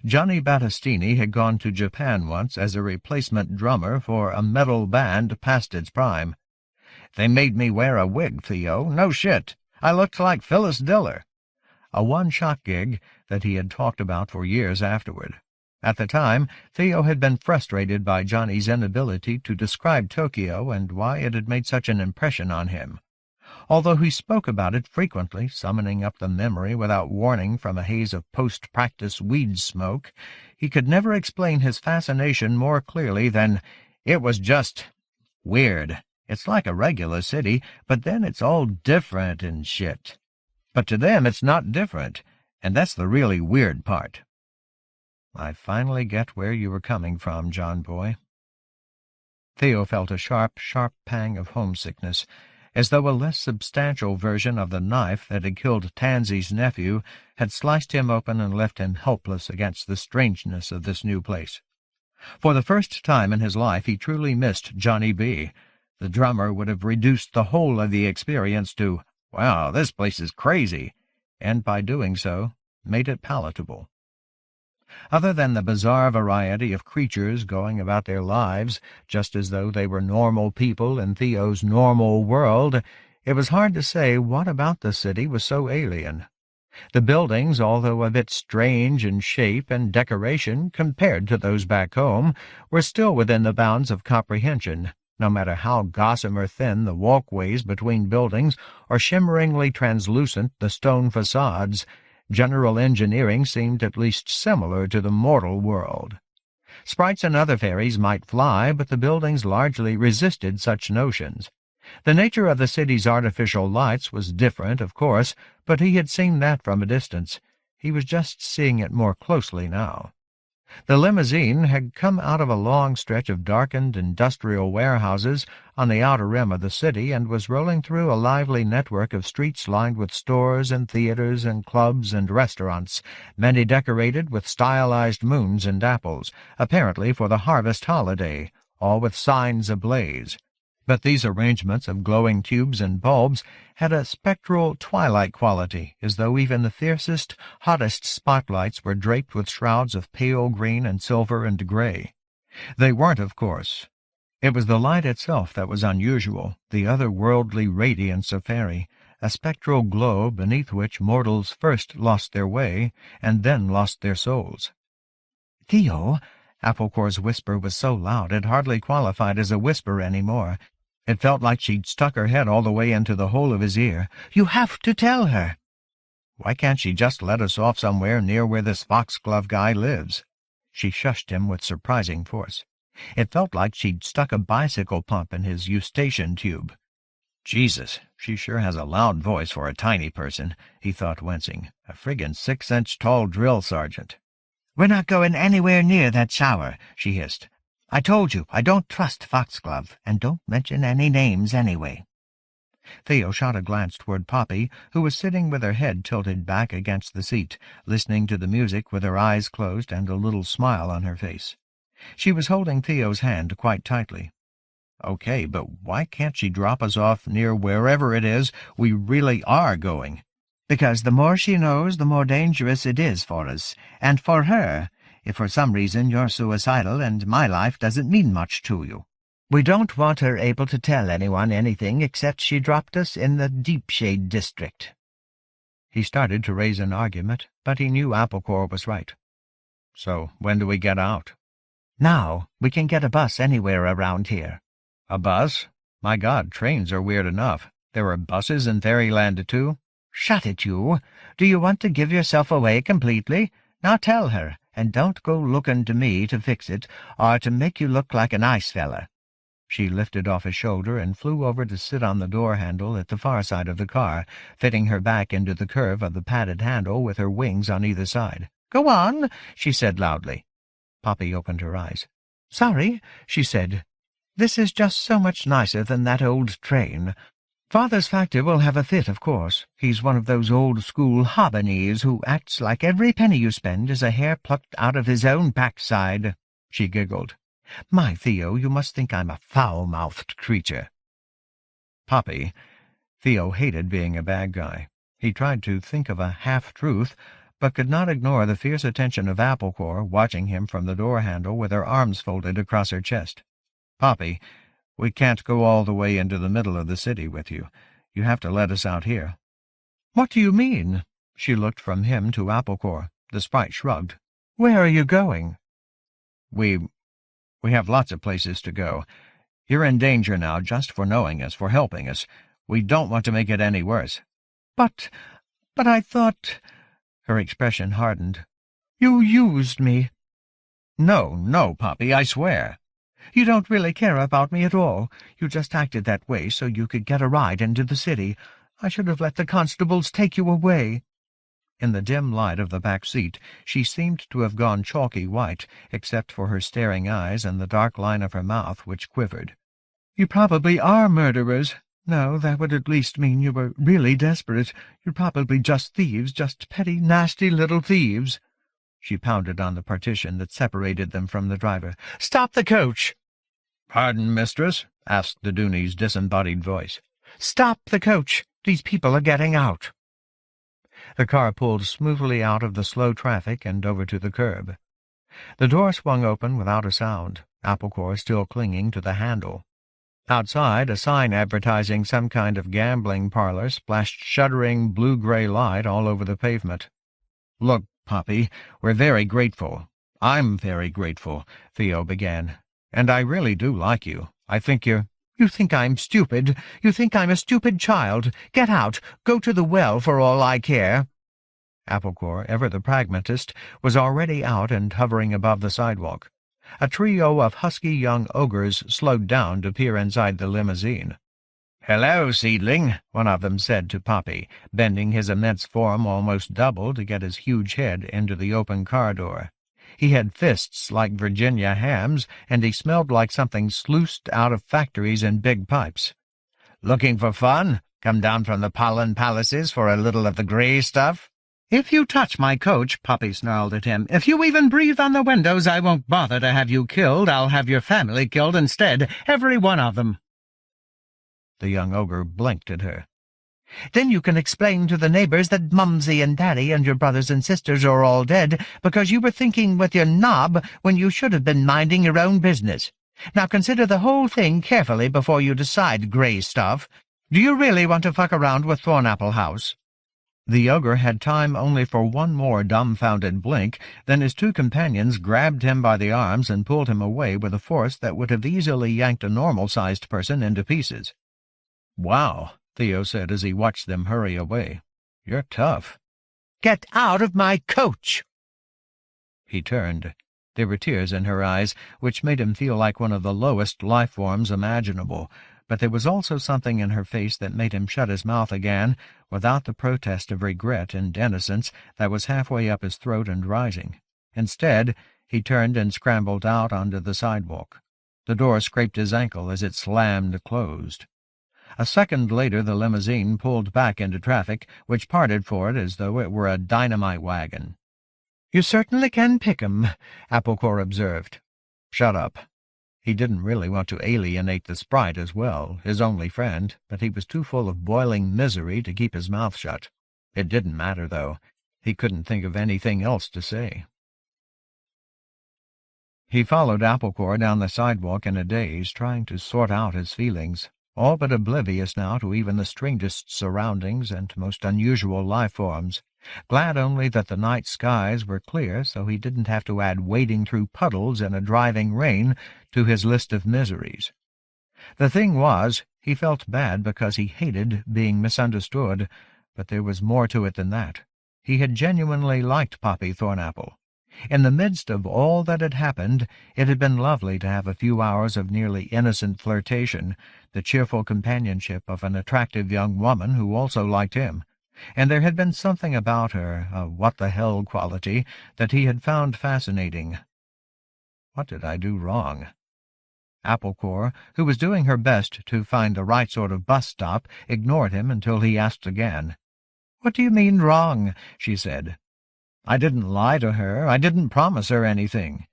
Johnny Battistini had gone to Japan once as a replacement drummer for a metal band past its prime. "They made me wear a wig, Theo. No shit. I looked like Phyllis Diller." A one-shot gig that he had talked about for years afterward. At the time, Theo had been frustrated by Johnny's inability to describe Tokyo and why it had made such an impression on him. Although he spoke about it frequently, summoning up the memory without warning from a haze of post-practice weed smoke, he could never explain his fascination more clearly than, "It was just weird. It's like a regular city, but then it's all different and shit. But to them it's not different, and that's the really weird part." "I finally get where you were coming from, John boy." Theo felt a sharp, sharp pang of homesickness, as though a less substantial version of the knife that had killed Tansy's nephew had sliced him open and left him helpless against the strangeness of this new place. For the first time in his life he truly missed Johnny B. The drummer would have reduced the whole of the experience to, "Wow, this place is crazy," and by doing so, made it palatable. Other than the bizarre variety of creatures going about their lives, just as though they were normal people in Theo's normal world, it was hard to say what about the city was so alien. The buildings, although a bit strange in shape and decoration compared to those back home, were still within the bounds of comprehension, no matter how gossamer thin the walkways between buildings or shimmeringly translucent the stone facades. General engineering seemed at least similar to the mortal world. Sprites and other fairies might fly, but the buildings largely resisted such notions. The nature of the city's artificial lights was different, of course, but he had seen that from a distance. He was just seeing it more closely now. The limousine had come out of a long stretch of darkened industrial warehouses on the outer rim of the city and was rolling through a lively network of streets lined with stores and theaters and clubs and restaurants, many decorated with stylized moons and apples, apparently for the harvest holiday, all with signs ablaze. But these arrangements of glowing tubes and bulbs had a spectral twilight quality, as though even the fiercest, hottest spotlights were draped with shrouds of pale green and silver and gray. They weren't, of course. It was the light itself that was unusual, the otherworldly radiance of fairy, a spectral glow beneath which mortals first lost their way, and then lost their souls. "Theo," Applecore's whisper was so loud it hardly qualified as a whisper any more. It felt like she'd stuck her head all the way into the hole of his ear. "You have to tell her." "Why can't she just let us off somewhere near where this foxglove guy lives?" She shushed him with surprising force. It felt like she'd stuck a bicycle pump in his eustachian tube. "Jesus, she sure has a loud voice for a tiny person," he thought, wincing. "A friggin' 6-inch tall drill sergeant." "We're not going anywhere near that shower," she hissed. "I told you, I don't trust Foxglove, and don't mention any names anyway." Theo shot a glance toward Poppy, who was sitting with her head tilted back against the seat, listening to the music with her eyes closed and a little smile on her face. She was holding Theo's hand quite tightly. "Okay, but why can't she drop us off near wherever it is we really are going?" "Because the more she knows, the more dangerous it is for us, and for her, if for some reason you're suicidal and my life doesn't mean much to you. We don't want her able to tell anyone anything except she dropped us in the Deepshade district." He started to raise an argument, but he knew Applecore was right. "So when do we get out?" Now, we can get a bus anywhere around here." "A bus? My God, trains are weird enough. There are buses in Fairyland, too?" "Shut it, you! Do you want to give yourself away completely? Now tell her, and don't go looking to me to fix it, or to make you look like a nice fella." She lifted off his shoulder and flew over to sit on the door handle at the far side of the car, fitting her back into the curve of the padded handle with her wings on either side. "Go on," she said loudly. Poppy opened her eyes. "Sorry," she said. "This is just so much nicer than that old train. Father's factor will have a fit, of course. He's one of those old-school hobonies who acts like every penny you spend is a hair plucked out of his own backside." She giggled. "My Theo, you must think I'm a foul-mouthed creature." Poppy. Theo hated being a bad guy. He tried to think of a half-truth, but could not ignore the fierce attention of Applecore watching him from the door-handle with her arms folded across her chest. "Poppy, we can't go all the way into the middle of the city with you. You have to let us out here." "What do you mean?" She looked from him to Applecore. The sprite shrugged. "Where are you going?" We have lots of places to go. You're in danger now just for knowing us, for helping us. We don't want to make it any worse." But I thought—" Her expression hardened. "You used me." No, Poppy, I swear." "You don't really care about me at all. You just acted that way so you could get a ride into the city. I should have let the constables take you away." In the dim light of the back seat, she seemed to have gone chalky white, except for her staring eyes and the dark line of her mouth which quivered. "You probably are murderers. No, that would at least mean you were really desperate. You're probably just thieves, just petty, nasty little thieves." She pounded on the partition that separated them from the driver. "Stop the coach!" "Pardon, mistress?" asked the Dooney's disembodied voice. "Stop the coach! These people are getting out." The car pulled smoothly out of the slow traffic and over to the curb. The door swung open without a sound, Applecore still clinging to the handle. Outside, a sign advertising some kind of gambling parlor splashed shuddering blue-gray light all over the pavement. "Look, Poppy, we're very grateful. I'm very grateful," Theo began. "And I really do like you. I think you're—" "You think I'm stupid? You think I'm a stupid child? Get out! Go to the well for all I care." Applecore, ever the pragmatist, was already out and hovering above the sidewalk. A trio of husky young ogres slowed down to peer inside the limousine. "Hello, seedling," one of them said to Poppy, bending his immense form almost double to get his huge head into the open car door. He had fists like Virginia hams, and he smelled like something sluiced out of factories in big pipes. "Looking for fun? Come down from the pollen palaces for a little of the grey stuff?" "If you touch my coach," Poppy snarled at him, "if you even breathe on the windows, I won't bother to have you killed. I'll have your family killed instead, every one of them." The young ogre blinked at her. "Then you can explain to the neighbors that Mumsy and Daddy and your brothers and sisters are all dead because you were thinking with your knob when you should have been minding your own business. Now consider the whole thing carefully before you decide, grey stuff. Do you really want to fuck around with Thornapple House?" The ogre had time only for one more dumbfounded blink, then his two companions grabbed him by the arms and pulled him away with a force that would have easily yanked a normal-sized person into pieces. "Wow," Theo said as he watched them hurry away. "You're tough." "Get out of my coach!" He turned. There were tears in her eyes, which made him feel like one of the lowest life-forms imaginable, but there was also something in her face that made him shut his mouth again, without the protest of regret and innocence that was halfway up his throat and rising. Instead, he turned and scrambled out onto the sidewalk. The door scraped his ankle as it slammed closed. A second later the limousine pulled back into traffic, which parted for it as though it were a dynamite wagon. "You certainly can pick 'em," Applecore observed. "Shut up." He didn't really want to alienate the sprite as well, his only friend, but he was too full of boiling misery to keep his mouth shut. It didn't matter, though. He couldn't think of anything else to say. He followed Applecore down the sidewalk in a daze, trying to sort out his feelings, all but oblivious now to even the strangest surroundings and most unusual life-forms. glad only that the night skies were clear so he didn't have to add wading through puddles in a driving rain to his list of miseries. The thing was, he felt bad because he hated being misunderstood, but there was more to it than that. He had genuinely liked Poppy Thornapple. In the midst of all that had happened, it had been lovely to have a few hours of nearly innocent flirtation, the cheerful companionship of an attractive young woman who also liked him, and there had been something about her, a what-the-hell quality, that he had found fascinating. What did I do wrong? Applecore, who was doing her best to find the right sort of bus stop, ignored him until he asked again. "What do you mean wrong?" she said. "I didn't lie to her. I didn't promise her anything."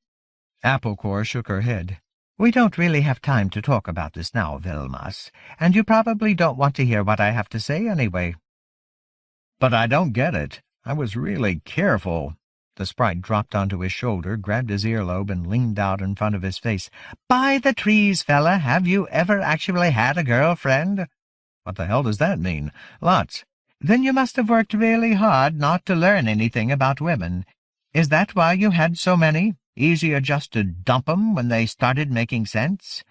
Applecore shook her head. "We don't really have time to talk about this now, Vilmas, and you probably don't want to hear what I have to say anyway." "But I don't get it. I was really careful." The sprite dropped onto his shoulder, grabbed his earlobe, and leaned out in front of his face. "By the trees, fella, have you ever actually had a girlfriend?" "What the hell does that mean?" "Lots." "Then you must have worked really hard not to learn anything about women. Is that why you had so many? Easier just to dump 'em when they started making sense?"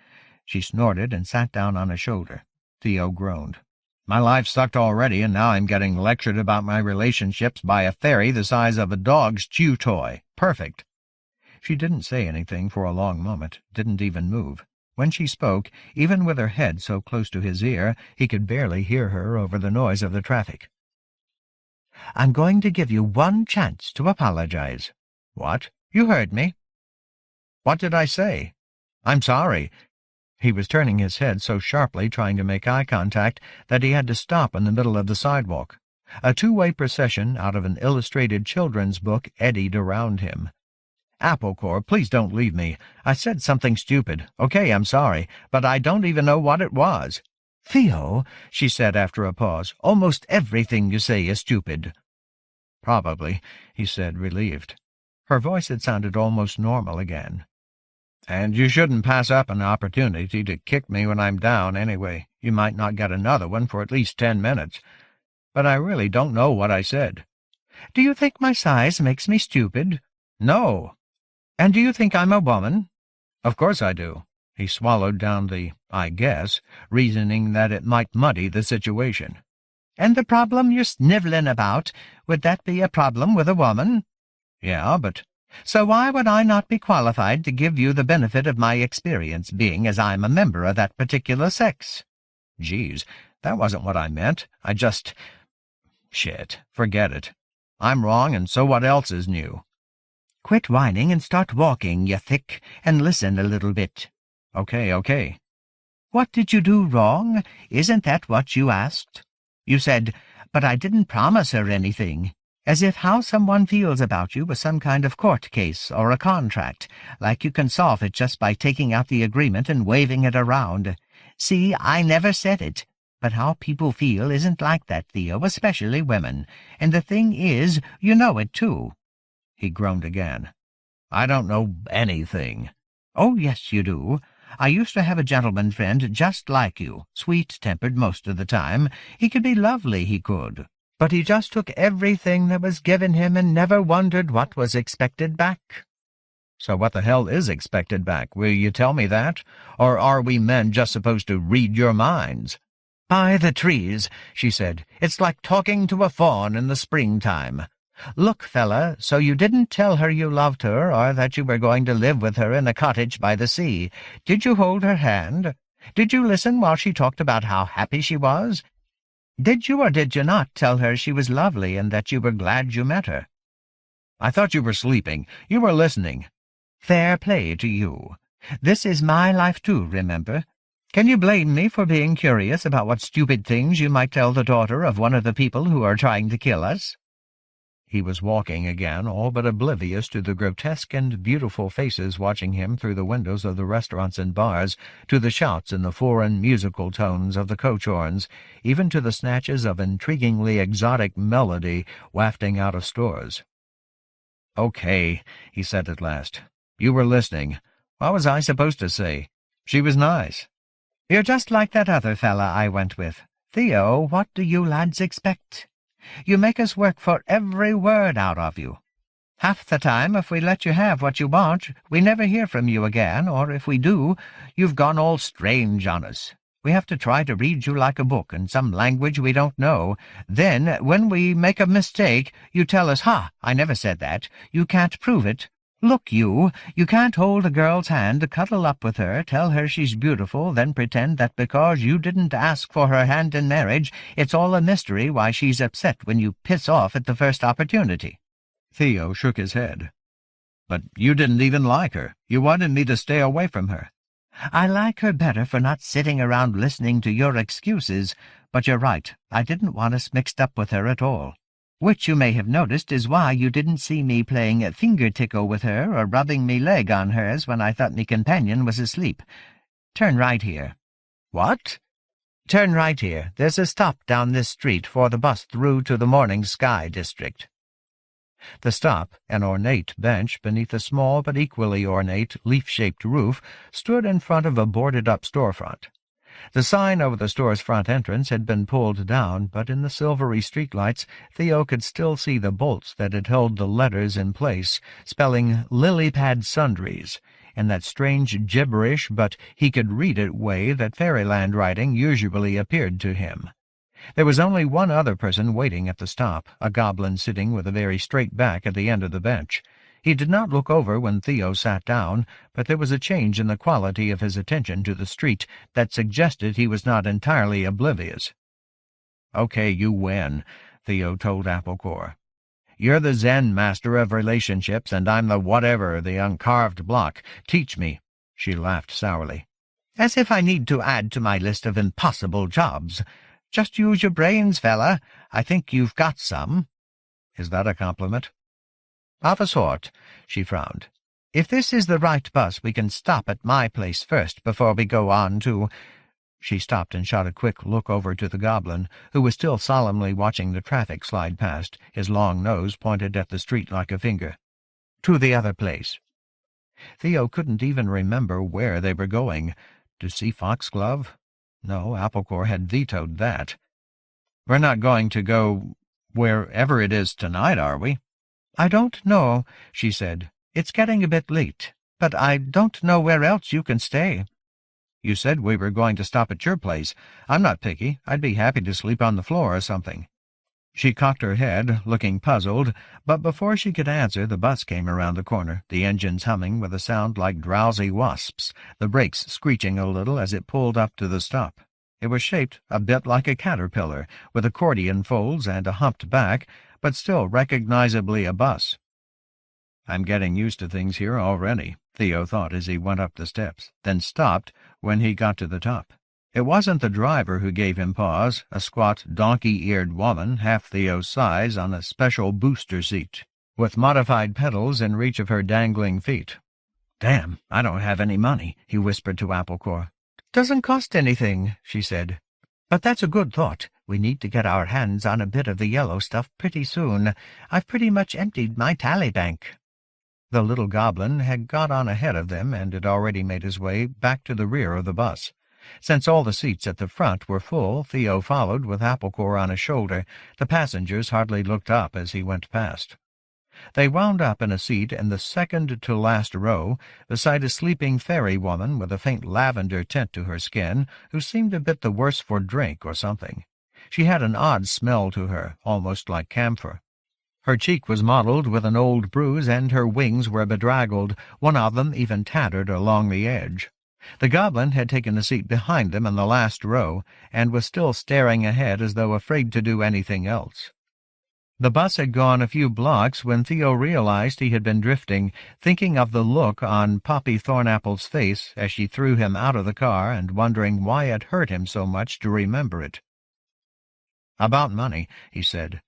She snorted and sat down on his shoulder. Theo groaned. "My life sucked already, and now I'm getting lectured about my relationships by a fairy the size of a dog's chew toy. Perfect." She didn't say anything for a long moment, didn't even move. When she spoke, even with her head so close to his ear, he could barely hear her over the noise of the traffic. "I'm going to give you one chance to apologize." "What? You heard me." "What did I say?" "I'm sorry." He was turning his head so sharply, trying to make eye contact, that he had to stop in the middle of the sidewalk. A two-way procession out of an illustrated children's book eddied around him. "Applecore, please don't leave me. I said something stupid. Okay, I'm sorry, but I don't even know what it was." "Theo," she said after a pause, "almost everything you say is stupid." "Probably," he said, relieved. Her voice had sounded almost normal again. "And you shouldn't pass up an opportunity to kick me when I'm down anyway. You might not get another one for at least 10 minutes. But I really don't know what I said." "Do you think my size makes me stupid?" "No." "And do you think I'm a woman?" "Of course I do." He swallowed down the "I guess," reasoning that it might muddy the situation. "And the problem you're snivelling about, would that be a problem with a woman?" "Yeah, but—" "So why would I not be qualified to give you the benefit of my experience, being as I'm a member of that particular sex?" "Geez, that wasn't what I meant. I just— Shit, forget it. I'm wrong, and so what else is new?" "Quit whining and start walking, you thick, and listen a little bit." Okay. "What did you do wrong? Isn't that what you asked? You said, 'But I didn't promise her anything,' as if how someone feels about you was some kind of court case or a contract, like you can solve it just by taking out the agreement and waving it around. See, I never said it. But how people feel isn't like that, Theo, especially women. And the thing is, you know it, too." He groaned again. "I don't know anything." "Oh, yes, you do. I used to have a gentleman friend just like you, sweet-tempered most of the time. He could be lovely, he could. But he just took everything that was given him and never wondered what was expected back." "So what the hell is expected back? Will you tell me that? Or are we men just supposed to read your minds?" "By the trees," she said. "It's like talking to a fawn in the springtime. Look, fella, so you didn't tell her you loved her or that you were going to live with her in a cottage by the sea. Did you hold her hand? Did you listen while she talked about how happy she was? Did you or did you not tell her she was lovely and that you were glad you met her?" "I thought you were sleeping. You were listening." "Fair play to you. This is my life too, remember? Can you blame me for being curious about what stupid things you might tell the daughter of one of the people who are trying to kill us?" He was walking again, all but oblivious to the grotesque and beautiful faces watching him through the windows of the restaurants and bars, to the shouts and the foreign musical tones of the coach horns, even to the snatches of intriguingly exotic melody wafting out of stores. "Okay," he said at last. "You were listening. What was I supposed to say? She was nice." "You're just like that other fella I went with. Theo, what do you lads expect? You make us work for every word out of you. Half the time, if we let you have what you want, we never hear from you again, or if we do, you've gone all strange on us. We have to try to read you like a book in some language we don't know. Then, when we make a mistake, you tell us, "Ha, I never said that. You can't prove it." Look, you can't hold a girl's hand, cuddle up with her, tell her she's beautiful, then pretend that because you didn't ask for her hand in marriage, it's all a mystery why she's upset when you piss off at the first opportunity. Theo shook his head. But you didn't even like her. You wanted me to stay away from her. I like her better for not sitting around listening to your excuses, but you're right, I didn't want us mixed up with her at all. Which you may have noticed is why you didn't see me playing finger-tickle with her or rubbing me leg on hers when I thought me companion was asleep. Turn right here. What? Turn right here. There's a stop down this street for the bus through to the Morning Sky district. The stop, an ornate bench beneath a small but equally ornate leaf-shaped roof, stood in front of a boarded-up storefront. The sign over the store's front entrance had been pulled down, but in the silvery streetlights Theo could still see the bolts that had held the letters in place, spelling "Lily-Pad Sundries," in that strange gibberish but he-could-read-it way that fairyland writing usually appeared to him. There was only one other person waiting at the stop, a goblin sitting with a very straight back at the end of the bench. He did not look over when Theo sat down, but there was a change in the quality of his attention to the street that suggested he was not entirely oblivious. "Okay, you win," Theo told Applecore. "You're the Zen master of relationships, and I'm the whatever, the uncarved block. Teach me." She laughed sourly. "As if I need to add to my list of impossible jobs. Just use your brains, fella. I think you've got some." "Is that a compliment?" "Of a sort," she frowned. "If this is the right bus, we can stop at my place first before we go on to—" She stopped and shot a quick look over to the goblin, who was still solemnly watching the traffic slide past, his long nose pointed at the street like a finger. "To the other place." Theo couldn't even remember where they were going. To see Foxglove? No, Applecore had vetoed that. "We're not going to go wherever it is tonight, are we?" "I don't know," she said. "It's getting a bit late, but I don't know where else you can stay." "You said we were going to stop at your place. I'm not picky. I'd be happy to sleep on the floor or something." She cocked her head, looking puzzled, but before she could answer the bus came around the corner, the engines humming with a sound like drowsy wasps, the brakes screeching a little as it pulled up to the stop. It was shaped a bit like a caterpillar, with accordion folds and a humped back, but still recognizably a bus. "I'm getting used to things here already," Theo thought as he went up the steps, then stopped when he got to the top. It wasn't the driver who gave him pause, a squat, donkey-eared woman, half Theo's size, on a special booster seat, with modified pedals in reach of her dangling feet. "Damn, I don't have any money," he whispered to Applecore. "Doesn't cost anything," she said. "But that's a good thought. We need to get our hands on a bit of the yellow stuff pretty soon. I've pretty much emptied my tally bank." The little goblin had got on ahead of them and had already made his way back to the rear of the bus. Since all the seats at the front were full, Theo followed with Applecore on his shoulder. The passengers hardly looked up as he went past. They wound up in a seat in the second-to-last row, beside a sleeping fairy woman with a faint lavender tint to her skin, who seemed a bit the worse for drink or something. She had an odd smell to her, almost like camphor. Her cheek was mottled with an old bruise, and her wings were bedraggled, one of them even tattered along the edge. The goblin had taken a seat behind them in the last row, and was still staring ahead as though afraid to do anything else. The bus had gone a few blocks when Theo realized he had been drifting, thinking of the look on Poppy Thornapple's face as she threw him out of the car and wondering why it hurt him so much to remember it. "About money," he said.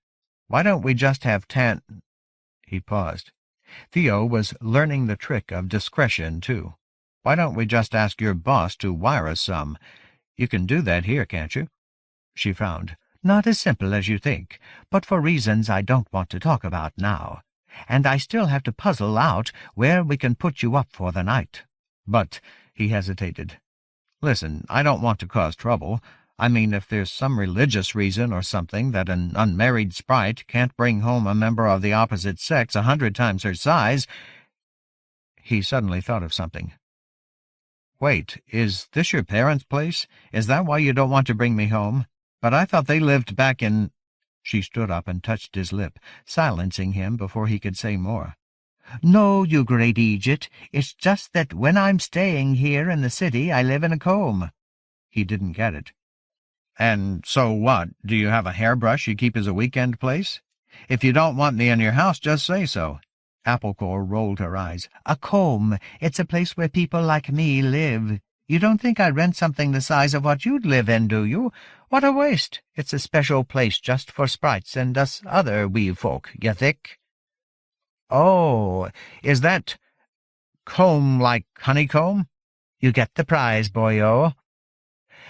"Why don't we just have He paused. Theo was learning the trick of discretion, too. "Why don't we just ask your boss to wire us some? You can do that here, can't you?" She frowned. "Not as simple as you think, but for reasons I don't want to talk about now. And I still have to puzzle out where we can put you up for the night." "But," he hesitated. "Listen, I don't want to cause trouble. I mean, if there's some religious reason or something that an unmarried sprite can't bring home a member of the opposite sex 100 times her size—" He suddenly thought of something. "Wait, is this your parents' place? Is that why you don't want to bring me home? But I thought they lived back in—" She stood up and touched his lip, silencing him before he could say more. "No, you great Egypt. It's just that when I'm staying here in the city, I live in a comb." He didn't get it. "And so what? Do you have a hairbrush you keep as a weekend place? If you don't want me in your house, just say so." Applecore rolled her eyes. "A comb. It's a place where people like me live. You don't think I rent something the size of what you'd live in, do you? What a waste. It's a special place just for sprites and us other wee folk, you think?" "Oh, is that comb like honeycomb?" "You get the prize, boyo."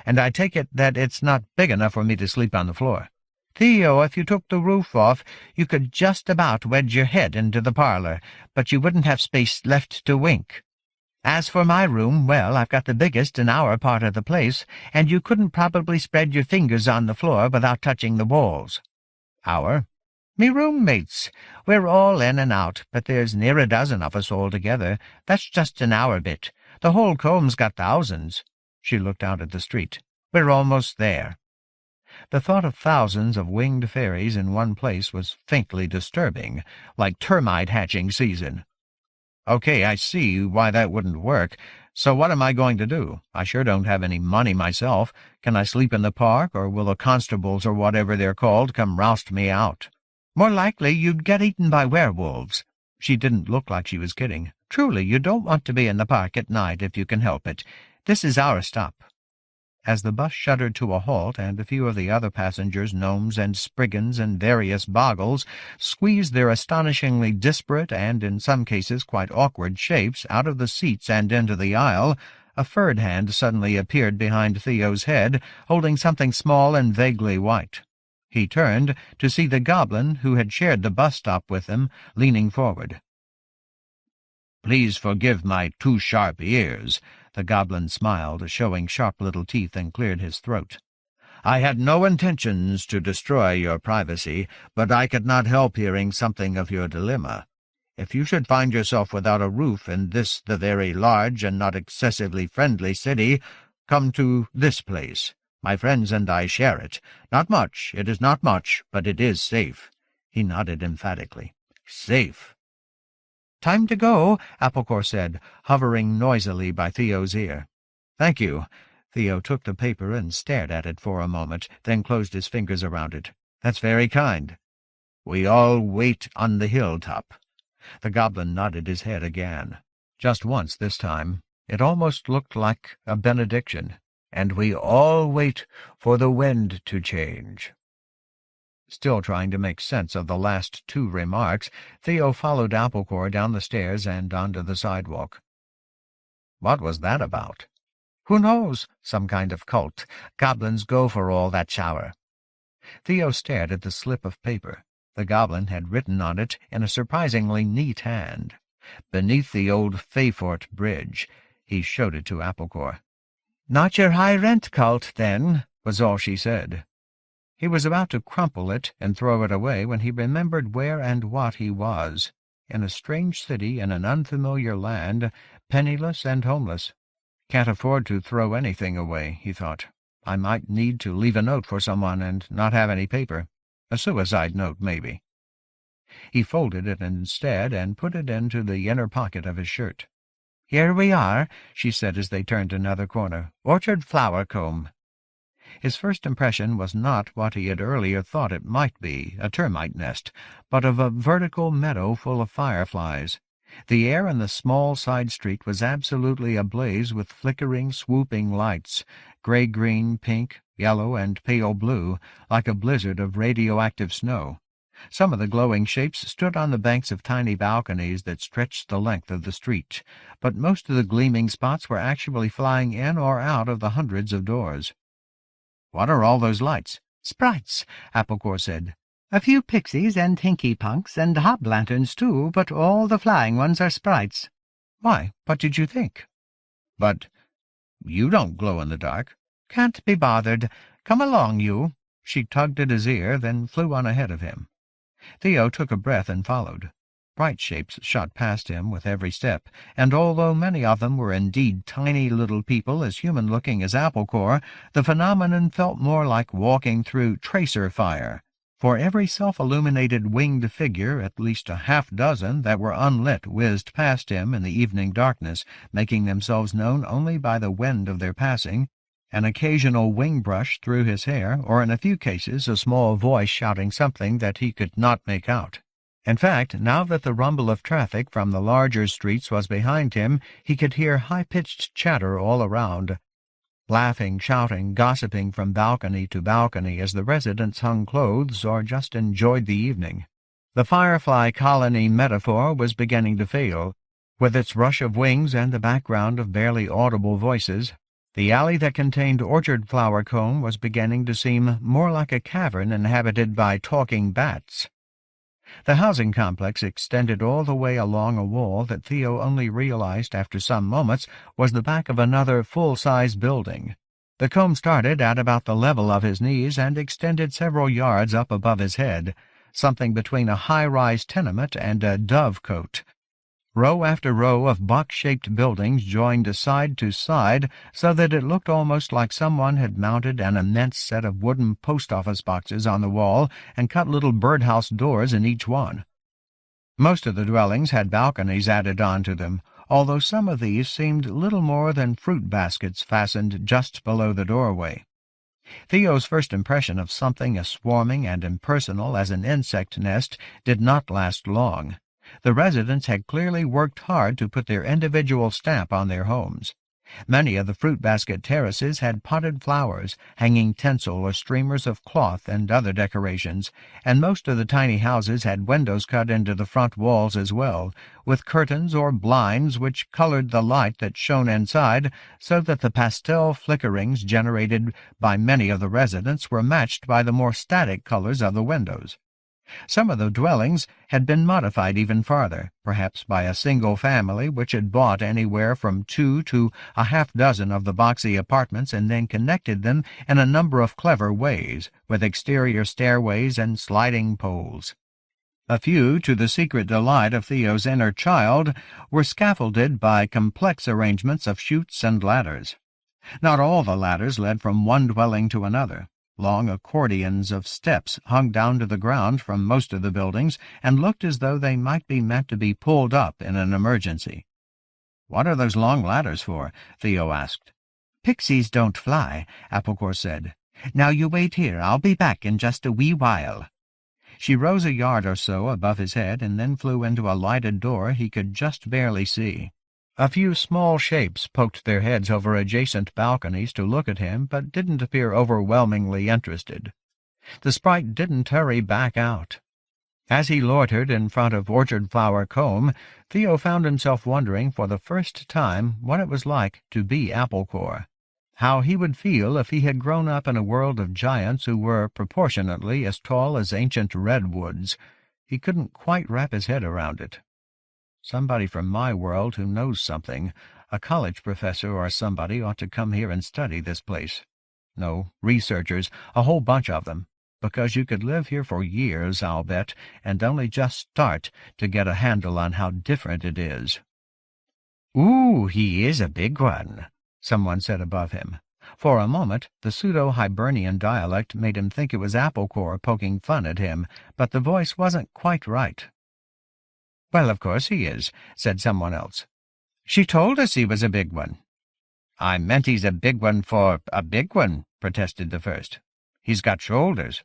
"And I take it that it's not big enough for me to sleep on the floor." "Theo, if you took the roof off, you could just about wedge your head into the parlour, but you wouldn't have space left to wink. As for my room, well, I've got the biggest in our part of the place, and you couldn't probably spread your fingers on the floor without touching the walls." "Our?" "Me roommates. We're all in and out, but there's near a dozen of us altogether. That's just in our bit. The whole comb's got thousands." She looked out at the street. "We're almost there." The thought of thousands of winged fairies in one place was faintly disturbing, like termite hatching season. "Okay, I see why that wouldn't work. So what am I going to do? I sure don't have any money myself. Can I sleep in the park, or will the constables or whatever they're called come roust me out?" "More likely you'd get eaten by werewolves." She didn't look like she was kidding. "Truly, you don't want to be in the park at night if you can help it. This is our stop." As the bus shuddered to a halt and a few of the other passengers, gnomes and spriggans and various boggles, squeezed their astonishingly disparate and, in some cases, quite awkward shapes out of the seats and into the aisle, a furred hand suddenly appeared behind Theo's head, holding something small and vaguely white. He turned to see the goblin, who had shared the bus stop with them, leaning forward. "Please forgive my too sharp ears." The goblin smiled, showing sharp little teeth, and cleared his throat. "I had no intentions to destroy your privacy, but I could not help hearing something of your dilemma. If you should find yourself without a roof in this, the very large and not excessively friendly city, come to this place. My friends and I share it. Not much, it is not much, but it is safe." He nodded emphatically. "Safe." "Time to go," Applecore said, hovering noisily by Theo's ear. "Thank you." Theo took the paper and stared at it for a moment, then closed his fingers around it. "That's very kind." "We all wait on the hilltop." The goblin nodded his head again. Just once this time. It almost looked like a benediction. "And we all wait for the wind to change." Still trying to make sense of the last two remarks, Theo followed Applecore down the stairs and onto the sidewalk. What was that about? "Who knows? Some kind of cult. Goblins go for all that shower." Theo stared at the slip of paper. The goblin had written on it in a surprisingly neat hand. "Beneath the old Fayfort Bridge." He showed it to Applecore. "Not your high-rent cult, then," was all she said. He was about to crumple it and throw it away when he remembered where and what he was. In a strange city in an unfamiliar land, penniless and homeless. "Can't afford to throw anything away," he thought. "I might need to leave a note for someone and not have any paper. A suicide note, maybe." He folded it instead and put it into the inner pocket of his shirt. "Here we are," she said as they turned another corner. "Orchard Flower Comb." His first impression was not what he had earlier thought it might be, a termite nest, but of a vertical meadow full of fireflies. The air in the small side street was absolutely ablaze with flickering, swooping lights, gray-green, pink, yellow, and pale blue, like a blizzard of radioactive snow. Some of the glowing shapes stood on the banks of tiny balconies that stretched the length of the street, but most of the gleaming spots were actually flying in or out of the hundreds of doors. "What are all those lights?" "Sprites," Applecore said. "A few pixies and hinky-punks and hoblanterns, too, but all the flying ones are sprites." "Why, what did you think?" "But you don't glow in the dark." "Can't be bothered. Come along, you." She tugged at his ear, then flew on ahead of him. Theo took a breath and followed. Bright shapes shot past him with every step, and although many of them were indeed tiny little people as human-looking as apple-core, the phenomenon felt more like walking through tracer fire. For every self-illuminated winged figure, at least a half-dozen that were unlit whizzed past him in the evening darkness, making themselves known only by the wind of their passing, an occasional wing-brush through his hair, or in a few cases a small voice shouting something that he could not make out. In fact, now that the rumble of traffic from the larger streets was behind him, he could hear high-pitched chatter all around, laughing, shouting, gossiping from balcony to balcony as the residents hung clothes or just enjoyed the evening. The firefly colony metaphor was beginning to fail. With its rush of wings and the background of barely audible voices, the alley that contained orchard flower comb was beginning to seem more like a cavern inhabited by talking bats. The housing complex extended all the way along a wall that Theo only realized after some moments was the back of another full-size building. The comb started at about the level of his knees and extended several yards up above his head, something between a high-rise tenement and a dovecote. Row after row of box-shaped buildings joined side to side so that it looked almost like someone had mounted an immense set of wooden post-office boxes on the wall and cut little birdhouse doors in each one. Most of the dwellings had balconies added on to them, although some of these seemed little more than fruit baskets fastened just below the doorway. Theo's first impression of something as swarming and impersonal as an insect nest did not last long. The residents had clearly worked hard to put their individual stamp on their homes. Many of the fruit basket terraces had potted flowers, hanging tinsel or streamers of cloth and other decorations, and most of the tiny houses had windows cut into the front walls as well, with curtains or blinds which colored the light that shone inside so that the pastel flickerings generated by many of the residents were matched by the more static colors of the windows. Some of the dwellings had been modified even farther, perhaps by a single family which had bought anywhere from 2 to a half-dozen of the boxy apartments and then connected them in a number of clever ways, with exterior stairways and sliding poles. A few, to the secret delight of Theo's inner child, were scaffolded by complex arrangements of chutes and ladders. Not all the ladders led from one dwelling to another. Long accordions of steps hung down to the ground from most of the buildings and looked as though they might be meant to be pulled up in an emergency. "What are those long ladders for?" Theo asked. "Pixies don't fly," Applecore said. "Now you wait here. I'll be back in just a wee while." She rose a yard or so above his head and then flew into a lighted door he could just barely see. A few small shapes poked their heads over adjacent balconies to look at him, but didn't appear overwhelmingly interested. The sprite didn't hurry back out. As he loitered in front of Orchard Flower Combe, Theo found himself wondering for the first time what it was like to be Applecore, how he would feel if he had grown up in a world of giants who were proportionately as tall as ancient redwoods. He couldn't quite wrap his head around it. "Somebody from my world who knows something, a college professor or somebody, ought to come here and study this place. No, researchers, a whole bunch of them, because you could live here for years, I'll bet, and only just start to get a handle on how different it is." "Ooh, he is a big one," someone said above him. For a moment, the pseudo-Hibernian dialect made him think it was Applecore poking fun at him, but the voice wasn't quite right. "Well, of course he is," said someone else. "She told us he was a big one." "I meant he's a big one for a big one," protested the first. "He's got shoulders."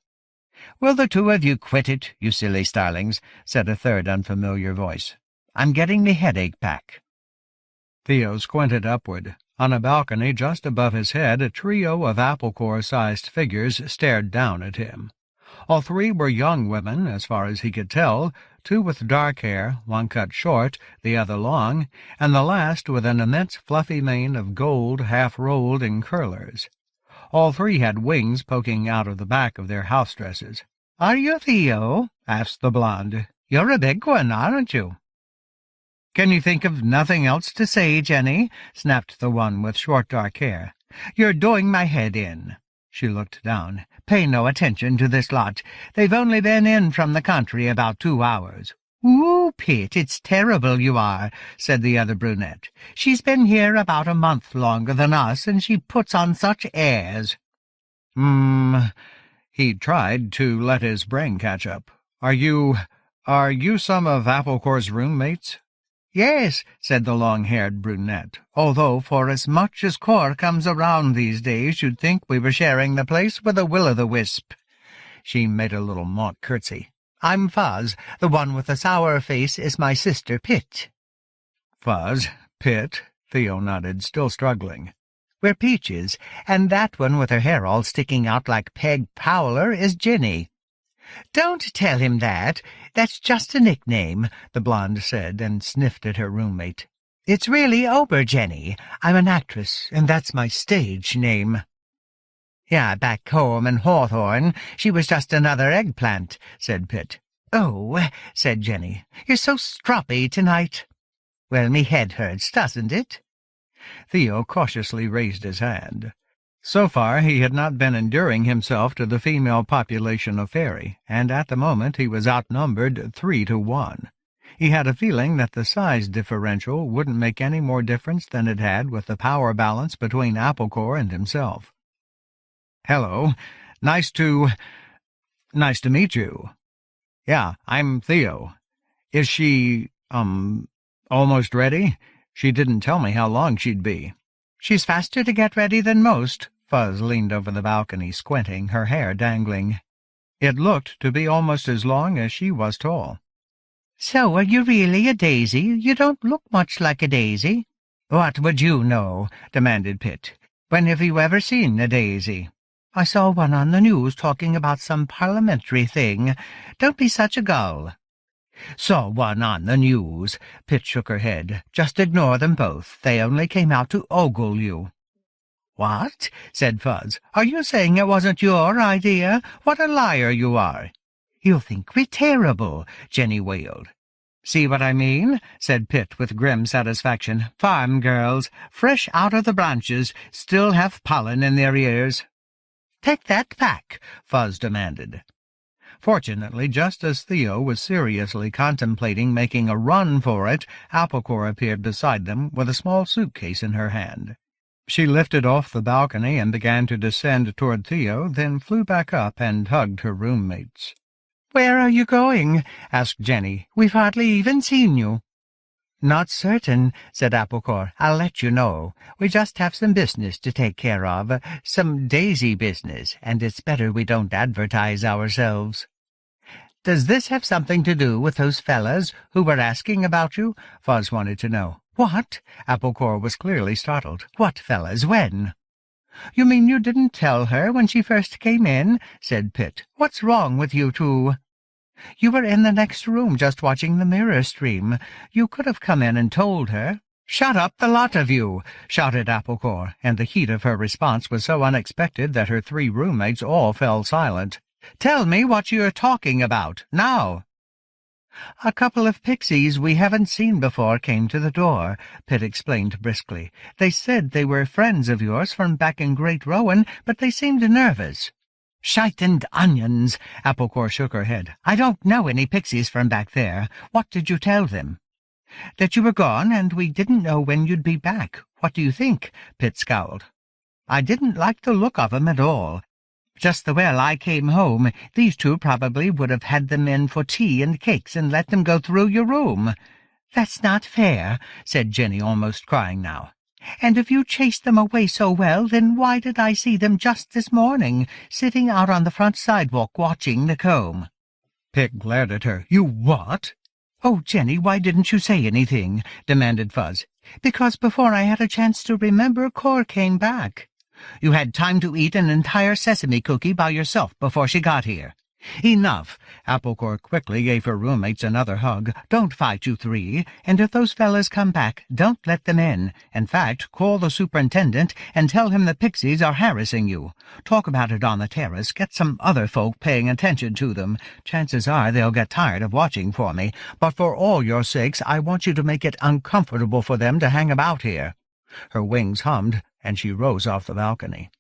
"Will the two of you quit it, you silly starlings?" said a third unfamiliar voice. "I'm getting me headache back." Theo squinted upward. On a balcony just above his head, a trio of Applecore-sized figures stared down at him. All three were young women, as far as he could tell, two with dark hair, one cut short, the other long, and the last with an immense fluffy mane of gold half-rolled in curlers. All three had wings poking out of the back of their house-dresses. "Are you Theo?" asked the blonde. "You're a big one, aren't you?" "Can you think of nothing else to say, Jenny?" snapped the one with short dark hair. "You're doing my head in." She looked down. "Pay no attention to this lot. They've only been in from the country about 2 hours." "Ooh, Pitt, it's terrible you are," said the other brunette. "She's been here about a month longer than us, and she puts on such airs." He tried to let his brain catch up. Are you some of Applecore's roommates?" "Yes," said the long-haired brunette, "although for as much as Core comes around these days you'd think we were sharing the place with a will-o'-the-wisp." She made a little mock curtsy. "I'm Fuzz. The one with the sour face is my sister Pitt." "Fuzz? Pitt?" Theo nodded, still struggling. "We're peaches, and that one with her hair all sticking out like Peg Powler is Jenny." "Don't tell him that. That's just a nickname," the blonde said, and sniffed at her roommate. "It's really Ober Jenny. I'm an actress, and that's my stage name." "Yeah, back home in Hawthorne, she was just another eggplant," said Pitt. "Oh," said Jenny, "you're so stroppy tonight." "Well, me head hurts, doesn't it?" Theo cautiously raised his hand. So far he had not been enduring himself to the female population of Fairy, and at the moment he was outnumbered 3-1. He had a feeling that the size differential wouldn't make any more difference than it had with the power balance between Applecore and himself. "Hello. Nice to meet you. Yeah, I'm Theo. Is she, almost ready? She didn't tell me how long she'd be." "She's faster to get ready than most." Fuzz leaned over the balcony, squinting, her hair dangling. It looked to be almost as long as she was tall. "So are you really a daisy? You don't look much like a daisy." "What would you know?" demanded Pitt. "When have you ever seen a daisy?" "I saw one on the news talking about some parliamentary thing. Don't be such a gull." "Saw one on the news." Pitt shook her head. "Just ignore them both. They only came out to ogle you." "What?" said Fuzz. "Are you saying it wasn't your idea? What a liar you are." "You'll think we're terrible," Jenny wailed. "See what I mean?" said Pitt with grim satisfaction. "Farm girls, fresh out of the branches, still have pollen in their ears." "Take that back," Fuzz demanded. Fortunately, just as Theo was seriously contemplating making a run for it, Applecore appeared beside them with a small suitcase in her hand. She lifted off the balcony and began to descend toward Theo, then flew back up and hugged her roommates. "Where are you going?" asked Jenny. "We've hardly even seen you." "Not certain," said Applecore. "I'll let you know. We just have some business to take care of, some daisy business, and it's better we don't advertise ourselves." "Does this have something to do with those fellas who were asking about you?" Fuzz wanted to know. "What?" Applecore was clearly startled. "What fellas? When?" "You mean you didn't tell her when she first came in?" said Pitt. "What's wrong with you two?" "You were in the next room just watching the mirror stream. You could have come in and told her." "Shut up, the lot of you!" shouted Applecore, and the heat of her response was so unexpected that her 3 roommates all fell silent. "Tell me what you're talking about, now." "A couple of pixies we haven't seen before came to the door," Pitt explained briskly. "They said they were friends of yours from back in Great Rowan, but they seemed nervous." "Shite and onions!" Applecore shook her head. "I don't know any pixies from back there. What did you tell them?" "That you were gone, and we didn't know when you'd be back. What do you think?" Pitt scowled. "I didn't like the look of 'em at all. Just the well I came home, these two probably would have had them in for tea and cakes and let them go through your room." "That's not fair," said Jenny, almost crying now. "And if you chased them away so well, then why did I see them just this morning, sitting out on the front sidewalk watching the comb?" Pitt glared at her. "You what?" "Oh, Jenny, why didn't you say anything?" demanded Fuzz. "Because before I had a chance to remember, Core came back." "You had time to eat an entire sesame cookie by yourself before she got here." "Enough!" Applecore quickly gave her roommates another hug. "Don't fight, you 3, and if those fellas come back, don't let them in. In fact, call the superintendent and tell him the pixies are harassing you. Talk about it on the terrace. Get some other folk paying attention to them. Chances are they'll get tired of watching for me, but for all your sakes I want you to make it uncomfortable for them to hang about here." Her wings hummed, and she rose off the balcony.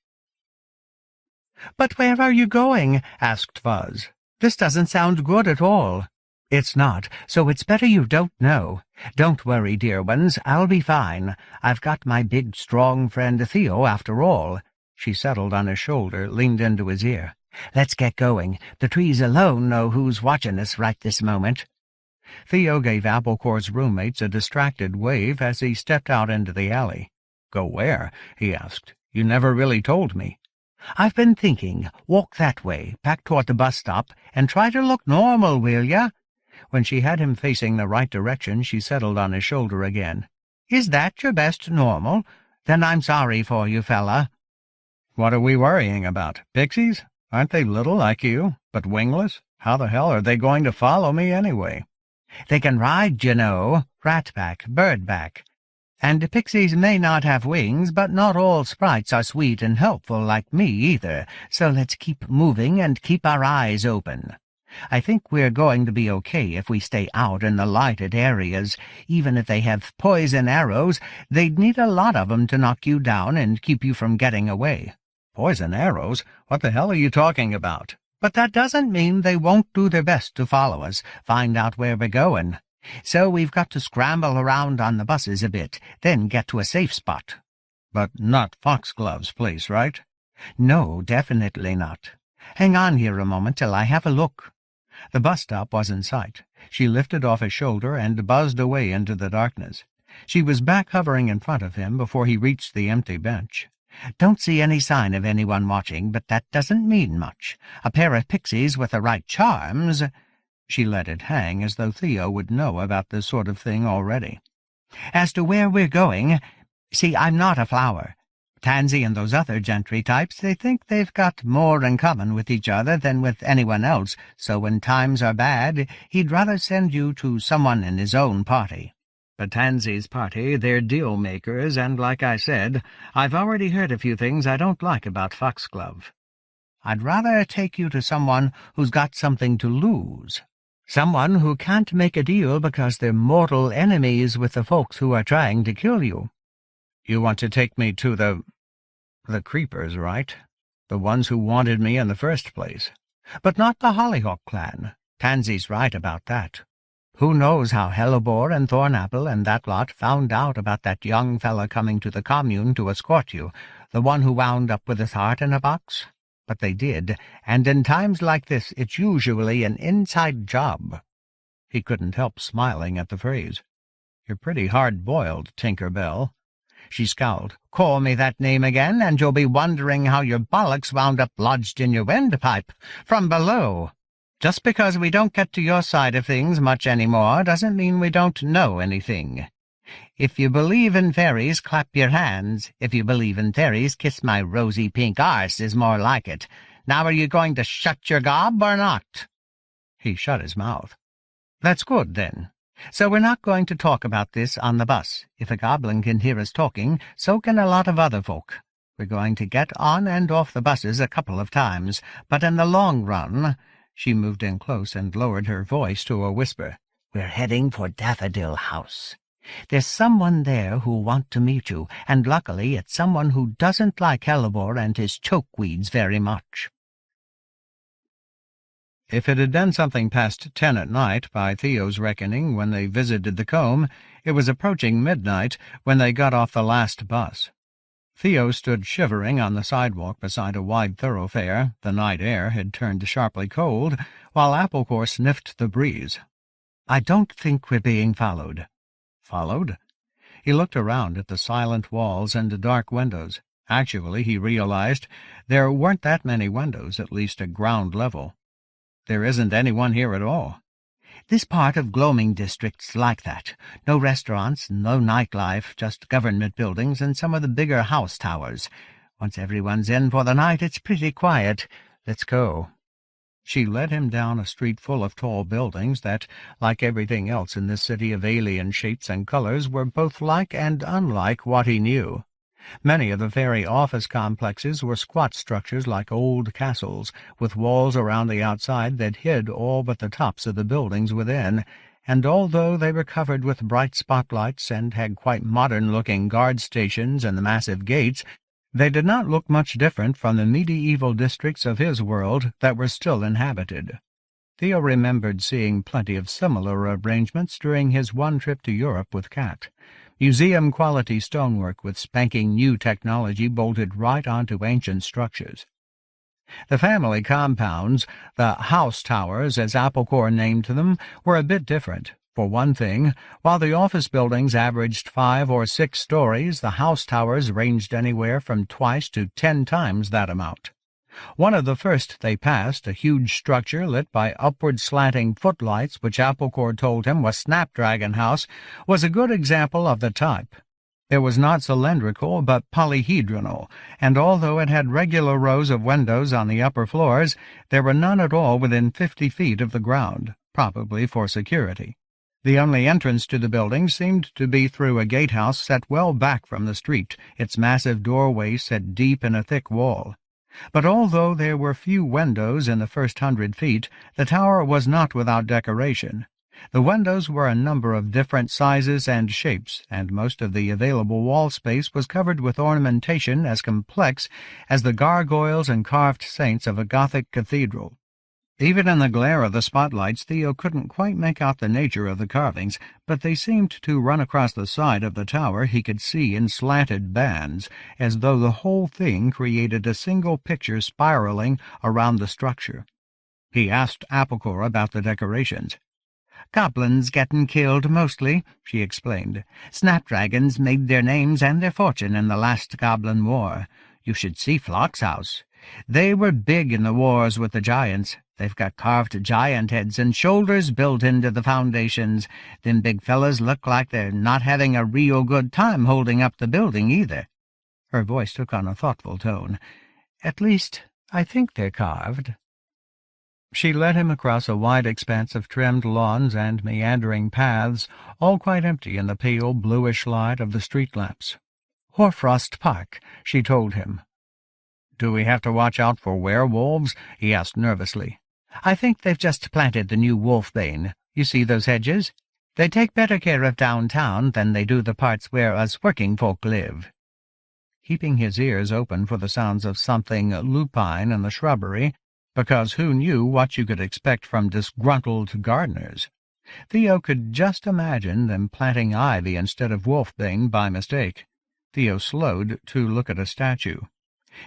"But where are you going?" asked Fuzz. "This doesn't sound good at all." "It's not, so it's better you don't know. Don't worry, dear ones, I'll be fine. I've got my big, strong friend Theo after all." She settled on his shoulder, leaned into his ear. "Let's get going. The trees alone know who's watching us right this moment." Theo gave Applecore's roommates a distracted wave as he stepped out into the alley. "Go where?" he asked. "You never really told me." "I've been thinking. Walk that way, back toward the bus stop, and try to look normal, will ya?" When she had him facing the right direction, she settled on his shoulder again. "Is that your best normal? Then I'm sorry for you, fella." "What are we worrying about? Pixies? Aren't they little like you, but wingless? How the hell are they going to follow me anyway?" "They can ride, you know. Ratback, birdback. And pixies may not have wings, but not all sprites are sweet and helpful like me either, so let's keep moving and keep our eyes open. I think we're going to be okay if we stay out in the lighted areas. Even if they have poison arrows, they'd need a lot of 'em to knock you down and keep you from getting away." "Poison arrows? What the hell are you talking about?" "But that doesn't mean they won't do their best to follow us, find out where we're going. So we've got to scramble around on the buses a bit, then get to a safe spot." "But not Foxglove's place, right?" "No, definitely not. Hang on here a moment till I have a look." The bus stop was in sight. She lifted off his shoulder and buzzed away into the darkness. She was back hovering in front of him before he reached the empty bench. "Don't see any sign of anyone watching, but that doesn't mean much. A pair of pixies with the right charms—" She let it hang as though Theo would know about this sort of thing already. "As to where we're going, see, I'm not a flower. Tansy and those other gentry types, they think they've got more in common with each other than with anyone else, so when times are bad, he'd rather send you to someone in his own party. But Tansy's party, they're deal-makers, and like I said, I've already heard a few things I don't like about Foxglove. I'd rather take you to someone who's got something to lose. Someone who can't make a deal because they're mortal enemies with the folks who are trying to kill you." "You want to take me to the creepers, right? The ones who wanted me in the first place." "But not the Hollyhock clan. Tansy's right about that. Who knows how Hellebore and Thornapple and that lot found out about that young fella coming to the commune to escort you, the one who wound up with his heart in a box? But they did, and in times like this it's usually an inside job." He couldn't help smiling at the phrase. "You're pretty hard-boiled, Tinker Bell." She scowled. "Call me that name again, and you'll be wondering how your bollocks wound up lodged in your windpipe, from below. Just because we don't get to your side of things much anymore doesn't mean we don't know anything. If you believe in fairies, clap your hands. If you believe in fairies, kiss my rosy pink arse is more like it. Now are you going to shut your gob or not?" He shut his mouth. "That's good, then. So we're not going to talk about this on the bus. If a goblin can hear us talking, so can a lot of other folk. We're going to get on and off the buses a couple of times, but in the long run—" She moved in close and lowered her voice to a whisper. "We're heading for Daffodil House. There's someone there who'll want to meet you, and luckily it's someone who doesn't like Hellebore and his chokeweeds very much." If it had been something past 10 at night, by Theo's reckoning, when they visited the combe, it was approaching midnight when they got off the last bus. Theo stood shivering on the sidewalk beside a wide thoroughfare. The night air had turned sharply cold, while Applecore sniffed the breeze. "I don't think we're being followed." Followed? He looked around at the silent walls and dark windows. Actually, he realized, there weren't that many windows, at least at ground level. There isn't anyone here at all. "This part of Gloaming District's like that. No restaurants, no nightlife, just government buildings and some of the bigger house towers. Once everyone's in for the night, it's pretty quiet. Let's go." She led him down a street full of tall buildings that, like everything else in this city of alien shapes and colors, were both like and unlike what he knew. Many of the fairy office complexes were squat structures like old castles, with walls around the outside that hid all but the tops of the buildings within, and although they were covered with bright spotlights and had quite modern-looking guard stations and the massive gates, They did not look much different from the medieval districts of his world that were still inhabited. Theo remembered seeing plenty of similar arrangements during his one trip to Europe with Kat. Museum-quality stonework with spanking new technology bolted right onto ancient structures. The family compounds, the house towers as Applecore named them, were a bit different. For one thing, while the office buildings averaged 5 or 6 stories, the house towers ranged anywhere from twice to 10 times that amount. One of the first they passed, a huge structure lit by upward slanting footlights which Applecore told him was Snapdragon House, was a good example of the type. It was not cylindrical, but polyhedronal, and although it had regular rows of windows on the upper floors, there were none at all within 50 feet of the ground, probably for security. The only entrance to the building seemed to be through a gatehouse set well back from the street, its massive doorway set deep in a thick wall. But although there were few windows in the first 100 feet, the tower was not without decoration. The windows were a number of different sizes and shapes, and most of the available wall space was covered with ornamentation as complex as the gargoyles and carved saints of a Gothic cathedral. Even in the glare of the spotlights, Theo couldn't quite make out the nature of the carvings, but they seemed to run across the side of the tower he could see in slanted bands, as though the whole thing created a single picture spiraling around the structure. He asked Applecore about the decorations. "Goblins getting killed, mostly," she explained. "Snapdragons made their names and their fortune in the last Goblin War. You should see Flock's house. They were big in the wars with the giants. They've got carved giant heads and shoulders built into the foundations. Them big fellas look like they're not having a real good time holding up the building, either." Her voice took on a thoughtful tone. "At least, I think they're carved." She led him across a wide expanse of trimmed lawns and meandering paths, all quite empty in the pale bluish light of the street lamps. "Hoarfrost Park," she told him. "Do we have to watch out for werewolves?" he asked nervously. "I think they've just planted the new wolfbane. You see those hedges? They take better care of downtown than they do the parts where us working folk live." Keeping his ears open for the sounds of something lupine in the shrubbery, because who knew what you could expect from disgruntled gardeners? Theo could just imagine them planting ivy instead of wolfbane by mistake. Theo slowed to look at a statue.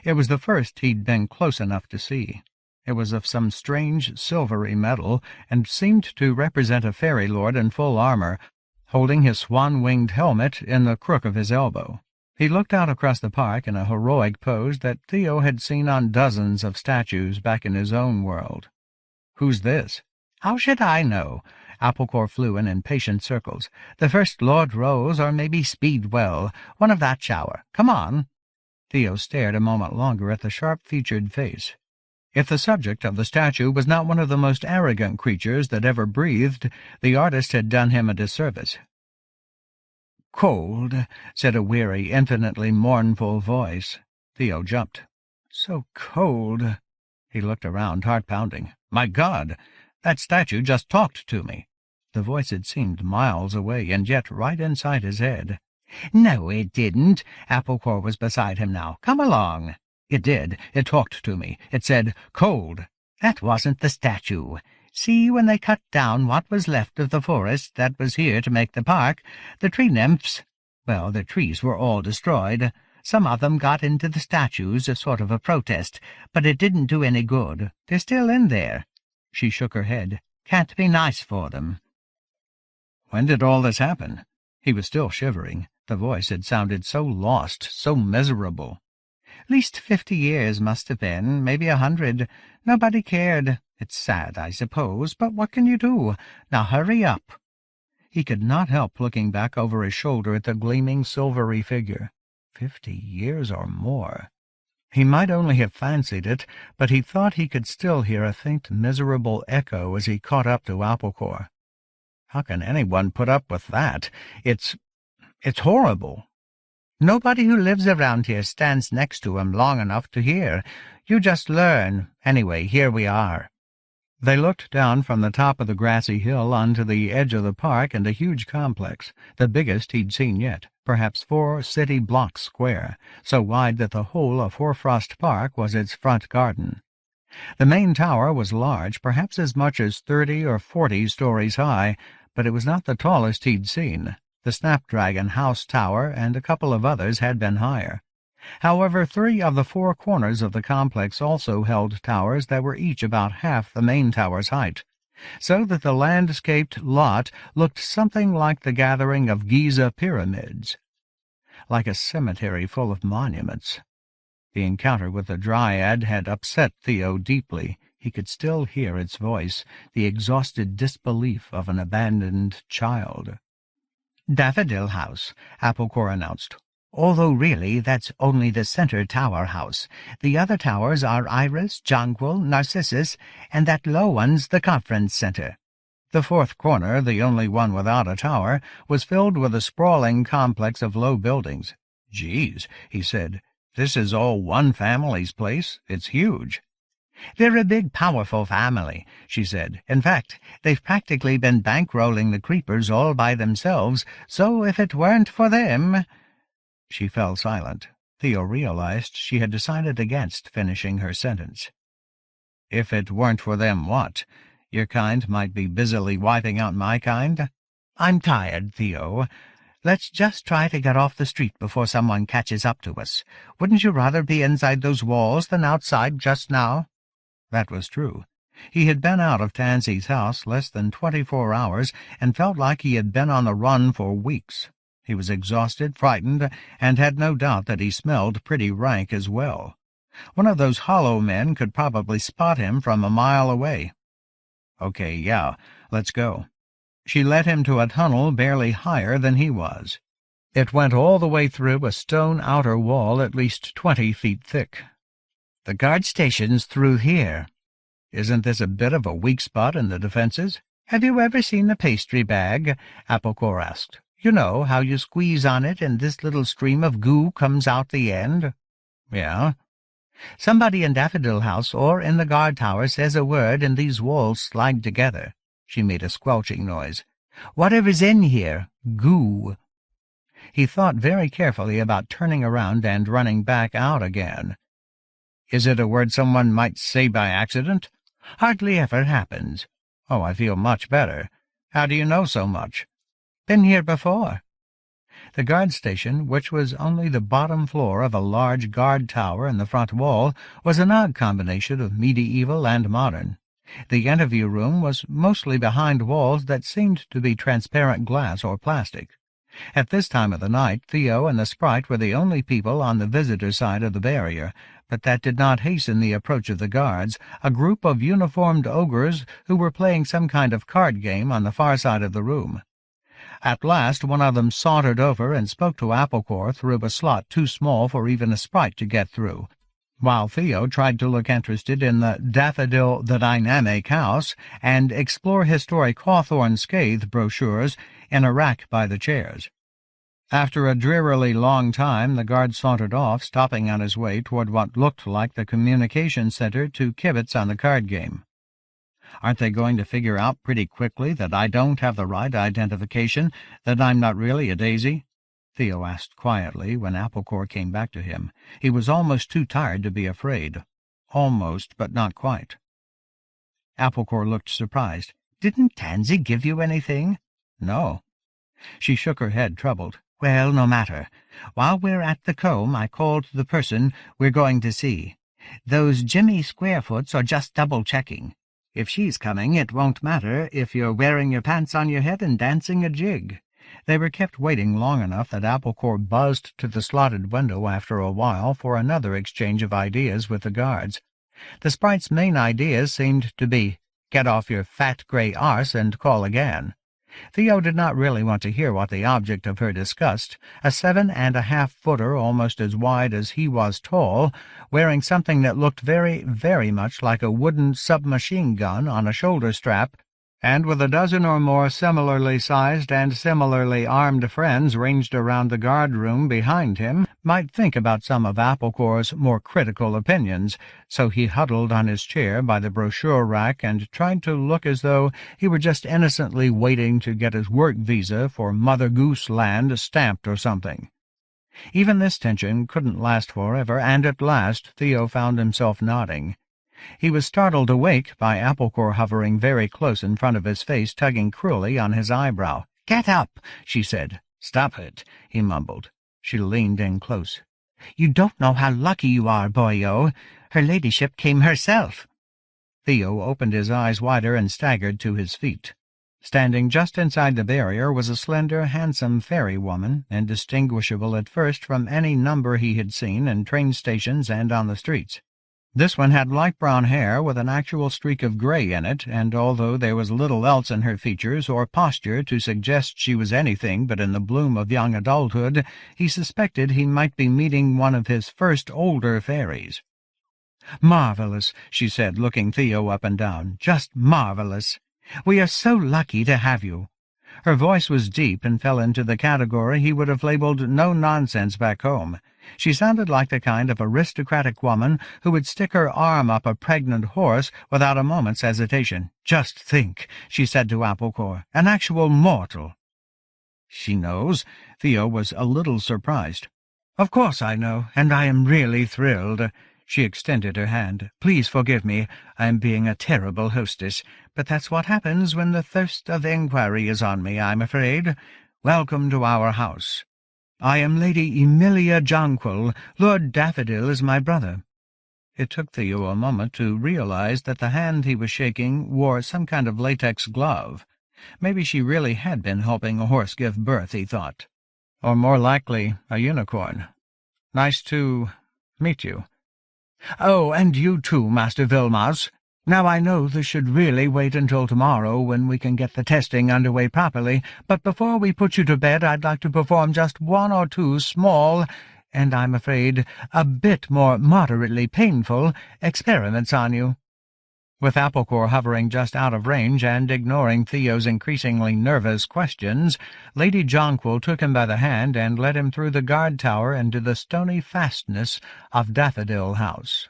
It was the first he'd been close enough to see. It was of some strange silvery metal, and seemed to represent a fairy lord in full armor, holding his swan-winged helmet in the crook of his elbow. He looked out across the park in a heroic pose that Theo had seen on dozens of statues back in his own world. "Who's this?" "How should I know?" Applecore flew in impatient circles. "The First Lord Rose, or maybe Speedwell, one of that shower. Come on." Theo stared a moment longer at the sharp-featured face. If the subject of the statue was not one of the most arrogant creatures that ever breathed, the artist had done him a disservice. "Cold," said a weary, infinitely mournful voice. Theo jumped. "So cold." He looked around, heart-pounding. "My God! That statue just talked to me." The voice had seemed miles away, and yet right inside his head. "No, it didn't." Applecore was beside him now. "Come along." "It did. It talked to me. It said, 'Cold.'" "That wasn't the statue. See, when they cut down what was left of the forest that was here to make the park, the tree nymphs, well, the trees were all destroyed. Some of them got into the statues, a sort of a protest, but it didn't do any good. They're still in there." She shook her head. "Can't be nice for them." "When did all this happen?" He was still shivering. The voice had sounded so lost, so miserable. "Least 50 years must have been, maybe 100. Nobody cared. It's sad, I suppose, but what can you do? Now hurry up." He could not help looking back over his shoulder at the gleaming silvery figure. 50 years or more. He might only have fancied it, but he thought he could still hear a faint, miserable echo as he caught up to Applecore. "How can anyone put up with that? It's horrible." "Nobody who lives around here stands next to him long enough to hear. You just learn. Anyway, here we are." They looked down from the top of the grassy hill onto the edge of the park and a huge complex, the biggest he'd seen yet, perhaps 4 city blocks square, so wide that the whole of Hoarfrost Park was its front garden. The main tower was large, perhaps as much as 30 or 40 stories high, but it was not the tallest he'd seen. The Snapdragon House Tower and a couple of others had been higher. However, 3 of the 4 corners of the complex also held towers that were each about half the main tower's height, so that the landscaped lot looked something like the gathering of Giza pyramids, like a cemetery full of monuments. The encounter with the Dryad had upset Theo deeply. He could still hear its voice, the exhausted disbelief of an abandoned child. "Daffodil House," Applecore announced. "Although really that's only the center tower house. The other towers are Iris, Jonquil, Narcissus, and that low one's the conference center." The 4th corner, the only one without a tower, was filled with a sprawling complex of low buildings. "Geez," he said, "this is all one family's place? It's huge." "They're a big, powerful family," she said. "In fact, they've practically been bankrolling the creepers all by themselves, so if it weren't for them—" She fell silent. Theo realized she had decided against finishing her sentence. "If it weren't for them what? Your kind might be busily wiping out my kind?" "I'm tired, Theo. Let's just try to get off the street before someone catches up to us. Wouldn't you rather be inside those walls than outside just now?" That was true. He had been out of Tansy's house less than 24 hours and felt like he had been on the run for weeks. He was exhausted, frightened, and had no doubt that he smelled pretty rank as well. One of those hollow men could probably spot him from a mile away. "Okay, yeah, let's go." She led him to a tunnel barely higher than he was. It went all the way through a stone outer wall at least 20 feet thick. "The guard station's through here." "Isn't this a bit of a weak spot in the defenses?" "Have you ever seen a pastry bag?" Applecore asked. "You know how you squeeze on it and this little stream of goo comes out the end?" "Yeah." "Somebody in Daffodil House or in the guard tower says a word and these walls slide together." She made a squelching noise. "Whatever's in here, goo." He thought very carefully about turning around and running back out again. "Is it a word someone might say by accident?" "Hardly ever happens." "Oh, I feel much better. How do you know so much?" "Been here before." The guard station, which was only the bottom floor of a large guard tower in the front wall, was an odd combination of medieval and modern. The interview room was mostly behind walls that seemed to be transparent glass or plastic. At this time of the night, Theo and the Sprite were the only people on the visitor side of the barrier, but that did not hasten the approach of the guards, a group of uniformed ogres who were playing some kind of card game on the far side of the room. At last one of them sauntered over and spoke to Applecore through a slot too small for even a Sprite to get through, while Theo tried to look interested in the Daffodil the Dynamic House and explore historic Hawthorne Scathe brochures in a rack by the chairs. After a drearily long time, the guard sauntered off, stopping on his way toward what looked like the communication center to kibitz on the card game. "Aren't they going to figure out pretty quickly that I don't have the right identification, that I'm not really a daisy?" Theo asked quietly when Applecore came back to him. He was almost too tired to be afraid. Almost, but not quite. Applecore looked surprised. "Didn't Tansy give you anything?" "No." She shook her head, troubled. "Well, no matter. While we're at the comb, I called the person we're going to see. Those Jimmy Squarefoots are just double-checking. If she's coming, it won't matter if you're wearing your pants on your head and dancing a jig." They were kept waiting long enough that Applecore buzzed to the slotted window after a while for another exchange of ideas with the guards. The Sprite's main ideas seemed to be, "Get off your fat grey arse and call again." Theo did not really want to hear what the object of her disgust, a 7.5-footer almost as wide as he was tall, wearing something that looked very, very much like a wooden submachine gun on a shoulder strap, and with a dozen or more similarly sized and similarly armed friends ranged around the guard-room behind him, might think about some of Applecore's more critical opinions, so he huddled on his chair by the brochure rack and tried to look as though he were just innocently waiting to get his work visa for Mother Goose Land stamped or something. Even this tension couldn't last forever, and at last Theo found himself nodding. He was startled awake by Applecore hovering very close in front of his face, tugging cruelly on his eyebrow. "Get up," she said. "Stop it," he mumbled. She leaned in close. "You don't know how lucky you are, boyo. Her ladyship came herself." Theo opened his eyes wider and staggered to his feet. Standing just inside the barrier was a slender, handsome fairy woman, indistinguishable at first from any number he had seen in train stations and on the streets. This one had light brown hair with an actual streak of gray in it, and although there was little else in her features or posture to suggest she was anything but in the bloom of young adulthood, he suspected he might be meeting one of his first older fairies. "Marvelous," she said, looking Theo up and down. "Just marvelous. We are so lucky to have you." Her voice was deep and fell into the category he would have labeled no-nonsense back home. She sounded like the kind of aristocratic woman who would stick her arm up a pregnant horse without a moment's hesitation. "Just think," she said to Applecore, "an actual mortal." "She knows?" Theo was a little surprised. "Of course I know, and I am really thrilled." She extended her hand. "Please forgive me. I am being a terrible hostess, but that's what happens when the thirst of inquiry is on me, I'm afraid. Welcome to our house. I am Lady Emilia Jonquil. Lord Daffodil is my brother." It took Theo a moment to realize that the hand he was shaking wore some kind of latex glove. Maybe she really had been helping a horse give birth, he thought. Or more likely, a unicorn. "Nice to meet you." "Oh, and you too, Master Vilmos. Now I know this should really wait until tomorrow when we can get the testing underway properly, but before we put you to bed I'd like to perform just one or two small, and I'm afraid a bit more moderately painful, experiments on you." With Applecore hovering just out of range and ignoring Theo's increasingly nervous questions, Lady Jonquil took him by the hand and led him through the guard tower into the stony fastness of Daffodil House.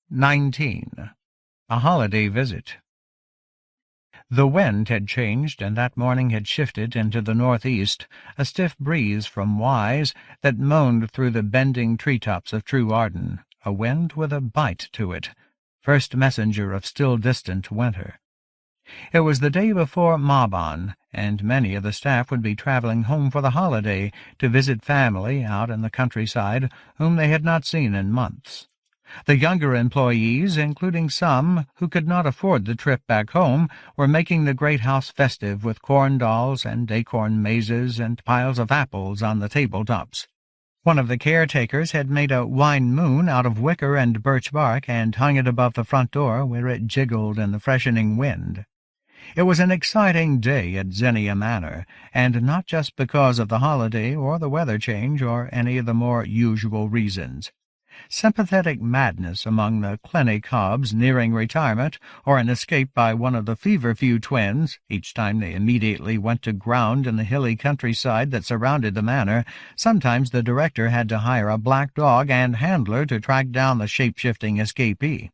19. A Holiday Visit. The wind had changed, and that morning had shifted into the northeast, a stiff breeze from Wise that moaned through the bending treetops of True Arden, a wind with a bite to it, first messenger of still-distant winter. It was the day before Mabon, and many of the staff would be traveling home for the holiday to visit family out in the countryside whom they had not seen in months. The younger employees, including some who could not afford the trip back home, were making the great house festive with corn dolls and acorn mazes and piles of apples on the tabletops. One of the caretakers had made a wine moon out of wicker and birch bark and hung it above the front door where it jiggled in the freshening wind. It was an exciting day at Zinnia Manor, and not just because of the holiday or the weather change or any of the more usual reasons. Sympathetic madness among the clinic hobs nearing retirement, or an escape by one of the Feverfew twins, each time they immediately went to ground in the hilly countryside that surrounded the manor. Sometimes the director had to hire a black dog and handler to track down the shape-shifting escapee.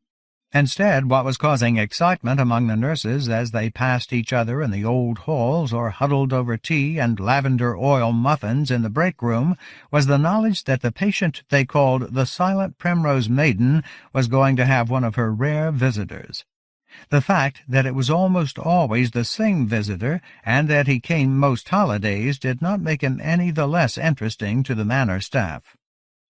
Instead, what was causing excitement among the nurses as they passed each other in the old halls or huddled over tea and lavender-oil muffins in the break-room was the knowledge that the patient they called the Silent Primrose Maiden was going to have one of her rare visitors. The fact that it was almost always the same visitor and that he came most holidays did not make him any the less interesting to the manor staff.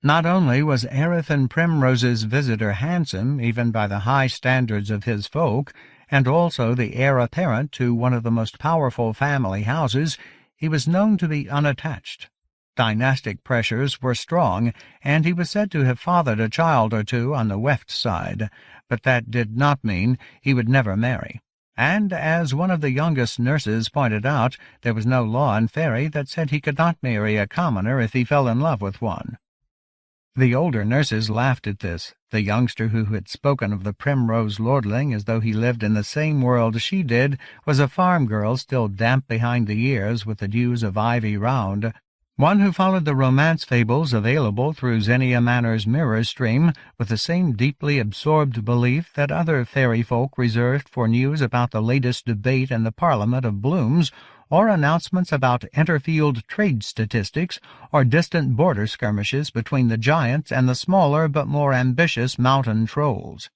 Not only was Erethan Primrose's visitor handsome, even by the high standards of his folk, and also the heir apparent to one of the most powerful family houses, he was known to be unattached. Dynastic pressures were strong, and he was said to have fathered a child or two on the weft side, but that did not mean he would never marry. And, as one of the youngest nurses pointed out, there was no law in Fairy that said he could not marry a commoner if he fell in love with one. The older nurses laughed at this. The youngster who had spoken of the primrose lordling as though he lived in the same world she did was a farm girl still damp behind the ears with the dews of Ivy Round, one who followed the romance fables available through Xenia Manor's mirror stream with the same deeply absorbed belief that other fairy folk reserved for news about the latest debate in the Parliament of Blooms, or announcements about interfield trade statistics, or distant border skirmishes between the giants and the smaller but more ambitious mountain trolls.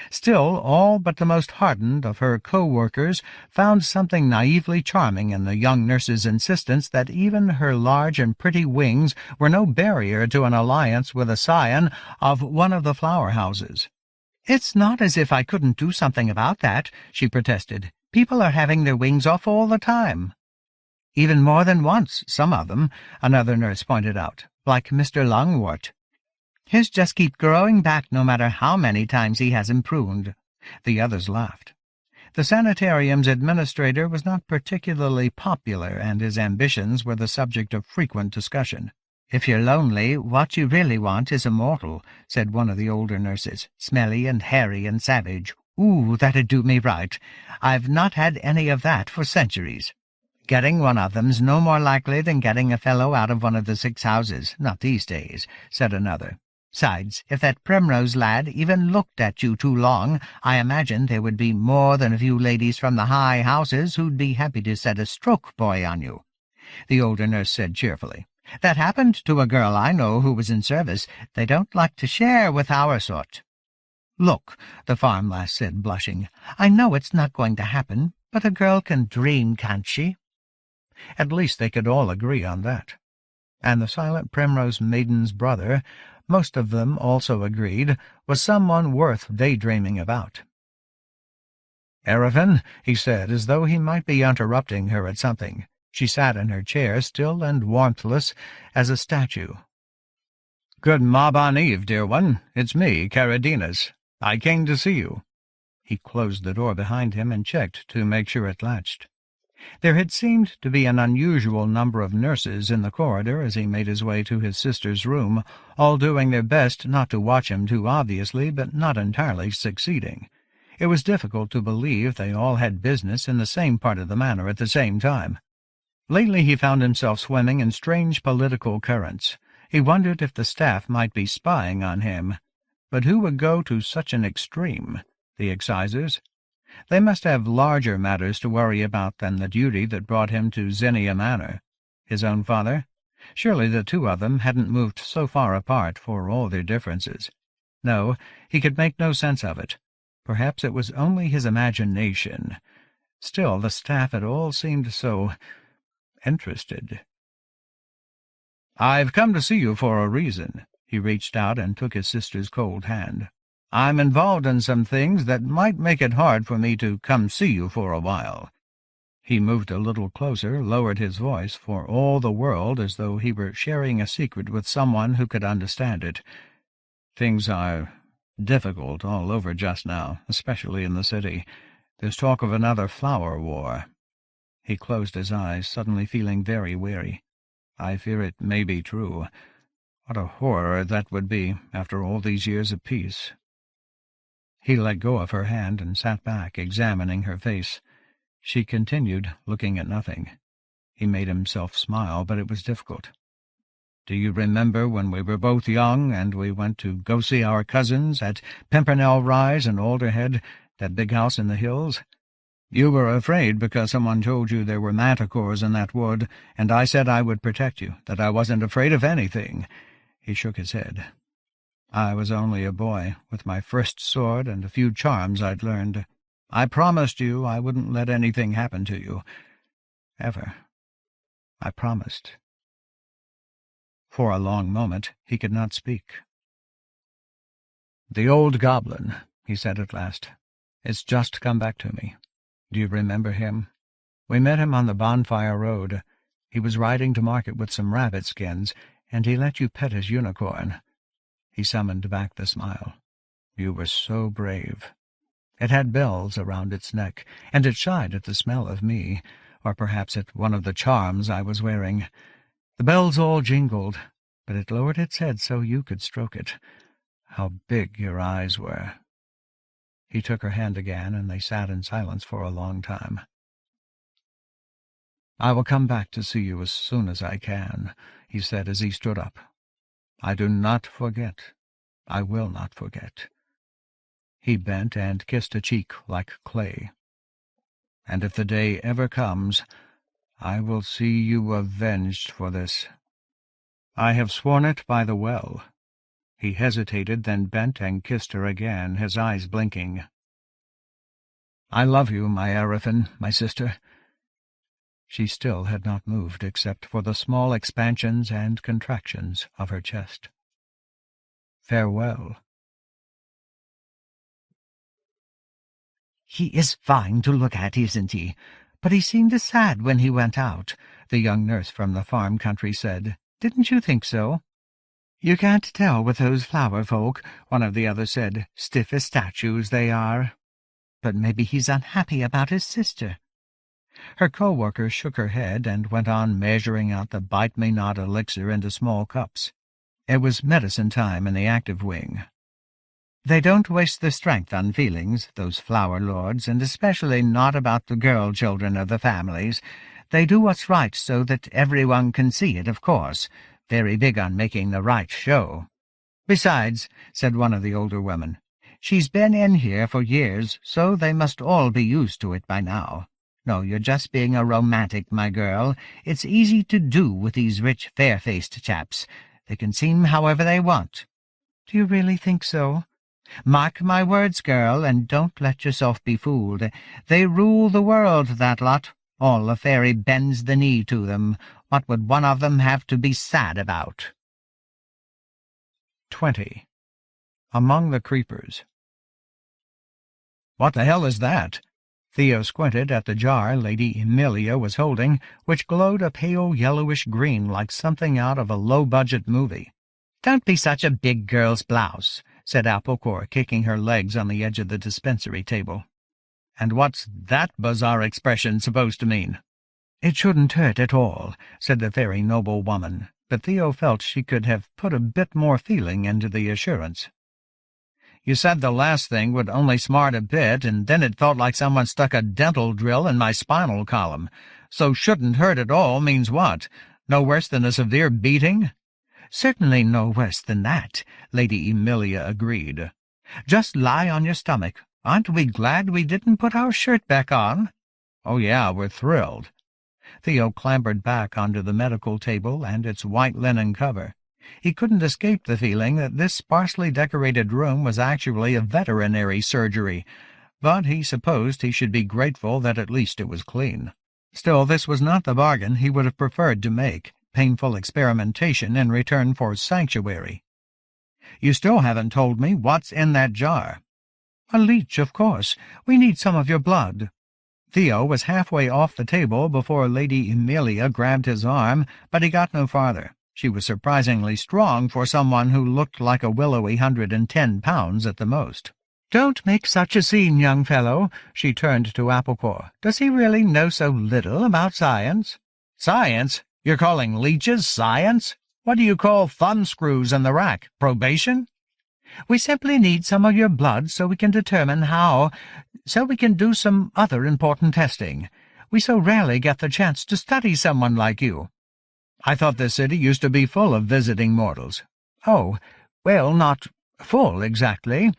Still, all but the most hardened of her co-workers found something naively charming in the young nurse's insistence that even her large and pretty wings were no barrier to an alliance with a scion of one of the flower houses. "It's not as if I couldn't do something about that," she protested. "People are having their wings off all the time." "Even more than once, some of them," another nurse pointed out, "like Mr. Lungwort. His just keep growing back no matter how many times he has 'em pruned." The others laughed. The sanitarium's administrator was not particularly popular, and his ambitions were the subject of frequent discussion. "If you're lonely, what you really want is a mortal," said one of the older nurses, "smelly and hairy and savage. Ooh, that'd do me right. I've not had any of that for centuries." "Getting one of them's no more likely than getting a fellow out of one of the 6 houses, not these days," said another. "Sides, if that Primrose lad even looked at you too long, I imagine there would be more than a few ladies from the high houses who'd be happy to set a stroke boy on you." The older nurse said cheerfully, "That happened to a girl I know who was in service. They don't like to share with our sort." "Look," the farm lass said, blushing, "I know it's not going to happen, but a girl can dream, can't she?" At least they could all agree on that. And the silent Primrose Maiden's brother, most of them also agreed, was someone worth daydreaming about. "Erewhon," he said, as though he might be interrupting her at something. She sat in her chair, still and warmthless as a statue. "Good Mabon Eve, dear one. It's me, Caradinas. I came to see you." He closed the door behind him and checked to make sure it latched. There had seemed to be an unusual number of nurses in the corridor as he made his way to his sister's room, all doing their best not to watch him too obviously, but not entirely succeeding. It was difficult to believe they all had business in the same part of the manor at the same time. Lately he found himself swimming in strange political currents. He wondered if the staff might be spying on him. But who would go to such an extreme? The excisers? They must have larger matters to worry about than the duty that brought him to Xenia Manor. His own father? Surely the two of them hadn't moved so far apart for all their differences. No, he could make no sense of it. Perhaps it was only his imagination. Still, the staff had all seemed so interested. "I've come to see you for a reason." He reached out and took his sister's cold hand. "I'm involved in some things that might make it hard for me to come see you for a while." He moved a little closer, lowered his voice for all the world as though he were sharing a secret with someone who could understand it. "Things are difficult all over just now, especially in the city. There's talk of another flower war." He closed his eyes, suddenly feeling very weary. "I fear it may be true. What a horror that would be, after all these years of peace." He let go of her hand and sat back, examining her face. She continued, looking at nothing. He made himself smile, but it was difficult. "Do you remember when we were both young and we went to go see our cousins at Pimpernel Rise and Alderhead, that big house in the hills? You were afraid because someone told you there were manticores in that wood, and I said I would protect you, that I wasn't afraid of anything." He shook his head. "I was only a boy, with my first sword and a few charms I'd learned. I promised you I wouldn't let anything happen to you. Ever. I promised." For a long moment he could not speak. "The old goblin," he said at last. "It's just come back to me. Do you remember him? We met him on the Bonfire Road. He was riding to market with some rabbit skins, and he let you pet his unicorn." He summoned back the smile. "You were so brave. It had bells around its neck, and it shied at the smell of me, or perhaps at one of the charms I was wearing. The bells all jingled, but it lowered its head so you could stroke it. How big your eyes were." He took her hand again, and they sat in silence for a long time. "I will come back to see you as soon as I can," he said as he stood up. "I do not forget. I will not forget." He bent and kissed a cheek like clay. "And if the day ever comes, I will see you avenged for this. I have sworn it by the well." He hesitated, then bent and kissed her again, his eyes blinking. "I love you, my Eryphon, my sister." She still had not moved, except for the small expansions and contractions of her chest. "Farewell." "He is fine to look at, isn't he? But he seemed sad when he went out," the young nurse from the farm country said. "Didn't you think so?" "You can't tell with those flower folk," one of the others said. "Stiff as statues they are. But maybe he's unhappy about his sister." Her co-worker shook her head and went on measuring out the bite-me-not elixir into small cups. It was medicine time in the active wing. "They don't waste their strength on feelings, those flower lords, and especially not about the girl children of the families. They do what's right so that everyone can see it, of course. Very big on making the right show." "Besides," said one of the older women, "she's been in here for years, so they must all be used to it by now. No, you're just being a romantic, my girl. It's easy to do with these rich, fair-faced chaps. They can seem however they want." "Do you really think so?" "Mark my words, girl, and don't let yourself be fooled. They rule the world, that lot. All the fairy bends the knee to them. What would one of them have to be sad about?" 20. Among the Creepers. "What the hell is that?" Theo squinted at the jar Lady Emilia was holding, which glowed a pale yellowish green like something out of a low-budget movie. "Don't be such a big girl's blouse," said Applecore, kicking her legs on the edge of the dispensary table. "And what's that bizarre expression supposed to mean?" "It shouldn't hurt at all," said the very noble woman, but Theo felt she could have put a bit more feeling into the assurance. "You said the last thing would only smart a bit, and then it felt like someone stuck a dental drill in my spinal column. So shouldn't hurt at all means what? No worse than a severe beating?" "Certainly no worse than that," Lady Emilia agreed. "Just lie on your stomach. Aren't we glad we didn't put our shirt back on?" "Oh, yeah, we're thrilled." Theo clambered back onto the medical table and its white linen cover. He couldn't escape the feeling that this sparsely decorated room was actually a veterinary surgery, but he supposed he should be grateful that at least it was clean. Still, this was not the bargain he would have preferred to make, painful experimentation in return for sanctuary. "You still haven't told me what's in that jar." "A leech, of course. We need some of your blood." Theo was halfway off the table before Lady Emilia grabbed his arm, but he got no farther. She was surprisingly strong for someone who looked like a willowy 110 pounds at the most. "Don't make such a scene, young fellow." She turned to Applecore. "Does he really know so little about science?" "Science? You're calling leeches science? What do you call thumbscrews in the rack? Probation?" "We simply need some of your blood so we can determine so we can do some other important testing. We so rarely get the chance to study someone like you." "I thought this city used to be full of visiting mortals." "Oh, well, not full exactly.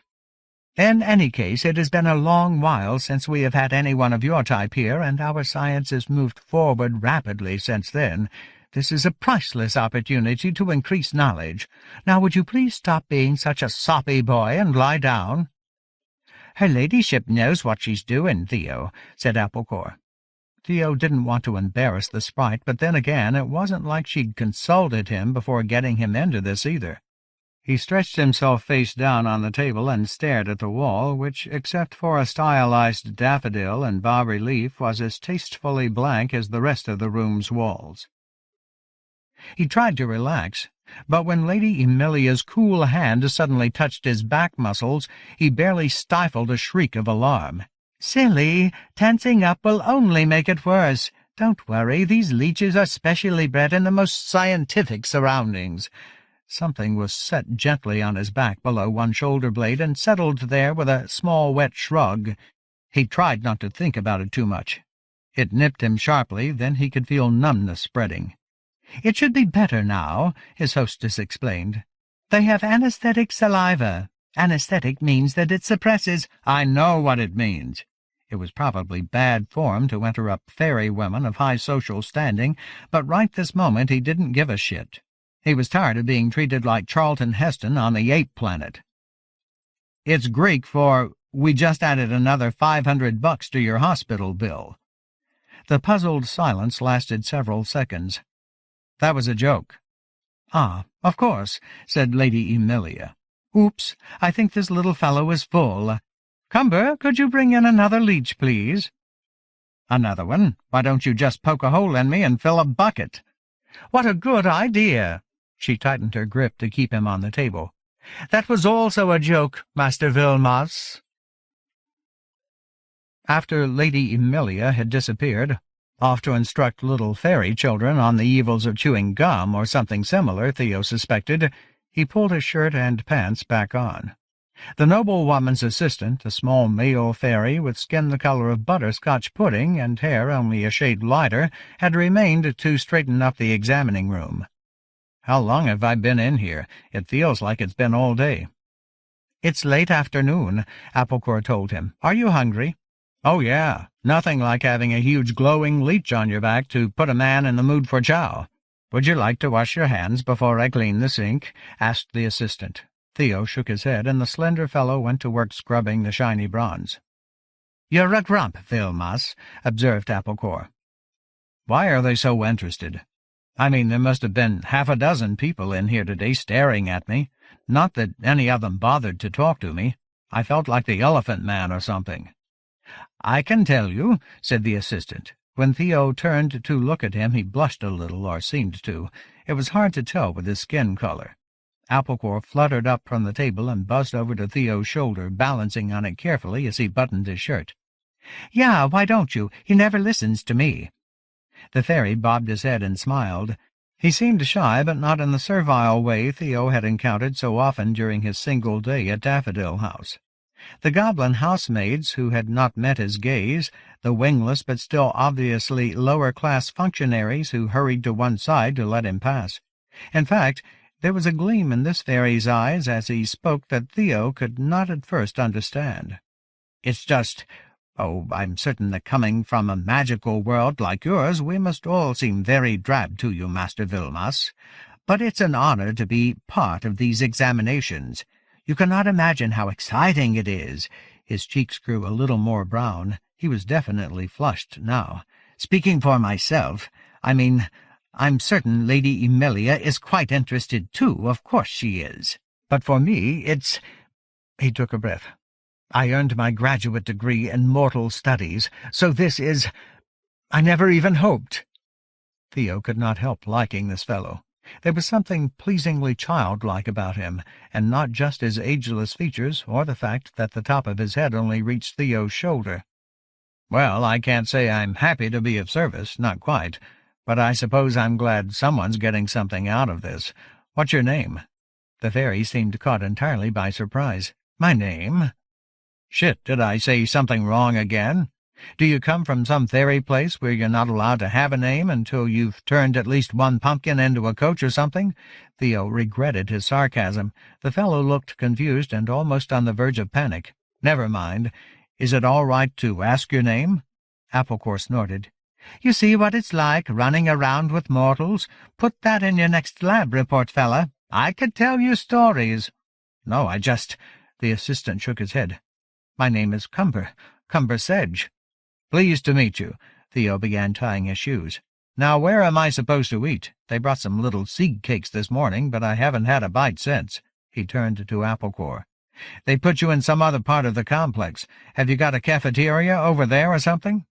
In any case, it has been a long while since we have had anyone of your type here, and our science has moved forward rapidly since then. This is a priceless opportunity to increase knowledge. Now would you please stop being such a soppy boy and lie down?" "Her ladyship knows what she's doing, Theo," said Applecore. Theo didn't want to embarrass the sprite, but then again it wasn't like she'd consulted him before getting him into this either. He stretched himself face down on the table and stared at the wall, which, except for a stylized daffodil in bas-relief, was as tastefully blank as the rest of the room's walls. He tried to relax, but when Lady Emilia's cool hand suddenly touched his back muscles, he barely stifled a shriek of alarm. "Silly, tensing up will only make it worse. Don't worry, these leeches are specially bred in the most scientific surroundings." Something was set gently on his back below one shoulder-blade and settled there with a small wet shrug. He tried not to think about it too much. It nipped him sharply, then he could feel numbness spreading. "It should be better now," his hostess explained. "They have anesthetic saliva. Anesthetic means that it suppresses—" "I know what it means." It was probably bad form to interrupt fairy women of high social standing, but right this moment he didn't give a shit. He was tired of being treated like Charlton Heston on the ape planet. "It's Greek for, 'We just added another $500 to your hospital bill.'" The puzzled silence lasted several seconds. "That was a joke." "Ah, of course," said Lady Emilia. "Oops, I think this little fellow is full. Cumber, could you bring in another leech, please?" "Another one? Why don't you just poke a hole in me and fill a bucket?" "What a good idea!" She tightened her grip to keep him on the table. "That was also a joke, Master Vilmas." After Lady Emilia had disappeared, off to instruct little fairy children on the evils of chewing gum or something similar, Theo suspected, he pulled his shirt and pants back on. The noblewoman's assistant, a small male fairy with skin the color of butterscotch pudding and hair only a shade lighter, had remained to straighten up the examining room. "How long have I been in here? It feels like it's been all day." "It's late afternoon," Applecore told him. "Are you hungry?" "Oh, yeah. Nothing like having a huge glowing leech on your back to put a man in the mood for chow." "Would you like to wash your hands before I clean the sink?" asked the assistant. Theo shook his head, and the slender fellow went to work scrubbing the shiny bronze. "You're a grump, Vilmas," observed Applecore. "Why are they so interested? I mean, there must have been half a dozen people in here today staring at me. Not that any of them bothered to talk to me. I felt like the Elephant Man or something." "I can tell you," said the assistant. When Theo turned to look at him, he blushed a little, or seemed to. It was hard to tell with his skin color. Applecore fluttered up from the table and buzzed over to Theo's shoulder, balancing on it carefully as he buttoned his shirt. "Yeah, why don't you? He never listens to me." The fairy bobbed his head and smiled. He seemed shy, but not in the servile way Theo had encountered so often during his single day at Daffodil House. The goblin housemaids who had not met his gaze, the wingless but still obviously lower-class functionaries who hurried to one side to let him pass. In fact, there was a gleam in this fairy's eyes as he spoke that Theo could not at first understand. "It's just— I'm certain that coming from a magical world like yours, we must all seem very drab to you, Master Vilmas. But it's an honor to be part of these examinations. You cannot imagine how exciting it is." His cheeks grew a little more brown. He was definitely flushed now. "Speaking for myself, I'm certain Lady Emilia is quite interested too, of course she is. But for me, it's—" He took a breath. "I earned my graduate degree in mortal studies, so this is— I never even hoped." Theo could not help liking this fellow. There was something pleasingly childlike about him, and not just his ageless features, or the fact that the top of his head only reached Theo's shoulder. "Well, I can't say I'm happy to be of service, not quite, but I suppose I'm glad someone's getting something out of this. What's your name?" The fairy seemed caught entirely by surprise. "My name?" "Shit, did I say something wrong again? Do you come from some fairy place where you're not allowed to have a name until you've turned at least one pumpkin into a coach or something?" Theo regretted his sarcasm. The fellow looked confused and almost on the verge of panic. "Never mind. Is it all right to ask your name?" Applecore snorted. "You see what it's like, running around with mortals? Put that in your next lab report, fella. I could tell you stories." "No, I just—" The assistant shook his head. "My name is Cumber Sedge." "Pleased to meet you." Theo began tying his shoes. "Now, where am I supposed to eat? They brought some little seed cakes this morning, but I haven't had a bite since." He turned to Applecore. "They put you in some other part of the complex. Have you got a cafeteria over there or something?"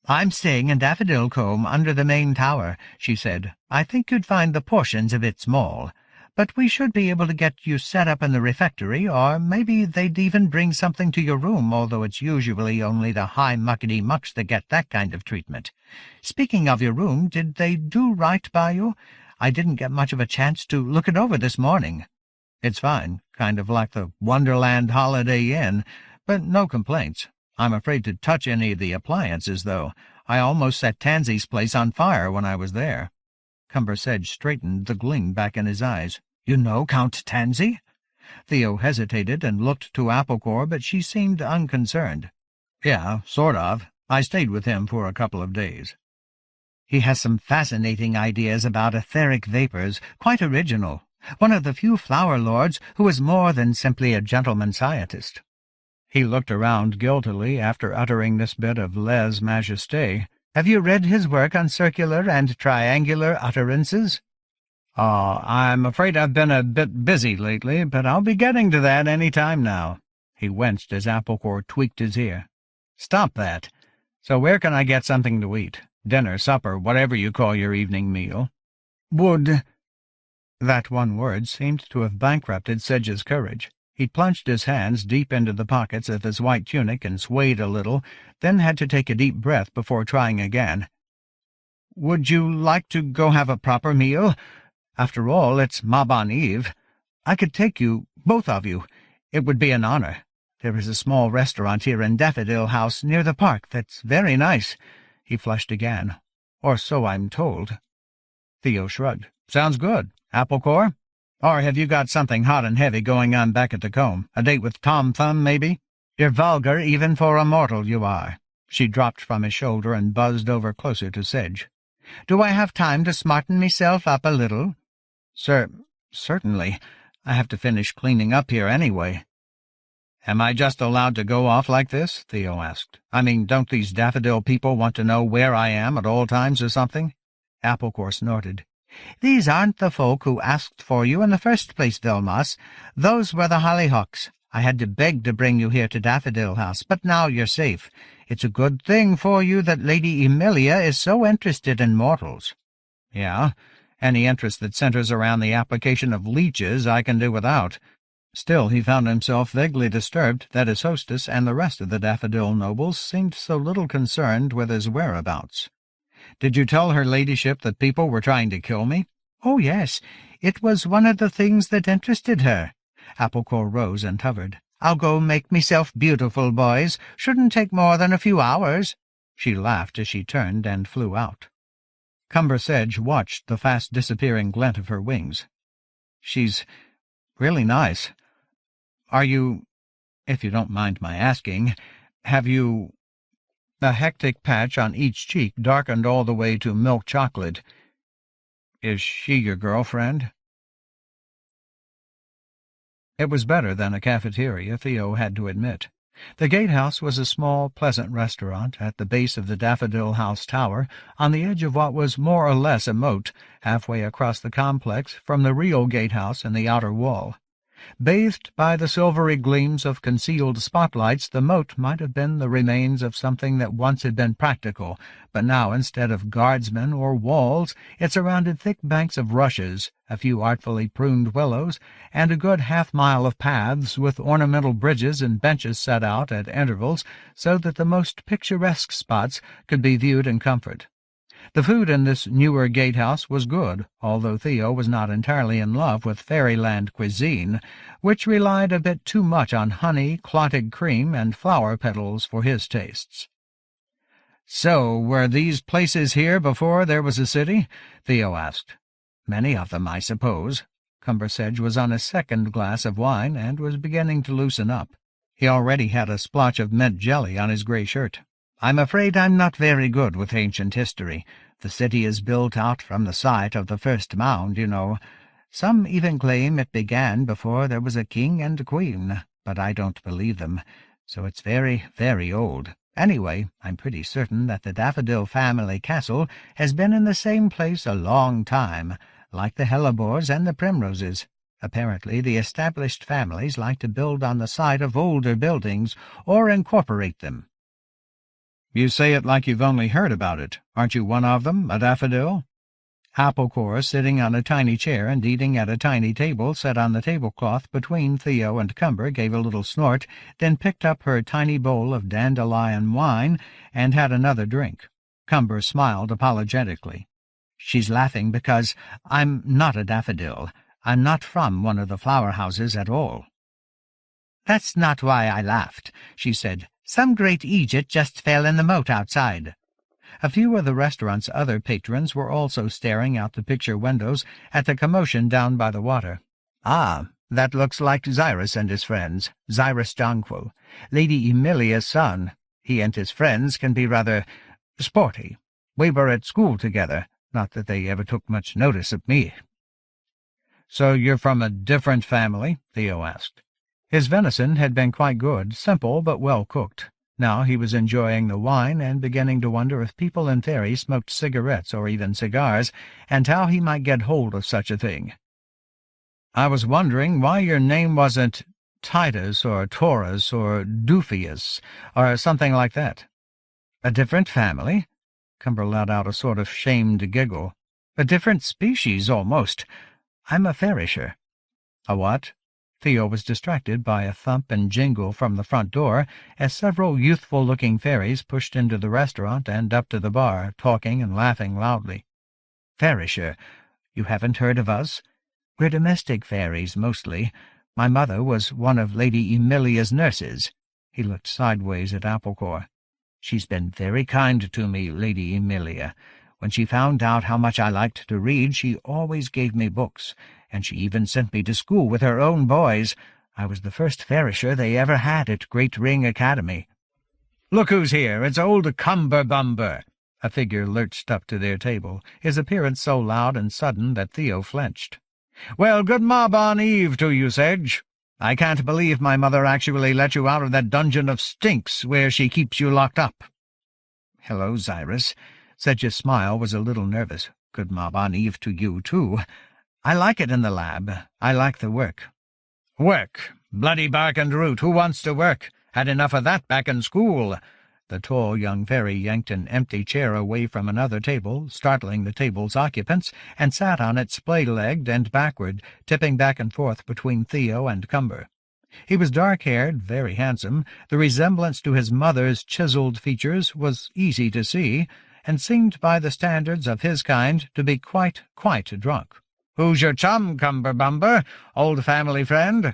"I'm staying in Daffodil Combe under the main tower," she said. "I think you'd find the portions a bit small. But we should be able to get you set up in the refectory, or maybe they'd even bring something to your room, although it's usually only the high muckety-mucks that get that kind of treatment. Speaking of your room, did they do right by you? I didn't get much of a chance to look it over this morning. It's fine, kind of like the Wonderland Holiday Inn, but no complaints. I'm afraid to touch any of the appliances, though. I almost set Tansy's place on fire when I was there." Cumber Sedge straightened, the gleam back in his eyes. "You know Count Tansy?" Theo hesitated and looked to Applecore, but she seemed unconcerned. "Yeah, sort of. I stayed with him for a couple of days." "He has some fascinating ideas about etheric vapors, quite original. One of the few flower lords who is more than simply a gentleman scientist." He looked around guiltily after uttering this bit of lèse-majesté. "Have you read his work on circular and triangular utterances?" I'm afraid I've been a bit busy lately, but I'll be getting to that any time now." He winced as Applecore tweaked his ear. "Stop that. So where can I get something to eat? Dinner, supper, whatever you call your evening meal." "Would—" That one word seemed to have bankrupted Sedge's courage. He plunged his hands deep into the pockets of his white tunic and swayed a little, then had to take a deep breath before trying again. "Would you like to go have a proper meal? After all, it's Mabon Eve. I could take you, both of you. It would be an honor. There is a small restaurant here in Daffodil House near the park that's very nice." He flushed again. "Or so I'm told." Theo shrugged. "Sounds good. Applecore? Or have you got something hot and heavy going on back at the Combe? A date with Tom Thumb, maybe?" "You're vulgar even for a mortal, you are." She dropped from his shoulder and buzzed over closer to Sedge. "Do I have time to smarten myself up a little?" Certainly. I have to finish cleaning up here anyway." "Am I just allowed to go off like this?" Theo asked. "I mean, don't these daffodil people want to know where I am at all times or something?" Applecore snorted. "These aren't the folk who asked for you in the first place, Vilmos. Those were the Hollyhocks. I had to beg to bring you here to Daffodil House, but now you're safe. It's a good thing for you that Lady Emilia is so interested in mortals." "Yeah, any interest that centers around the application of leeches I can do without." Still, he found himself vaguely disturbed that his hostess and the rest of the daffodil nobles seemed so little concerned with his whereabouts. "Did you tell her ladyship that people were trying to kill me?" "Oh, yes. It was one of the things that interested her." Applecore rose and hovered. "I'll go make myself beautiful, boys. Shouldn't take more than a few hours." She laughed as she turned and flew out. Cumber Sedge watched the fast-disappearing glint of her wings. "She's really nice. Are you, if you don't mind my asking, have you—" A hectic patch on each cheek darkened all the way to milk chocolate. "Is she your girlfriend?" It was better than a cafeteria, Theo had to admit. The gatehouse was a small, pleasant restaurant at the base of the Daffodil House tower, on the edge of what was more or less a moat, halfway across the complex from the real gatehouse in the outer wall. Bathed by the silvery gleams of concealed spotlights, the moat might have been the remains of something that once had been practical, but now, instead of guardsmen or walls, it surrounded thick banks of rushes, a few artfully pruned willows, and a good half-mile of paths with ornamental bridges and benches set out at intervals so that the most picturesque spots could be viewed in comfort. The food in this newer gatehouse was good, although Theo was not entirely in love with fairyland cuisine, which relied a bit too much on honey, clotted cream, and flower petals for his tastes. "So, were these places here before there was a city?" Theo asked. "Many of them, I suppose." Cumber Sedge was on his second glass of wine and was beginning to loosen up. He already had a splotch of mint jelly on his grey shirt. "I'm afraid I'm not very good with ancient history. The city is built out from the site of the first mound, you know. Some even claim it began before there was a king and a queen, but I don't believe them, so it's very, very old. Anyway, I'm pretty certain that the Daffodil family castle has been in the same place a long time, like the hellebores and the primroses. Apparently the established families like to build on the site of older buildings or incorporate them." "You say it like you've only heard about it. Aren't you one of them, a daffodil?" Applecore, sitting on a tiny chair and eating at a tiny table set on the tablecloth between Theo and Cumber, gave a little snort, then picked up her tiny bowl of dandelion wine and had another drink. Cumber smiled apologetically. She's laughing because I'm not a daffodil. I'm not from one of the flower houses at all. That's not why I laughed, she said. Some great Egypt just fell in the moat outside. A few of the restaurant's other patrons were also staring out the picture windows at the commotion down by the water. Ah, that looks like Cyrus and his friends, Cyrus Jonquil, Lady Emilia's son. He and his friends can be rather sporty. We were at school together, not that they ever took much notice of me. So you're from a different family? Theo asked. His venison had been quite good, simple but well cooked. Now he was enjoying the wine and beginning to wonder if people in Fairy smoked cigarettes or even cigars, and how he might get hold of such a thing. I was wondering why your name wasn't Titus or Taurus or Duphius or something like that. A different family? Cumber let out a sort of shamed giggle. A different species, almost. I'm a Fairisher. A what? Theo was distracted by a thump and jingle from the front door as several youthful-looking fairies pushed into the restaurant and up to the bar, talking and laughing loudly. Fairisher, you haven't heard of us? We're domestic fairies, mostly. My mother was one of Lady Emilia's nurses. He looked sideways at Applecore. She's been very kind to me, Lady Emilia. When she found out how much I liked to read, she always gave me books, and she even sent me to school with her own boys. I was the first Fairisher they ever had at Great Ring Academy. Look who's here! It's old Cumberbumber! A figure lurched up to their table, his appearance so loud and sudden that Theo flinched. Well, good Marbon Eve to you, Sedge. I can't believe my mother actually let you out of that dungeon of stinks where she keeps you locked up. Hello, Cyrus. Sedge's smile was a little nervous. Good Marbon Eve to you, too. I like it in the lab. I like the work. Work? Bloody bark and root. Who wants to work? Had enough of that back in school. The tall young fairy yanked an empty chair away from another table, startling the table's occupants, and sat on it splay-legged and backward, tipping back and forth between Theo and Cumber. He was dark-haired, very handsome. The resemblance to his mother's chiseled features was easy to see, and seemed by the standards of his kind to be quite drunk. "Who's your chum, Cumberbumber? Old family friend?"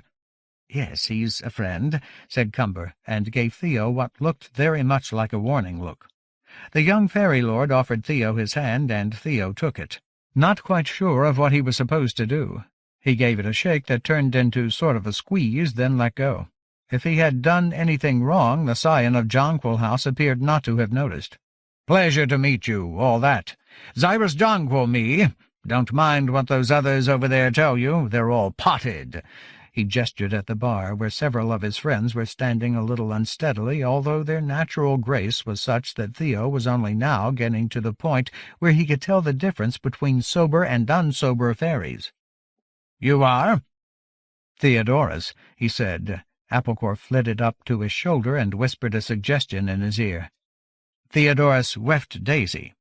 "Yes, he's a friend," said Cumber, and gave Theo what looked very much like a warning look. The young fairy lord offered Theo his hand, and Theo took it, not quite sure of what he was supposed to do. He gave it a shake that turned into sort of a squeeze, then let go. If he had done anything wrong, the scion of Jonquil House appeared not to have noticed. "Pleasure to meet you, all that. Cyrus Jonquil, me. Don't mind what those others over there tell you. They're all potted." He gestured at the bar, where several of his friends were standing a little unsteadily, although their natural grace was such that Theo was only now getting to the point where he could tell the difference between sober and unsober fairies. "You are?" "Theodorus," he said. Applecore flitted up to his shoulder and whispered a suggestion in his ear. "Theodorus Weft Daisy."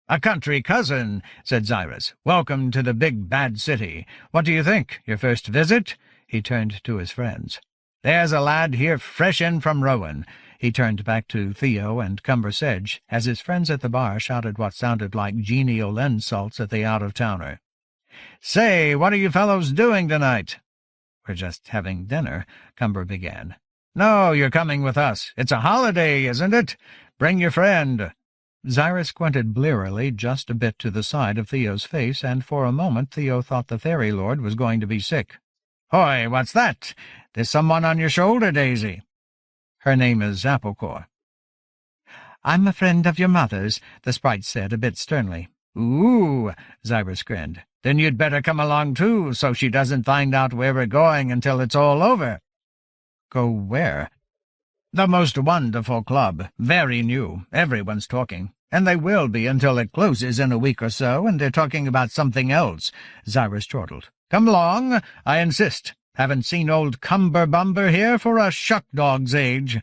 "A country cousin," said Cyrus. "Welcome to the big bad city. What do you think? Your first visit?" He turned to his friends. "There's a lad here fresh in from Rowan." He turned back to Theo and Cumber Sedge, as his friends at the bar shouted what sounded like genial insults at the out-of-towner. "Say, what are you fellows doing tonight?" "We're just having dinner," Cumber began. "No, you're coming with us. It's a holiday, isn't it? Bring your friend." Cyrus squinted blearily just a bit to the side of Theo's face, and for a moment Theo thought the fairy lord was going to be sick. "Hoy, what's that? There's someone on your shoulder, Daisy." "Her name is Applecore." "I'm a friend of your mother's," the sprite said a bit sternly. "Ooh," Cyrus grinned. "Then you'd better come along too, so she doesn't find out where we're going until it's all over." "Go where?" "The most wonderful club. Very new. Everyone's talking. And they will be until it closes in a week or so, and they're talking about something else," Cyrus chortled. "Come along, I insist. Haven't seen old Cumberbumber here for a shuck-dog's age."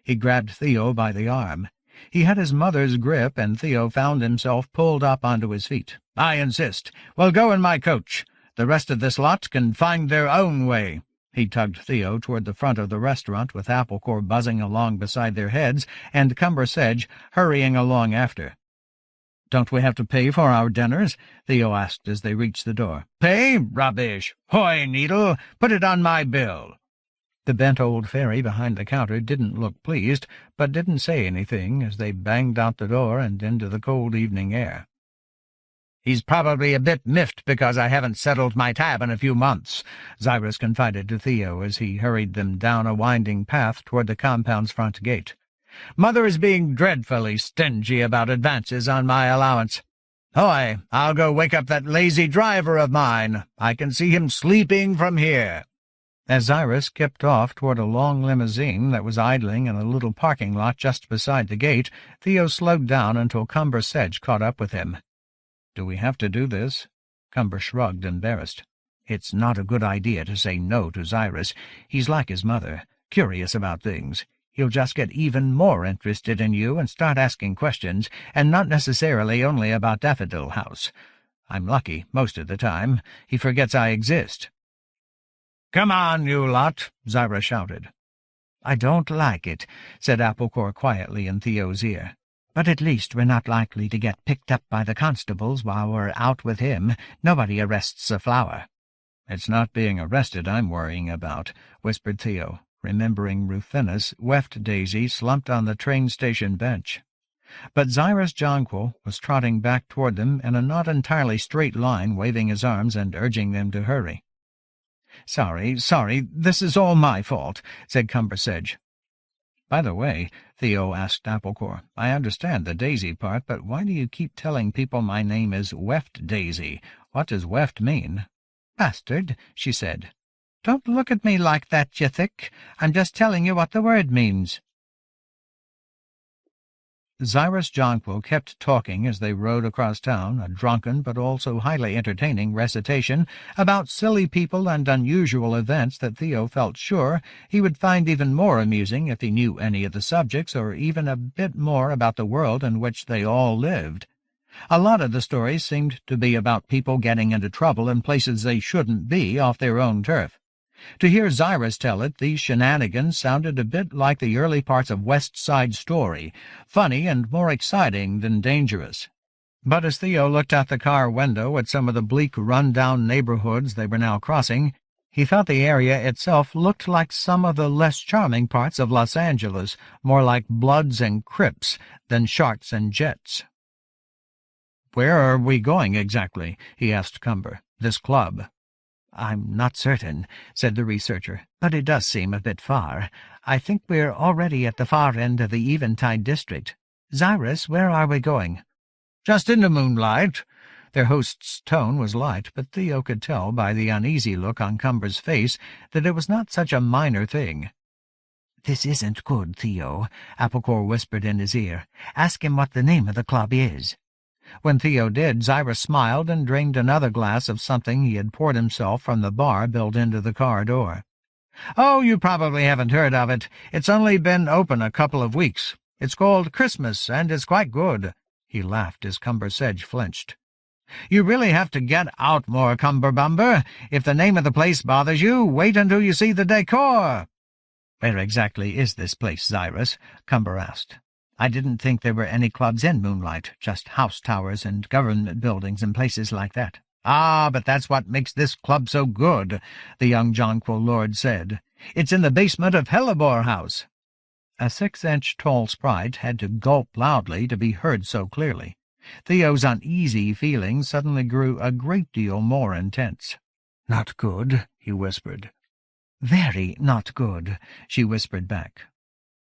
He grabbed Theo by the arm. He had his mother's grip, and Theo found himself pulled up onto his feet. "I insist. We'll go in my coach. The rest of this lot can find their own way." He tugged Theo toward the front of the restaurant, with Applecore buzzing along beside their heads, and Cumber Sedge hurrying along after. "Don't we have to pay for our dinners?" Theo asked as they reached the door. "Pay? Rubbish! Hoy, Needle! Put it on my bill." The bent old fairy behind the counter didn't look pleased, but didn't say anything as they banged out the door and into the cold evening air. "He's probably a bit miffed because I haven't settled my tab in a few months," Cyrus confided to Theo as he hurried them down a winding path toward the compound's front gate. "Mother is being dreadfully stingy about advances on my allowance. Hoy, I'll go wake up that lazy driver of mine. I can see him sleeping from here." As Cyrus kept off toward a long limousine that was idling in a little parking lot just beside the gate, Theo slowed down until Cumber Sedge caught up with him. "Do we have to do this?" Cumber shrugged, embarrassed. "It's not a good idea to say no to Cyrus. He's like his mother, curious about things. He'll just get even more interested in you and start asking questions, and not necessarily only about Daffodil House. I'm lucky, most of the time. He forgets I exist." "Come on, you lot," Cyrus shouted. "I don't like it," said Applecore quietly in Theo's ear. "But at least we're not likely to get picked up by the constables while we're out with him. Nobody arrests a flower." "It's not being arrested I'm worrying about," whispered Theo, remembering Rufinus, Weft Daisy, slumped on the train station bench. But Cyrus Jonquil was trotting back toward them in a not entirely straight line, waving his arms and urging them to hurry. Sorry, this is all my fault," said Cumber Sedge. "By the way," Theo asked Applecore, "I understand the Daisy part, but why do you keep telling people my name is Weft Daisy? What does Weft mean?" "Bastard," she said. "Don't look at me like that, you thick. I'm just telling you what the word means." Cyrus Jonquil kept talking as they rode across town, a drunken but also highly entertaining recitation about silly people and unusual events that Theo felt sure he would find even more amusing if he knew any of the subjects or even a bit more about the world in which they all lived. A lot of the stories seemed to be about people getting into trouble in places they shouldn't be off their own turf. To hear Cyrus tell it, these shenanigans sounded a bit like the early parts of West Side Story, funny and more exciting than dangerous. But as Theo looked out the car window at some of the bleak, run-down neighborhoods they were now crossing, he thought the area itself looked like some of the less charming parts of Los Angeles, more like Bloods and Crips than Sharks and Jets. "Where are we going exactly?" he asked Cumber. "This club." "I'm not certain," said the researcher, "but it does seem a bit far. I think we're already at the far end of the Eventide district. Cyrus, where are we going?" "Just in the moonlight." Their host's tone was light, but Theo could tell by the uneasy look on Cumber's face that it was not such a minor thing. "This isn't good, Theo," Applecore whispered in his ear. "Ask him what the name of the club is." When Theo did, Cyrus smiled and drained another glass of something he had poured himself from the bar built into the car door. "Oh, you probably haven't heard of it. It's only been open a couple of weeks. It's called Christmas, and it's quite good." He laughed as Cumber Sedge flinched. "You really have to get out more, Cumberbumber. If the name of the place bothers you, wait until you see the decor." "Where exactly is this place, Cyrus?" Cumber asked. "I didn't think there were any clubs in Moonlight, just house towers and government buildings and places like that." "Ah, but that's what makes this club so good," the young Jonquil lord said. "It's in the basement of Hellebore House." A 6-inch tall sprite had to gulp loudly to be heard so clearly. Theo's uneasy feelings suddenly grew a great deal more intense. "Not good," he whispered. "Very not good," she whispered back.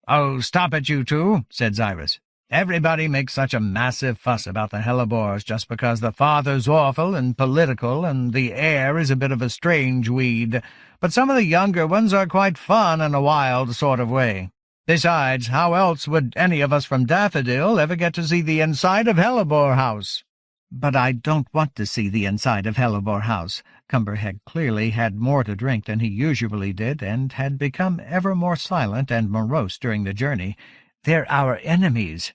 "Oh, stop it, you two," said Cyrus. "Everybody makes such a massive fuss about the Hellebores just because the father's awful and political and the heir is a bit of a strange weed. But some of the younger ones are quite fun in a wild sort of way. Besides, how else would any of us from Daffodil ever get to see the inside of Hellebore House?" "But I don't want to see the inside of Hellebore House." Cumber had clearly had more to drink than he usually did, and had become ever more silent and morose during the journey. "They're our enemies."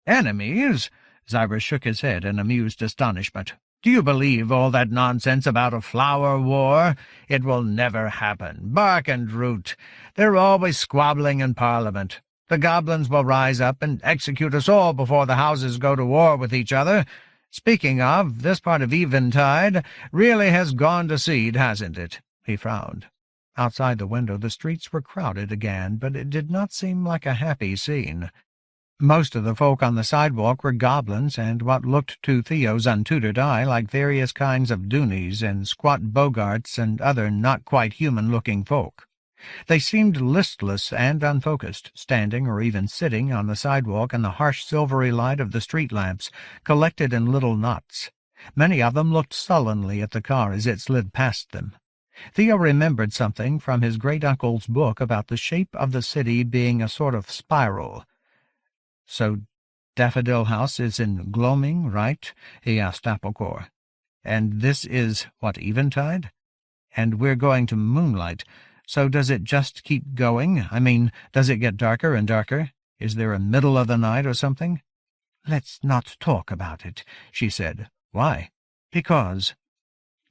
"Enemies?" Cyrus shook his head in amused astonishment. "Do you believe all that nonsense about a flower war? It will never happen. Bark and root. They're always squabbling in Parliament. The goblins will rise up and execute us all before the houses go to war with each other. Speaking of, this part of Eventide really has gone to seed, hasn't it?" He frowned. Outside the window the streets were crowded again, but it did not seem like a happy scene. Most of the folk on the sidewalk were goblins, and what looked to Theo's untutored eye like various kinds of doonies and squat bogarts and other not-quite-human-looking folk. They seemed listless and unfocused, standing or even sitting on the sidewalk in the harsh silvery light of the street lamps, collected in little knots. Many of them looked sullenly at the car as it slid past them. Theo remembered something from his great-uncle's book about the shape of the city being a sort of spiral. "So Daffodil House is in Gloaming, right?" he asked Applecore. "And this is, what, Eventide? And we're going to Moonlight. So does it just keep going? I mean, does it get darker and darker? Is there a middle of the night or something?" "Let's not talk about it," she said. "Why?" "Because."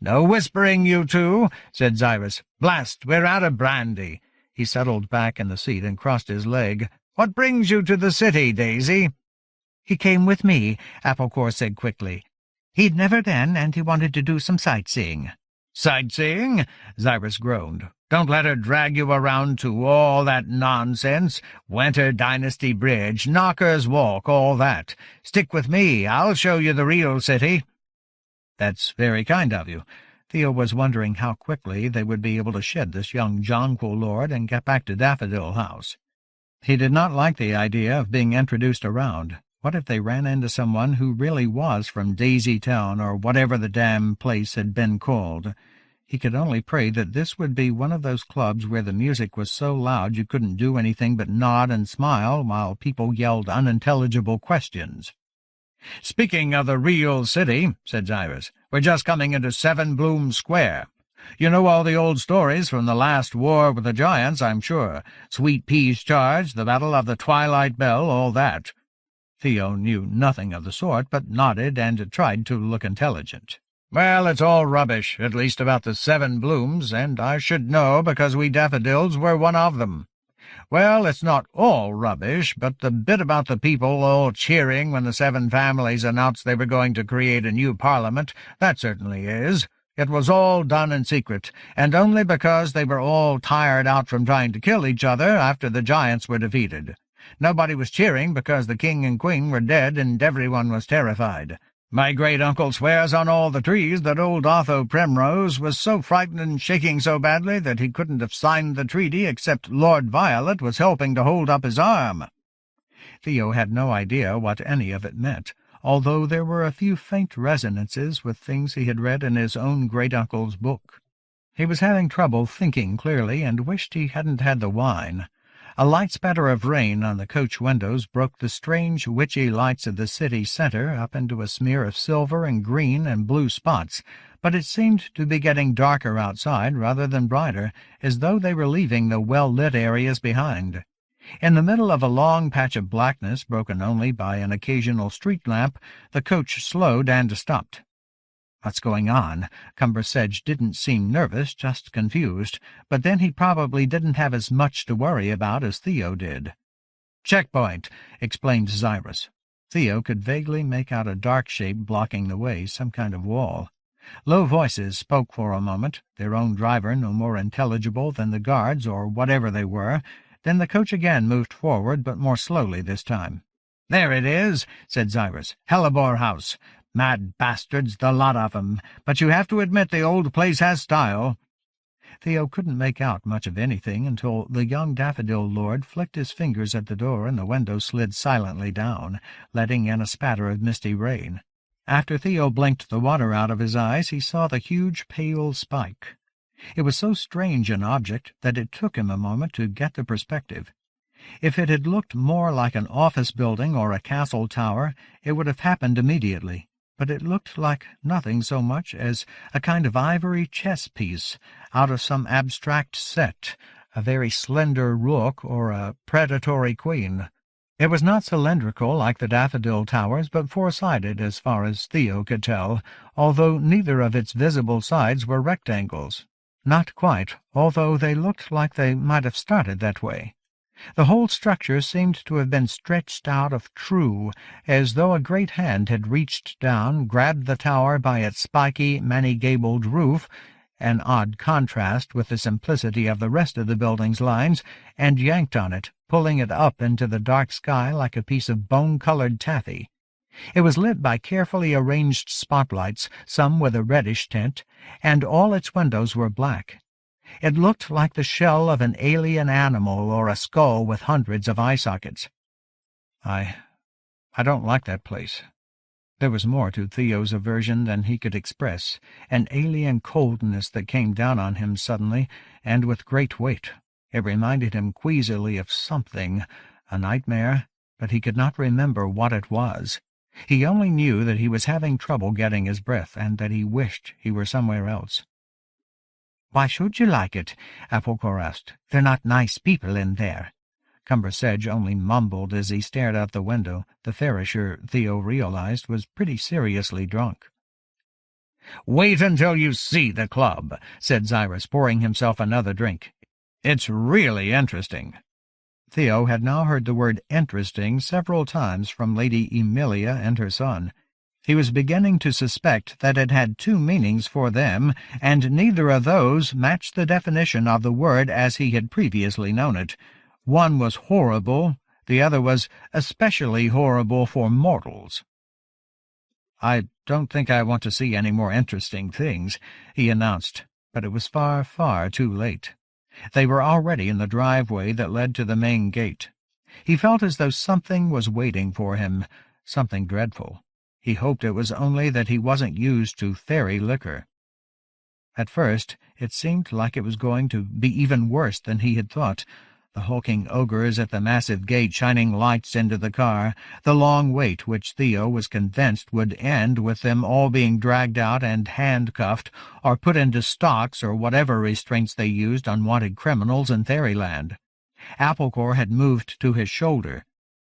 "No whispering, you two," said Cyrus. "Blast, we're out of brandy." He settled back in the seat and crossed his leg. "What brings you to the city, Daisy?" "He came with me," Applecore said quickly. "He'd never been, and he wanted to do some sightseeing." "Sightseeing?" Cyrus groaned. "Don't let her drag you around to all that nonsense. Winter Dynasty Bridge, Knocker's Walk, all that. Stick with me. I'll show you the real city." "That's very kind of you." Theo was wondering how quickly they would be able to shed this young jonquil lord and get back to Daffodil House. He did not like the idea of being introduced around. What if they ran into someone who really was from Daisy Town, or whatever the damn place had been called? He could only pray that this would be one of those clubs where the music was so loud you couldn't do anything but nod and smile while people yelled unintelligible questions. "Speaking of the real city," said Cyrus, "we're just coming into Seven Bloom Square. You know all the old stories from the last war with the giants, I'm sure. Sweet Pea's Charge, the Battle of the Twilight Bell, all that." Theo knew nothing of the sort, but nodded and tried to look intelligent. "Well, it's all rubbish, at least about the Seven Blooms, and I should know because we daffodils were one of them. Well, it's not all rubbish, but the bit about the people all cheering when the seven families announced they were going to create a new parliament, that certainly is. It was all done in secret, and only because they were all tired out from trying to kill each other after the giants were defeated. Nobody was cheering because the king and queen were dead, and everyone was terrified. My great-uncle swears on all the trees that old Otho Primrose was so frightened and shaking so badly that he couldn't have signed the treaty except Lord Violet was helping to hold up his arm." Theo had no idea what any of it meant, although there were a few faint resonances with things he had read in his own great-uncle's book. He was having trouble thinking clearly and wished he hadn't had the wine. A light spatter of rain on the coach windows broke the strange, witchy lights of the city centre up into a smear of silver and green and blue spots, but it seemed to be getting darker outside rather than brighter, as though they were leaving the well-lit areas behind. In the middle of a long patch of blackness, broken only by an occasional street lamp, the coach slowed and stopped. "What's going on?" Cumber Sedge didn't seem nervous, just confused, but then he probably didn't have as much to worry about as Theo did. "Checkpoint," explained Cyrus. Theo could vaguely make out a dark shape blocking the way, some kind of wall. Low voices spoke for a moment, their own driver no more intelligible than the guards or whatever they were. Then the coach again moved forward, but more slowly this time. "There it is," said Cyrus. "Hellebore House. Mad bastards, the lot of 'em, but you have to admit the old place has style." Theo couldn't make out much of anything until the young daffodil lord flicked his fingers at the door and the window slid silently down, letting in a spatter of misty rain. After Theo blinked the water out of his eyes, he saw the huge pale spike. It was so strange an object that it took him a moment to get the perspective. If it had looked more like an office building or a castle tower, it would have happened immediately. But it looked like nothing so much as a kind of ivory chess-piece out of some abstract set, a very slender rook or a predatory queen. It was not cylindrical like the daffodil towers, but four-sided as far as Theo could tell, although neither of its visible sides were rectangles. Not quite, although they looked like they might have started that way. The whole structure seemed to have been stretched out of true, as though a great hand had reached down, grabbed the tower by its spiky, many-gabled roof, an odd contrast with the simplicity of the rest of the building's lines, and yanked on it, pulling it up into the dark sky like a piece of bone-colored taffy. It was lit by carefully arranged spotlights, some with a reddish tint, and all its windows were black. It looked like the shell of an alien animal or a skull with hundreds of eye sockets. I don't like that place." There was more to Theo's aversion than he could express, an alien coldness that came down on him suddenly, and with great weight. It reminded him queasily of something, a nightmare, but he could not remember what it was. He only knew that he was having trouble getting his breath, and that he wished he were somewhere else. "Why should you like it?" Applecor asked. "They're not nice people in there." Cumber Sedge only mumbled as he stared out the window. The Farisher, Theo realized, was pretty seriously drunk. "Wait until you see the club," said Cyrus, pouring himself another drink. "It's really interesting." Theo had now heard the word interesting several times from Lady Emilia and her son. He was beginning to suspect that it had two meanings for them, and neither of those matched the definition of the word as he had previously known it. One was horrible, the other was especially horrible for mortals. "I don't think I want to see any more interesting things," he announced, but it was far, far too late. They were already in the driveway that led to the main gate. He felt as though something was waiting for him, something dreadful. He hoped it was only that he wasn't used to fairy liquor. At first, it seemed like it was going to be even worse than he had thought. The hulking ogres at the massive gate shining lights into the car, the long wait which Theo was convinced would end with them all being dragged out and handcuffed, or put into stocks or whatever restraints they used on wanted criminals in Fairyland. Applecor had moved to his shoulder.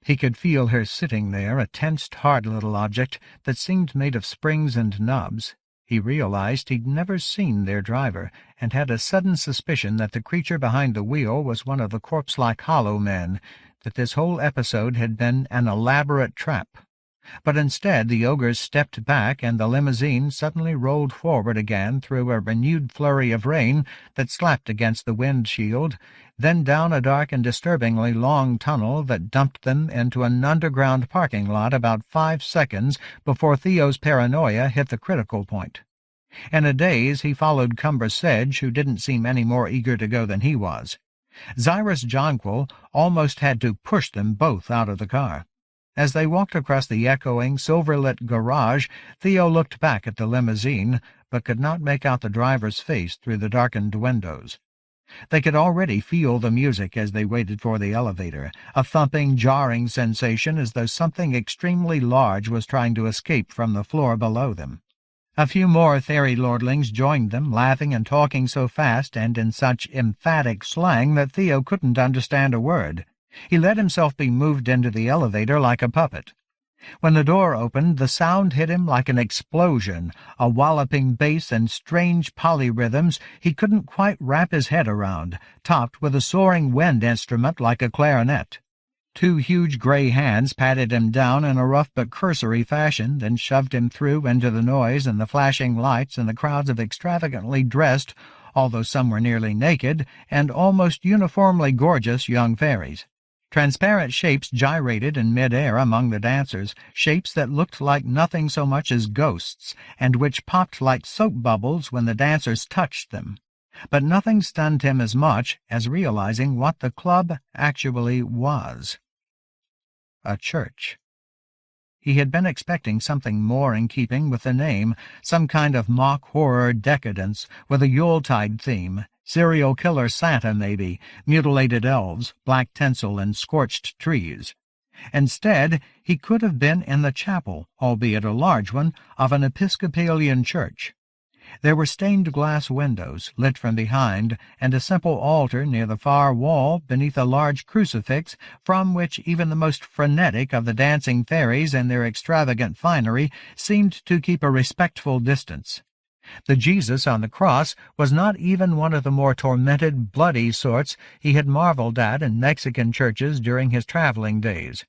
He could feel her sitting there, a tensed, hard little object that seemed made of springs and knobs. He realized he'd never seen their driver, and had a sudden suspicion that the creature behind the wheel was one of the corpse-like hollow men, that this whole episode had been an elaborate trap. But instead the ogres stepped back, and the limousine suddenly rolled forward again through a renewed flurry of rain that slapped against the windshield, then down a dark and disturbingly long tunnel that dumped them into an underground parking lot about 5 seconds before Theo's paranoia hit the critical point. In a daze he followed Cumber Sedge, who didn't seem any more eager to go than he was. Cyrus Jonquil almost had to push them both out of the car. As they walked across the echoing, silver-lit garage, Theo looked back at the limousine, but could not make out the driver's face through the darkened windows. They could already feel the music as they waited for the elevator, a thumping, jarring sensation as though something extremely large was trying to escape from the floor below them. A few more fairy lordlings joined them, laughing and talking so fast and in such emphatic slang that Theo couldn't understand a word. He let himself be moved into the elevator like a puppet. When the door opened, the sound hit him like an explosion, a walloping bass and strange polyrhythms he couldn't quite wrap his head around, topped with a soaring wind instrument like a clarinet. 2 huge gray hands patted him down in a rough but cursory fashion, then shoved him through into the noise and the flashing lights and the crowds of extravagantly dressed, although some were nearly naked, and almost uniformly gorgeous young fairies. Transparent shapes gyrated in mid-air among the dancers, shapes that looked like nothing so much as ghosts, and which popped like soap bubbles when the dancers touched them. But nothing stunned him as much as realizing what the club actually was. A church. He had been expecting something more in keeping with the name, some kind of mock-horror decadence with a Yuletide theme. Serial killer Santa, maybe, mutilated elves, black tinsel, and scorched trees. Instead, he could have been in the chapel, albeit a large one, of an Episcopalian church. There were stained-glass windows, lit from behind, and a simple altar near the far wall beneath a large crucifix, from which even the most frenetic of the dancing fairies and their extravagant finery seemed to keep a respectful distance. The Jesus on the cross was not even one of the more tormented, bloody sorts he had marveled at in Mexican churches during his traveling days.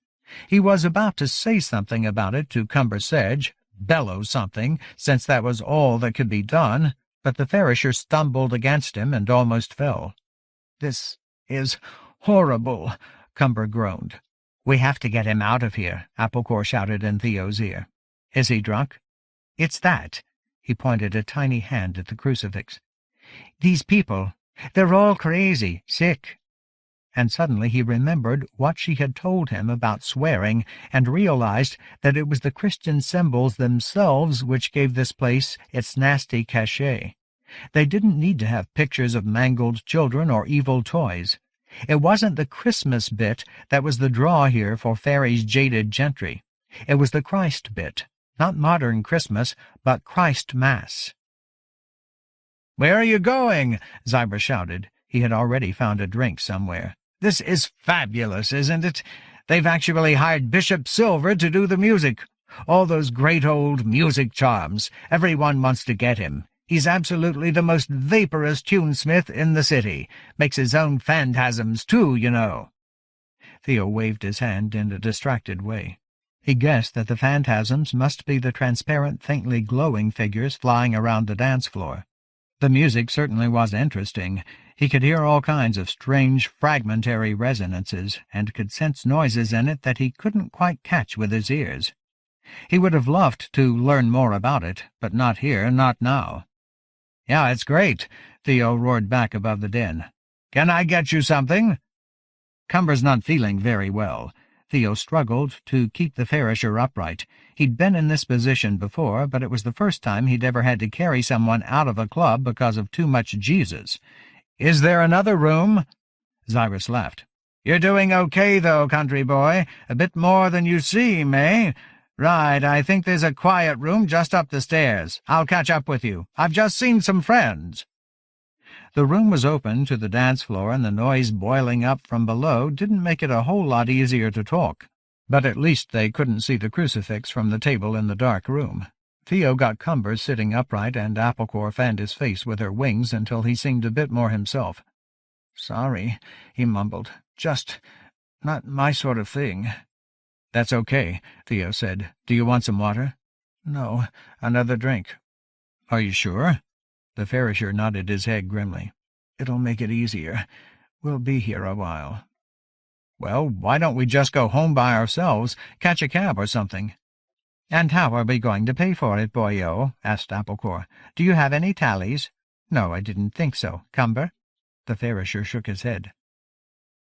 He was about to say something about it to Cumber Sedge, bellow something, since that was all that could be done, but the Ferrisher stumbled against him and almost fell. "This is horrible," Cumber groaned. "We have to get him out of here," Applecore shouted in Theo's ear. "Is he drunk?" "It's that." He pointed a tiny hand at the crucifix. "These people, they're all crazy, sick." And suddenly he remembered what she had told him about swearing and realized that it was the Christian symbols themselves which gave this place its nasty cachet. They didn't need to have pictures of mangled children or evil toys. It wasn't the Christmas bit that was the draw here for Fairy's jaded gentry. It was the Christ bit. Not modern Christmas, but Christ Mass. "Where are you going?" Zyra shouted. He had already found a drink somewhere. "This is fabulous, isn't it? They've actually hired Bishop Silver to do the music. All those great old music charms. Everyone wants to get him. He's absolutely the most vaporous tunesmith in the city. Makes his own phantasms, too, you know." Theo waved his hand in a distracted way. He guessed that the phantasms must be the transparent, faintly glowing figures flying around the dance floor. The music certainly was interesting. He could hear all kinds of strange, fragmentary resonances, and could sense noises in it that he couldn't quite catch with his ears. He would have loved to learn more about it, but not here, not now. "Yeah, it's great," Theo roared back above the din. "Can I get you something?" "Cumber's not feeling very well." Theo struggled to keep the Ferrisher upright. He'd been in this position before, but it was the first time he'd ever had to carry someone out of a club because of too much Jesus. "Is there another room?" Cyrus laughed. "You're doing okay, though, country boy. A bit more than you seem, eh? Right, I think there's a quiet room just up the stairs. I'll catch up with you. I've just seen some friends." The room was open to the dance floor, and the noise boiling up from below didn't make it a whole lot easier to talk. But at least they couldn't see the crucifix from the table in the dark room. Theo got Cumber sitting upright, and Applecore fanned his face with her wings until he seemed a bit more himself. "Sorry," he mumbled. "Just not my sort of thing." "That's okay," Theo said. "Do you want some water?" "No, another drink." "Are you sure?" The Ferrisher nodded his head grimly. "It'll make it easier. We'll be here a while." "Well, why don't we just go home by ourselves, catch a cab or something?" "And how are we going to pay for it, boyo?" asked Applecore. "Do you have any tallies?" "No, I didn't think so. Cumber?" The Ferrisher shook his head.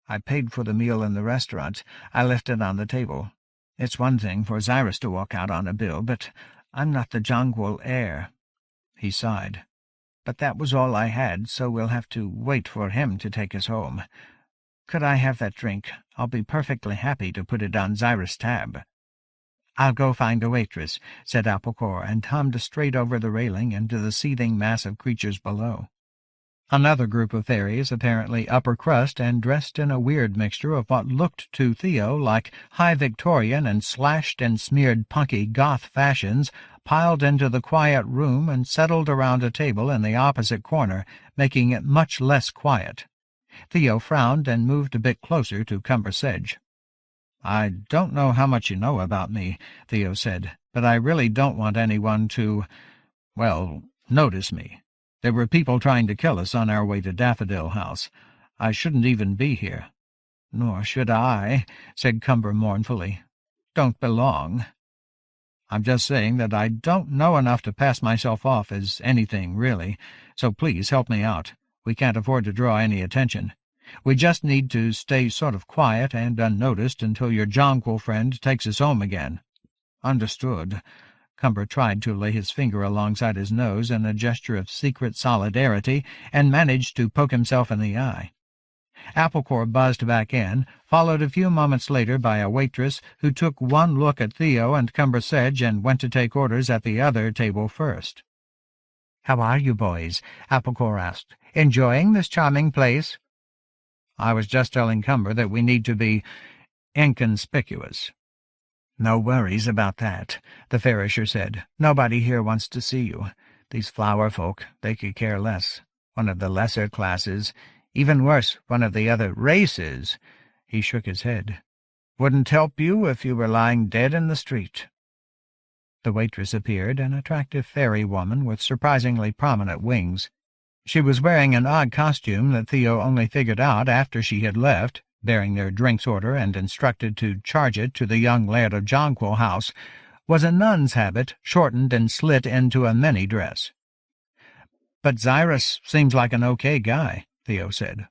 "I paid for the meal in the restaurant. I left it on the table. It's one thing for Cyrus to walk out on a bill, but I'm not the jonquil heir." He sighed. "But that was all I had, so we'll have to wait for him to take us home. Could I have that drink? I'll be perfectly happy to put it on Cyrus' tab." "I'll go find a waitress," said Applecore, and hummed straight over the railing into the seething mass of creatures below. Another group of fairies, apparently upper crust and dressed in a weird mixture of what looked to Theo like high Victorian and slashed and smeared punky goth fashions, piled into the quiet room and settled around a table in the opposite corner, making it much less quiet. Theo frowned and moved a bit closer to Cumber Sedge. "I don't know how much you know about me," Theo said, "but I really don't want anyone to, notice me. There were people trying to kill us on our way to Daffodil House. I shouldn't even be here." "Nor should I," said Cumber mournfully. "Don't belong." "I'm just saying that I don't know enough to pass myself off as anything, really, so please help me out. We can't afford to draw any attention. We just need to stay sort of quiet and unnoticed until your jonquil friend takes us home again." "Understood." Cumber tried to lay his finger alongside his nose in a gesture of secret solidarity, and managed to poke himself in the eye. Applecore buzzed back in, followed a few moments later by a waitress who took one look at Theo and Cumber Sedge and went to take orders at the other table first. "How are you boys?" Applecore asked. "Enjoying this charming place?" "I was just telling Cumber that we need to be inconspicuous." "No worries about that," the Ferrisher said. "Nobody here wants to see you. These flower folk, they could care less. One of the lesser classes. Even worse, one of the other races. He shook his head. Wouldn't help you if you were lying dead in the street. The waitress appeared, an attractive fairy woman with surprisingly prominent wings. She was wearing an odd costume that Theo only figured out after she had left, bearing their drinks order and instructed to charge it to the young laird of Jonquil House, was a nun's habit, shortened and slit into a mini-dress. "But Cyrus seems like an okay guy," Theo said.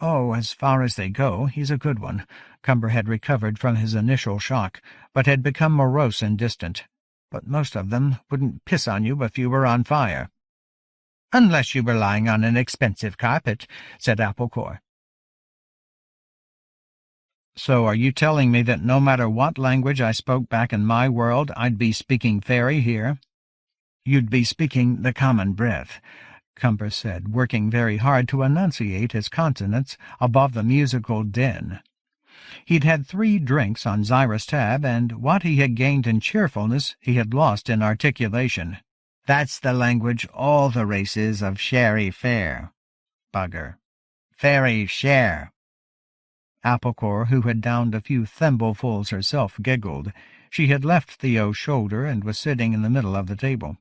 "Oh, as far as they go, he's a good one." Cumber had recovered from his initial shock, but had become morose and distant. "But most of them wouldn't piss on you if you were on fire." "Unless you were lying on an expensive carpet," said Applecore. "So are you telling me that no matter what language I spoke back in my world, I'd be speaking fairy here?" "You'd be speaking the common breath," Cumber said, working very hard to enunciate his consonants above the musical din. He'd had 3 drinks on Cyrus' tab, and what he had gained in cheerfulness he had lost in articulation. "That's the language all the races of Sherry Fair. Bugger. Fairy share." Applecore, who had downed a few thimblefuls herself, giggled. She had left Theo's shoulder and was sitting in the middle of the table.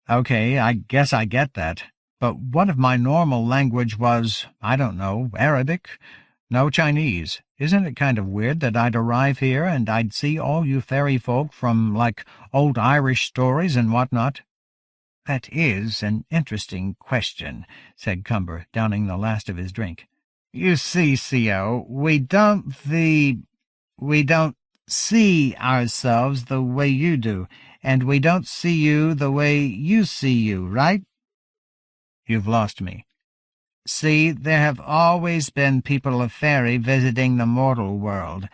"Okay, I guess I get that. But what if my normal language was, I don't know, Arabic? No Chinese. Isn't it kind of weird that I'd arrive here and I'd see all you fairy folk from, like, old Irish stories and what-not?" "That is an interesting question," said Cumber, downing the last of his drink. "You see, Theo, we don't see ourselves the way you do, and we don't see you the way you see you, right?" "You've lost me." "See, there have always been people of fairy visiting the mortal world.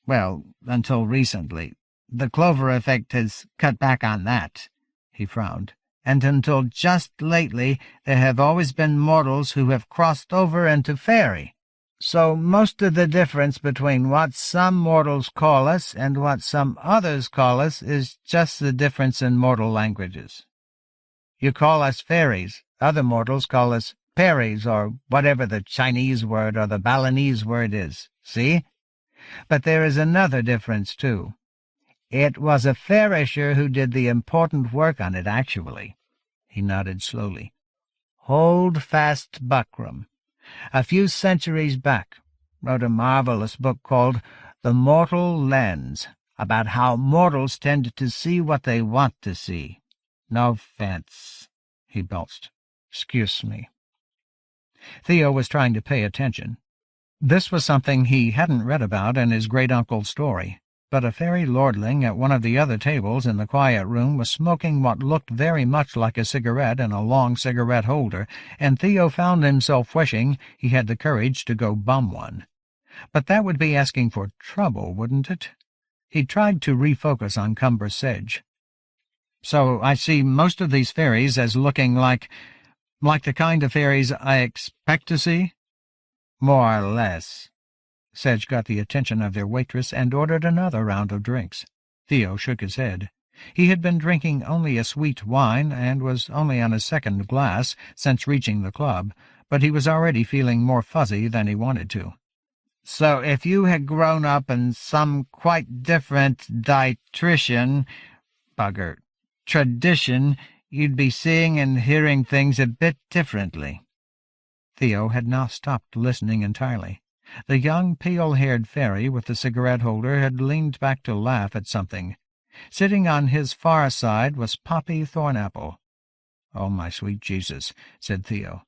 Well, until recently. The Clover effect has cut back on that." He frowned. "And until just lately there have always been mortals who have crossed over into fairy. So most of the difference between what some mortals call us and what some others call us is just the difference in mortal languages. You call us fairies, other mortals call us fairies, or whatever the Chinese word or the Balinese word is, see? But there is another difference, too. It was a fairisher who did the important work on it, actually." He nodded slowly. "Holdfast Buckram. A few centuries back, wrote a marvelous book called The Mortal Lens, about how mortals tend to see what they want to see. No offense," he belched. "Excuse me." Theo was trying to pay attention. This was something he hadn't read about in his great-uncle's story, but a fairy lordling at one of the other tables in the quiet room was smoking what looked very much like a cigarette in a long cigarette holder, and Theo found himself wishing he had the courage to go bum one. But that would be asking for trouble, wouldn't it? He tried to refocus on Cumber Sedge. "So I see most of these fairies as looking like the kind of fairies I expect to see?" "More or less." Sedge got the attention of their waitress and ordered another round of drinks. Theo shook his head. He had been drinking only a sweet wine and was only on his 2nd glass since reaching the club, but he was already feeling more fuzzy than he wanted to. "So if you had grown up in some quite different tradition, you'd be seeing and hearing things a bit differently." Theo had now stopped listening entirely. The young, pale-haired fairy with the cigarette-holder had leaned back to laugh at something. Sitting on his far side was Poppy Thornapple. "Oh, my sweet Jesus," said Theo.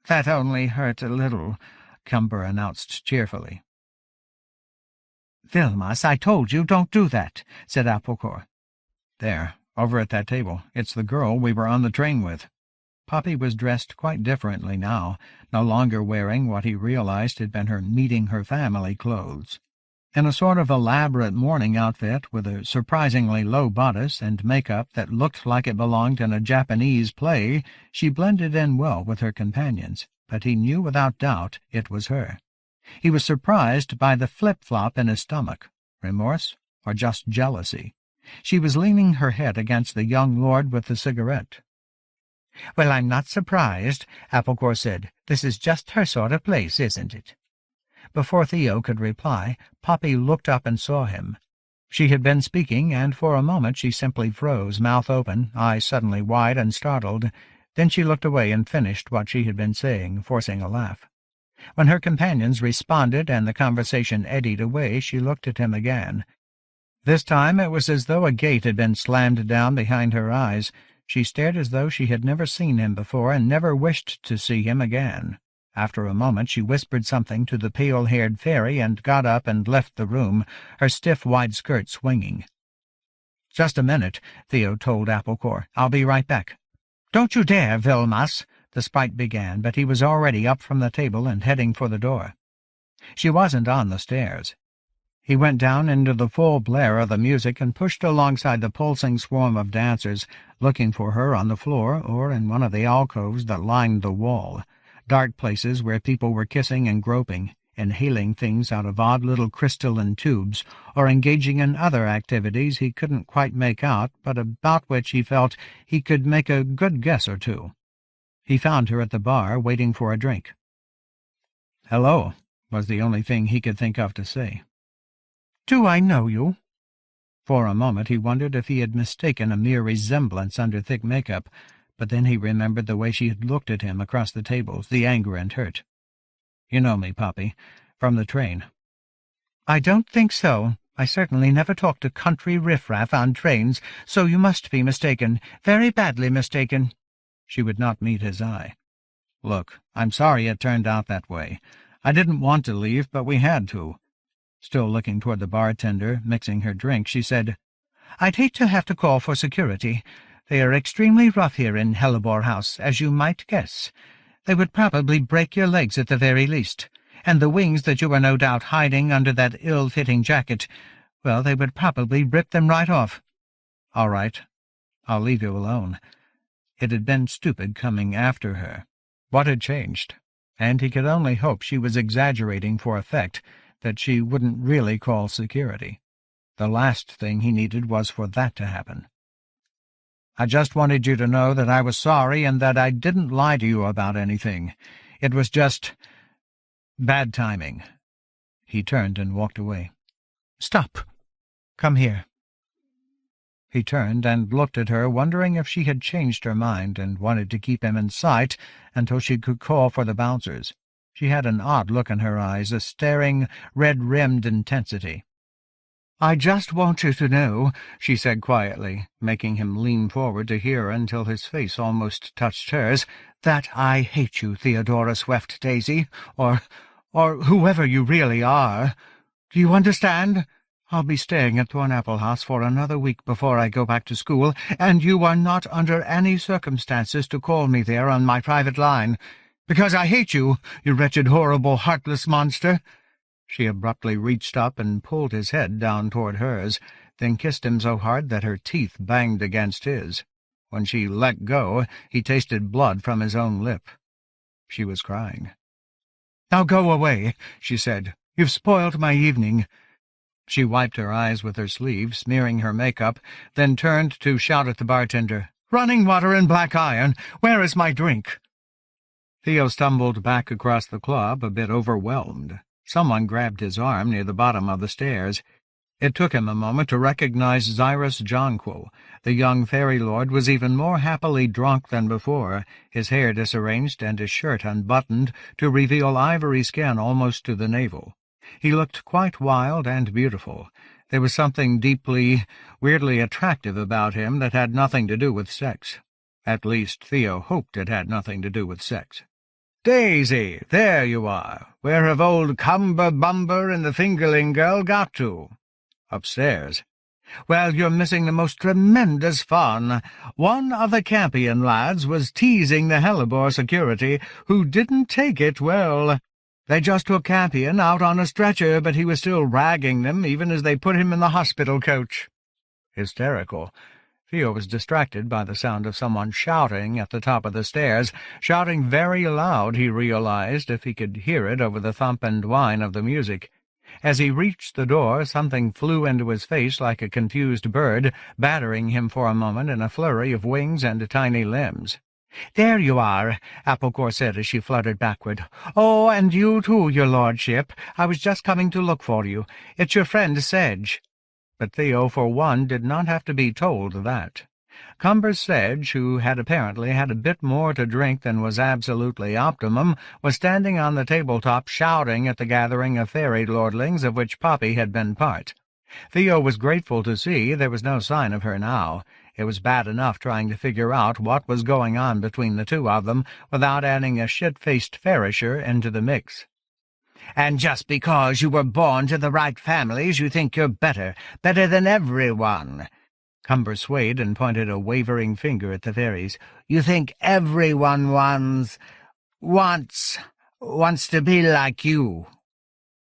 "That only hurt a little," Cumber announced cheerfully. "Vilmos, I told you, don't do that," said Applecore. "There, over at that table. It's the girl we were on the train with." Poppy was dressed quite differently now, no longer wearing what he realized had been her meeting-her-family clothes. In a sort of elaborate morning outfit with a surprisingly low bodice and makeup that looked like it belonged in a Japanese play, she blended in well with her companions, but he knew without doubt it was her. He was surprised by the flip-flop in his stomach. Remorse or just jealousy? She was leaning her head against the young lord with the cigarette. "Well, I'm not surprised," Applecore said. "This is just her sort of place, isn't it?" Before Theo could reply, Poppy looked up and saw him. She had been speaking, and for a moment she simply froze, mouth open, eyes suddenly wide and startled. Then she looked away and finished what she had been saying, forcing a laugh. When her companions responded and the conversation eddied away, she looked at him again. This time it was as though a gate had been slammed down behind her eyes. She stared as though she had never seen him before and never wished to see him again. After a moment she whispered something to the pale-haired fairy and got up and left the room, her stiff white skirt swinging. "Just a minute," Theo told Applecore. "I'll be right back." "Don't you dare, Vilmas," the sprite began, but he was already up from the table and heading for the door. She wasn't on the stairs. He went down into the full blare of the music and pushed alongside the pulsing swarm of dancers, looking for her on the floor or in one of the alcoves that lined the wall, dark places where people were kissing and groping, inhaling things out of odd little crystalline tubes, or engaging in other activities he couldn't quite make out, but about which he felt he could make a good guess or two. He found her at the bar, waiting for a drink. "Hello," was the only thing he could think of to say. "Do I know you?" For a moment he wondered if he had mistaken a mere resemblance under thick makeup, but then he remembered the way she had looked at him across the tables, the anger and hurt. "You know me, Poppy, from the train." "I don't think so. I certainly never talk to country riffraff on trains, so you must be mistaken, very badly mistaken." She would not meet his eye. "Look, I'm sorry it turned out that way. I didn't want to leave, but we had to." Still looking toward the bartender, mixing her drink, she said, "I'd hate to have to call for security. They are extremely rough here in Hollyhock House, as you might guess. They would probably break your legs at the very least, and the wings that you are no doubt hiding under that ill-fitting jacket, well, they would probably rip them right off." "All right. I'll leave you alone." It had been stupid coming after her. What had changed? And he could only hope she was exaggerating for effect, that she wouldn't really call security. The last thing he needed was for that to happen. "I just wanted you to know that I was sorry and that I didn't lie to you about anything. It was just bad timing." He turned and walked away. "Stop. Come here." He turned and looked at her, wondering if she had changed her mind and wanted to keep him in sight until she could call for the bouncers. She had an odd look in her eyes, a staring, red-rimmed intensity. "I just want you to know," she said quietly, making him lean forward to hear until his face almost touched hers, "that I hate you, Theodora Swift-Daisy, or whoever you really are. Do you understand? I'll be staying at Thornapple House for another week before I go back to school, and you are not under any circumstances to call me there on my private line. Because I hate you, you wretched, horrible, heartless monster." She abruptly reached up and pulled his head down toward hers, then kissed him so hard that her teeth banged against his. When she let go, he tasted blood from his own lip. She was crying. "Now go away," she said. "You've spoiled my evening." She wiped her eyes with her sleeve, smearing her makeup, then turned to shout at the bartender, "Running water and black iron! Where is my drink?" Theo stumbled back across the club, a bit overwhelmed. Someone grabbed his arm near the bottom of the stairs. It took him a moment to recognize Xyrus Jonquil. The young fairy lord was even more happily drunk than before, his hair disarranged and his shirt unbuttoned to reveal ivory skin almost to the navel. He looked quite wild and beautiful. There was something deeply, weirdly attractive about him that had nothing to do with sex. At least, Theo hoped it had nothing to do with sex. "Daisy, there you are. Where have old Cumber-Bumber and the Fingerling girl got to?" "Upstairs." "Well, you're missing the most tremendous fun. One of the Campion lads was teasing the Hellebore security, who didn't take it well. They just took Campion out on a stretcher, but he was still ragging them even as they put him in the hospital coach." Hysterical. Theo was distracted by the sound of someone shouting at the top of the stairs, shouting very loud, he realized, if he could hear it over the thump and whine of the music. As he reached the door, something flew into his face like a confused bird, battering him for a moment in a flurry of wings and tiny limbs. "There you are," Applecore said as she fluttered backward. "Oh, and you too, your lordship. I was just coming to look for you. It's your friend Sedge." But Theo, for one, did not have to be told that. Cumber Sedge, who had apparently had a bit more to drink than was absolutely optimum, was standing on the tabletop shouting at the gathering of fairy lordlings of which Poppy had been part. Theo was grateful to see there was no sign of her now. It was bad enough trying to figure out what was going on between the two of them without adding a shit-faced Farisher into the mix. "And just because you were born to the right families you think you're better than everyone." Cumber swayed and pointed a wavering finger at the fairies. "You think everyone wants to be like you."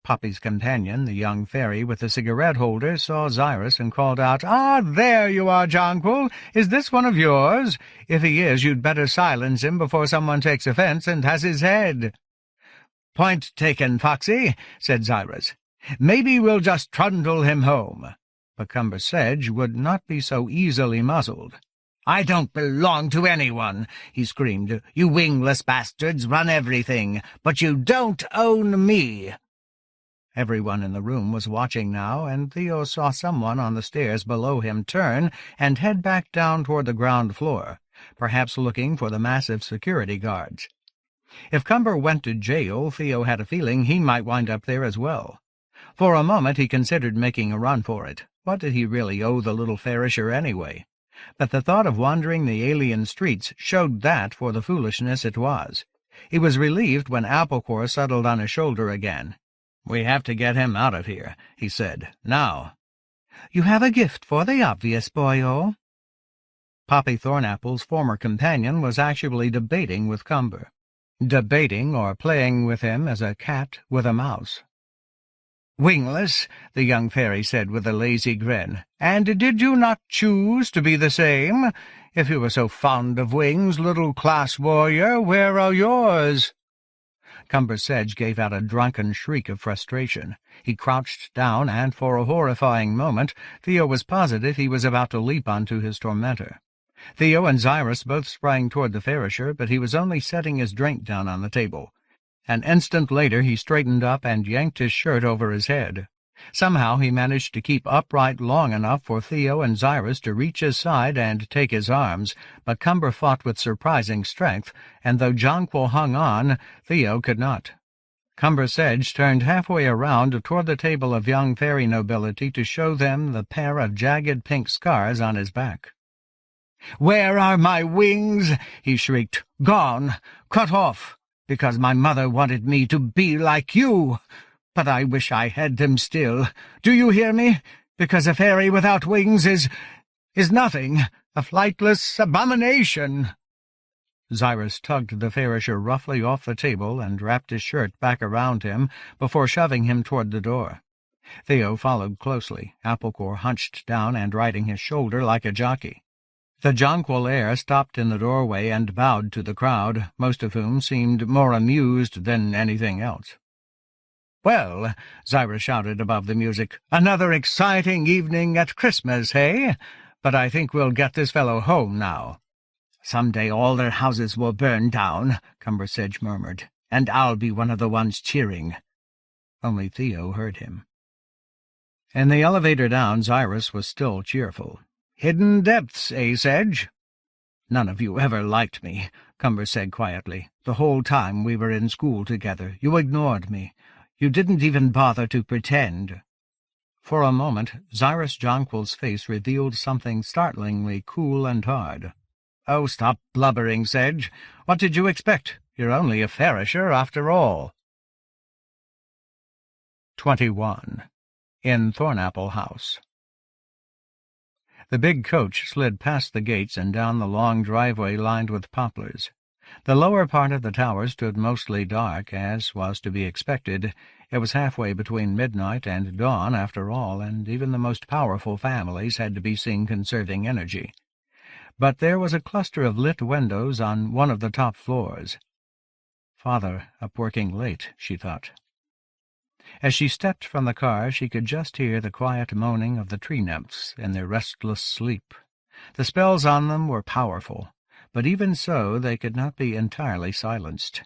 Poppy's companion, the young fairy with the cigarette-holder, saw Zyrus and called out, "Ah, there you are, Jonquil. Is this one of yours? If he is, you'd better silence him before someone takes offense and has his head." "Point taken, Foxy," said Zyrus. "Maybe we'll just trundle him home." But Cumber Sedge would not be so easily muzzled. "I don't belong to anyone," he screamed. "You wingless bastards run everything, but you don't own me." Everyone in the room was watching now, and Theo saw someone on the stairs below him turn and head back down toward the ground floor, perhaps looking for the massive security guards. If Cumber went to jail, Theo had a feeling he might wind up there as well. For a moment he considered making a run for it. What did he really owe the little Farisher anyway? But the thought of wandering the alien streets showed that for the foolishness it was. He was relieved when Applecore settled on his shoulder again. "We have to get him out of here," he said. "Now." "You have a gift for the obvious, boyo." Poppy Thornapple's former companion was actually debating with Cumber. Debating or playing with him as a cat with a mouse. "Wingless," the young fairy said with a lazy grin. "And did you not choose to be the same? If you were so fond of wings, little class warrior, where are yours?" Cumber Sedge gave out a drunken shriek of frustration. He crouched down, and for a horrifying moment Theo was positive he was about to leap onto his tormentor. Theo and Zyrus both sprang toward the Farisher, but he was only setting his drink down on the table. An instant later he straightened up and yanked his shirt over his head. Somehow he managed to keep upright long enough for Theo and Zyrus to reach his side and take his arms, but Cumber fought with surprising strength, and though Jonquil hung on, Theo could not. Cumber Sedge turned halfway around toward the table of young fairy nobility to show them the pair of jagged pink scars on his back. "Where are my wings?" he shrieked. "Gone, cut off, because my mother wanted me to be like you. But I wish I had them still. Do you hear me? Because a fairy without wings is nothing, a flightless abomination." Zyrus tugged the Farisher roughly off the table and wrapped his shirt back around him before shoving him toward the door. Theo followed closely, Applecore hunched down and riding his shoulder like a jockey. The jonquil air stopped in the doorway and bowed to the crowd, most of whom seemed more amused than anything else. "Well," Zyrus shouted above the music, "another exciting evening at Christmas, hey? But I think we'll get this fellow home now." "Some day all their houses will burn down," Cumber Sedge murmured, "and I'll be one of the ones cheering." Only Theo heard him. In the elevator down, Zyrus was still cheerful. "Hidden depths, eh, Sedge?" "None of you ever liked me," Cumber said quietly. "The whole time we were in school together, you ignored me. You didn't even bother to pretend." For a moment, Zyrus Jonquil's face revealed something startlingly cool and hard. "Oh, stop blubbering, Sedge. What did you expect? You're only a Farisher, after all." 21. In Thornapple House. The big coach slid past the gates and down the long driveway lined with poplars. The lower part of the tower stood mostly dark, as was to be expected. It was halfway between midnight and dawn, after all, and even the most powerful families had to be seen conserving energy. But there was a cluster of lit windows on one of the top floors. Father up working late, she thought. As she stepped from the car, she could just hear the quiet moaning of the tree-nymphs in their restless sleep. The spells on them were powerful, but even so they could not be entirely silenced.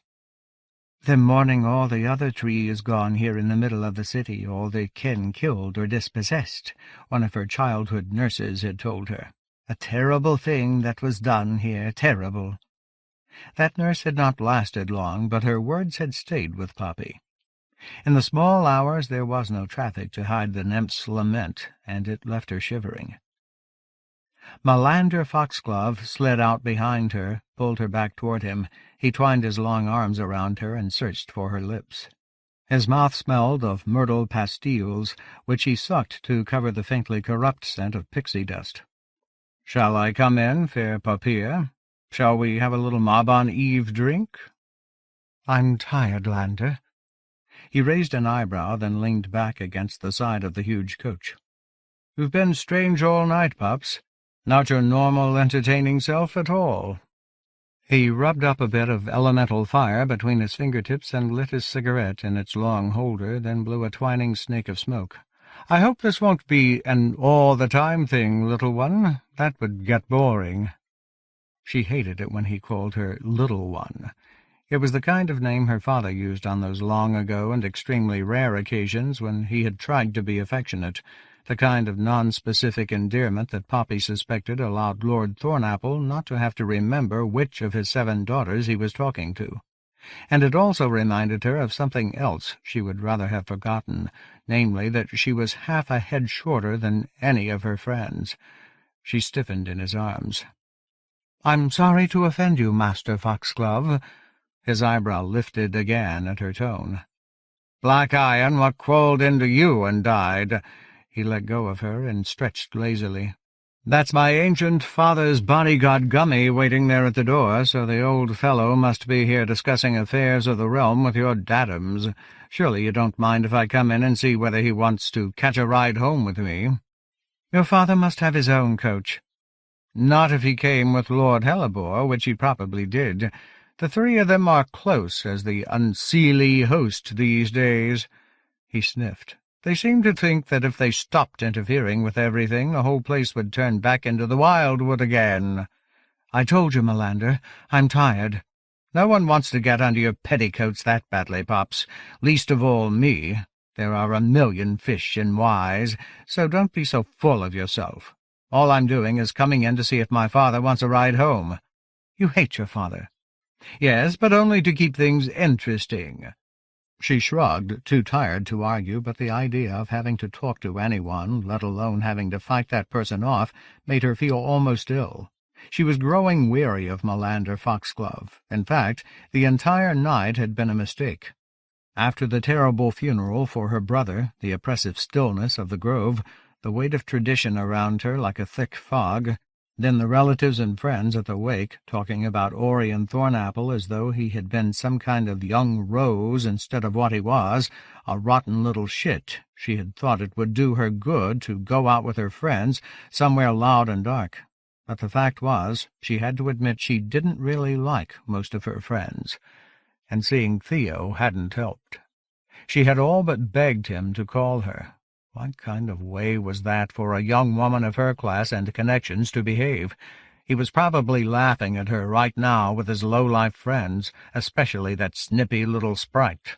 "They're mourning all the other trees gone here in the middle of the city, all their kin killed or dispossessed," one of her childhood nurses had told her. "A terrible thing that was done here, terrible." That nurse had not lasted long, but her words had stayed with Poppy. In the small hours there was no traffic to hide the nymph's lament, and it left her shivering. Malander Foxglove slid out behind her, pulled her back toward him. He twined his long arms around her and searched for her lips. His mouth smelled of myrtle pastilles, which he sucked to cover the faintly corrupt scent of pixie dust. "Shall I come in, fair Poppy? Shall we have a little Mabon-Eve drink?" "I'm tired, Lander." He raised an eyebrow, then leaned back against the side of the huge coach. "You've been strange all night, Pops. Not your normal entertaining self at all." He rubbed up a bit of elemental fire between his fingertips and lit his cigarette in its long holder, then blew a twining snake of smoke. "I hope this won't be an all-the-time thing, little one. That would get boring." She hated it when he called her little one. It was the kind of name her father used on those long-ago and extremely rare occasions when he had tried to be affectionate, the kind of non-specific endearment that Poppy suspected allowed Lord Thornapple not to have to remember which of his 7 daughters he was talking to. And it also reminded her of something else she would rather have forgotten, namely that she was half a head shorter than any of her friends. She stiffened in his arms. "I'm sorry to offend you, Master Foxglove." His eyebrow lifted again at her tone. "Black iron, what crawled into you and died?" He let go of her and stretched lazily. "That's my ancient father's bodyguard Gummy waiting there at the door, so the old fellow must be here discussing affairs of the realm with your daddums. Surely you don't mind if I come in and see whether he wants to catch a ride home with me?" "Your father must have his own coach." "Not if he came with Lord Hellebore, which he probably did. The 3 of them are close as the unseelie host these days." He sniffed. "They seem to think that if they stopped interfering with everything, the whole place would turn back into the wildwood again." "I told you, Malander, I'm tired." "No one wants to get under your petticoats that badly, Pops, least of all me. There are a million fish in Wise, so don't be so full of yourself. All I'm doing is coming in to see if my father wants a ride home." "You hate your father." "Yes, but only to keep things interesting." She shrugged, too tired to argue, but the idea of having to talk to anyone, let alone having to fight that person off, made her feel almost ill. She was growing weary of Malander Foxglove. In fact, the entire night had been a mistake. After the terrible funeral for her brother, the oppressive stillness of the grove, the weight of tradition around her like a thick fog, then the relatives and friends at the wake talking about Orion Thornapple as though he had been some kind of young rose instead of what he was, a rotten little shit. She had thought it would do her good to go out with her friends somewhere loud and dark. But the fact was, she had to admit she didn't really like most of her friends, and seeing Theo hadn't helped. She had all but begged him to call her. What kind of way was that for a young woman of her class and connections to behave? He was probably laughing at her right now with his low-life friends, especially that snippy little sprite.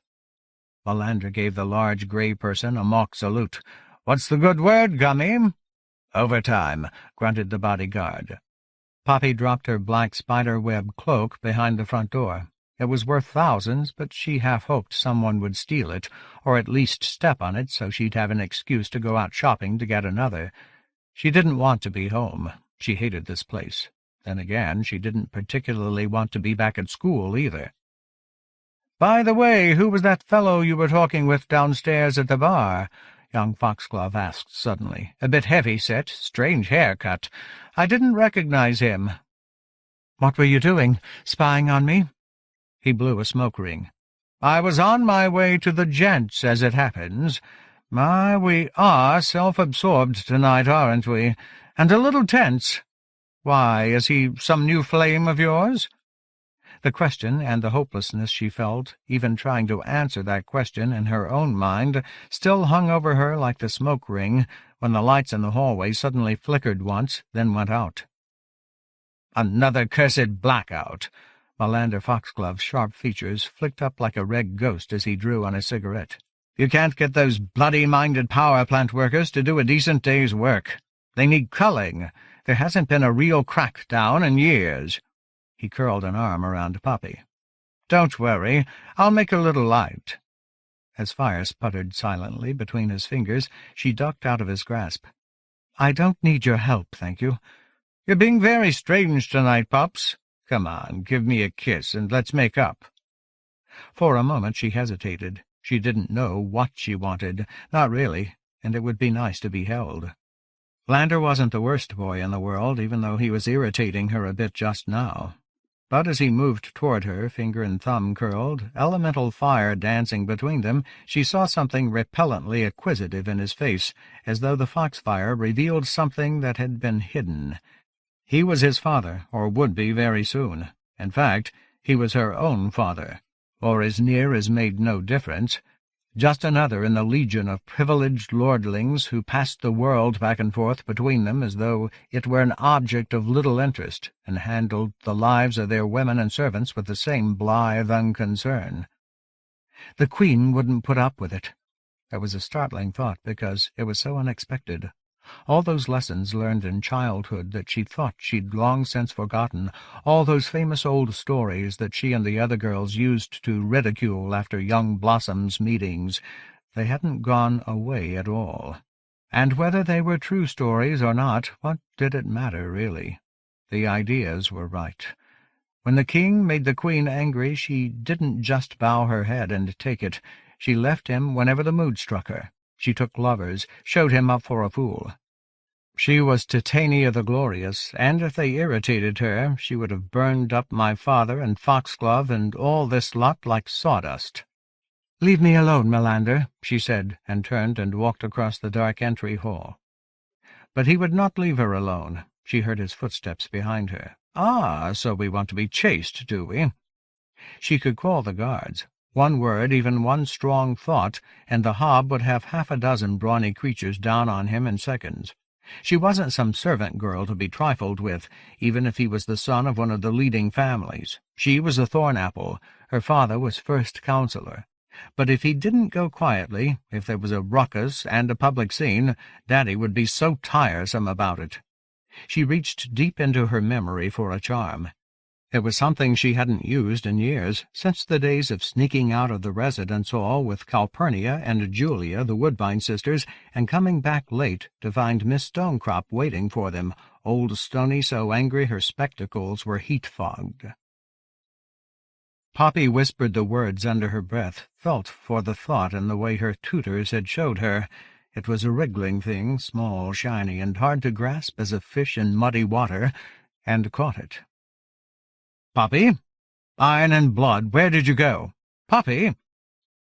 Malander gave the large grey person a mock salute. "What's the good word, Gummy?" "Overtime," grunted the bodyguard. Poppy dropped her black spider-web cloak behind the front door. It was worth thousands, but she half-hoped someone would steal it, or at least step on it so she'd have an excuse to go out shopping to get another. She didn't want to be home. She hated this place. Then again, she didn't particularly want to be back at school either. "By the way, who was that fellow you were talking with downstairs at the bar?" young Foxglove asked suddenly. "A bit heavy-set, strange haircut. I didn't recognize him." "What were you doing? Spying on me?" He blew a smoke ring. "I was on my way to the gents, as it happens. My, we are self-absorbed tonight, aren't we? And a little tense. Why, is he some new flame of yours?" The question and the hopelessness she felt, even trying to answer that question in her own mind, still hung over her like the smoke ring when the lights in the hallway suddenly flickered once, then went out. "Another cursed blackout!" Malander Foxglove's sharp features flicked up like a red ghost as he drew on a cigarette. "You can't get those bloody-minded power plant workers to do a decent day's work. They need culling. There hasn't been a real crackdown in years." He curled an arm around Poppy. "Don't worry, I'll make a little light." As fire sputtered silently between his fingers, she ducked out of his grasp. "I don't need your help, thank you." "You're being very strange tonight, Pops. Come on, give me a kiss, and let's make up." For a moment she hesitated. She didn't know what she wanted, not really, and it would be nice to be held. Lander wasn't the worst boy in the world, even though he was irritating her a bit just now. But as he moved toward her, finger and thumb curled, elemental fire dancing between them, she saw something repellently acquisitive in his face, as though the foxfire revealed something that had been hidden. He was his father, or would be very soon. In fact, he was her own father, or as near as made no difference, just another in the legion of privileged lordlings who passed the world back and forth between them as though it were an object of little interest, and handled the lives of their women and servants with the same blithe unconcern. The Queen wouldn't put up with it. It was a startling thought because it was so unexpected. All those lessons learned in childhood that she thought she'd long since forgotten, all those famous old stories that she and the other girls used to ridicule after Young Blossom's meetings, they hadn't gone away at all. And whether they were true stories or not, what did it matter, really? The ideas were right. When the king made the Queen angry, she didn't just bow her head and take it. She left him whenever the mood struck her. She took lovers, showed him up for a fool. She was Titania the Glorious, and if they irritated her, she would have burned up my father and Foxglove and all this lot like sawdust. "Leave me alone, Melander," she said, and turned and walked across the dark entry hall. But he would not leave her alone. She heard his footsteps behind her. "Ah, so we want to be chased, do we?" She could call the guards. One word, even one strong thought, and the hob would have half a dozen brawny creatures down on him in seconds. She wasn't some servant girl to be trifled with, even if he was the son of one of the leading families. She was a Thornapple. Her father was first counselor. But if he didn't go quietly, if there was a ruckus and a public scene, Daddy would be so tiresome about it. She reached deep into her memory for a charm. It was something she hadn't used in years, since the days of sneaking out of the residence hall with Calpurnia and Julia, the Woodbine sisters, and coming back late to find Miss Stonecrop waiting for them, old Stony so angry her spectacles were heat-fogged. Poppy whispered the words under her breath, felt for the thought in the way her tutors had showed her. It was a wriggling thing, small, shiny, and hard to grasp as a fish in muddy water, and caught it. "Poppy? Iron and blood, where did you go? Poppy?"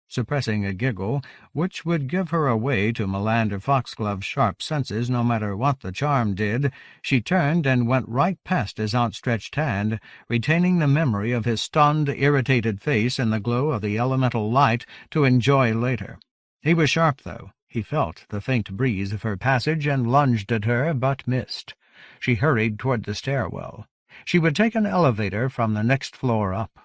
Suppressing a giggle, which would give her away to Melander Foxglove's sharp senses no matter what the charm did, she turned and went right past his outstretched hand, retaining the memory of his stunned, irritated face in the glow of the elemental light to enjoy later. He was sharp, though. He felt the faint breeze of her passage and lunged at her, but missed. She hurried toward the stairwell. She would take an elevator from the next floor up.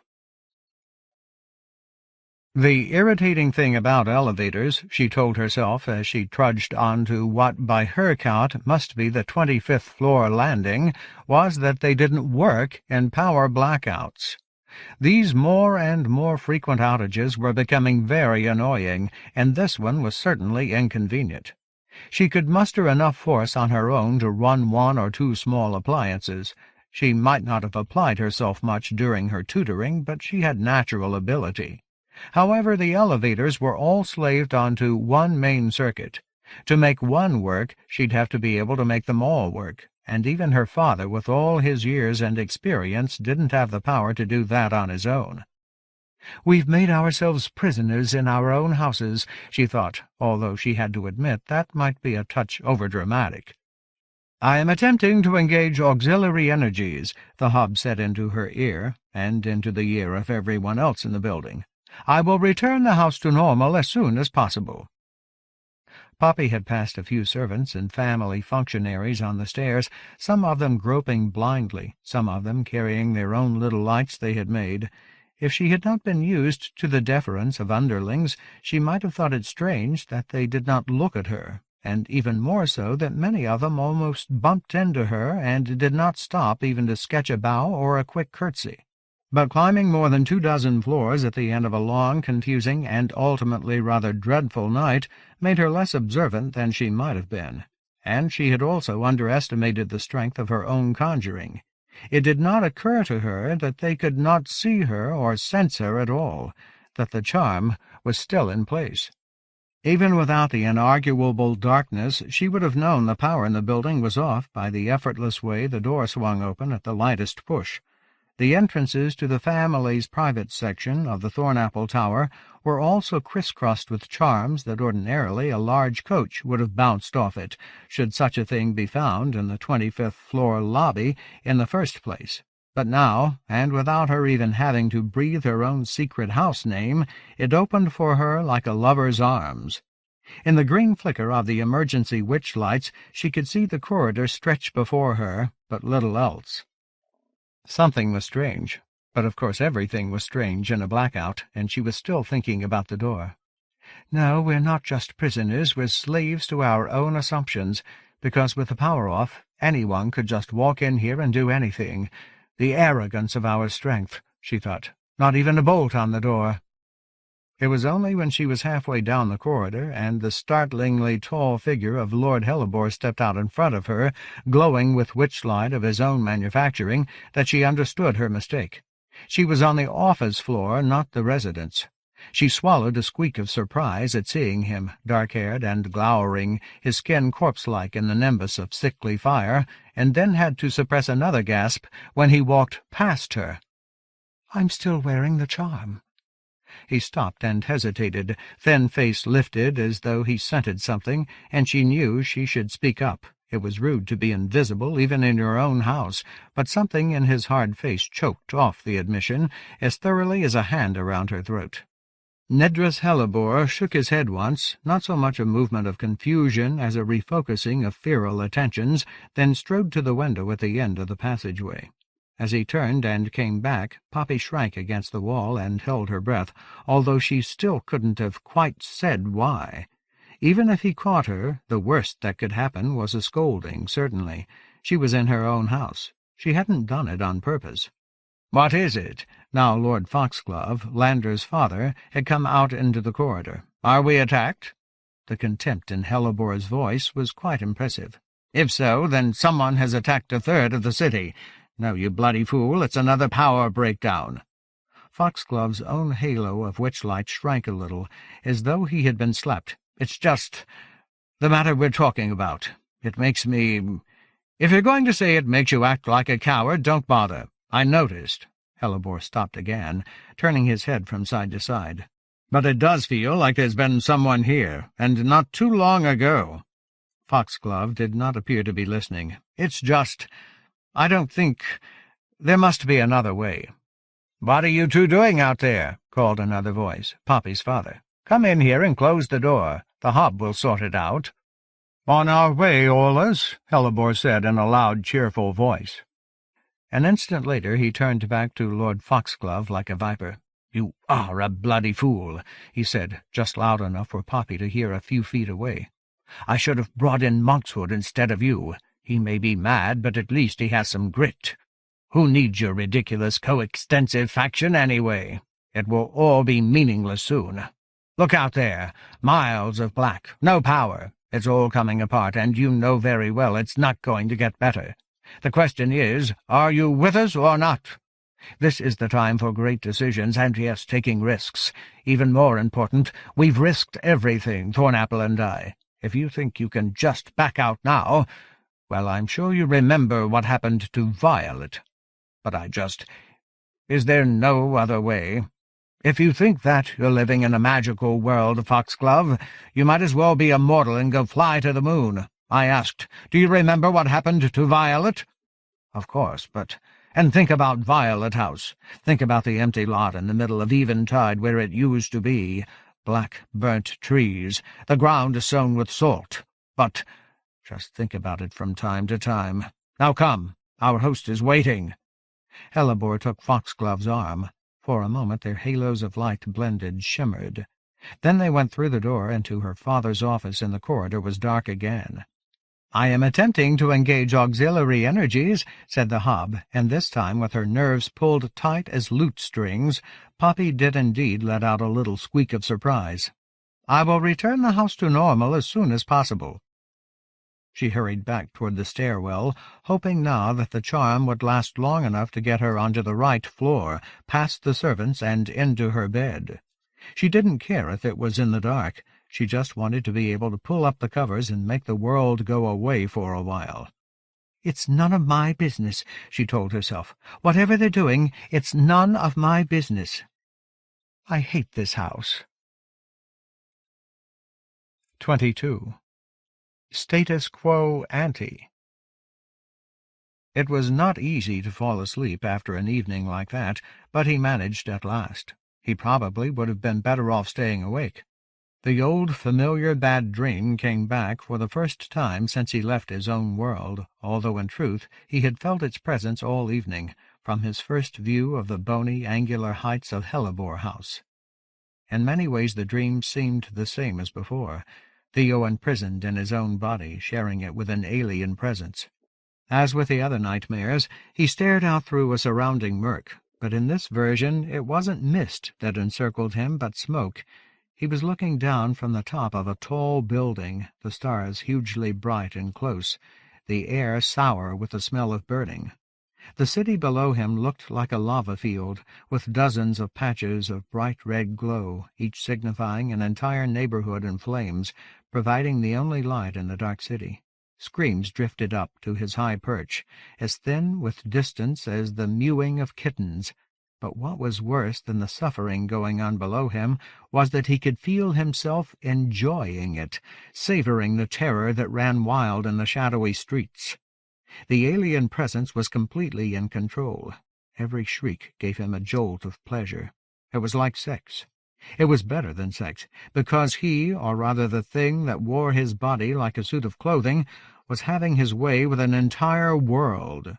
The irritating thing about elevators, she told herself as she trudged on to what, by her count, must be the 25th floor landing, was that they didn't work in power blackouts. These more and more frequent outages were becoming very annoying, and this one was certainly inconvenient. She could muster enough force on her own to run one or two small appliances. She might not have applied herself much during her tutoring, but she had natural ability. However, the elevators were all slaved onto one main circuit. To make one work, she'd have to be able to make them all work, and even her father, with all his years and experience, didn't have the power to do that on his own. "We've made ourselves prisoners in our own houses," she thought, although she had to admit that might be a touch overdramatic. "I am attempting to engage auxiliary energies," the hob said into her ear, and into the ear of everyone else in the building. "I will return the house to normal as soon as possible." Poppy had passed a few servants and family functionaries on the stairs, some of them groping blindly, some of them carrying their own little lights they had made. If she had not been used to the deference of underlings, she might have thought it strange that they did not look at her, and even more so that many of them almost bumped into her and did not stop even to sketch a bow or a quick curtsy. But climbing more than 24 floors at the end of a long, confusing, and ultimately rather dreadful night made her less observant than she might have been, and she had also underestimated the strength of her own conjuring. It did not occur to her that they could not see her or sense her at all, that the charm was still in place. Even without the inarguable darkness, she would have known the power in the building was off by the effortless way the door swung open at the lightest push. The entrances to the family's private section of the Thornapple Tower were also crisscrossed with charms that ordinarily a large coach would have bounced off it, should such a thing be found in the 25th-floor lobby in the first place. But now, and without her even having to breathe her own secret house name, it opened for her like a lover's arms. In the green flicker of the emergency witch lights she could see the corridor stretch before her, but little else. Something was strange, but of course everything was strange in a blackout, and she was still thinking about the door. "No, we're not just prisoners, we're slaves to our own assumptions, because with the power off, anyone could just walk in here and do anything. The arrogance of our strength," she thought. "Not even a bolt on the door." It was only when she was halfway down the corridor, and the startlingly tall figure of Lord Hellebore stepped out in front of her, glowing with witchlight of his own manufacturing, that she understood her mistake. She was on the office floor, not the residence. She swallowed a squeak of surprise at seeing him, dark-haired and glowering, his skin corpse-like in the nimbus of sickly fire, and then had to suppress another gasp when he walked past her. "I'm still wearing the charm." He stopped and hesitated, thin face lifted as though he scented something, and she knew she should speak up. It was rude to be invisible, even in your own house, but something in his hard face choked off the admission as thoroughly as a hand around her throat. Nedras Hellebore shook his head once, not so much a movement of confusion as a refocusing of feral attentions, then strode to the window at the end of the passageway. As he turned and came back, Poppy shrank against the wall and held her breath, although she still couldn't have quite said why. Even if he caught her, the worst that could happen was a scolding, certainly. She was in her own house. She hadn't done it on purpose. "What is it?" Now Lord Foxglove, Lander's father, had come out into the corridor. "Are we attacked?" The contempt in Hellebore's voice was quite impressive. "If so, then someone has attacked a third of the city. No, you bloody fool, it's another power breakdown." Foxglove's own halo of witchlight shrank a little, as though he had been slapped. "It's just the matter we're talking about. It makes me— If you're going to say it makes you act like a coward, don't bother. I noticed." Hellebore stopped again, turning his head from side to side. "But it does feel like there's been someone here, and not too long ago." Foxglove did not appear to be listening. "It's just— I don't think— there must be another way." "What are you two doing out there?" called another voice, Poppy's father. "Come in here and close the door. The hob will sort it out." "On our way, Orlas," Hellebore said in a loud, cheerful voice. An instant later he turned back to Lord Foxglove like a viper. "You are a bloody fool," he said, just loud enough for Poppy to hear a few feet away. "I should have brought in Monkshood instead of you. He may be mad, but at least he has some grit. Who needs your ridiculous coextensive faction anyway? It will all be meaningless soon. Look out there. Miles of black. No power. It's all coming apart, and you know very well it's not going to get better. The question is, are you with us or not? This is the time for great decisions, and yes, taking risks. Even more important, we've risked everything, Thornapple and I. If you think you can just back out now— well, I'm sure you remember what happened to Violet. But is there no other way? If you think that you're living in a magical world, Foxglove, you might as well be a mortal and go fly to the moon. I asked. "Do you remember what happened to Violet?" "Of course, but—" "And think about Violet House. Think about the empty lot in the middle of Eventide where it used to be. Black, burnt trees, the ground sown with salt. But just think about it from time to time. Now come, our host is waiting." Hellebore took Foxglove's arm. For a moment their halos of light blended, shimmered. Then they went through the door into her father's office, and the corridor was dark again. "I am attempting to engage auxiliary energies," said the hob, and this time, with her nerves pulled tight as lute-strings, Poppy did indeed let out a little squeak of surprise. "I will return the house to normal as soon as possible." She hurried back toward the stairwell, hoping now that the charm would last long enough to get her onto the right floor, past the servants, and into her bed. She didn't care if it was in the dark. She just wanted to be able to pull up the covers and make the world go away for a while. "It's none of my business," she told herself. "Whatever they're doing, it's none of my business. I hate this house." 22. Status Quo Ante. It was not easy to fall asleep after an evening like that, but he managed at last. He probably would have been better off staying awake. The old familiar bad dream came back for the first time since he left his own world, although in truth he had felt its presence all evening, from his first view of the bony, angular heights of Hellebore House. In many ways the dream seemed the same as before, Theo imprisoned in his own body, sharing it with an alien presence. As with the other nightmares, he stared out through a surrounding murk, but in this version it wasn't mist that encircled him, but smoke. He was looking down from the top of a tall building, the stars hugely bright and close, the air sour with the smell of burning. The city below him looked like a lava field, with dozens of patches of bright red glow, each signifying an entire neighborhood in flames, providing the only light in the dark city. Screams drifted up to his high perch, as thin with distance as the mewing of kittens. But what was worse than the suffering going on below him was that he could feel himself enjoying it, savoring the terror that ran wild in the shadowy streets. The alien presence was completely in control. Every shriek gave him a jolt of pleasure. It was like sex. It was better than sex, because he, or rather the thing that wore his body like a suit of clothing, was having his way with an entire world.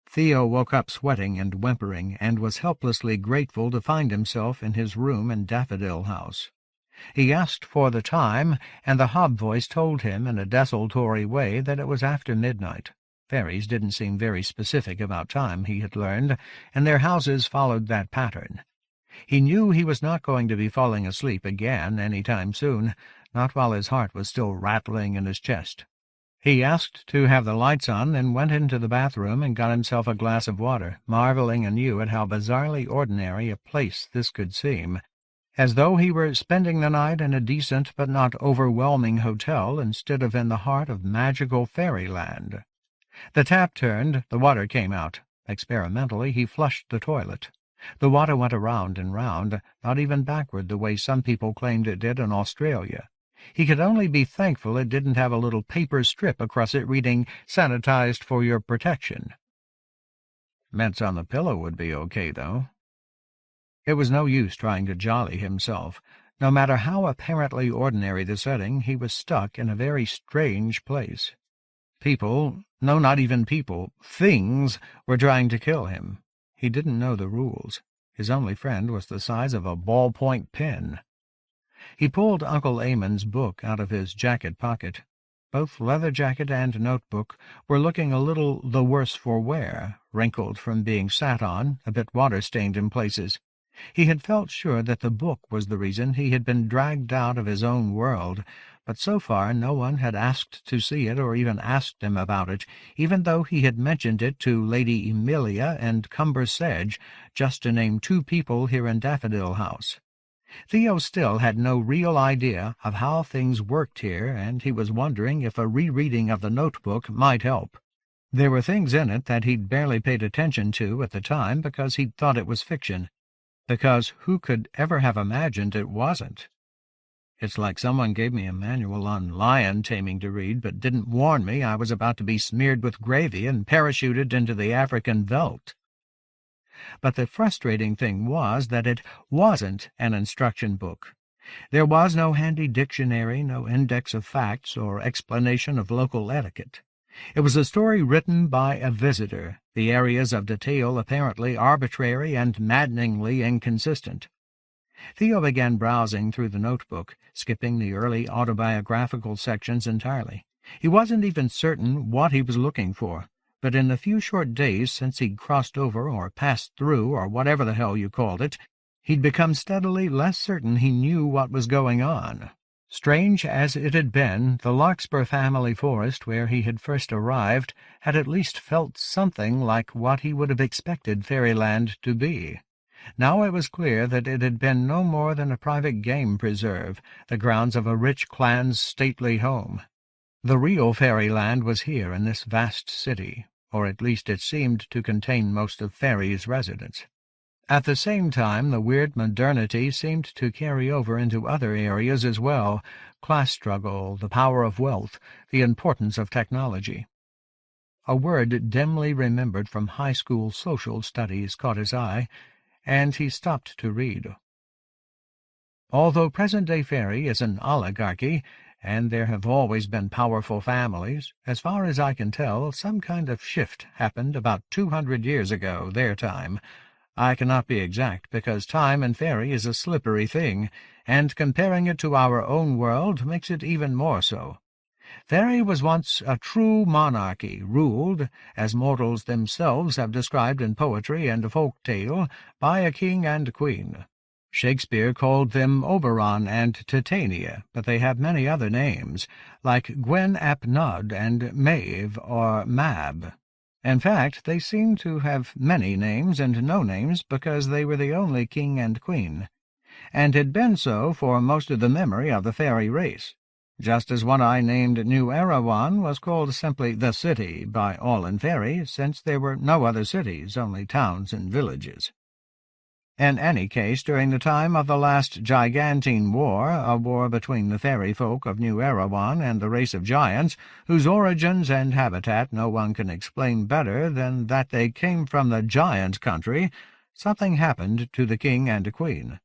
Theo woke up sweating and whimpering, and was helplessly grateful to find himself in his room in Daffodil House. He asked for the time, and the hob voice told him in a desultory way that it was after midnight. Fairies didn't seem very specific about time, he had learned, and their houses followed that pattern. He knew he was not going to be falling asleep again any time soon, not while his heart was still rattling in his chest. He asked to have the lights on, then went into the bathroom and got himself a glass of water, marveling anew at how bizarrely ordinary a place this could seem, as though he were spending the night in a decent but not overwhelming hotel instead of in the heart of magical fairyland. The tap turned, the water came out. Experimentally, he flushed the toilet. The water went around and round, not even backward the way some people claimed it did in Australia. He could only be thankful it didn't have a little paper strip across it reading, "Sanitized for your protection." Mints on the pillow would be okay, though. It was no use trying to jolly himself. No matter how apparently ordinary the setting, he was stuck in a very strange place. People, no, not even people, things were trying to kill him. He didn't know the rules. His only friend was the size of a ballpoint pen. He pulled Uncle Eamon's book out of his jacket pocket. Both leather jacket and notebook were looking a little the worse for wear, wrinkled from being sat on, a bit water-stained in places. He had felt sure that the book was the reason he had been dragged out of his own world, but so far no one had asked to see it or even asked him about it, even though he had mentioned it to Lady Emilia and Cumber Sedge, just to name two people here in Daffodil House. Theo still had no real idea of how things worked here, and he was wondering if a rereading of the notebook might help. There were things in it that he'd barely paid attention to at the time because he'd thought it was fiction, because who could ever have imagined it wasn't? It's like someone gave me a manual on lion taming to read, but didn't warn me I was about to be smeared with gravy and parachuted into the African veldt. But the frustrating thing was that it wasn't an instruction book. There was no handy dictionary, no index of facts, or explanation of local etiquette. It was a story written by a visitor, the areas of detail apparently arbitrary and maddeningly inconsistent. Theo began browsing through the notebook, skipping the early autobiographical sections entirely. He wasn't even certain what he was looking for, but in the few short days since he'd crossed over or passed through or whatever the hell you called it, he'd become steadily less certain he knew what was going on. Strange as it had been, the Larkspur family forest where he had first arrived had at least felt something like what he would have expected fairyland to be. Now it was clear that it had been no more than a private game preserve, the grounds of a rich clan's stately home. The real fairyland was here in this vast city, or at least it seemed to contain most of Fairy's residents. At the same time, the weird modernity seemed to carry over into other areas as well: class struggle, the power of wealth, the importance of technology. A word dimly remembered from high school social studies caught his eye, and he stopped to read. Although present-day Fairy is an oligarchy, and there have always been powerful families, as far as I can tell, some kind of shift happened about 200 years ago, their time. I cannot be exact, because time in Fairy is a slippery thing, and comparing it to our own world makes it even more so. Fairy was once a true monarchy, ruled, as mortals themselves have described in poetry and folk tale, by a king and queen. Shakespeare called them Oberon and Titania, but they have many other names, like Gwen ap Nudd and Maeve or Mab. In fact, they seem to have many names and no names because they were the only king and queen, and had been so for most of the memory of the fairy race, just as what I named New Erewhon was called simply the city by all in Fairy, since there were no other cities, only towns and villages. In any case, during the time of the last Gigantine War, a war between the fairy folk of New Erewhon and the race of giants, whose origins and habitat no one can explain better than that they came from the giant country, something happened to the king and queen.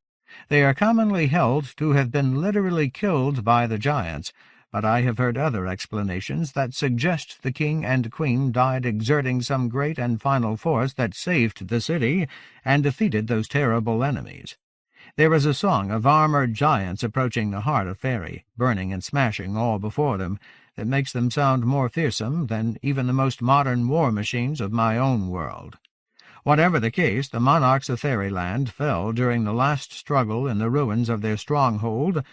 They are commonly held to have been literally killed by the giants, but I have heard other explanations that suggest the king and queen died exerting some great and final force that saved the city and defeated those terrible enemies. There is a song of armored giants approaching the heart of Fairy, burning and smashing all before them, that makes them sound more fearsome than even the most modern war machines of my own world. Whatever the case, the monarchs of Fairyland fell during the last struggle in the ruins of their stronghold,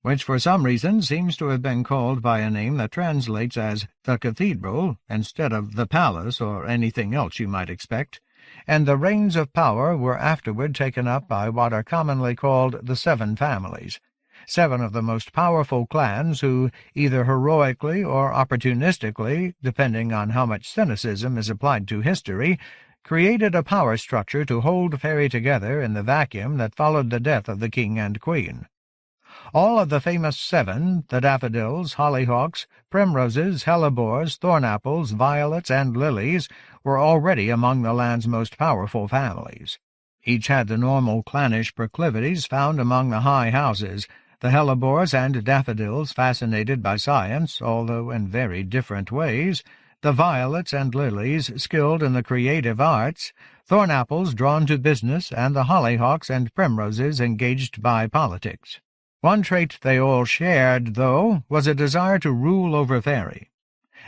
which for some reason seems to have been called by a name that translates as the Cathedral instead of the Palace or anything else you might expect, and the reins of power were afterward taken up by what are commonly called the Seven Families, 7 of the most powerful clans who, either heroically or opportunistically, depending on how much cynicism is applied to history, created a power structure to hold Fairy together in the vacuum that followed the death of the king and queen. All of the famous 7, the daffodils, hollyhocks, primroses, hellebores, thornapples, violets, and lilies, were already among the land's most powerful families. Each had the normal clannish proclivities found among the high houses, the hellebores and daffodils fascinated by science, although in very different ways, the violets and lilies skilled in the creative arts, thornapples drawn to business, and the hollyhocks and primroses engaged by politics. One trait they all shared, though, was a desire to rule over Fairy.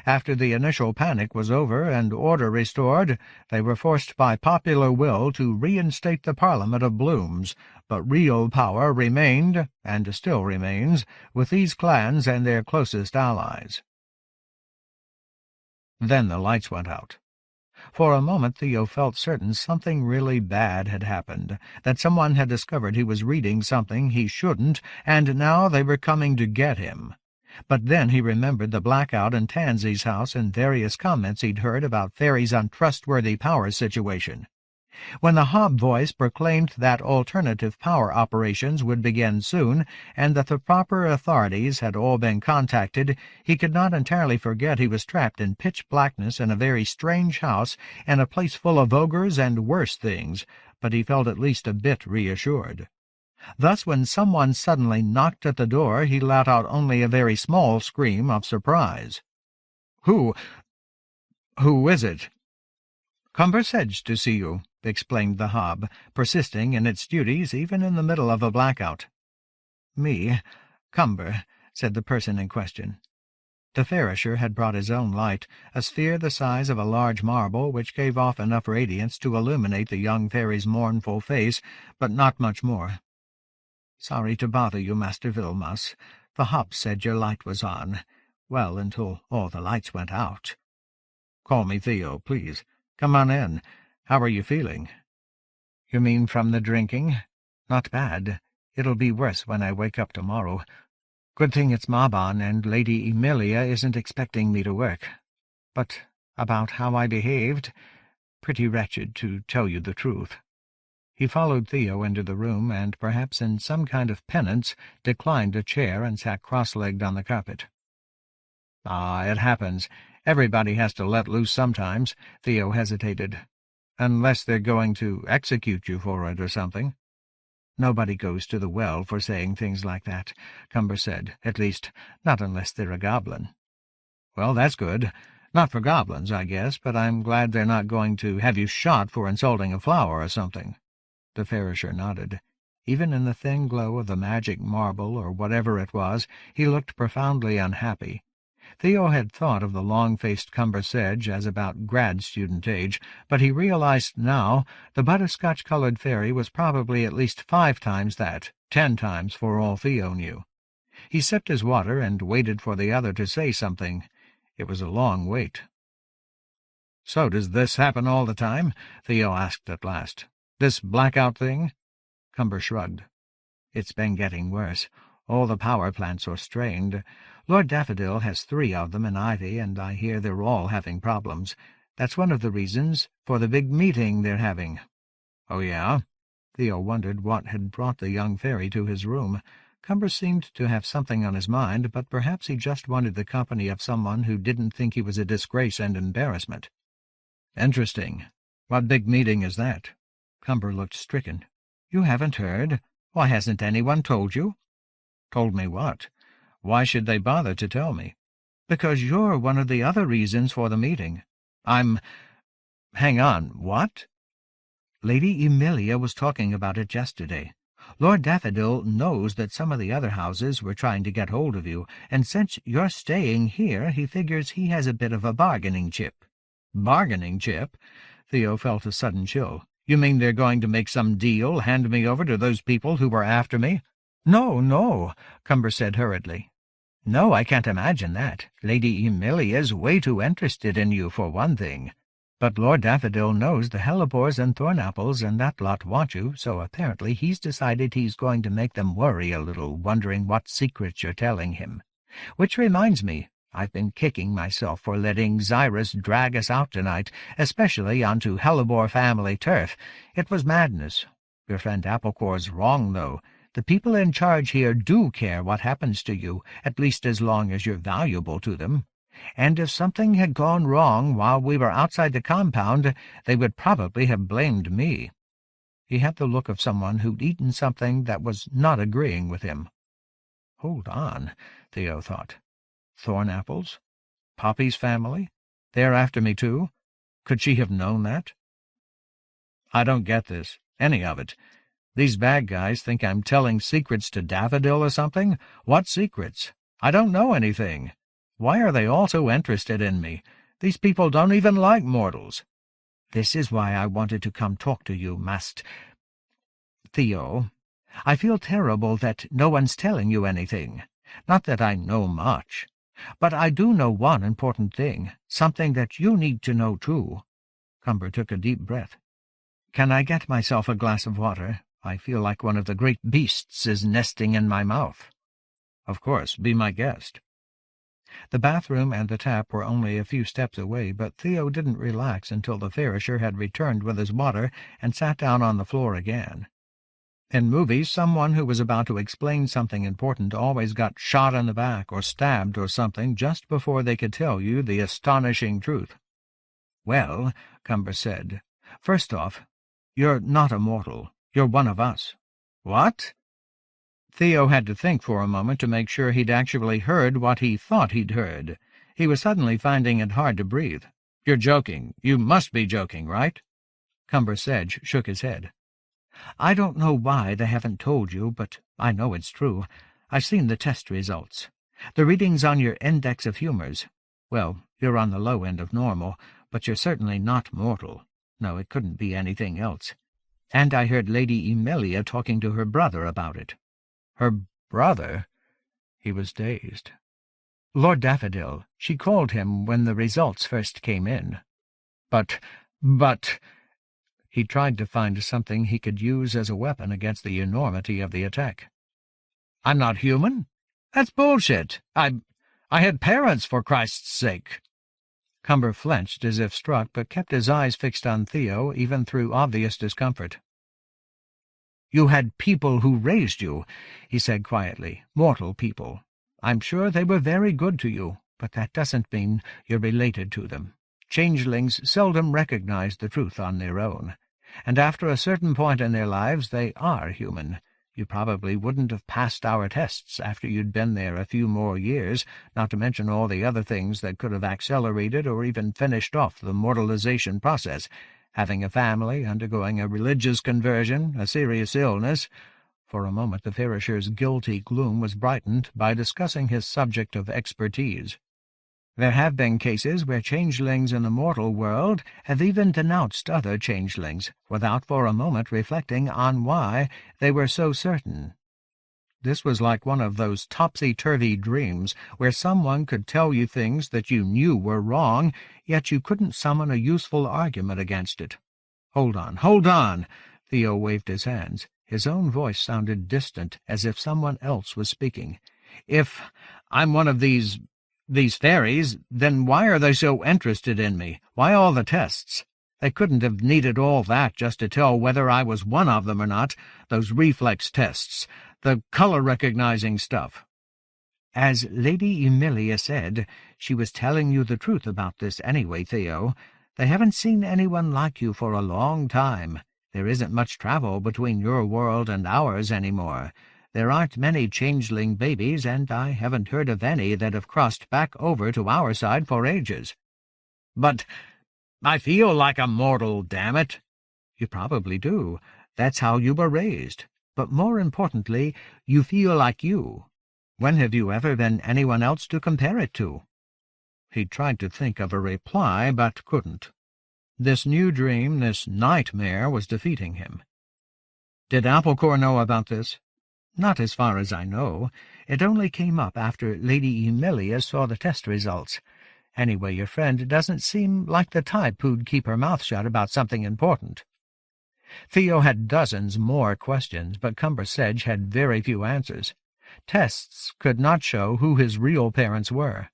After the initial panic was over and order restored, they were forced by popular will to reinstate the Parliament of Blooms, but real power remained, and still remains, with these clans and their closest allies. Then the lights went out. For a moment Theo felt certain something really bad had happened, that someone had discovered he was reading something he shouldn't, and now they were coming to get him. But then he remembered the blackout in Tansy's house and various comments he'd heard about Fairy's untrustworthy power situation. When the hob voice proclaimed that alternative power operations would begin soon, and that the proper authorities had all been contacted, he could not entirely forget he was trapped in pitch blackness in a very strange house, in a place full of ogres and worse things, but he felt at least a bit reassured. Thus, when someone suddenly knocked at the door, he let out only a very small scream of surprise. Who is it?" "Cumber Sedge to see you," explained the hob, persisting in its duties even in the middle of a blackout. "Me, Cumber," said the person in question. The Farisher had brought his own light, a sphere the size of a large marble, which gave off enough radiance to illuminate the young fairy's mournful face, but not much more. "Sorry to bother you, Master Vilmas. The hob said your light was on. Well, until all the lights went out." "Call me Theo, please. Come on in. How are you feeling?" "You mean from the drinking? Not bad. It'll be worse when I wake up tomorrow. Good thing it's Mabon, and Lady Emilia isn't expecting me to work. But about how I behaved? Pretty wretched, to tell you the truth." He followed Theo into the room, and, perhaps in some kind of penance, declined a chair and sat cross-legged on the carpet. "Ah, it happens. Everybody has to let loose sometimes," Theo hesitated. "Unless they're going to execute you for it or something." "Nobody goes to the well for saying things like that," Cumber said. "At least, not unless they're a goblin." "Well, that's good. Not for goblins, I guess, but I'm glad they're not going to have you shot for insulting a flower or something." The Farisher nodded. Even in the thin glow of the magic marble, or whatever it was, he looked profoundly unhappy. Theo had thought of the long-faced Cumber Sedge as about grad-student age, but he realized now the butterscotch-colored fairy was probably at least 5 times that, 10 times for all Theo knew. He sipped his water and waited for the other to say something. It was a long wait. "So does this happen all the time?" Theo asked at last. "This blackout thing?" Cumber shrugged. "It's been getting worse. All the power plants are strained. Lord Daffodil has 3 of them in Ivy, and I hear they're all having problems. That's one of the reasons for the big meeting they're having." "Oh, yeah?" Theo wondered what had brought the young fairy to his room. Cumber seemed to have something on his mind, but perhaps he just wanted the company of someone who didn't think he was a disgrace and embarrassment. "Interesting. What big meeting is that?" Cumber looked stricken. "You haven't heard? Why, hasn't anyone told you?" "Told me what? Why should they bother to tell me?" "Because you're one of the other reasons for the meeting." Hang on, what?" "Lady Emilia was talking about it yesterday. Lord Daffodil knows that some of the other houses were trying to get hold of you, and since you're staying here, he figures he has a bit of a bargaining chip." "Bargaining chip?" Theo felt a sudden chill. "You mean they're going to make some deal, hand me over to those people who were after me?" No, Cumber said hurriedly. "No, I can't imagine that. Lady Emilia's way too interested in you, for one thing. But Lord Daffodil knows the Hellebores and Thornapples and that lot want you, so apparently he's decided he's going to make them worry a little, wondering what secrets you're telling him. Which reminds me, I've been kicking myself for letting Xyrus drag us out tonight, especially onto Hellebore family turf. It was madness. Your friend Applecore's wrong, though. The people in charge here do care what happens to you, at least as long as you're valuable to them. And if something had gone wrong while we were outside the compound, they would probably have blamed me." He had the look of someone who'd eaten something that was not agreeing with him. Hold on, Theo thought. Thornapples? Poppy's family? They're after me, too? Could she have known that? "I don't get this, any of it. These bad guys think I'm telling secrets to Daffodil or something? What secrets? I don't know anything. Why are they all so interested in me? These people don't even like mortals." "This is why I wanted to come talk to you, Theo. I feel terrible that no one's telling you anything. Not that I know much. But I do know one important thing, something that you need to know, too." Cumber took a deep breath. "Can I get myself a glass of water? I feel like one of the great beasts is nesting in my mouth." "Of course, be my guest." The bathroom and the tap were only a few steps away, but Theo didn't relax until the Farisher had returned with his water and sat down on the floor again. In movies, someone who was about to explain something important always got shot in the back or stabbed or something just before they could tell you the astonishing truth. "Well," Cumber said, "first off, you're not a mortal. You're one of us." "What?" Theo had to think for a moment to make sure he'd actually heard what he thought he'd heard. He was suddenly finding it hard to breathe. "You're joking. You must be joking, right?" Cumber Sedge shook his head. "I don't know why they haven't told you, but I know it's true. I've seen the test results. The readings on your index of humors. Well, you're on the low end of normal, but you're certainly not mortal. No, it couldn't be anything else. And I heard Lady Emilia talking to her brother about it." "Her brother?" He was dazed. "Lord Daffodil. She called him when the results first came in." But... He tried to find something he could use as a weapon against the enormity of the attack. "I'm not human? That's bullshit. I had parents, for Christ's sake." Cumber flinched as if struck, but kept his eyes fixed on Theo, even through obvious discomfort. "You had people who raised you," he said quietly. "Mortal people. I'm sure they were very good to you, but that doesn't mean you're related to them. Changelings seldom recognize the truth on their own, and after a certain point in their lives they are human. You probably wouldn't have passed our tests after you'd been there a few more years, not to mention all the other things that could have accelerated or even finished off the mortalization process. Having a family, undergoing a religious conversion, a serious illness." For a moment the Farisher's guilty gloom was brightened by discussing his subject of expertise. "There have been cases where changelings in the mortal world have even denounced other changelings, without for a moment reflecting on why they were so certain." This was like one of those topsy-turvy dreams where someone could tell you things that you knew were wrong, yet you couldn't summon a useful argument against it. Hold on, Theo waved his hands. His own voice sounded distant, as if someone else was speaking. "If I'm one of these fairies, then why are they so interested in me? Why all the tests? They couldn't have needed all that just to tell whether I was one of them or not, those reflex tests, the color-recognizing stuff." "As Lady Emilia said, she was telling you the truth about this anyway, Theo. They haven't seen anyone like you for a long time. There isn't much travel between your world and ours anymore. There aren't many changeling babies, and I haven't heard of any that have crossed back over to our side for ages." "But I feel like a mortal, damn it." "You probably do. That's how you were raised. But more importantly, you feel like you. When have you ever been anyone else to compare it to?" He tried to think of a reply, but couldn't. This new dream, this nightmare, was defeating him. "Did Applecore know about this?" "Not as far as I know. It only came up after Lady Emilia saw the test results. Anyway, your friend doesn't seem like the type who'd keep her mouth shut about something important." Theo had dozens more questions, but Cumber Sedge had very few answers. Tests could not show who his real parents were.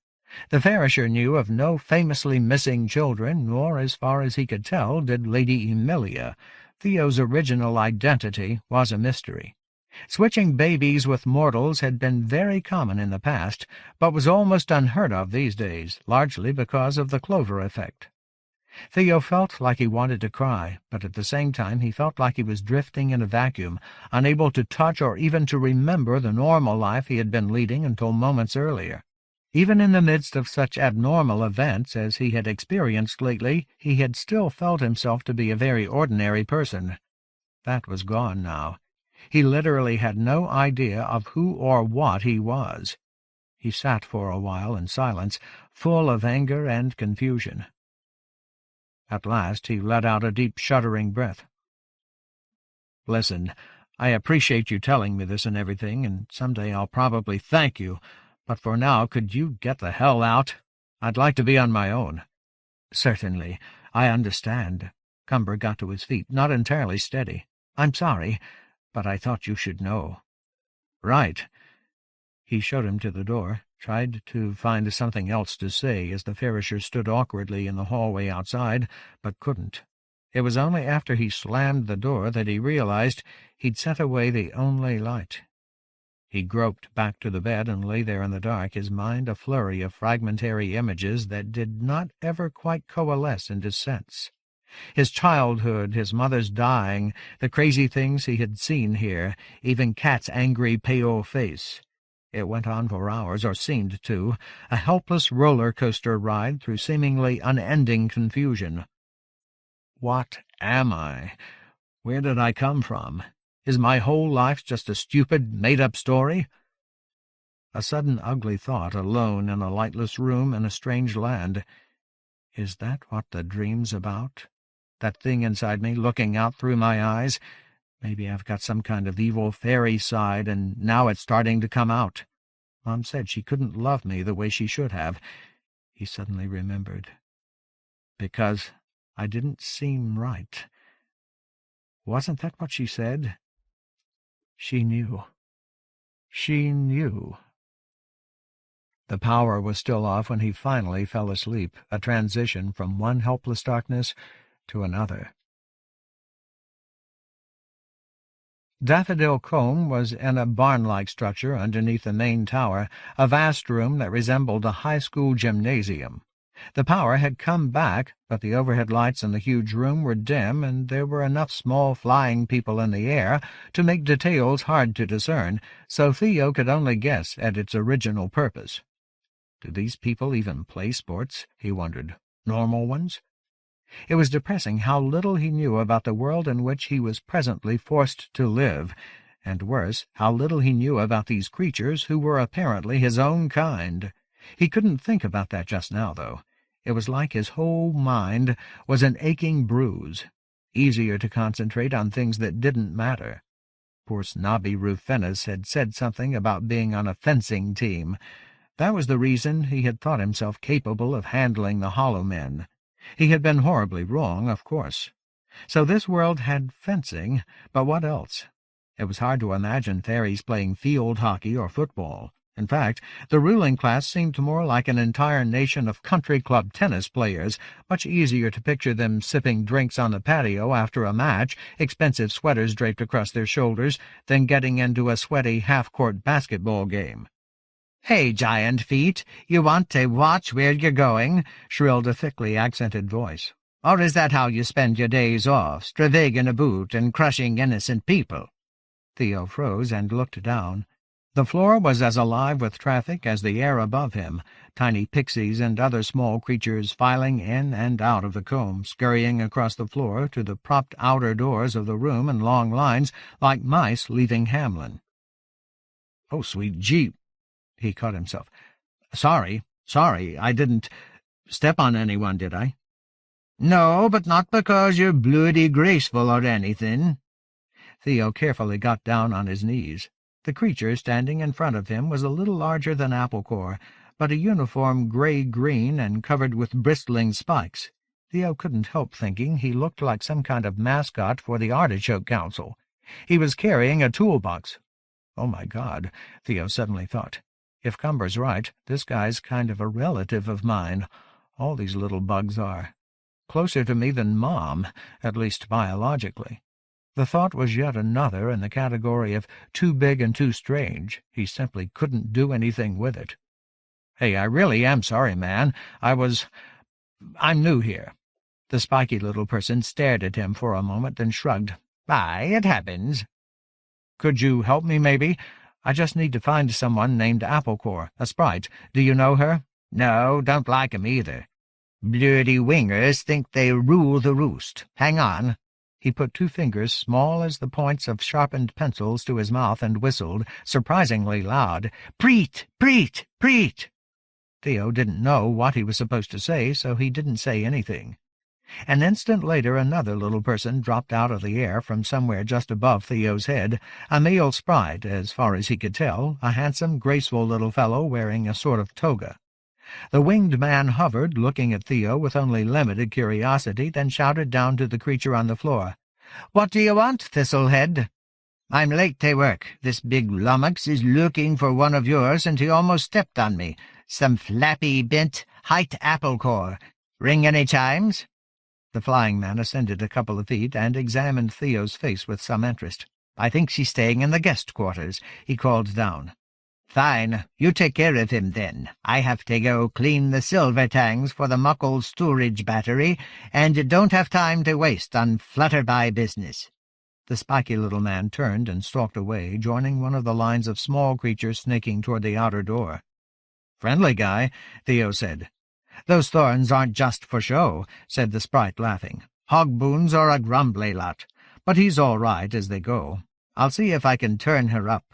The Farisher knew of no famously missing children, nor, as far as he could tell, did Lady Emilia. Theo's original identity was a mystery. Switching babies with mortals had been very common in the past, but was almost unheard of these days, largely because of the Clover effect. Theo felt like he wanted to cry, but at the same time he felt like he was drifting in a vacuum, unable to touch or even to remember the normal life he had been leading until moments earlier. Even in the midst of such abnormal events as he had experienced lately, he had still felt himself to be a very ordinary person. That was gone now. He literally had no idea of who or what he was. He sat for a while in silence, full of anger and confusion. At last he let out a deep, shuddering breath. "Listen, I appreciate you telling me this and everything, and someday I'll probably thank you, but for now could you get the hell out? I'd like to be on my own." "Certainly. I understand." Cumber got to his feet, not entirely steady. "I'm sorry, but I thought you should know." "Right." He showed him to the door. tried to find something else to say as the Ferrisher stood awkwardly in the hallway outside, but couldn't. It was only after he slammed the door that he realized he'd set away the only light. He groped back to the bed and lay there in the dark, his mind a flurry of fragmentary images that did not ever quite coalesce into sense. His childhood, his mother's dying, the crazy things he had seen here, even Kat's angry, pale face. It went on for hours, or seemed to, a helpless roller-coaster ride through seemingly unending confusion. What am I? Where did I come from? Is my whole life just a stupid, made-up story? A sudden ugly thought, alone in a lightless room in a strange land. Is that what the dream's about? That thing inside me, looking out through my eyes? Maybe I've got some kind of evil fairy side, and now it's starting to come out. Mom said she couldn't love me the way she should have. He suddenly remembered. Because I didn't seem right. Wasn't that what she said? She knew. She knew. The power was still off when he finally fell asleep, a transition from one helpless darkness to another. Daffodil Combe was in a barn-like structure underneath the main tower, a vast room that resembled a high school gymnasium. The power had come back, but the overhead lights in the huge room were dim, and there were enough small flying people in the air to make details hard to discern, so Theo could only guess at its original purpose. Do these people even play sports, he wondered? Normal ones? It was depressing how little he knew about the world in which he was presently forced to live, and worse, how little he knew about these creatures who were apparently his own kind. He couldn't think about that just now, though. It was like his whole mind was an aching bruise, easier to concentrate on things that didn't matter. Poor snobby Rufinus had said something about being on a fencing team. That was the reason he had thought himself capable of handling the Hollow Men. He had been horribly wrong, of course. So this world had fencing, but what else? It was hard to imagine fairies playing field hockey or football. In fact, the ruling class seemed more like an entire nation of country club tennis players, much easier to picture them sipping drinks on the patio after a match, expensive sweaters draped across their shoulders, than getting into a sweaty half-court basketball game. "Hey, Giant Feet, you want to watch where you're going?" shrilled a thickly accented voice. "Or is that how you spend your days off, stravaiging about and crushing innocent people?" Theo froze and looked down. The floor was as alive with traffic as the air above him, tiny pixies and other small creatures filing in and out of the comb, scurrying across the floor to the propped outer doors of the room in long lines, like mice leaving Hamlin. "Oh, sweet Jeep!" He caught himself. Sorry, I didn't step on anyone, did I?" "No, but not because you're bloody graceful or anything." Theo carefully got down on his knees. The creature standing in front of him was a little larger than Applecore, but a uniform gray-green and covered with bristling spikes. Theo couldn't help thinking he looked like some kind of mascot for the Artichoke Council. He was carrying a toolbox. Oh, my God, Theo suddenly thought. If Cumber's right, this guy's kind of a relative of mine. All these little bugs are. Closer to me than Mom, at least biologically. The thought was yet another in the category of too big and too strange. He simply couldn't do anything with it. "Hey, I really am sorry, man. I'm new here." The spiky little person stared at him for a moment, then shrugged. "Aye, it happens." "Could you help me, maybe? I just need to find someone named Applecore, a sprite. Do you know her?" "No, don't like 'em either. Bloody wingers think they rule the roost. Hang on." He put 2 fingers, small as the points of sharpened pencils, to his mouth and whistled, surprisingly loud. "Preet! Preet! Preet!" Theo didn't know what he was supposed to say, so he didn't say anything. An instant later another little person dropped out of the air from somewhere just above Theo's head, a male sprite, as far as he could tell, a handsome, graceful little fellow wearing a sort of toga. The winged man hovered, looking at Theo with only limited curiosity, then shouted down to the creature on the floor, "What do you want, Thistlehead?" I'm late to work. This big lummox is looking for one of yours, and he almost stepped on me. Some flappy, bent, height apple core. Ring any chimes?" The flying man ascended a couple of feet and examined Theo's face with some interest. "I think she's staying in the guest quarters," he called down. "Fine. You take care of him, then. I have to go clean the silver tangs for the muckle storage battery, and don't have time to waste on flutterby business." The spiky little man turned and stalked away, joining one of the lines of small creatures snaking toward the outer door. "Friendly guy," Theo said. "Those thorns aren't just for show," said the sprite, laughing. "Hogboons are a grumbly lot, but he's all right as they go. I'll see if I can turn her up.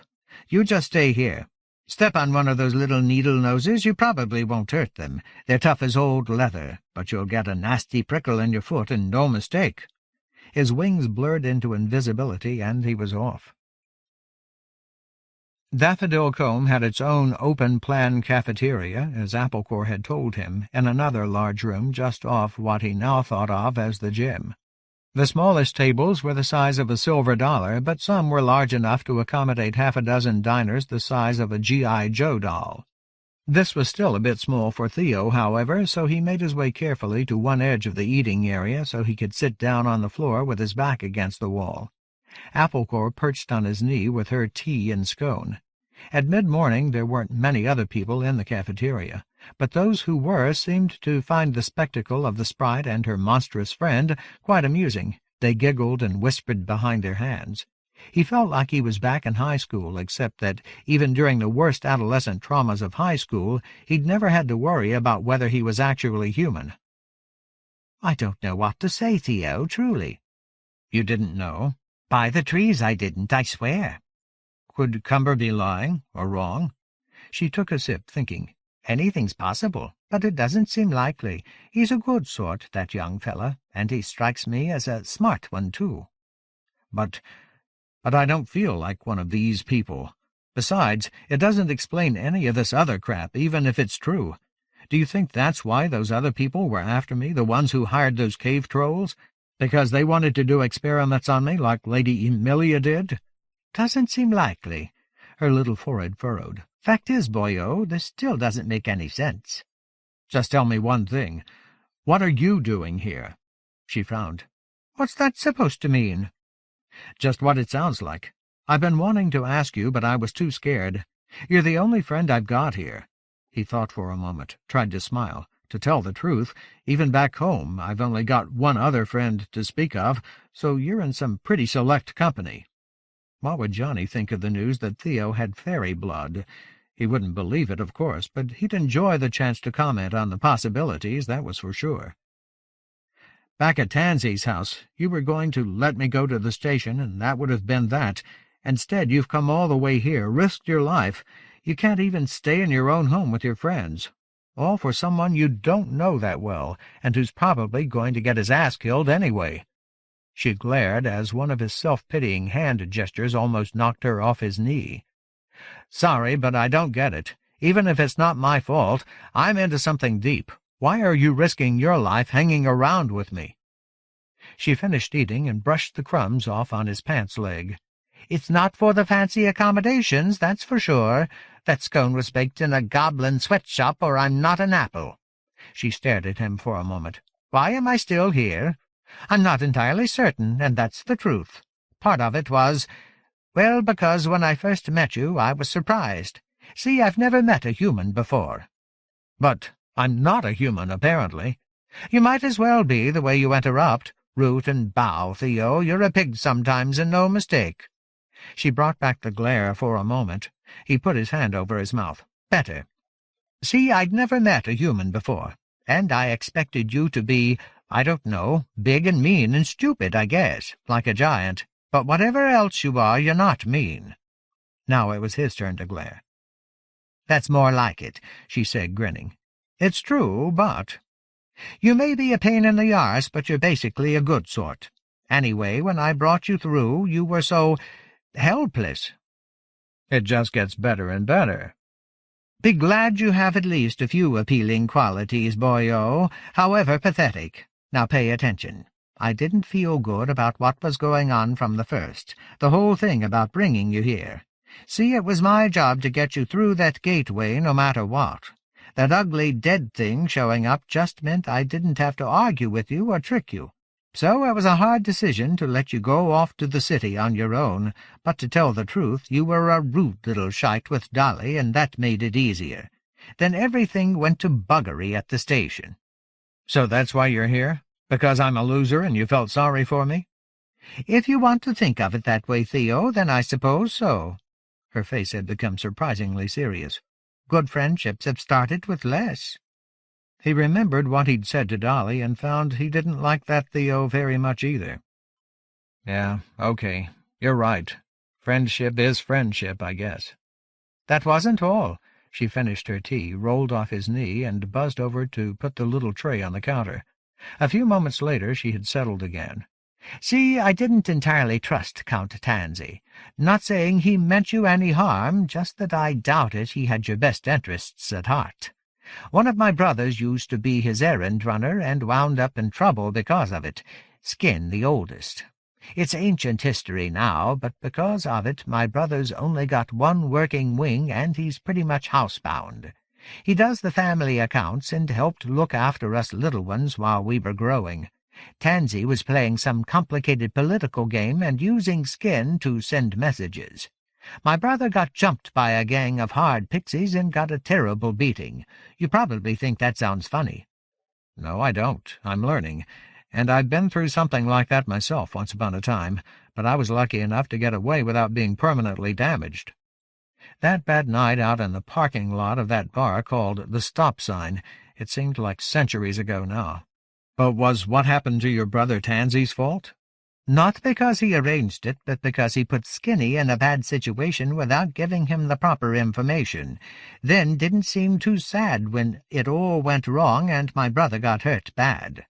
You just stay here. Step on one of those little needle-noses, you probably won't hurt them. They're tough as old leather, but you'll get a nasty prickle in your foot, and no mistake." His wings blurred into invisibility, and he was off. Daffodil Combe had its own open-plan cafeteria, as Applecore had told him, in another large room just off what he now thought of as the gym. The smallest tables were the size of a silver dollar, but some were large enough to accommodate half a dozen diners the size of a G.I. Joe doll. This was still a bit small for Theo, however, so he made his way carefully to one edge of the eating area so he could sit down on the floor with his back against the wall. Applecore perched on his knee with her tea and scone. At mid-morning there weren't many other people in the cafeteria, but those who were seemed to find the spectacle of the sprite and her monstrous friend quite amusing. They giggled and whispered behind their hands. He felt like he was back in high school, except that even during the worst adolescent traumas of high school, he'd never had to worry about whether he was actually human. "I don't know what to say, Theo, truly." "You didn't know?" "By the trees I didn't, I swear." Could Cumber be lying, or wrong? She took a sip, thinking. Anything's possible, but it doesn't seem likely. He's a good sort, that young fella, and he strikes me as a smart one, too. But I don't feel like one of these people. Besides, it doesn't explain any of this other crap, even if it's true. Do you think that's why those other people were after me, the ones who hired those cave trolls? Because they wanted to do experiments on me like Lady Emilia did? Doesn't seem likely. Her little forehead furrowed. Fact is, boyo, this still doesn't make any sense. Just tell me one thing. What are you doing here? She frowned. What's that supposed to mean? Just what it sounds like. I've been wanting to ask you, but I was too scared. You're the only friend I've got here. He thought for a moment, tried to smile. To tell the truth, even back home, I've only got one other friend to speak of, so you're in some pretty select company. What would Johnny think of the news that Theo had fairy blood? He wouldn't believe it, of course, but he'd enjoy the chance to comment on the possibilities, that was for sure. Back at Tansy's house, you were going to let me go to the station, and that would have been that. Instead, you've come all the way here, risked your life. You can't even stay in your own home with your friends. All for someone you don't know that well, and who's probably going to get his ass killed anyway. She glared as one of his self-pitying hand gestures almost knocked her off his knee. Sorry, but I don't get it. Even if it's not my fault, I'm into something deep. Why are you risking your life hanging around with me? She finished eating and brushed the crumbs off on his pants leg. It's not for the fancy accommodations, that's for sure. That scone was baked in a goblin sweatshop, or I'm not an apple. She stared at him for a moment. Why am I still here? I'm not entirely certain, and that's the truth. Part of it was, well, because when I first met you, I was surprised. See, I've never met a human before. But I'm not a human, apparently. You might as well be, the way you interrupt. Root and bow, Theo, you're a pig sometimes, and no mistake. She brought back the glare for a moment. He put his hand over his mouth. Better. See, I'd never met a human before, and I expected you to be, I don't know, big and mean and stupid, I guess, like a giant. But whatever else you are, you're not mean. Now it was his turn to glare. That's more like it, she said, grinning. It's true, but... You may be a pain in the arse, but you're basically a good sort. Anyway, when I brought you through, you were so... helpless. It just gets better and better. Be glad you have at least a few appealing qualities, boyo, however pathetic. Now pay attention. I didn't feel good about what was going on from the first, the whole thing about bringing you here. See, it was my job to get you through that gateway no matter what. That ugly dead thing showing up just meant I didn't have to argue with you or trick you. So it was a hard decision to let you go off to the city on your own, but to tell the truth, you were a rude little shite with Dolly, and that made it easier. Then everything went to buggery at the station. So that's why you're here? Because I'm a loser and you felt sorry for me? If you want to think of it that way, Theo, then I suppose so. Her face had become surprisingly serious. Good friendships have started with less. He remembered what he'd said to Dolly and found he didn't like that Theo very much either. Yeah, okay, you're right. Friendship is friendship, I guess. That wasn't all. She finished her tea, rolled off his knee, and buzzed over to put the little tray on the counter. A few moments later she had settled again. See, I didn't entirely trust Count Tansy. Not saying he meant you any harm, just that I doubted he had your best interests at heart. One of my brothers used to be his errand-runner and wound up in trouble because of it. Skin, the oldest. It's ancient history now, but because of it my brother's only got one working wing and he's pretty much housebound. He does the family accounts and helped look after us little ones while we were growing. Tansy was playing some complicated political game and using Skin to send messages. My brother got jumped by a gang of hard pixies and got a terrible beating. You probably think that sounds funny. No, I don't. I'm learning. And I've been through something like that myself once upon a time, but I was lucky enough to get away without being permanently damaged. That bad night out in the parking lot of that bar called the Stop Sign, it seemed like centuries ago now. But was what happened to your brother Tansy's fault? Not because he arranged it, but because he put Skinny in a bad situation without giving him the proper information. Then didn't seem too sad when it all went wrong and my brother got hurt bad.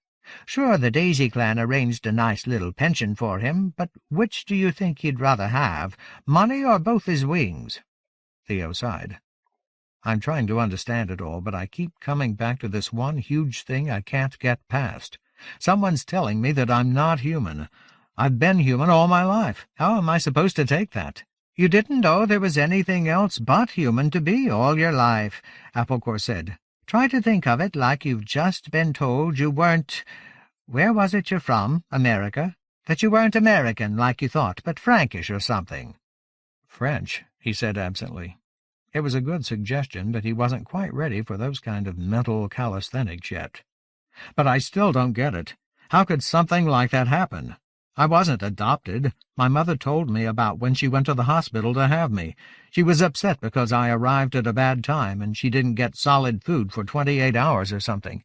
Sure, the Daisy Clan arranged a nice little pension for him, but which do you think he'd rather have, money or both his wings? Theo sighed. I'm trying to understand it all, but I keep coming back to this one huge thing I can't get past. Someone's telling me that I'm not human. I've been human all my life. How am I supposed to take that? You didn't know there was anything else but human to be all your life, Applecore said. Try to think of it like you've just been told you weren't— where was it you're from, America? That you weren't American like you thought, but Frankish or something. French, he said absently. It was a good suggestion, but he wasn't quite ready for those kind of mental calisthenics yet. But I still don't get it. How could something like that happen? I wasn't adopted. My mother told me about when she went to the hospital to have me. She was upset because I arrived at a bad time, and she didn't get solid food for 28 hours or something.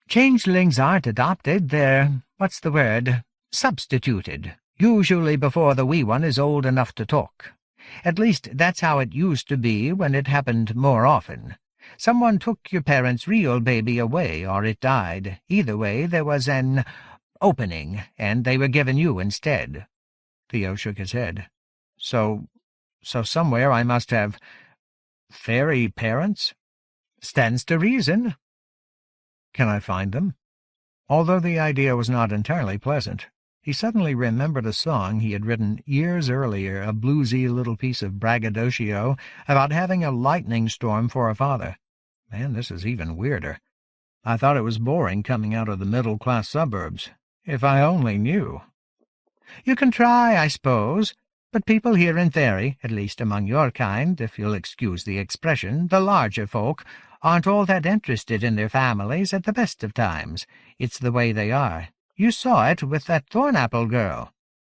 Changelings aren't adopted, they're, what's the word, substituted, usually before the wee one is old enough to talk. At least that's how it used to be when it happened more often. Someone took your parents' real baby away, or it died. Either way, there was an opening, and they were given you instead. Theo shook his head. So somewhere I must have fairy parents? Stands to reason. Can I find them? Although the idea was not entirely pleasant, he suddenly remembered a song he had written years earlier, a bluesy little piece of braggadocio about having a lightning storm for a father. Man, this is even weirder. I thought it was boring coming out of the middle-class suburbs. If I only knew. You can try, I suppose, but people here in Fairy, at least among your kind, if you'll excuse the expression, the larger folk, aren't all that interested in their families at the best of times. It's the way they are. You saw it with that Thornapple girl.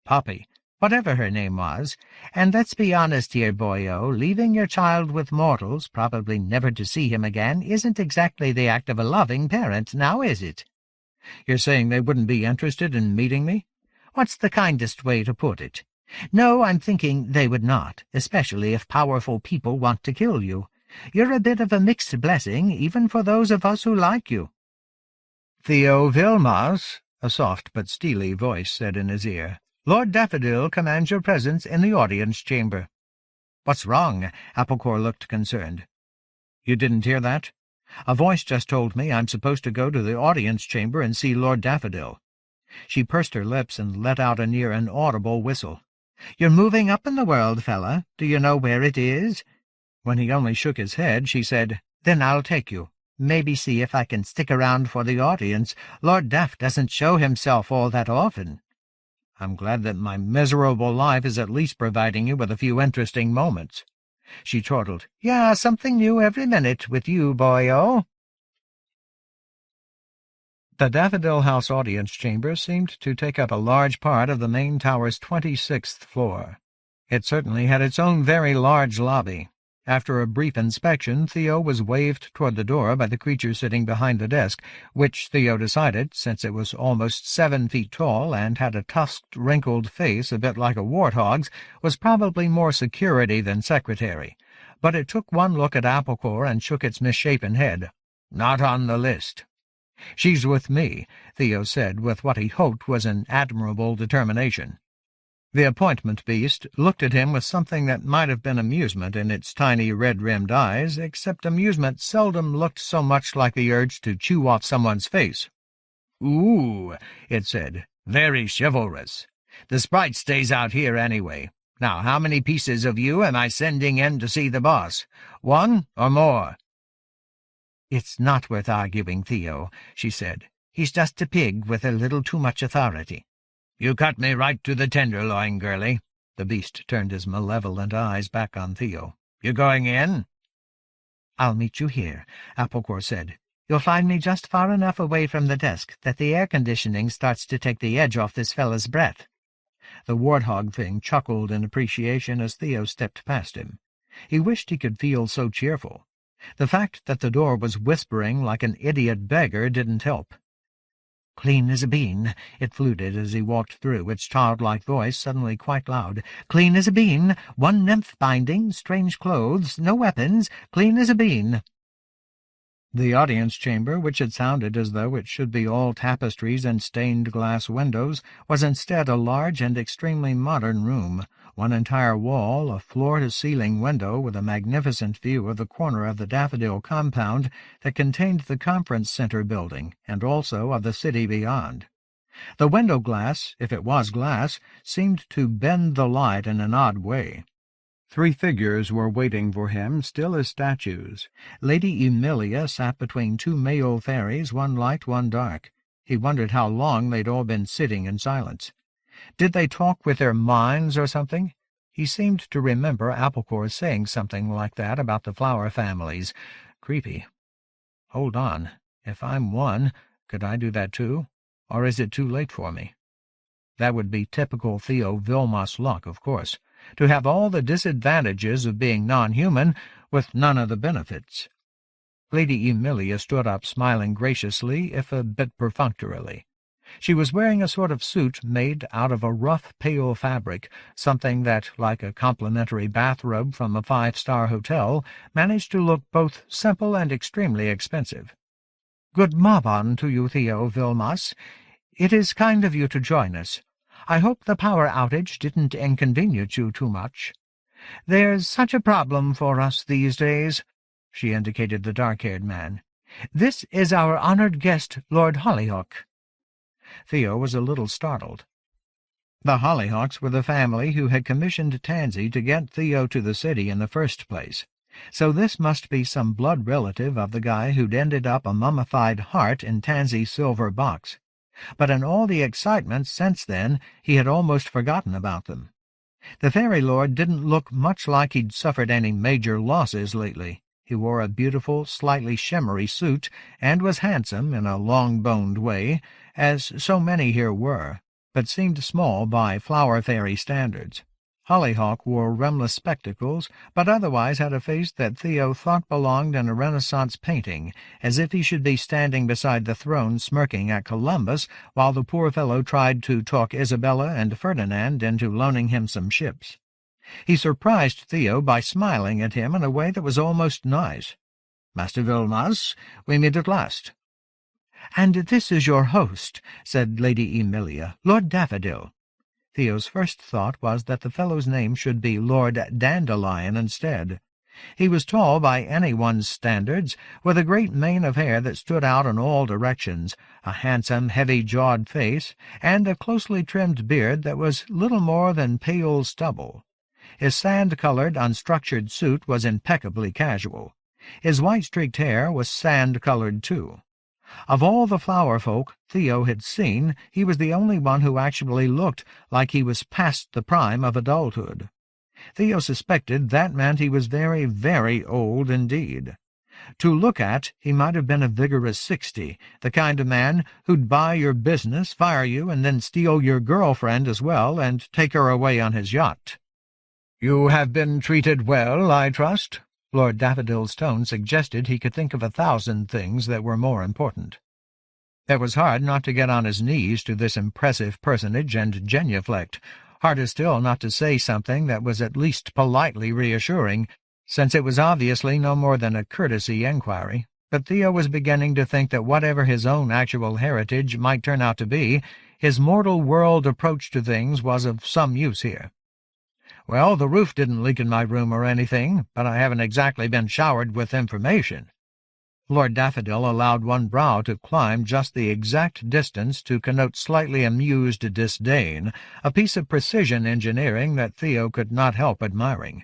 Poppy, whatever her name was. And let's be honest here, boyo, leaving your child with mortals, probably never to see him again, isn't exactly the act of a loving parent, now is it? You're saying they wouldn't be interested in meeting me? What's the kindest way to put it? No, I'm thinking they would not, especially if powerful people want to kill you. You're a bit of a mixed blessing, even for those of us who like you. Theo Vilmos, a soft but steely voice said in his ear, Lord Daffodil commands your presence in the audience chamber. What's wrong? Applecore looked concerned. You didn't hear that? A voice just told me I'm supposed to go to the audience chamber and see Lord Daffodil. She pursed her lips and let out a near inaudible whistle. "You're moving up in the world, fella. Do you know where it is?" When he only shook his head, she said, "Then I'll take you. Maybe see if I can stick around for the audience. Lord Daft doesn't show himself all that often." "I'm glad that my miserable life is at least providing you with a few interesting moments." She chortled, "Yeah, something new every minute with you, boy-o." The Daffodil House audience chamber seemed to take up a large part of the main tower's 26th floor. It certainly had its own very large lobby. After a brief inspection, Theo was waved toward the door by the creature sitting behind the desk, which Theo decided, since it was almost 7 feet tall and had a tusked, wrinkled face a bit like a warthog's, was probably more security than secretary. But it took one look at Applecore and shook its misshapen head. "Not on the list." "She's with me," Theo said with what he hoped was an admirable determination. The appointment beast looked at him with something that might have been amusement in its tiny red-rimmed eyes, except amusement seldom looked so much like the urge to chew off someone's face. "Ooh," it said, "very chivalrous. The sprite stays out here anyway. Now, how many pieces of you am I sending in to see the boss? 1 or more?" "It's not worth arguing, Theo," she said. "He's just a pig with a little too much authority." "You cut me right to the tenderloin, girlie." The beast turned his malevolent eyes back on Theo. "You going in?" "I'll meet you here," Applecore said. "You'll find me just far enough away from the desk that the air conditioning starts to take the edge off this fella's breath." The warthog thing chuckled in appreciation as Theo stepped past him. He wished he could feel so cheerful. The fact that the door was whispering like an idiot beggar didn't help. "Clean as a bean," it fluted as he walked through, its childlike voice suddenly quite loud. "Clean as a bean. 1 nymph binding, strange clothes, no weapons, clean as a bean." The audience chamber, which had sounded as though it should be all tapestries and stained-glass windows, was instead a large and extremely modern room, one entire wall, a floor-to-ceiling window with a magnificent view of the corner of the Daffodil compound that contained the conference center building, and also of the city beyond. The window glass, if it was glass, seemed to bend the light in an odd way. 3 figures were waiting for him, still as statues. Lady Emilia sat between 2 male fairies, one light, one dark. He wondered how long they'd all been sitting in silence. Did they talk with their minds or something? He seemed to remember Applecore saying something like that about the flower families. Creepy. Hold on. If I'm one, could I do that too? Or is it too late for me? That would be typical Theo Vilmos luck, of course, to have all the disadvantages of being non-human with none of the benefits. Lady Emilia stood up, smiling graciously, if a bit perfunctorily. She was wearing a sort of suit made out of a rough, pale fabric, something that, like a complimentary bathrobe from a 5-star hotel, managed to look both simple and extremely expensive. "Good morning to you, Theo Vilmos. It is kind of you to join us. I hope the power outage didn't inconvenience you too much. There's such a problem for us these days." She indicated the dark-haired man. "This is our honored guest, Lord Hollyhock." Theo was a little startled. The Hollyhocks were the family who had commissioned Tansy to get Theo to the city in the first place. So this must be some blood relative of the guy who'd ended up a mummified heart in Tansy's silver box. But in all the excitement since then, he had almost forgotten about them. The fairy lord didn't look much like he'd suffered any major losses lately. He wore a beautiful, slightly shimmery suit, and was handsome in a long-boned way, as so many here were, but seemed small by flower fairy standards. Hollyhock wore rimless spectacles, but otherwise had a face that Theo thought belonged in a Renaissance painting, as if he should be standing beside the throne smirking at Columbus, while the poor fellow tried to talk Isabella and Ferdinand into loaning him some ships. He surprised Theo by smiling at him in a way that was almost nice. "Master Vilmos, we meet at last." "And this is your host," said Lady Emilia, "Lord Daffodil." Theo's first thought was that the fellow's name should be Lord Dandelion instead. He was tall by anyone's standards, with a great mane of hair that stood out in all directions, a handsome, heavy-jawed face, and a closely trimmed beard that was little more than pale stubble. His sand-colored, unstructured suit was impeccably casual. His white-streaked hair was sand-colored, too. Of all the flower folk Theo had seen, he was the only one who actually looked like he was past the prime of adulthood. Theo suspected that meant he was very, very old indeed. To look at, he might have been a vigorous 60, the kind of man who'd buy your business, fire you, and then steal your girlfriend as well, and take her away on his yacht. "You have been treated well, I trust?" Lord Daffodil's tone suggested he could think of 1,000 things that were more important. It was hard not to get on his knees to this impressive personage and genuflect. Harder still not to say something that was at least politely reassuring, since it was obviously no more than a courtesy enquiry. But Theo was beginning to think that whatever his own actual heritage might turn out to be, his mortal world approach to things was of some use here. "Well, the roof didn't leak in my room or anything, but I haven't exactly been showered with information." Lord Daffodil allowed one brow to climb just the exact distance to connote slightly amused disdain, a piece of precision engineering that Theo could not help admiring.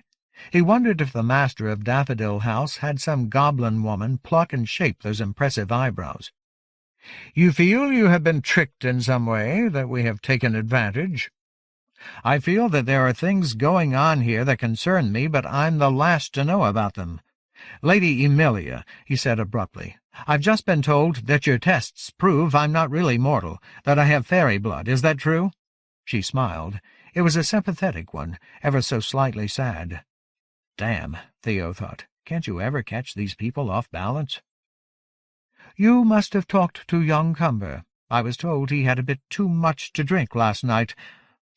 He wondered if the master of Daffodil House had some goblin woman pluck and shape those impressive eyebrows. "You feel you have been tricked in some way, that we have taken advantage?" "I feel that there are things going on here that concern me, but I'm the last to know about them. Lady Emilia," he said abruptly, "I've just been told that your tests prove I'm not really mortal, that I have fairy blood. Is that true?" She smiled. It was a sympathetic one, ever so slightly sad. Damn, Theo thought. Can't you ever catch these people off balance? "You must have talked to young Cumber. I was told he had a bit too much to drink last night.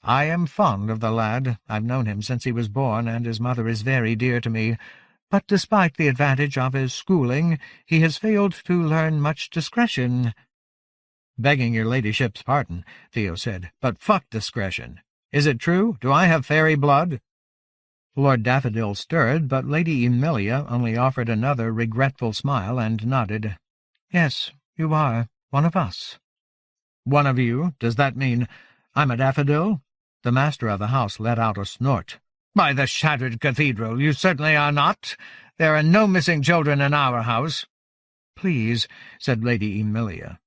I am fond of the lad. I've known him since he was born, and his mother is very dear to me. But despite the advantage of his schooling, he has failed to learn much discretion." "Begging your ladyship's pardon," Theo said, "but fuck discretion. Is it true? Do I have fairy blood?" Lord Daffodil stirred, but Lady Emilia only offered another regretful smile and nodded. "Yes, you are one of us." "One of you? Does that mean I'm a daffodil?" The master of the house let out a snort. "By the shattered cathedral, you certainly are not. There are no missing children in our house." "Please," said Lady Emilia.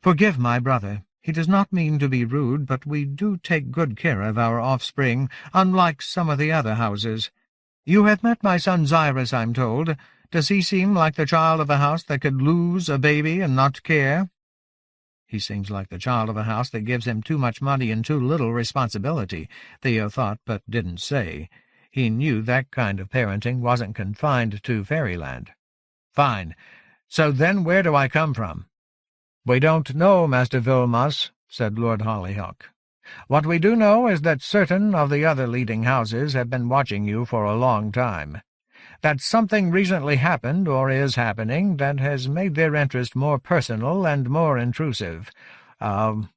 "Forgive my brother. He does not mean to be rude, but we do take good care of our offspring, unlike some of the other houses. You have met my son Cyrus, I'm told. Does he seem like the child of a house that could lose a baby and not care?" "He seems like the child of a house that gives him too much money and too little responsibility," Theo thought, but didn't say. He knew that kind of parenting wasn't confined to fairyland. "Fine. So then where do I come from?" "We don't know, Master Vilmos," said Lord Hollyhock. "What we do know is that certain of the other leading houses have been watching you for a long time. That something recently happened, or is happening, that has made their interest more personal and more intrusive. Well,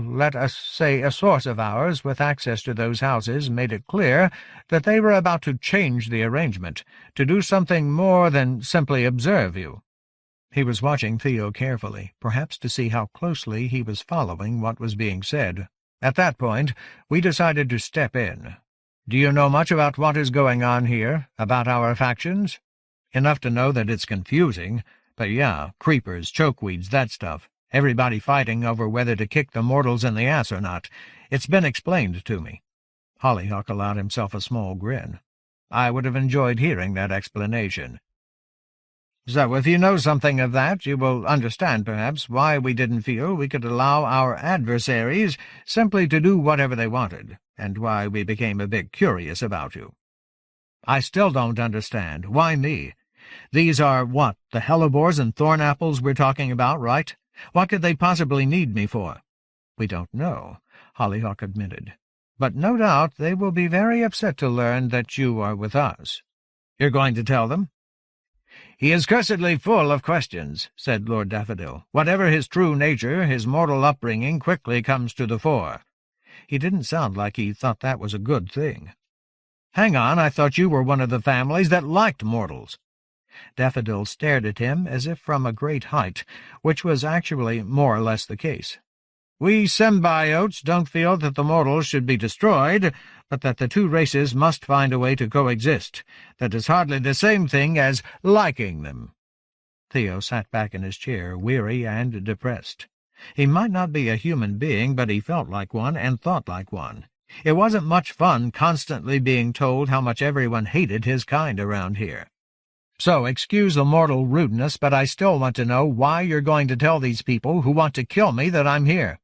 let us say a source of ours with access to those houses made it clear that they were about to change the arrangement, to do something more than simply observe you." He was watching Theo carefully, perhaps to see how closely he was following what was being said. "At that point, we decided to step in. Do you know much about what is going on here, about our factions?" "Enough to know that it's confusing, but yeah, creepers, chokeweeds, that stuff. Everybody fighting over whether to kick the mortals in the ass or not. It's been explained to me." Hollyhock allowed himself a small grin. "I would have enjoyed hearing that explanation." "So if you know something of that, you will understand, perhaps, why we didn't feel we could allow our adversaries simply to do whatever they wanted, and why we became a bit curious about you." "I still don't understand. Why me? These are, what, the hellebores and thornapples we're talking about, right? What could they possibly need me for?" "We don't know," Hollyhock admitted. "But no doubt they will be very upset to learn that you are with us." "You're going to tell them?" "He is cursedly full of questions," said Lord Daffodil. "Whatever his true nature, his mortal upbringing quickly comes to the fore." He didn't sound like he thought that was a good thing. Hang on, I thought you were one of the families that liked mortals." Daffodil stared at him as if from a great height, which was actually more or less the case. "We symbiotes don't feel that the mortals should be destroyed, but that the two races must find a way to coexist. That is hardly the same thing as liking them." Theo sat back in his chair, weary and depressed. He might not be a human being, but he felt like one and thought like one. It wasn't much fun constantly being told how much everyone hated his kind around here. "So, excuse the mortal rudeness, but I still want to know why you're going to tell these people who want to kill me that I'm here."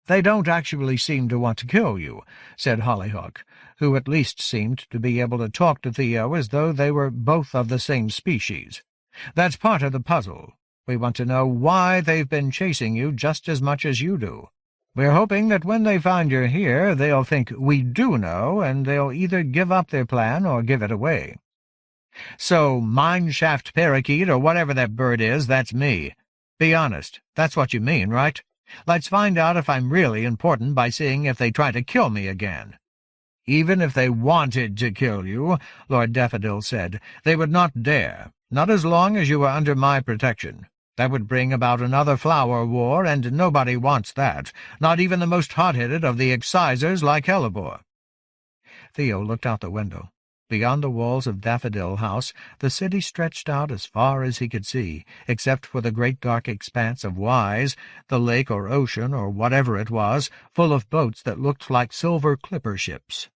"They don't actually seem to want to kill you," said Hollyhock, who at least seemed to be able to talk to Theo as though they were both of the same species. "That's part of the puzzle. We want to know why they've been chasing you just as much as you do. We're hoping that when they find you're here, they'll think we do know, and they'll either give up their plan or give it away." "So, mineshaft parakeet, or whatever that bird is, that's me. Be honest, that's what you mean, right? Let's find out if I'm really important by seeing if they try to kill me again." "Even if they wanted to kill you," Lord Daffodil said, "they would not dare, not as long as you were under my protection. That would bring about another flower war, and nobody wants that, not even the most hot-headed of the excisors like Hellebore." Theo looked out the window. Beyond the walls of Daffodil House, the city stretched out as far as he could see, except for the great dark expanse of Wise, the lake or ocean or whatever it was, full of boats that looked like silver clipper ships.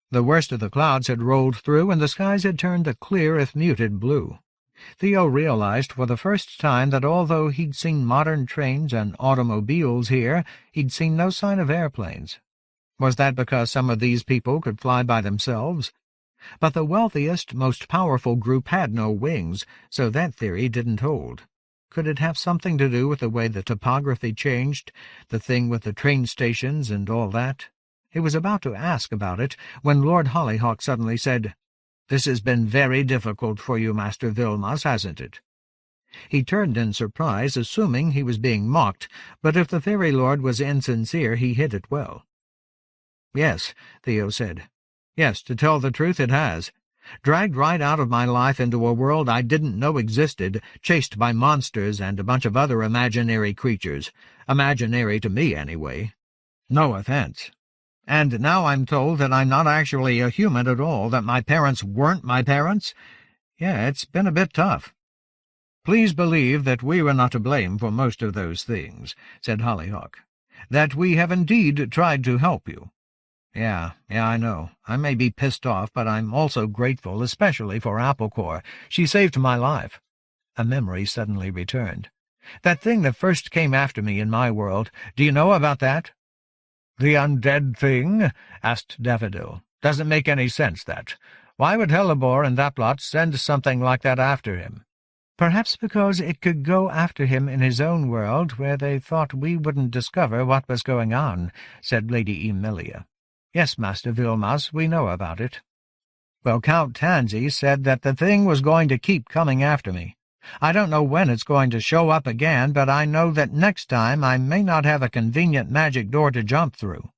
The worst of the clouds had rolled through, and the skies had turned a clear if muted blue. Theo realized for the first time that although he'd seen modern trains and automobiles here, he'd seen no sign of airplanes. Was that because some of these people could fly by themselves? But the wealthiest, most powerful group had no wings, so that theory didn't hold. Could it have something to do with the way the topography changed, the thing with the train stations and all that? He was about to ask about it when Lord Hollyhock suddenly said, "This has been very difficult for you, Master Vilmos, hasn't it?" He turned in surprise, assuming he was being mocked, but if the fairy lord was insincere, he hid it well. "Yes," Theo said. "Yes, to tell the truth, it has. Dragged right out of my life into a world I didn't know existed, chased by monsters and a bunch of other imaginary creatures. Imaginary to me, anyway. No offense. And now I'm told that I'm not actually a human at all, that my parents weren't my parents. Yeah, it's been a bit tough." "Please believe that we were not to blame for most of those things," said Hollyhock. "That we have indeed tried to help you. Yeah, I know. I may be pissed off, but I'm also grateful, especially for Applecore. She saved my life." A memory suddenly returned. "That thing that first came after me in my world, do you know about that?" "The undead thing?" asked Daffodil. "Doesn't make any sense, that. Why would Hellebore and that lot send something like that after him?" "Perhaps because it could go after him in his own world, where they thought we wouldn't discover what was going on," said Lady Emilia. "Yes, Master Vilmos, we know about it." "Well, Count Tansy said that the thing was going to keep coming after me. I don't know when it's going to show up again, but I know that next time I may not have a convenient magic door to jump through.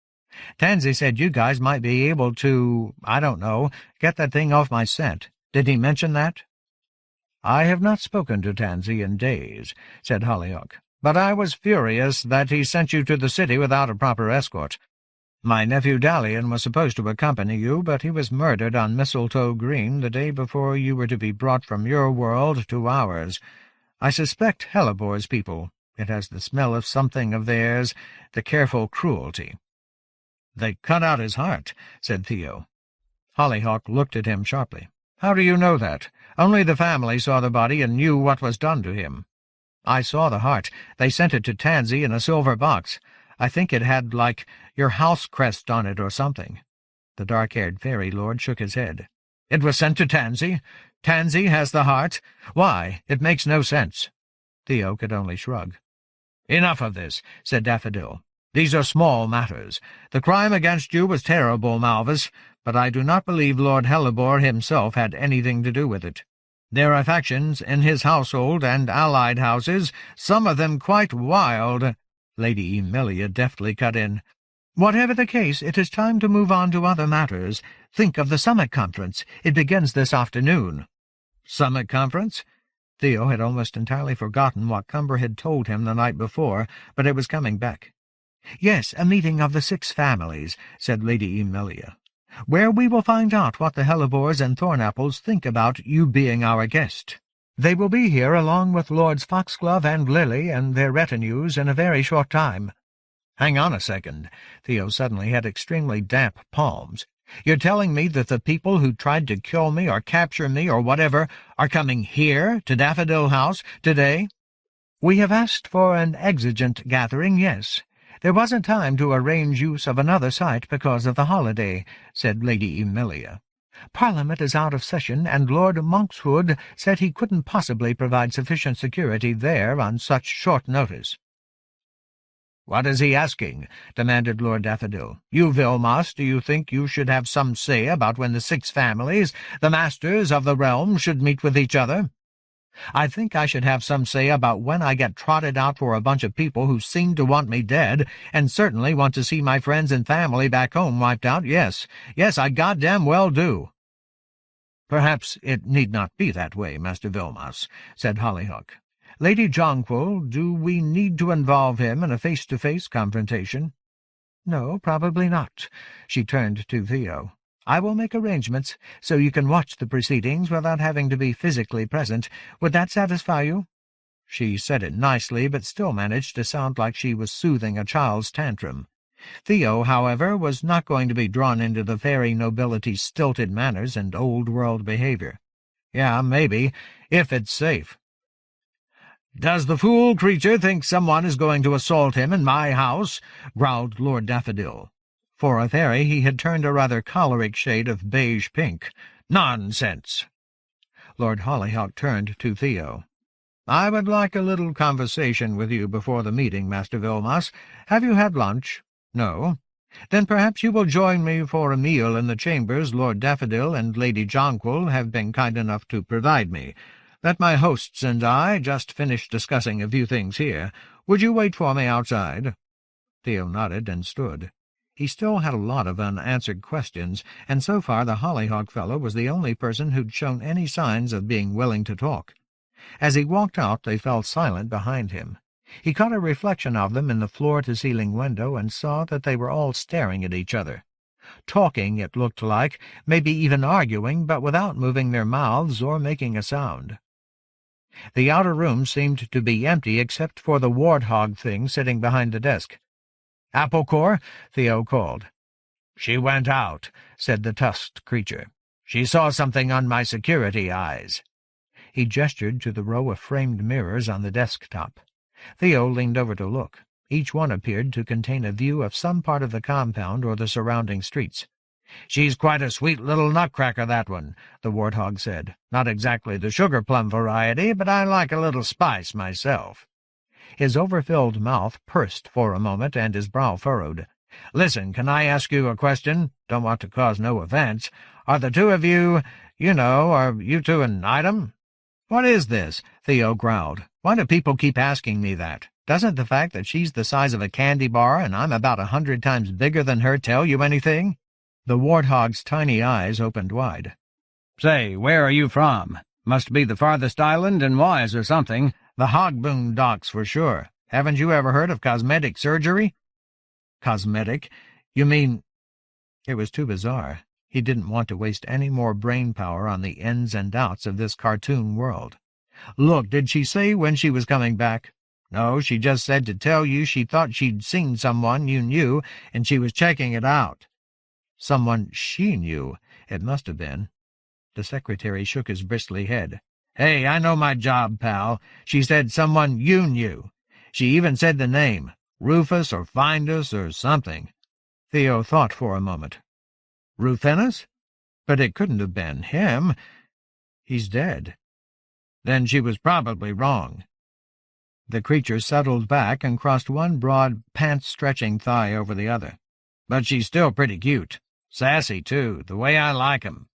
Tansy said you guys might be able to, I don't know, get that thing off my scent. Did he mention that?" "I have not spoken to Tansy in days," said Hollyhock, "but I was furious that he sent you to the city without a proper escort. My nephew Dalian was supposed to accompany you, but he was murdered on Mistletoe Green the day before you were to be brought from your world to ours. I suspect Hellebore's people. It has the smell of something of theirs, the careful cruelty." "They cut out his heart," said Theo. Hollyhock looked at him sharply. "How do you know that? Only the family saw the body and knew what was done to him." "I saw the heart. They sent it to Tansy in a silver box. I think it had, like, your house crest on it or something." The dark-haired fairy lord shook his head. "It was sent to Tansy? Tansy has the heart? Why, it makes no sense." Theo could only shrug. "Enough of this," said Daffodil. "These are small matters. The crime against you was terrible, Malvis, but I do not believe Lord Hellebore himself had anything to do with it. There are factions in his household and allied houses, some of them quite wild." Lady Emilia deftly cut in. Whatever the case, it is time to move on to other matters. Think of the Summit Conference. It begins this afternoon." "Summit Conference?" Theo had almost entirely forgotten what Cumber had told him the night before, but it was coming back. "Yes, a meeting of the 6 families," said Lady Emilia, "where we will find out what the Hellebores and Thornapples think about you being our guest. They will be here along with Lords Foxglove and Lily and their retinues in a very short time." "Hang on a second." Theo suddenly had extremely damp palms. "You're telling me that the people who tried to kill me or capture me or whatever are coming here to Daffodil House today?" "We have asked for an exigent gathering, yes. There wasn't time to arrange use of another site because of the holiday," said Lady Emilia. "Parliament is out of session, and Lord Monkshood said he couldn't possibly provide sufficient security there on such short notice." "What is he asking?" demanded Lord Daffodil. "You, Vilmos, do you think you should have some say about when the 6 families, the masters of the realm, should meet with each other?" "I think I should have some say about when I get trotted out for a bunch of people who seem to want me dead, and certainly want to see my friends and family back home wiped out. Yes, I goddamn well do." "Perhaps it need not be that way, Master Vilmos," said Hollyhock. "Lady Jonquil, do we need to involve him in a face-to-face confrontation?" "No, probably not." She turned to Theo. "I will make arrangements so you can watch the proceedings without having to be physically present. Would that satisfy you?" She said it nicely, but still managed to sound like she was soothing a child's tantrum. Theo, however, was not going to be drawn into the fairy nobility's stilted manners and old-world behavior. "Yeah, maybe, if it's safe." "Does the fool creature think someone is going to assault him in my house?" growled Lord Daffodil. For a fairy he had turned a rather choleric shade of beige-pink. "Nonsense!" Lord Hollyhock turned to Theo. "I would like a little conversation with you before the meeting, Master Vilmos. Have you had lunch? No? Then perhaps you will join me for a meal in the chambers Lord Daffodil and Lady Jonquil have been kind enough to provide me. Let my hosts and I just finish discussing a few things here. Would you wait for me outside?" Theo nodded and stood. He still had a lot of unanswered questions, and so far the Hollyhock fellow was the only person who'd shown any signs of being willing to talk. As he walked out, they fell silent behind him. He caught a reflection of them in the floor-to-ceiling window and saw that they were all staring at each other. Talking, it looked like, maybe even arguing, but without moving their mouths or making a sound. The outer room seemed to be empty except for the warthog thing sitting behind the desk. "Applecore?" Theo called. "She went out," said the tusked creature. "She saw something on my security eyes." He gestured to the row of framed mirrors on the desktop. Theo leaned over to look. Each one appeared to contain a view of some part of the compound or the surrounding streets. "She's quite a sweet little nutcracker, that one," the warthog said. "Not exactly the sugar-plum variety, but I like a little spice myself." His overfilled mouth pursed for a moment, and his brow furrowed. "Listen, can I ask you a question? Don't want to cause no offense. Are the two of you, are you two an item?" "What is this?" Theo growled. "Why do people keep asking me that? Doesn't the fact that she's the size of a candy bar and I'm about 100 times bigger than her tell you anything?" The warthog's tiny eyes opened wide. "Say, where are you from? Must be the farthest island in Wise or something. The Hogboon docks for sure. Haven't you ever heard of cosmetic surgery?" "Cosmetic? You mean—" It was too bizarre. He didn't want to waste any more brain power on the ins and outs of this cartoon world. "Look, did she say when she was coming back?" "No, she just said to tell you she thought she'd seen someone you knew, and she was checking it out." "Someone she knew, it must have been." The secretary shook his bristly head. "Hey, I know my job, pal. She said someone you knew. She even said the name, Rufus or Findus or something." Theo thought for a moment. "Rufinus? But it couldn't have been him. He's dead." "Then she was probably wrong." The creature settled back and crossed one broad, pants-stretching thigh over the other. "But she's still pretty cute. Sassy, too, the way I like 'em."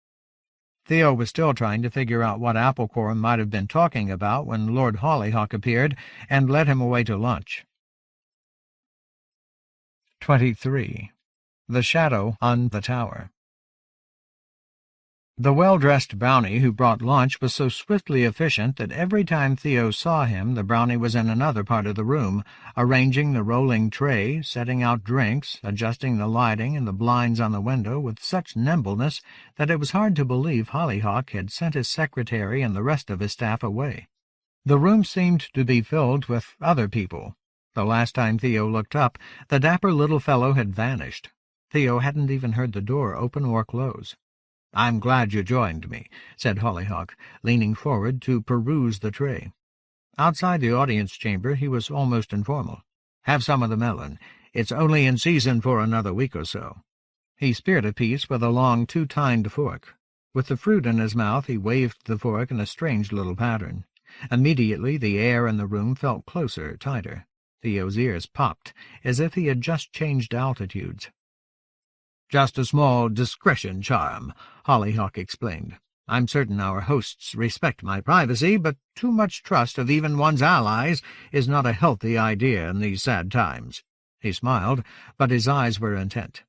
Theo was still trying to figure out what Applecore might have been talking about when Lord Hollyhock appeared and led him away to lunch. 23. The Shadow on the Tower. The well-dressed brownie who brought lunch was so swiftly efficient that every time Theo saw him the brownie was in another part of the room, arranging the rolling tray, setting out drinks, adjusting the lighting and the blinds on the window with such nimbleness that it was hard to believe Hollyhock had sent his secretary and the rest of his staff away. The room seemed to be filled with other people. The last time Theo looked up, the dapper little fellow had vanished. Theo hadn't even heard the door open or close. "I'm glad you joined me," said Hollyhock, leaning forward to peruse the tray. Outside the audience chamber he was almost informal. "Have some of the melon. It's only in season for another week or so." He speared a piece with a long two-tined fork. With the fruit in his mouth he waved the fork in a strange little pattern. Immediately the air in the room felt closer, tighter. Theo's ears popped, as if he had just changed altitudes. "Just a small discretion charm," Hollyhock explained. "I'm certain our hosts respect my privacy, but too much trust of even one's allies is not a healthy idea in these sad times." He smiled, but his eyes were intent.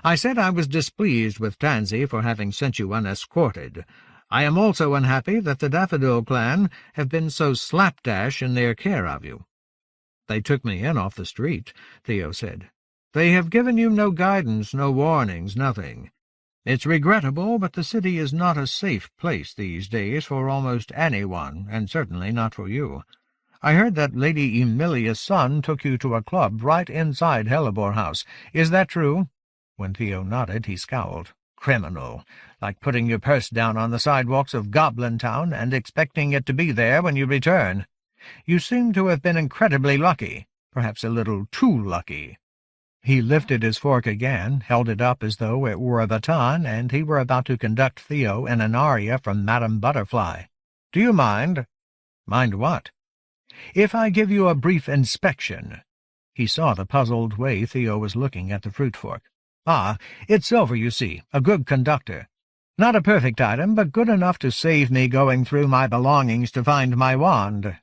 "I said I was displeased with Tansy for having sent you unescorted. I am also unhappy that the Daffodil Clan have been so slapdash in their care of you." "They took me in off the street," Theo said. "They have given you no guidance, no warnings, nothing. It's regrettable, but the city is not a safe place these days for almost anyone, and certainly not for you. I heard that Lady Emilia's son took you to a club right inside Hellebore House. Is that true?" When Theo nodded, he scowled. "Criminal, like putting your purse down on the sidewalks of Goblin Town and expecting it to be there when you return. You seem to have been incredibly lucky, perhaps a little too lucky." He lifted his fork again, held it up as though it were a baton, and he were about to conduct Theo in an aria from Madame Butterfly. "Do you mind?" "Mind what?" "If I give you a brief inspection." He saw the puzzled way Theo was looking at the fruit fork. "Ah, it's silver, you see, a good conductor. Not a perfect item, but good enough to save me going through my belongings to find my wand."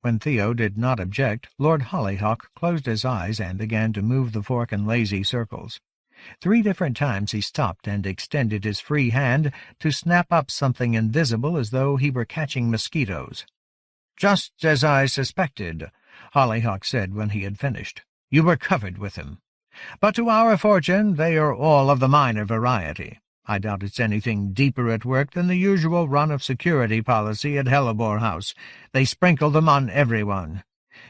When Theo did not object, Lord Hollyhock closed his eyes and began to move the fork in lazy circles. 3 different times he stopped and extended his free hand to snap up something invisible as though he were catching mosquitoes. "Just as I suspected," Hollyhock said when he had finished. "You were covered with them. But to our fortune they are all of the minor variety. I doubt it's anything deeper at work than the usual run of security policy at Hellebore House. They sprinkle them on everyone.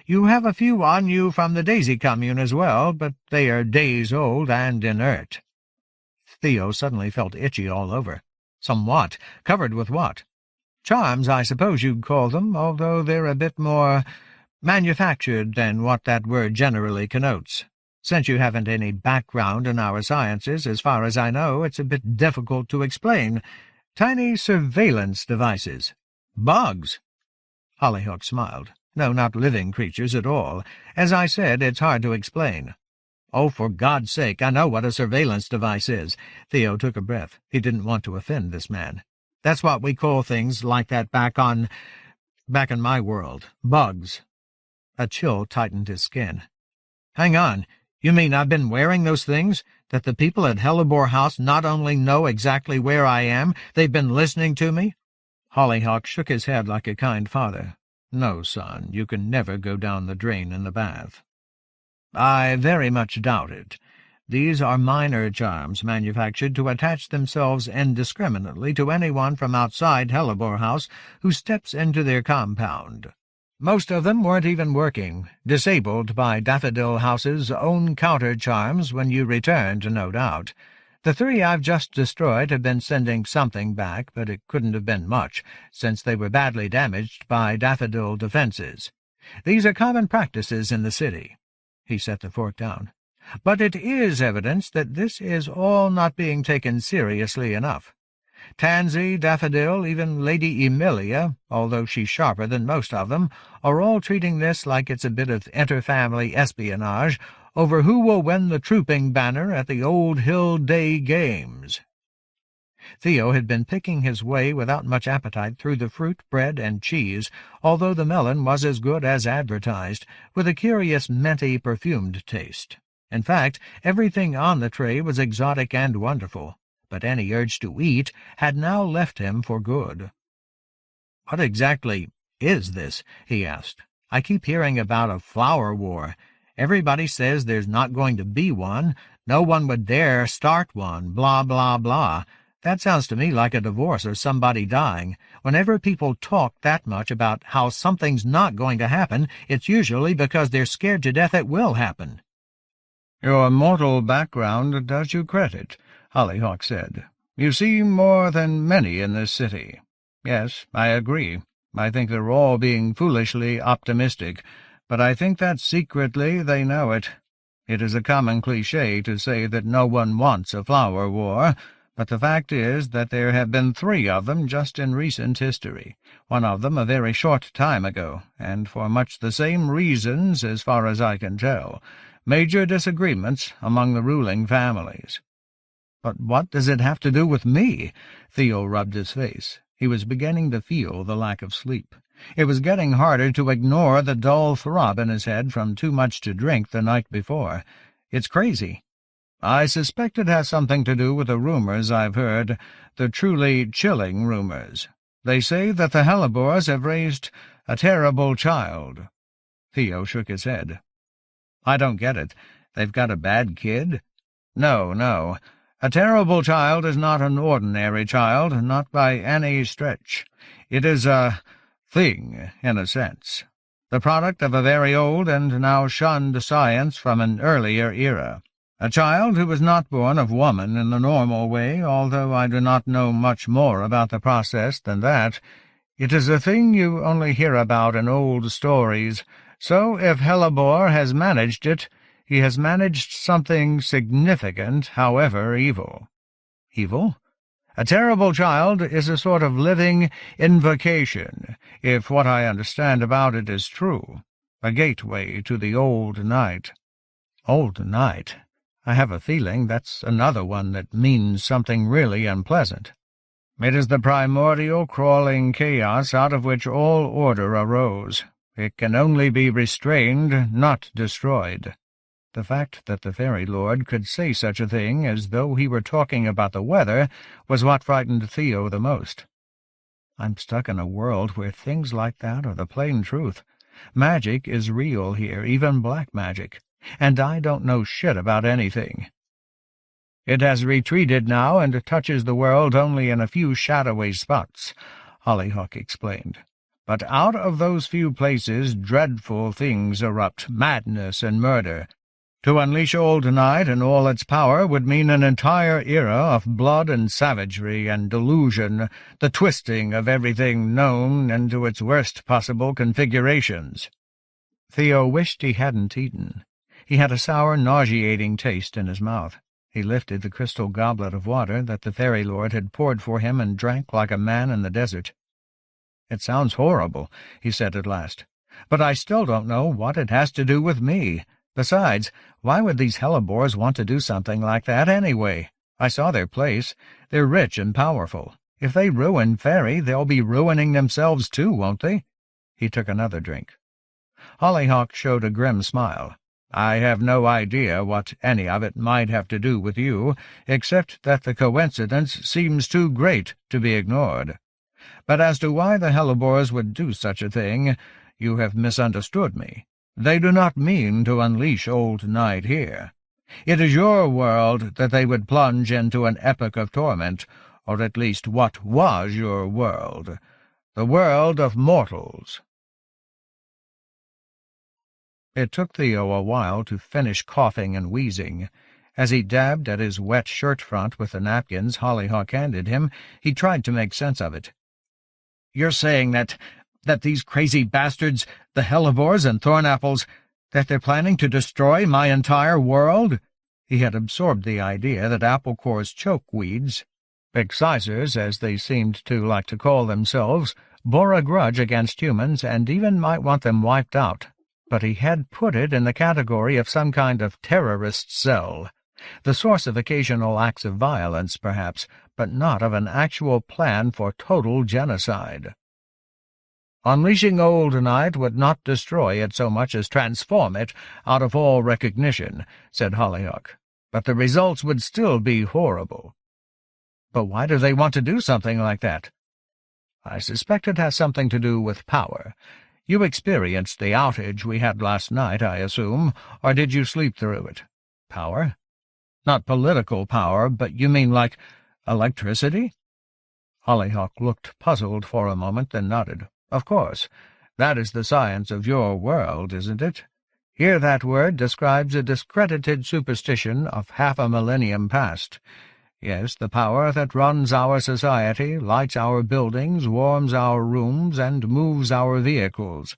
You have a few on you from the Daisy commune as well, but they are days old and inert." Theo suddenly felt itchy all over. "Somewhat. Covered with what?" "Charms, I suppose you'd call them, although they're a bit more manufactured than what that word generally connotes. Since you haven't any background in our sciences, as far as I know, it's a bit difficult to explain. Tiny surveillance devices." "Bugs?" Hollyhock smiled. "No, not living creatures at all. As I said, it's hard to explain." "Oh, for God's sake, I know what a surveillance device is." Theo took a breath. He didn't want to offend this man. "That's what we call things like that back in my world. Bugs." A chill tightened his skin. "Hang on. You mean I've been wearing those things? That the people at Hellebore House not only know exactly where I am, they've been listening to me?" Hollyhock shook his head like a kind father. "No, son, you can never go down the drain in the bath." "I very much doubt it. These are minor charms manufactured to attach themselves indiscriminately to anyone from outside Hellebore House who steps into their compound. Most of them weren't even working, disabled by Daffodil House's own counter-charms when you returned, no doubt. The 3 I've just destroyed have been sending something back, but it couldn't have been much, since they were badly damaged by Daffodil defenses. These are common practices in the city." He set the fork down. "But it is evidence that this is all not being taken seriously enough. Tansy, Daffodil, even Lady Emilia, although she's sharper than most of them, are all treating this like it's a bit of inter-family espionage over who will win the trooping banner at the Old Hill Day Games." Theo had been picking his way without much appetite through the fruit, bread, and cheese, although the melon was as good as advertised, with a curious minty perfumed taste. In fact, everything on the tray was exotic and wonderful, but any urge to eat had now left him for good. "What exactly is this?" he asked. "I keep hearing about a flower war. Everybody says there's not going to be one. No one would dare start one, blah, blah, blah. That sounds to me like a divorce or somebody dying. Whenever people talk that much about how something's not going to happen, it's usually because they're scared to death it will happen." "Your mortal background does you credit," Hollyhock said. "You see more than many in this city. Yes, I agree. I think they're all being foolishly optimistic, but I think that secretly they know it. It is a common cliché to say that no one wants a flower war, but the fact is that there have been 3 of them just in recent history, one of them a very short time ago, and for much the same reasons, as far as I can tell, major disagreements among the ruling families." "But what does it have to do with me?" Theo rubbed his face. He was beginning to feel the lack of sleep. It was getting harder to ignore the dull throb in his head from too much to drink the night before. "It's crazy. I suspect it has something to do with the rumors I've heard, the truly chilling rumors. They say that the hellebores have raised a terrible child." Theo shook his head. "I don't get it. They've got a bad kid?" "No, no. A terrible child is not an ordinary child, not by any stretch. It is a thing, in a sense, the product of a very old and now shunned science from an earlier era. A child who was not born of woman in the normal way, although I do not know much more about the process than that. It is a thing you only hear about in old stories, so if Hellebore has managed it, he has managed something significant, however evil." "Evil?" "A terrible child is a sort of living invocation, if what I understand about it is true, a gateway to the old night." "Old night? I have a feeling that's another one that means something really unpleasant." "It is the primordial crawling chaos out of which all order arose. It can only be restrained, not destroyed." The fact that the fairy lord could say such a thing as though he were talking about the weather was what frightened Theo the most. "I'm stuck in a world where things like that are the plain truth. Magic is real here, even black magic, and I don't know shit about anything." "It has retreated now and touches the world only in a few shadowy spots," Hollyhock explained. "But out of those few places dreadful things erupt, madness and murder. To unleash Old Night and all its power would mean an entire era of blood and savagery and delusion, the twisting of everything known into its worst possible configurations." Theo wished he hadn't eaten. He had a sour, nauseating taste in his mouth. He lifted the crystal goblet of water that the fairy lord had poured for him and drank like a man in the desert. "It sounds horrible," he said at last, "but I still don't know what it has to do with me. Besides, why would these hellebores want to do something like that anyway? I saw their place. They're rich and powerful. If they ruin Fairy, they'll be ruining themselves too, won't they?" He took another drink. Hollyhock showed a grim smile. "I have no idea what any of it might have to do with you, except that the coincidence seems too great to be ignored. But as to why the hellebores would do such a thing, you have misunderstood me. They do not mean to unleash Old Night here. It is your world that they would plunge into an epoch of torment, or at least what was your world, the world of mortals." It took Theo a while to finish coughing and wheezing. As he dabbed at his wet shirt-front with the napkins Hollyhock handed him, he tried to make sense of it. "You're saying that these crazy bastards, the hellebores and Thornapples, that they're planning to destroy my entire world?" He had absorbed the idea that Applecore's chokeweeds, excisors as they seemed to like to call themselves, bore a grudge against humans and even might want them wiped out. But he had put it in the category of some kind of terrorist cell, the source of occasional acts of violence, perhaps, but not of an actual plan for total genocide. Unleashing old night would not destroy it so much as transform it out of all recognition, said Hollyhock, but the results would still be horrible. But why do they want to do something like that? I suspect it has something to do with power. You experienced the outage we had last night, I assume, or did you sleep through it? Power? Not political power, but you mean like electricity? Hollyhock looked puzzled for a moment, then nodded. Of course. That is the science of your world, isn't it? Here that word describes a discredited superstition of half a millennium past. Yes, the power that runs our society, lights our buildings, warms our rooms, and moves our vehicles.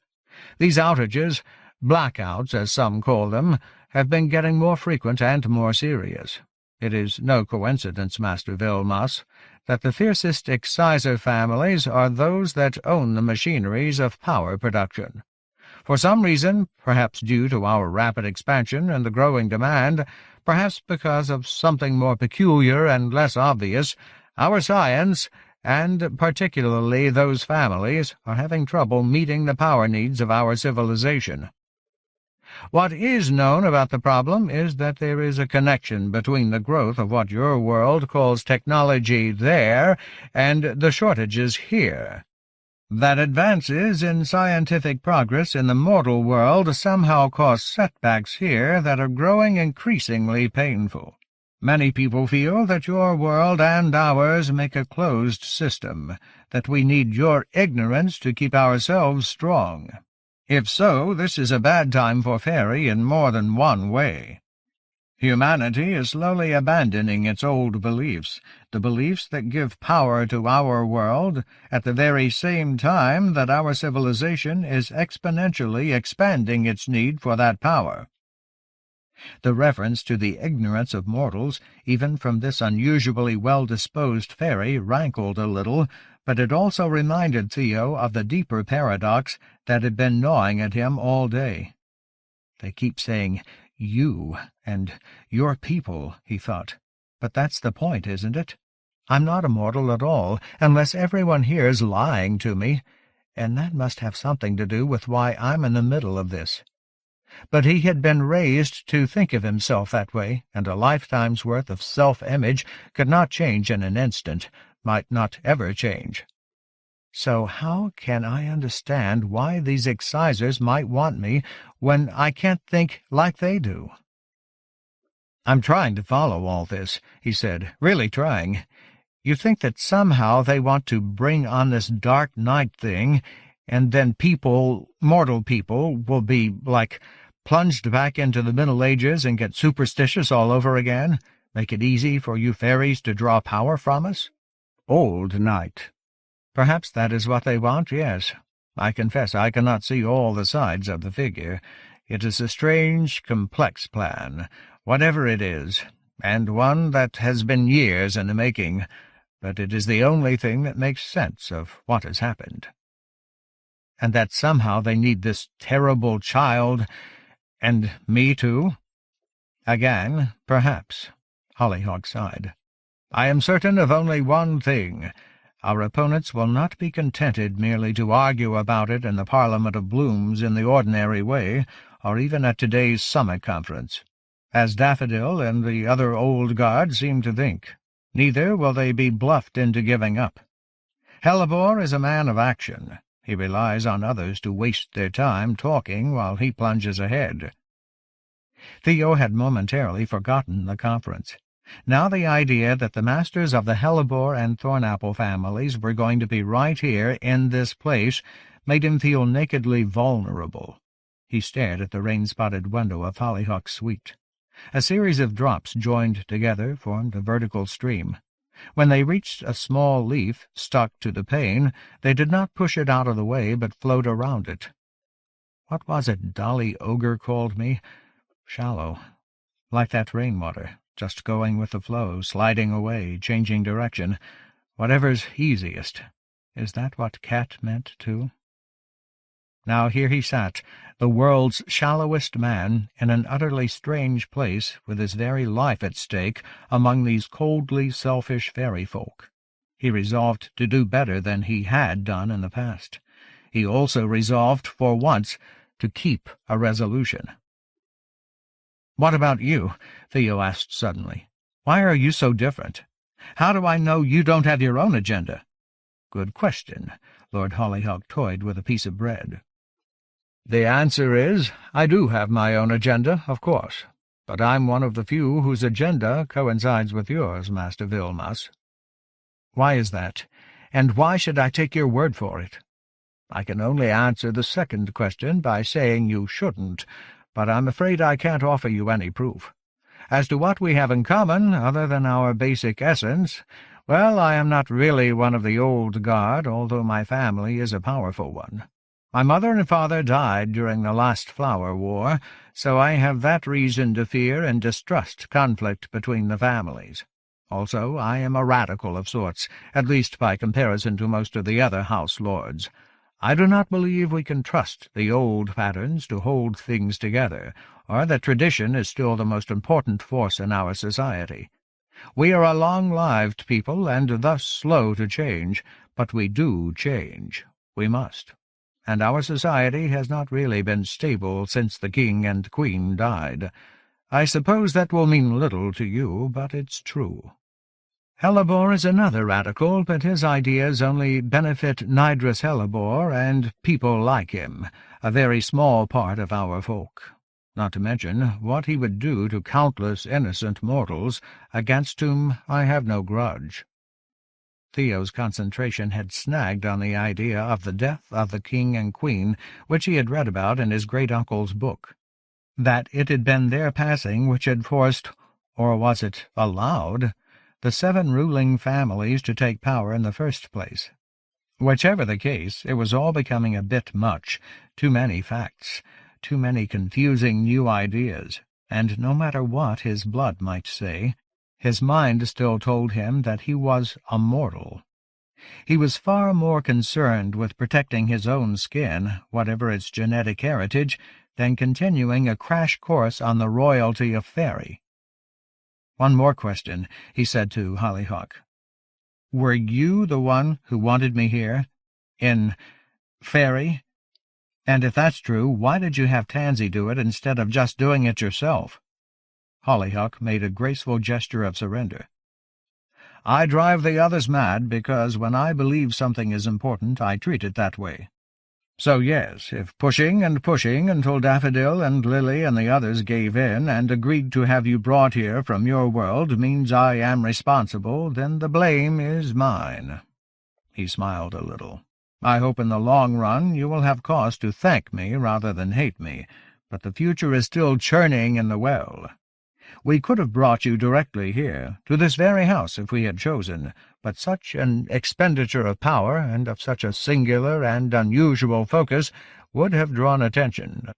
These outages, blackouts as some call them, have been getting more frequent and more serious. It is no coincidence, Master Vilmas, that the fiercest exciser families are those that own the machineries of power production. For some reason, perhaps due to our rapid expansion and the growing demand, perhaps because of something more peculiar and less obvious, our science, and particularly those families, are having trouble meeting the power needs of our civilization. What is known about the problem is that there is a connection between the growth of what your world calls technology there and the shortages here. That advances in scientific progress in the mortal world somehow cause setbacks here that are growing increasingly painful. Many people feel that your world and ours make a closed system, that we need your ignorance to keep ourselves strong. If so, this is a bad time for Fairy in more than one way. Humanity is slowly abandoning its old beliefs, the beliefs that give power to our world, at the very same time that our civilization is exponentially expanding its need for that power. The reference to the ignorance of mortals, even from this unusually well-disposed Fairy, rankled a little, but it also reminded Theo of the deeper paradox that had been gnawing at him all day. They keep saying, "you," and "your people," he thought. But that's the point, isn't it? I'm not immortal at all, unless everyone here's lying to me, and that must have something to do with why I'm in the middle of this. But he had been raised to think of himself that way, and a lifetime's worth of self-image could not change in an instant, might not ever change. So how can I understand why these excisers might want me when I can't think like they do? I'm trying to follow all this, he said, really trying. You think that somehow they want to bring on this dark night thing, and then people, mortal people, will be, like, plunged back into the Middle Ages and get superstitious all over again, make it easy for you fairies to draw power from us? Old night. Perhaps that is what they want, yes. I confess I cannot see all the sides of the figure. It is a strange, complex plan, whatever it is, and one that has been years in the making, but it is the only thing that makes sense of what has happened. And that somehow they need this terrible child, and me too? Again, perhaps. Hollyhock sighed. I am certain of only one thing. Our opponents will not be contented merely to argue about it in the Parliament of Blooms in the ordinary way, or even at today's summit conference, as Daffodil and the other old guard seem to think. Neither will they be bluffed into giving up. Hellebore is a man of action. He relies on others to waste their time talking while he plunges ahead. Theo had momentarily forgotten the conference. Now the idea that the masters of the Hellebore and Thornapple families were going to be right here in this place made him feel nakedly vulnerable. He stared at the rain-spotted window of Hollyhock's suite. A series of drops joined together formed a vertical stream. When they reached a small leaf stuck to the pane, they did not push it out of the way, but flowed around it. What was it Dolly Ogre called me? Shallow. Like that rainwater, just going with the flow, sliding away, changing direction. Whatever's easiest. Is that what Cat meant, too? Now here he sat, the world's shallowest man, in an utterly strange place, with his very life at stake, among these coldly selfish fairy folk. He resolved to do better than he had done in the past. he also resolved, for once, to keep a resolution. "What about you?" Theo asked suddenly. "Why are you so different? How do I know you don't have your own agenda?" "Good question." Lord Hollyhock toyed with a piece of bread. "The answer is, I do have my own agenda, of course. But I'm one of the few whose agenda coincides with yours, Master Vilmas." "Why is that? And why should I take your word for it?" "I can only answer the second question by saying you shouldn't, but I'm afraid I can't offer you any proof. As to what we have in common, other than our basic essence, well, I am not really one of the old guard, although my family is a powerful one. My mother and father died during the last Flower War, so I have that reason to fear and distrust conflict between the families. Also, I am a radical of sorts, at least by comparison to most of the other house lords. I do not believe we can trust the old patterns to hold things together, or that tradition is still the most important force in our society. We are a long-lived people, and thus slow to change, but we do change. We must. And our society has not really been stable since the King and Queen died. I suppose that will mean little to you, but it's true. Hellebore is another radical, but his ideas only benefit Nidris Hellebore and people like him, a very small part of our folk. Not to mention what he would do to countless innocent mortals, against whom I have no grudge." Theo's concentration had snagged on the idea of the death of the King and Queen, which he had read about in his great-uncle's book. That it had been their passing which had forced, or was it allowed, the 7 ruling families to take power in the first place. Whichever the case, it was all becoming a bit much, too many facts, too many confusing new ideas, and no matter what his blood might say, his mind still told him that he was a mortal. He was far more concerned with protecting his own skin, whatever its genetic heritage, than continuing a crash course on the royalty of Fairy. "One more question," he said to Hollyhock. "Were you the one who wanted me here? In Fairy? And if that's true, why did you have Tansy do it instead of just doing it yourself?" Hollyhock made a graceful gesture of surrender. "I drive the others mad because when I believe something is important, I treat it that way. So yes, if pushing and pushing until Daffodil and Lily and the others gave in and agreed to have you brought here from your world means I am responsible, then the blame is mine." He smiled a little. "I hope in the long run you will have cause to thank me rather than hate me, but the future is still churning in the well. We could have brought you directly here, to this very house, if we had chosen, but such an expenditure of power, and of such a singular and unusual focus, would have drawn attention,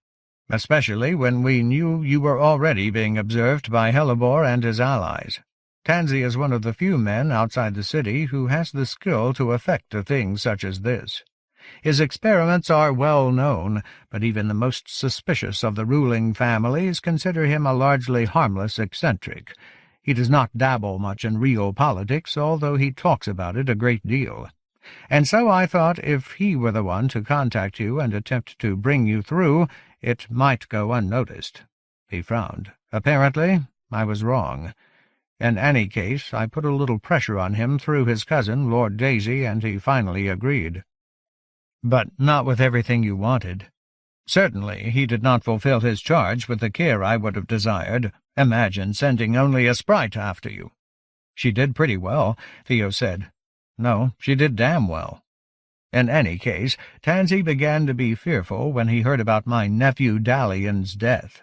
especially when we knew you were already being observed by Hellebore and his allies. Tansy is one of the few men outside the city who has the skill to effect a thing such as this. His experiments are well known, but even the most suspicious of the ruling families consider him a largely harmless eccentric. He does not dabble much in real politics, although he talks about it a great deal. And so I thought if he were the one to contact you and attempt to bring you through, it might go unnoticed." He frowned. "Apparently, I was wrong. In any case, I put a little pressure on him through his cousin, Lord Daisy, and he finally agreed." "But not with everything you wanted." "Certainly he did not fulfill his charge with the care I would have desired. Imagine sending only a sprite after you." "She did pretty well," Theo said. "No, she did damn well." "In any case, Tansy began to be fearful when he heard about my nephew Dalian's death."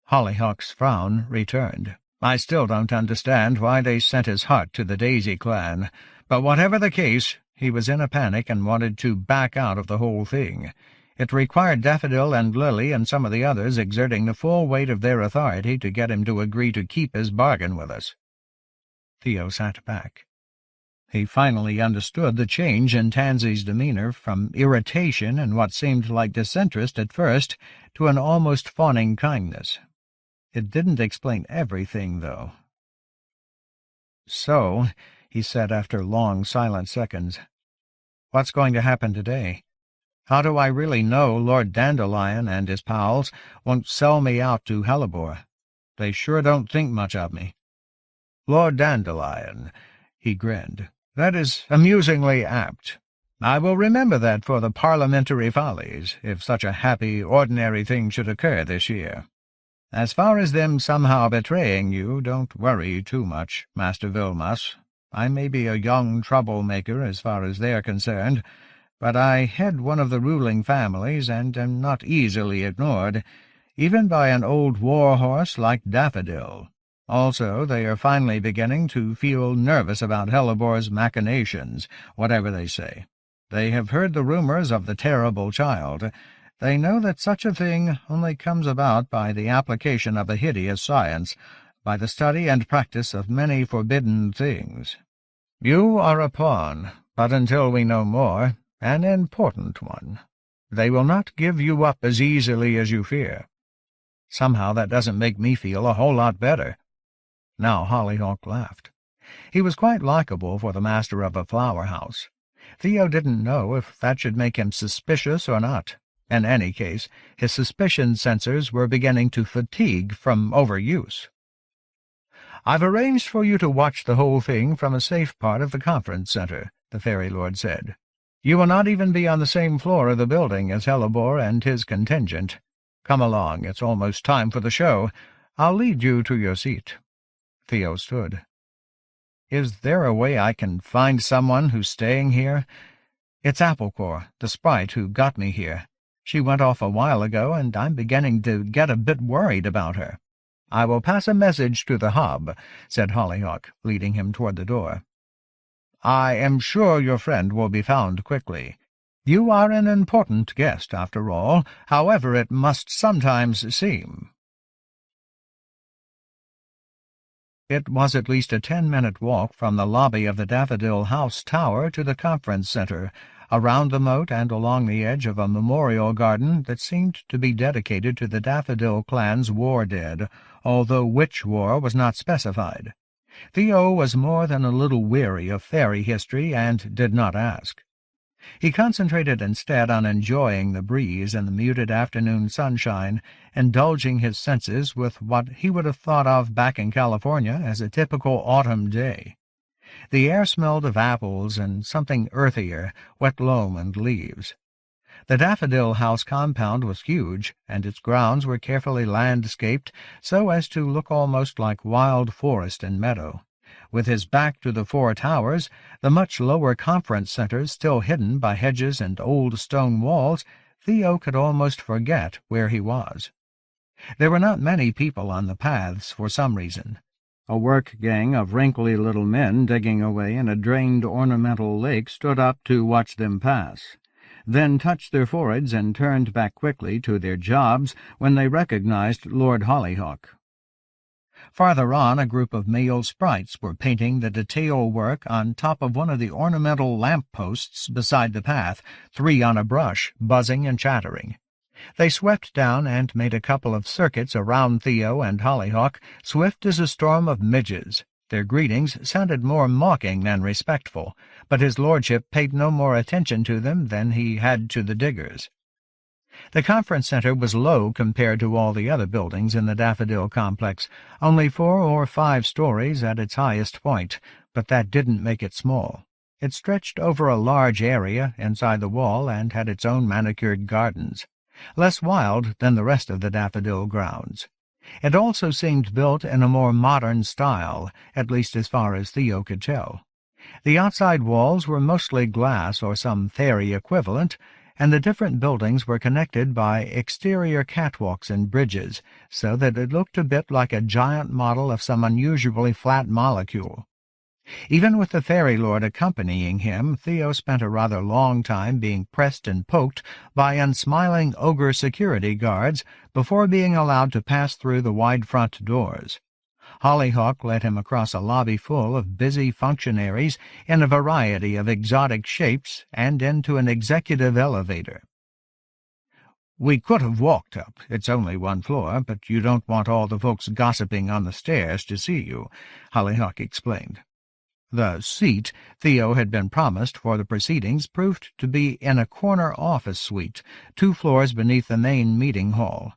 Hollyhock's frown returned. "I still don't understand why they sent his heart to the Daisy clan, but whatever the case, he was in a panic and wanted to back out of the whole thing. It required Daffodil and Lily and some of the others exerting the full weight of their authority to get him to agree to keep his bargain with us." Theo sat back. He finally understood the change in Tansy's demeanour from irritation and what seemed like disinterest at first to an almost fawning kindness. It didn't explain everything, though. "So," he said after long, silent seconds, "what's going to happen today?" How do I really know Lord Dandelion and his pals won't sell me out to Hellebore? They sure don't think much of me." "Lord Dandelion," he grinned. "That is amusingly apt. I will remember that for the parliamentary follies, if such a happy, ordinary thing should occur this year. As far as them somehow betraying you, don't worry too much, Master Vilmas. I may be a young troublemaker as far as they're concerned, but I head one of the ruling families and am not easily ignored, even by an old war-horse like Daffodil. Also, they are finally beginning to feel nervous about Hellebore's machinations, whatever they say. They have heard the rumors of the terrible child. They know that such a thing only comes about by the application of a hideous science, by the study and practice of many forbidden things. You are a pawn, but until we know more, an important one. They will not give you up as easily as you fear. Somehow that doesn't make me feel a whole lot better." Now Hollyhock laughed. He was quite likable for the master of a flower-house. Theo didn't know if that should make him suspicious or not. In any case, his suspicion sensors were beginning to fatigue from overuse. "I've arranged for you to watch the whole thing from a safe part of the conference center," the Fairy Lord said. "You will not even be on the same floor of the building as Hellebore and his contingent. Come along, it's almost time for the show. I'll lead you to your seat." Theo stood. "Is there a way I can find someone who's staying here? It's Applecore, the sprite who got me here. She went off a while ago, and I'm beginning to get a bit worried about her." "I will pass a message to the hub," said Hollyhock, leading him toward the door. "I am sure your friend will be found quickly. You are an important guest, after all, however it must sometimes seem." It was at least a 10-minute walk from the lobby of the Daffodil House Tower to the conference center, around the moat and along the edge of a memorial garden that seemed to be dedicated to the Daffodil clan's war dead, although which war was not specified. Theo was more than a little weary of fairy history and did not ask. He concentrated instead on enjoying the breeze and the muted afternoon sunshine, indulging his senses with what he would have thought of back in California as a typical autumn day. The air smelled of apples and something earthier, wet loam and leaves. The Daffodil House compound was huge, and its grounds were carefully landscaped so as to look almost like wild forest and meadow. With his back to the four towers, the much lower conference centers still hidden by hedges and old stone walls, Theo could almost forget where he was. There were not many people on the paths for some reason. A work gang of wrinkly little men digging away in a drained ornamental lake stood up to watch them pass, then touched their foreheads and turned back quickly to their jobs when they recognized Lord Hollyhock. Farther on, a group of male sprites were painting the detail work on top of one of the ornamental lamp-posts beside the path, 3 on a brush, buzzing and chattering. They swept down and made a couple of circuits around Theo and Hollyhock, swift as a storm of midges. Their greetings sounded more mocking than respectful, but his lordship paid no more attention to them than he had to the diggers. The conference center was low compared to all the other buildings in the Daffodil complex, only 4 or 5 stories at its highest point, but that didn't make it small. It stretched over a large area inside the wall and had its own manicured gardens, less wild than the rest of the Daffodil grounds. It also seemed built in a more modern style, at least as far as Theo could tell. The outside walls were mostly glass or some fairy equivalent, and the different buildings were connected by exterior catwalks and bridges, so that it looked a bit like a giant model of some unusually flat molecule. Even with the Fairy Lord accompanying him, Theo spent a rather long time being pressed and poked by unsmiling ogre security guards before being allowed to pass through the wide front doors. Hollyhock led him across a lobby full of busy functionaries in a variety of exotic shapes and into an executive elevator. "We could have walked up. It's only 1 floor, but you don't want all the folks gossiping on the stairs to see you," Hollyhock explained. The seat Theo had been promised for the proceedings proved to be in a corner office suite, 2 floors beneath the main meeting hall.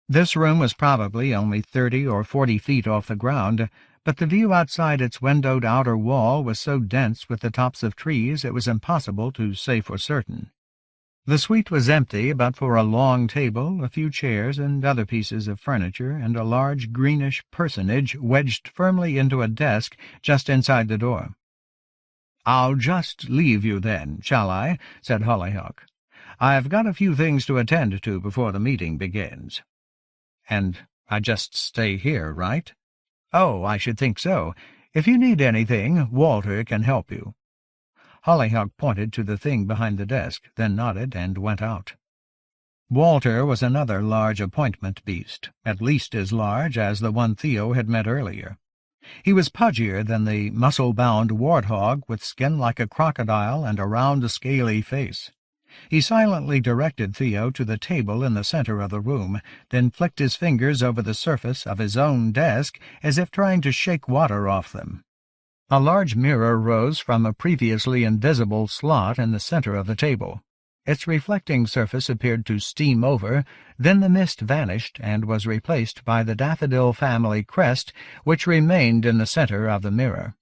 This room was probably only 30 or 40 feet off the ground, but the view outside its windowed outer wall was so dense with the tops of trees it was impossible to say for certain. The suite was empty but for a long table, a few chairs, and other pieces of furniture, and a large greenish personage wedged firmly into a desk just inside the door. "I'll just leave you then, shall I?" said Hollyhock. "I've got a few things to attend to before the meeting begins." "And I just stay here, right?" "Oh, I should think so. If you need anything, Walter can help you." Hollyhock pointed to the thing behind the desk, then nodded and went out. Walter was another large appointment beast, at least as large as the one Theo had met earlier. He was pudgier than the muscle-bound warthog, with skin like a crocodile and a round, scaly face. He silently directed Theo to the table in the center of the room, then flicked his fingers over the surface of his own desk as if trying to shake water off them. A large mirror rose from a previously invisible slot in the center of the table. Its reflecting surface appeared to steam over, then the mist vanished and was replaced by the daffodil family crest, which remained in the center of the mirror.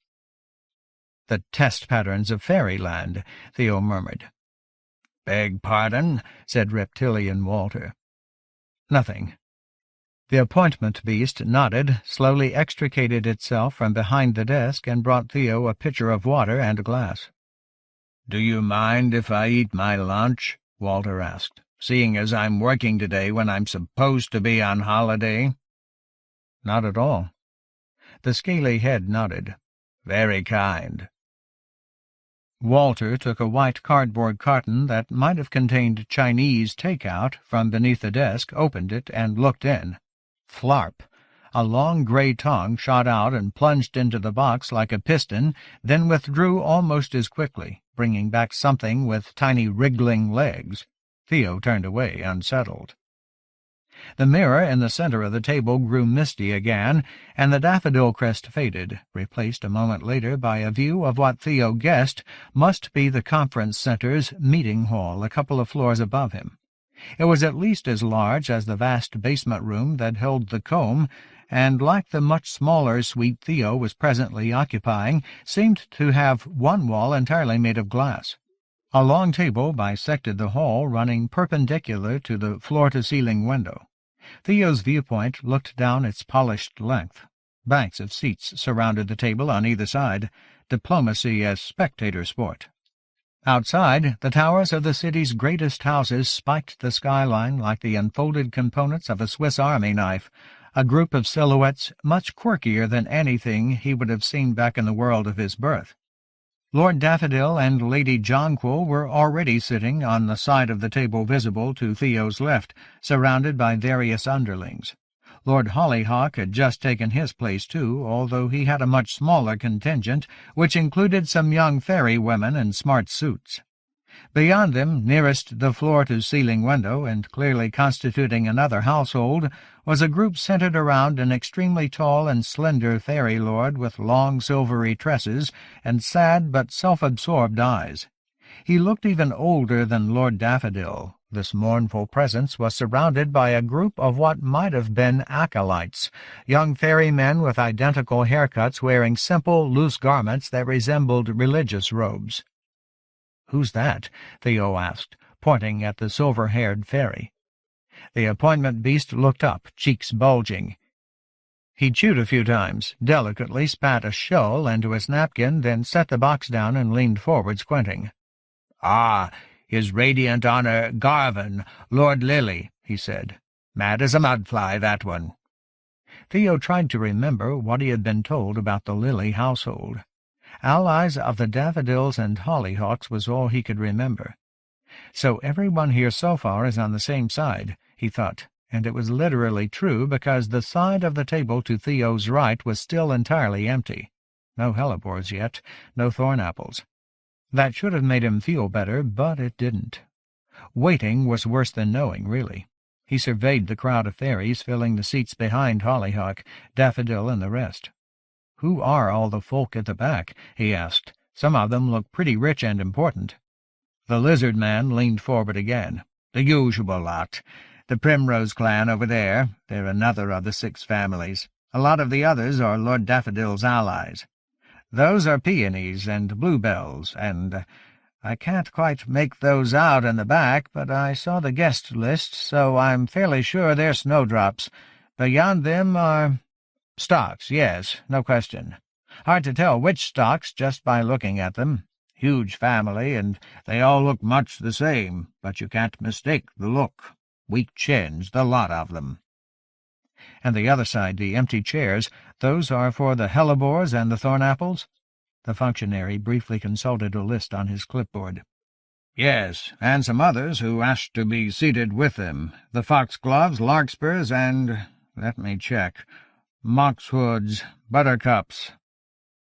"The test patterns of fairyland," Theo murmured. "Beg pardon," said Reptilian Walter. "Nothing." The appointment beast nodded, slowly extricated itself from behind the desk, and brought Theo a pitcher of water and a glass. "Do you mind if I eat my lunch?" Walter asked, "seeing as I'm working today when I'm supposed to be on holiday?" "Not at all." The scaly head nodded. "Very kind." Walter took a white cardboard carton that might have contained Chinese take-out from beneath the desk, opened it, and looked in. Flarp! A long grey tongue shot out and plunged into the box like a piston, then withdrew almost as quickly, bringing back something with tiny wriggling legs. Theo turned away, unsettled. The mirror in the center of the table grew misty again, and the daffodil crest faded, replaced a moment later by a view of what Theo guessed must be the conference center's meeting hall a couple of floors above him. It was at least as large as the vast basement room that held the comb, and, like the much smaller suite Theo was presently occupying, seemed to have one wall entirely made of glass. A long table bisected the hall, running perpendicular to the floor-to-ceiling window. Theo's viewpoint looked down its polished length. Banks of seats surrounded the table on either side, diplomacy as spectator sport. Outside, the towers of the city's greatest houses spiked the skyline like the unfolded components of a Swiss Army knife, a group of silhouettes much quirkier than anything he would have seen back in the world of his birth. Lord Daffodil and Lady Jonquil were already sitting on the side of the table visible to Theo's left, surrounded by various underlings. Lord Hollyhock had just taken his place too, although he had a much smaller contingent, which included some young fairy women in smart suits. Beyond them, nearest the floor-to-ceiling window, and clearly constituting another household, was a group centered around an extremely tall and slender fairy lord with long silvery tresses and sad but self-absorbed eyes. He looked even older than Lord Daffodil. This mournful presence was surrounded by a group of what might have been acolytes, young fairy men with identical haircuts wearing simple, loose garments that resembled religious robes. "Who's that?" Theo asked, pointing at the silver-haired fairy. The appointment beast looked up, cheeks bulging. He chewed a few times, delicately spat a shoal into his napkin, then set the box down and leaned forward, squinting. "Ah, His Radiant Honor Garvin, Lord Lilly," he said. "Mad as a mudfly, that one." Theo tried to remember what he had been told about the Lilly household. Allies of the Daffodils and Hollyhocks was all he could remember. So everyone here so far is on the same side, he thought, and it was literally true because the side of the table to Theo's right was still entirely empty. No hellebores yet, no thornapples. That should have made him feel better, but it didn't. Waiting was worse than knowing, really. He surveyed the crowd of fairies filling the seats behind Hollyhock, Daffodil, and the rest. "Who are all the folk at the back?" he asked. "Some of them look pretty rich and important." The lizard man leaned forward again. "The usual lot. The Primrose clan over there, they're another of the 6 families. A lot of the others are Lord Daffodil's allies. Those are peonies and bluebells, and I can't quite make those out in the back, but I saw the guest list, so I'm fairly sure they're snowdrops. Beyond them are stocks, yes, no question. Hard to tell which stocks just by looking at them. Huge family, and they all look much the same, but you can't mistake the look. Weak chins, the lot of them." "And the other side, the empty chairs, those are for the hellebores and the thornapples?" The functionary briefly consulted a list on his clipboard. "Yes, and some others who asked to be seated with them. The foxgloves, larkspurs, and, let me check, moxwoods, buttercups."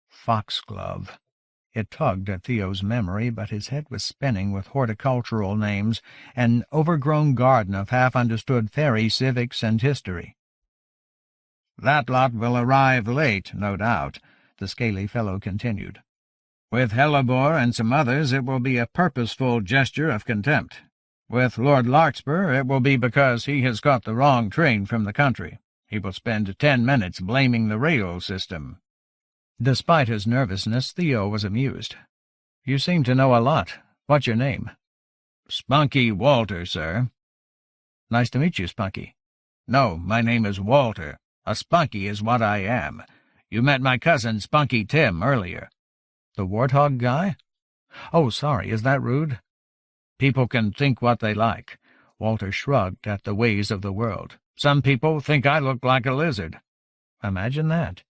Foxglove. It tugged at Theo's memory, but his head was spinning with horticultural names, an overgrown garden of half-understood fairy civics and history. "That lot will arrive late, no doubt," the scaly fellow continued. "With Hellebore and some others it will be a purposeful gesture of contempt. With Lord Larkspur it will be because he has caught the wrong train from the country. He will spend 10 minutes blaming the rail system." Despite his nervousness, Theo was amused. "You seem to know a lot. What's your name?" "Spunky Walter, sir." "Nice to meet you, Spunky." "No, my name is Walter. A spunky is what I am. You met my cousin Spunky Tim earlier." "The warthog guy? Oh, sorry, is that rude?" "People can think what they like." Walter shrugged at the ways of the world. "Some people think I look like a lizard." "Imagine that."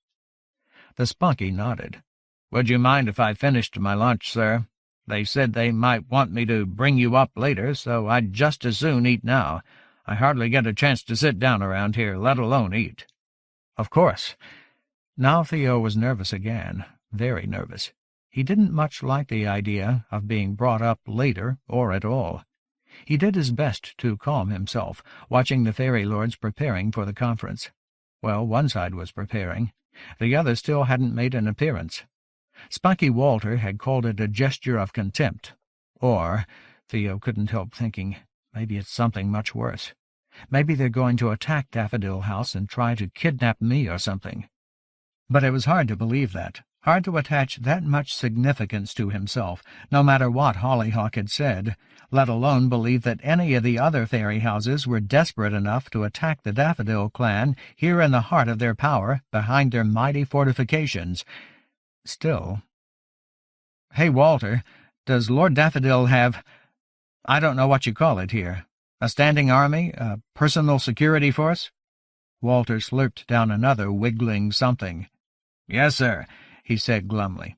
The spunky nodded. "Would you mind if I finished my lunch, sir? They said they might want me to bring you up later, so I'd just as soon eat now. I hardly get a chance to sit down around here, let alone eat." "Of course." Now Theo was nervous again, very nervous. He didn't much like the idea of being brought up later or at all. He did his best to calm himself, watching the fairy lords preparing for the conference. Well, one side was preparing. The other still hadn't made an appearance. Spunky Walter had called it a gesture of contempt. Or, Theo couldn't help thinking, maybe it's something much worse. Maybe they're going to attack Daffodil House and try to kidnap me or something. But it was hard to believe that, hard to attach that much significance to himself, no matter what Hollyhock had said, let alone believe that any of the other fairy houses were desperate enough to attack the Daffodil clan here in the heart of their power, behind their mighty fortifications. Still— "Hey, Walter, does Lord Daffodil have— I don't know what you call it here— a standing army, a personal security force?" Walter slurped down another wiggling something. "Yes, sir," he said glumly.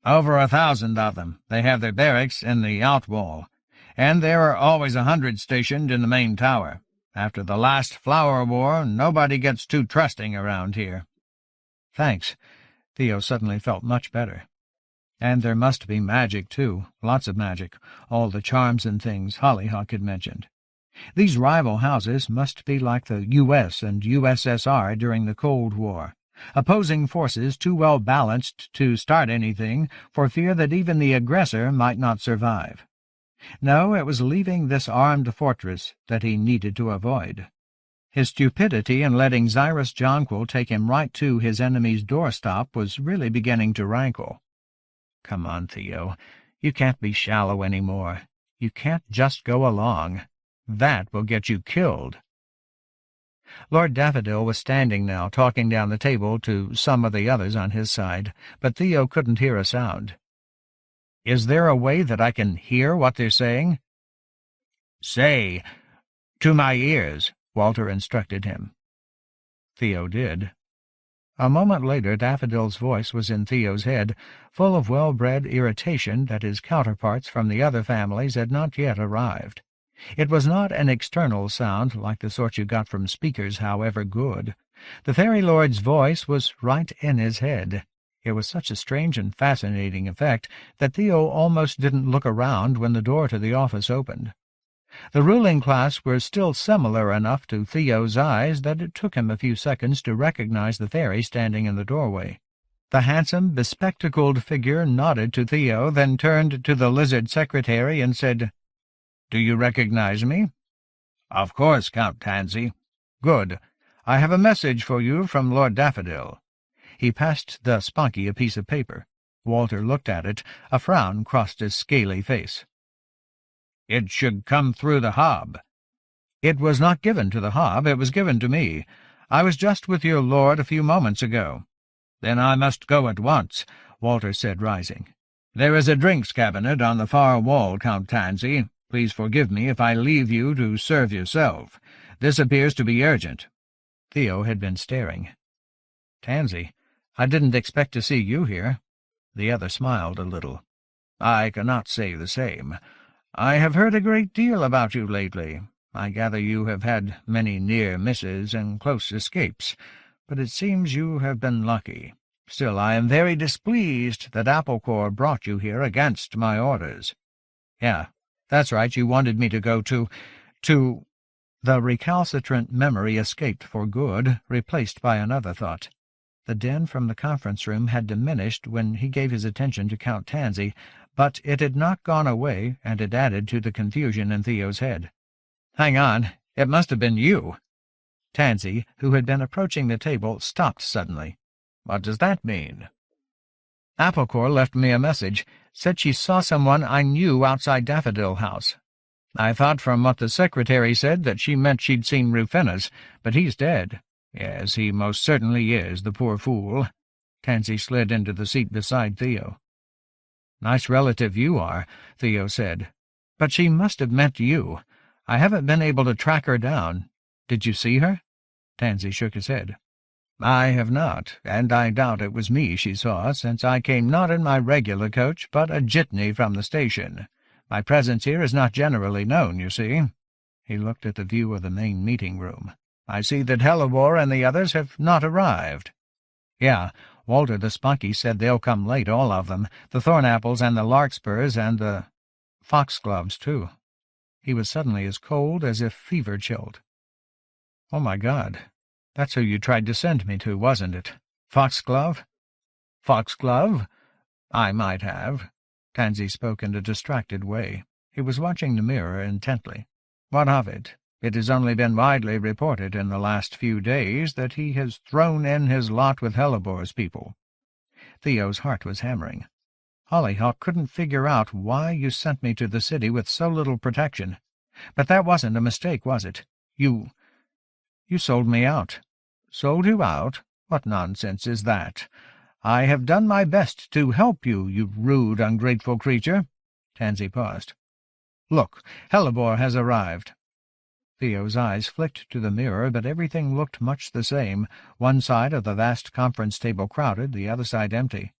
"Over 1,000 of them. They have their barracks in the outwall. And there are always 100 stationed in the main tower. After the last flower war, nobody gets too trusting around here." "Thanks." Theo suddenly felt much better. And there must be magic, too, lots of magic, all the charms and things Hollyhock had mentioned. These rival houses must be like the U.S. and USSR during the Cold War, opposing forces too well balanced to start anything for fear that even the aggressor might not survive. No, it was leaving this armed fortress that he needed to avoid. His stupidity in letting Zyrus Jonquil take him right to his enemy's doorstop was really beginning to rankle. Come on, Theo. You can't be shallow any more. You can't just go along. That will get you killed. Lord Daffodil was standing now, talking down the table to some of the others on his side, but Theo couldn't hear a sound. "Is there a way that I can hear what they're saying?" "Say, to my ears," Walter instructed him. Theo did. A moment later Daffodil's voice was in Theo's head, full of well-bred irritation that his counterparts from the other families had not yet arrived. It was not an external sound like the sort you got from speakers, however good. The fairy lord's voice was right in his head. It was such a strange and fascinating effect that Theo almost didn't look around when the door to the office opened. The ruling class were still similar enough to Theo's eyes that it took him a few seconds to recognize the fairy standing in the doorway. The handsome, bespectacled figure nodded to Theo, then turned to the lizard secretary and said, "Do you recognize me?" "Of course, Count Tansy." "Good. I have a message for you from Lord Daffodil." He passed the Spunky a piece of paper. Walter looked at it. A frown crossed his scaly face. "It should come through the hob." "It was not given to the hob. It was given to me. I was just with your lord a few moments ago." "Then I must go at once," Walter said, rising. "There is a drinks cabinet on the far wall, Count Tansy. Please forgive me if I leave you to serve yourself. This appears to be urgent." Theo had been staring. "Tansy, I didn't expect to see you here." The other smiled a little. "I cannot say the same. I have heard a great deal about you lately. I gather you have had many near misses and close escapes, but it seems you have been lucky. Still, I am very displeased that Applecore brought you here against my orders." "Yeah, that's right, you wanted me to go to... The recalcitrant memory escaped for good, replaced by another thought. The din from the conference-room had diminished when he gave his attention to Count Tansy, but it had not gone away, and it added to the confusion in Theo's head. "Hang on, it must have been you." Tansy, who had been approaching the table, stopped suddenly. "What does that mean?" "Applecore left me a message. Said she saw someone I knew outside Daffodil House. I thought from what the secretary said that she meant she'd seen Rufinus, but he's dead. Yes, he most certainly is, the poor fool." Tansy slid into the seat beside Theo. "Nice relative you are," Theo said. "But she must have meant you. I haven't been able to track her down. Did you see her?" Tansy shook his head. "I have not, and I doubt it was me she saw, since I came not in my regular coach, but a jitney from the station. My presence here is not generally known, you see." He looked at the view of the main meeting-room. "I see that Hellebore and the others have not arrived." "Yeah, Walter the Spunky said they'll come late, all of them, the Thornapples and the Larkspurs and the Foxgloves, too." He was suddenly as cold as if fever-chilled. "Oh, my God, that's who you tried to send me to, wasn't it? Foxglove?" "Foxglove? I might have." Tansy spoke in a distracted way. He was watching the mirror intently. "What of it? It has only been widely reported in the last few days that he has thrown in his lot with Hellebore's people." Theo's heart was hammering. "Hollyhock couldn't figure out why you sent me to the city with so little protection. But that wasn't a mistake, was it? You sold me out." "Sold you out? What nonsense is that? I have done my best to help you, you rude, ungrateful creature." Tansy paused. "Look, Hellebore has arrived." Theo's eyes flicked to the mirror, but everything looked much the same, one side of the vast conference-table crowded, the other side empty.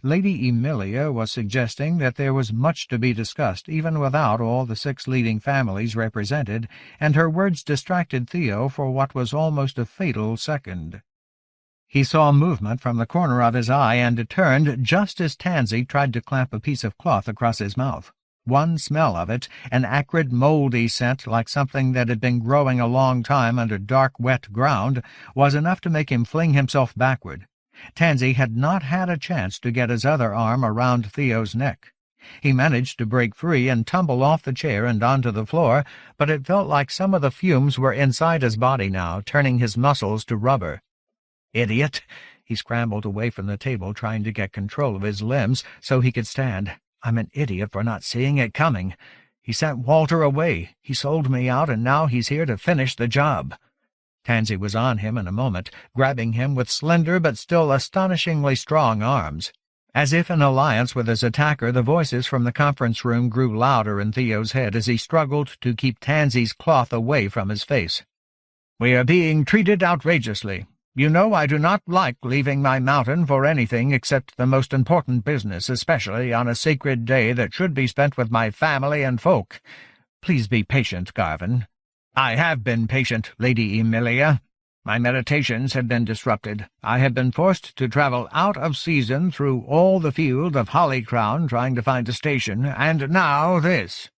Lady Emilia was suggesting that there was much to be discussed, even without all the 6 leading families represented, and her words distracted Theo for what was almost a fatal second. He saw movement from the corner of his eye and turned just as Tansy tried to clamp a piece of cloth across his mouth. One smell of it, an acrid, mouldy scent like something that had been growing a long time under dark, wet ground, was enough to make him fling himself backward. Tansy had not had a chance to get his other arm around Theo's neck. He managed to break free and tumble off the chair and onto the floor, but it felt like some of the fumes were inside his body now, turning his muscles to rubber. "Idiot!" He scrambled away from the table, trying to get control of his limbs so he could stand. "I'm an idiot for not seeing it coming. He sent Walter away. He sold me out, and now he's here to finish the job." Tansy was on him in a moment, grabbing him with slender but still astonishingly strong arms. As if in alliance with his attacker, the voices from the conference-room grew louder in Theo's head as he struggled to keep Tansy's cloth away from his face. "We are being treated outrageously. You know I do not like leaving my mountain for anything except the most important business, especially on a sacred day that should be spent with my family and folk. Please be patient, Garvin." "I have been patient, Lady Emilia. My meditations have been disrupted. I have been forced to travel out of season through all the field of Hollycrown trying to find a station, and now this."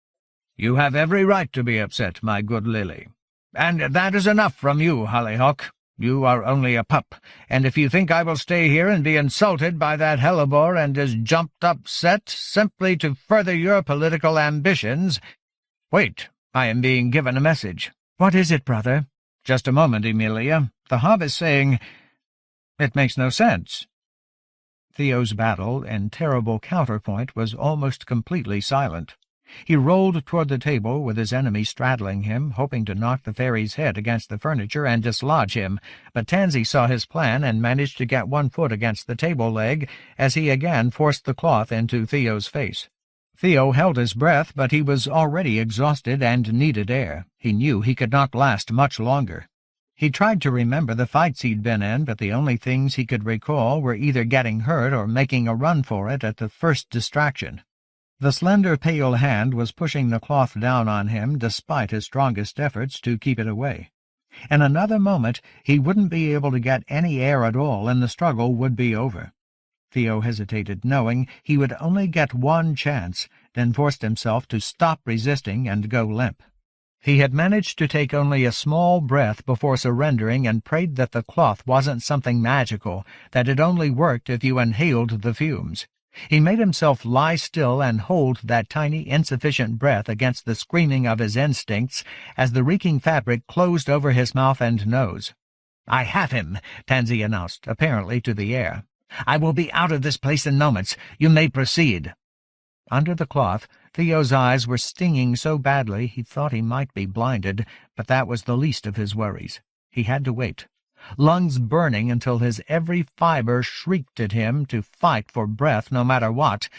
"You have every right to be upset, my good Lily. And that is enough from you, Hollyhock. You are only a pup, and if you think I will stay here and be insulted by that hellebore and his jumped-up set simply to further your political ambitions— Wait, I am being given a message. What is it, brother? Just a moment, Emilia. The hob is saying— It makes no sense. Theo's battle and terrible counterpoint was almost completely silent. He rolled toward the table with his enemy straddling him, hoping to knock the fairy's head against the furniture and dislodge him, but Tansy saw his plan and managed to get one foot against the table leg as he again forced the cloth into Theo's face. Theo held his breath, but he was already exhausted and needed air. He knew he could not last much longer. He tried to remember the fights he'd been in, but the only things he could recall were either getting hurt or making a run for it at the first distraction. The slender, pale hand was pushing the cloth down on him despite his strongest efforts to keep it away. In another moment he wouldn't be able to get any air at all, and the struggle would be over. Theo hesitated, knowing he would only get one chance, then forced himself to stop resisting and go limp. He had managed to take only a small breath before surrendering and prayed that the cloth wasn't something magical, that it only worked if you inhaled the fumes. He made himself lie still and hold that tiny, insufficient breath against the screaming of his instincts as the reeking fabric closed over his mouth and nose. "I have him," Tansy announced, apparently to the air. "I will be out of this place in moments. You may proceed." Under the cloth, Theo's eyes were stinging so badly he thought he might be blinded, but that was the least of his worries. He had to wait. Lungs burning until his every fibre shrieked at him to fight for breath no matter what,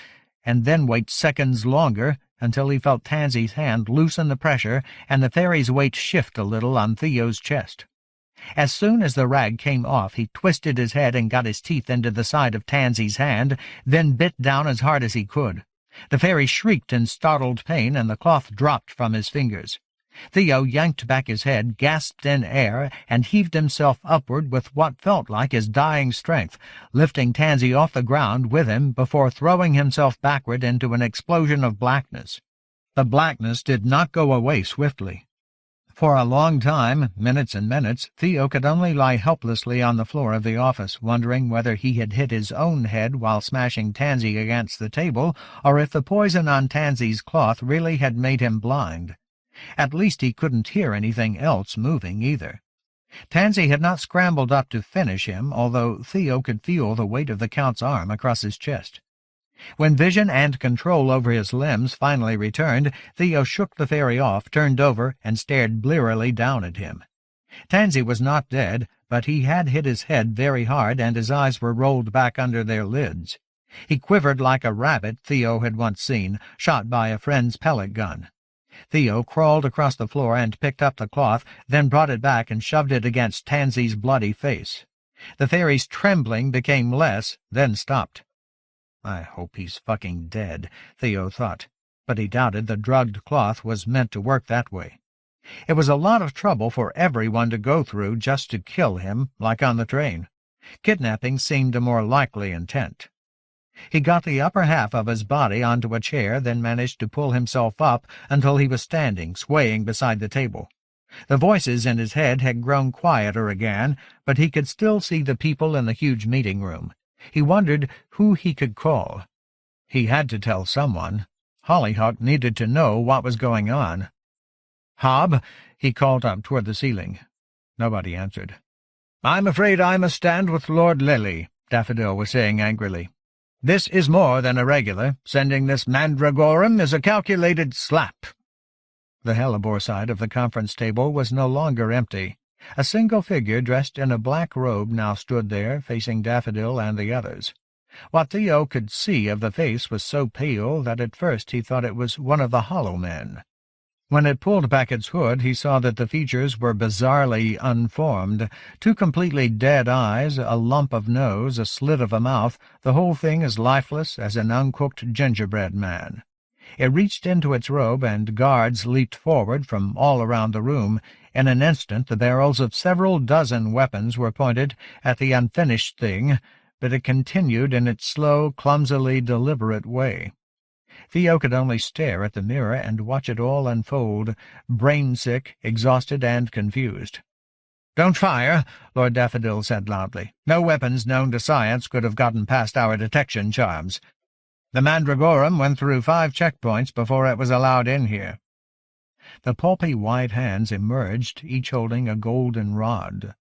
and then wait seconds longer until he felt Tansy's hand loosen the pressure and the fairy's weight shift a little on Theo's chest. As soon as the rag came off, he twisted his head and got his teeth into the side of Tansy's hand, then bit down as hard as he could. The fairy shrieked in startled pain, and the cloth dropped from his fingers. Theo yanked back his head, gasped in air, and heaved himself upward with what felt like his dying strength, lifting Tansy off the ground with him before throwing himself backward into an explosion of blackness. The blackness did not go away swiftly. For a long time, minutes and minutes, Theo could only lie helplessly on the floor of the office, wondering whether he had hit his own head while smashing Tansy against the table, or if the poison on Tansy's cloth really had made him blind. At least he couldn't hear anything else moving, either. Tansy had not scrambled up to finish him, although Theo could feel the weight of the Count's arm across his chest. When vision and control over his limbs finally returned, Theo shook the fairy off, turned over, and stared blearily down at him. Tansy was not dead, but he had hit his head very hard, and his eyes were rolled back under their lids. He quivered like a rabbit Theo had once seen, shot by a friend's pellet gun. Theo crawled across the floor and picked up the cloth, then brought it back and shoved it against Tansy's bloody face. The fairy's trembling became less, then stopped. "I hope he's fucking dead," Theo thought, but he doubted the drugged cloth was meant to work that way. It was a lot of trouble for everyone to go through just to kill him, like on the train. Kidnapping seemed a more likely intent. He got the upper half of his body onto a chair, then managed to pull himself up until he was standing, swaying beside the table. The voices in his head had grown quieter again, but he could still see the people in the huge meeting room. He wondered who he could call. He had to tell someone. Hollyhock needed to know what was going on. "Hob," he called up toward the ceiling. Nobody answered. "I'm afraid I must stand with Lord Lilly," Daffodil was saying angrily. "This is more than irregular. Sending this mandragorum is a calculated slap." The hellebore side of the conference table was no longer empty. A single figure dressed in a black robe now stood there, facing Daffodil and the others. What Theo could see of the face was so pale that at first he thought it was one of the Hollow Men. When it pulled back its hood, he saw that the features were bizarrely unformed. Two completely dead eyes, a lump of nose, a slit of a mouth, the whole thing as lifeless as an uncooked gingerbread man. It reached into its robe, and guards leaped forward from all around the room. In an instant the barrels of several dozen weapons were pointed at the unfinished thing, but it continued in its slow, clumsily deliberate way. Theo could only stare at the mirror and watch it all unfold, brain-sick, exhausted, and confused. "Don't fire," Lord Daffodil said loudly. "No weapons known to science could have gotten past our detection charms. The Mandragorum went through 5 checkpoints before it was allowed in here." The pulpy white hands emerged, each holding a golden rod.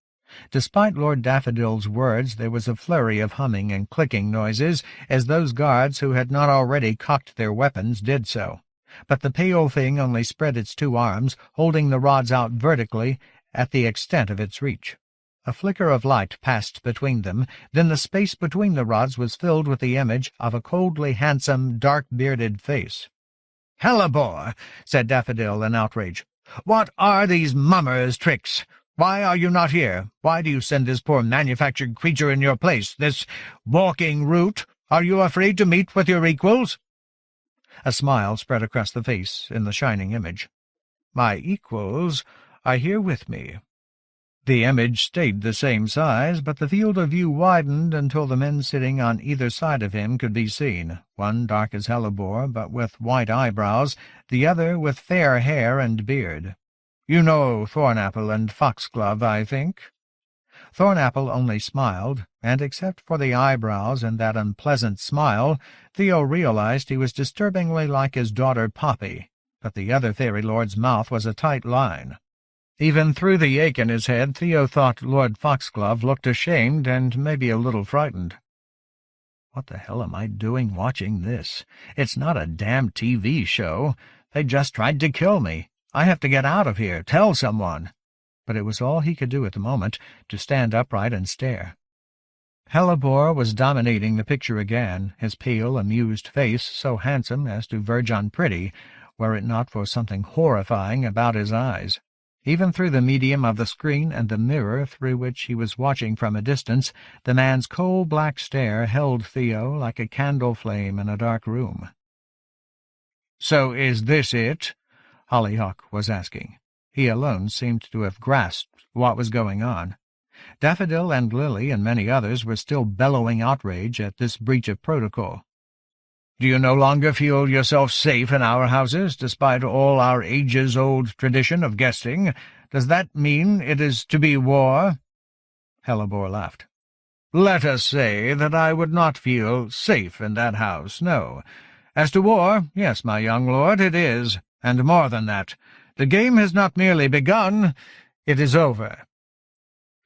Despite Lord Daffodil's words, there was a flurry of humming and clicking noises as those guards who had not already cocked their weapons did so. But the pale thing only spread its 2 arms, holding the rods out vertically at the extent of its reach. A flicker of light passed between them, then the space between the rods was filled with the image of a coldly handsome, dark-bearded face. "Hellebore," said Daffodil in outrage. "What are these mummers' tricks? Why are you not here? Why do you send this poor manufactured creature in your place, this walking root? Are you afraid to meet with your equals?" A smile spread across the face in the shining image. "My equals are here with me." The image stayed the same size, but the field of view widened until the men sitting on either side of him could be seen, one dark as hellebore, but with white eyebrows, the other with fair hair and beard. "You know Thornapple and Foxglove, I think?" Thornapple only smiled, and except for the eyebrows and that unpleasant smile, Theo realized he was disturbingly like his daughter Poppy, but the other fairy lord's mouth was a tight line. Even through the ache in his head, Theo thought Lord Foxglove looked ashamed and maybe a little frightened. "What the hell am I doing watching this? It's not a damn TV show. They just tried to kill me. I have to get out of here, tell someone." But it was all he could do at the moment, to stand upright and stare. Hellebore was dominating the picture again, his pale, amused face so handsome as to verge on pretty, were it not for something horrifying about his eyes. Even through the medium of the screen and the mirror through which he was watching from a distance, the man's coal-black stare held Theo like a candle flame in a dark room. "So is this it?" Hollyhock was asking. He alone seemed to have grasped what was going on. Daffodil and Lily and many others were still bellowing outrage at this breach of protocol. "Do you no longer feel yourself safe in our houses, despite all our ages-old tradition of guesting? Does that mean it is to be war?" Hellebore laughed. "Let us say that I would not feel safe in that house, no. As to war, yes, my young lord, it is, and more than that. The game has not merely begun, it is over."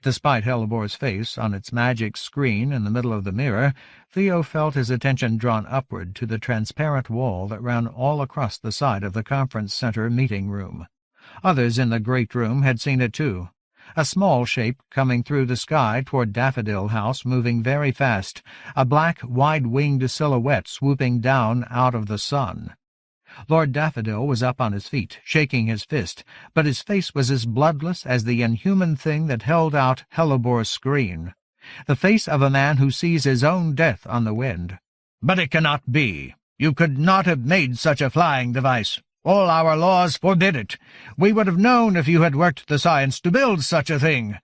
Despite Hellebore's face on its magic screen in the middle of the mirror, Theo felt his attention drawn upward to the transparent wall that ran all across the side of the conference center meeting room. Others in the great room had seen it too. A small shape coming through the sky toward Daffodil House, moving very fast, a black, wide-winged silhouette swooping down out of the sun. Lord Daffodil was up on his feet, shaking his fist, but his face was as bloodless as the inhuman thing that held out Hellebore's screen. The face of a man who sees his own death on the wind. "But it cannot be. You could not have made such a flying device. All our laws forbid it. We would have known if you had worked the science to build such a thing."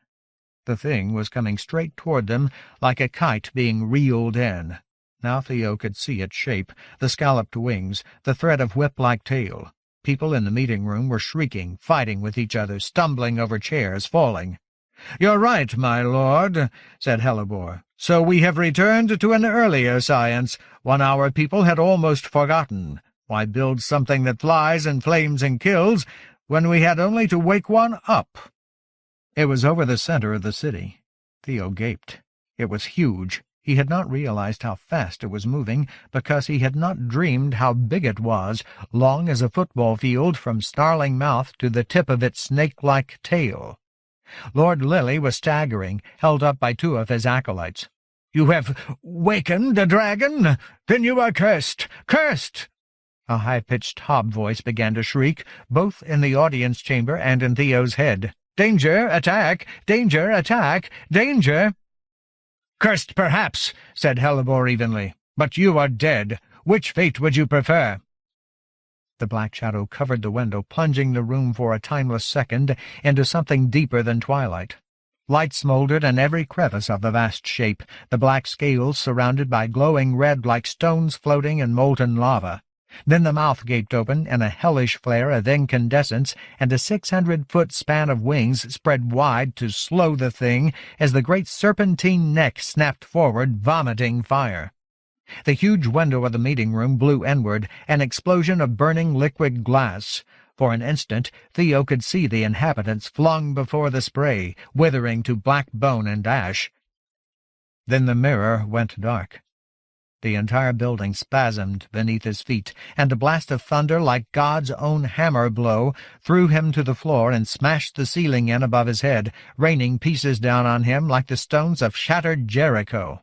The thing was coming straight toward them like a kite being reeled in. Now Theo could see its shape, the scalloped wings, the thread of whip-like tail. People in the meeting-room were shrieking, fighting with each other, stumbling over chairs, falling. "You're right, my lord," said Hellebore. "So we have returned to an earlier science, one our people had almost forgotten. Why build something that flies and flames and kills, when we had only to wake one up?" It was over the center of the city. Theo gaped. It was huge. He had not realized how fast it was moving, because he had not dreamed how big it was, long as a football field from snarling mouth to the tip of its snake-like tail. Lord Lilly was staggering, held up by 2 of his acolytes. "You have wakened a dragon? Then you are cursed! Cursed!" A high-pitched hob voice began to shriek, both in the audience chamber and in Theo's head. "Danger! Attack! Danger! Attack! Danger!" "Cursed, perhaps," said Hellebore evenly. "But you are dead. Which fate would you prefer?" The black shadow covered the window, plunging the room for a timeless second into something deeper than twilight. Light smoldered in every crevice of the vast shape, the black scales surrounded by glowing red like stones floating in molten lava. Then the mouth gaped open in a hellish flare of incandescence, and a 600-foot span of wings spread wide to slow the thing as the great serpentine neck snapped forward, vomiting fire. The huge window of the meeting-room blew inward, an explosion of burning liquid glass. For an instant, Theo could see the inhabitants flung before the spray, withering to black bone and ash. Then the mirror went dark. The entire building spasmed beneath his feet, and a blast of thunder like God's own hammer blow threw him to the floor and smashed the ceiling in above his head, raining pieces down on him like the stones of shattered Jericho.